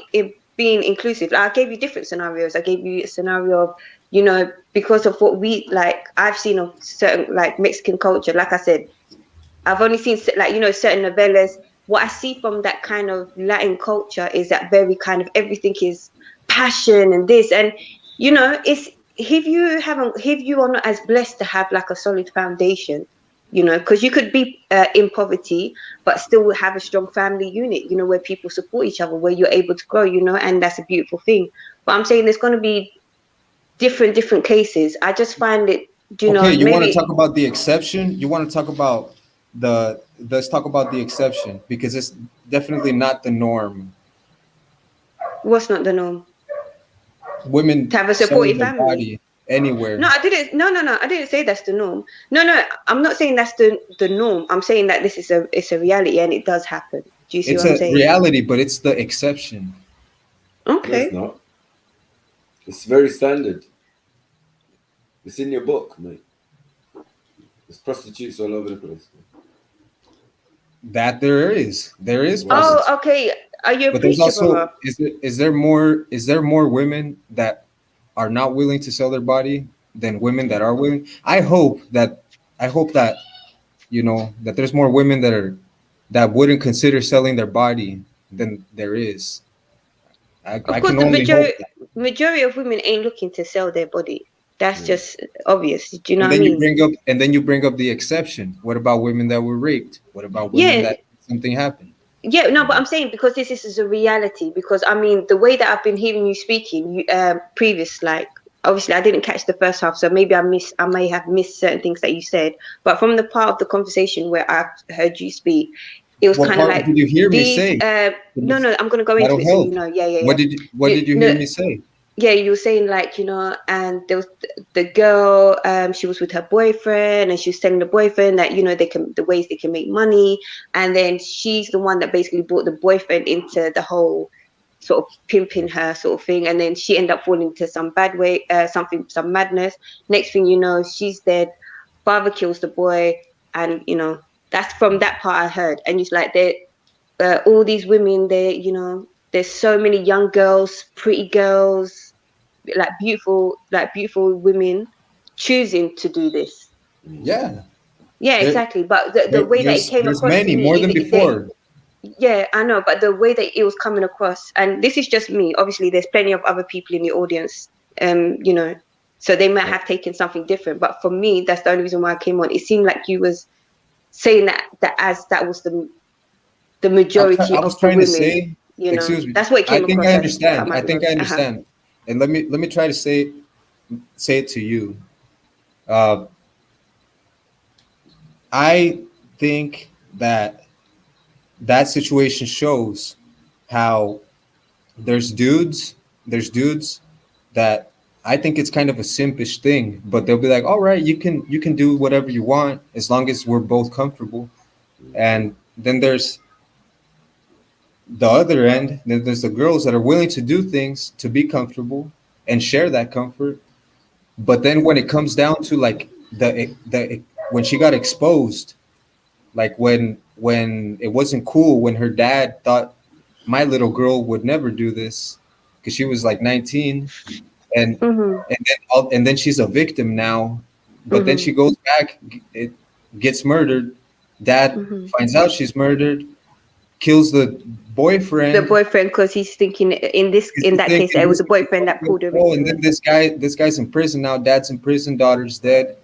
being inclusive. I gave you different scenarios. I gave you a scenario of, you know, because of what we like. I've seen of certain like Mexican culture. Like I said, I've only seen like, you know, certain novellas. What I see from that kind of Latin culture is that very kind of everything is passion and this, and you know, it's if you are not as blessed to have like a solid foundation, you know, because you could be in poverty but still have a strong family unit, you know, where people support each other, where you're able to grow, you know, and that's a beautiful thing. But I'm saying there's going to be different cases. I just find it, you know. Okay, you want to talk about the exception? You want to talk about let's talk about the exception, because it's definitely not the norm. What's not the norm? Women to have a supportive family anywhere. No, I didn't. No. I didn't say that's the norm. No. I'm not saying that's the norm. I'm saying that this is a reality and it does happen. Do you see what I'm saying? It's a reality, but it's the exception. Okay. No, it's not. It's very standard. It's in your book, mate. There's prostitutes all over the place. That there is Oh, okay. Are you a but there's preacher, also brother? is there more women that are not willing to sell their body than women that are willing? I hope that you know that there's more women that wouldn't consider selling their body than there is. I Of course, can the only hope that. majority of women ain't looking to sell their body. That's just obvious. Do you know And what I then mean? you bring up the exception. What about women that were raped? What about women Yeah. that something happened? Yeah, no, but I'm saying because this is a reality. Because I mean, the way that I've been hearing you speaking, previous, like obviously I didn't catch the first half, so maybe I may have missed certain things that you said. But from the part of the conversation where I heard you speak, it was What kind of part like did you hear me these. say? No, I'm gonna go into That'll it so you help. know. Yeah. What did you hear me say? Yeah, you were saying like, you know, and there was the girl, she was with her boyfriend and she was telling the boyfriend that, you know, the ways they can make money. And then she's the one that basically brought the boyfriend into the whole sort of pimping her sort of thing. And then she ended up falling into some bad way, some madness. Next thing you know, she's dead. Father kills the boy. And, you know, that's from that part I heard. And it's like all these women, you know, there's so many young girls, pretty girls, like beautiful women choosing to do this. Yeah. Yeah, There- exactly. But the way that it came there's across many to me, more than before. yeah, I know, but the way that it was coming across, and this is just me. Obviously, there's plenty of other people in the audience, you know, so they might have taken something different. But for me, that's the only reason why I came on. It seemed like you was saying that was the majority I was of the trying women. to say, You know, excuse me. that's what it came I think across I as. understand. I think I Uh-huh. understand. And let me try to say it to you. I think that situation shows how there's dudes that I think it's kind of a simpish thing, but they'll be like, all right, you can do whatever you want as long as we're both comfortable. And then there's the other end, then there's the girls that are willing to do things to be comfortable and share that comfort. But then when it comes down to like the when she got exposed, like when it wasn't cool, when her dad thought my little girl would never do this because she was like 19, and then she's a victim now. But then she goes back, it gets murdered. Dad finds out she's murdered, kills the boyfriend. The boyfriend, because he's thinking in that case, it was the boyfriend that pulled her. Oh, and then this guy's in prison now. Dad's in prison, daughter's dead.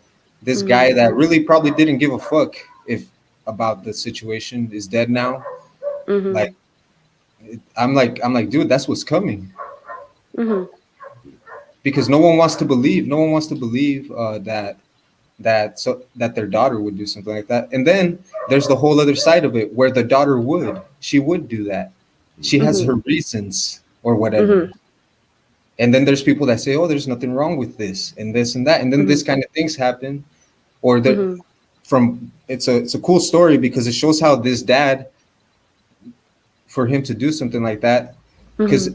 This guy that really probably didn't give a fuck about the situation is dead now. Like, I'm like, dude, that's what's coming. Because no one wants to believe that their daughter would do something like that. And then there's the whole other side of it where the daughter would do that. She has her reasons or whatever. And then there's people that say, oh, there's nothing wrong with this and this and that. And then this kind of things happen. Or it's a cool story because it shows how this dad, for him to do something like that, because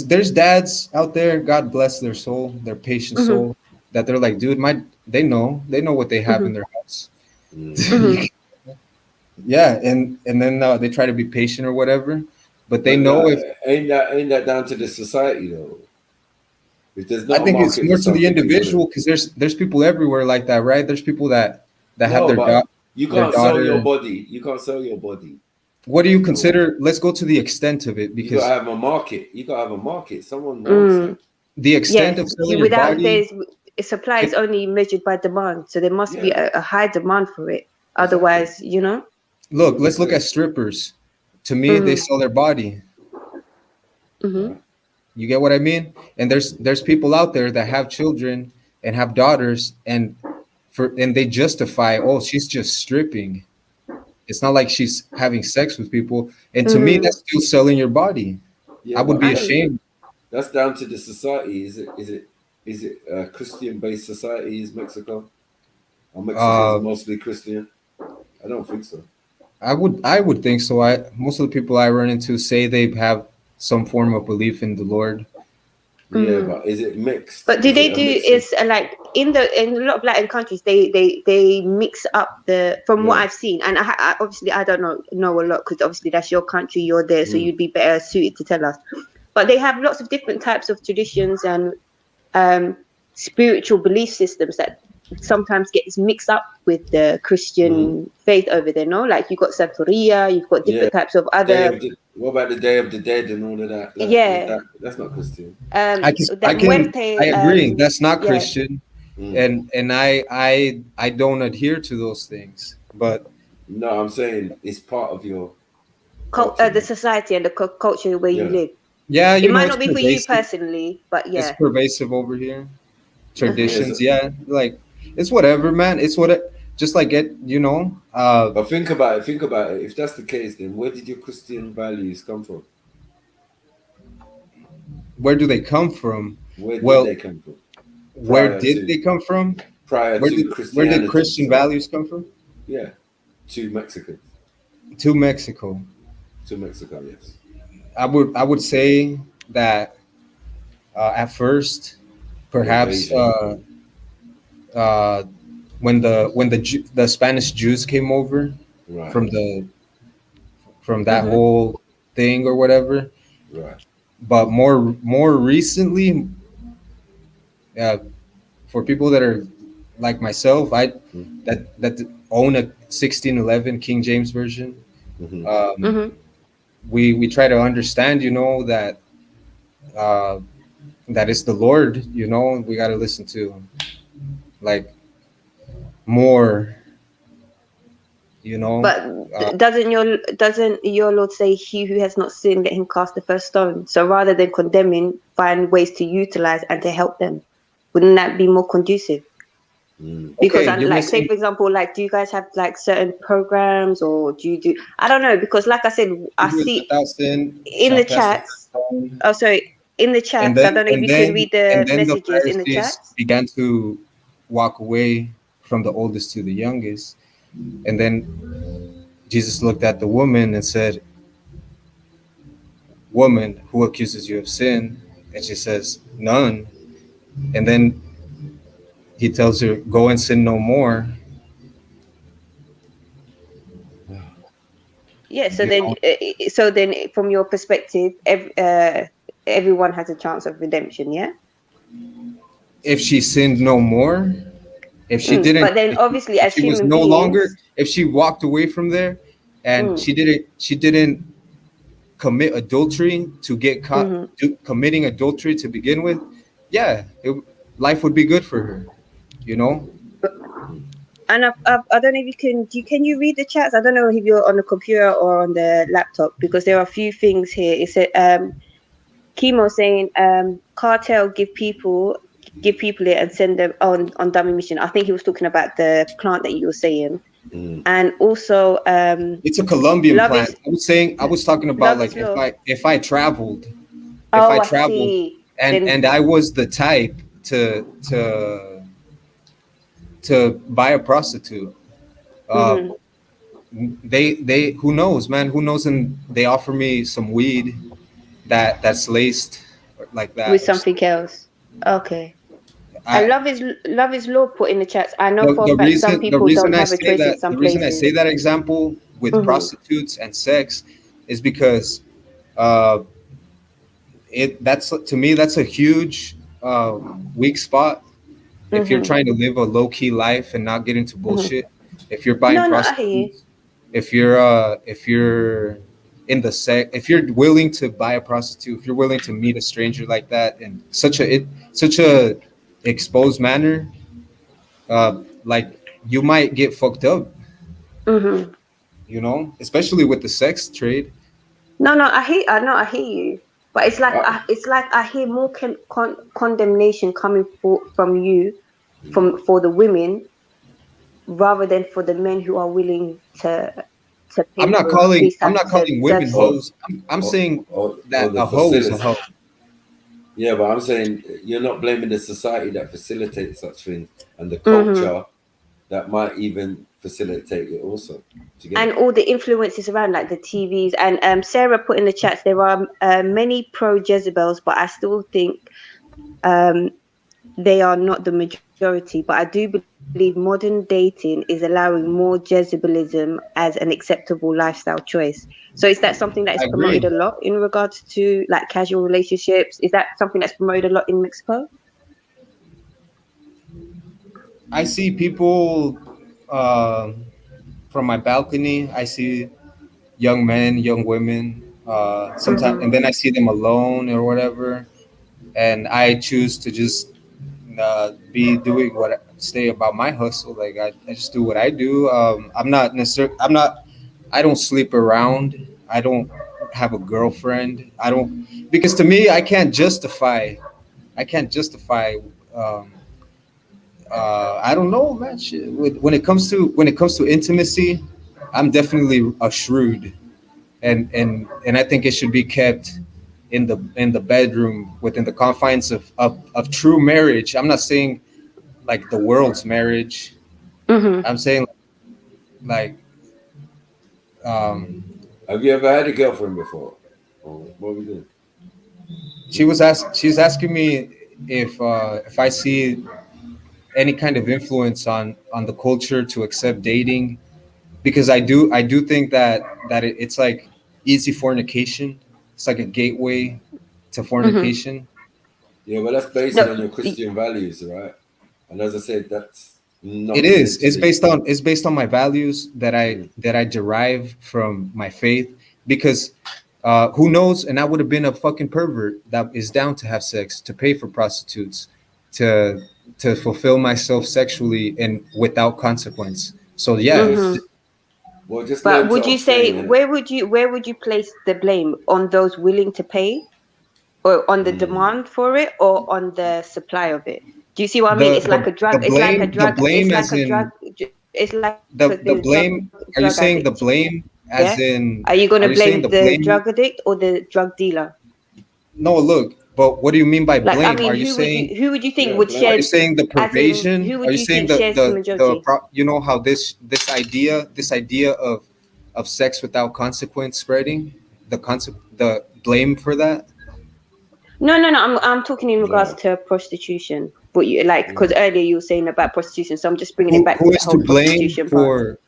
there's dads out there, God bless their soul, their patient soul, that they're like, dude, they know what they have in their house. Yeah, and then they try to be patient or whatever, but they know if ain't that down to the society though. If there's I think it's more to the individual because there's people everywhere like that, right? There's people that have their you can't sell your body. You can't sell your body. What do you consider? Let's go to the extent of it because you gotta have a market. You gotta have a market. Someone wants the extent of selling your body. Supply is only measured by demand, so there must be a high demand for it. Otherwise, you know. Look, let's look at strippers. To me, they sell their body. You get what I mean? And there's people out there that have children and have daughters, and they justify, oh, she's just stripping. It's not like she's having sex with people. And to me, that's still selling your body. Yeah, I would be ashamed. That's down to the society. Is it a Christian-based society? Is Mexico? Or Mexico is mostly Christian? I don't think so. I would think so. Most of the people I run into say they have some form of belief in the Lord. Yeah, but is it mixed? But do Is they it a do mixing? is like in a lot of Latin countries they mix up the from what Yeah. I've seen, and I obviously I don't know a lot because obviously that's your country, you're there, so you'd be better suited to tell us. But they have lots of different types of traditions and spiritual belief systems that sometimes gets mixed up with the Christian faith over there. No, like you've got Santeria, you've got different types of other. What about the Day of the Dead and all of that? Like, Yeah. that's not Christian. I agree. That's not Christian, and I don't adhere to those things. But no, I'm saying it's part of your the society and the culture where you live. Yeah, it you know, might it's not be for you pervasive. personally, but yeah, It's pervasive over here. Traditions, yeah, like it's whatever, man. It's what just like it, you know. But think about it. If that's the case, then where did your Christian values come from? Where do they come from? Where did they come from? Where did they come from? Where did Christian values come from? Yeah, to Mexico. To Mexico. To Mexico, yes. I would say that at first, perhaps when the Spanish Jews came over from that whole thing or whatever. Right. But more recently, for people that are like myself, that own a 1611 King James version, we try to understand, you know, that that is the Lord, you know. We got to listen to like more, you know. But doesn't your Lord say, "He who has not sinned, let him cast the first stone"? So rather than condemning, find ways to utilize and to help them. Wouldn't that be more conducive? Because say for example, like, do you guys have like certain programs, or do you do? I don't know, because like I said, I see in the chats. Oh, sorry, in the chats. I don't know if you can read the messages in the chats. Began to walk away from the oldest to the youngest, and then Jesus looked at the woman and said, "Woman, who accuses you of sin?" And she says, "None." And then he tells her, "Go and sin no more." Yeah. So then, from your perspective, everyone has a chance of redemption. Yeah. If she sinned no more, if she didn't, but then obviously, as she was no longer, if she walked away from there, and she didn't commit adultery to get caught committing adultery to begin with, yeah, life would be good for her, you know. And I don't know if can you read the chats? I don't know if you're on the computer or on the laptop, because there are a few things here. It said Chemo saying cartel give people it and send them on dummy mission. I think he was talking about the plant that you were saying. And also it's a Colombian plant. I was talking about like if I traveled and I was the type to buy a prostitute, they who knows, man, who knows, and they offer me some weed that's laced like that with something else. Okay. Love is law put in the chats. I know for a fact some people don't have a choice in some places. The reason I say that example with prostitutes and sex is because that's to me, that's a huge weak spot. If you're trying to live a low-key life and not get into bullshit, if you're buying prostitutes, if you're in the sex, if you're willing to buy a prostitute, if you're willing to meet a stranger like that in such a exposed manner, like you might get fucked up, you know, especially with the sex trade. No, I hear you, but it's like I hear more condemnation coming from you, for the women, rather than for the men who are willing to. I'm not calling women hoes. I'm saying that a hoe is a hoe. Yeah, but I'm saying you're not blaming the society that facilitates such things and the culture that might even facilitate it also. And all the influences around, like the TVs. And Sarah put in the chats, there are many pro-Jezebels, but I still think they are not the majority. But I do believe modern dating is allowing more Jezebelism as an acceptable lifestyle choice. So is that something that is promoted a lot in regards to like casual relationships? Is that something that's promoted a lot in Mexico? I see people from my balcony. I see young men, young women, sometimes, and then I see them alone or whatever, and I choose to just be doing stay about my hustle. Like I just do what I do. I'm not necessarily. I don't sleep around. I don't have a girlfriend. I don't, because to me, I can't justify. I don't know, man. Shit. When it comes to intimacy, I'm definitely a shrewd, and I think it should be kept in the bedroom within the confines of true marriage. I'm not saying like the world's marriage. I'm saying like. Have you ever had a girlfriend before? Or what we doing? She's asking me if I see any kind of influence on the culture to accept dating, because I do think that it's like easy fornication. It's like a gateway to fornication. Yeah, but that's based on your Christian values, right? And as I said, that's not. It is. It's based on my values that I derive from my faith. Because who knows? And I would have been a fucking pervert that is down to have sex, to pay for prostitutes, to fulfill myself sexually and without consequence. So yeah. Well, just but would you say where would you place the blame on those willing to pay, or on the demand for it, or on the supply of it? Do you see what I mean? It's like a drug. It's like a drug. It's like the blame. Are you saying the blame as in? Are you going to blame the drug addict or the drug dealer? No, look. But what do you mean by blame? Like, I mean, are you saying who would you think would share? Are you saying the pervasion? Who Are would you you saying think shares the majority? you know how this idea of sex without consequence spreading, the blame for that? No. I'm talking in regards to prostitution. But you like, because earlier you were saying about prostitution, so I'm just bringing it back to the whole prostitution part.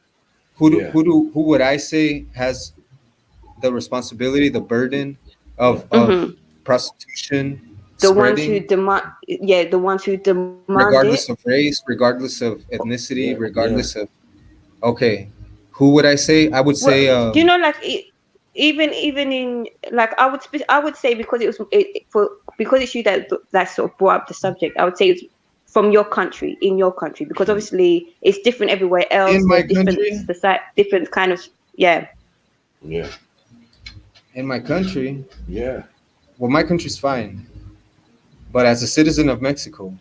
Who would I say has the responsibility, the burden of prostitution? The ones who demand, the ones who demand regardless it. of race, regardless of ethnicity, regardless of. Okay, who would I say? I would say. Do you know, like even in like I would say, because because it's you that sort of brought up the subject. I would say it's from your country, in your country, because obviously it's different everywhere else. In my different country? society, different kind of Yeah. In my country. Yeah. Well, my country's fine, but as a citizen of Mexico,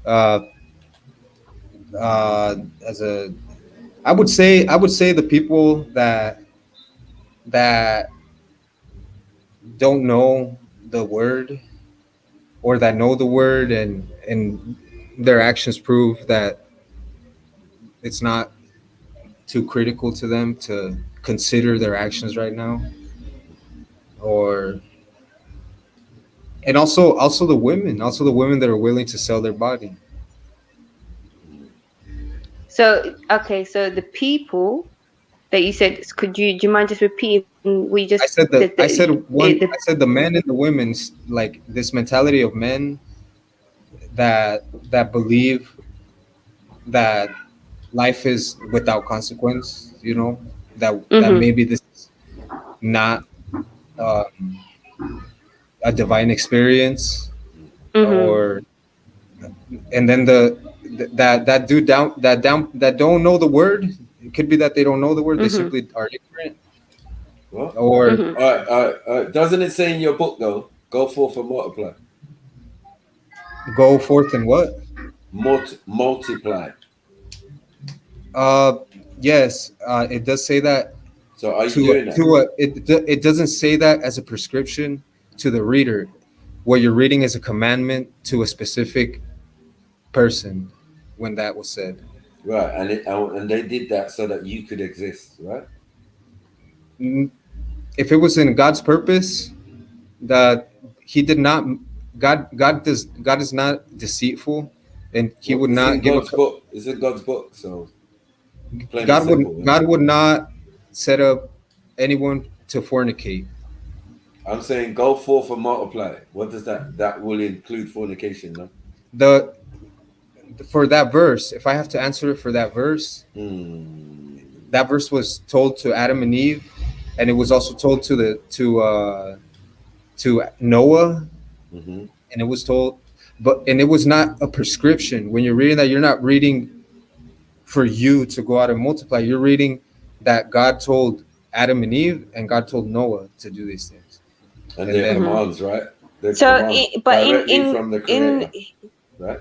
I would say the people that don't know the word, or that know the word and their actions prove that it's not too critical to them to consider their actions right now, and also the women that are willing to sell their body. So okay, so the people that you said, do you mind just repeating what you just? I said the men and the women's, like this mentality of men that believe that life is without consequence. You know that maybe this is not a divine experience, or and then that don't know the word. It could be that they don't know the word. They simply are ignorant. What? Or doesn't it say in your book though? Go forth and multiply. Go forth and what? Multiply. Yes, it does say that. So are you doing that? It doesn't say that as a prescription to the reader. What you're reading is a commandment to a specific person when that was said. Right, and they did that so that you could exist, right? If it was in God's purpose, that He did not God is not deceitful, and He would It's not in give God's book. It's in God's book. So plain and God simple, would God would not set up anyone to fornicate. I'm saying go forth and multiply. What does that will include fornication, no? For that verse, if I have to answer it for that verse, that verse was told to Adam and Eve, and it was also told to Noah, and it was told, and it was not a prescription. When you're reading that, you're not reading for you to go out and multiply. You're reading that God told Adam and Eve, and God told Noah to do these things. And their commands, right? Their So, commands but directly from the Creator, right?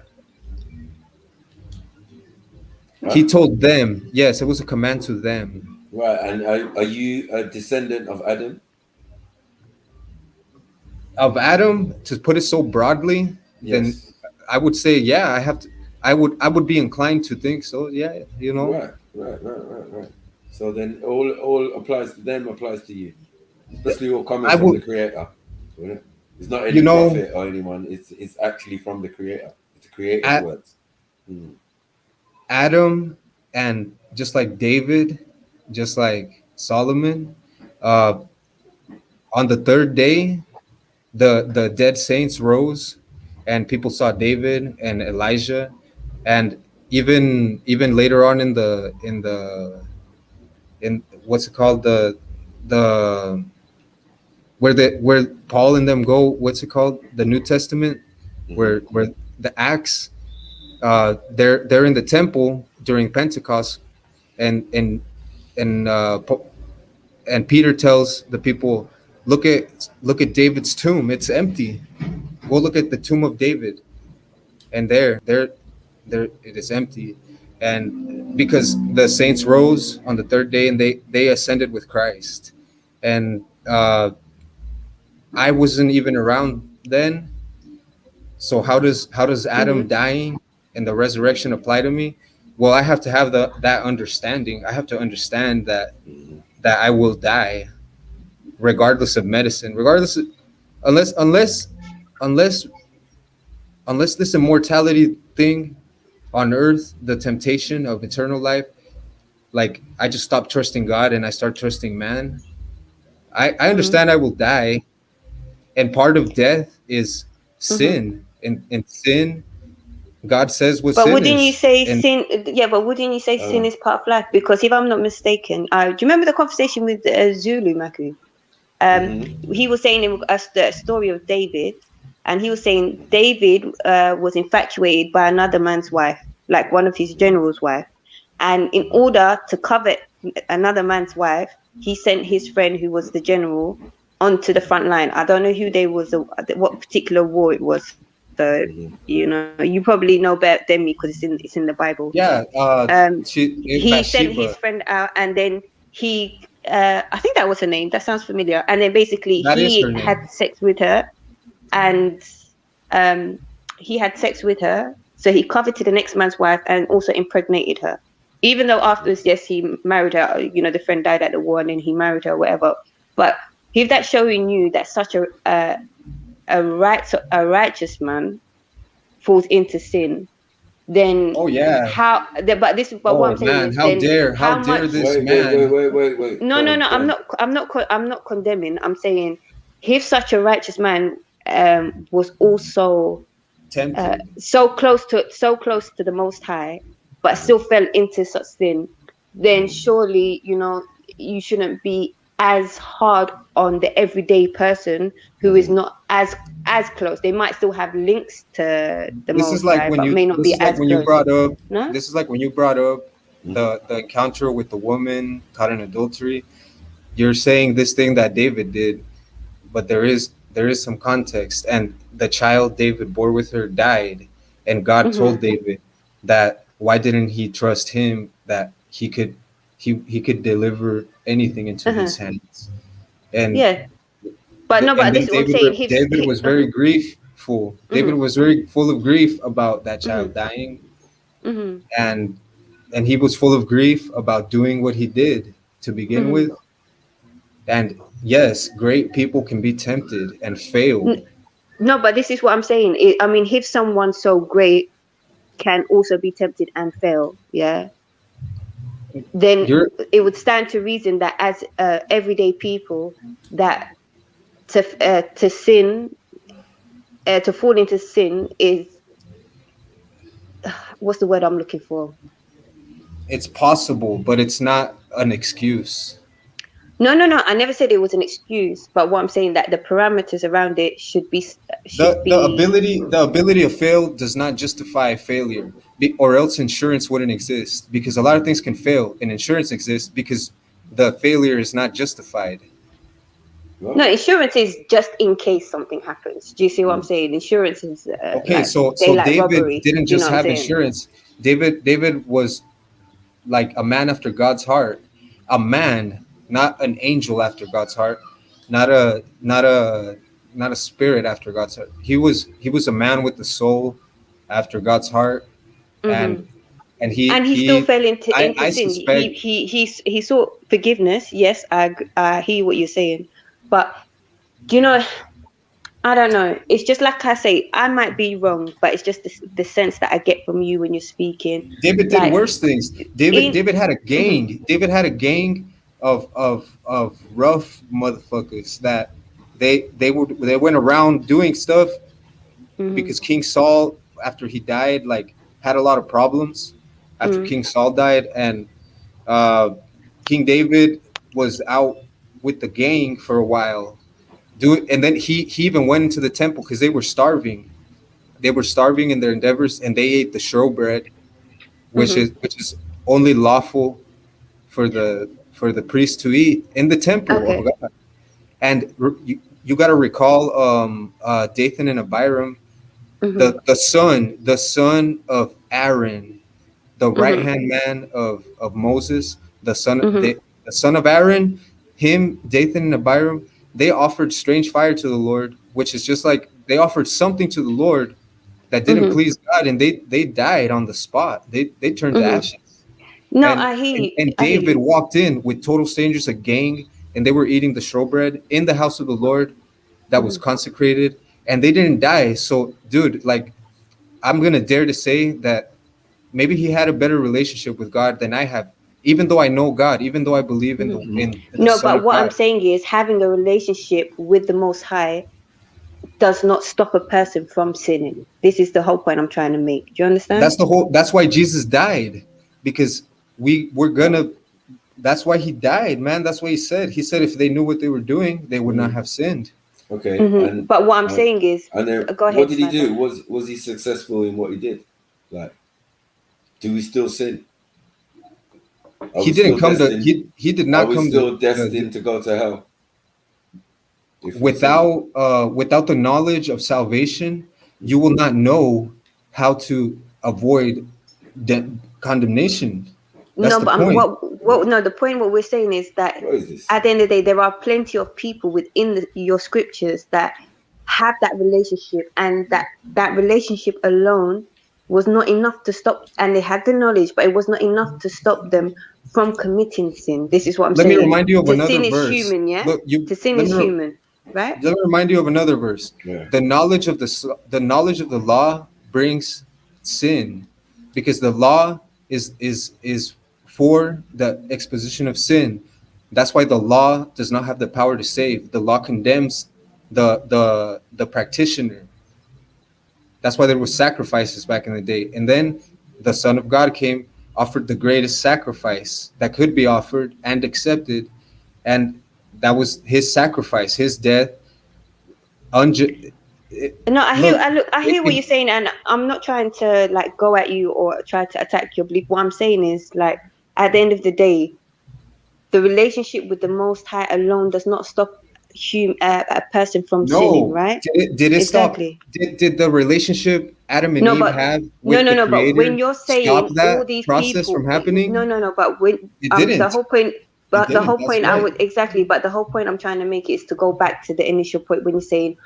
He told them, yes, it was a command to them. Right, and are you a descendant of Adam? Of Adam, to put it so broadly, then I would say, yeah, I have to. I would be inclined to think so. Yeah, you know. Right. So then all applies to them, applies to you, especially all coming from the Creator. It's not any prophet or anyone. It's actually from the Creator. It's the Creator's words. Adam, and just like David, just like Solomon, on the third day, the dead saints rose, and people saw David and Elijah, and even later on in what's it called, the where Paul and them go, what's it called, the New Testament, where the Acts, they're in the temple during Pentecost, and Peter tells the people, look at David's tomb, it's empty. Go look at the tomb of David, and there it is empty. And because the saints rose on the third day, and they ascended with Christ. And I wasn't even around then, so how does Adam dying and the resurrection apply to me? Well, I have to have that understanding. I have to understand that I will die, regardless of medicine, unless this immortality thing on earth, the temptation of eternal life, like I just stop trusting God and I start trusting man. I understand I will die, and part of death is sin, and sin, God says what sin is. But wouldn't you say sin? Yeah, but wouldn't you say sin is part of life? Because if I'm not mistaken, do you remember the conversation with Zulu Maku? He was saying in us the story of David, and he was saying David was infatuated by another man's wife, like one of his general's wife, and in order to covet another man's wife, he sent his friend, who was the general, onto the front line. I don't know who they was, what particular war it was. So you probably know better than me because it's in the Bible. Yeah. He sent his friend out, and then he, I think that was her name. That sounds familiar. And then basically he had sex with her, and he had sex with her. So he coveted the next man's wife and also impregnated her. Even though afterwards, yes, he married her. The friend died at the war, and then he married her, whatever. But if that's showing you that such a righteous man falls into sin, then what I'm saying is, how dare this man? Wait. No. I'm not condemning. I'm saying if such a righteous man was also so close to the Most High, but still fell into such sin, then surely you shouldn't be as hard on the everyday person who is not as close. They might still have links to the Most High, but may not be as close. This is like when you brought up the encounter with the woman caught in adultery. You're saying this thing that David did, but there is some context, and the child David bore with her died, and God told David that why didn't he trust him, that he could deliver anything into his hands. And David was very grieful. David was very full of grief about that child dying, and he was full of grief about doing what he did to begin with. And yes, great people can be tempted and fail, No, but this is what I'm saying. I mean, if someone so great can also be tempted and fail, yeah, then it would stand to reason that as everyday people, that to sin, to fall into sin is what's the word I'm looking for? It's possible, but it's not an excuse. No. I never said it was an excuse, but what I'm saying that the parameters around it should be the ability to fail does not justify failure, or else insurance wouldn't exist. Because a lot of things can fail, and insurance exists because the failure is not justified. No, insurance is just in case something happens. Do you see what I'm saying? Insurance is okay. like, so David robbery. didn't just have insurance. David was like a man after God's heart, a man. Not an angel after God's heart, not a spirit after God's heart. He was a man with the soul after God's heart, and he still fell into I sin. suspect, He sought forgiveness. Yes, I hear what you're saying, but you know, I don't know. It's just like I say, I might be wrong, but it's just the sense that I get from you when you're speaking. David did worse things. David had a gang. David had a gang of rough motherfuckers that they went around doing stuff because King Saul, after he died, like had a lot of problems after King Saul died, and King David was out with the gang for a while, and then he even went into the temple because they were starving. They were starving in their endeavors, and they ate the showbread, which is only lawful for the priest to eat in the temple of God. And you got to recall Dathan and Abiram, the son of Aaron, the right hand man of Moses, the son of Aaron. Him, Dathan and Abiram, they offered strange fire to the Lord, which is just like they offered something to the Lord that didn't please God, and they died on the spot. They turned to ashes. No, I hear you. And David walked in with total strangers, a gang, and they were eating the showbread in the house of the Lord that was consecrated, and they didn't die. So, dude, like, I'm gonna dare to say that maybe he had a better relationship with God than I have, even though I know God, even though I believe in the no. But what I'm saying is, having a relationship with the Most High does not stop a person from sinning. This is the whole point I'm trying to make. Do you understand? That's why Jesus died, because that's why he died, man. That's what he said. He said if they knew what they were doing, they would not have sinned. Okay. But what I'm saying is, go ahead. What did he do? Was he successful in what he did? Like, do we still sin? He didn't come to. He did not come. Still destined to go to hell. Without the knowledge of salvation, you will not know how to avoid condemnation. That's the point. The point what we're saying is that at the end of the day, there are plenty of people within your scriptures that have that relationship, and that relationship alone was not enough to stop, and they had the knowledge, but it was not enough to stop them from committing sin. This is what I'm saying. Let me remind you of another verse. To sin is human, yeah? To sin is human, right? Let me remind you of another verse. Yeah. The knowledge of the law brings sin, because the law is for the exposition of sin. That's why the law does not have the power to save. The law condemns the practitioner. That's why there were sacrifices back in the day. And then the Son of God came, offered the greatest sacrifice that could be offered and accepted. And that was his sacrifice, his death. No, I hear what you're saying, and I'm not trying to like go at you or try to attack your belief. What I'm saying is, like, at the end of the day, the relationship with the Most High alone does not stop a person from sinning, right? Did it exactly stop? Did the relationship Adam and Eve have with the Creator but when you're saying stop that all these process people, from happening? No, but when it didn't. The whole point. But the whole point But the whole point I'm trying to make is to go back to the initial point when you're saying,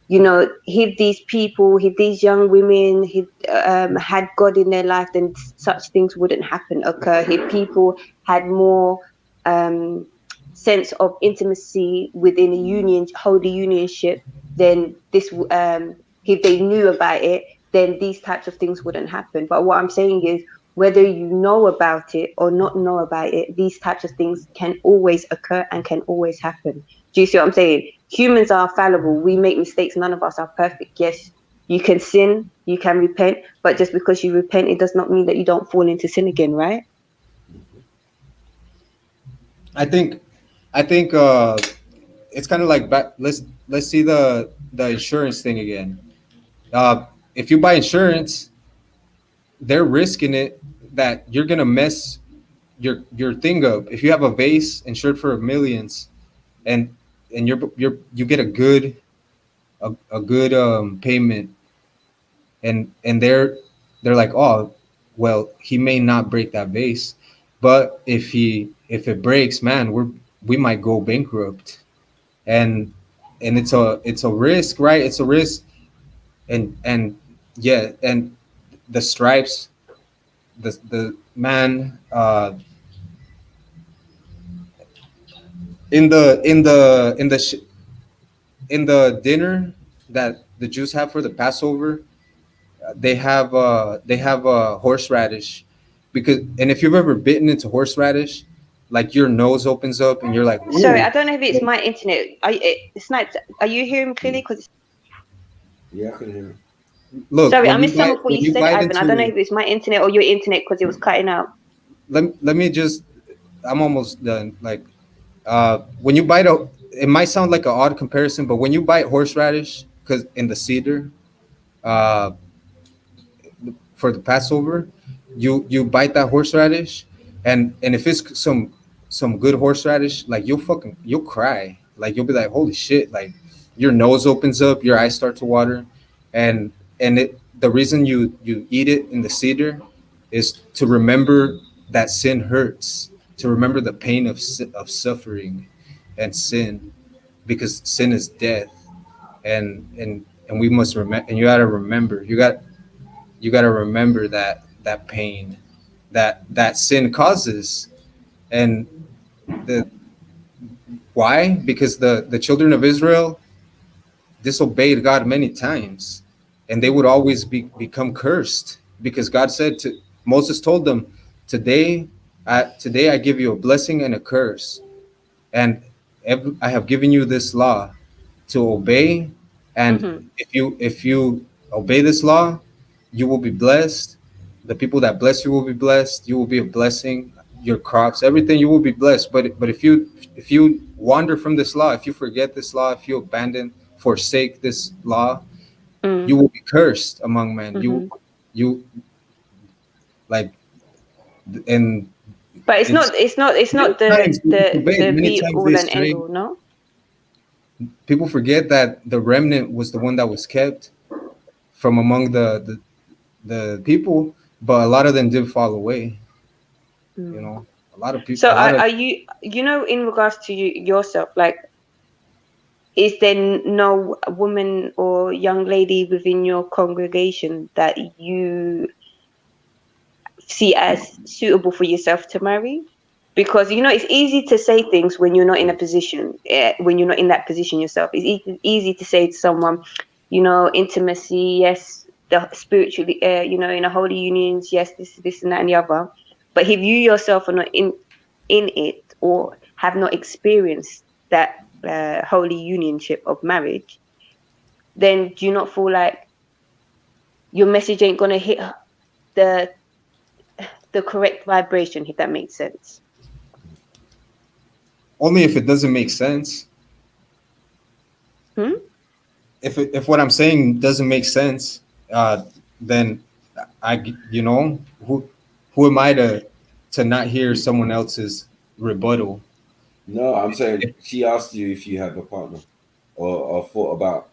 you know, if these people, if these young women had God in their life, then such things wouldn't occur. If people had more sense of intimacy within a union, holy unionship, then this if they knew about it, then these types of things wouldn't happen. But what I'm saying is, whether you know about it or not know about it, these types of things can always occur and can always happen. Do you see what I'm saying? Humans are fallible. We make mistakes. None of us are perfect. Yes, you can sin, you can repent, but just because you repent, it does not mean that you don't fall into sin again, right? I think it's kind of like back. Let's see the insurance thing again. If you buy insurance, they're risking it that you're gonna mess your thing up. If you have a vase insured for millions, and you get a good payment, and they're like, oh, well, he may not break that vase, but if it breaks, man, we might go bankrupt, and it's a risk, right? It's a risk, and yeah, and the stripes, the man, in the dinner that the Jews have for the Passover, they have horseradish, and if you've ever bitten into horseradish, like your nose opens up and you're like, ooh. Sorry, I don't know if it's my internet. Snipes, are you hearing clearly? Because yeah, I can hear it. Look, sorry, I missed some of what you said, Ivan. I don't know if it's my internet or your internet because it was cutting out. Let me just, I'm almost done. Like, when you bite it might sound like an odd comparison, but when you bite horseradish, because in the Seder, for the Passover, you bite that horseradish, and if it's some good horseradish, like you'll cry, like you'll be like, holy shit, like your nose opens up, your eyes start to water, and the reason you eat it in the Seder is to remember that sin hurts, to remember the pain of suffering and sin, because sin is death, and we must remember, and you got to remember that pain that sin causes. And why? Because the children of Israel disobeyed God many times, and they would always become cursed, because God said to Moses, told them, today I give you a blessing and a curse, and I have given you this law to obey, and if you obey this law, you will be blessed. The people that bless you will be blessed. You will be a blessing. Your crops, everything, you will be blessed. But if you wander from this law, if you forget this law, if you forsake this law, you will be cursed among men. You like, and but it's not the be all and end all, no? People forget that the remnant was the one that was kept from among the people, but a lot of them did fall away. You know, a lot of people. So are you, in regards to yourself, like, is there no woman or young lady within your congregation that you see as suitable for yourself to marry? Because, it's easy to say things when you're not in a position, when you're not in that position yourself. It's easy to say to someone, intimacy, yes, the spiritually, in a holy unions, yes, this and that and the other. But if you yourself are not in it, or have not experienced that holy unionship of marriage, then do you not feel like your message ain't gonna hit the correct vibration, if that makes sense? Only if it doesn't make sense. If what I'm saying doesn't make sense, then who am I to not hear someone else's rebuttal? No, I'm saying she asked you if you have a partner, or thought about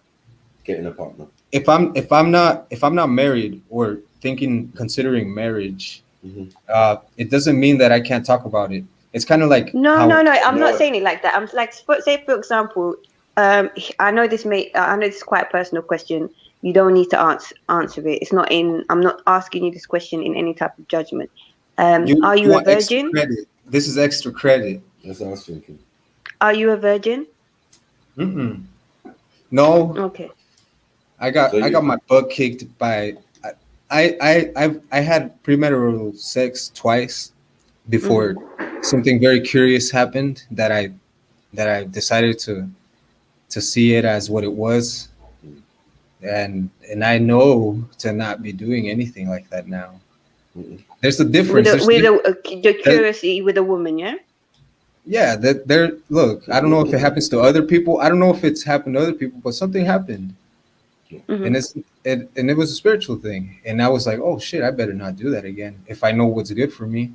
getting a partner. If I'm not married or considering marriage, it doesn't mean that I can't talk about it. It's kind of like no. I'm not saying it like that. I'm like, say for example, I know this is quite a personal question. You don't need to answer it. It's not in. I'm not asking you this question in any type of judgment. Are you a virgin? This is extra credit. That's what I was thinking. Are you a virgin? No, No. Okay. I got my butt kicked by. I had premarital sex twice before something very curious happened that I decided to see it as what it was, and I know to not be doing anything like that now. There's a difference. Your curiosity with a woman, yeah. Yeah, that there. Look, I don't know if it happens to other people. I don't know if it's happened to other people, but something happened, and it was a spiritual thing. And I was like, oh shit, I better not do that again if I know what's good for me,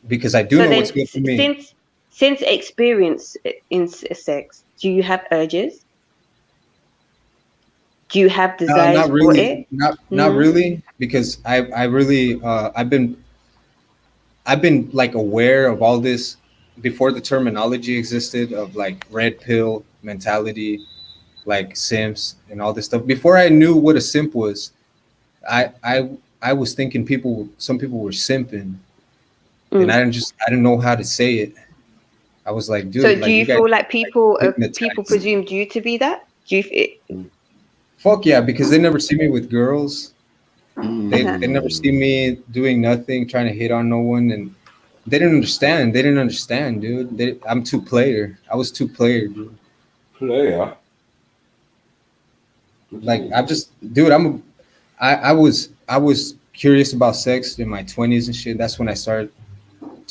because I do know what's good for me. Since experience in sex, do you have urges? Do you have desires not really, for it? Not really, because I really I've been like aware of all this before the terminology existed of like red pill mentality, like simps and all this stuff. Before I knew what a simp was, I was thinking some people were simping, and I didn't know how to say it. I was like, dude. So do you feel like people presumed you to be that? Do you? Fuck yeah, because they never see me with girls. They never see me doing nothing, trying to hit on no one, and they didn't understand. They didn't understand, dude. I'm too player. I was too player, dude. Player. Like I was curious about sex in my 20s and shit. That's when I started.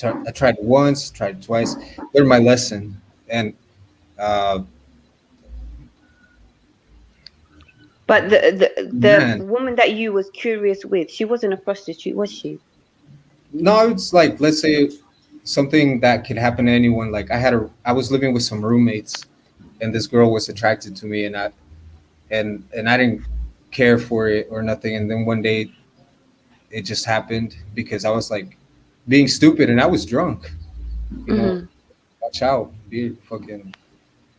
I tried it once, tried it twice. Learned my lesson, and. But the woman that you was curious with, she wasn't a prostitute, was she? No, it's like, let's say something that could happen to anyone. Like I was living with some roommates, and this girl was attracted to me, and I didn't care for it or nothing. And then one day, it just happened because I was like being stupid, and I was drunk. You know, watch out, be fucking.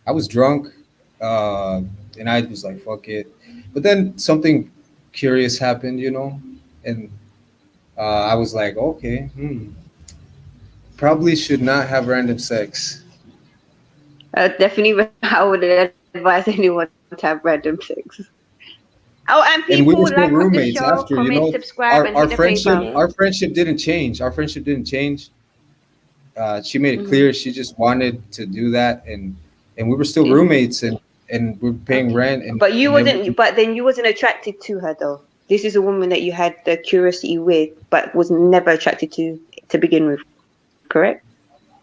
I was drunk, and I was like, fuck it. But then something curious happened, you know, and I was like, okay, probably should not have random sex. Definitely, I would advise anyone to have random sex. Oh, and people we were still like roommates show, after, comment, you know, subscribe, and hit the play button. Our friendship didn't change. She made it clear she just wanted to do that, and we were still roommates, and we were paying rent. And but then you wasn't attracted to her though. This is a woman that you had the curiosity with, but was never attracted to begin with, correct?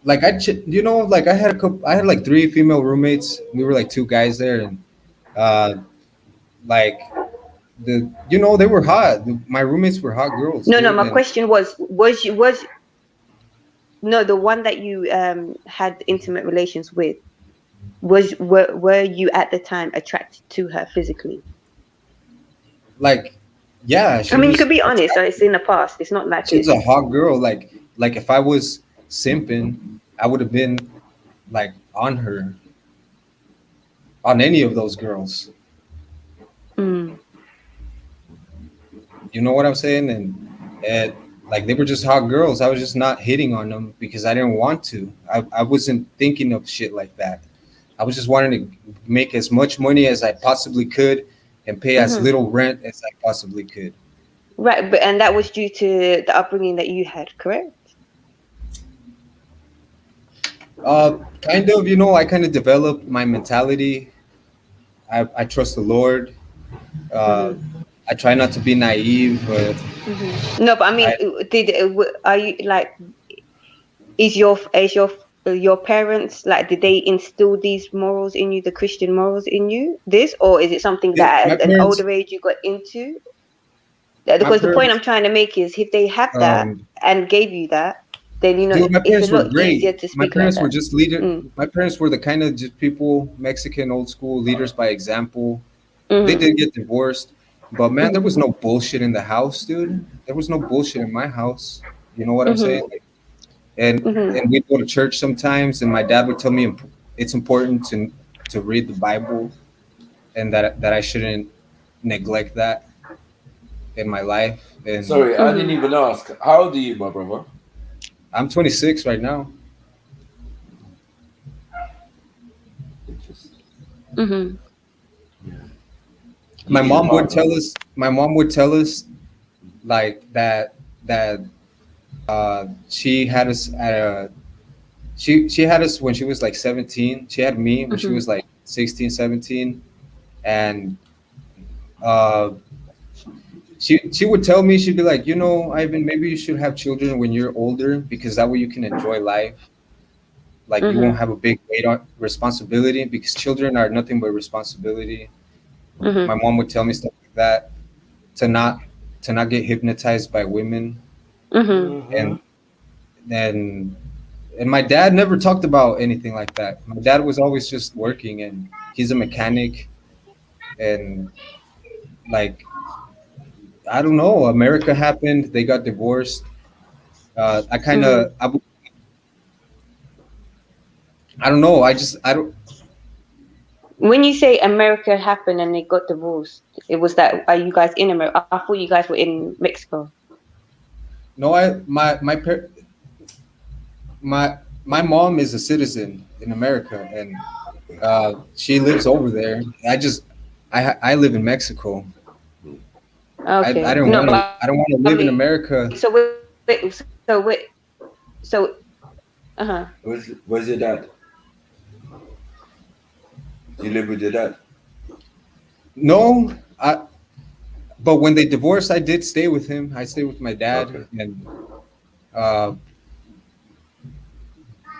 Like I had like 3 female roommates. We were like 2 guys there, and they were hot. My roommates were hot girls. No. My question was the one that you had intimate relations with. Were you at the time attracted to her physically? Like, yeah. I mean, you could be honest. It's in the past. It's not like she's a hot girl. Like if I was simping, I would have been like on her, on any of those girls. You know what I'm saying? And like they were just hot girls. I was just not hitting on them because I didn't want to. I wasn't thinking of shit like that. I was just wanting to make as much money as I possibly could and pay as little rent as I possibly could. Right, and that was due to the upbringing that you had, correct? Kind of, you know, I kind of developed my mentality. I trust the Lord. I try not to be naive, but no, but I mean, are you like, is your parents like, did they instill these morals in you, the Christian morals in you, or is it something that at an older age you got into? Because the point I'm trying to make is, if they have that and gave you that, then you know, dude, my parents it's a lot were great. easier to speak. My parents like were just leaders. My parents were the kind of just people, Mexican old school leaders by example. They did get divorced, but man, there was no bullshit in the house, dude. There was no bullshit in my house. You know what I'm saying? Like, and we'd go to church sometimes, and my dad would tell me it's important to read the Bible, and that I shouldn't neglect that in my life. And sorry, I didn't even ask. How old are you, my brother? I'm 26 right now. Mm-hmm. My mom would tell us. My mom would tell us, like that she had us at a. She had us when she was like 17. She had me when she was like 16, 17, and she would tell me, she'd be like, you know, Ivan, maybe you should have children when you're older because that way you can enjoy life. Like you won't have a big weight on responsibility because children are nothing but responsibility. My mom would tell me stuff like that, to not get hypnotized by women. And my dad never talked about anything like that. My dad was always just working, and he's a mechanic, and like, I don't know, America happened, they got divorced. I don't know. I don't. When you say America happened and they got divorced, it was that, are you guys in America? I thought you guys were in Mexico. No, my mom is a citizen in America, and she lives over there. I live in Mexico. Okay. I don't want to live in America. Where's your dad? You live with your dad? No, but when they divorced, I did stay with him. I stayed with my dad, and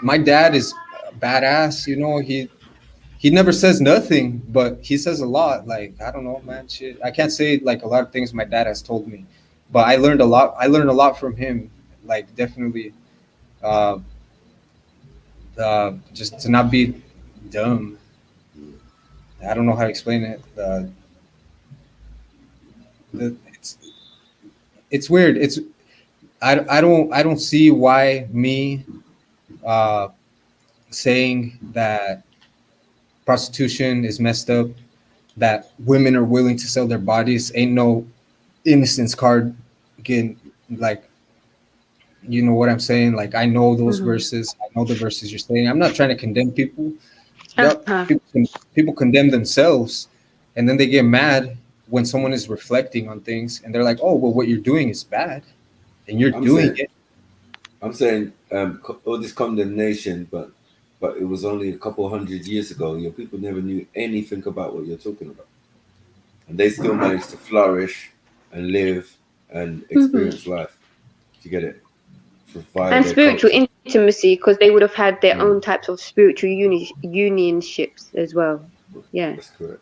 my dad is badass. You know, he never says nothing, but he says a lot. Like, I don't know, man. Shit, I can't say like a lot of things my dad has told me, but I learned a lot. I learned a lot from him. Like, definitely, just to not be dumb. I don't know how to explain it. It's weird. I don't see why me saying that prostitution is messed up, that women are willing to sell their bodies, ain't no innocence card. Again, like, you know what I'm saying? Like, I know those verses. I know the verses you're saying. I'm not trying to condemn people. People condemn themselves, and then they get mad when someone is reflecting on things, and they're like, "Oh, well, what you're doing is bad, and you're doing it." I'm saying all this condemnation, but it was only a couple 100 years ago. Your people never knew anything about what you're talking about, and they still managed to flourish and live and experience life. You get it? And spiritual intimacy, because they would have had their own types of spiritual unionships as well. Yeah, that's correct.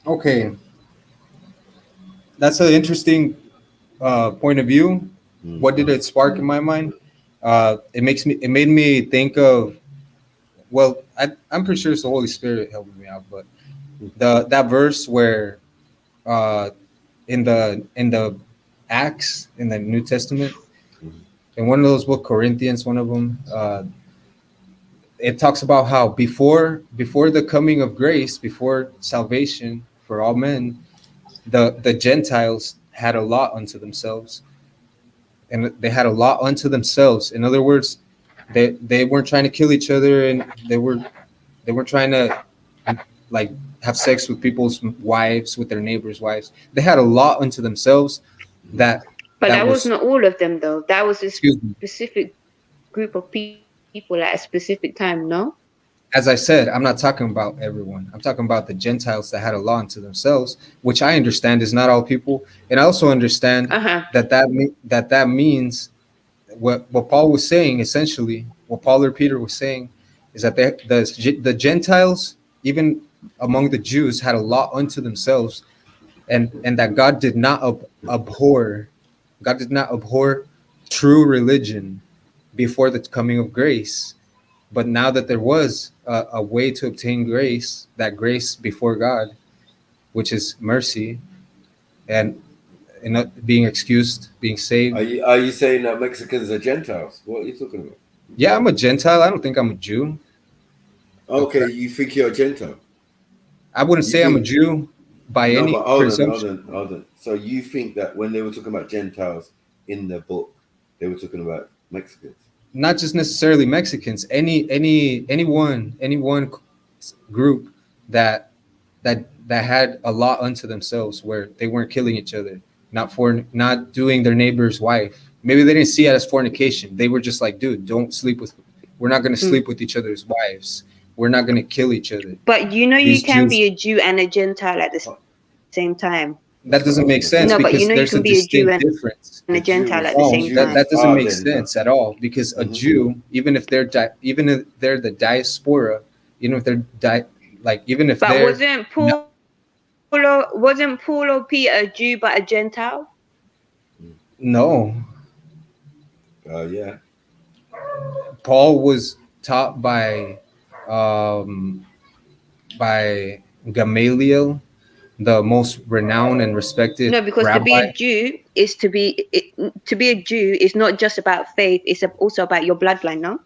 Okay, that's an interesting point of view. What did it spark in my mind? It made me think of, well, I'm pretty sure it's the Holy Spirit helping me out, but that verse where in the Acts in the New Testament, in one of those books, Corinthians, one of them, it talks about how before the coming of grace, before salvation for all men, the Gentiles had a lot unto themselves, and they had a lot unto themselves. In other words, they weren't trying to kill each other, and they weren't trying to like have sex with people's wives, with their neighbors' wives. They had a lot unto themselves. But that wasn't all of them, though. That was a specific group of people at a specific time, no? As I said, I'm not talking about everyone. I'm talking about the Gentiles that had a law unto themselves, which I understand is not all people. And I also understand that means what Paul was saying, essentially, what Paul or Peter was saying, is that the Gentiles, even among the Jews, had a law unto themselves. And that God did not abhor true religion before the coming of grace. But now that there was a way to obtain grace, that grace before God, which is mercy, and not being excused, being saved. Are you saying that Mexicans are Gentiles? What are you talking about? Yeah, I'm a Gentile. I don't think I'm a Jew. Okay, you think you're a Gentile? I wouldn't say I'm a Jew. Hold on. So you think that when they were talking about Gentiles in the book, they were talking about Mexicans? not just necessarily Mexicans, anyone group that had a law unto themselves where they weren't killing each other, not doing their neighbor's wife. Maybe they didn't see it as fornication. They were just like, dude, we're not going to sleep with each other's wives. We're not going to kill each other. But you know, you can be a Jew and a Gentile at the same time. That doesn't make sense, because there's a distinct difference. And a Gentile at the same time. That doesn't make sense at all, because a Jew, even if they're the diaspora, even if they're wasn't Paul or Peter a Jew but a Gentile? No. Yeah. Paul was taught by Gamaliel, the most renowned and respected. No, because rabbi. to be a Jew is to be a Jew is not just about faith; it's also about your bloodline. No,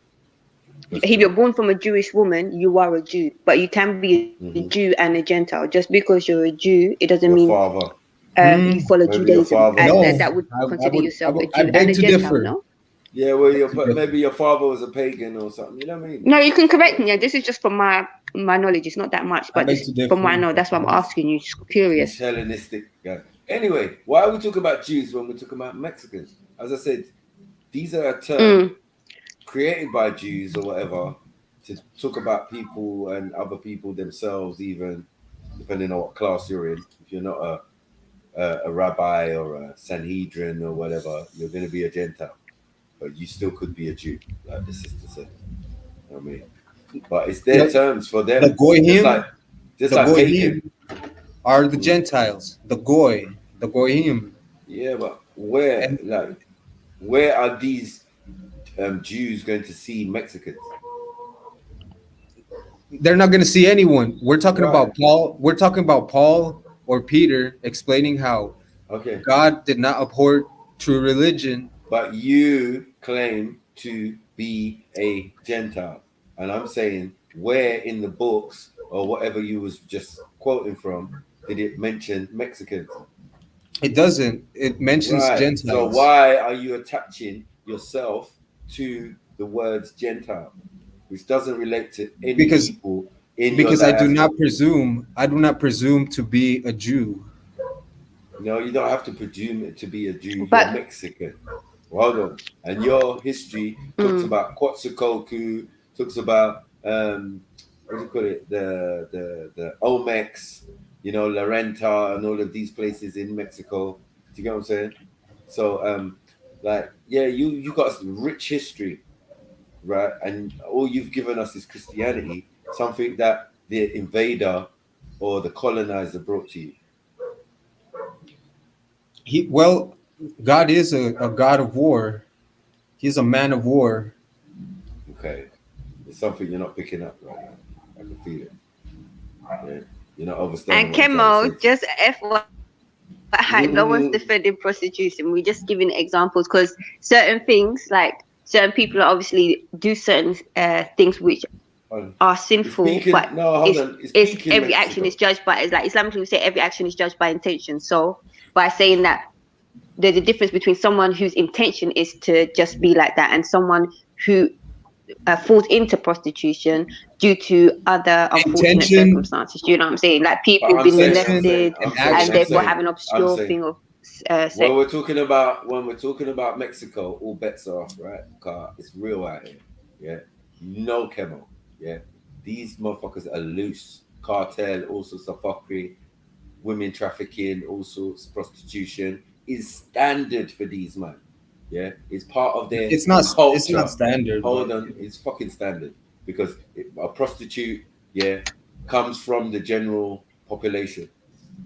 if you're born from a Jewish woman, you are a Jew. But you can be a Jew and a Gentile. Just because you're a Jew, it doesn't mean you follow Judaism, and that would consider yourself a Jew and a Gentile. No. Yeah, well, maybe your father was a pagan or something. You know what I mean? No, you can correct me. Yeah, this is just from my knowledge. It's not that much, but from what I know, that's why I'm asking you. Just curious. It's Hellenistic guy. Anyway, why are we talking about Jews when we're talking about Mexicans? As I said, these are a term created by Jews or whatever to talk about people and other people themselves, even depending on what class you're in. If you're not a rabbi or a Sanhedrin or whatever, you're going to be a Gentile. But you still could be a Jew, like the sister said. You know what I mean? But it's their terms for them. The Goyim, Goyim are the Gentiles. The Goyim. Yeah, but where are these Jews going to see Mexicans? They're not going to see anyone. We're talking about Paul. We're talking about Paul or Peter explaining how God did not abhor true religion. But you claim to be a Gentile. And I'm saying, where in the books or whatever you was just quoting from, did it mention Mexicans? It doesn't. It mentions Gentiles. So why are you attaching yourself to the words Gentile, which doesn't relate to any people in because your I do not presume to be a Jew. No, you don't have to presume to be a Jew. You're Mexican. Hold on. And your history talks about Quetzalcoatl, talks about what do you call it? The Olmecs, La Renta and all of these places in Mexico. Do you get what I'm saying? So you got a rich history, right? And all you've given us is Christianity, something that the invader or the colonizer brought to you. God is a God of war. He's a man of war. Okay. It's something you're not picking up right now. I can feel it. Yeah. You're not understanding. And Kemo, just FYI, no one's defending prostitution. We're just giving examples because certain things, like certain people obviously do certain things which are sinful, but it's every action is judged by, it's like Islamically we say every action is judged by intention. So by saying that there's a difference between someone whose intention is to just be like that and someone who falls into prostitution due to other unfortunate circumstances. Do you know what I'm saying? Like people being molested and therefore have an obscure thing of sex. When we're talking about Mexico, all bets are off, right? Because it's real out here. Yeah. No Kemo. Yeah. These motherfuckers are loose. Cartel, all sorts of fuckery, women trafficking, all sorts of prostitution is standard for these men. Yeah, it's part of their culture. It's not standard. Hold on, it's fucking standard because a prostitute, comes from the general population,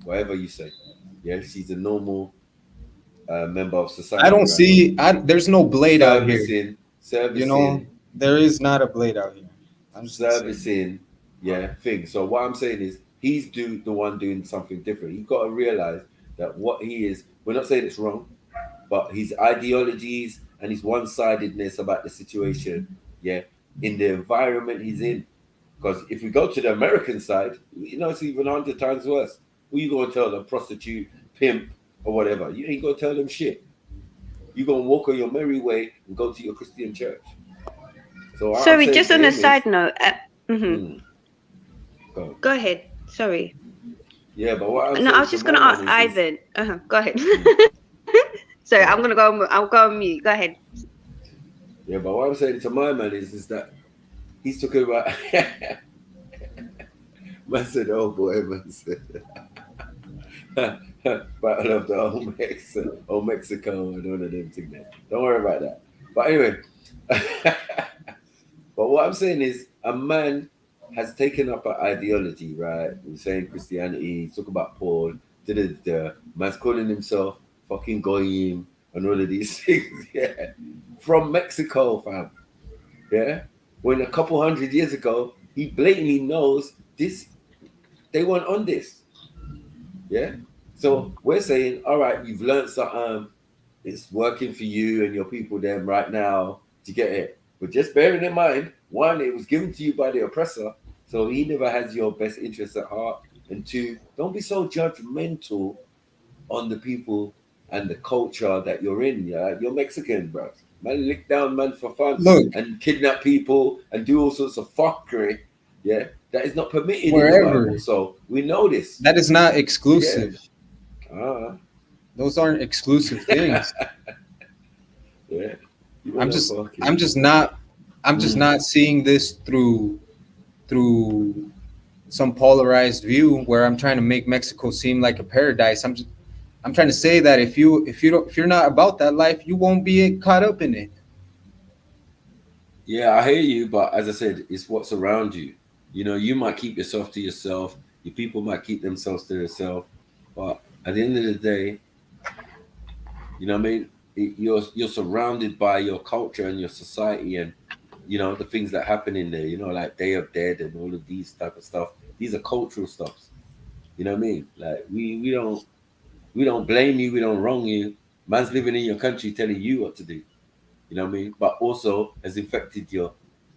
whatever you say. Yeah, she's a normal member of society. I don't see. There's no blade out here. Servicing. There is not a blade out here. I'm servicing, thing. So what I'm saying is, he's the one doing something different. You've got to realize that what he is. We're not saying it's wrong, but his ideologies and his one-sidedness about the situation, in the environment he's in. Because if we go to the American side, it's even 100 times worse. Who you going to tell, a prostitute, pimp, or whatever? You ain't going to tell them shit. You're going to walk on your merry way and go to your Christian church. So sorry, just on a side note. Go ahead. Sorry. Yeah, but what? No, I was just going to ask Ivan. Go ahead. Sorry, I'm gonna go. I'll go on mute. Go ahead. Yeah, but what I'm saying to my man is that he's talking about. Man said, "Oh boy," man said, "Battle of the old Mexico and all of them things there." Don't worry about that. But anyway, but what I'm saying is, a man has taken up an ideology, right? We're saying Christianity, talk about Paul, man's calling himself fucking Goyim and all of these things, yeah. From Mexico, fam. Yeah? When a couple 100 years ago, he blatantly knows this, they weren't on this. Yeah? So we're saying, all right, you've learned something, it's working for you and your people then right now to get it. But just bearing in mind, one, it was given to you by the oppressor, so he never has your best interests at heart. And two, don't be so judgmental on the people and the culture that you're in. Yeah? You're Mexican, bro. Man, lick down man for fun. Look. And kidnap people and do all sorts of fuckery. Yeah, that is not permitted Wherever. in the Bible. So we know this. That is not exclusive. Yeah. Those aren't exclusive things. Yeah. I'm just not seeing this through some polarized view where I'm trying to make Mexico seem like a paradise. I'm trying to say that if you're not about that life, you won't be caught up in it. Yeah, I hear you, but as I said, it's what's around you. You know, you might keep yourself to yourself. Your people might keep themselves to themselves. But at the end of the day, you know what I mean? You're surrounded by your culture and your society and, you know, the things that happen in there, you know, like Day of Dead and all of these type of stuff. These are cultural stuffs. You know what I mean? Like we don't blame you, we don't wrong you. Man's living in your country telling you what to do. You know what I mean? But also has infected your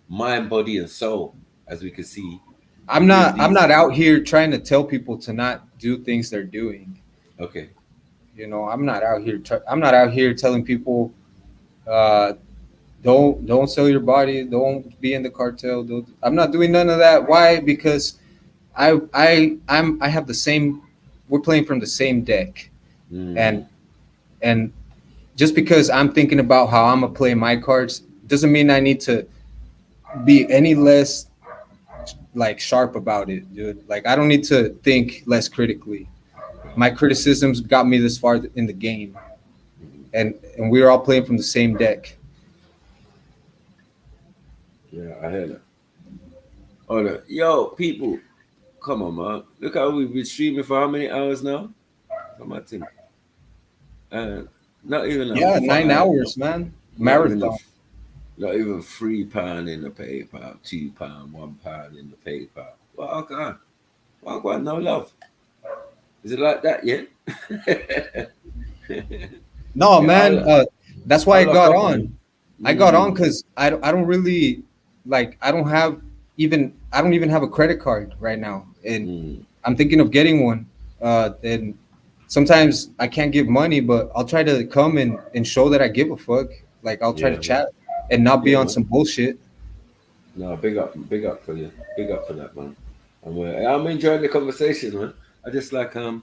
mind, body, and soul, as we can see. I'm not out here trying to tell people to not do things they're doing. Okay. You know, I'm not out here telling people don't sell your body, don't be in the cartel. I'm not doing none of that. Why? Because I have the same, we're playing from the same deck. And just because I'm thinking about how I'm gonna play my cards doesn't mean I need to be any less like sharp about it, dude. Like I don't need to think less critically. My criticisms got me this far in the game, and we're all playing from the same deck. Yeah, I hear that. Oh, no. Yo, people, come on, man. Look how we've been streaming for how many hours now? Come on, Tim. Not even 9 hours, man. Marathon. Not even £3 in the PayPal, £2, £1 in the PayPal. Well, okay. Well, no love. Is it like that yet? No, man. That's why I got on. I got on because I don't really like. I don't even have a credit card right now, and I'm thinking of getting one. And sometimes I can't give money, but I'll try to come and show that I give a fuck. Like I'll try to chat and not be on some bullshit. No, big up for you. Big up for that, man. I'm enjoying the conversation, man. I just like I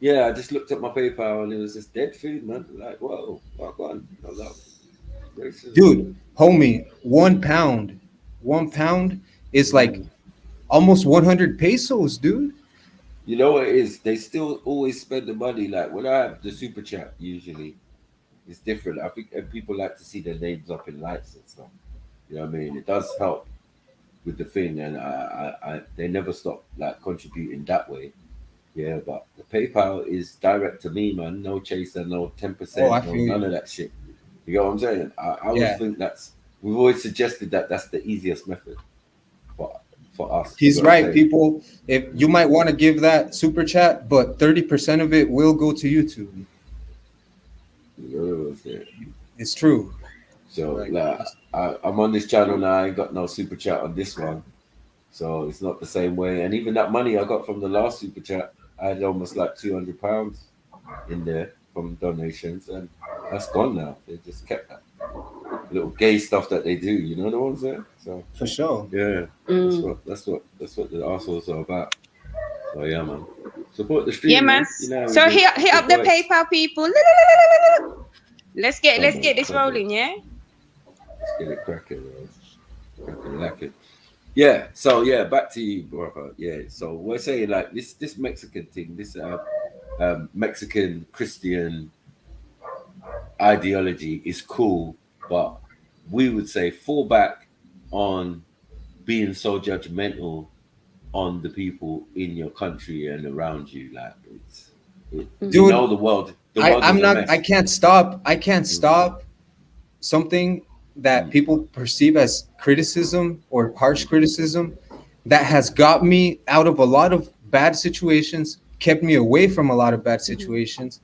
just looked at my PayPal and it was just dead food, man. Like, whoa, walk on, no love. Racism. Dude, homie, £1 is like almost 100 pesos, dude. You know what it is? They still always spend the money. Like when I have the super chat, usually it's different. I think people like to see their names up in lights and stuff. You know what I mean? It does help with the thing, and they never stop like contributing that way. Yeah, but the PayPal is direct to me, man. No chaser, no 10%, none of that shit. You know what I'm saying? I always think we've always suggested that's the easiest method for us. He's right, people. If you might want to give that super chat, but 30% of it will go to YouTube. It's true. So like, I'm on this channel now. I ain't got no super chat on this one, so it's not the same way. And even that money I got from the last super chat, I had almost like £200 in there from donations, and that's gone now. They just kept that. You little gay stuff that they do. You know the ones there. So for sure. Yeah. That's what the Arsenal's are about. So yeah, man. Support the stream. Yeah, man. You know, So hit up the PayPal people. Let's get this rolling, yeah. Let's get it cracking, man. Cracking like it. Yeah. So yeah, back to you, brother. Yeah. So we're saying like this Mexican thing, this Mexican Christian ideology is cool, but we would say fall back on being so judgmental on the people in your country and around you. Like Dude, you know, the world I'm not. I can't stop something that people perceive as criticism or harsh criticism that has got me out of a lot of bad situations, kept me away from a lot of bad situations.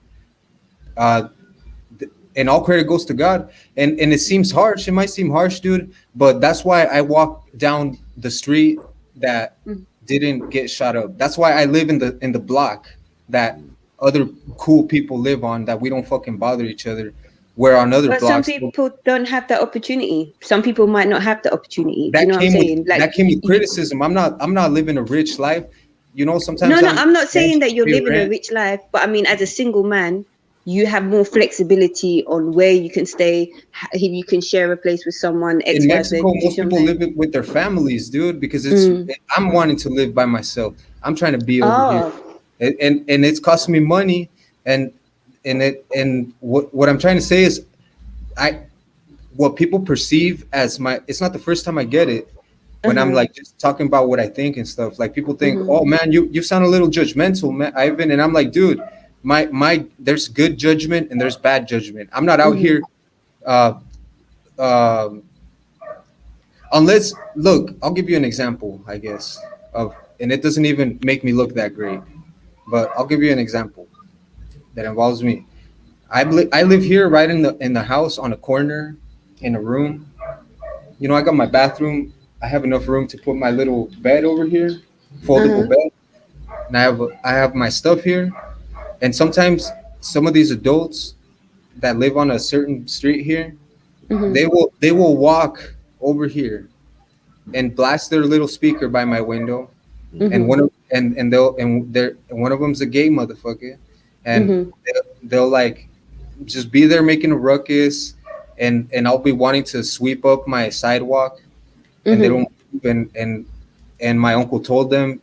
And all credit goes to God. And it seems harsh. It might seem harsh, dude, but that's why I walk down the street that didn't get shot up. That's why I live in the block that other cool people live on, that we don't fucking bother each other. Where on other blocks, some people don't have that opportunity. Some people might not have the opportunity. That you know what I'm saying? That came with criticism. I'm not living a rich life. You know, sometimes I'm not saying that you're living a rich life, but I mean, as a single man, you have more flexibility on where you can stay. You can share a place with someone. In Mexico, most people live with their families, dude, because I'm wanting to live by myself. I'm trying to be over here, and it's costing me money. And what I'm trying to say is, what people perceive as it's not the first time I get it. When I'm like just talking about what I think and stuff, like people think, oh man, you sound a little judgmental, man, Ivan. And I'm like, dude, my there's good judgment and there's bad judgment. I'm not out here unless, look, I'll give you an example, I guess, and it doesn't even make me look that great, but I'll give you an example that involves me. I live here right in the house on a corner in a room. You know, I got my bathroom. I have enough room to put my little bed over here, foldable bed. And I have my stuff here. And sometimes some of these adults that live on a certain street here, they will walk over here and blast their little speaker by my window. And one of them's a gay motherfucker. And they'll like just be there making a ruckus, and I'll be wanting to sweep up my sidewalk, and they don't. And my uncle told them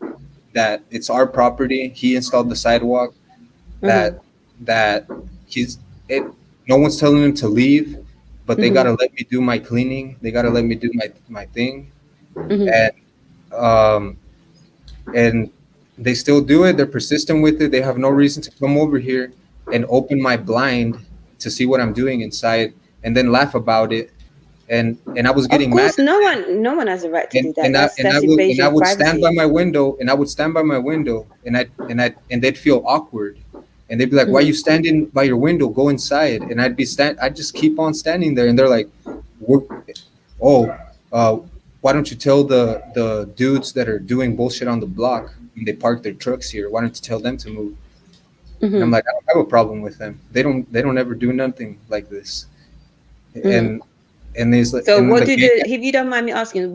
that it's our property. He installed the sidewalk. That no one's telling him to leave, but they gotta let me do my cleaning. They gotta let me do my thing, and they still do it. They're persistent with it. They have no reason to come over here and open my blind to see what I'm doing inside, and then laugh about it. And I was getting mad. Of course, no one has a right to do that. And I would stand by my window, and they'd feel awkward, and they'd be like, "Why are you standing by your window? Go inside." And I'd just keep on standing there, and they're like, why don't you tell the dudes that are doing bullshit on the block when they park their trucks here? Why don't you tell them to move? And I'm like, I don't have a problem with them. They don't ever do nothing like this. And there's like, so what if you don't mind me asking,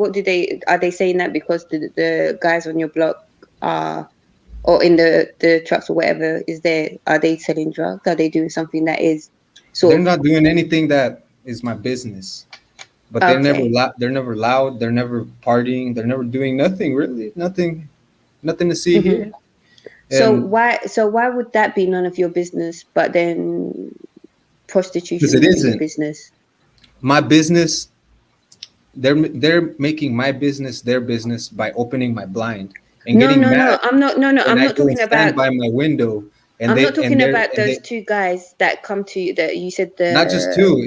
are they saying that because the guys on your block are, or in the trucks or whatever are they selling drugs? Are they doing something that is they're not doing anything that is my business. But they're never loud. They're never partying. They're never doing nothing, really. Nothing to see here. So why would that be none of your business? But then prostitution is your business. My business. They're making my business their business by opening my blind and getting mad. No. I'm not talking about by my window. And I'm not talking about those two guys that come to you. That you said not just two.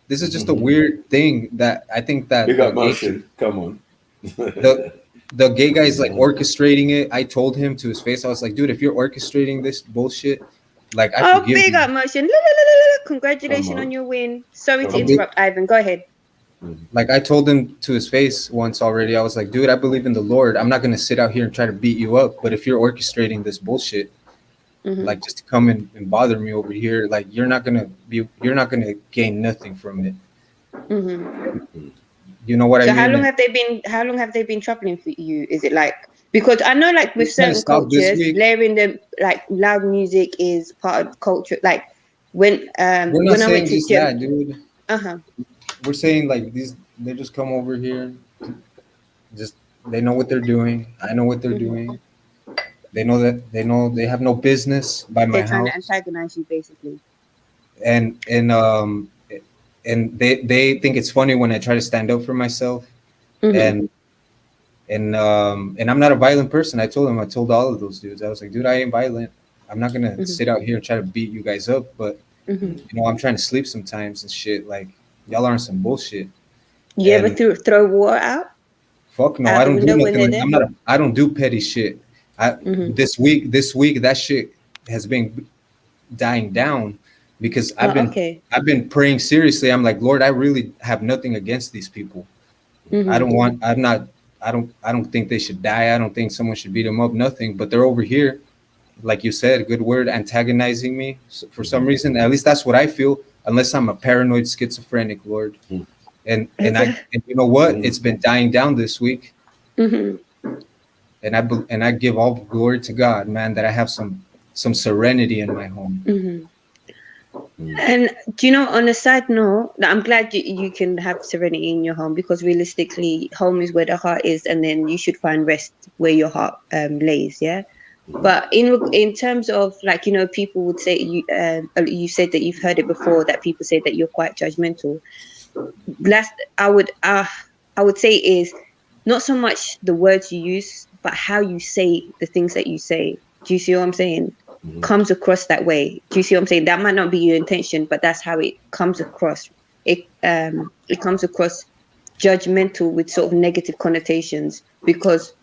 This is just a weird thing that I think that you got motion. Come on. The gay guy is like orchestrating it. I told him to his face, I was like, dude, if you're orchestrating this bullshit, like I forgive you. Big up motion. Congratulations on your win. Sorry to interrupt, Ivan. Go ahead. Like I told him to his face once already. I was like, dude, I believe in the Lord. I'm not gonna sit out here and try to beat you up. But if you're orchestrating this bullshit, like just to come and bother me over here, like you're not gonna gain nothing from it. Mm-hmm. You know what I So mean? how long have they been troubling for you? Is it like, because I know like with Kinda certain stopped this cultures, week. blaring the like loud music is part of culture. Like when We're not when I went saying to just gym. that, dude. Uh-huh. We're saying like they just come over here, just they know what they're doing. I know what they're doing. They know they have no business by my They're trying to house, antagonize you basically. and they think it's funny when I try to stand up for myself, Mhm. and I'm not a violent person. I told all of those dudes, I was like, dude, I ain't violent. I'm not gonna sit out here and try to beat you guys up, but Mhm. you know, I'm trying to sleep sometimes and shit. Like y'all are on some bullshit. You ever And throw water out? fuck no, Out I the don't do window when nothing. they're I'm there? not. I don't do petty shit. This week, that shit has been dying down because I've okay. been praying seriously. I'm like, Lord, I really have nothing against these people. I don't want. I'm not. I don't think they should die. I don't think someone should beat them up. Nothing. But they're over here, like you said, a good word, antagonizing me for some reason. At least that's what I feel. Unless I'm a paranoid schizophrenic, Lord. And you know what? It's been dying down this week. Mhm. And I give all glory to God, man, that I have some serenity in my home. Mhm. And do you know, on a side note, I'm glad you can have serenity in your home, because realistically, home is where the heart is, and then you should find rest where your heart lays. Yeah. But in terms of, like, you know, people would say you said that you've heard it before, that people say that you're quite judgmental. I would say is not so much the words you use, but how you say the things that you say. Do you see what I'm saying? Comes across that way. Do you see what I'm saying? That might not be your intention, but that's how it comes across. It comes across judgmental with sort of negative connotations, because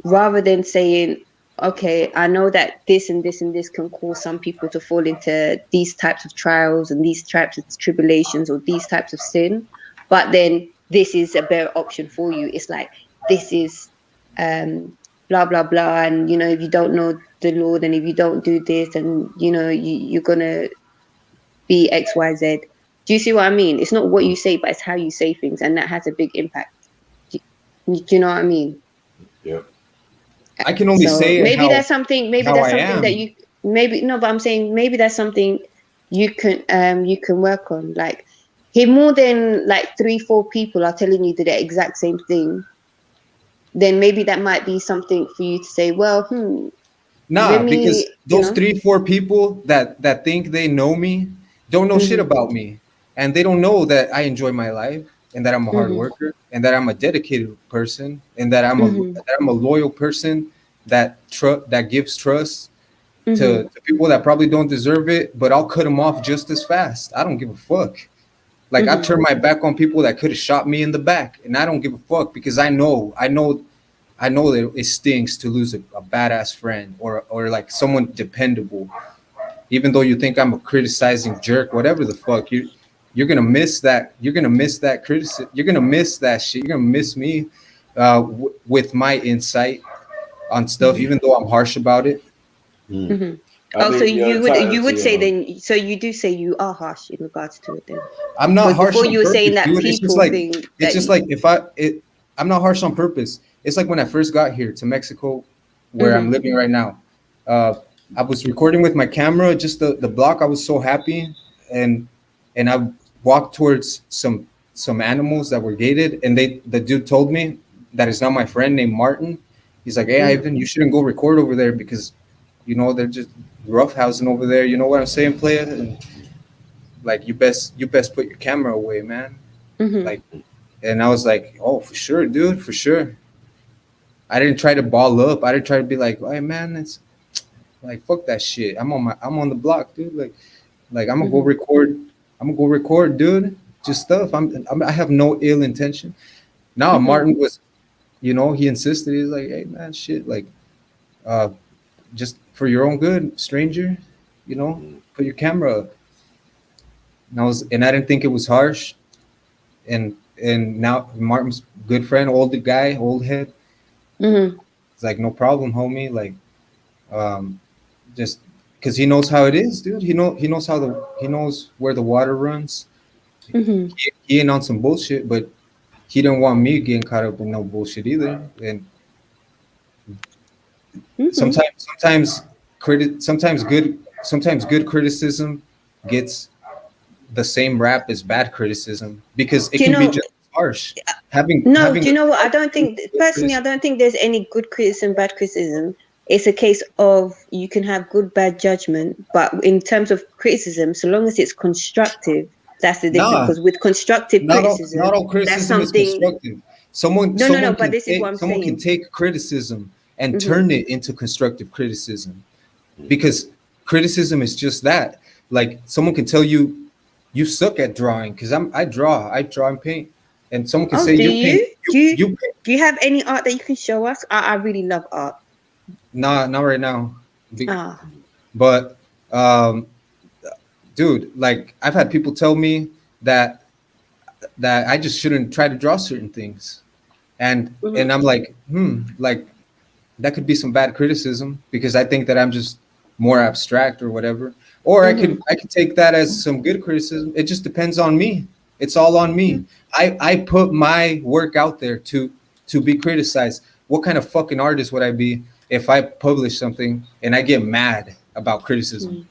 rather than saying, okay, I know that this and this and this can cause some people to fall into these types of trials and these types of tribulations or these types of sin, but then this is a better option for you. It's like, this is blah blah blah, and you know, if you don't know the Lord, and if you don't do this, and you know, you're gonna be XYZ. Do you see what I mean? It's not what you say, but it's how you say things, and that has a big impact. Do you know what I mean? Yeah. I can only say maybe that's something. Maybe how that's I something am. that you maybe no. But I'm saying maybe that's something you can work on. Like, if more than like 3-4 people are telling you the exact same thing, then maybe that might be something for you to say, well, Nah, let because me, those 3-4 people that think they know me don't know shit about me, and they don't know that I enjoy my life, and that I'm a hard worker, and that I'm a dedicated person, and that I'm a loyal person that gives trust to people that probably don't deserve it, but I'll cut them off just as fast. I don't give a fuck. Like, I've turned my back on people that could have shot me in the back, and I don't give a fuck, because I know that it stings to lose a badass friend or like someone dependable. Even though you think I'm a criticizing jerk, whatever the fuck, you're gonna miss that. You're gonna miss that criticism. You're gonna miss that shit. You're gonna miss me with my insight on stuff, even though I'm harsh about it. Oh, so you would say then? So you do say you are harsh in regards to it then? I'm not harsh before on you were purpose, saying that dude. people think It's just like I'm not harsh on purpose. It's like when I first got here to Mexico, where I'm living right now. I was recording with my camera, just the block. I was so happy, and I walked towards some animals that were gated, and the dude told me that it's not my friend named Martin. He's like, hey, Ivan, you shouldn't go record over there, because you know they're just roughhousing over there. You know what I'm saying, player? And like, you best put your camera away, man. Like, and I was like, oh, for sure, dude, for sure. I didn't try to ball up. I didn't try to be like, hey, man, it's like, fuck that shit. I'm on the block, dude. Like I'm gonna go record. I'm gonna go record, dude. Just stuff. I have no ill intention. Now Martin was, you know, he insisted. He's like, hey, man, shit, like, just for your own good, stranger, you know, put your camera up. And I didn't think it was harsh. And now Martin's good friend, old guy, old head. It's like, no problem, homie. Like, just because he knows how it is, dude. He knows where the water runs. He ain't on some bullshit, but he didn't want me getting caught up in no bullshit either. And sometimes good criticism gets the same rap as bad criticism because it can be just harsh. Do you know what? I don't think there's any good criticism, bad criticism. It's a case of you can have good, bad judgment, but in terms of criticism, so long as it's constructive, that's the difference. Because with constructive criticism, not all criticism is constructive. Someone can take criticism and turn it into constructive criticism, because criticism is just that. Like someone can tell you suck at drawing because I draw and paint, and someone can say do you have any art that you can show us? I really love art. Nah, not right now. But dude, like I've had people tell me that I just shouldn't try to draw certain things, and I'm like, like that could be some bad criticism because I think that I'm just more abstract or whatever. Or I could take that as some good criticism. It just depends on me. It's all on me. I put my work out there to be criticized. What kind of fucking artist would I be if I publish something and I get mad about criticism?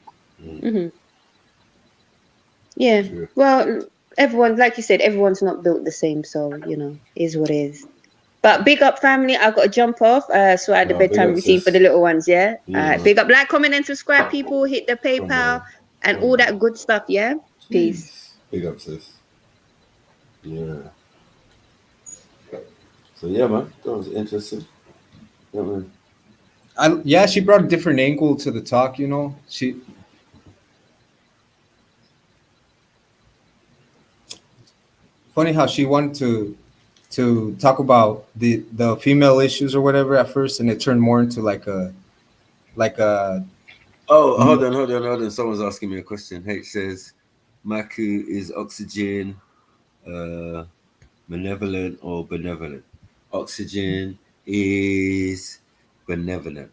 Yeah. Well, everyone, like you said, everyone's not built the same, so is what it is. But big up, family. I've got to jump off. So I had the bedtime routine for the little ones, yeah? Big up, like, comment, and subscribe, people. Hit the PayPal and all that good stuff, yeah? Peace. Big up, sis. Yeah. So, yeah, man. That was interesting. Yeah, man. She brought a different angle to the talk, Funny how she wanted to talk about the female issues or whatever at first, and it turned more into like a hold on. Someone's asking me a question. H says, Maku, is oxygen malevolent or benevolent? Oxygen is benevolent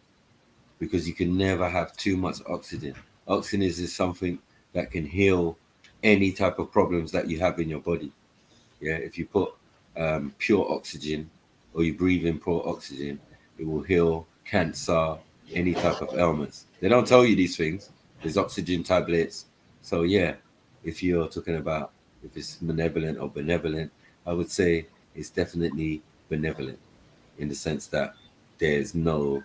because you can never have too much oxygen. Oxygen is something that can heal any type of problems that you have in your body. Yeah, if you put pure oxygen or you breathe in pure oxygen, it will heal cancer, any type of ailments. They don't tell you these things. There's oxygen tablets. So yeah, if you're talking about if it's malevolent or benevolent, I would say it's definitely benevolent in the sense that there's no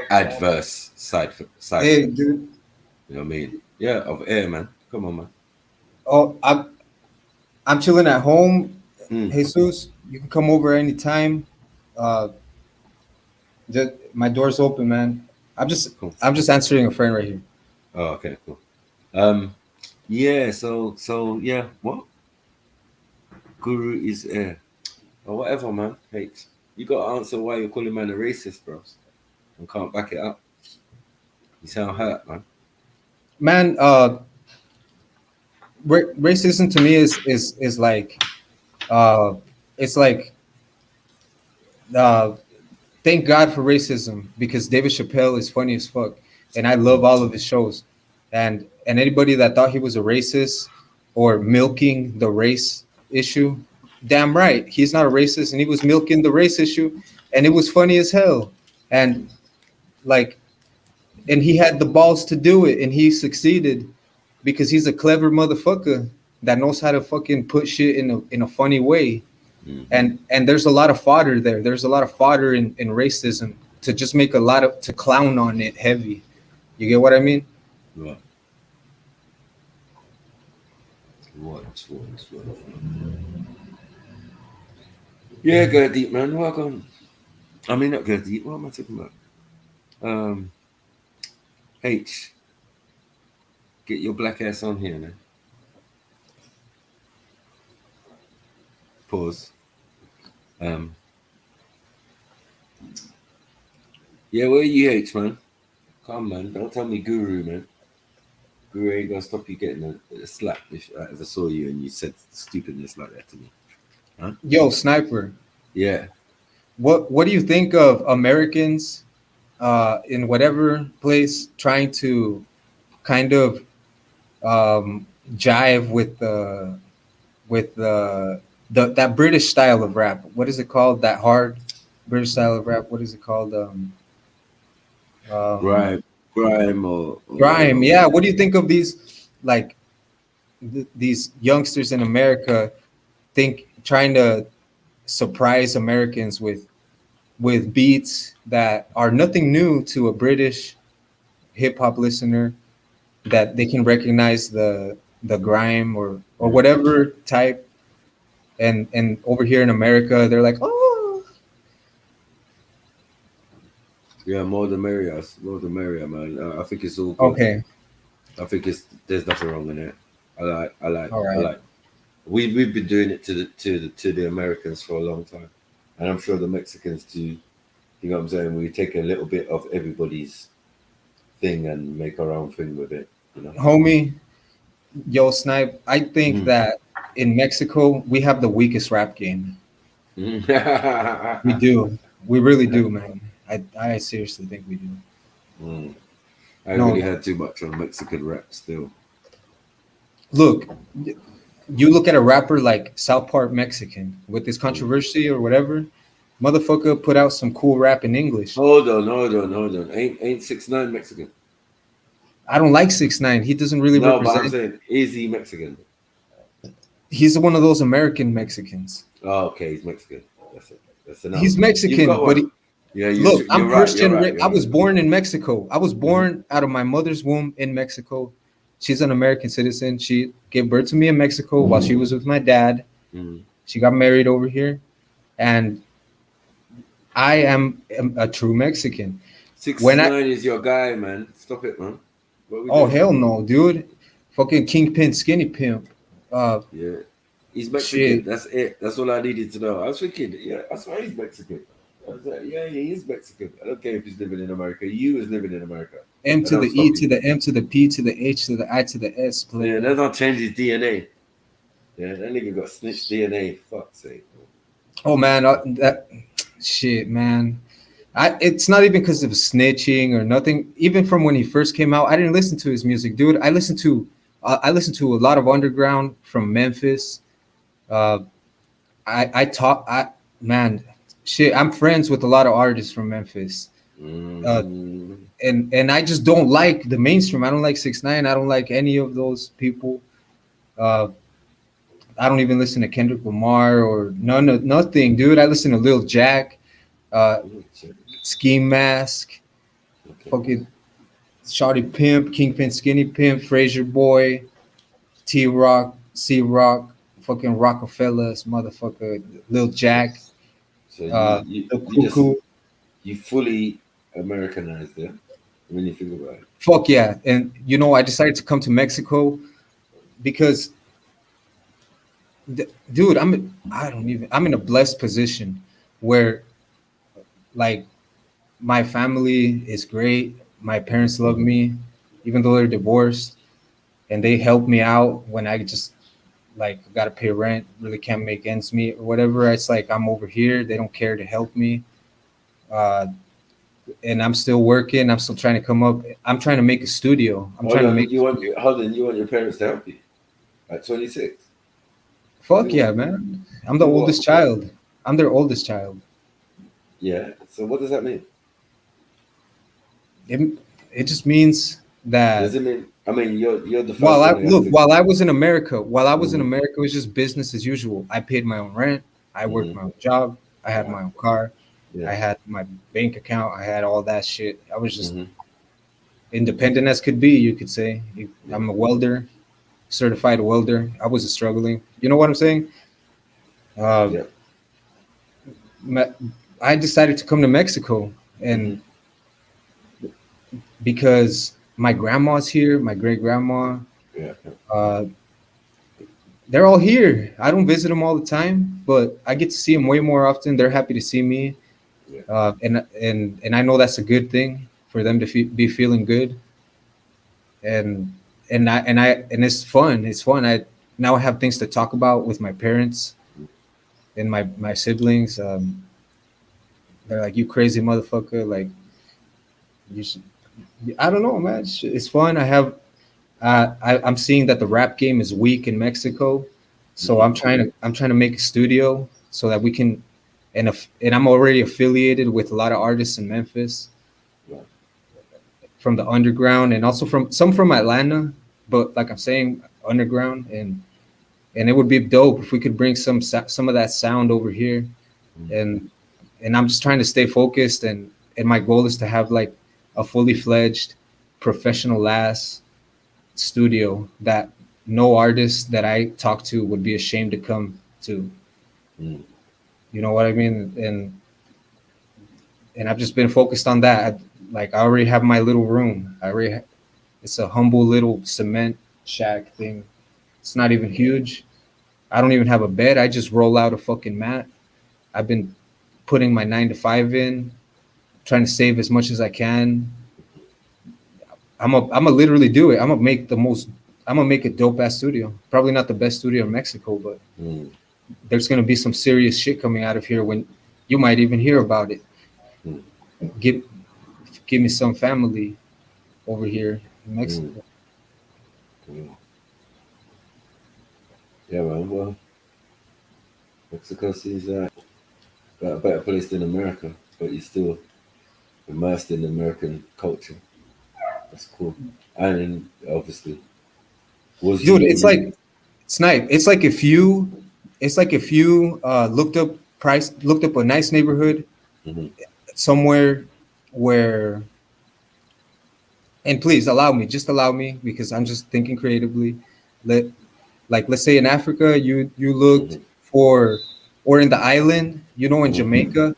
adverse side effects. Hey, dude. You know what I mean? Yeah, of air, man. Come on, man. Oh, I'm chilling at home. Jesus, you can come over anytime. My door's open, man. I'm just answering a friend right here. Oh, okay, cool. Yeah, so yeah, what? Guru is air. Or whatever, man. Hey, you gotta answer why you're calling man a racist, bros. And can't back it up. You sound hurt, man. Man, racism to me is like it's like thank God for racism, because David Chappelle is funny as fuck and I love all of his shows, and anybody that thought he was a racist or milking the race issue, damn right, he's not a racist, and he was milking the race issue and it was funny as hell, and he had the balls to do it and he succeeded because he's a clever motherfucker that knows how to fucking put shit in a funny way. And there's a lot of fodder there. There's a lot of fodder in racism to just make to clown on it heavy. You get what I mean? Right. What? Yeah, go deep, man. Welcome. I mean, not go deep. What am I talking about? H. Get your black ass on here, man. Pause. Yeah, where are you, H, man? Come, man. Don't tell me Guru, man. Guru ain't gonna stop you getting a slap if I ever saw you and you said stupidness like that to me. Huh? Yo, Sniper. Yeah. What do you think of Americans in whatever place trying to kind of jive with the that British style of rap. What is it called? That hard British style of rap. What is it called? Grime grime. Yeah. What do you think of these like these youngsters in America trying to surprise Americans with beats that are nothing new to a British hip hop listener, that they can recognize the grime or whatever type, and over here in America they're like, oh yeah, more the merrier, man. I think it's all good. Okay. I think there's nothing wrong in it. I like. All right. I like. We've been doing it to the Americans for a long time, and I'm sure the Mexicans too. You know what I'm saying? We take a little bit of everybody's thing and make our own thing with it. You know, homie, yo, Snipe, I think that in Mexico we have the weakest rap game. We do. We really do, man. I seriously think we do. I really had too much on Mexican rap still. Look, you look at a rapper like South Park Mexican with this controversy or whatever, motherfucker put out some cool rap in English. Hold on. Ain't 6ix9ine Mexican? I don't like 6ix9ine. He doesn't really represent. No, but I'm saying, is he Mexican? He's one of those American Mexicans. Oh, okay, he's Mexican. That's enough. He's Mexican, but look, I'm right, Christian. right. I was born in Mexico. I was born out of my mother's womb in Mexico. She's an American citizen. She gave birth to me in Mexico while she was with my dad. She got married over here, and I am a true Mexican. 6ix9ine is your guy, man. Stop it, man. Oh hell no, dude! Fucking Kingpin, Skinny Pimp. Yeah, he's Mexican. Shit. That's it. That's all I needed to know. I was thinking, yeah, that's why he's Mexican. I was like, yeah, he is Mexican. I don't care if he's living in America. You is living in America. M to the E to the M to the P to the H to the I to the S. Yeah, that don't change his DNA. Yeah, that nigga got snitched DNA. Fuck's sake. Oh man, that shit, man. It's not even because of snitching or nothing. Even from when he first came out, I didn't listen to his music, dude. I listened to a lot of underground from Memphis. Man, shit. I'm friends with a lot of artists from Memphis. And I just don't like the mainstream. I don't like 6ix9ine. I don't like any of those people. I don't even listen to Kendrick Lamar or nothing, dude. I listen to Lil Jack, Ski Mask, fucking Shawty Pimp, Kingpin, Skinny Pimp, Frazier Boy, T-Rock, C-Rock, fucking Rockefellers, motherfucker, Lil Jack. So you fully Americanized there when you think about it. Fuck yeah. And you know, I decided to come to Mexico because dude, I'm in a blessed position where like my family is great. My parents love me, even though they're divorced, and they help me out when I just like gotta pay rent, really can't make ends meet or whatever. It's like I'm over here, they don't care to help me. And I'm still working. I'm still trying to come up. I'm trying to make a studio. You want your parents to help you at 26? Fuck yeah, man. I'm the oldest child. I'm their oldest child. Yeah. So what does that mean? It just means that. Does it mean? I mean, you're the first. While I was in America, it was just business as usual. I paid my own rent. I worked my own job. I had my own car. Yeah. I had my bank account. I had all that shit. I was just independent as could be, you could say. I'm a welder, certified welder. I wasn't struggling. You know what I'm saying? I decided to come to Mexico, and because my grandma's here, my great grandma, they're all here. I don't visit them all the time, but I get to see them way more often. They're happy to see me. And I know that's a good thing for them to be feeling good, and it's fun. It's fun. I now have things to talk about with my parents and my siblings. They're like, "You crazy motherfucker!" Like, you should. I don't know, man. It's fun. I have I'm seeing that the rap game is weak in Mexico, so I'm trying to make a studio so that we can, and I'm already affiliated with a lot of artists in Memphis, from the underground, and also from Atlanta, but like I'm saying, underground, and it would be dope if we could bring some of that sound over here, and I'm just trying to stay focused, and my goal is to have like a fully fledged professional ass studio that no artist that I talk to would be ashamed to come to. You know what I mean? And I've just been focused on that. I already have my little room. It's a humble little cement shack thing. It's not even huge. I don't even have a bed. I just roll out a fucking mat. I've been putting my 9 to 5 in, trying to save as much as I can. I'm gonna literally do it. I'm gonna make a dope ass studio. Probably not the best studio in Mexico, but there's gonna be some serious shit coming out of here when you might even hear about it. Give me some family over here in Mexico. Yeah, man. Well, Mexico seems like a better place than America, but you're still immersed in American culture. That's cool. And obviously, dude, it's like if you looked up a nice neighborhood somewhere where, and please allow me because I'm just thinking creatively. Let's say in Africa, you looked for, or in the island, in Jamaica,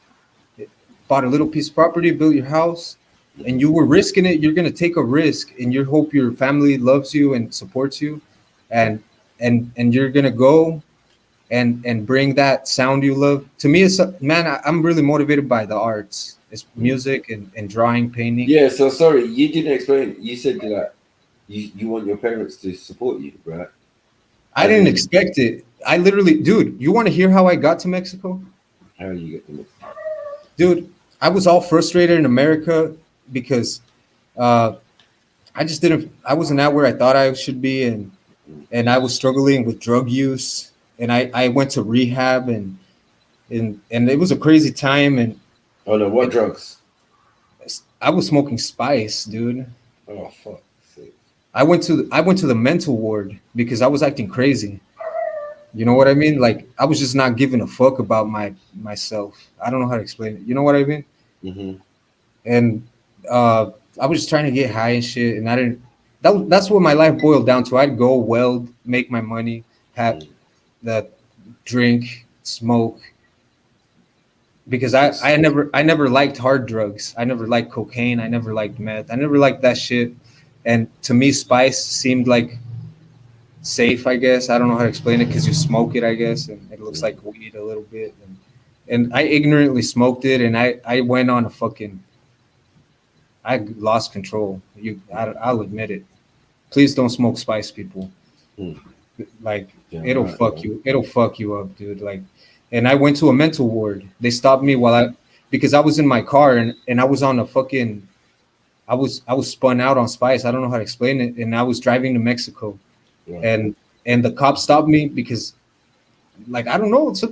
bought a little piece of property, built your house, and you were risking it. You're gonna take a risk, and you hope your family loves you and supports you, and you're gonna go and bring that sound you love. To me, I'm really motivated by the arts. It's music and drawing, painting. Yeah. So sorry, you didn't explain. You said that you want your parents to support you, right? I didn't expect it. I literally, dude, you want to hear how I got to Mexico? How did you get to Mexico? Dude, I was all frustrated in America because I wasn't at where I thought I should be, and I was struggling with drug use, and I went to rehab, and it was a crazy time. And what drugs? I was smoking spice, dude. Oh fuck. I went to the mental ward because I was acting crazy. You know what I mean? Like I was just not giving a fuck about myself. I don't know how to explain it. You know what I mean? Mm-hmm. And I was just trying to get high and shit, and I didn't. That's what my life boiled down to. I'd go weld, make my money, have that, drink, smoke. Because I never liked hard drugs. I never liked cocaine. I never liked meth. I never liked that shit. And to me, spice seemed like safe, I guess. I don't know how to explain it because you smoke it, I guess, and it looks like weed a little bit. And I ignorantly smoked it, and I went on I lost control. I'll admit it. Please don't smoke spice, people. Like it'll fuck you up, dude. Like, and I went to a mental ward. They stopped me because I was in my car and I was on a fucking. I was spun out on spice. I don't know how to explain it. And I was driving to Mexico, and the cops stopped me because, like, I don't know. A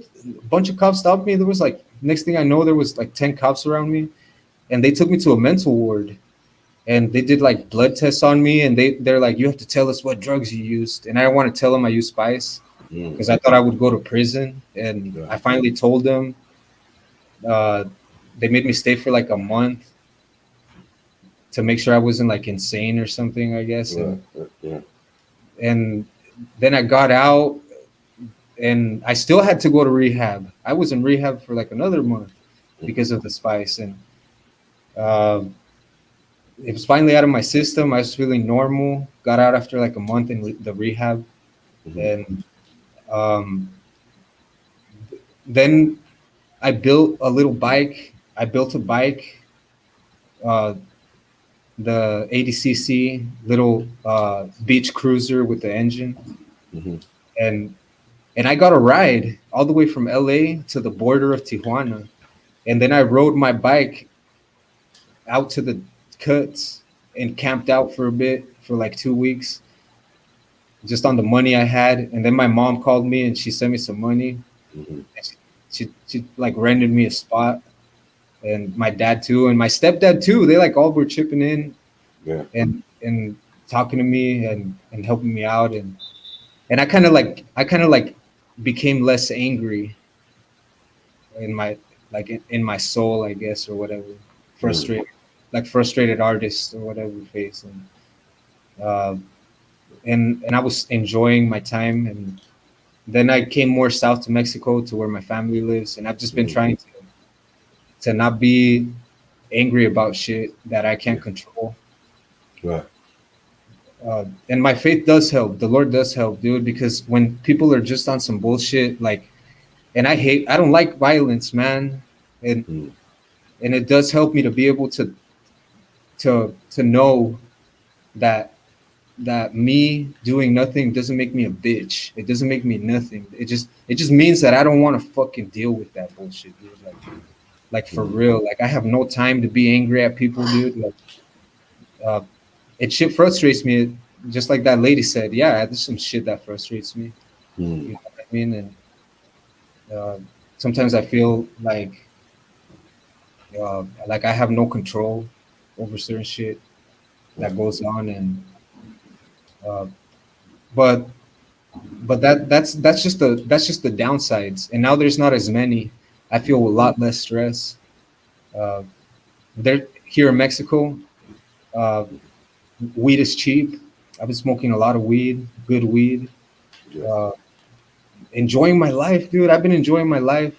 bunch of cops stopped me. There was like, next thing I know, there was like 10 cops around me, and they took me to a mental ward, and they did like blood tests on me, and they're like, you have to tell us what drugs you used, and I didn't want to tell them I used spice because I thought I would go to prison, and I finally told them. They made me stay for like a month to make sure I wasn't like insane or something, I guess. And then I got out, and I still had to go to rehab. I was in rehab for like another month because of the spice, and it was finally out of my system. I was feeling normal. Got out after like a month in the rehab, and then I built a little bike. I built a bike. The 80cc little beach cruiser with the engine, and I got a ride all the way from LA to the border of Tijuana, and then I rode my bike out to the cuts and camped out for a bit for like 2 weeks, just on the money I had. And then my mom called me and she sent me some money. Mm-hmm. She like rented me a spot, and my dad too, and my stepdad too. They like all were chipping in, and talking to me and helping me out, and I kind of like became less angry in my in my soul, I guess, or whatever. Frustrated artist or whatever face, and I was enjoying my time, and then I came more south to Mexico to where my family lives, and I've just been trying to not be angry about shit that I can't control. Right. And my faith does help. The Lord does help, dude, because when people are just on some bullshit, like, and I don't like violence, man. And it does help me to be able to know that me doing nothing doesn't make me a bitch. It doesn't make me nothing. It just means that I don't want to fucking deal with that bullshit, dude. Like for real. Like I have no time to be angry at people, dude. Like it shit frustrates me, just like that lady said. Yeah, there's some shit that frustrates me. You know what I mean? And sometimes I feel like I have no control over certain shit that goes on, and but that's just the downsides. And now there's not as many. I feel a lot less stress. There here in Mexico, weed is cheap. I've been smoking a lot of weed, good weed. Enjoying my life, dude. I've been enjoying my life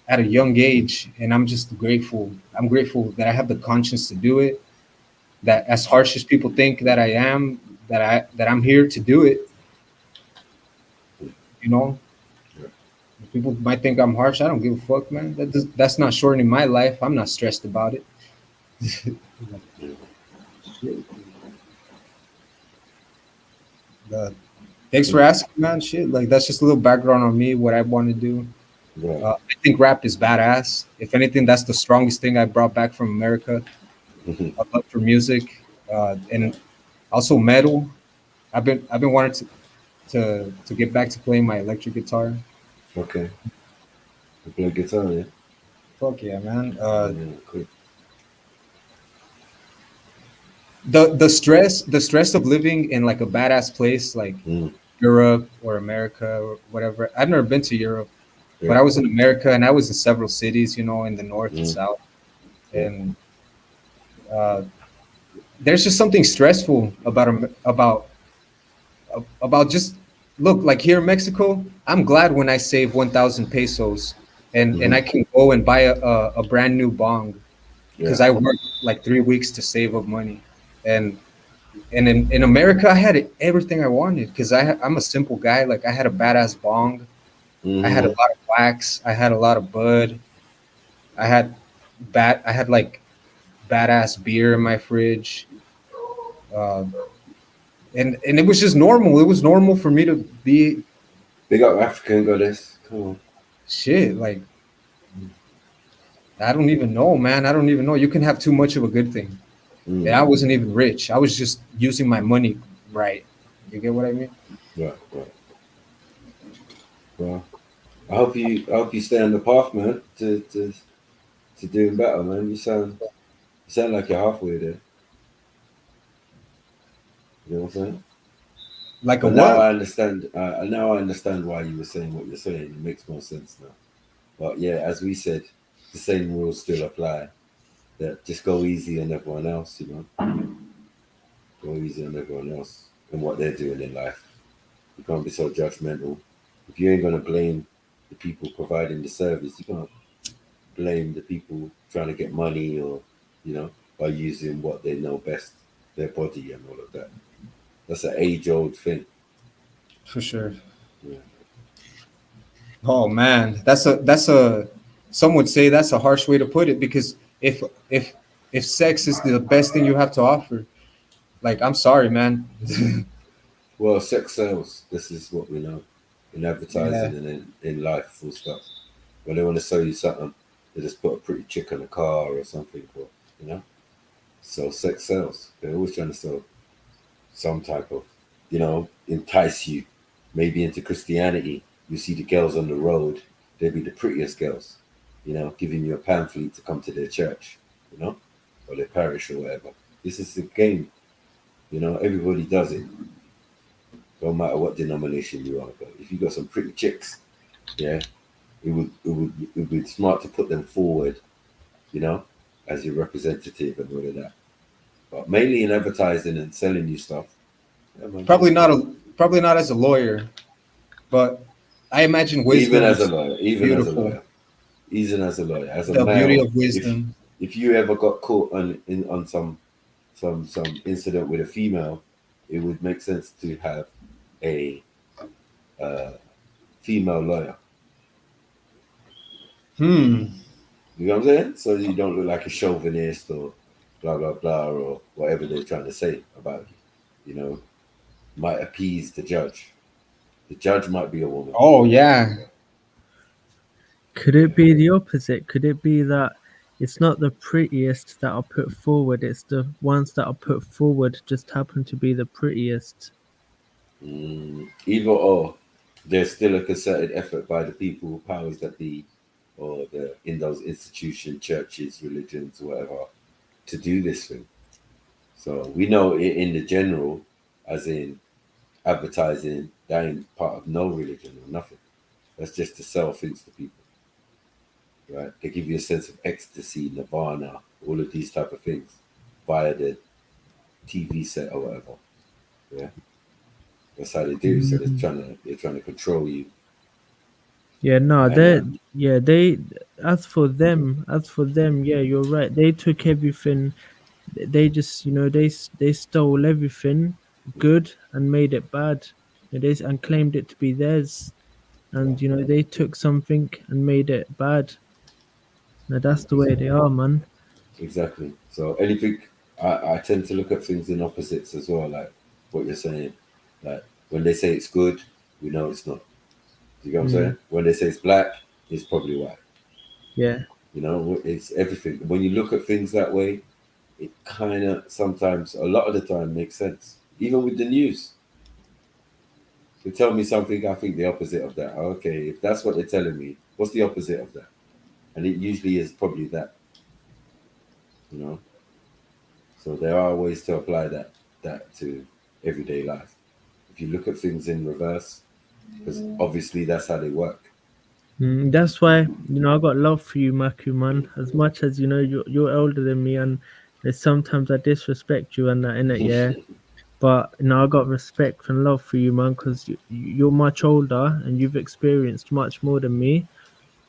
at a young age, and I'm just grateful. I'm grateful that I have the conscience to do it. That as harsh as people think that I am, that I'm here to do it. You know, people might think I'm harsh. I don't give a fuck, man. That's not shortening my life. I'm not stressed about it. Thanks for asking, man. Shit, like that's just a little background on me, what I want to do. I think rap is badass. If anything, that's the strongest thing I brought back from America. I love for music, and also metal. I've been wanting to get back to playing my electric guitar. Okay. You play guitar, yeah? Fuck yeah, man. Cool. The stress of living in like a badass place like Europe or America or whatever. I've never been to Europe, but I was in America, and I was in several cities, you know, in the north and south. And there's just something stressful about just look, like here in Mexico, I'm glad when I save 1,000 pesos and I can go and buy a brand new bong because I worked like 3 weeks to save up money. And in America, I had everything I wanted because I'm a simple guy. Like I had a badass bong, I had a lot of wax, I had a lot of bud, I had like badass beer in my fridge, and it was just normal. It was normal for me to be. Big up African goddess. Come on. Shit, like I don't even know, man. I don't even know. You can have too much of a good thing. And I wasn't even rich. I was just using my money right. You get what I mean? Right. Well, I hope you stay on the path, man, to doing better, man. You sound like you're halfway there. You know what I'm saying? Like but now I understand. Now I understand why you were saying what you're saying. It makes more sense now. But yeah, as we said, the same rules still apply. That just go easy on everyone else, you know. Go easy on everyone else and what they're doing in life. You can't be so judgmental. If you ain't gonna blame the people providing the service, you can't blame the people trying to get money or, you know, by using what they know best, their body and all of that. That's an age-old thing. For sure. Yeah. Oh man, that's a. Some would say that's a harsh way to put it, because if sex is the best thing you have to offer, like I'm sorry, man. Well, sex sells. This is what we know in advertising and in life, full stop. When they want to sell you something, they just put a pretty chick in a car or something, or, you know. So sex sells. They're always trying to sell some type of you know, entice you maybe into Christianity. You see the girls on the road, they'll be the prettiest girls, you know, giving you a pamphlet to come to their church, you know, or their parish or whatever. This is the game, you know, everybody does it. Don't matter what denomination you are, but if you got some pretty chicks, yeah, it would be smart to put them forward, you know, as your representative and all of that. But mainly in advertising and selling you stuff. Yeah, man, Probably not as a lawyer, but I imagine wisdom. Even as a lawyer, beautiful. As a The male, beauty of wisdom. If you ever got caught on some incident with a female, it would make sense to have a female lawyer. You know what I'm saying? So you don't look like a chauvinist or blah blah blah or whatever they're trying to say about you. You know, might appease the judge. The judge might be a woman. Oh yeah. Could it be the opposite? Could it be that it's not the prettiest that are put forward, it's the ones that are put forward just happen to be the prettiest? Either or, there's still a concerted effort by the people, powers that be, or in those institutions, churches, religions, whatever, to do this thing. So we know in the general, as in advertising, that ain't part of no religion or nothing. That's just to sell things to people. Right? They give you a sense of ecstasy, nirvana, all of these type of things via the TV set or whatever. Yeah. That's how they do. So they're trying to control you. Yeah, no, they as for them, yeah, you're right. They took everything. They just, you know, they stole everything good and made it bad. And claimed it to be theirs. And you know, they took something and made it bad. Now that's the way they are, man. Exactly. So anything, I tend to look at things in opposites as well, like what you're saying. Like when they say it's good, we know it's not. You know what I'm saying? When they say it's black, it's probably white. Yeah. You know, it's everything. When you look at things that way, it kind of sometimes, a lot of the time, makes sense. Even with the news. They tell me something, I think the opposite of that. Okay, if that's what they're telling me, what's the opposite of that? And it usually is probably that. You know? So there are ways to apply that to everyday life. If you look at things in reverse, because obviously that's how they work. That's why, you know, I got love for you, Maku, man. As much as, you know, you're older than me, and sometimes I disrespect you and that, innit, yeah. But, you know, I got respect and love for you, man, because you're much older and you've experienced much more than me.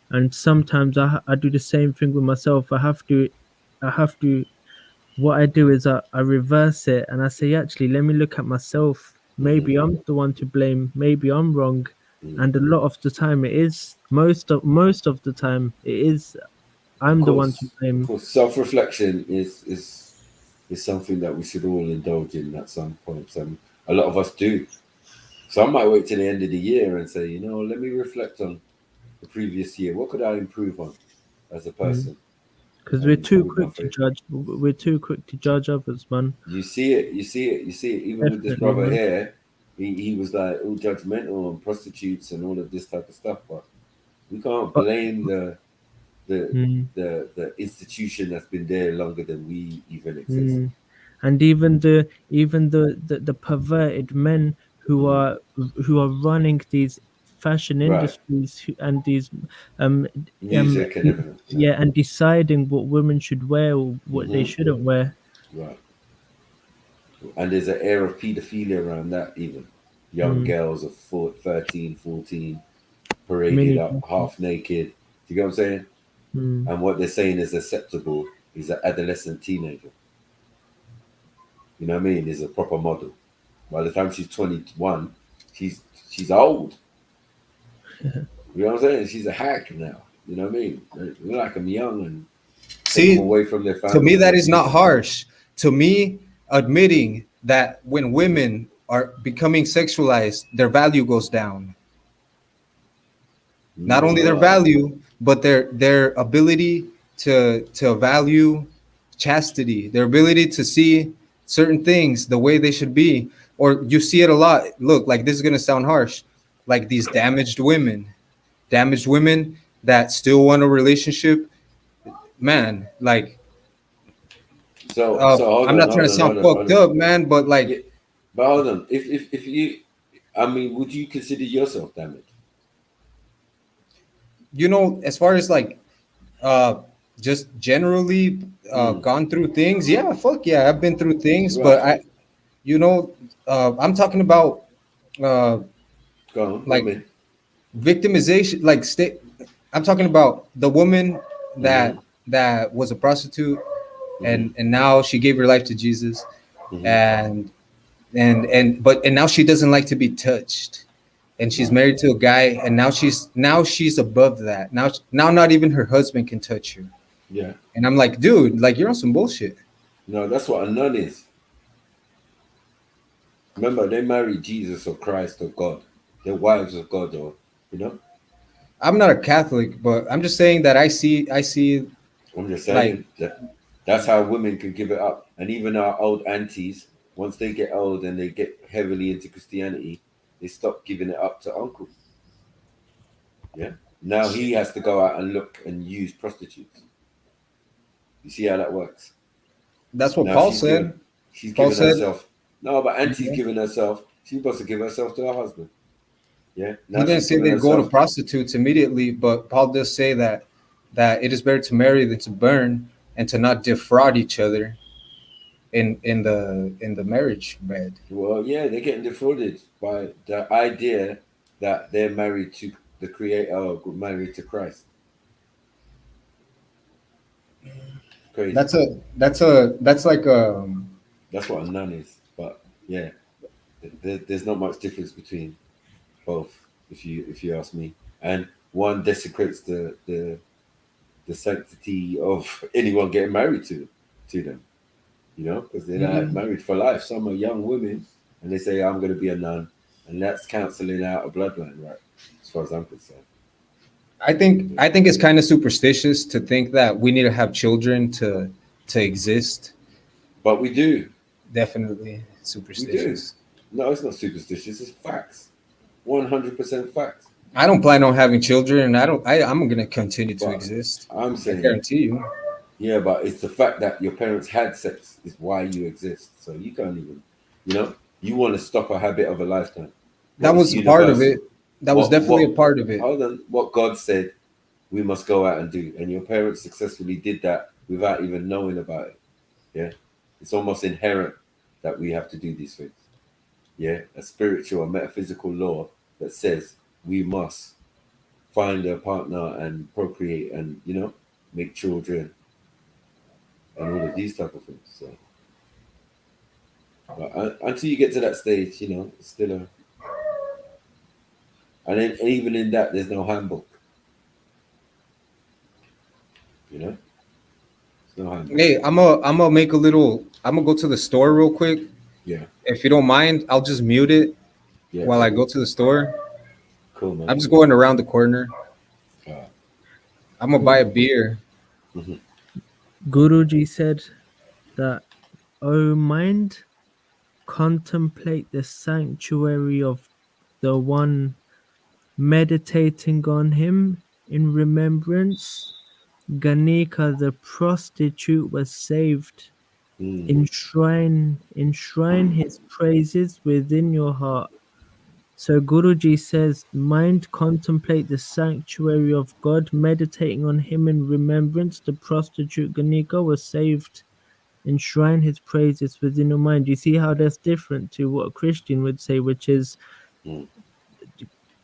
And sometimes I do the same thing with myself. I have to. What I do is I reverse it and I say, actually, let me look at myself. Maybe I'm the one to blame. Maybe I'm wrong. And a lot of the time it is. Most of the time it is. I'm the one to blame. Of course, self-reflection is something that we should all indulge in at some point. A lot of us do. Some might wait till the end of the year and say, you know, let me reflect on the previous year. What could I improve on as a person? Because we're too quick to judge. We're too quick to judge others, man. You see it. Even with this brother here, he was like all judgmental on prostitutes and all of this type of stuff. But we can't blame the institution that's been there longer than we even exist. And even the perverted men who are running these fashion industries and these music and everything. Yeah, and deciding what women should wear or what they shouldn't wear. Right. And there's an air of pedophilia around that even. Young girls of 13, 14, paraded up half naked. Do you get what I'm saying? And what they're saying is acceptable is an adolescent teenager. You know what I mean? Is a proper model. By the time she's 21, she's old. You know what I'm saying? She's a hack now. You know what I mean? We like them young and see away from their family. To me, that is not harsh. To me, admitting that when women are becoming sexualized, their value goes down. Not only their value, but their ability to value chastity, their ability to see certain things the way they should be. or you see it a lot. Look, like this is gonna sound harsh, like these damaged women that still want a relationship. Man, like, So I'm not trying to sound fucked up, man, but like, yeah, but hold on. If you, I mean, would you consider yourself damaged? you know, as far as like, just generally gone through things, yeah, fuck yeah, I've been through things, Right. but I'm talking about like victimization, like I'm talking about the woman that was a prostitute, and now she gave her life to Jesus, and now she doesn't like to be touched, and she's married to a guy, and now she's above that. Now not even her husband can touch her. Yeah. And I'm like, dude, like you're on some bullshit. No, that's what a nun is. Remember, they married Jesus or Christ or God. They're wives of God, or I'm not a Catholic, but I'm just saying that I see. I'm just saying that's how women can give it up. And even our old aunties, once they get old and they get heavily into Christianity, they stop giving it up to uncle. Yeah. Now he has to go out and look and use prostitutes. You see how that works? That's what Paul said. She's giving herself. No, but auntie's giving herself. She's supposed to give herself to her husband. Yeah. He didn't say they go to prostitutes immediately, but Paul does say that it is better to marry than to burn, and to not defraud each other in the marriage bed. Well, yeah, they're getting defrauded by the idea that they're married to the Creator or married to Christ. Crazy. That's like that's what a nun is. But yeah, there's not much difference between both, if you ask me. And one desecrates the sanctity of anyone getting married to them, because they're not married for life. Some are young women and they say, I'm going to be a nun, and that's canceling out a bloodline, right? As far as I'm concerned. I think it's kind of superstitious to think that we need to have children to exist. But we do. Definitely superstitious. We do. No, it's not superstitious. It's facts. 100% facts. I don't plan on having children, and I'm going to continue to exist. I'm saying, I guarantee you. Yeah, but it's the fact that your parents had sex is why you exist. So you can't even, you want to stop a habit of a lifetime. That was part of it. That was definitely a part of it. Hold on. What God said we must go out and do. And your parents successfully did that without even knowing about it. Yeah. It's almost inherent that we have to do these things. Yeah. A spiritual, a metaphysical law that says we must find a partner and procreate and, make children and all of these type of things. So but until you get to that stage, it's still a... And then even in that, there's no handbook. There's no handbook. Hey, I'm gonna make a little. I'm gonna go to the store real quick. Yeah. If you don't mind, I'll just mute it while I go to the store. Cool, man. I'm just going around the corner. I'm gonna buy a beer. Guruji said that, "O mind, contemplate the sanctuary of the One, meditating on him in remembrance. Ganika the prostitute was saved. Enshrine his praises within your heart." So Guruji says, mind contemplate the sanctuary of God, meditating on him in remembrance. The prostitute Ganika was saved. Enshrine his praises within your mind. You see how that's different to what a Christian would say, which is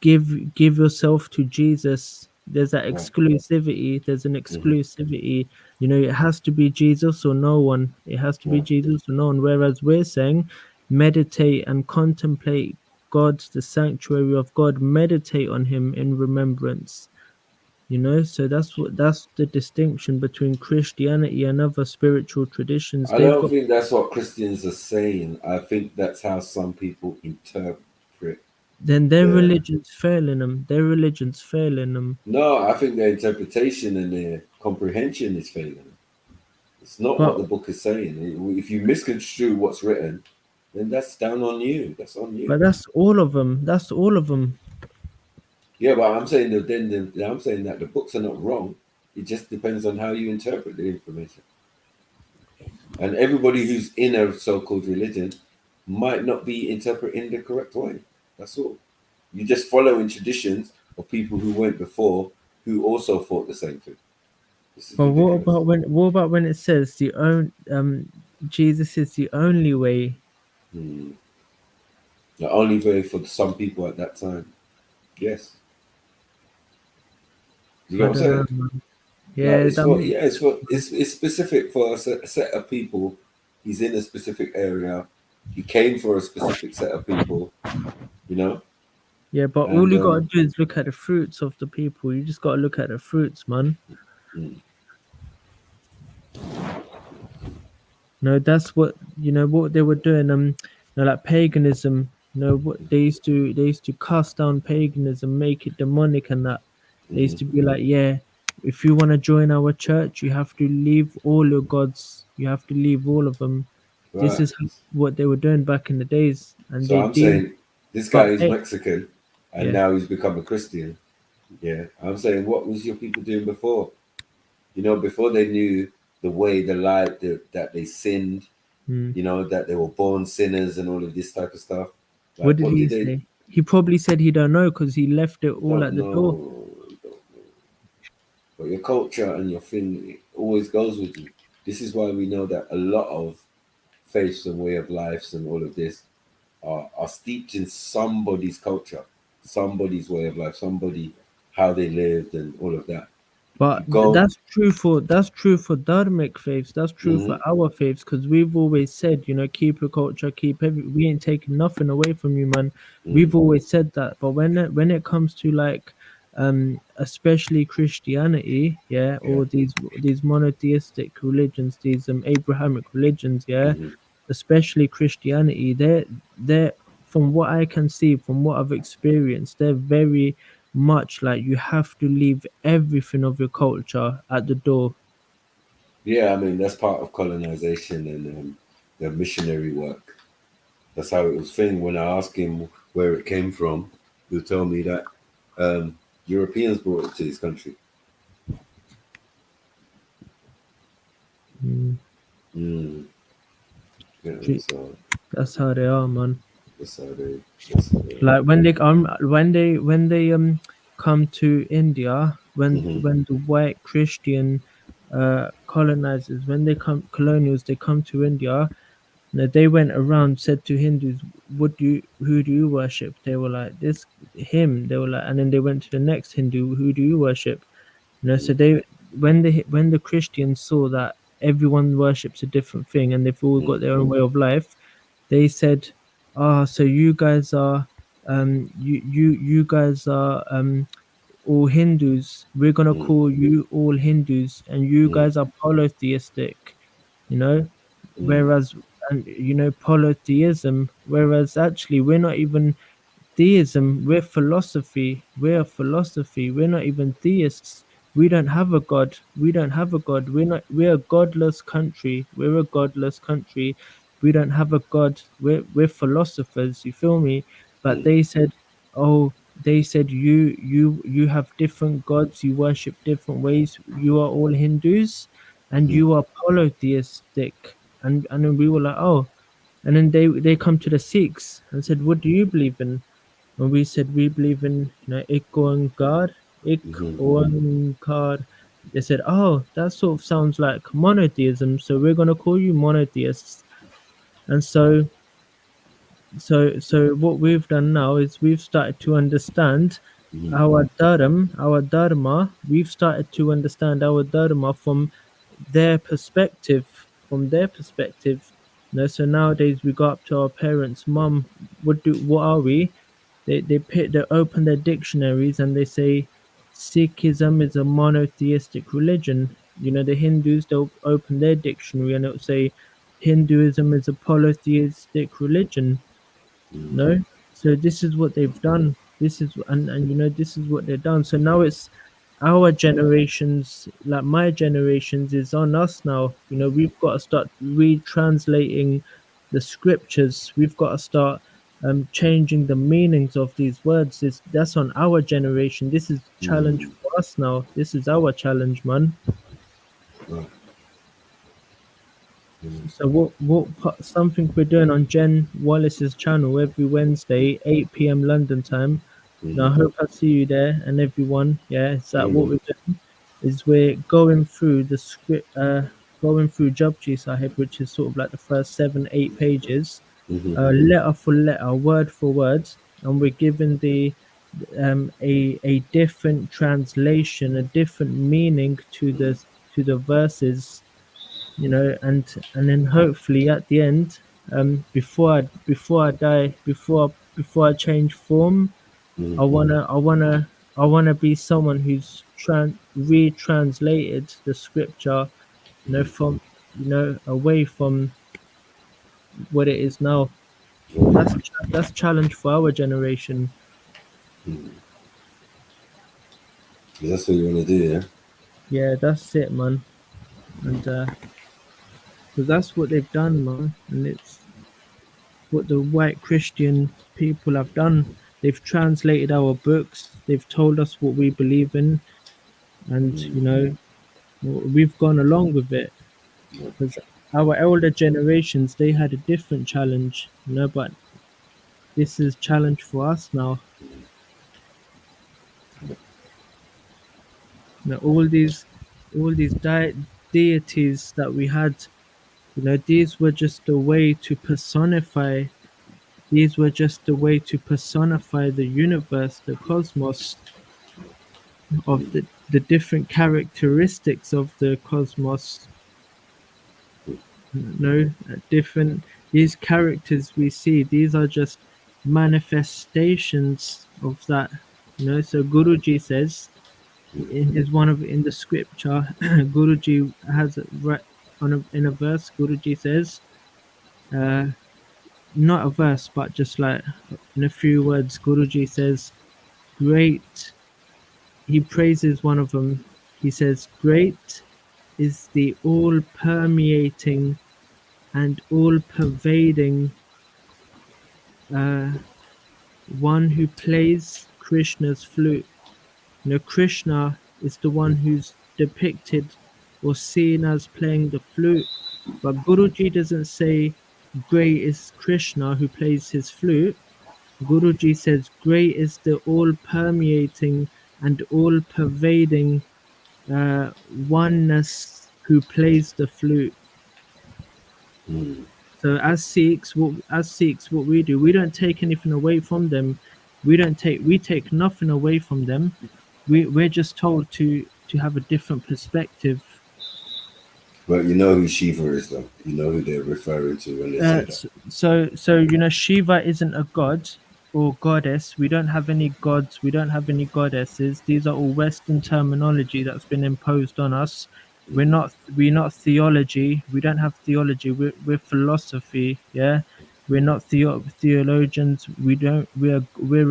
give yourself to Jesus. There's that exclusivity. There's an exclusivity. It has to be Jesus or no one. It has to be Jesus or no one. Whereas we're saying, meditate and contemplate God, the sanctuary of God. Meditate on him in remembrance. So that's the distinction between Christianity and other spiritual traditions. I don't think that's what Christians are saying. I think that's how some people interpret. Then their religion's failing them. Their religion's failing them. No, I think their interpretation and their comprehension is failing them. It's not what the book is saying. If you misconstrue what's written, then that's down on you. That's on you. But that's all of them. That's all of them. Yeah, but I'm saying that I'm saying that the books are not wrong. It just depends on how you interpret the information. And everybody who's in a so-called religion might not be interpreting the correct way. That's all. You just following traditions of people who went before who also thought the same thing. But what about when it says Jesus is the only way? The only way for some people at that time. Yes. You know what I'm saying? It's specific for a set of people. He's in a specific area. He came for a specific set of people. You know. Yeah, but all you gotta do is look at the fruits of the people. You just gotta look at the fruits, man. No, that's what what they were doing. Like paganism. What they used to cast down paganism, make it demonic, and that they used to be like, yeah, if you want to join our church, you have to leave all your gods. You have to leave all of them. Right. This is what they were doing back in the days. And so I'm saying this guy is Mexican, and now he's become a Christian. Yeah, I'm saying, what was your people doing before? Before they knew the way, the life that they sinned. That they were born sinners and all of this type of stuff. Like, what did he say? He probably said he don't know because he left it all at the door. But your culture and your thing always goes with you. This is why we know that a lot of faiths and way of lives and all of this are steeped in somebody's culture, somebody's way of life, how they lived and all of that. But that's true for dharmic faiths. That's true for our faiths, because we've always said, keep your culture, we ain't taking nothing away from you, man. We've always said that. But when it comes to like, especially Christianity, or these monotheistic religions, these Abrahamic religions, especially Christianity, they're from what I can see, from what I've experienced, they're very much like you have to leave everything of your culture at the door. Yeah, I mean, that's part of colonization and the missionary work. That's how it was thing. When I asked him where it came from, he'll tell me that Europeans brought it to this country. Yeah, so that's how they are, man. That's how they like when they come to India, when the white Christian colonizers, when they come colonials, they come to India. They went around, said to Hindus, who do you worship? They were like, him. They were like, and then they went to the next Hindu, who do you worship? So when the Christians saw that everyone worships a different thing and they've all got their own way of life, they said, so you guys are you guys are all Hindus. We're gonna call you all Hindus, and you guys are polytheistic, whereas polytheism, whereas actually we're not even theism, we're philosophy. We're not even theists. We don't have a god. We're a godless country. We're a godless country. We don't have a god. We're philosophers, you feel me? But they said, you have different gods, you worship different ways, you are all Hindus and you are polytheistic. And then we were like, and then they come to the Sikhs and said, what do you believe in? And we said, we believe in Ik Oankar. They said, that sort of sounds like monotheism, so we're gonna call you monotheists. And so what we've done now is we've started to understand our dharma. We've started to understand our dharma from their perspective. So nowadays we go up to our parents, Mum, what are we? They open their dictionaries and they say Sikhism is a monotheistic religion. The Hindus, they'll open their dictionary and it'll say Hinduism is a polytheistic religion. So this is what they've done. This is what they've done. So now it's our generations, like my generations, is on us now. We've got to start retranslating the scriptures. We've got to start changing the meanings of these words. That's on our generation. This is challenge for us now. This is our challenge, man. So something we're doing on Jen Wallace's channel every Wednesday, 8 p.m. London time. Now, I hope I see you there and everyone. Yeah, is that what we're doing? Is we're going through the script, going through Jabji Sahib, which is sort of like the first 7-8 pages, letter for letter, word for word, and we're given the a different translation, a different meaning to the verses, you know, and then hopefully at the end, before I die, before I change form, I wanna be someone who's retranslated the scripture, you know, from, you know, away from what it is now. That's challenge for our generation. That's what you want to do, yeah? Yeah, that's it, man. And because that's what they've done, man, and it's what the white Christian people have done. They've translated our books. They've told us what we believe in, and you know, we've gone along with it. Because our elder generations, they had a different challenge, you know, but this is challenge for us now. You know, all these deities that we had, you know, these were just a way to personify. These were just a way to personify the universe, the cosmos, of the different characteristics of the cosmos. You know, these characters we see, these are just manifestations of that. You know, so Guruji says in the scripture, Guruji has it right in a verse. Guruji says, not a verse, but just like in a few words, Guruji says, great. He praises one of them. He says, great is the all-permeating and all-pervading one who plays Krishna's flute. You know, Krishna is the one who's depicted or seen as playing the flute, but Guruji doesn't say great is Krishna who plays his flute. Guruji says great is the all-permeating and all-pervading oneness who plays the flute. So as Sikhs, what we do, we don't take anything away from them. We take nothing away from them. We're just told to have a different perspective. But you know who Shiva is, though. You know who they're referring to when they say that. So you know, Shiva isn't a god or goddess. We don't have any gods. We don't have any goddesses. These are all Western terminology that's been imposed on us. We're not theology. We don't have theology. We're philosophy. Yeah, we're not theologians. We're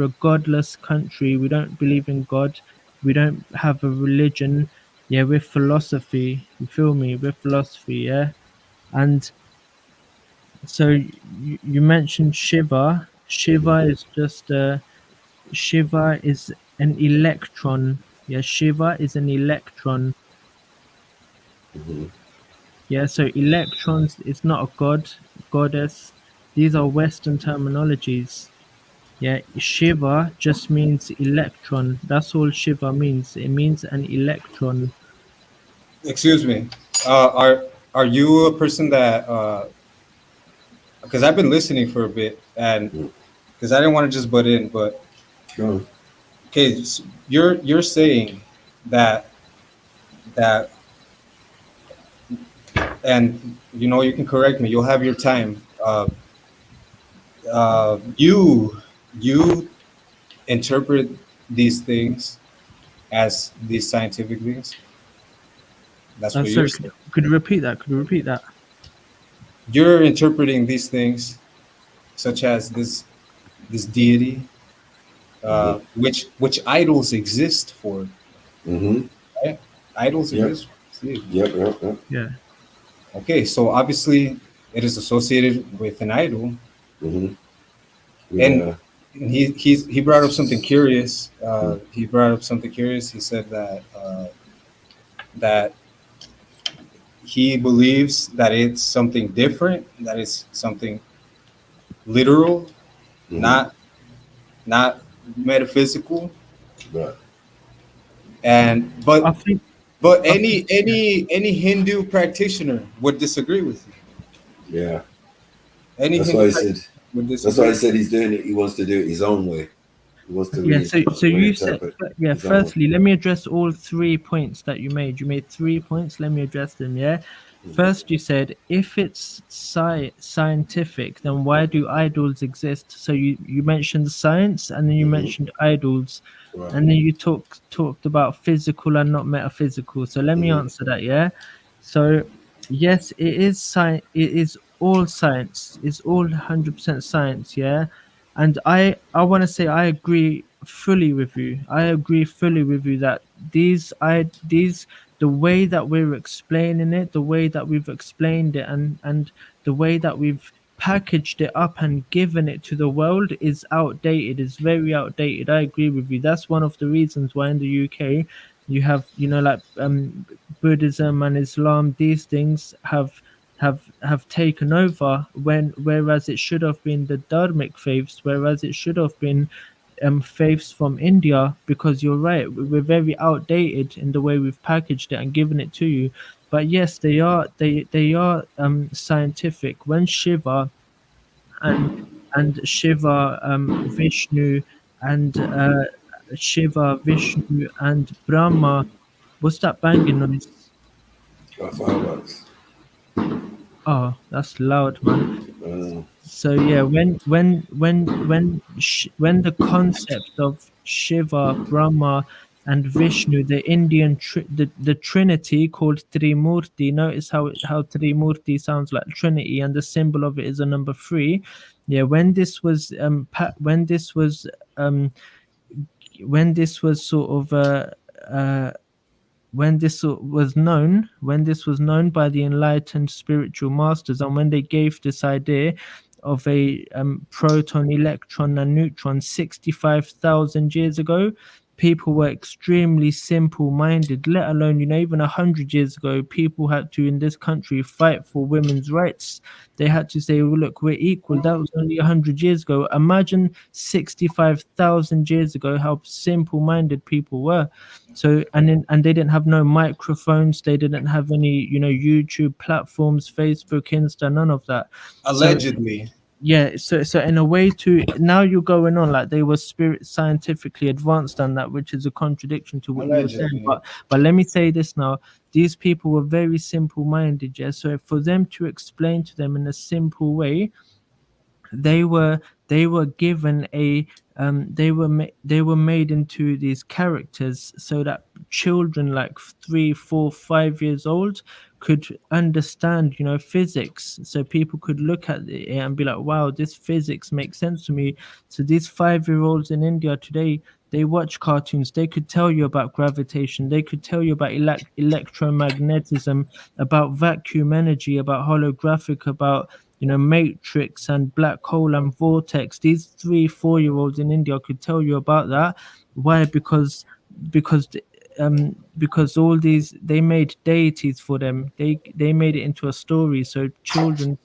a godless country. We don't believe in God. We don't have a religion. Yeah, we're philosophy. You feel me? We're philosophy. Yeah, and so you mentioned Shiva. Shiva is just Shiva is an electron. Yeah, Shiva is an electron. Yeah, so electrons is not a god, goddess. These are Western terminologies. Yeah, Shiva just means electron. That's all Shiva means. It means an electron. Excuse me. Are you a person that? Because I've been listening for a bit, and because I didn't want to just butt in, but okay, so you're saying that, and you know, you can correct me. You'll have your time. You interpret these things as these scientific things. That's what you're saying. Could you repeat that? You're interpreting these things, such as this deity, which idols exist for. Right? Idols exist. Yep. Yeah. Okay, so obviously it is associated with an idol. Mm-hmm. And he brought up something curious. He brought up something curious. He said that that he believes that it's something different, that it's something literal, not metaphysical. Right. But any Hindu practitioner would disagree with you. Yeah. That's why I said. That's why I said he's doing it. He wants to do it his own way. He wants to. So you said, yeah. Firstly, let me address all 3 points that you made. You made 3 points. Let me address them. Yeah. First, you said if it's scientific, then why do idols exist? So you mentioned science, and then you mentioned idols, and then you talked about physical and not metaphysical. So let me answer that. Yeah. So yes, it is science. It is all science. It's all 100% science. Yeah. And I want to say I agree fully with you. I agree fully with you that the way that we're explaining it, the way that we've explained it, and the way that we've packaged it up and given it to the world is outdated. It's very outdated. I agree with you. That's one of the reasons why in the UK you have, like Buddhism and Islam. These things have taken over whereas it should have been the dharmic faiths, whereas it should have been faiths from India, because you're right, we're very outdated in the way we've packaged it and given it to you. But yes, they are scientific. When Shiva and Shiva, Vishnu and Shiva, Vishnu and Brahma, what's that banging noise? Fireworks. Oh, that's loud, man. So yeah, when the concept of Shiva, Brahma, and Vishnu, the Indian the Trinity called Trimurti. Notice how Trimurti sounds like Trinity, and the symbol of it is a number 3. Yeah, when this was known by the enlightened spiritual masters, and when they gave this idea of a proton, electron, and neutron 65,000 years ago, people were extremely simple-minded. Let alone, even 100 years ago, people had to, in this country, fight for women's rights. They had to say, well, look, we're equal. That was only 100 years ago. Imagine 65,000 years ago how simple-minded people were. So and they didn't have no microphones. They didn't have any, YouTube platforms, Facebook, Insta, none of that. Allegedly. So in a way, now you're going on like they were scientifically advanced on that, which is a contradiction to what you were saying. But let me say this now: these people were very simple-minded. Yeah. So for them to explain to them in a simple way, they were given they were made into these characters so that children like 3, 4, 5 years old could understand, physics. So people could look at it and be like, wow, this physics makes sense to me. So these 5-year-olds in India today, they watch cartoons. They could tell you about gravitation. They could tell you about electromagnetism, about vacuum energy, about holographic, about matrix and black hole and vortex. These 3, 4-year-olds in India could tell you about that. Why? Because all these, they made deities for them. They made it into a story so children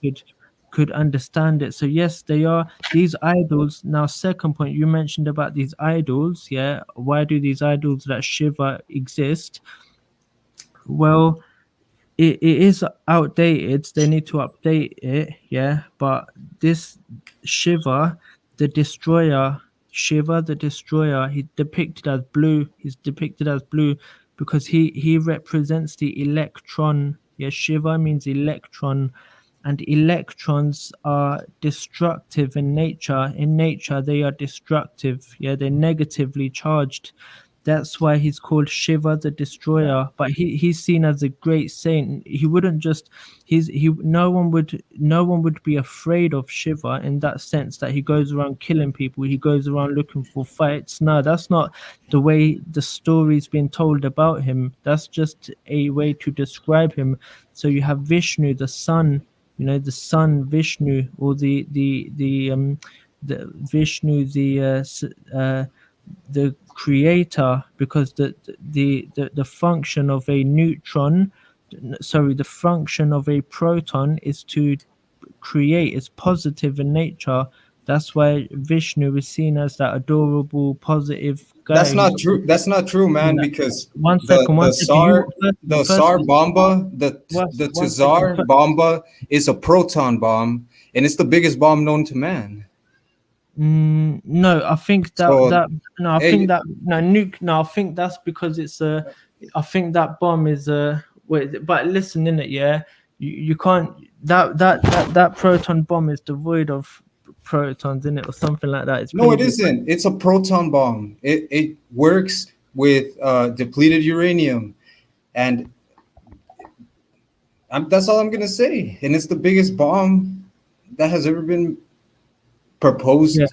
could understand it. So yes, they are these idols. Now, second point, you mentioned about these idols. Yeah, why do these idols like Shiva exist? Well, it is outdated. They need to update it. Yeah, but this Shiva the destroyer, he's depicted as blue. He's depicted as blue because he represents the electron. Yeah, Shiva means electron, and electrons are destructive in nature. In nature, they are destructive. Yeah, they're negatively charged. That's why he's called Shiva the Destroyer. But he's seen as a great saint. He wouldn't just no one would be afraid of Shiva in that sense that he goes around killing people, he goes around looking for fights. No, that's not the way the story's been told about him. That's just a way to describe him. So you have Vishnu, the sun. you know, the sun Vishnu, or the Vishnu, the creator, because the function of a neutron, sorry, the function of a proton is to create, is positive in nature. That's why Vishnu is seen as that adorable, positive guy. That's not true. That's not true, man. Because one second, the Tsar Bomba, the Tsar Bomba is a proton bomb, and it's the biggest bomb known to man. No, I think that I think that's because it's I think that bomb is wait, but listen in it, yeah. You can't that proton bomb is devoid of protons in it or something like that. It's no, it isn't. It's a proton bomb. It works with depleted uranium, and that's all I'm gonna say. And it's the biggest bomb that has ever been proposed. Yeah.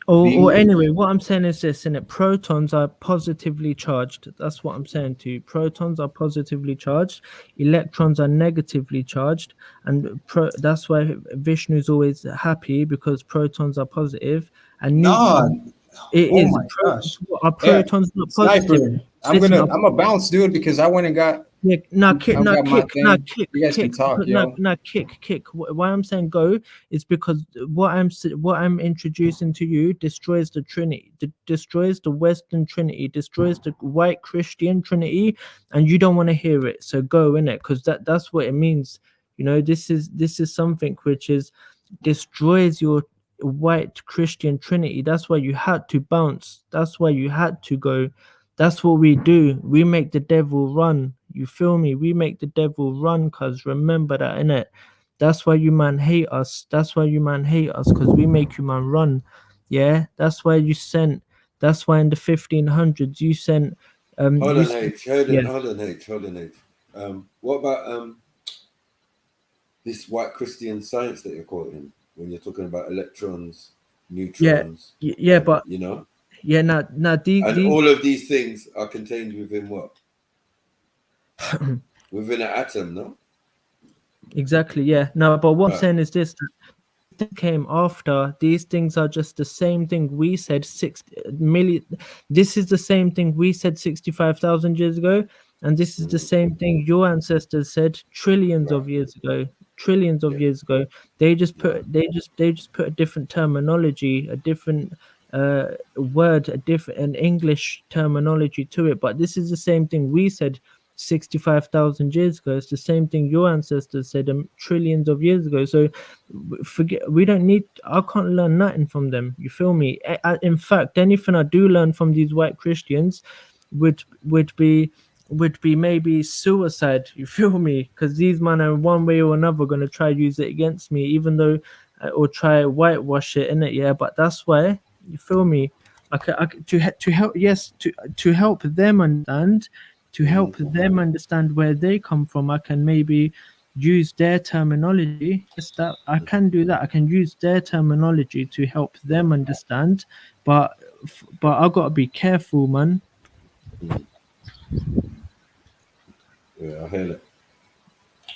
Or anyway, what I'm saying is this, in it, protons are positively charged. That's what I'm saying to you. Protons are positively charged, electrons are negatively charged, and that's why Vishnu's always happy, because protons are positive, and are protons not positive? Sniper, I'm a bounce, dude, because I went and got. Yeah, kick. Why I'm saying go is because what I'm introducing to you destroys the Trinity, destroys the Western Trinity, destroys the white Christian Trinity, and you don't want to hear it. So go in it, because that's what it means. You know, this is something which destroys your white Christian Trinity. That's why you had to bounce. That's why you had to go. That's what we do. We make the devil run. You feel me? We make the devil run, cuz remember that, innit? That's why you man hate us. That's why you man hate us, because we make you man run. Yeah? That's why in the 1500s you sent Hold on, H. What about this white Christian science that you're quoting when you're talking about electrons, neutrons? Yeah, but you know? Yeah, now all of these things are contained within what? Within an atom, no? Exactly, yeah. No, but what I'm saying is this came after. These things are just the same thing we said 6 million. This is the same thing we said 65,000 years ago, and this is the same thing your ancestors said trillions of years ago. Trillions of years ago. They just put a different terminology, a different word, an English terminology to it, but this is the same thing we said 65,000 years ago. It's the same thing your ancestors said trillions of years ago. So we don't need, I can't learn nothing from them, you feel me? In fact, anything I do learn from these white Christians would be maybe suicide, you feel me? Because these men are one way or another going to try to use it against me, even though or try whitewash it, in it, yeah. But that's why, you feel me? To help them understand, where they come from. I can maybe use their terminology. Just that I can do that. I can use their terminology to help them understand. But I gotta be careful, man. Yeah, I hear it.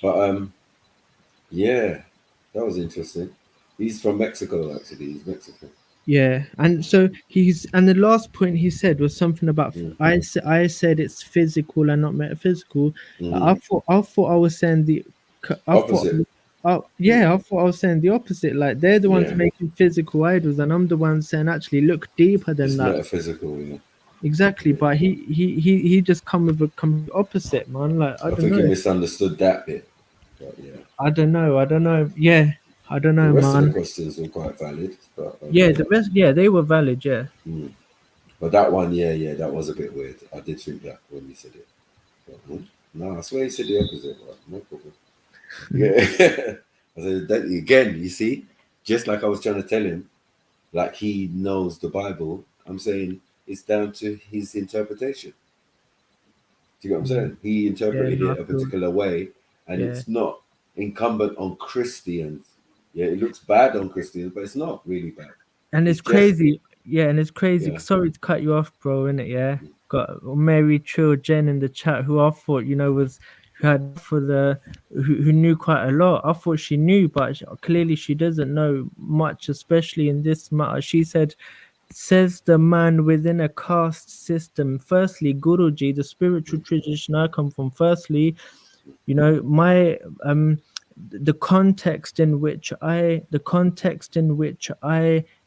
But yeah, that was interesting. He's from Mexico, actually. He's Mexican. Yeah, and so the last point he said was something about I said it's physical and not metaphysical. I thought I was saying the opposite. I thought I was saying the opposite. Like they're the ones making physical idols, and I'm the one saying actually look deeper than it's that. Metaphysical, yeah. Exactly, but he just come with a complete opposite, man. Like I think he misunderstood that bit. But yeah. I don't know. Yeah. I don't know, the rest man. of the questions were quite valid, but the rest, they were valid, yeah. But that one, that was a bit weird. I did think that when you said it. But, no, I swear you said the opposite. But no problem. Yeah, I said that again. You see, just like I was trying to tell him, like he knows the Bible. I'm saying it's down to his interpretation. Do you get what I'm saying? He interpreted it a particular way, and it's not incumbent on Christians. Yeah, it looks bad on Christians, but it's not really bad. And it's crazy. And it's crazy. Yeah. Sorry to cut you off, bro, innit? Yeah. Got Mary Trill Jen in the chat, who I thought, was who knew quite a lot. I thought she knew, but clearly she doesn't know much, especially in this matter. She said, says the man within a caste system. Firstly, Guruji, the spiritual tradition I come from, firstly, you know, my the context in which I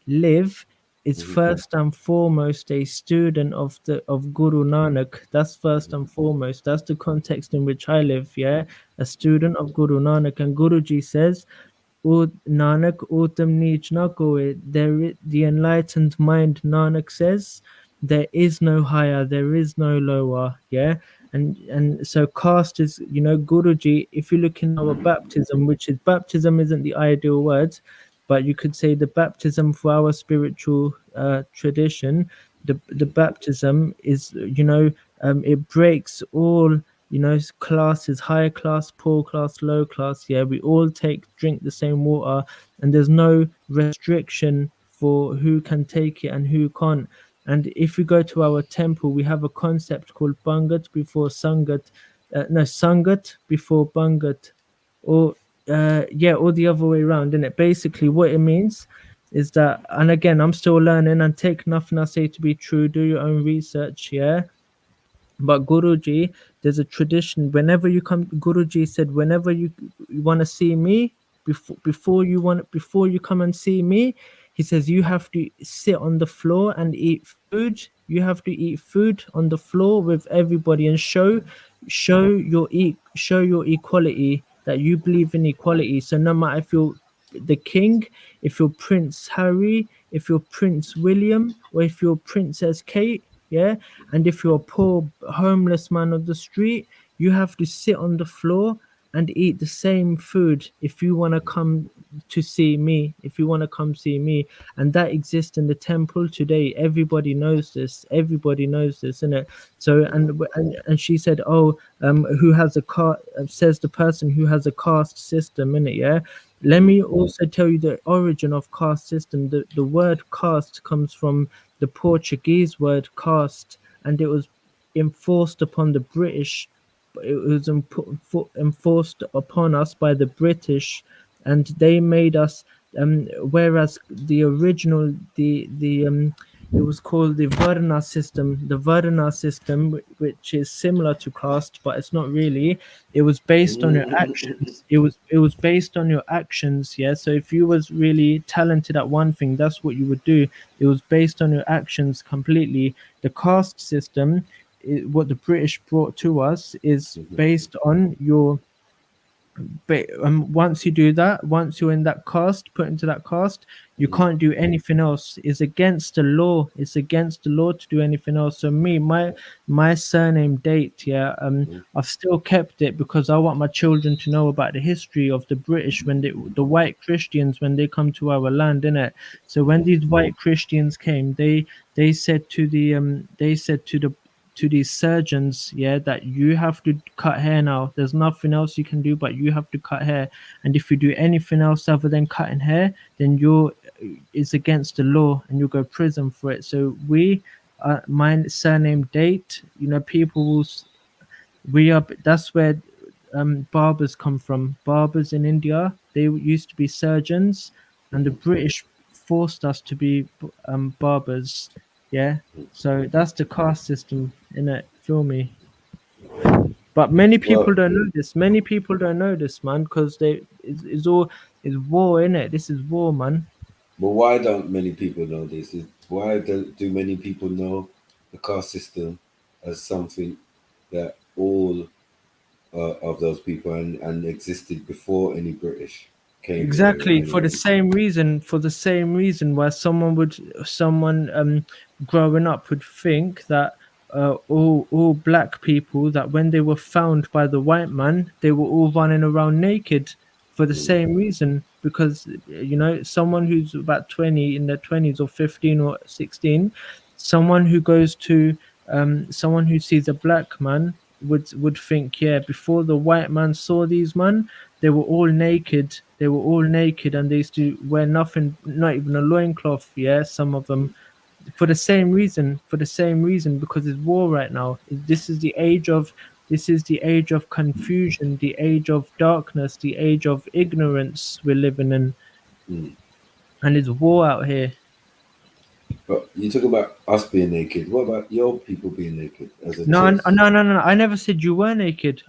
live is first and foremost a student of Guru Nanak. That's first and foremost. That's the context in which I live, yeah. A student of Guru Nanak. And Guruji says, O Nanak, Uttam Neech na koe. The enlightened mind, Nanak says, there is no higher, there is no lower, yeah. And so caste is, you know, Guruji, if you look in our baptism, which is, baptism isn't the ideal word, but you could say the baptism for our spiritual tradition, the baptism is, you know, it breaks all, you know, classes, higher class, poor class, low class, yeah. We all drink the same water, and there's no restriction for who can take it and who can't. And if we go to our temple, we have a concept called Bangat before Sangat. Sangat before Bangat. Or, or the other way around, isn't it? Basically, what it means is that, and again, I'm still learning, and take nothing I say to be true, do your own research, yeah? But Guruji, there's a tradition, whenever you come, Guruji said, whenever you want to see me, before you come and see me, he says, you have to sit on the floor and eat food. You have to eat food on the floor with everybody and show your equality, that you believe in equality. So no matter if you're the king, if you're Prince Harry, if you're Prince William, or if you're Princess Kate, yeah, and if you're a poor homeless man on the street, you have to sit on the floor and eat the same food if you want to come to see me, and that exists in the temple today. Everybody knows this, innit? So and she said, who has a caste, says the person who has a caste system, innit? Yeah. Let me also tell you the origin of caste system. The word caste comes from the Portuguese word caste, and it was enforced upon the British. It was enforced upon us by the British, and they made us. Whereas the original, it was called the Varna system. The Varna system, which is similar to caste, but it's not really. It was based on your actions. It was based on your actions. Yeah. So if you was really talented at one thing, that's what you would do. It was based on your actions completely. The caste system, what the British brought to us, is based on your. Once you do that, once you're in that caste, put into that caste, you can't do anything else. It's against the law. It's against the law to do anything else. So my surname Date, yeah, I've still kept it because I want my children to know about the history of the British, when the white Christians, when they come to our land, innit? So when these white Christians came, they said to these surgeons, yeah, that you have to cut hair now. There's nothing else you can do, but you have to cut hair. And if you do anything else other than cutting hair, then it's against the law and you'll go prison for it. So my surname Date, you know, that's where barbers come from. Barbers in India, they used to be surgeons, and the British forced us to be barbers. Yeah, so that's the caste system, innit? Feel me? But many people don't know this. Many people don't know this, man, because it's war, innit? This is war, man. But why don't many people know this? Why do many people know the caste system as something that all of those people and existed before any British came? Exactly, for the same reason why someone growing up would think that all black people, that when they were found by the white man, they were all running around naked, for the same reason, because, you know, someone who's about 20, in their 20s, or 15 or 16, someone who sees a black man would think, yeah, before the white man saw these men, they were all naked, and they used to wear nothing, not even a loincloth, yeah, some of them, for the same reason, because it's war right now. This is the age of This is the age of confusion, the age of darkness, the age of ignorance we're living in. And it's war out here. But you talk about us being naked. What about your people being naked? As a No, choice? no. I never said you were naked.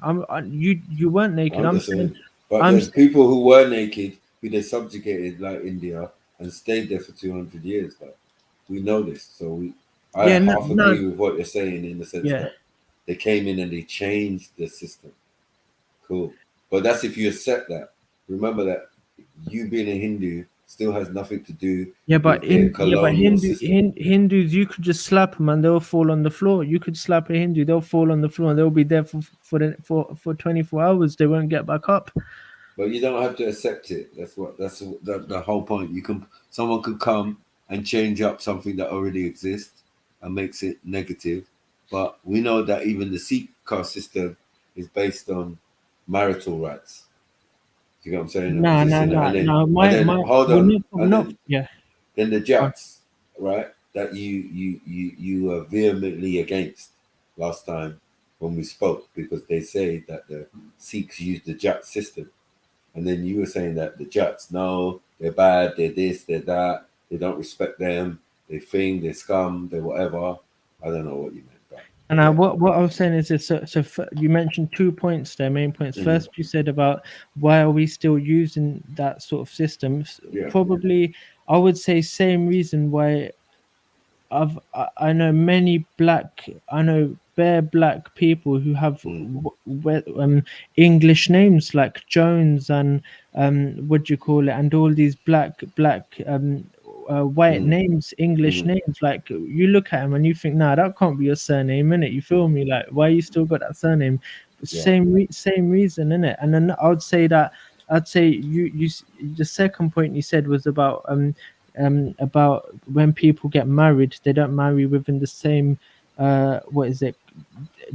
You weren't naked. I'm saying, but there's people who were naked who they subjugated, like India, and stayed there for 200 years. Like, we know this, so I half agree with what you're saying in the sense that they came in and they changed the system. Cool, but that's if you accept that. Remember that you being a Hindu still has nothing to do. But Hindus, you could just slap them and they'll fall on the floor. You could slap a Hindu, they'll fall on the floor and they'll be there for 24 hours. They won't get back up. But you don't have to accept it. That's the whole point. Someone could come and change up something that already exists and makes it negative. But we know that even the Sikh caste system is based on marital rights. You know what I'm saying? No. Then the Jats, right? That you were vehemently against last time when we spoke, because they say that the Sikhs use the Jat system. And then you were saying that the Jats, no, they're bad, they're this, they're that, they don't respect them, they're scum, they're whatever. I don't know what you meant. And what I was saying is this, so you mentioned 2 points there, main points. First, you said about why are we still using that sort of system? Probably, I would say same reason why I know many bare black people who have English names like Jones and what do you call it, and all these black white names, English names. Like, you look at them and you think, nah, that can't be your surname, innit? You feel me? Like, why you still got that surname? Same reason, innit? And then I'd say you the second point you said was about when people get married, they don't marry within the same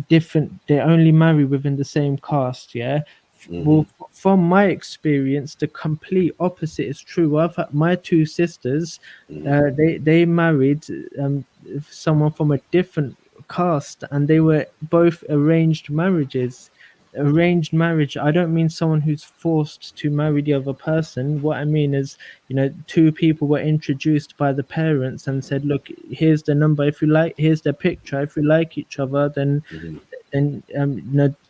different, they only marry within the same caste. Well, from my experience, the complete opposite is true. I've had my two sisters, they married someone from a different caste, and they were both arranged marriages. Arranged marriage, I don't mean someone who's forced to marry the other person. What I mean is, two people were introduced by the parents and said, look, here's the number, if you like, here's the picture, if you like each other, then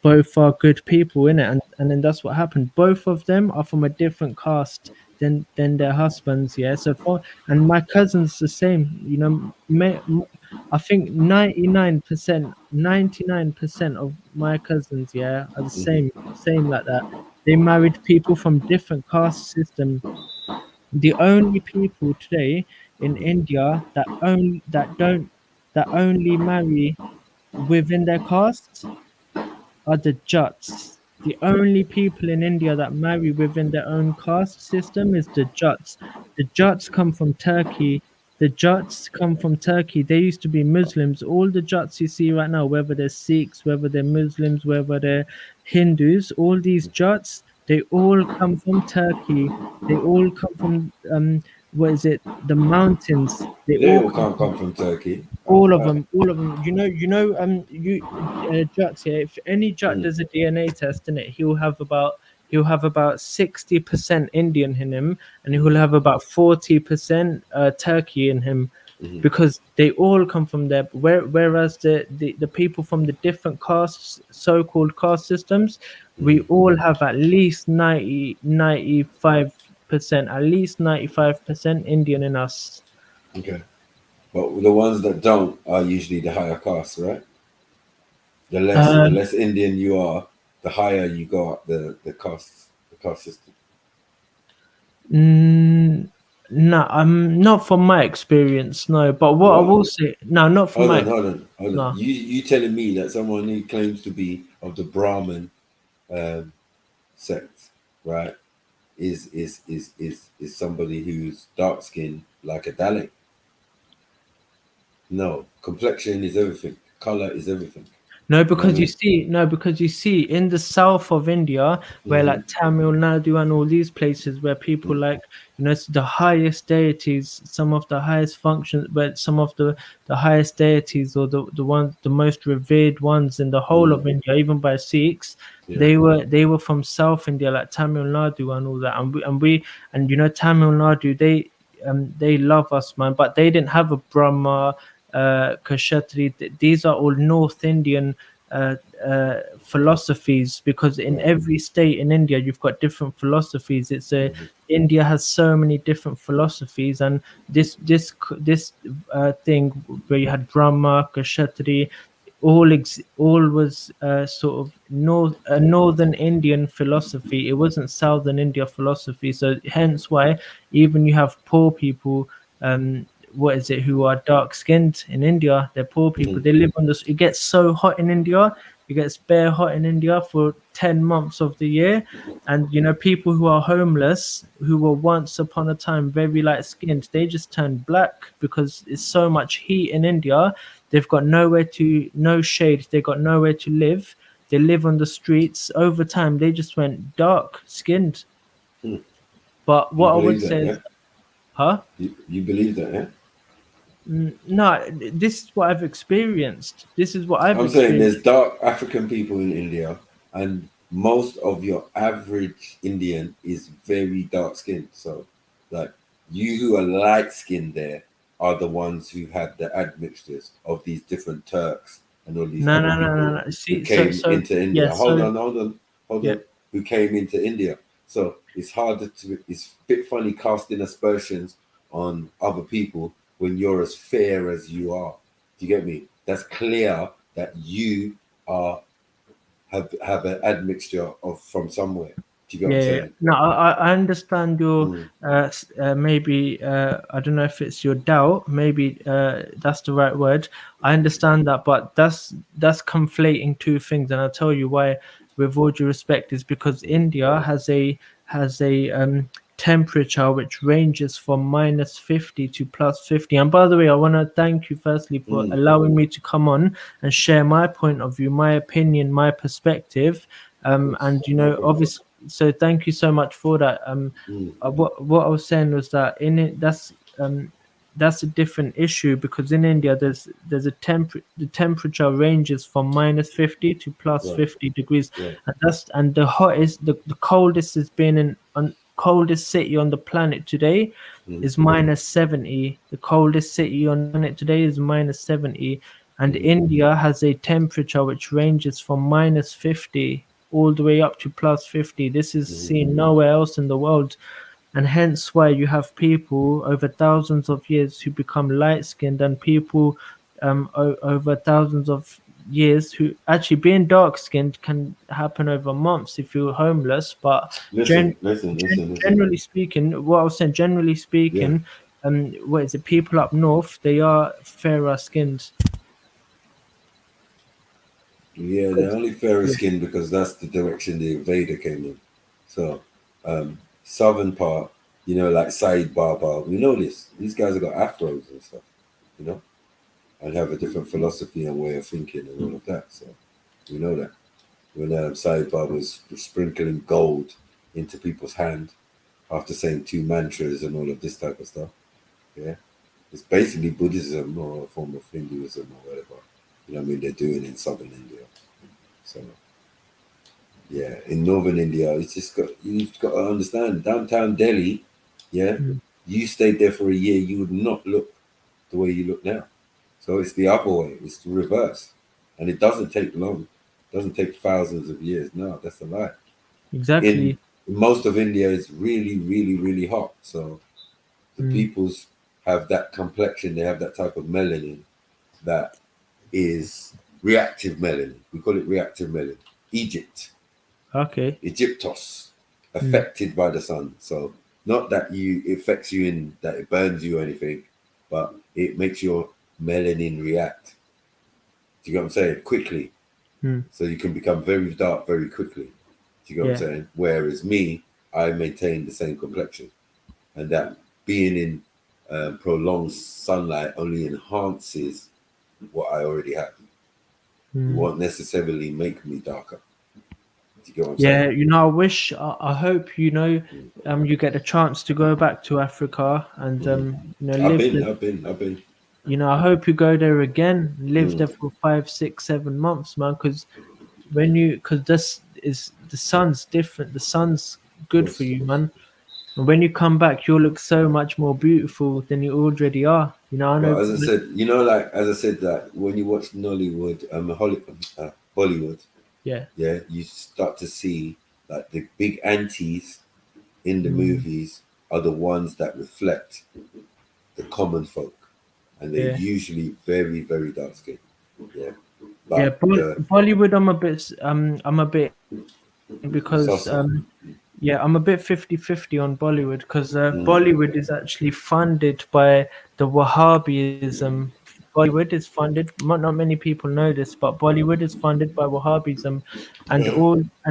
both are good people, innit? And then that's what happened. Both of them are from a different caste than their husbands. So and my cousin's the same. I think 99% of my cousins are the same like that. They married people from different caste system. The only people today in India that only marry within their caste are the Jats. The only people in India that marry within their own caste system is the Jats. The Jats come from Turkey. They used to be Muslims. All the Jats you see right now, whether they're Sikhs, whether they're Muslims, whether they're Hindus, all these Jats, they all come from Turkey. They all come from the mountains. They all can't come from Turkey. All of them. Jats here. If any Jat does a DNA test in it, he'll have about 60% Indian in him, and he'll have about 40% Turkey in him, because they all come from there. Whereas the people from the different castes, so-called caste systems, we all have at least 95% Indian in us. Okay. But the ones that don't are usually the higher caste, right? The less Indian you are, the higher you go up the caste system. No, not from my experience, no. But what I will say, no, not from Hold on. You telling me that someone who claims to be of the Brahmin sect, right, is somebody who's dark skinned like a Dalit? No, complexion is everything. Color is everything. No, because you see in the south of India, where like Tamil Nadu and all these places where people like, it's the highest deities, some of the highest functions, but some of the highest deities or the most revered ones in the whole of India, even by Sikhs, they were from South India, like Tamil Nadu and all that, and Tamil Nadu, they love us, man, but they didn't have a Brahma, Kshatri. These are all North Indian philosophies, because in every state in India you've got different philosophies. India has so many different philosophies, and this thing where you had Brahma, Kshatri, all was sort of northern Indian philosophy. It wasn't southern India philosophy. So hence why even you have poor people, who are dark skinned in India. They're poor people. They live on this. It gets so hot in India. It gets bare hot in India for 10 months of the year. And people who are homeless, who were once upon a time very light skinned, they just turn black because it's so much heat in India. They've got no shade. They got nowhere to live. They live on the streets. Over time, they just went dark skinned. But what I would say is, huh? You believe that, yeah? No, this is what I've experienced. I'm saying there's dark African people in India, and most of your average Indian is very dark skinned. So, like, you who are light skinned there are the ones who had the admixtures of these different Turks and all these No. who came into India. Yeah, Hold on. Who came into India. So it's a bit funny casting aspersions on other people when you're as fair as you are. Do you get me? That's clear that you have an admixture from somewhere. Do you get what I'm saying? No, I understand your maybe I don't know if it's your doubt. Maybe that's the right word. I understand that, but that's conflating two things, and I'll tell you why. With all due respect, is because India has a temperature which ranges from -50 to +50. And by the way, I want to thank you firstly for allowing me to come on and share my point of view, my opinion, my perspective, and obviously. So thank you so much for that. What I was saying was that that's a different issue, because in India there's the temperature ranges from -50 to +50 degrees, and the coldest has been coldest city on the planet today is -70. The coldest city on the planet today is -70, and India has a temperature which ranges from -50 all the way up to +50. This is seen nowhere else in the world, and hence why you have people over thousands of years who become light-skinned, and people over thousands of years who actually being dark-skinned can happen over months if you're homeless. But generally speaking, what I was saying, generally speaking, what is it? People up north, they are fairer skinned. Yeah, they're only fairer skinned because that's the direction the invader came in. So, southern part, like Saeed Baba, we know this. These guys have got afros and stuff, and have a different philosophy and way of thinking and all of that. So, we know that. When Saeed Baba was sprinkling gold into people's hand after saying 2 mantras and all of this type of stuff, it's basically Buddhism or a form of Hinduism or whatever. They're doing in southern India. So, in northern India, you've got to understand, downtown Delhi, you stayed there for a year, you would not look the way you look now. So it's the other way, it's the reverse. And it doesn't take long. It doesn't take thousands of years. No, that's a lie. Exactly. Most of India is really, really, really hot. So the peoples have that complexion, they have that type of melanin that is reactive melanin. We call it reactive melanin. Egypt. Okay. Egyptos. Affected by the sun. So not that it affects you in that it burns you or anything, but it makes your melanin react. Do you get what I'm saying? Quickly. So you can become very dark very quickly. Do you get what I'm saying? Whereas me, I maintain the same complexion. And that being in prolonged sunlight only enhances what I already have. It won't necessarily make me darker. Do you get what I'm Yeah, saying? you know, I hope, you know, you get a chance to go back to Africa and you know, I've live been. you know, I hope you go there again, live there for 5, 6, 7 months, man. Because this is the sun's different. The sun's good for you, man. And when you come back, you'll look so much more beautiful than you already are. You know, I know. But as I said, you know, like as I said, that when you watch Nollywood, Bollywood, Yeah. you start to see like the big aunties in the Mm. movies are the ones that reflect the common folk, and they're Yeah. usually very, very dark skinned. Yeah. Yeah, Bollywood. I'm a bit because Salsa. yeah, I'm a bit 50-50 on Bollywood because Bollywood is actually funded by the Wahhabism. Bollywood is funded. Not many people know this, but Bollywood is funded by Wahhabism, and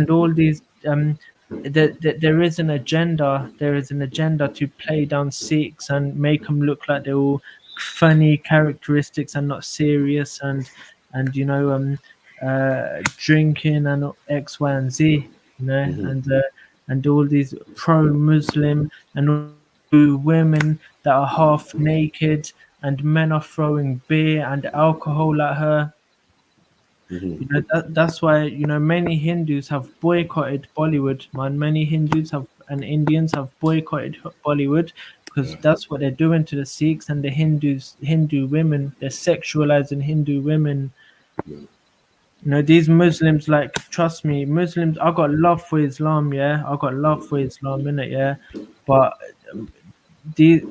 all these there is an agenda. There is an agenda to play down Sikhs and make them look like they're all funny characteristics and not serious, and you know drinking and X, Y, and Z. You know, and all these pro-Muslim and all women that are half naked, and men are throwing beer and alcohol at her. You know, that's why, you know, many Hindus have boycotted Bollywood, man. Many Hindus and Indians have boycotted Bollywood because that's what they're doing to the Sikhs and the Hindu women. They're sexualizing Hindu women. You know, these Muslims, like, trust me, Muslims, I got love for Islam, yeah. I got love for Islam, innit, yeah. But the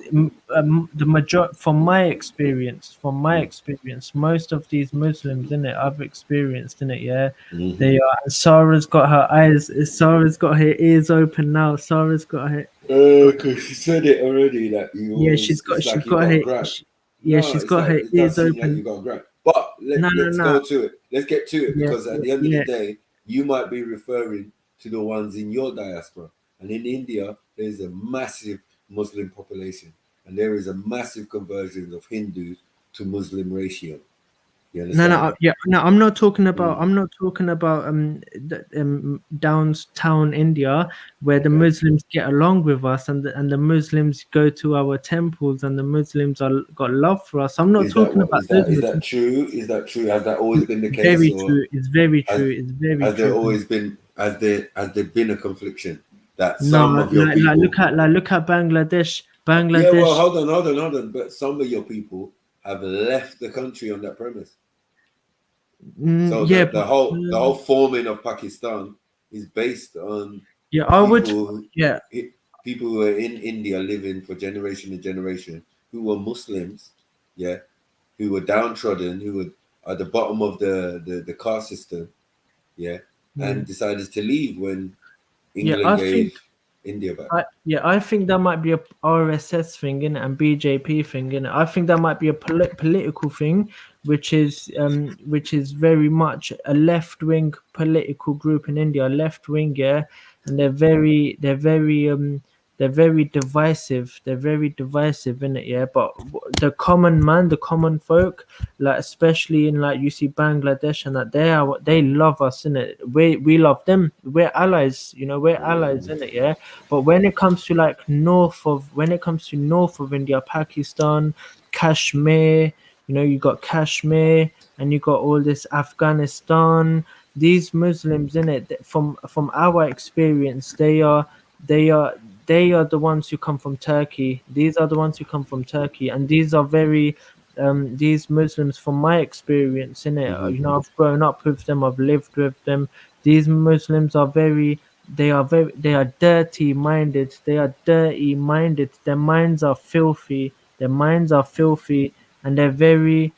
major, from my experience, most of these Muslims, innit, I've experienced, innit, yeah. They are. And Sarah's got her ears open now. Sarah's got her. Because she said it already. That you. Yeah, she's got her. She's got her ears open. You got grab. But let's go to it. Let's get to it, because at the end of the day, you might be referring to the ones in your diaspora. And in India, there's a massive Muslim population, and there is a massive conversion of Hindus to Muslim ratio. You understand? I'm not talking about. I'm not talking about downtown India, where the Muslims get along with us, and the Muslims go to our temples, and the Muslims got love for us. I'm not talking about those. Is that true? Is that true? Has that always been the case? Very true. It's very true. It's very true. Has there always been? Has there been a confliction that some of your people? Look at Bangladesh. Yeah, well, hold on. But some of your people have left the country on that premise. So the whole forming of Pakistan is based on people who are in India living for generation and generation, who were Muslims, who were downtrodden, who were at the bottom of the caste system, and decided to leave when England gave India back. I think that might be a RSS thing, innit, and BJP thing, innit. I think that might be a political thing, which is very much a left-wing political group in India, left-wing, and they're very divisive. They're very divisive, innit, But the common man, the common folk, like especially in, like, you see Bangladesh and that, they love us, innit. We love them. We're allies, we're allies, innit, But when it comes to north of India, Pakistan, Kashmir, you got Kashmir, and you got all this Afghanistan. These Muslims, innit, from our experience, they are the ones who come from Turkey. These are the ones who come from Turkey, and these are very these Muslims, from my experience, innit, I've grown up with them, I've lived with them. These Muslims are they are dirty minded. They are dirty minded. Their minds are filthy. And they're very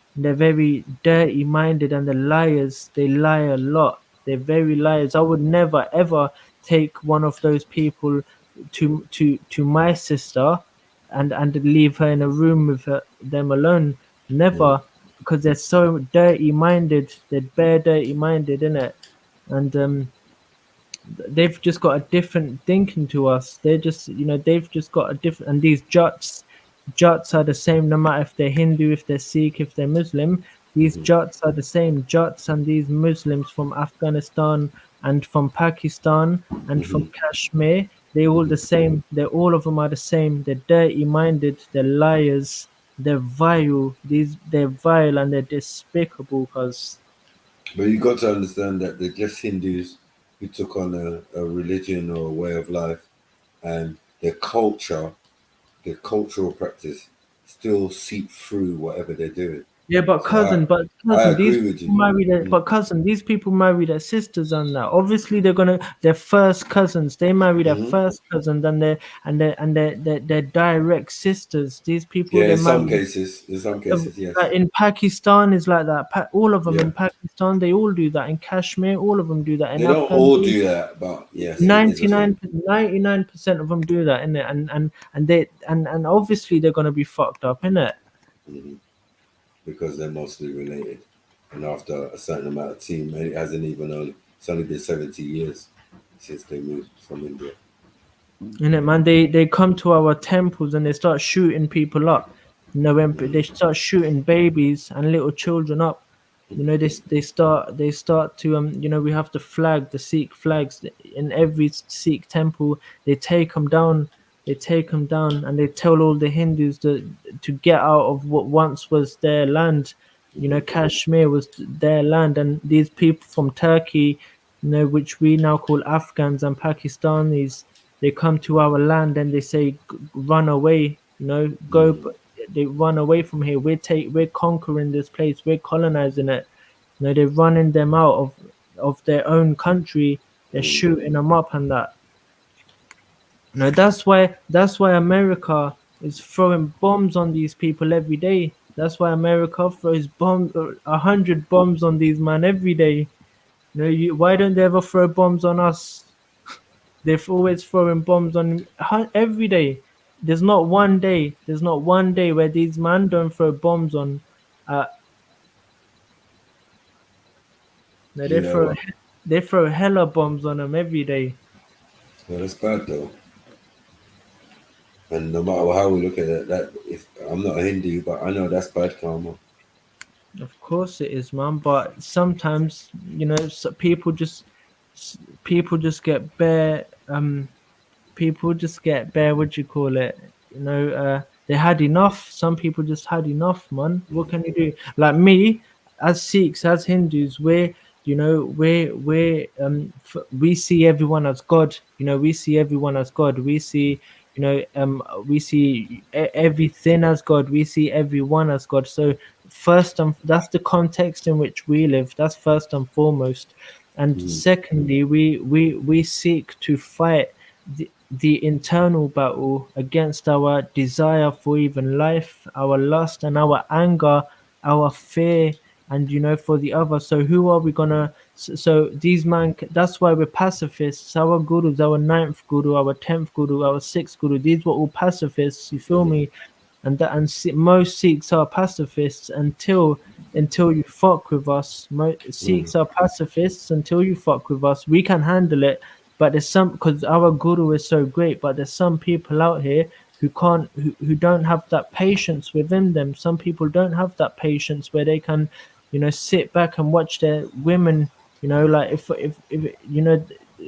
dirty minded, and they're liars. They lie a lot. They're very liars. I would never ever take one of those people to my sister and leave her in a room with them alone. Never, because they're so dirty minded. They're bare dirty minded, innit? And they've just got a different thinking to us. They're just, they've just got a different. And these Jats, Jats are the same no matter if they're Hindu, if they're Sikh, if they're Muslim. These Jats are the same. Jats and these Muslims from Afghanistan and from Pakistan and from Kashmir, they're all the same. All of them are the same. They're dirty-minded. They're liars. They're vile. They're vile and they're despicable. Cause But you got to understand that they're just Hindus who took on a religion or a way of life, and their culture, their cultural practice still seep through whatever they're doing. yeah, but So cousin, I these agree with people you. marry their, but cousin, these people marry their sisters and that. Obviously, they're first cousins. They marry their first cousins and they're direct sisters. These people, Yeah, they in some marry. cases, yes. Like in Pakistan is like that. All of them in Pakistan, they all do that. In Kashmir, all of them do that. In They don't Afghan, all do that, but yes, it is a thing. 99% of them do that, innit? And obviously they're gonna be fucked up, innit? Because they're mostly related. And after a certain amount of time, it hasn't even it's only been 70 years since they moved from India. Innit, man? They come to our temples and they start shooting people up. You know, when they start shooting babies and little children up. You know, they start to you know, we have the flag, the Sikh flags in every Sikh temple. They take them down. And they tell all the Hindus to get out of what once was their land. You know, Kashmir was their land, and these people from Turkey, you know, which we now call Afghans and Pakistanis, they come to our land and they say, run away, you know, go. They run away from here. We're conquering this place. We're colonizing it. You know, they're running them out of their own country. They're shooting them up and that. No, that's why America is throwing bombs on these people every day. That's why America throws 100 bombs on these man every day. You know, why don't they ever throw bombs on us? They're always throwing bombs on every day. There's not one day where these man don't throw bombs on. They throw hella bombs on them every day. Well, that's bad though. And no matter how we look at it, that if I'm not a Hindu, but I know that's bad karma. Of course it is, man. But sometimes, you know, people just get bare. People just get bare. What do you call it? You know, they had enough. Some people just had enough, man. What can you do? Like me, as Sikhs, as Hindus, we see everyone as God. You know, we see everyone as God. We see. You know, we see everything as God. We see everyone as God. So that's the context in which we live. That's first and foremost. And secondly, we seek to fight the internal battle against our desire for even life, our lust, and our anger, our fear, and you know, for the other. So who are we gonna? So these man, that's why we're pacifists. Our gurus, our 9th guru, our 10th guru, our 6th guru, these were all pacifists. You feel me? Most Sikhs are pacifists until you fuck with us. Sikhs are pacifists until you fuck with us. We can handle it, but there's some, because our guru is so great. But there's some people out here who can't, who don't have that patience within them. Some people don't have that patience where they can, you know, sit back and watch their women. You know, like if you know,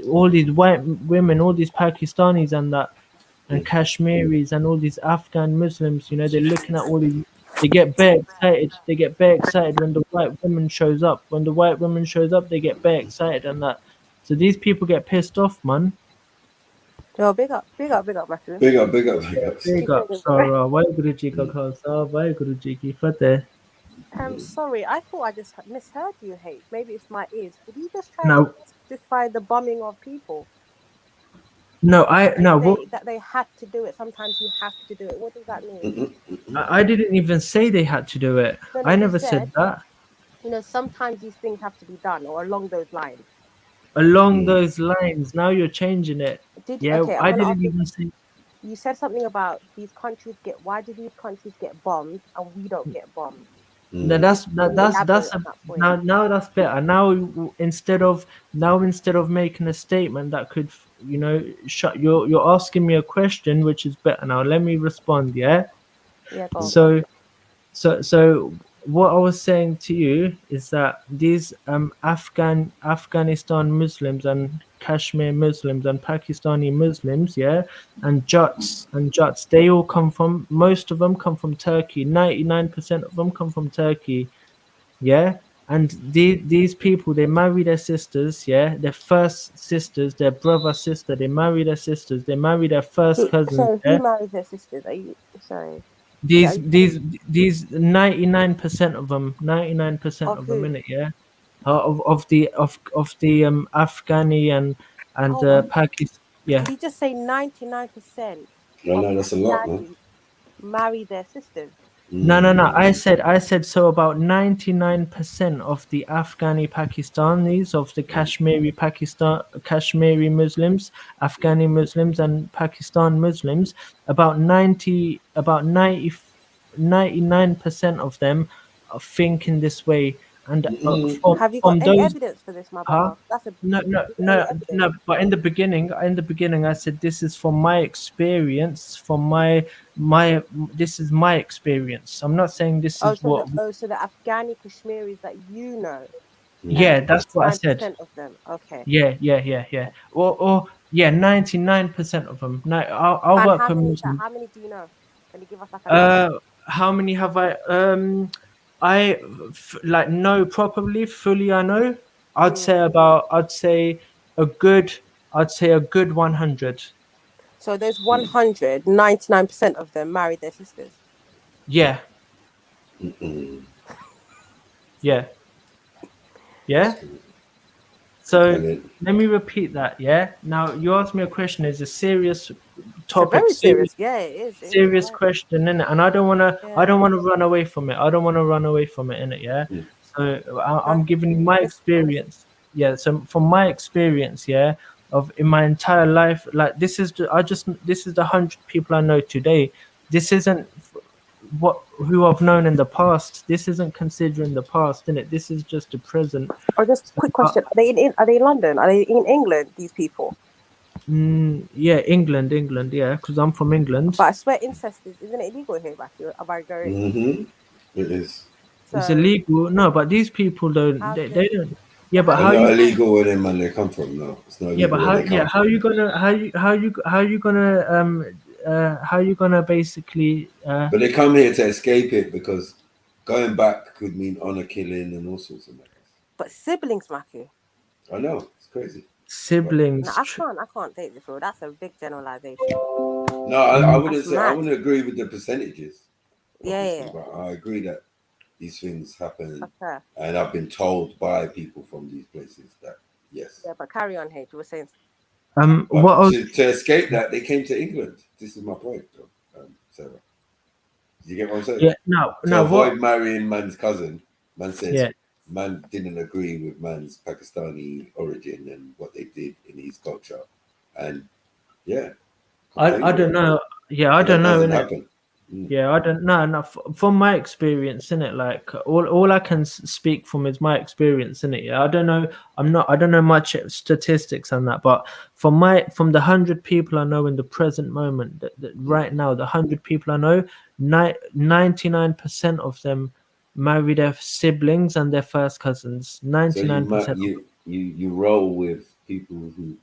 all these white women, all these Pakistanis and that, and Kashmiris and all these Afghan Muslims, you know, they're looking at all these. They get very excited. They get very excited when the white woman shows up. When the white woman shows up, they get very excited and that. So these people get pissed off, man. Yo, big up, Matthew. Big up. Big up, Sarah. Why Guruji ka khalsa, why Guruji ki fateh. Sorry, I thought I just misheard you, Hate. Maybe it's my ears. Did you just try No. to justify the bombing of people? That they had to do it. Sometimes you have to do it. What does that mean? I didn't even say they had to do it. No, I you never said that. You know, sometimes these things have to be done, or along those lines. Along those lines, now you're changing it. I didn't even say. You said something about why do these countries get bombed and we don't get bombed? Now that's better. Now instead of making a statement that could, you know, you're asking me a question which is better. Now let me respond. Yeah, Yeah, go on. So what I was saying to you is that these Afghanistan Muslims and Kashmir Muslims and Pakistani Muslims, yeah, and Jats, they all come from, most of them come from Turkey. 99% of them come from Turkey, yeah. And these people, they marry their sisters, yeah, their first sisters, their brother, sister, they marry their sisters, they marry their first cousins, So yeah. who marries their sisters? Are you sorry? These 99% of them, 99% Of of them who? in it, yeah, of the Afghani and Oh, Pakistan, yeah. did you just say 99% No, of no, that's a lot, man. Afghani marry their sisters? No. I said so. About 99% of the Afghani Pakistanis, of the Kashmiri Muslims, Afghani Muslims, and Pakistan Muslims, about 99% of them are thinking this way. And Have you got from any those, evidence for this, my huh? brother? That's a No. any evidence? But in the beginning, I said this is from my experience, this is my experience. I'm not saying this is what. So the Afghani Kashmiris that you know. Yeah, that's what I said. 99% of them. Okay. Yeah. Or yeah, 99% of them. No, I'll work How with many? Muslims. How many do you know? Can you give us like a number? How many have I? Like know properly, fully. I know. I'd say a good 100. So those 100, 99% of them married their sisters. Yeah. Yeah. So let me repeat that. Yeah. Now you asked me a question. It's a serious topic. Very serious. Yeah, it is. Serious question, innit? And I don't wanna run away from it. Innit? Yeah. So I'm giving you my experience. Yeah. So from my experience, yeah, of in my entire life, like this is the 100 people I know today. This isn't who I've known in the past. This isn't considering the past, innit? This is just the present. Or just quick question: Are they in London? Are they in England? These people? Yeah, England. Yeah, because I'm from England. But I swear, incest isn't it illegal here, Matthew? Am I going? It is. It's illegal. No, but these people don't. They don't. Yeah, but how it's not you? illegal where they come from. No, it's not illegal. How you gonna basically? But they come here to escape it because going back could mean honor killing and all sorts of matters. But siblings, Matthew. I know, it's crazy. Siblings. No, I can't date this rule. That's a big generalization. No, I wouldn't say. I wouldn't agree with the percentages. Yeah. But I agree that these things happen, Okay. and I've been told by people from these places that yes. Yeah, but carry on, H. You were saying. To escape that, they came to England. This is my point, though, Sarah. You get what I'm saying? Yeah. No. Avoid marrying man's cousin. Man says. Yeah. Man didn't agree with man's Pakistani origin and what they did in his culture, and yeah, I don't know. Yeah, I don't know. Yeah, I don't know. No, from my experience, innit? Like all I can speak from is my experience, innit? Yeah, I don't know. I don't know much statistics on that, but from the 100 people I know in the present moment, right now, the 100 people I know, 99% of them marry their siblings and their first cousins. 99%. So you roll with people who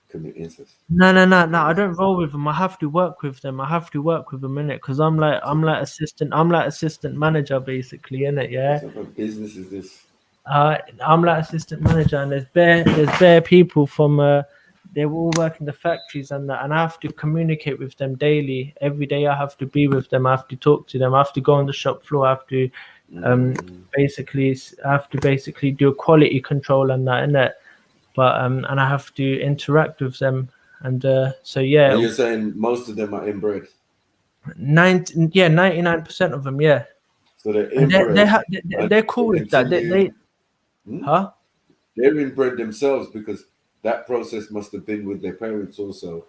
commit incest. No. I don't roll with them. I have to work with them. Innit? Because I'm like assistant manager basically, innit? Yeah. What type of business is this? I'm like assistant manager, and there's bare people from they all work in the factories and that, and I have to communicate with them daily. Every day I have to be with them. I have to talk to them. I have to go on the shop floor. I have to basically do quality control and that, innit? But and I have to interact with them, and so yeah. And you're saying most of them are inbred. 99% of them, yeah. So they're inbred. They're cool with that. They're inbred themselves because that process must have been with their parents also,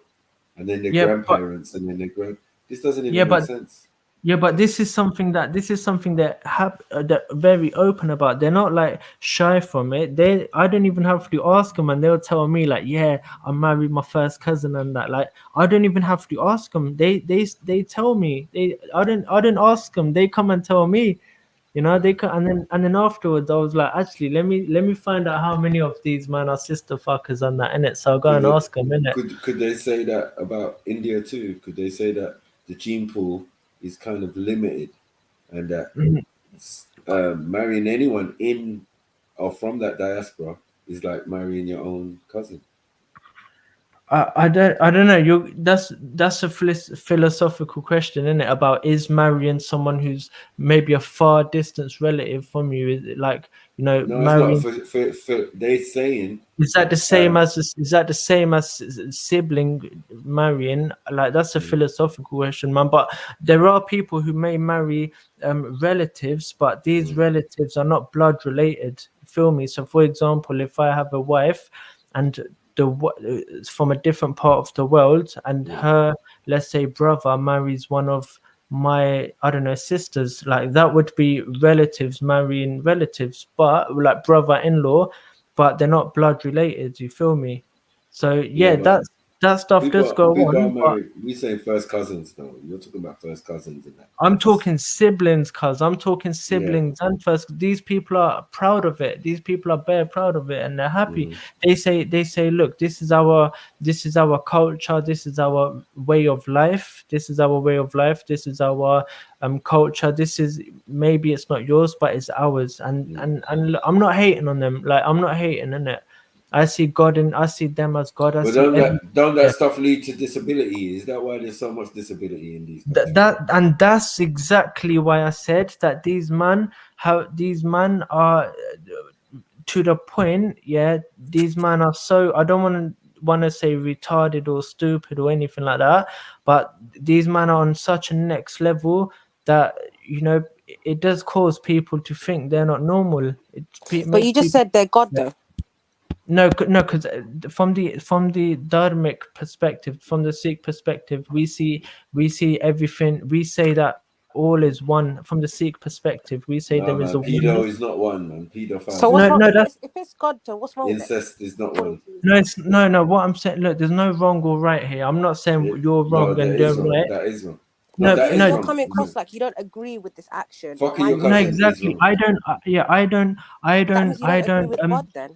and then their grandparents, and then their This doesn't even make sense. Yeah, but this is something that they're very open about. They're not like shy from it. I don't even have to ask them, and they'll tell me like, yeah, I married my first cousin and that. Like, I don't even have to ask them. They tell me. I don't ask them. They come and tell me. You know, they come, and then afterwards I was like, actually, let me find out how many of these man are sister fuckers and that, innit? So I'll go and ask them, innit? Could they say that about India too? Could they say that the gene pool is kind of limited, and that marrying anyone in or from that diaspora is like marrying your own cousin? I don't know. That's a philosophical question, isn't it? About is marrying someone who's maybe a far distance relative from you, is it like, you know, No, marrying? it's not. For they saying, Is that the same as sibling marrying? Like, that's a philosophical question, man. But there are people who may marry relatives, but these relatives are not blood related. Feel me? So, for example, if I have a wife and from a different part of the world, and her, let's say, brother marries one of my, I don't know, sisters, like that would be relatives marrying relatives, but like brother-in-law, but they're not blood related. You feel me? So yeah, that stuff does go on. Married, we say first cousins though. You're talking about first cousins and that. I'm talking siblings, cuz I'm talking siblings and first. These people are proud of it. These people are very proud of it, and they're happy. They say, look, this is our culture. This is our way of life. This is our way of life. This is our culture. This is, maybe it's not yours, but it's ours. And I'm not hating on them. Like, I'm not hating on it. I see God and I see them as God. But don't that stuff lead to disability? Is that why there's so much disability in these? That's exactly why I said that these men are to the point. Yeah, these men are so, I don't want to say retarded or stupid or anything like that, but these men are on such a next level that, you know, it does cause people to think they're not normal. But you just said they're God, though. No, because from the dharmic perspective, from the Sikh perspective, we see everything. We say that all is one. From the Sikh perspective, we say there is a pedo is not one, man. Pedophile. So what's wrong? If it's God, though, what's wrong? Incest is not one. No. What I'm saying, look, there's no wrong or right here. I'm not saying you're wrong and they're right. That is wrong. No, you're coming across like you don't agree with this action. No, exactly. I don't. I don't. Agree with God, then.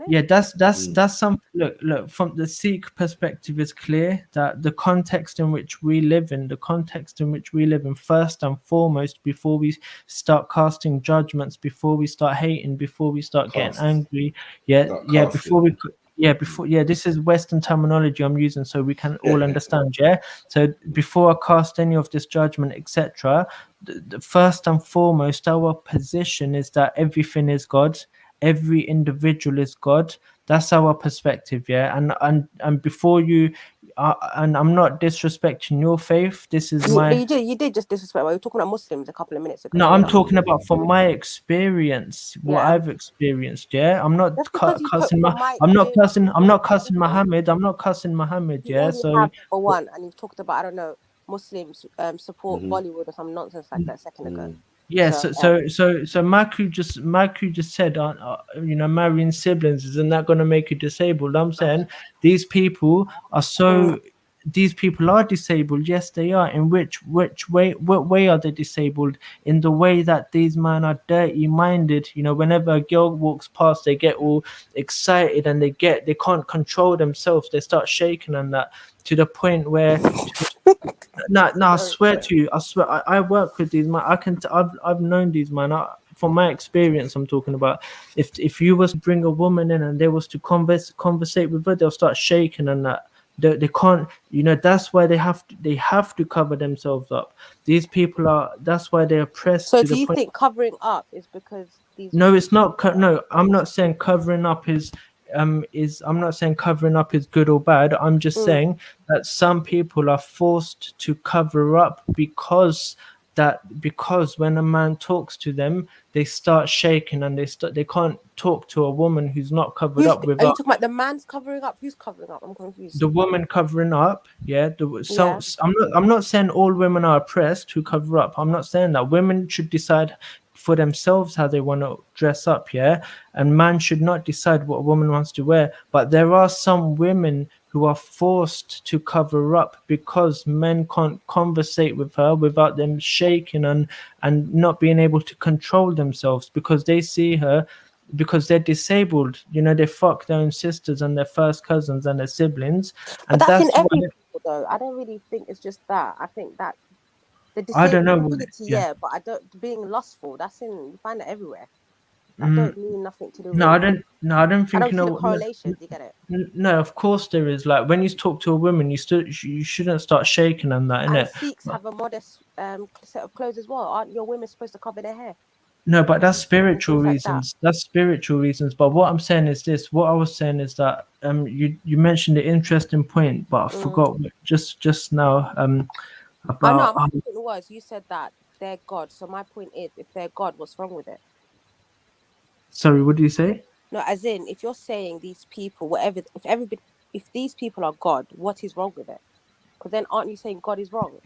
Yeah, that's some look from the Sikh perspective. Is clear that the context in which we live in, first and foremost, before we start casting judgments, before we start hating, before we start getting angry, this is Western terminology I'm using so we can all understand. So before I cast any of this judgment, etc., the first and foremost, our position is that everything is God. Every individual is God. That's our perspective, and before you, and I'm not disrespecting your faith. This is you did just disrespect. We were talking about Muslims a couple of minutes ago. No, I'm talking about from my experience, what I've experienced. I'm not cussing. I'm not cussing Muhammad. I'm not cussing Muhammad. So for one, and you've talked about, I don't know, Muslims support Bollywood or some nonsense like that a second ago. Yeah, so Maku just said, you know, marrying siblings, isn't that going to make you disabled? I'm saying these people are disabled. Yes, they are. In which way? What way are they disabled? In the way that these men are dirty-minded. You know, whenever a girl walks past, they get all excited and they can't control themselves. They start shaking and that, to the point where. No, I swear to you, I work with these men. I've known these men. From my experience, I'm talking about. If you was to bring a woman in and they was to conversate with her, they'll start shaking and that. They can't, you know. That's why they have to cover themselves up. These people are. That's why they're oppressed. So do you think covering up is because these? No, it's not. No, I'm not saying covering up is. I'm not saying covering up is good or bad. I'm just saying that some people are forced to cover up because that because when a man talks to them, they start shaking and they can't talk to a woman who's not covered Who's, up are you without talking about the man's covering up? Who's covering up? I'm confused. the woman covering up. Yeah, Yeah. I'm not saying all women are oppressed who cover up. I'm not saying that. Women should decide for themselves how they want to dress up, yeah, and man should not decide what a woman wants to wear. But there are some women who are forced to cover up because men can't conversate with her without them shaking and not being able to control themselves because they see her, because they're disabled. You know, they fuck their own sisters and their first cousins and their siblings, and But that's in that's every why people, though. I don't really think it's just that. I think that the I don't know. disability, Yeah. yeah, but I don't being lustful. That's in you find it everywhere. That Mm, don't mean nothing to do with. no, I don't. No, I don't I think don't you see know. the correlation. Do you get it? No, of course there is. Like when you talk to a woman, you shouldn't start shaking and that, And innit? Sikhs have a modest set of clothes as well. Aren't your women supposed to cover their hair? No, but that's spiritual things like reasons. That's spiritual reasons. But what I'm saying is this. What I was saying is that you mentioned an interesting point, but I forgot just now I know. about My point was you said that they're God. So my point is, if they're God, what's wrong with it? sorry, what do you say? No, as in, if you're saying these people, whatever, if these people are God, what is wrong with it? Because then aren't you saying God is wrong?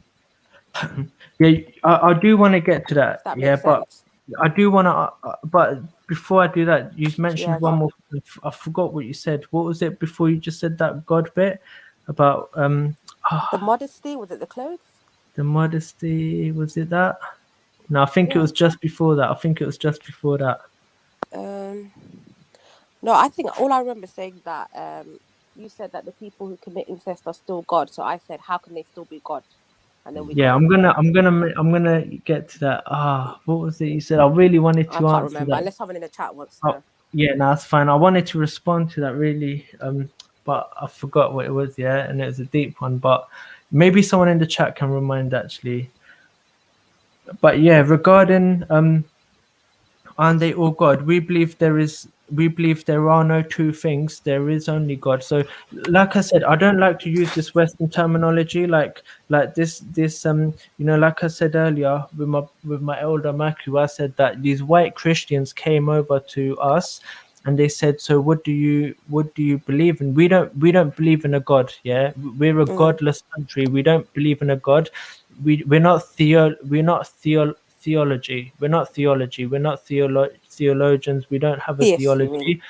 Yeah, I do want to get to that. If that Yeah, makes but sense. I do want to. But before I do that, you mentioned Yeah, go one on. more. I forgot what you said. What was it before you just said that God bit about The modesty, was it the clothes? the modesty? Was it that? No, I think it Yeah. was just before that. I think it was just before that. No, I think all I remember saying that you said that the people who commit incest are still God. So I said, how can they still be God? And then we Yeah, got I'm on. gonna get to that. What was it you said? I really wanted I to can't answer remember that. unless someone in the chat wants Oh, to. yeah, no, that's fine. I wanted to respond to that really, but I forgot what it was. Yeah, and it was a deep one. But maybe someone in the chat can remind actually. But yeah, regarding aren't they all God? We believe there are no two things. There is only God. So, like I said, I don't like to use this Western terminology, like this like I said earlier with my elder Maku, I said that these white Christians came over to us, and they said, so what do you believe in? We don't believe in a God. Yeah, we're a godless country. We don't believe in a God. We're not theology. We're not theology. We're not theologians. We don't have a Yes, you mean. theology.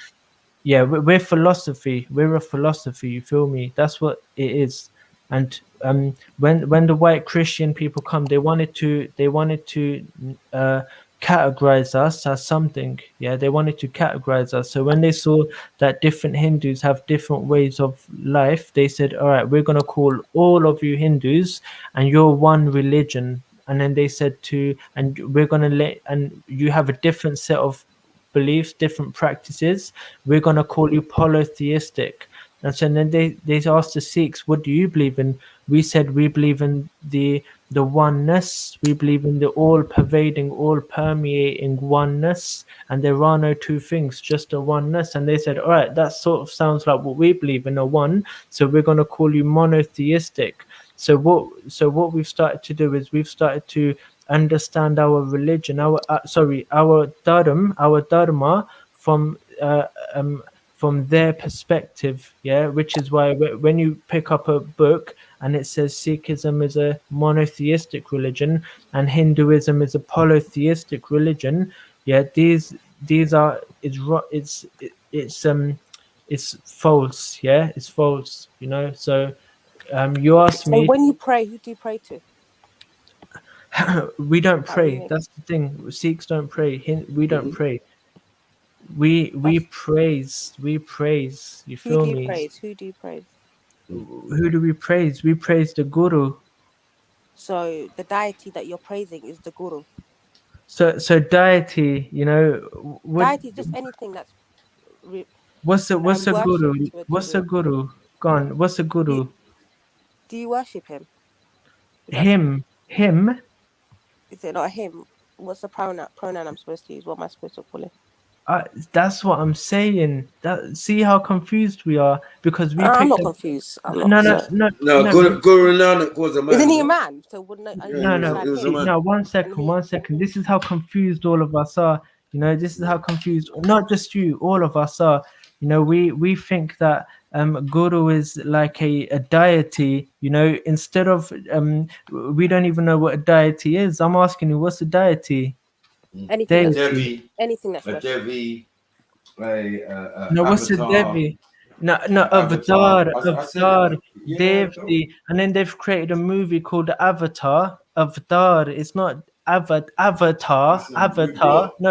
Yeah, we're philosophy. We're a philosophy. You feel me? That's what it is. And when the white Christian people come, they wanted to categorize us as something. Yeah, they wanted to categorize us. So when they saw that different Hindus have different ways of life, they said, all right, we're going to call all of you Hindus and you're one religion. And then they said and we're going to and you have a different set of beliefs, different practices, we're going to call you polytheistic. And so then they asked the Sikhs, what do you believe in? We said we believe in the oneness. We believe in the all-pervading, all-permeating oneness, and there are no two things, just a oneness. And they said, all right, that sort of sounds like what we believe in, a one, so we're going to call you monotheistic. So what we've started to do is we've started to understand our religion, our dharma from their perspective, yeah, which is why when you pick up a book and it says Sikhism is a monotheistic religion and Hinduism is a polytheistic religion, yeah, these are it's false, yeah, it's false, you know. So you asked So me, when you pray, who do you pray to? we don't That pray. really That's the thing. Sikhs don't pray. We don't pray. We praise. We praise. You Who feel do you me? praise? Who do you praise? Who do we praise? We praise the Guru. So the deity that you're praising is the Guru. So deity, you know, what? Deity is just anything that's What's a Guru? worshipped to a What's a degree. Guru? Gone. What's a Guru? Do you worship him? Him. Is it not him? What's the pronoun I'm supposed to use? What am I supposed to call him? That's what I'm saying. See how confused we are because we. I'm picked not up, confused. I'm no, not. no, No, no. Guru Nanak was a man. Isn't he a man? So wouldn't I? No, no, 1 second, 1 second. This is how confused all of us are. You know, this is how confused, not just you, all of us are. You know, we think that Guru is like a deity. You know, instead of we don't even know what a deity is. I'm asking you, what's a deity? Anything Deity. that's anything that's a special. Devi, No, what's a Devi? No, Avatar, Devi, and then they've created a movie called Avatar. Avatar. It's not Avatar. No,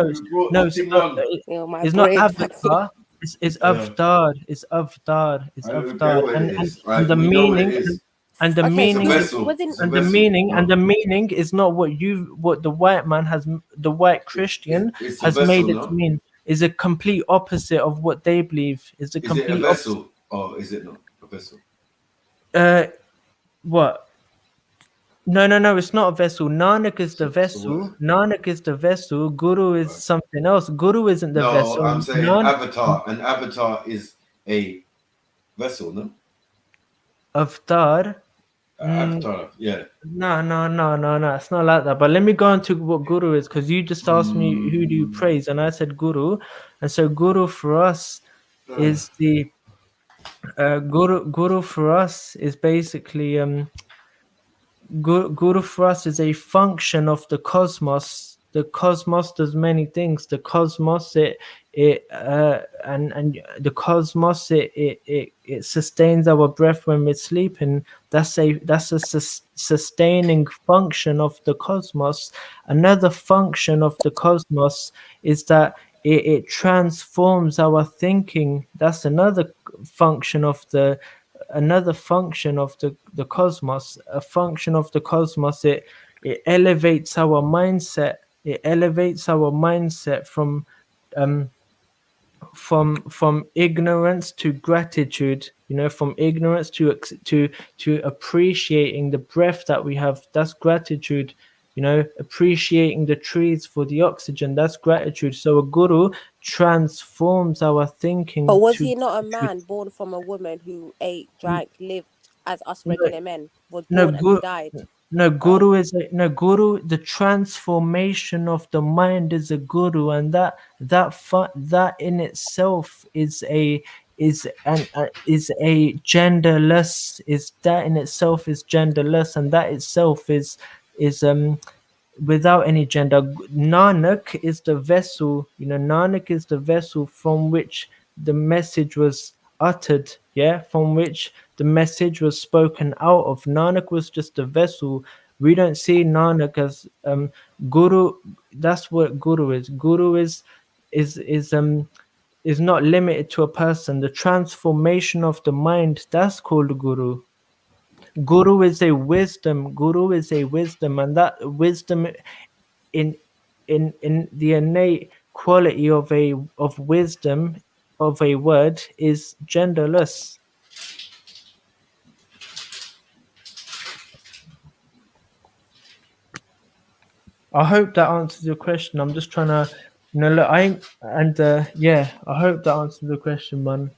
it's not Avatar. It's Avatar. It's Avatar. It's Avatar. And the meaning. And the meaning, and the meaning is not what the white man has, the white Christian has made it to mean. Is a complete opposite of what they believe. Is a complete it a vessel or is it not a vessel? What? No, it's not a vessel. Nanak is the vessel. Nanak is the vessel. Guru is something else. Guru isn't the vessel. I'm saying avatar. An avatar is a vessel, no? Avatar. Avatar, yeah. No, it's not like that. But let me go on to what Guru is, because you just asked me who do you praise, and I said Guru, and so Guru for us is the Guru for us is basically Guru for us is a function of the cosmos. The cosmos does many things. The cosmos it sustains our breath when we're sleeping. That's a sustaining function of the cosmos. Another function of the cosmos is that it transforms our thinking. That's another function of the cosmos. A function of the cosmos. It elevates our mindset. It elevates our mindset from ignorance to gratitude. You know, from ignorance to appreciating the breath that we have. That's gratitude. You know, appreciating the trees for the oxygen. That's gratitude. So a guru transforms our thinking. But was he not a man born from a woman who ate, drank, lived as us regular men? Was born and he died. No, Guru is Guru. The transformation of the mind is a Guru, and that in itself is a genderless. Is that in itself is genderless, and that itself is without any gender. Nanak is the vessel. You know, Nanak is the vessel from which the message was uttered. Yeah, from which the message was spoken out of. Nanak was just a vessel. We don't see Nanak as Guru. That's what Guru is. Guru is not limited to a person. The transformation of the mind, that's called Guru. Guru is a wisdom. Guru is a wisdom, and that wisdom in the innate quality of wisdom of a word is genderless. I hope that answers your question. I'm just trying to, look. I hope that answers the question, man.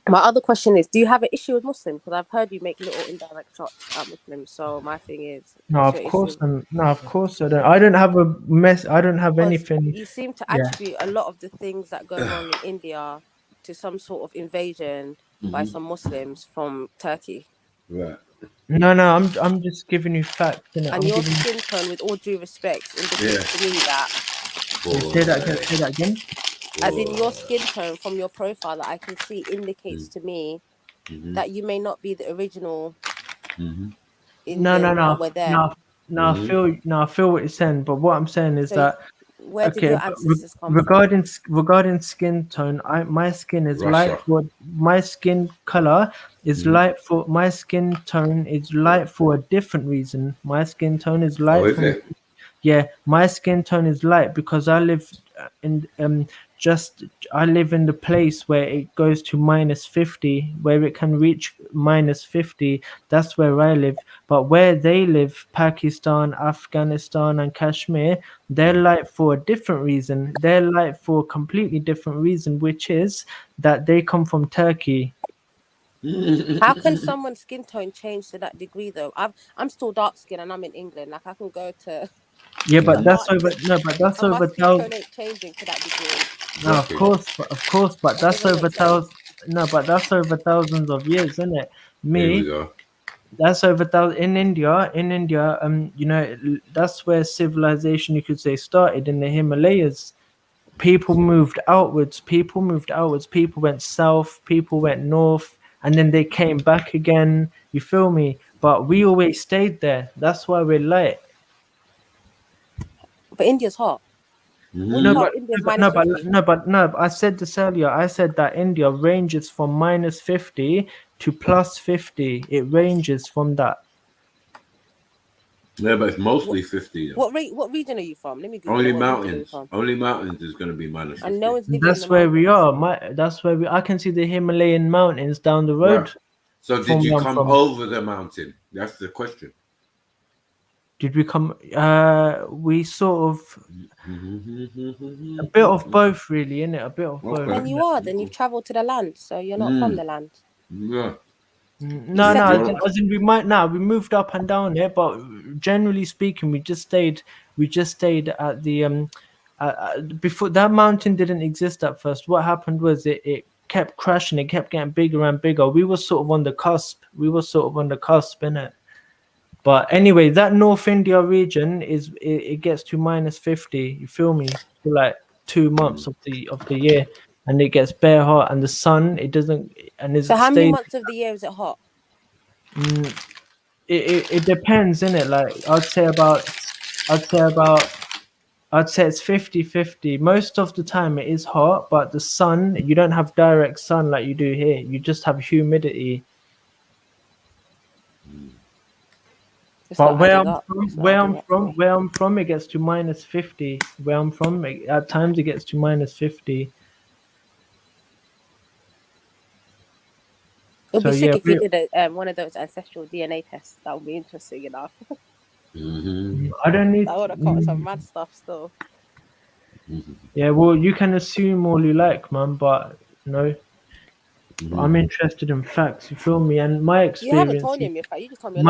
My other question is, do you have an issue with Muslims? Because I've heard you make little indirect shots at Muslims. So my thing is, no, of course I don't. I don't have a mess. I don't have anything. You seem to attribute a lot of the things that go wrong in India to some sort of invasion by some Muslims from Turkey. Right. No, I'm just giving you facts. And your skin tone, with all due respect, indicates to me that. Say that again. As in, your skin tone from your profile that I can see indicates to me that you may not be the original. No. I feel what you're saying, but what I'm saying is that where did your ancestors come regarding skin tone, my skin is light. For my skin color is light. For my skin tone is light for a different reason. My skin tone is light. My skin tone is light because I live I live in the place where it goes to -50, where it can reach -50. That's where I live. But where they live, Pakistan, Afghanistan, and Kashmir, they're light for a different reason. They're light for a completely different reason, which is that they come from Turkey. How can someone's skin tone change to that degree, though? I'm still dark skinned and I'm in England. Like I can go to. Yeah, but that's over. No, but that's and over. my skin tone ain't changing to that degree. No, of course, but that's over thousands. No, but that's over thousands of years, isn't it? There we go. That's over thousands in India. You know, that's where civilization, you could say, started in the Himalayas. People moved outwards. People went south. People went north, and then they came back again. You feel me? But we always stayed there. That's why we're light. But India's hot. No, but I said this earlier. I said that India ranges from -50 to +50. It ranges from that. Yeah, but it's mostly 50. What region are you from? Let me Google Only mountains. Only mountains is going to be -50. And no one's living That's in the where we are. That's where I can see the Himalayan mountains down the road. Right. So did you come over the mountain? That's the question. Did we come? We sort of a bit of both, really, innit? A bit of both. Then you are. Then you've travelled to the land, so you're not from the land. Yeah. No. As in we moved up and down here, but generally speaking, we just stayed at the before that mountain didn't exist at first. What happened was it kept crashing. It kept getting bigger and bigger. We were sort of on the cusp. Innit? But anyway, that North India region it gets to -50. You feel me? For like 2 months of the year, and it gets bare hot, and the sun it doesn't. And so how many months of the year is it hot? It depends, innit? Like I'd say it's 50-50. Most of the time it is hot, but the sun, you don't have direct sun like you do here. You just have humidity. But where I'm from, it gets to -50. Where I'm from, at times it gets to -50. It would be sick if you did one of those ancestral DNA tests. That would be interesting enough. I don't need. That would have caught some mad stuff still. Yeah, well, you can assume all you like, man, but I'm interested in facts. You feel me? And my experience. You haven't told him your fact. You just told me.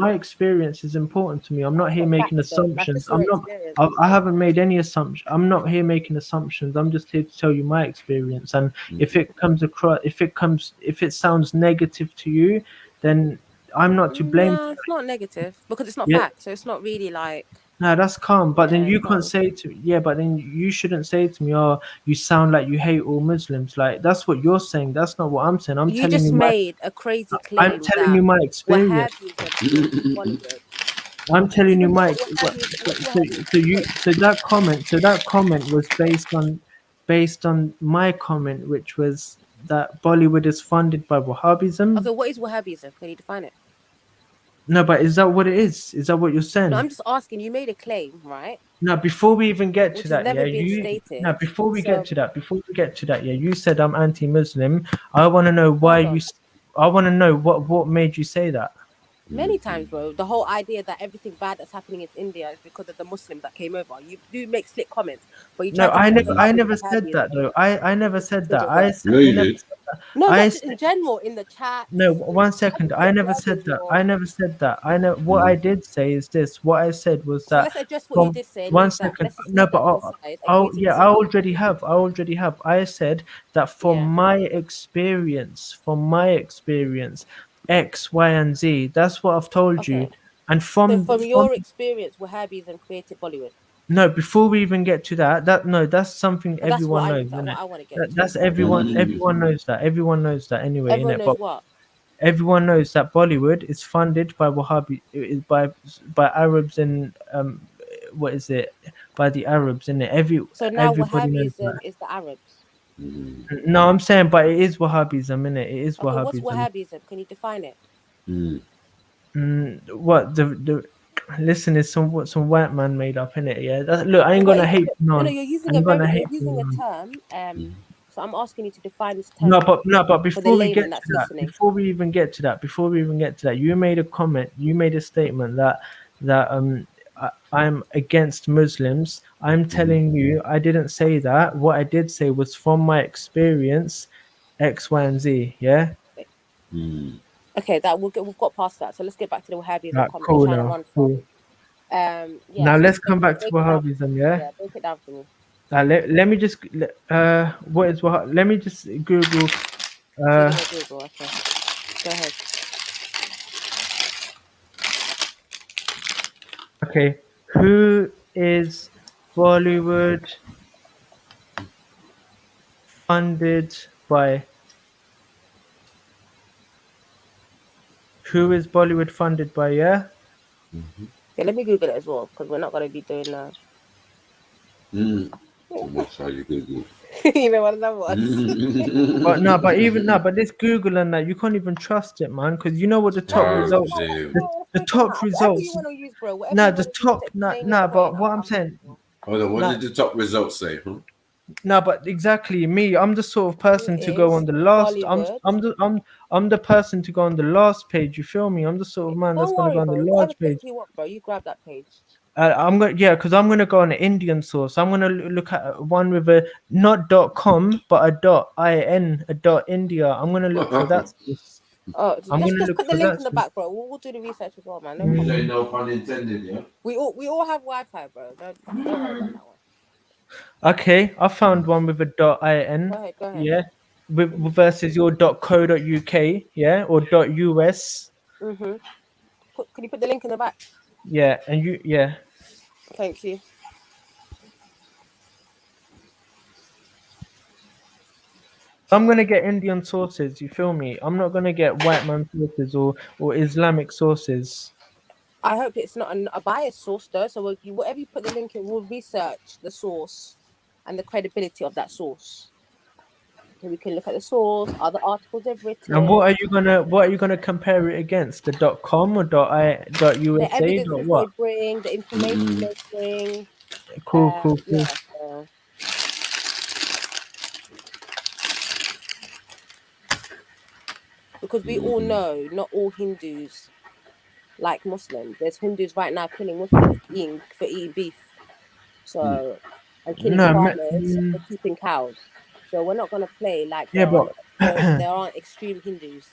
My experience is important to me. I'm not here making assumptions. I haven't made any assumptions. I'm not here making assumptions. I'm just here to tell you my experience. And if it sounds negative to you, then I'm not to blame. No, it's not negative because it's not fact. So it's not really like. No, that's calm. But then you can't say but then you shouldn't say to me, "Oh, you sound like you hate all Muslims." Like that's what you're saying. That's not what I'm saying. You just made a crazy claim. I'm telling you my experience. I'm telling you my. So that comment was based on my comment, which was that Bollywood is funded by Wahhabism. Okay, what is Wahhabism? Can you define it? No, but is that what it is? Is that what you're saying? No, I'm just asking. You made a claim, right? Now, before we even get to that, before we get to that, you said I'm anti-Muslim. I want to know why I want to know what made you say that. Many times, bro. The whole idea that everything bad that's happening in India is because of the Muslims that came over. You do make slick comments, but you. I never said that though. I never said that. In general, in the chat. No, 1 second. I never said that. What I did say is this. What I said was that. Let's address what you did say. 1 second. No, but I already have. I said that from my experience, X, Y, and Z. That's what I've told you. And from your experience, Wahhabism created Bollywood. No, before we even get to that's something everyone knows. That's everyone. Everyone knows that. Everyone knows that anyway. Everyone knows what? Everyone knows that Bollywood is funded by by Arabs and by the Arabs in it. So now Wahhabism is the Arabs. No, I'm saying, but it is Wahhabism, innit? It is Wahhabism. What's Wahhabism? Can you define it? What the Listen, it's some white man made up in it. Yeah, look, I ain't gonna hate No, none. you're using I'm gonna hate you're using a none. term. So I'm asking you to define this term. No, but for before the we get layman to that's that, listening. before we even get to that, you made a comment. You made a statement that I'm against Muslims. I'm telling you, I didn't say that. What I did say was from my experience, X, Y, and Z. Yeah. Okay, we've got past that. So let's get back to the Wahhabism Right, comment cool you're trying to now. run Cool. from. Yeah. Now so let's come back to break it down. Wahhabism. Yeah. Yeah, break it down for me. Let me just what is Wahhab? Let me just Google. So you're gonna Google, okay. Go ahead. Okay, who is Bollywood funded by? Who is Bollywood funded by? Yeah. Okay, let me Google it as well because we're not gonna be doing that. That's how you Google. You know what that was? but this Google and that you can't even trust it, man, because you know what the top results. The top results. But what I'm saying. Hold on, what did the top results say? No, but exactly me. I'm the sort of person to go on the last. I'm the person to go on the last page. You feel me? I'm the sort of man that's gonna go on the last page. You want, bro? You grab that page. I'm gonna because I'm gonna go on an Indian source. I'm gonna look at one with a not .com but a .in, a .india. I'm gonna look for that. Oh, just put the link in the back, bro. We'll do the research as well, man. No pun intended, yeah. We all have Wi-Fi, bro. Don't worry about that one. Okay, I found one with a .in. Go ahead. Yeah, versus your .co.uk, yeah, or .us. Can you put the link in the back? Yeah, and yeah. Thank you. I'm gonna get Indian sources. You feel me? I'm not gonna get white man sources or Islamic sources. I hope it's not a biased source, though. So whatever you put the link in, we'll research the source and the credibility of that source. So we can look at the source, other articles they've written. And what are you gonna compare it against? The .com or .USA? The evidence that what? they bring, the information they bring. Cool. Yeah, because we all know not all Hindus like Muslims. There's Hindus right now killing Muslims for eating beef. So and killing farmers for keeping cows. So we're not gonna play like there aren't extreme Hindus.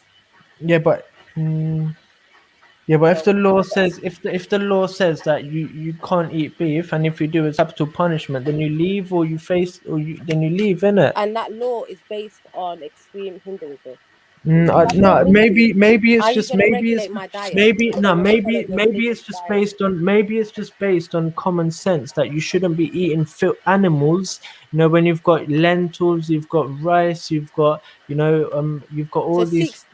But if the law says if the law says that you can't eat beef, and if you do it's capital punishment, then you leave or you face then you leave, innit? And that law is based on extreme Hinduism. No, maybe it's just maybe it's just based on common sense that you shouldn't be eating animals. You know, when you've got lentils, you've got rice, you've got you've got all these.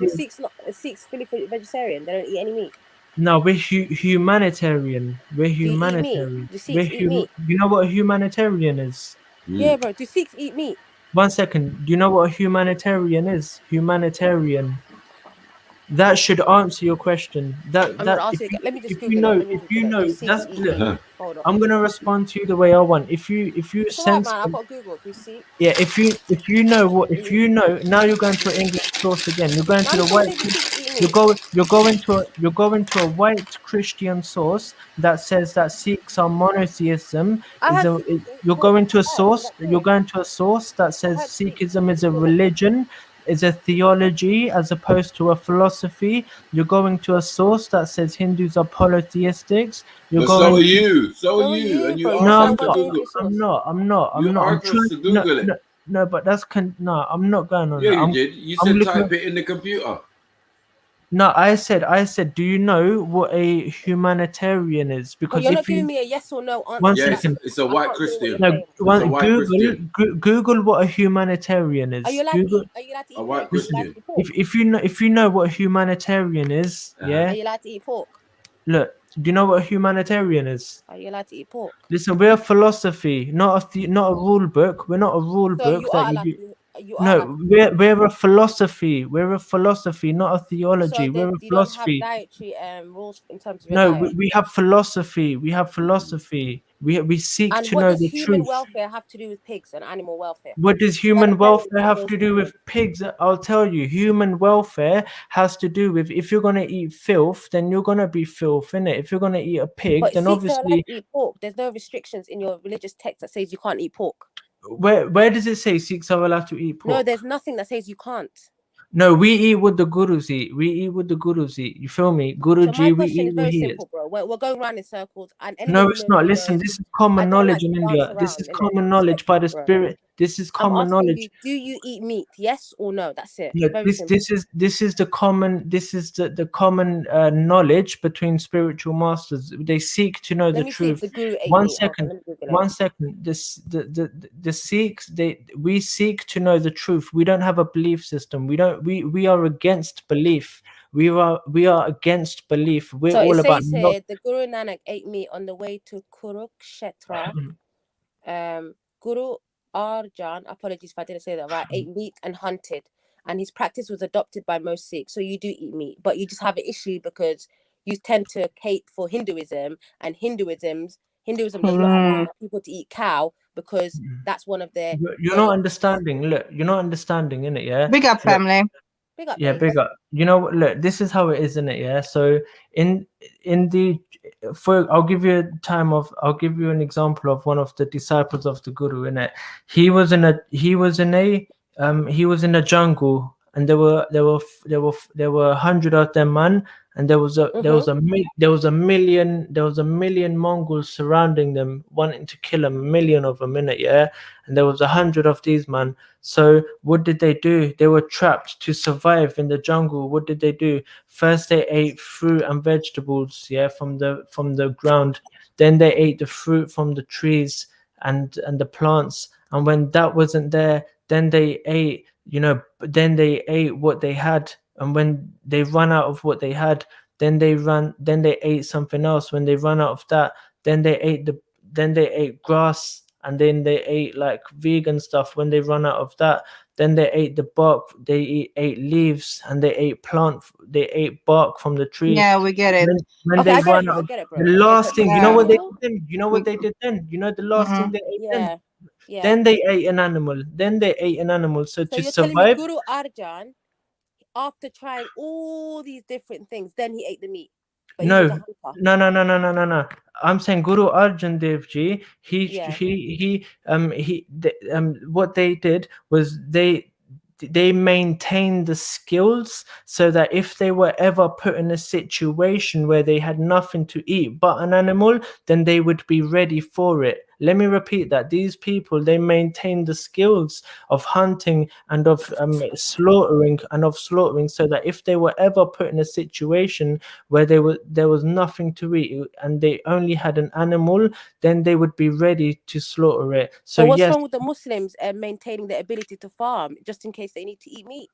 Sikhs fully vegetarian. They don't eat any meat. No, we're humanitarian. We're humanitarian. Do Sikhs eat meat? You know what a humanitarian is? Yeah, bro. Do Sikhs eat meat? 1 second. Do you know what a humanitarian is? Humanitarian. That should answer your question. Let me just I'm gonna respond to you the way I want. If you sense, I've got Google. Yeah, if you know now you're going to an English source again. You're going to the white. You're going to a white Christian source that says that Sikhs are monotheism. You're going to a source that says Sikhism is a religion, is a theology as opposed to a philosophy. You're going to a source that says Hindus are polytheistics. So are you. And you I'm not. I'm trying to Google it. No, but I'm not going on. Yeah, you did. You said type it in the computer. No, I said, do you know what a humanitarian is? Because you're not giving me a yes or no answer. 1 second. It's a white Christian. No, Google what a humanitarian is. Are you allowed to eat a white Christian? If you know what a humanitarian is, yeah. Are you allowed to eat pork? Look, do you know what a humanitarian is? Are you allowed to eat pork? Listen, we're a philosophy, not a rule book. We're not a rule book. You are. No, we're a philosophy. We're a philosophy, not a theology. So We're a you don't have philosophy. dietary rules in terms of your No, diet. we have philosophy. We have philosophy. We seek And to what know does the human truth. welfare have to do with pigs and animal welfare? What does human welfare have to do with pigs? I'll tell you, human welfare has to do with, if you're gonna eat filth, then you're gonna be filth, innit? If you're gonna eat a pig, But then Sikhs are allowed obviously, to eat pork. There's no restrictions in your religious text that says you can't eat pork. where does it say Sikhs are allowed to eat pork? No, there's nothing that says you can't. No, we eat what the gurus eat. We eat what the gurus eat. You feel me? So my Guruji, we question eat is what very he eats. simple, bro. We're going around in circles, and No, it's not. Listen, this is common knowledge in dance India. This around, is innit? common knowledge by the Bro. spirit. This is I'm common asking knowledge. you, do you eat meat? Yes or no? That's it. Yeah, Very simple. this is the common knowledge between spiritual masters. They seek to know Let the me see if truth. the guru ate One meat. Hold on, second, let me Google it. one second. The Sikhs, we seek to know the truth. We don't have a belief system. We are against belief. We are against belief. We're So all it about says not. here the Guru Nanak ate meat on the way to Kurukshetra. Guru Arjan, apologies if I didn't say that right, ate meat and hunted, and his practice was adopted by most Sikhs. So you do eat meat, but you just have an issue because you tend to cape for Hinduism, and Hinduism does not allow people to eat cow because that's one of their. You're not understanding. Look, you're not understanding, innit? Yeah. Big up, family. Big up, Yeah, babes. big up. You know what? Look, this is how it is, innit? Yeah. So I'll give you an example of one of the disciples of the Guru, innit? He was in a jungle, and there were 100 of them, man, and there was a million Mongols surrounding them, wanting to kill them, a million of them, innit? Yeah. And there was 100 of these, man. So what did they do? They were trapped to survive in the jungle. What did they do? First they ate fruit and vegetables, yeah, from the ground. Then they ate the fruit from the trees and the plants. And when that wasn't there, then they ate, what they had. And when they run out of what they had, then they ate something else. When they run out of that, then they ate grass, and then they ate like vegan stuff. When they run out of that, then they ate the bark. They ate leaves, and they ate bark from the tree. Yeah, we get it. When Okay, they I get run it, out, I get it, bro. the last thing, you know what they Yeah. did then? You know what they did then? You know the last thing they ate then? Yeah. Then they ate an animal. So So to you're telling me survive, Guru Arjan, after trying all these different things, then he ate the meat. But he was a hunter. no. I'm saying Guru Arjan Dev Ji. What they did was they maintained the skills so that if they were ever put in a situation where they had nothing to eat but an animal, then they would be ready for it. Let me repeat that. These people, they maintained the skills of hunting and of slaughtering so that if they were ever put in a situation where there was nothing to eat and they only had an animal, then they would be ready to slaughter it. So what's yes, wrong with the Muslims maintaining the ability to farm just in case they need to eat meat?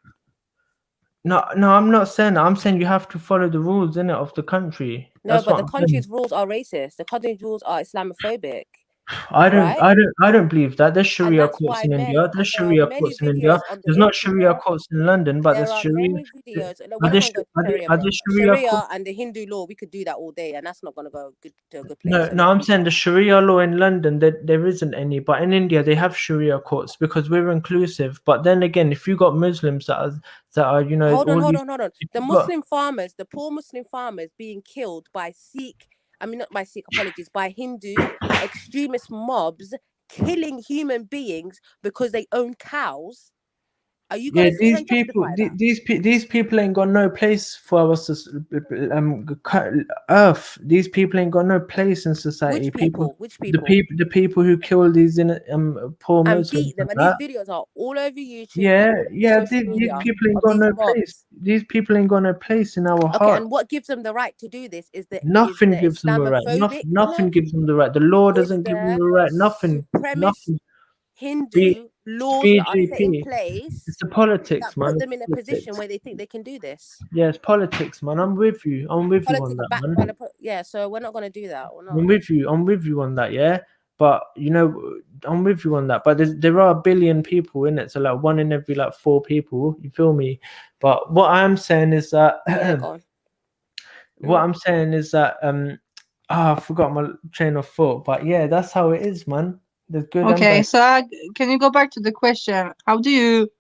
No, I'm not saying that. I'm saying you have to follow the rules, innit, of the country. No, That's but what the I'm country's saying. rules are racist. The country's rules are Islamophobic. I right? don't believe that. There's Sharia that's courts why in India. There's Sharia courts in India. on the There's not Sharia internet. courts in London, but There there's are Sharia. many videos. We're Are not there going to go to Sharia, are bro. there Sharia Sharia courts? and the Hindu law, we could do that all day, and that's not going to go to a good place. No, So no, I'm saying the Sharia law in London, there isn't any, but in India they have Sharia courts because we're inclusive. But then again, if you got Muslims that are hold on. if The you got- Muslim farmers, the poor Muslim farmers being killed by by Hindu extremist mobs killing human beings because they own cows. Are you going to sit here and justify that? these people ain't got no place for us. Earth. These people ain't got no place in society. Which people? The people who kill these poor And Muslims. beat them. like And that. these videos are all over YouTube. Yeah. social These media people ain't of got these no mobs. place. These people ain't got no place in our Okay, heart. and what gives them the right to do this is Nothing the gives them the right. Islamophobic. Nothing gives them the right. The law doesn't give them the right. Nothing. Hindu laws that are set in BJP. place It's the politics, that man. put them in a It's position politics. where they think they can do this. Yeah, it's politics, man. I'm with you. I'm with you on Politics that, backed man. by the yeah, so we're not going to do that. We're not. I'm with you on that, yeah. But I'm with you on that. But there are 1 billion people in it, so like 1 in every like 4 people. You feel me? But what I'm saying is that I forgot my train of thought. But yeah, that's how it is, man. There's good. Okay, so can you go back to the question? How do you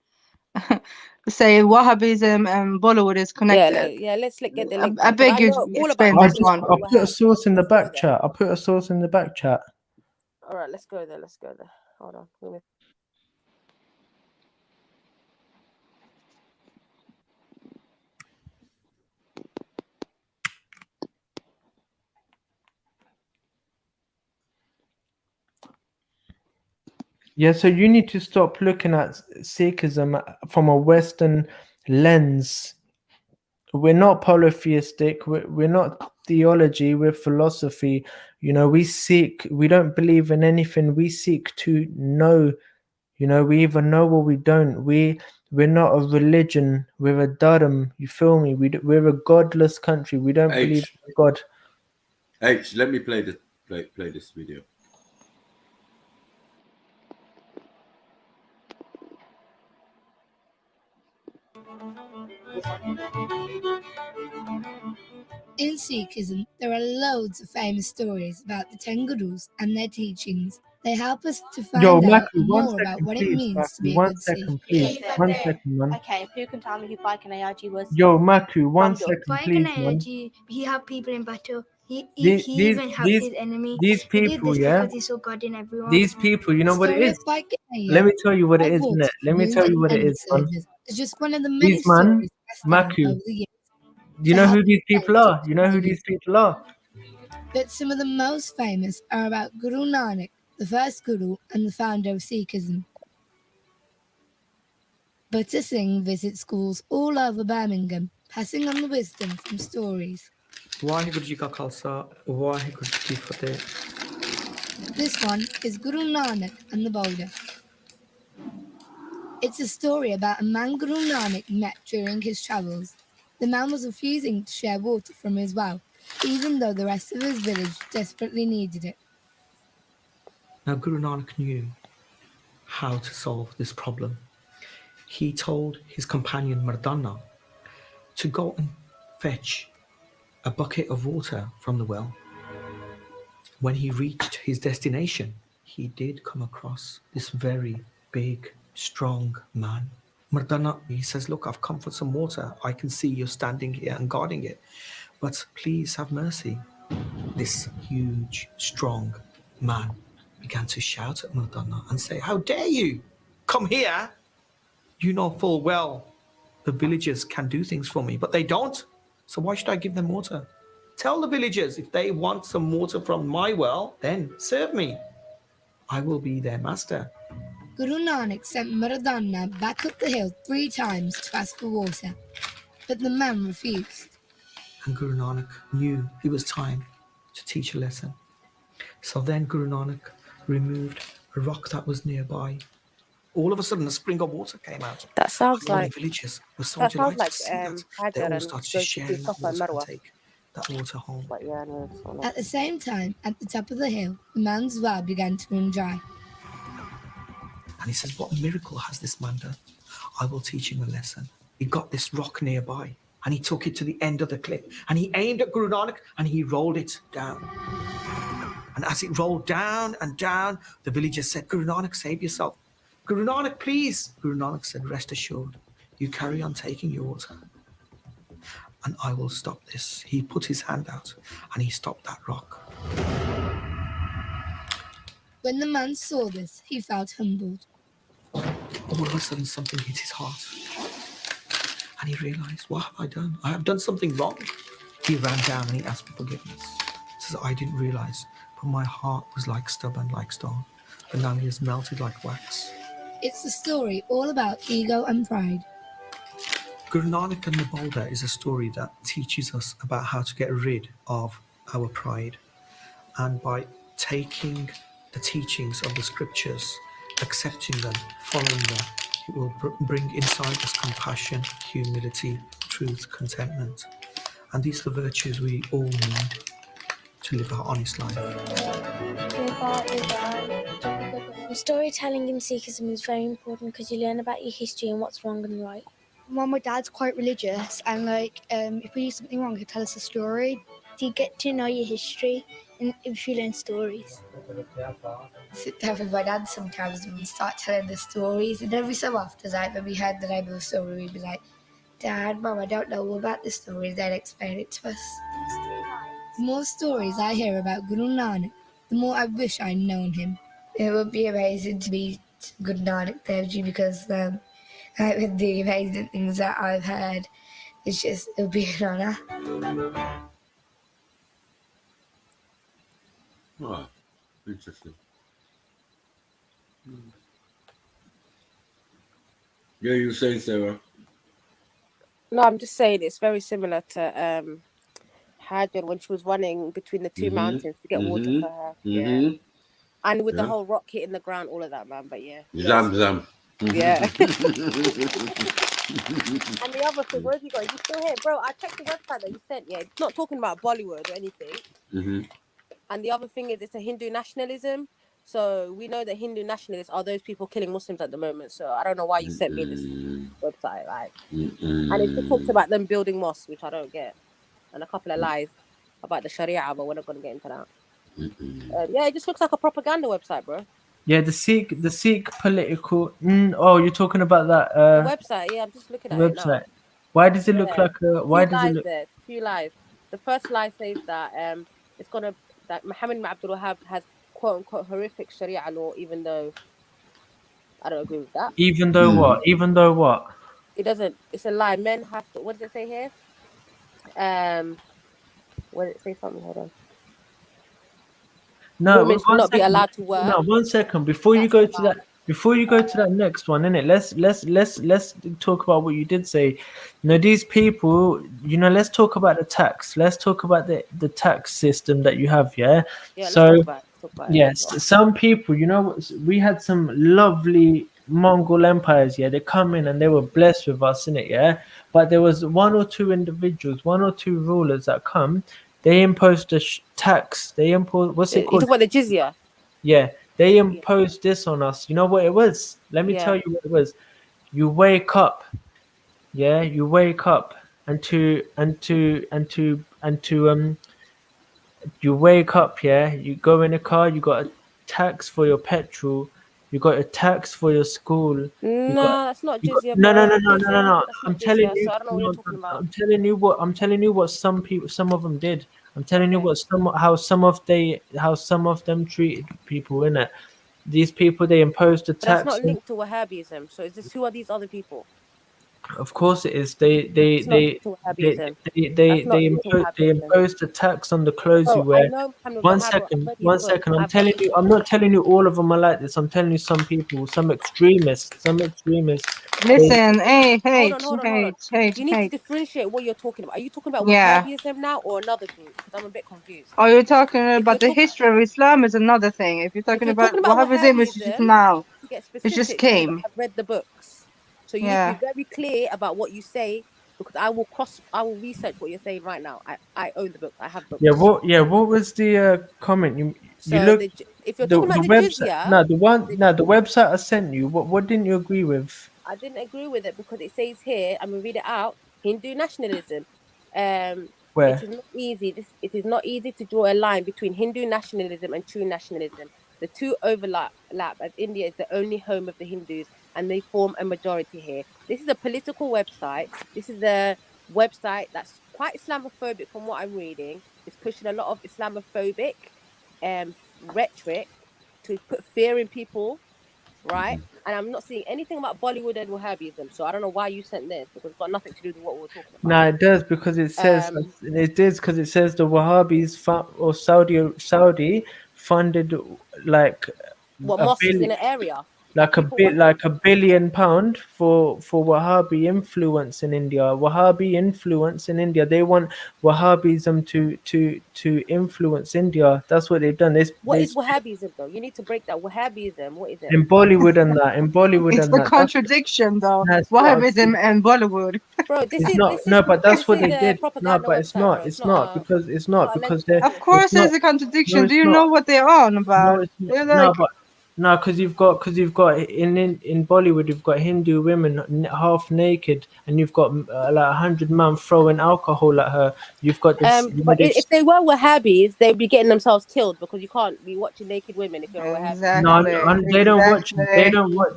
say Wahhabism and Bollywood is connected? Let's get the link. I beg you to explain this one. I'll put a source in the back chat. All right, let's go there. Hold on. Yeah, so you need to stop looking at Sikhism from a Western lens. We're not polytheistic. We're not theology. We're philosophy. We don't believe in anything. We seek to know. We either know or we don't. We're not a religion. We're a dharm. You feel me? We're a godless country. We don't believe in God. H, let me play this video. In Sikhism, there are loads of famous stories about the 10 Gurus and their teachings. They help us to find out more about what it means to be a good Sikh. One second, man. Okay, who can tell me who Baikan AIG was? Yo, Maku, one second, please, Baikan man. AIG, he helped people in battle. He These- even helped these- his enemy. these He did people, this yeah? because he saw God in everyone. These people, you know what it Story is? of Baikan AIG, Let me tell you what it is, Hogwarts, innit? Let me tell you what it Moving is, man. soldiers. It's just one of the many These man, stories passed down Maku. over the years. Do you know who these people are? But some of the most famous are about Guru Nanak, the first Guru and the founder of Sikhism. Butter Singh visits schools all over Birmingham, passing on the wisdom from stories. Waheguru ji ਕਾ ਖਾਲਸਾ ਵਾਹਿਗੁਰੂ ਜੀ ਕੀ ਫਤਿਹ. This one is Guru Nanak and the boulder. It's a story about a man Guru Nanak met during his travels. The man was refusing to share water from his well, even though the rest of his village desperately needed it. Now Guru Nanak knew how to solve this problem. He told his companion Mardana to go and fetch a bucket of water from the well. When he reached his destination, he did come across this very big, strong man. Mardana, he says, look, I've come for some water. I can see you're standing here and guarding it, but please have mercy. This huge, strong man began to shout at Mardana and say, how dare you come here? You know full well the villagers can do things for me, but they don't. So why should I give them water? Tell the villagers if they want some water from my well, then serve me. I will be their master. Guru Nanak sent Mardana back up the hill 3 times to ask for water, but the man refused. And Guru Nanak knew it was time to teach a lesson. So then Guru Nanak removed a rock that was nearby. All of a sudden, a spring of water came out. That sounds All the like villagers were so that delighted sounds to see that. like They all Hajar started to and share in that Safa and water and Marwa. take that water home. But yeah, no, it's not. At the same time, at the top of the hill, the man's well began to run dry. And he says, what miracle has this man done? I will teach him a lesson. He got this rock nearby and he took it to the end of the cliff and he aimed at Guru Nanak and he rolled it down. And as it rolled down and down, the villagers said, Guru Nanak, save yourself. Guru Nanak, please. Guru Nanak said, rest assured, you carry on taking your water and I will stop this. He put his hand out and he stopped that rock. When the man saw this, he felt humbled. All of a sudden, something hit his heart. And he realized, what have I done? I have done something wrong. He ran down and he asked for forgiveness. He says, I didn't realize, but my heart was like stubborn, like stone. But now he has melted like wax. It's a story all about ego and pride. Guru Nanak and the Boulder is a story that teaches us about how to get rid of our pride. And by taking the teachings of the scriptures, accepting them, following them, it will bring inside us compassion, humility, truth, contentment. And these are the virtues we all need to live an honest life. Storytelling in Sikhism is very important because you learn about your history and what's wrong and right. Well, my dad's quite religious, and if we do something wrong, he'll tell us a story. You get to know your history, and if you learn stories. Sit down with my dad sometimes and we start telling the stories, and every so often, like when we heard the name of the story, we'd be like, Dad, Mum, I don't know all about the stories, they'd explain it to us. The more stories I hear about Guru Nanak, the more I wish I'd known him. It would be amazing to meet Guru Nanak Dev Ji because with the amazing things that I've heard, it would be an honour. Oh, interesting. Yeah, you were saying, Sarah? No, I'm just saying it's very similar to Hajar when she was running between the two mountains to get water for her. Yeah. And with the whole rock hitting the ground, all of that, man. But yeah. Zam. Yeah. And the other thing, where have you got? You still here? Bro, I checked the website that you sent. Yeah, it's not talking about Bollywood or anything. And the other thing is it's a Hindu nationalism. So we know that Hindu nationalists are those people killing Muslims at the moment. So I don't know why you sent me this website. And it just talks about them building mosques, which I don't get. And a couple of lies about the Sharia, but we're not going to get into that. Yeah, it just looks like a propaganda website, bro. Yeah, the Sikh political. Oh, you're talking about that the website? Yeah, I'm just looking at website. it now. Why does it look like a? Why does it look? There, few lies. The first lie says that it's gonna that Muhammad ibn Abdul Wahhab has quote unquote horrific Sharia law, even though I don't agree with that. Even though what? Even though what? It doesn't. It's a lie. Men have to. What does it say here? What did it say? Something. Hold on. No, women should not be allowed to work. No, 1 second. Before you go to that next one, innit? Let's talk about what you did say. You know, these people, you know, let's talk about the tax. Let's talk about the tax system that you have, yeah? So let's talk about yes, some people, you know, we had some lovely Mongol empires, yeah, they come in and they were blessed with us, innit, yeah? But there was one or two individuals, one or two rulers that come. They imposed a tax. They imposed, what's it called? You talk about the jizya? Yeah, they imposed this on us. You know what it was? Let me tell you what it was. You wake up, yeah. You wake up you wake up, yeah. You go in a car. You got a tax for your petrol. You got a tax for your school. That's not jizya. No. I'm telling you. So I don't know what you're talking about. I'm telling you what some of them did. I'm telling you what how some of them treated people, innit? These people, they imposed a tax. That's not linked to Wahhabism. So is this who are these other people? Of course it is. They imposed a tax on the clothes you wear. 1 second. I'm telling you. I'm not telling you all of them are like this. I'm telling you some people, some extremists. Listen, hey. Hold on. You need to differentiate what you're talking about. Are you talking about Wahhabism now or another group? Because I'm a bit confused. Oh, you're talking about the history of Islam is another thing. If you're talking about Wahhabism, it's just now. It just came. I've read the books. So you need to be very clear about what you say, because I will research what you're saying right now. I own the book. I have books. What was the comment? If you're talking about the jizya, the website I sent you. What didn't you agree with? I didn't agree with it because it says here, I'm gonna read it out. Hindu nationalism. Where? It is not easy. It is not easy to draw a line between Hindu nationalism and true nationalism. The two overlap, as India is the only home of the Hindus, and they form a majority here. This is a political website. This is a website that's quite Islamophobic from what I'm reading. It's pushing a lot of Islamophobic rhetoric to put fear in people, right? And I'm not seeing anything about Bollywood and Wahhabism. So I don't know why you sent this, because it's got nothing to do with what we're talking about. No, it does, because it says the Wahhabis or Saudi funded like mosques in an area. like a bit like £1 billion for Wahhabi influence in India. Wahhabi influence in India. They want Wahhabism to influence India. That's what they've done. What is Wahhabism though? You need to break that. Wahhabism. What is it? In Bollywood and that. In Bollywood It's and the that. contradiction, though. That's not- Wahhabism and Bollywood. Bro, this It's is not. this No, is but that's what this they is a did. No, propaganda but it's website, not. bro. It's not because it's not because they're. Of course, it's not- there's a contradiction. No, Do it's you not. know what they're on about? No, it's They're not. like, No, but no, because you've got in Bollywood you've got Hindu women half naked, and you've got like 100 men throwing alcohol at her. You've got this. But if they were Wahhabis, they'd be getting themselves killed because you can't be watching naked women if you're a Wahhabi. No, they don't watch them.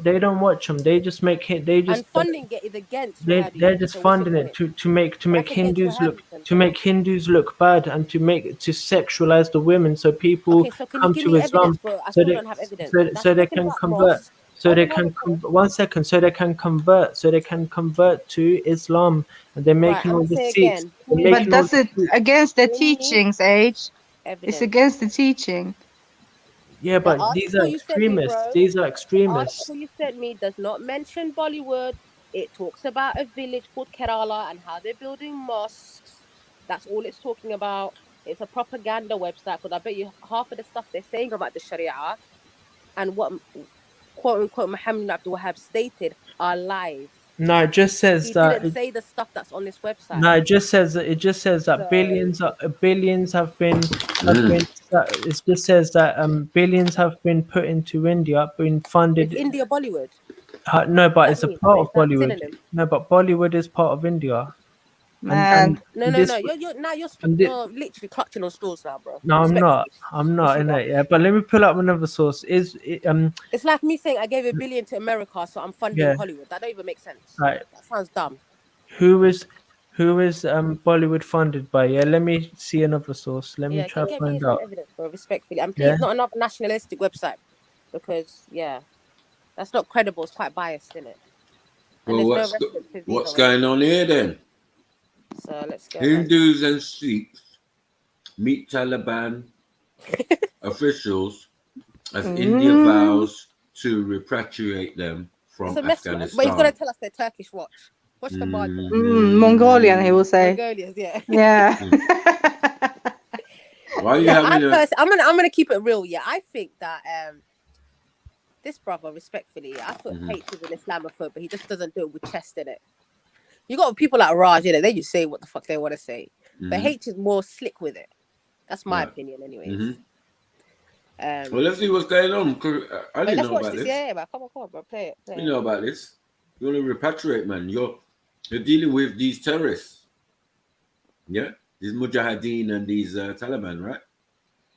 They don't watch them. They just make it. They just And funding it is against they're Wahhabism. just So what's your funding it point? to make That's against Hindus look Wahhabism. bad and to sexualize the women so people Okay, so can you come give to me Islam evidence, bro? I still don't have evidence. That's so they talking can about convert mosques. so they can 1 second so they can convert to Islam, and they're Right, making I'm all gonna the say Sikhs. again. They're but making all that's the it against the teachings, Age. It's Evidence. against the teaching. yeah, The but these are article you sent me, extremists. bro. These are The extremists. article you sent me does not mention Bollywood. It talks about a village called Kerala and how they're building mosques. That's all it's talking about. It's a propaganda website because I bet you half of the stuff they're saying about the Sharia and what quote unquote Muhammad Abdul Wahab stated are lies. No, it just says He that. didn't say the stuff that's on this website. No, it just says that. It just says that So- billions have been. It just says that billions have been put into India, been funded. Is India Bollywood? No, but That it's a means- part is of that Bollywood. synonym? No, but Bollywood is part of India. Man. No. this- You're and you're literally clutching on straws now, bro. No, I'm not. Respectfully. I'm not Yes, you in are. it. Yeah, but let me pull up another source. It's like me saying I gave $1 billion to America, so I'm funding Yeah. Hollywood. That don't even make sense. Right. That sounds dumb. Who is Bollywood funded by? Yeah, let me see another source. Let me Yeah, try can to you get me find some out. evidence, bro? Respectfully, and Yeah. please not another nationalistic website because that's not credible. It's quite biased, isn't it? And Well, there's no references what's either. going on here then? So let's go. ahead. Hindus and Sikhs meet Taliban officials as India vows to repatriate them from It's a mess, man. Afghanistan. But he's gonna tell us they're Turkish. Watch the bar. Mongolian, he will say. Mongolians, yeah. Yeah. Why are you Yeah, having I'm gonna keep it real. Yeah, I think that this brother, respectfully, I thought hate is an Islamophobe, but he just doesn't do it with chest in it. You got people like Raj, they just say what the fuck they want to say. But H is more slick with it. That's my opinion, anyways. Well, let's see what's going on. 'Cause I Wait, didn't let's know watch about this. this. Yeah, man. Come on, bro. Play it. You know about this. You want to repatriate, man. You're dealing with these terrorists. Yeah? These Mujahideen and these Taliban, right?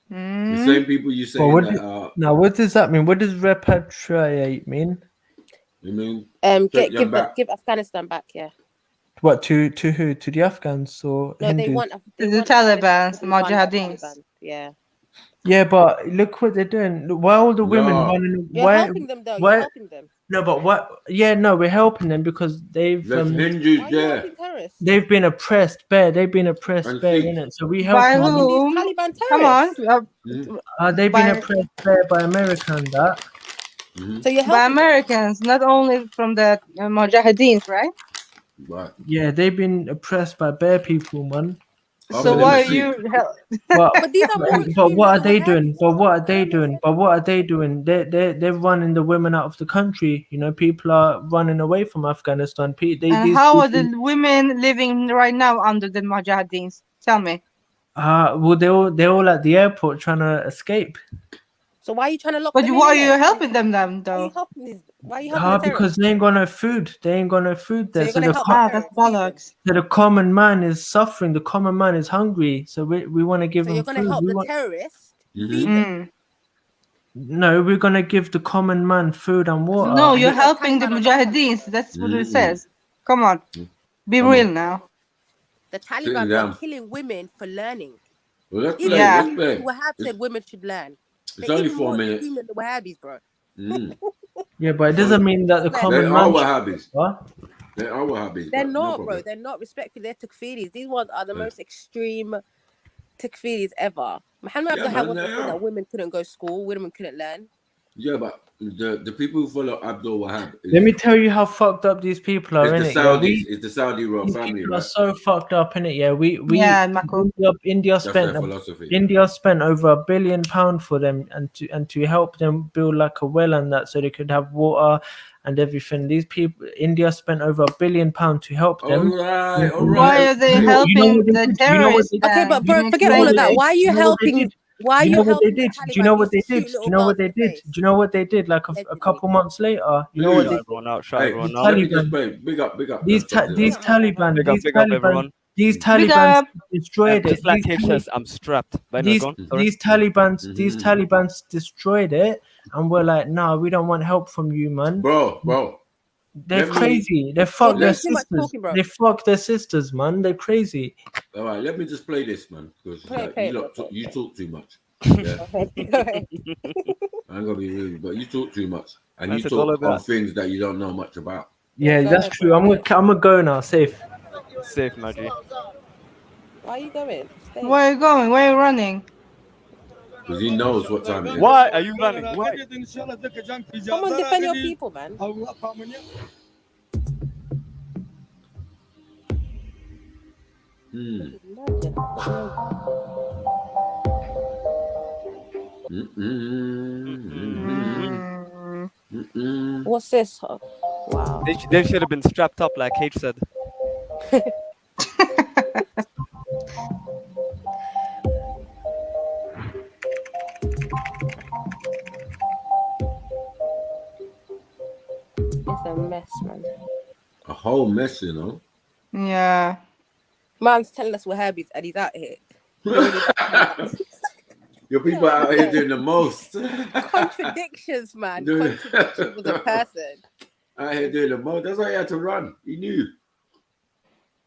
The same people you say Well, that are, now, what does that mean? What does repatriate mean? you mean, take them back. Give Afghanistan back. Yeah. What to who? To the Afghans or No, Hindus? they want The Taliban, the Taliban, Mujahideen. Taliban. Yeah. Yeah, but look what they're doing. Why all the women No. running? You're Why? helping them though. Why? You're helping them. No, but what? Yeah, no, we're helping them because they've There's Hindus Why are you there. helping terrorists? they've been oppressed. They've been oppressed. And Bear, Sikhs. innit? So we help By them. whom? These Taliban Come on. terrorists. They've by- been oppressed there by America and that. So you're By helping them. Americans, not only from the Mujahideens, right? Right. Yeah, they've been oppressed by bare people, man. So why are you? But, But these are more but what are extreme they than doing? Wahhabis. But what are they doing? But what are they doing? They're running the women out of the country. You know, people are running away from Afghanistan. And how are the women living right now under the Mujahideens? Tell me. Well, they're all at the airport trying to escape. So why are you trying to lock But them why are in you there? helping them Why are you though? helping these? Why are you helping the Because terrorists? they ain't got no food. They ain't got no food there. you're So gonna the, help com- the That's terrorists. bollocks. so the common man is suffering. The common man is hungry. So we want to give So them you're gonna food. help We the want, terrorists Mhm. feed them. no, we're gonna give the common man food and water. No, you're the helping the Taliban on that. Mujahideens. That's what it Mhm. says. Come on. Be Come real on. now. The Sitting Taliban down. are killing women for learning. Well, let's Even play. Yeah. Let's play. Wahhab It's, said women should learn. it's They're only even 4 more minutes. extreme than the Wahhabis, bro. Mm. Yeah, but it doesn't mean that the They common They man. are should- Wahhabis. What? They are Wahhabis. They're but no not, bro. problem. They're not respectfully. They're takfiris. These ones are the Yeah. most extreme takfiris ever. Muhammad Yeah, Abdul man, wasn't they saying are. that women couldn't go to school, women couldn't learn. Yeah, but the people who follow Abdul Wahab. Let me tell you how fucked up these people are, It's innit? the Yeah, Saudis. It's the Saudi royal these family, people are right? so fucked up, innit? Yeah, we Yeah, Mako. India That's spent their philosophy. India spent over £1 billion for them and to help them build like a well and that so they could have water and everything. These people, India spent over £1 billion to help them. All right. Why are they helping the terrorists? Okay, but bro, You forget explain all of that. it. Why are you helping? Why are Do you you know what they helping the did? Do you Taliban know what use they to did? shoot Do little you know what girls they in the did? face? Do you know what they did? Like a Allegedly. couple months later, you know what Louis. they Everyone out, shout Hey, everyone let out. me just Taliban. play. Big up. These That's Taliban, Big up everyone. these Big Taliban up. destroyed it. Just like H says, I'm strapped. But anyway, go on. Sorry. These Taliban destroyed it, and we're like, nah, we don't want help from you, man. Bro. They're Let me- crazy. They fuck You're their doing too much sisters. talking, bro. They fuck their sisters, man. They're crazy. All right, let me just play this, man, because Play it. you talk too much. Yeah? Go ahead. I ain't gonna be rude, but you talk too much, and I you said all talk of on that. things that you don't know much about. Yeah, go that's ahead, true. bro. I'm gonna go now. Safe. Safe, Maggie. Why are you going? Stay. Where are you going? Where are you running? Because he knows what time it is. Why are you running? Why? Come on, defend your people, man. What's this? Oh, wow. They should have been strapped up, like H said. It's a mess, man. A whole mess, you know. Yeah. Man's telling us we're Herbies and he's out here. Your people out here doing the most. Contradictions, man. Contradictions with a person. Out here doing the most. That's why he had to run. He knew.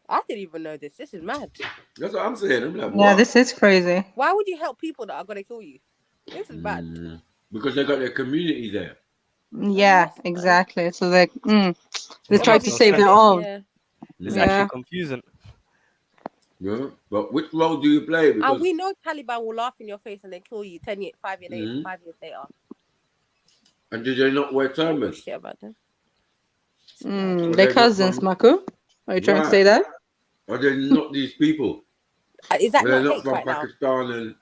I didn't even know this. This is mad. That's what I'm saying. I'm like, Yeah, what? this is crazy. Why would you help people that are going to kill you? This is bad. Because they got their community there. Yeah, exactly. So they That try makes to no save sense. their own. Yeah. It's Yeah. actually confusing. Yeah. But which role do you play? Because And we know Taliban will laugh in your face and then kill you 5 years later. 5 years later. and did they not wear turbans? Shit about them. They're cousins, Maku. Are you trying to say that? Are they not these people? Is that They're not not hate from right now? Pakistan and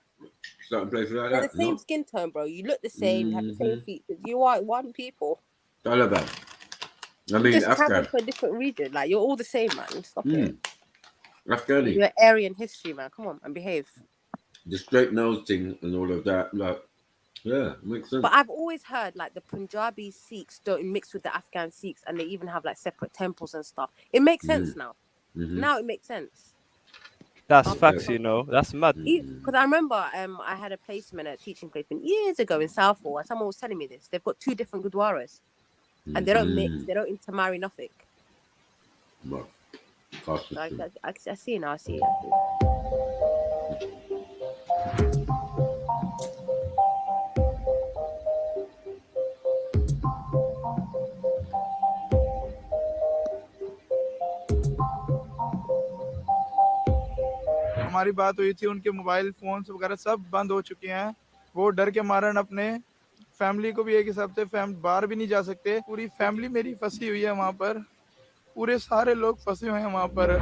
certain places like They're that. the same No. skin tone, bro. You look the same. You have the same features. You are one people. Taliban. I You mean, just Afghan. traveled to a different region. Like you're all the same, man. Stop it. Afghani. You're Aryan history, man. Come on and behave. The straight nose thing and all of that. Like, yeah, makes sense. But I've always heard like the Punjabi Sikhs don't mix with the Afghan Sikhs, and they even have like separate temples and stuff. It makes sense now. Now it makes sense. That's facts, you know. That's mad. Because I remember I had a placement, a teaching placement years ago in Southall, and someone was telling me this. They've got 2 different gurdwaras, and they don't mix, they don't intermarry, nothing. Right. I see now. I see. हमारी बात हुई थी, उनके mobile phones वगैरह सब बंद हो चुके हैं। वो डर के मारन अपने फैमिली को भी एक हिसाब से बाहर भी नहीं जा सकते। पूरी फैमिली मेरी फंसी हुई है वहाँ पर, पूरे सारे लोग फंसे हुए हैं वहाँ पर।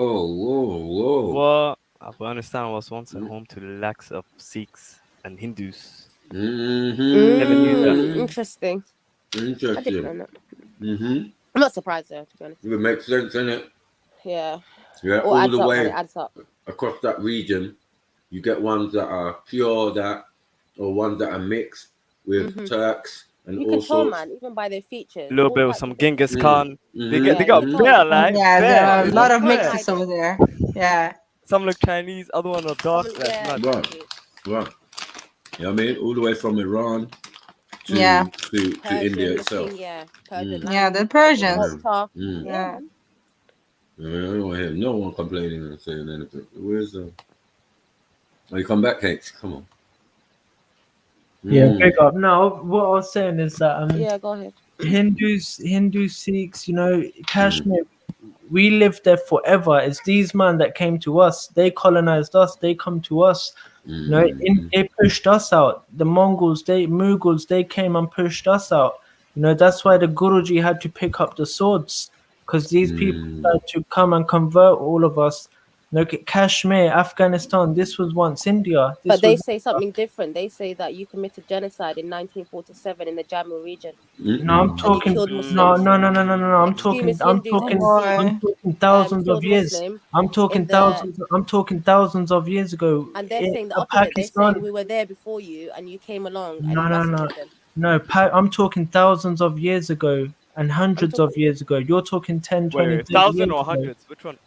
Whoa. Well, Afghanistan was once a home to lakhs of Sikhs and Hindus. Never knew that. Interesting. I didn't know Interesting. that. Mm-hmm. I'm not surprised though, to be honest. It makes sense, innit? Yeah. Yeah, All all adds the up, way man, it adds up. across that region, you get ones that are pure or ones that are mixed with Turks and You all can tell, sorts. man, even by their features. A little All bit of like some different- Genghis Khan. They got Yeah, bear, like Yeah, there are a bear. lot of Bear. mixes over there. Yeah. Some look Chinese, other one are dark. That's mad. Right. You know what I mean? All the way from Iran to, Yeah. to India itself. looking, yeah. Persian Yeah, the Persians. Mokhtar. Mm. Yeah. I mean, I don't hear no one complaining and saying anything. Where's the... Oh, you come back, Kate? Come on. Yeah, big up. No, what I was saying is that Yeah, go ahead. Hindu Sikhs, you know, Kashmir, we lived there forever. It's these men that came to us. They colonized us. They come to us. You know, they pushed us out. The Mongols, Mughals, they came and pushed us out. You know, that's why the Guruji had to pick up the swords, because these people tried to come and convert all of us. Look at Kashmir, Afghanistan. This was once India. But they say something different. They say that you committed genocide in 1947 in the Jammu region. No, I'm talking. No. I'm talking thousands of years. I'm talking thousands of years ago. And they're saying the opposite. They're saying we were there before you, and you came along. And No. I'm talking thousands of years ago and hundreds of years ago. You're talking 10, 20, 30 1,000 years or ago. hundreds? Which one?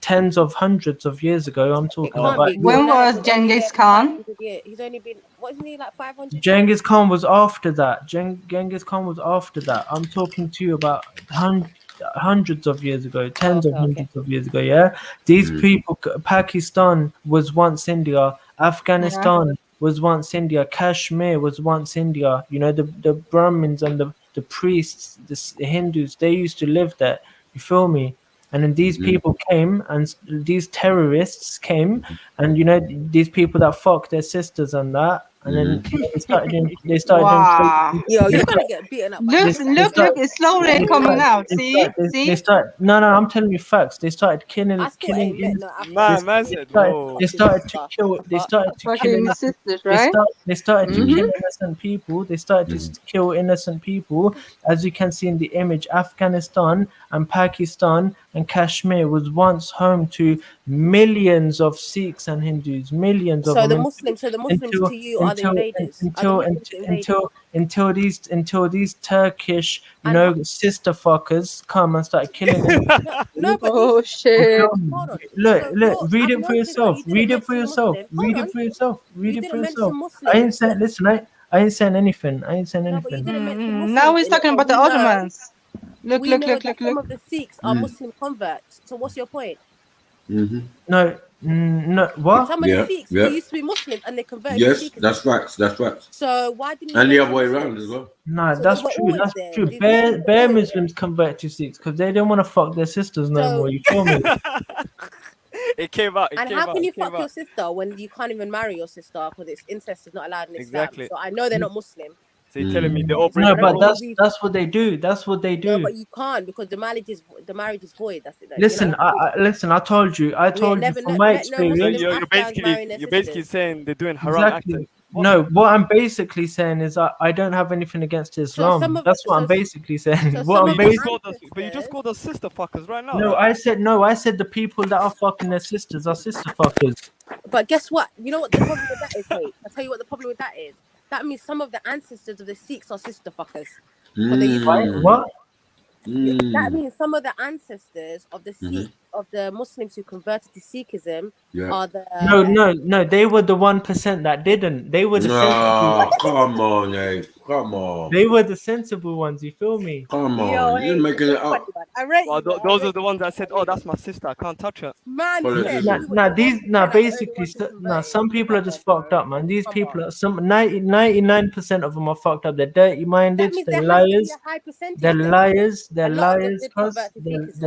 Tens of hundreds of years ago. I'm talking about. When was Genghis Khan? He's only been, wasn't he like 500? Genghis Khan was after that. Genghis Khan was after that. I'm talking to you about hundreds of years ago, tens of hundreds of years ago. Yeah, these people. Pakistan was once India. Afghanistan was once India. Kashmir was once India. You know, the Brahmins and the priests, the Hindus, they used to live there. You feel me? And then these people came, and these terrorists came, and you know, these people that fuck their sisters and that, and then they started. Wow. Yo, you're gonna get beaten up. Look, it's slowly coming out. See? They start. No, I'm telling you facts. They started killing. They started to kill. They started to kill innocent sisters, right? They started to kill innocent people. They started to kill innocent people. As you can see in the image, Afghanistan and Pakistan and Kashmir was once home to millions of Sikhs and Hindus. Millions of them. The Muslims to you are the invaders. Until these Turkish, you know, sister fuckers come and start killing them. Oh shit! Look, read it for yourself. Read it for yourself. Read it for yourself. Read it for yourself. I ain't saying. Listen, I ain't saying anything. Now he's talking about the Ottomans. Look. Some of the Sikhs are Muslim converts. So what's your point? No, what? Some of the Sikhs who used to be Muslims and they converted. Yes, that's right. So why didn't? And the other way around as well. No, that's true. That's true. Bare Muslims convert to Sikhs because they don't want to fuck their sisters no more. You feel me? It came out. And how can you fuck your sister when you can't even marry your sister because it's incest is not allowed in Islam? Exactly. So I know they're not Muslim. So you're telling me they all No, but that's what they do. That's what they do. No, but you can't because the marriage is void. That's it. Listen, listen. I told you from my experience. You're basically saying they're doing haram acting. No, what I'm basically saying is I don't have anything against Islam. That's what I'm basically saying. But you just called us sister fuckers right now. No, I said the people that are fucking their sisters are sister fuckers. But guess what? You know what the problem with that is, mate? I'll tell you what the problem with that is. That means some of the ancestors of the Sikhs are sister fuckers. What? That means some of the ancestors of the Sikh, of the Muslims who converted to Sikhism are the... No, they were the 1% that didn't. They were the sensible ones. Come on, come on. They were the sensible ones, you feel me? Come on, you're making it up. Those are the ones that said, oh, that's my sister, I can't touch her. Man, basically, some people are just fucked up, man. These people are 99% of them are fucked up. They're dirty minded, they're liars. They're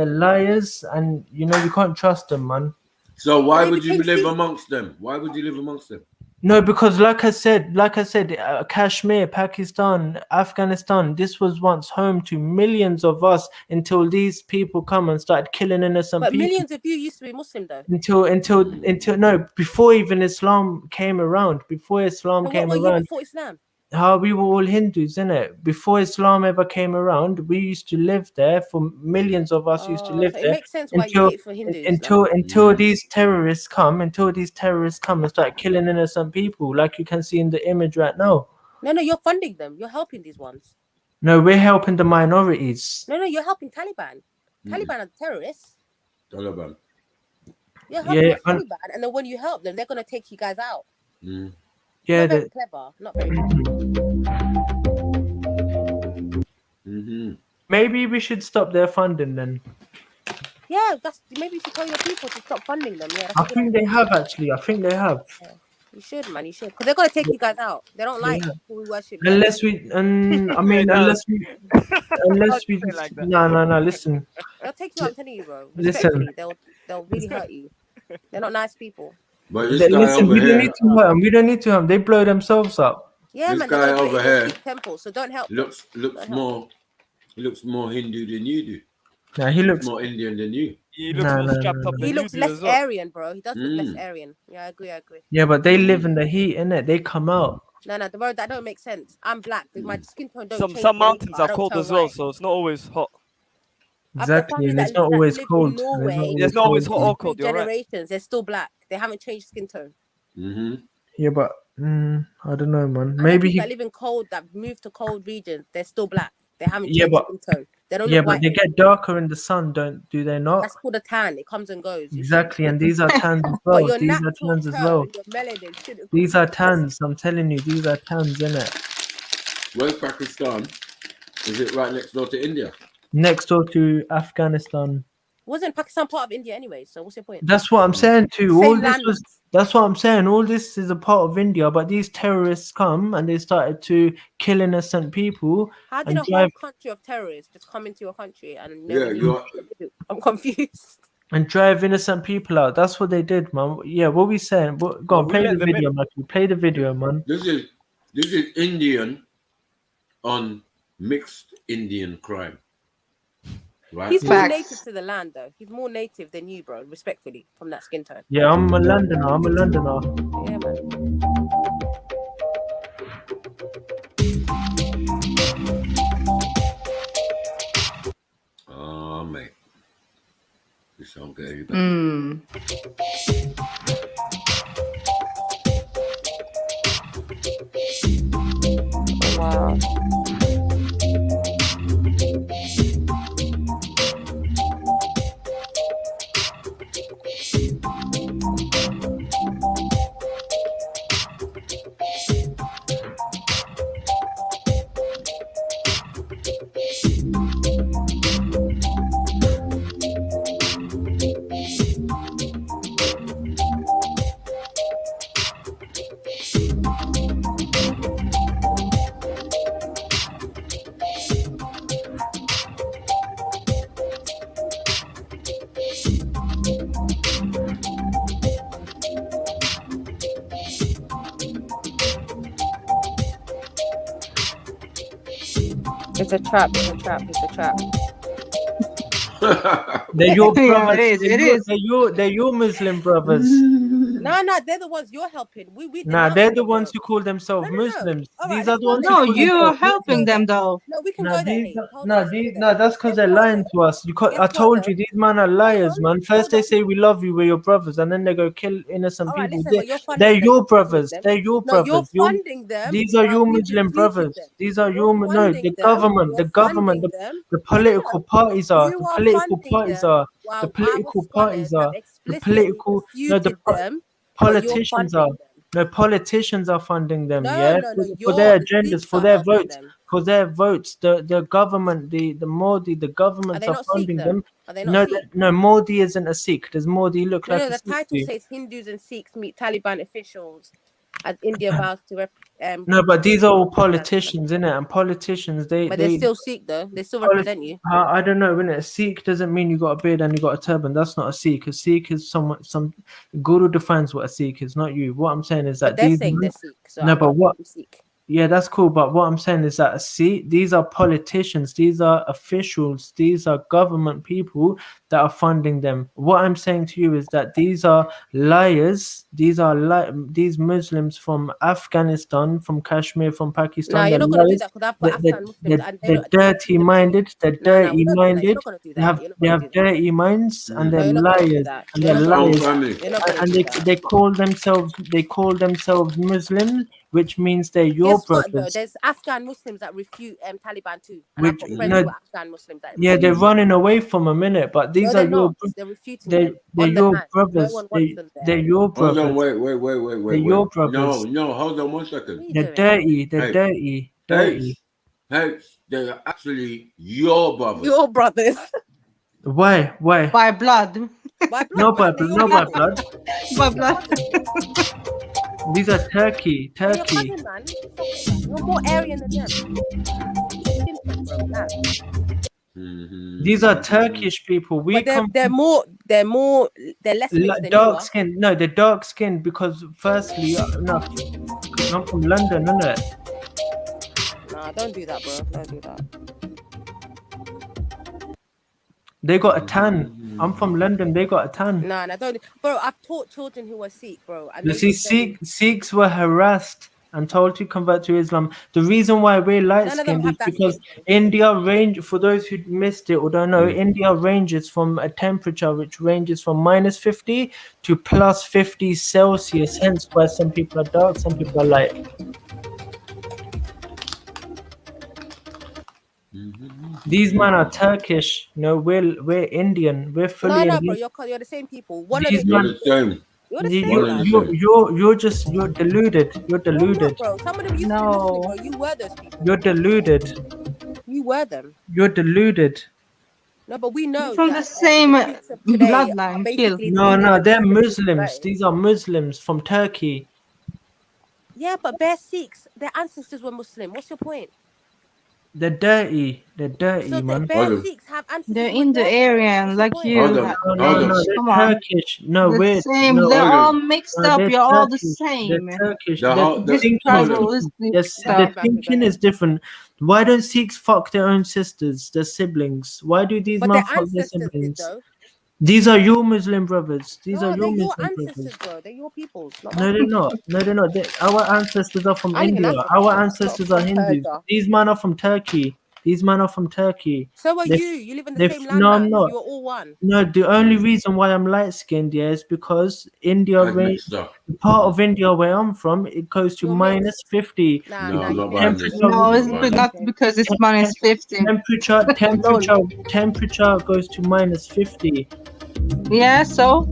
liars, and you know you can't trust them, man. So why would you live amongst them? No, because like I said, Kashmir, Pakistan, Afghanistan, this was once home to millions of us until these people come and started killing innocent people. But millions of you used to be Muslim though. Until before even Islam came around. Before Islam came around. Before Islam? How we were all Hindus, innit? Before Islam ever came around, we used to live there. For millions of us used to live there. It makes sense why you hate for Hindus. Until these terrorists come and start killing innocent people, like you can see in the image right now. No, you're funding them. You're helping these ones. No, we're helping the minorities. No, you're helping Taliban. Taliban are terrorists. Taliban. You're helping Taliban, and then when you help them, they're gonna take you guys out. Yeah, not very clever. Not very clever. Maybe we should stop their funding then. Yeah, maybe you should tell your people to stop funding them. Yeah, I think they have actually. I think they have. You should, man. You should, because they're gonna take you guys out. They don't like who we worship. Unless we, I mean, unless we, like that. no. Listen, They'll take you out. I'm telling you, bro. Listen. Respectfully, they'll really hurt you. They're not nice people. But this guy listen. over We don't here need to hurt them. We don't need to hurt them. They blow themselves up. Yeah, This man. guy They're gonna over do it in here the Sikh temple, so don't help. looks more Hindu than you do. Nah, he looks more Indian than you. He looks more strapped up than He you looks do less as well. Aryan, bro. He does look less Aryan. Yeah, I agree. Yeah, but they live in the heat, innit? They come out. No, bro, that don't make sense. I'm black. My skin tone don't change. Some for me, mountains but I are don't cold turn as well, white. so it's not always hot. Exactly, and it's that not always live in cold. Norway, It's not always hot or for cold. You're right. generations, they're still black. They haven't changed skin tone. Yeah, but I don't know, man. And the Maybe people he. that live in cold, that move to cold regions, they're still black. They haven't Yeah, changed but skin tone. They don't yeah, look but white. they get darker in the sun, do they not? That's called a tan. It comes and goes. Exactly, and these are tans as But well. your These are natural tans as tone, well. your melanin shouldn't. These are tans. I'm telling you, these are tans, innit? Where's Pakistan? Is it right next door to India? Next door to Afghanistan. Wasn't Pakistan part of India anyway? So what's your point? That's what I'm saying too. Same All this land. was. That's what I'm saying. All this is a part of India, but these terrorists come and they started to kill innocent people. How did and a whole country of terrorists just come into your country and never knew what to do? I'm confused. and drive innocent people out. That's what they did, man. Yeah, what we saying? Go on, play the video, Matthew. Play the video, man. This is Indian on mixed Indian crime. Right? He's more native to the land, though. He's more native than you, bro. Respectfully, from that skin tone. Yeah, I'm a Londoner. Yeah, man. Oh, mate. This don't get any better. Wow. It's a trap. It's a trap. It's a trap. They're your Yeah, brothers. it is. They're your Muslim brothers. No, they're the ones you're helping. Nah, they're the ones who call themselves Muslims. These are the ones. No, who call you're themselves helping them though. No, we can Nah, go there. these, Nate. that's because they're lying to us. I told you, these men are liars, man. First they say we love you, we're your brothers, and then they go kill innocent All right, people. listen, but you're funding They're them, your you're funding brothers. them. They're your No, brothers. you're funding them. These are your while you Muslim defeated brothers. them. These are You're your funding the them. government, You're the government, funding them. the political parties are, You the are political funding parties them are, while the political our scholars parties have are, the explicitly political, no, the refuted them, but you're politicians funding are. them. No, politicians are funding them, No, yeah, no, no, for their the agendas, Sikhs for are their helping votes, them. for their votes. The government, the Modi, the Are governments they are not Sikh funding though? them. Are they not No, Sikh? no, Modi isn't a Sikh. Does Modi look No, like no, a the Sikh? title to you? says Hindus and Sikhs meet Taliban officials as India vows to No, but these are all politicians, innit? And politicians, But they're still Sikh though. They still Poli- represent you. I don't know, innit? A Sikh doesn't mean you got a beard and you got a turban. That's not a Sikh. A Sikh is some Guru defines what a Sikh is, not you. What I'm saying is that But they're these saying they're Sikh. So no, I'm but gonna what? call them Sikh. Yeah, that's cool. But what I'm saying is that these are politicians, these are officials, these are government people that are funding them. What I'm saying to you is that these are liars. These are these Muslims from Afghanistan, from Kashmir, from Pakistan. No, you're not gonna do that because I've got Afghan Muslims and They're dirty-minded. They're dirty-minded. You're not gonna do that. They have dirty minds and they're you're not gonna do liars. that. And You're they're not gonna do liars. that. You're not gonna And do that. they call themselves Muslims, which means they're your Guess what though? brothers. There's Afghan Muslims that refute Taliban too. And Which I've got friends no, who are Afghan Muslims that yeah, they're running away from a minute, but these No, are they're your not. They're refuting they're them on the your land. brothers. No one wants them there. They're your brothers. Hold on, wait. They're your brothers. No, hold on 1 second. They're dirty. They're dirty. Dirty. Hey, they're actually your brothers. Your brothers. Why? Why? By blood. By blood. No by blood. By blood. These are Turkey. You're your cousin, man. You're more Aryan than them. These are Turkish people. But they're less mixed than dark skin. No, they're dark skinned because firstly, no, I'm from London, isn't it? Nah, don't do that, bro. Don't do that. They got a tan. I'm from London. They got a tan. Nah, don't. Bro, I've taught children who were Sikh, bro. And You see, Sikhs were harassed and told to convert to Islam. The reason why we're light skinned is because India for those who missed it or don't know, India ranges from a temperature which ranges from -50 to +50 Celsius. Hence why some people are dark, some people are light. These men are Turkish. No, we're Indian. We're fully No, Indian. bro, you're the same people. These men- You're deluded. You're deluded. Bro, some of them used to be Muslim, bro. You were those people. You're deluded. You were them. You're deluded. No, but we know From that, the same Sikhs of today are bloodline. basically No, they're Muslims. These are Muslims from Turkey. Yeah, but bare Sikhs, their ancestors were Muslim. What's your point? They're dirty. They're dirty, So man. bare Sikhs have ancestors. They're Indo-Aryan, like you. No, they're Come on. Turkish. No, The we're same. no, They're all mixed up. they're You're all the Turkish. same. They're Turkish. The This thinking tribalistic the stuff. thinking is different. Why don't Sikhs fuck their own sisters, their siblings? Why do these But men their fuck their ancestors did, siblings? though. These are your Muslim brothers. These No, are they're your your Muslim ancestors, brothers. bro. They're your people. Not No, my they're people. not. No, they're not. Our ancestors are from I live in India. Africa. Our Not ancestors are from Hindus. Persia. These men are from Turkey. These men are from Turkey. So are They- you. You live in the they- same land. No, I'm not. You're all one. No, the only reason why I'm light skinned, yeah, is because India range, the part of India where I'm from, it goes to -50. Nah, No, nah, I'm not you buying this. can't. No, it's not because it's -50. Temperature goes to -50. Yeah, so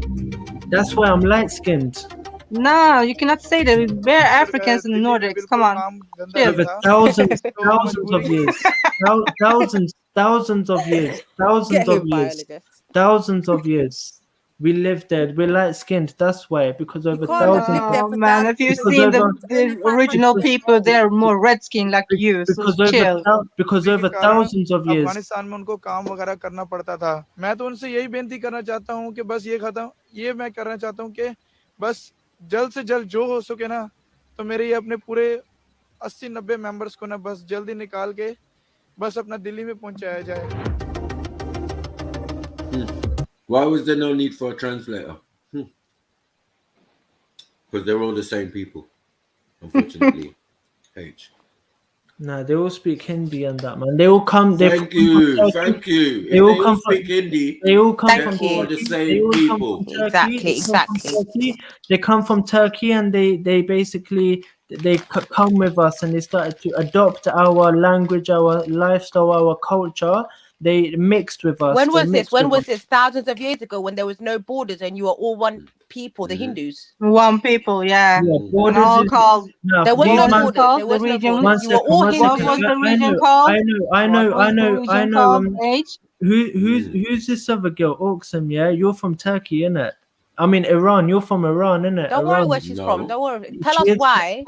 That's why I'm light skinned. no, you cannot say that. We're Africans in the Nordics. Come on. Chill. Over thousands of years, thousands of years, Get him, biologist. thousands of years. We lived there. We're light skinned. That's why, because over can't live thousands. there Oh for man, if you've because seen over- the original people, they're more red skin like you. So chill. Because over thousands of years. Afghanistan में उनको काम वगैरह करना पड़ता था। मैं तो उनसे यही बेनती करना चाहता हूँ कि बस ये मैं करना चाहता हूँ कि बस जल्द से जल्द जो हो सके ना, तो मेरे ये अपने पूरे 80-90 मेंबर्स को ना बस जल्दी निकाल के बस अपना दिल्ली में पहुंचाया जाए। Why was there no need for a translator? Because they're all the same people, unfortunately. H. No, they all speak Hindi and that, man. They all come. Thank you. They If all they come all speak Hindi, They all come they're from all the Turkey. same They all come people. from Turkey. They come from Turkey and they basically come with us and they started to adopt our language, our lifestyle, our culture. They mixed with us. When They was this? mixed When with was this? Thousands of years ago, when there was no borders and you were all one people, the Hindus. One people, yeah. borders And all is- called. No, There was these no man- borders. There was the no region. borders. One You were second, all one Hindus. What was second. the region I called? know. What was the region called? H? Who's this other girl, Oxum? Yeah, you're from Turkey, innit? I mean Iran. You're from Iran, innit? Don't worry Iran. where she's from. Don't worry. Tell She us is- why.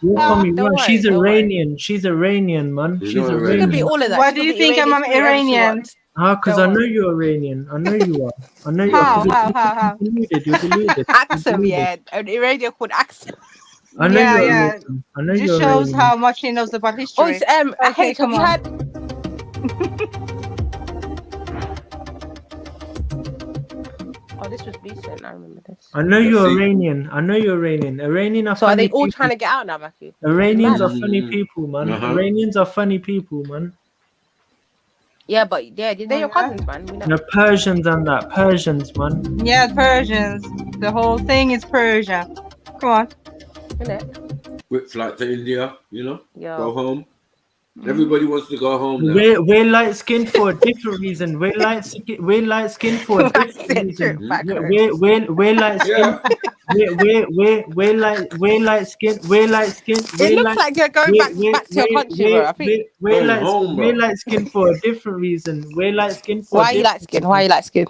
You're from Don't Iran. worry, She's don't worry. Iranian. She's Iranian, man. She's She's not Iranian. She could be all of that. Why She do could you be think I'm Iranian, she could be whatever she Iranian? wants. How? Because I know you're Iranian. I know you are. I know you are. 'cause How? You're deluded. You're deluded. Axum, yeah. An Iranian called Axum. I know Yeah, you're yeah. Iranian. I know Just you're shows Iranian. how much he knows about Oh, history. it's, Okay, hey, have come you on. had? Oh, this was recent. I remember this. I know you're see. Iranian. I know you're Iranian. Iranian are So are funny they all people. trying to get out now, Matthew? Iranians are Mad. funny people, man. Uh-huh. Iranians are funny people, man. Yeah, but yeah, they're your cousins, man. We know. The Persians and that. Persians, man. Yeah, Persians. The whole thing is Persia. Come on. Innit? Quick flight to India, you know, Yeah. go home. Everybody wants to go home now. We're light skinned for a different reason. We're light skinned for a different reason. We're light skinned. We're light skinned. It looks like you're going back to your country, bro. I think. We're Going home, bro. light skinned for a different reason. We're light skinned for. Why are you light skin? Why are you light skin?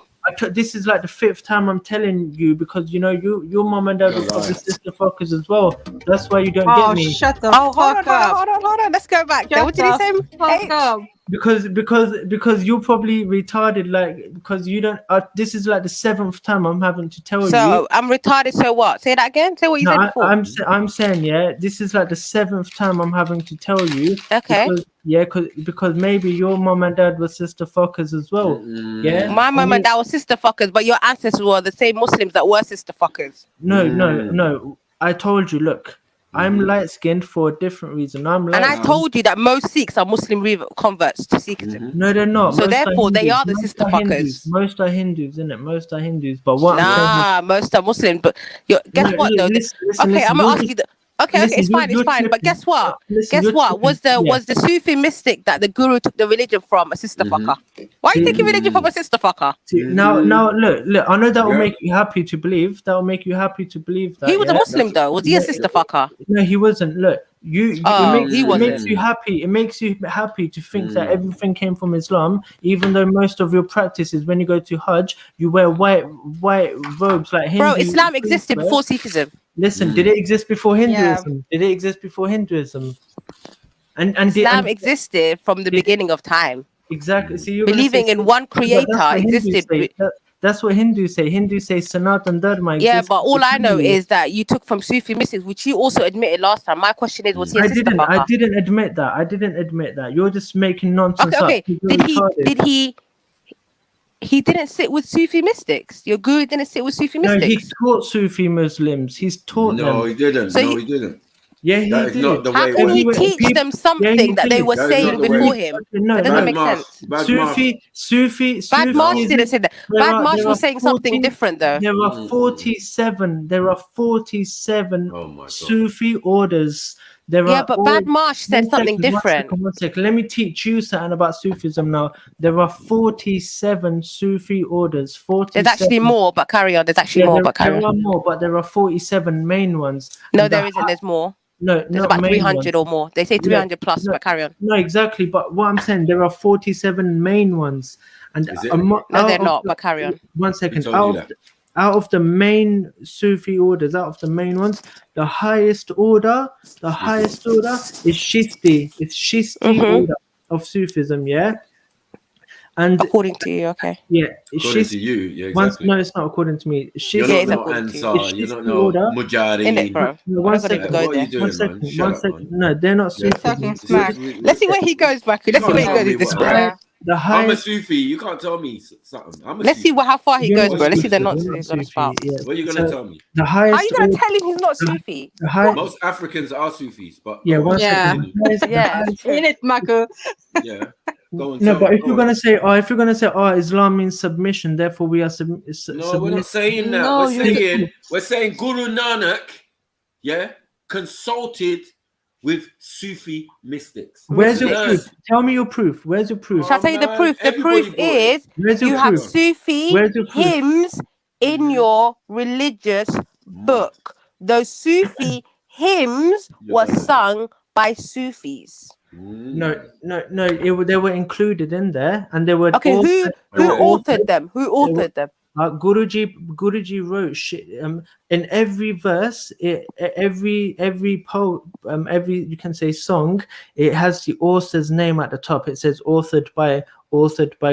this is like the 5th time I'm telling you, because you know your mom and dad were probably sister fuckers as well. That's why you don't get me. Shut the Oh, fuck up. hold on. Let's go back. Shut What did he say? the fuck up. Because you're probably retarded, like, because you don't. This is like the 7th time I'm having to tell you. So I'm retarded. So what? Say that again. Say what you said before. I'm saying, yeah, this is like the 7th time I'm having to tell you. Okay. Because maybe your mom and dad were sister fuckers as well. Yeah. My mum and dad were sister fuckers, but your ancestors were the same Muslims that were sister fuckers. No. I told you. Look, I'm light skinned for a different reason. And I told you that most Sikhs are Muslim converts to Sikhism. No, they're not. So Most are therefore, they Hindus. are the Most sister are fuckers. Hindus. Most are Hindus, isn't it? Most are Hindus. But what? Most are Muslim. But guess what though? Okay, I'm gonna ask you. Okay, it's fine. But guess what? Was the Sufi mystic that the Guru took the religion from a sister fucker? Why are you taking religion from a sister fucker? Now, look. I know that will make you happy to believe. That will make you happy to believe that. He was a Muslim though. Was he a sister fucker? No, he wasn't. Look, he it makes you happy. It makes you happy to think that everything came from Islam, even though most of your practices, when you go to Hajj, you wear white robes like Hindu. Bro, Islam existed before Sikhism. Listen, did it exist before Hinduism? Did it exist before Hinduism? And Islam existed from the beginning of time. Exactly. See, believing in one creator existed. That's what Hindus say. Hindus say Sanatan Dharma. Yeah, but all I know is that you took from Sufi mystics, which you also admitted last time. My question is, was he a sister fucker? I didn't admit that. You're just making nonsense. Okay. He didn't sit with Sufi mystics. Your guru didn't sit with Sufi mystics. No, he taught Sufi Muslims. He's taught them. No, he didn't. So he didn't. Yeah, he did. How can he teach them something that they were saying before him? That doesn't make sense. Sufi. Bad Marsh didn't say that. Bad Marsh was saying something different though. There are 47. Sufi orders. But Bad Marsh said something different. One second. Let me teach you something about Sufism now. There are 47 Sufi orders. 47. There's actually more, but carry on. There are more, but there are 47 main ones. No, there isn't. There's more. No, there's about 300 or more. They say 300 plus, but carry on. No, exactly. But what I'm saying, there are 47 main ones. And no, they're not, but carry on. 1 second. Out of the main Sufi orders, out of the main ones, the highest order is Shishti. It's Shishti order of Sufism, yeah? And according to you, okay. Yeah. According to you, yeah, exactly. No, it's not according to me. You don't know Ansar, you don't know Mujahideen. One second. No, they're not Sufi. Let's see where he goes, Baku. Let's see where he goes with this, bro. I'm a Sufi. You can't tell me something. Let's see how far he goes, bro. Let's see the nonsense he's on his file. What are you gonna tell me? The highest. How are you gonna tell him he's not Sufi? Most Africans are Sufis, but second. In it, Mako. Yeah. No, but if you're gonna say, Islam means submission, therefore we are No, we're not saying that. No, we're saying Guru Nanak, consulted with Sufi mystics. Where's your proof? Tell me your proof. Where's your proof? Shall I tell you the proof? The proof is you have Sufi hymns in your religious book. Those Sufi hymns were sung by Sufis. No, they were included in there, and they were okay. Who authored them? Who authored them? Guruji wrote in every verse, every poem, every you can say song, it has the author's name at the top. It says authored by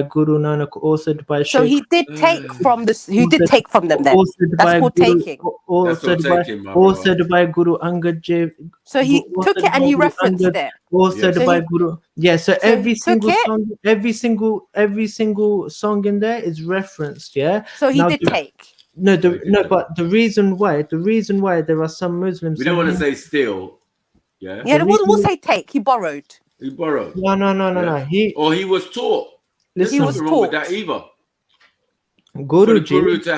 Guru Nanak, authored by. So he did take from this. He did take from them. Then that's called taking. Authored by Guru Angad Dev. So he took it and he referenced it. Authored by Guru. Yeah. So every single song in there is referenced. Yeah. So he did take. But the reason why there are some Muslims. We don't want to say steal. Yeah. Yeah. We'll say take. He borrowed. He borrowed. No. He was taught. He was taught. With that either. Guruji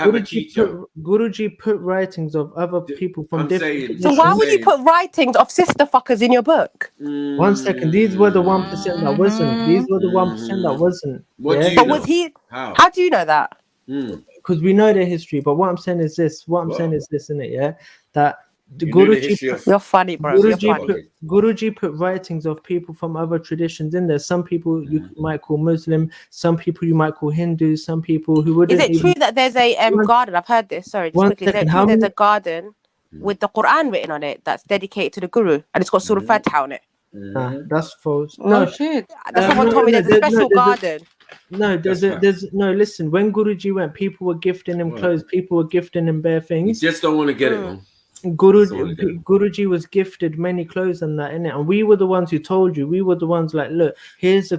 put writings of other people from different. So why would you put writings of sister fuckers in your book? 1 second. These were the 1% that wasn't. These were the 1% that wasn't. But was he? How do you know that? Because we know their history. But what I'm saying is this. Isn't it? Yeah, that The You knew the Guruji history of You're funny, bro. You're funny. Guruji put writings of people from other traditions in there. Some people you might call Muslim, some people you might call Hindu, some people who wouldn't. Is it true that there's a garden? I've heard this. Sorry, just One quickly. Is second, it how true there's many- a garden with the Quran written on it that's dedicated to the Guru and it's got Surah Fatiha on it? Nah, that's false. Oh No, shit! Someone told me there's a special garden. No, listen, when Guruji went, people were gifting him clothes, people were gifting him bare You things. just don't want to get it, man. Guruji was gifted many clothes and that in it, and we were the ones who told you. We were the ones like, look, here's a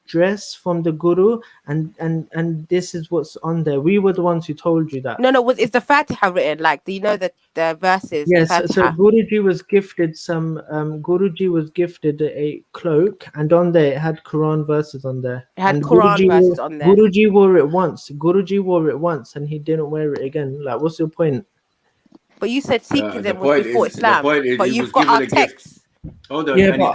dress from the Guru, and this is what's on there. We were the ones who told you that. No, is the Fatiha written? Like, do you know the verses? Yes, the so Guruji was gifted a cloak, and on there it had Quran verses on there. It had And Quran verses on there. Guruji wore it once. And he didn't wear it again. Like, what's your point? But you said Sikhism The was point before is, Islam. the point is But he you've was got given our a text gift. Hold on, Yeah, and but-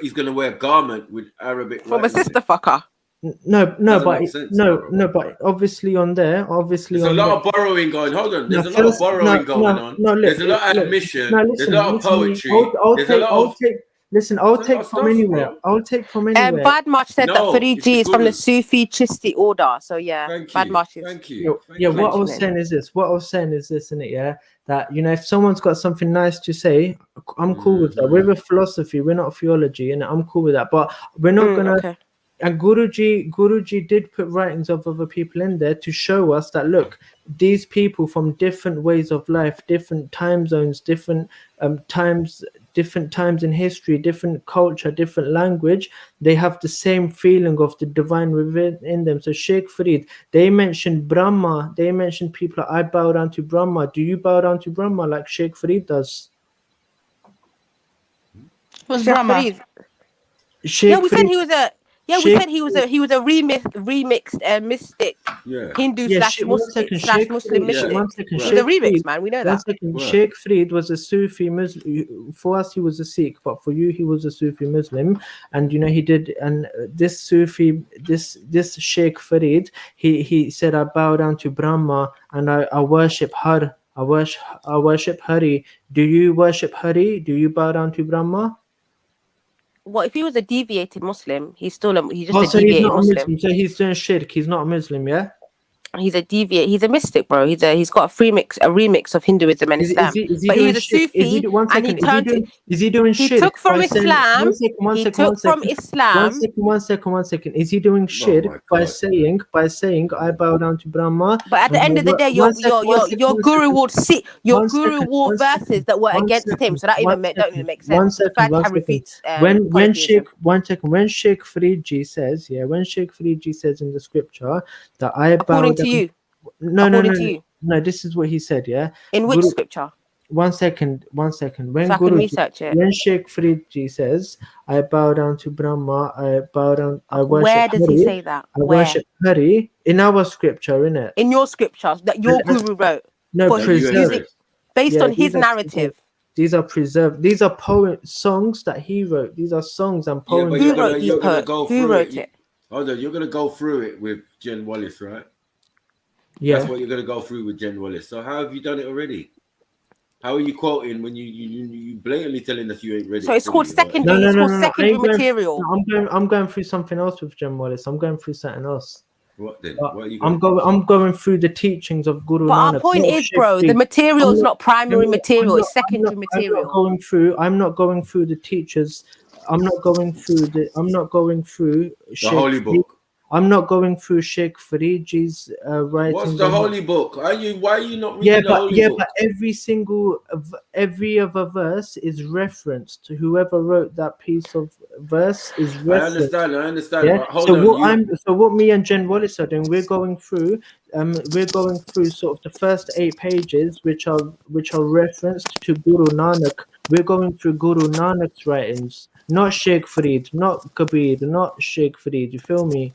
he's gonna wear a garment with Arabic from a writing. sister fucker. No, Doesn't but make sense, but obviously on there, There's a lot of borrowing going. Hold on, there's a lot of borrowing going on. There's a lot of admission. There's a lot of poetry. There's a lot of. I'll take from anywhere. I'll take from anywhere. Bad March said that No, Fariji it's is from the Guru. Sufi Chisti order. So yeah, Bad March is. Thank you. Yeah, what I was saying is this, innit, yeah? That, you know, if someone's got something nice to say, I'm cool with that. We're a philosophy, we're not theology, and I'm cool with that. But we're not gonna. Okay. And Guruji did put writings of other people in there to show us that, look, these people from different ways of life, different time zones, different times in history, different culture, different language, they have the same feeling of the divine within them. So Sheikh Farid, they mentioned Brahma, they mentioned people like, I bow down to Brahma. Do you bow down to Brahma like Sheikh Farid does? Who's Sheikh Brahma? Farid. Sheikh Yeah, we said Farid- he was a. Yeah, we Sheikh- said he was a remixed mystic, Hindu slash Muslim mystic. One second, He's Sheikh a remix, Farid- man. We know one that. second, Sheikh Farid was a Sufi Muslim. For us, he was a Sikh, but for you, he was a Sufi Muslim. And you know, he did. And this Sufi, this Sheikh Farid, he said, I bow down to Brahma and I worship Har. I worship Hari. Do you worship Hari? Do you bow down to Brahma? Well, if he was a deviated Muslim, he's just So a he's deviated not a Muslim. Muslim. So he's doing shirk. He's not a Muslim, yeah. He's a mystic, bro. He's got a remix of Hinduism and Islam. Is he But doing he's a shirk? Sufi, and he turned. Is he doing He shirk took from by saying- Islam. One He second, took from Islam. One second. Is he doing shirk by saying I bow down to Brahma? But at the end of the day, your guru would see your One guru second, wore one verses that were one against second, him, so that one don't even make One sense. second, one Fatiha second. refutes, When polytheism. when Sheikh Fariji says, in the scripture that I bow According to down- you. No, According to you. no. This is what he said. Yeah. In which Guru- scripture? One second. When So I can research it. When Sheikh Fariji says, "I bow down to Brahma," I bow down. I worship. Where does he Hari, say that? I Where? worship Hari in our scripture, innit? In your scriptures that your guru wrote. No, for preserved. using- based Yeah, on his these are narrative. These are preserved. These are songs that he wrote. These are songs and Yeah, poems. but you're gonna go through it. Hold on, you're gonna go through it with Jen Wallace, right? Yeah. That's what you're gonna go through with Jen Wallace. So how have you done it already? How are you quoting when you blatantly telling us you ain't ready? So it's called secondary. It's called secondary material. I'm going through something else with Jen Wallace. I'm going through something else. What then? But What are you I'm going through the teachings of Guru But our Nanak. point not is, Sheikh bro, the Farid. material is I'm not primary material, I'm it's secondary I'm material. not going through the teachers. I'm not going through Sheikh Holy Book. I'm not going through Sheikh Fariji's writings. What's the on- Holy Book? Why are you not reading the Holy Book? but every other verse is referenced to whoever wrote that piece of verse is I referenced. understand. Yeah. But hold So on. what me and Jen Wallace are doing, we're going through sort of the first 8 pages, which are referenced to Guru Nanak. We're going through Guru Nanak's writings, not Sheikh Farid, not Kabir, not Sheikh Farid. You feel me?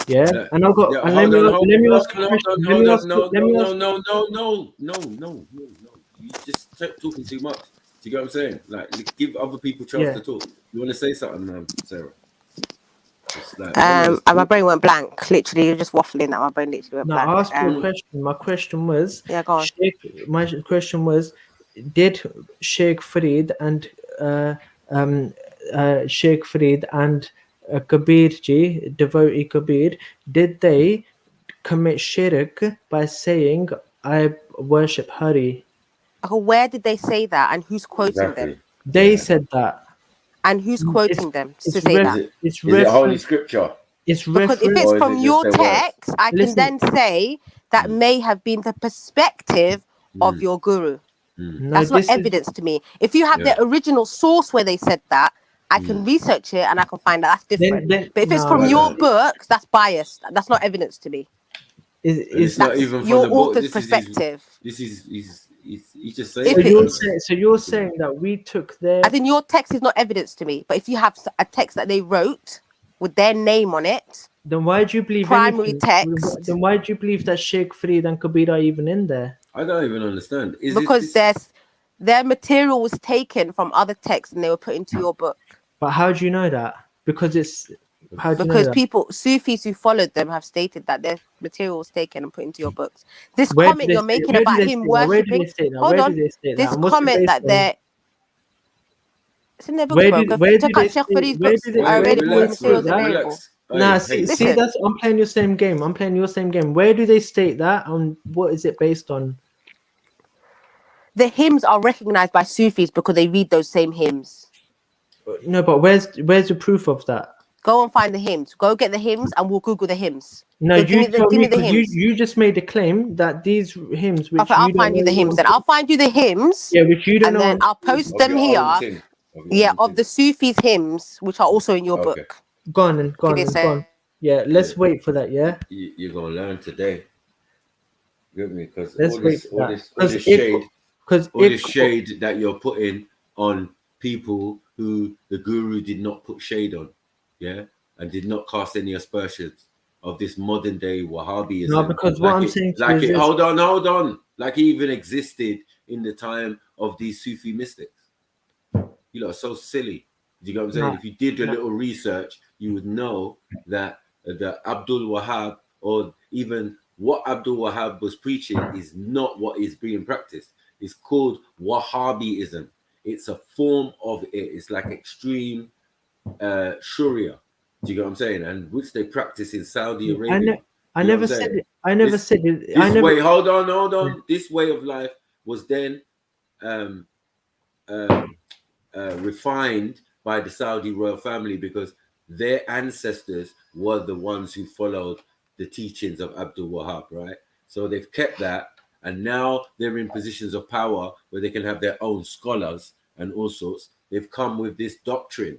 Yeah. And I've got. And let me ask a question. No. You just talking too much. Do you get what I'm saying? Like, give other people chance to talk. You want to say something, Sarah? And my brain went blank. Literally, you're just waffling. That my brain literally went No, blank. I asked you a question. My question was, yeah, go on. My question was, did Sheikh Farid and Sheikh Farid and Kabirji, devotee Kabir, did they commit shirk by saying, "I worship Hari"? Where did they say that, and who's quoting them? They said that. And who's quoting them to say that? Is it Holy Scripture? It's because if it's from your text, I can then say that may have been the perspective of your guru. That's not evidence to me. If you have the original source where they said that, I can research it and I can find out that's different. But if it's from your books, that's biased. That's not evidence to me. It's not even from your the book. author's This perspective. He's just saying. So you're saying that we took their. I think your text is not evidence to me. But if you have a text that they wrote with their name on it, then why do you believe primary text? Then why do you believe that Sheikh Farid and Kabir are even in there? I don't even understand. Because their material was taken from other texts and they were put into your book. But how do you know that? Because people, Sufis who followed them, have stated that their material was taken and put into your books. This Where comment you're making about him worshipping. Hold on. This comment that they're. It's in their book, bro. Check out Sheikh Farid's books. I already put materials available. Nah, see, that's I'm playing your same game. I'm playing your same game. Where do they state that? And what is it based on? The hymns are recognized by Sufis because they read those same hymns. No, but where's the proof of that? Go and find the hymns. Go get the hymns, and we'll Google the hymns. No, so give me the hymns. You just made a claim that these hymns. Which I'll find you the hymns. Then I'll find you the hymns. Yeah, which you don't know. And then I'll post them here. Yeah, of the Sufis hymns, which are also in your book. Go on. Yeah, let's wait for that. Yeah, you're gonna learn today. Get me? Because all this shade that you're putting on people who the guru did not put shade on, yeah, and did not cast any aspersions of this modern day Wahhabism. No, because what I'm saying, hold on, like it even existed in the time of these Sufi mystics. You know, so silly. Do you know what I'm saying? If you did a little research, you would know that the Abdul Wahhab, or even what Abdul Wahhab was preaching, is not what is being practiced. It's called Wahhabism. It's a form of it. It's like extreme Sharia. Do you get what I'm saying? And which they practice in Saudi Arabia. I never said it. I never said it. Hold on. This way of life was then refined by the Saudi royal family because their ancestors were the ones who followed the teachings of Abdul Wahhab, right? So they've kept that, and now they're in positions of power where they can have their own scholars and all sorts. They've come with this doctrine,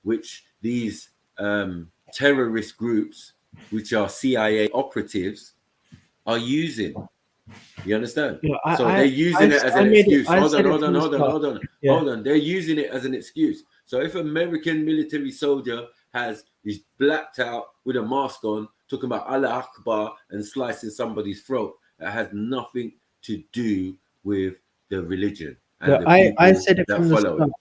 which these terrorist groups, which are CIA operatives, are using. You understand? Yeah, they're using it as an excuse. Hold on. They're using it as an excuse. So if an American military soldier is blacked out with a mask on, talking about Allah Akbar and slicing somebody's throat, that has nothing to do with the religion. And I said it from the start.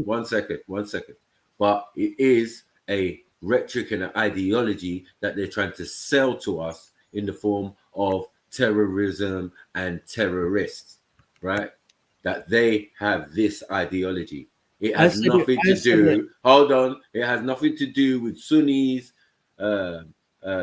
One second. But it is a rhetoric and an ideology that they're trying to sell to us in the form of terrorism and terrorists, right? That they have this ideology. It has nothing to do. Hold on. It has nothing to do with Sunnis,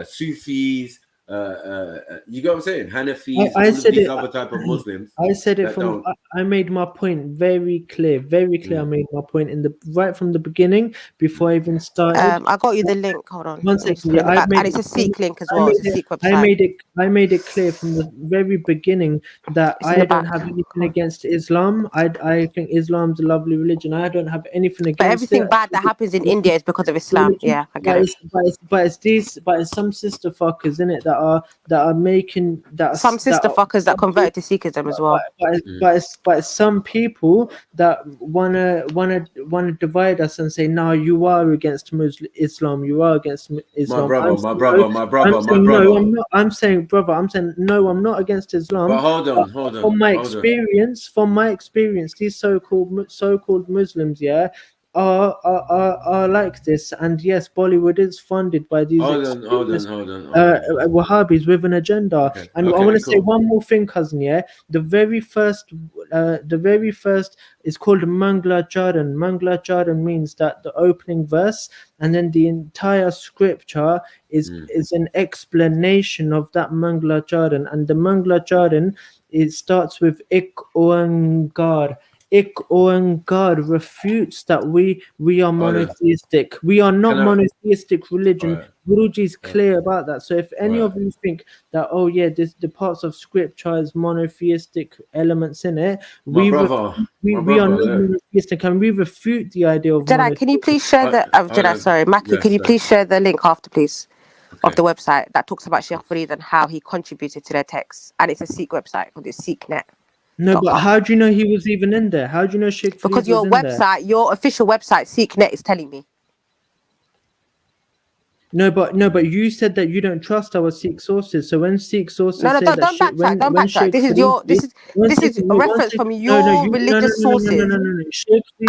Sufis. You get what I'm saying? Hanafis, these other type of Muslims. I said it from. I made my point very clear. I made my point right from the beginning before I even started. I got you the link. Hold on. One second. And it's a Sikh link as well. It's a Sikh website. I made it clear from the very beginning that I don't have anything against Islam. I think Islam's a lovely religion. I don't have anything against. But everything bad that happens in India is because of Islam. Yeah, I get it. But it's some sister fuckers in it that are making that some sister fuckers that converted to Sikhism as well. But some people that wanna divide us and say, no, you are against Islam. You are against Islam. My brother. No, I'm saying, brother. I'm saying no. I'm not against Islam. But hold on. From my experience, these so-called Muslims, yeah, are like this, and yes, Bollywood is funded by these Hold extremist, on. Wahhabis with an agenda. Okay. And I Okay, want to say cool. one more thing, cousin. Yeah, the very first is called Manglacharan. Manglacharan means that the opening verse, and then the entire scripture is an explanation of that Manglacharan. And the Manglacharan, it starts with Ik Oangar. Ik Oangar refutes that we are monotheistic. We are not Can I- monotheistic religion. Alright. Guruji is clear about that. So if any Right. of you think that, oh yeah, the parts of scripture has monotheistic elements in it, we are not monotheistic, and we refute the idea of Jedi, can you please share the Jedi? Sorry, Maki, can you please share the link after, please, of the website that talks about Sheikh Farid and how he contributed to their texts, and it's a Sikh website called SikhNet. No, but how do you know he was even in there? How do you know Sheikh Farid Because your was in there? website, your official website, SikhNet, is telling me. No, but you said that you don't trust our Sikh sources. So when Sikh sources No, say don't that backtrack. Don't backtrack. This is a reference from your religious sources. No.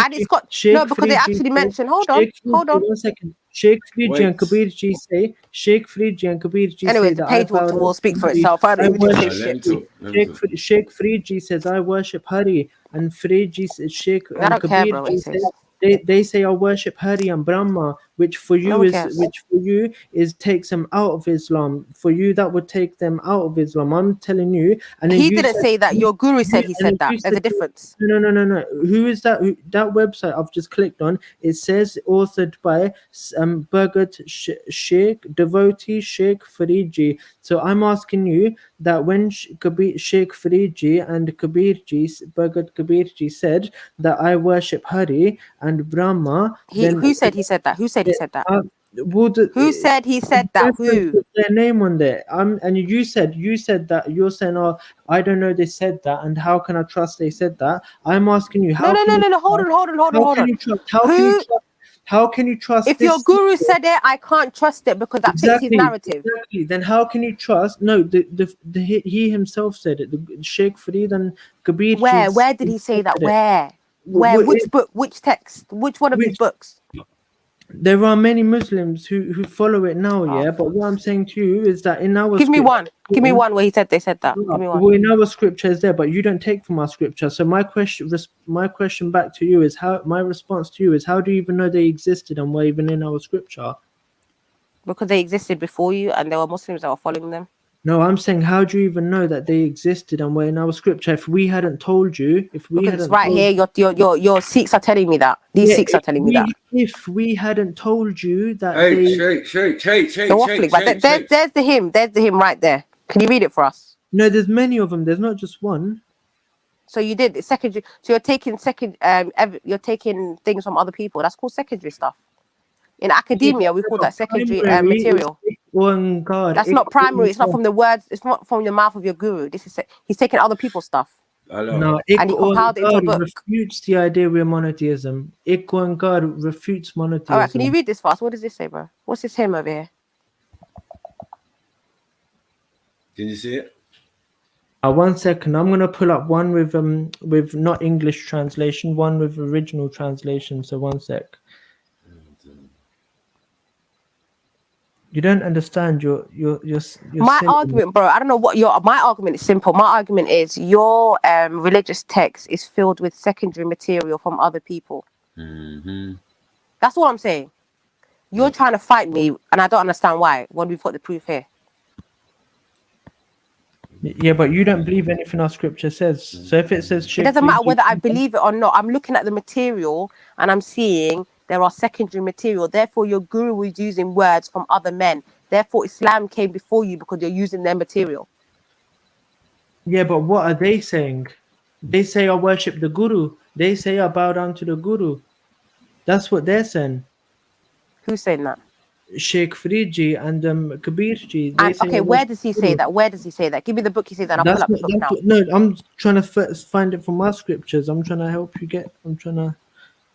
And it's got because they actually mentioned. Hold on. 1 second. Sheikh Farid and Kabir Ji say. Sheikh Farid and Kabir Ji Anyway, say the that page will speak for itself. I don't even do shit. Sheikh Farid Ji says I worship Hari, and Farid Ji says Sheikh I and don't care, Kabir bro, what Ji it says says. they say I worship Hari and Brahma, which for you is takes them out of Islam. For you, that would take them out of Islam. I'm telling you. And then He you didn't said- say that. Your guru said he and said then that. you There's a said- difference. No. Who is that? That website I've just clicked on, it says authored by Bhagat Sheikh, devotee Sheikh Faridji. So I'm asking you that when Sheikh Faridji and Bhagat Kabirji said that I worship Hari and Brahma, Who said he said that? Who said he said that? Who said he said that? Who? Put their name on there. And you said that you're saying, oh, I don't know they said that, and how can I trust they said that? I'm asking you, how No. can you Hold on. How can you trust If this your guru said it, I can't trust it because that fits his narrative. Exactly. Then how can you trust? No, he himself said it. The Sheikh Farid and Kabir. Where did he say that? Where? Which book? Which text? Which one of his books? There are many Muslims who follow it now, yeah. But what I'm saying to you is that in our Give me one where he said they said that. Give me one. Well, in our scripture is there, but you don't take from our scripture. So my question back to you is my response to you is how do you even know they existed and were even in our scripture? Because they existed before you, and there were Muslims that were following them. No, I'm saying how do you even know that they existed and were in our scripture if we hadn't told you? Because it's right here, your Sikhs are telling me that. These Sikhs are telling me that. If we hadn't told you that They're waffling, but there's the hymn. There's the hymn right there. Can you read it for us? No, there's many of them. There's not just one. So you did secondary. So you're taking you're taking things from other people. That's called secondary stuff. In academia, we call that secondary material. God, that's not primary. It's not from the words. It's not from the mouth of your guru. This is he's taking other people's stuff. No, and he compiled it into a book. Refutes the idea we're monotheism. God refutes monotheism. All right, can you read this for us? What does this say, bro? What's this hymn over here? Can you see it? 1 second. I'm gonna pull up one with not English translation, one with original translation. So 1 sec. You don't understand your my argument, bro. I don't know what my argument is simple. My argument is your religious text is filled with secondary material from other people. Mm-hmm. That's all I'm saying. You're trying to fight me, and I don't understand why. When we've got the proof here. Yeah, but you don't believe anything our scripture says. So if it says, it doesn't matter whether I believe it or not. I'm looking at the material, and I'm seeing there are secondary material. Therefore, your guru was using words from other men. Therefore, Islam came before you because you're using their material. Yeah, but what are they saying? They say I worship the guru. They say I bow down to the guru. That's what they're saying. Who's saying that? Sheikh Faridji and Kabirji. Okay, where does he say that? Where does he say that? Give me the book he said that. I'll pull up the book now. No, I'm trying to find it from my scriptures. I'm trying to help you get. I'm trying to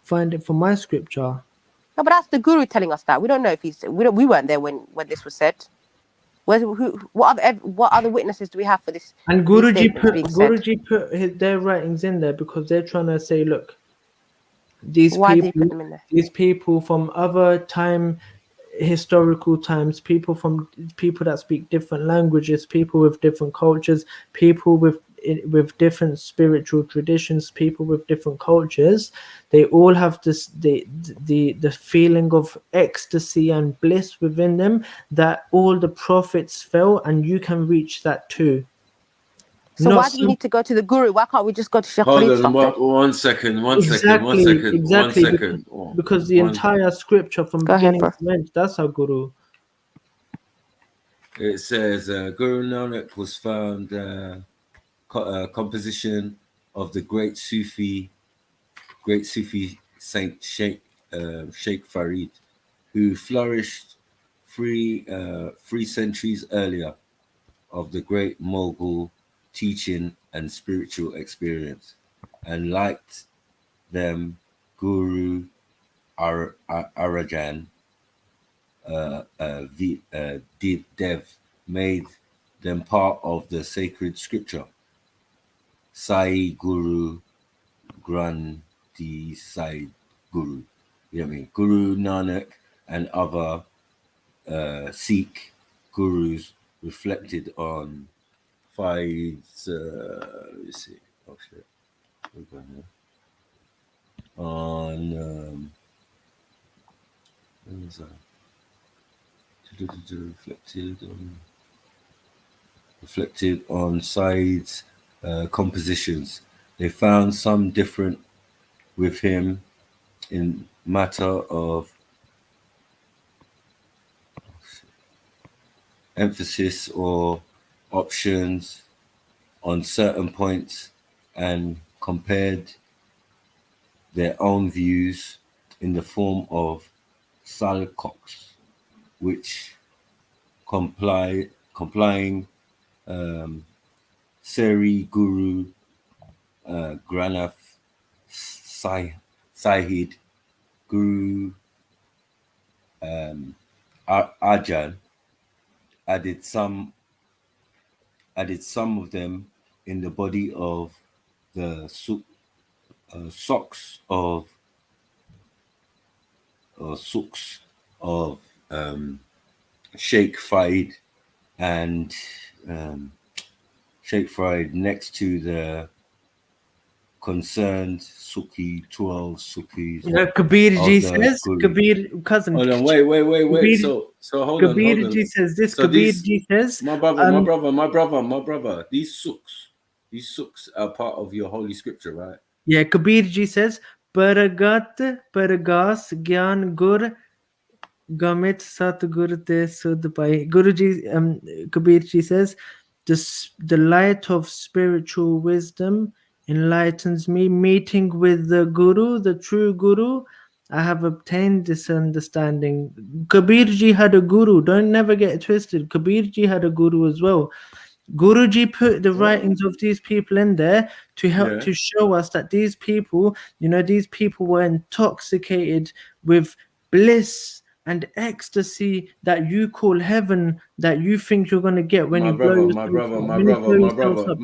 find it from my scripture. No, but that's the guru telling us that. We don't know if he's. We weren't there when this was said. What other witnesses do we have for this? And Guruji put their writings in there because they're trying to say, look, these Why did he put people, them in there? these people from other historical times, people that speak different languages, people with different cultures, people with different spiritual traditions, people with different cultures, they all have this the feeling of ecstasy and bliss within them that all the prophets felt, and you can reach that too. So why do we need to go to the guru? Why can't we just go to Sheikh Hold Farid? on, one second. Exactly, because the entire scripture from beginning to end, that's our guru. It says Guru Nanak was found composition of the great Sufi saint Sheikh Farid, who flourished three centuries earlier, of the great Mughal teaching and spiritual experience, and liked them Guru Arjan Dev made them part of the sacred scripture. Sai Guru Granthi Sai Guru. You know what I mean? Guru Nanak and other Sikh gurus reflected on Faid's let's see. Oh shit. We're going here. On what was that? Reflected on Said's compositions. They found some different with him in matter of emphasis or options on certain points, and compared their own views in the form of salcox, which complying Seri Guru Granth Sahib Guru Arjan added some of them in the body of the socks of Sheikh Farid, and Sheikh Farid next to the concerned Suki 12 Sukis. Kabirji says, Kabir cousin. Hold on, wait. Kabir, so hold on. Kabirji says this. So Kabirji says, my brother. These suks are part of your holy scripture, right? Yeah, Kabirji says, Paragat Paragas Gyan Gur Gamit Satgur Te Sudpai. Guruji, Kabirji says, the light of spiritual wisdom enlightens me. Meeting with the Guru, the true Guru, I have obtained this understanding. Kabirji had a Guru. Don't never get it twisted. Kabirji had a Guru as well. Guruji put the writings of these people in there to help to show us that these people, these people were intoxicated with bliss and ecstasy that you call heaven, that you think you're going to get when you blow yourself up.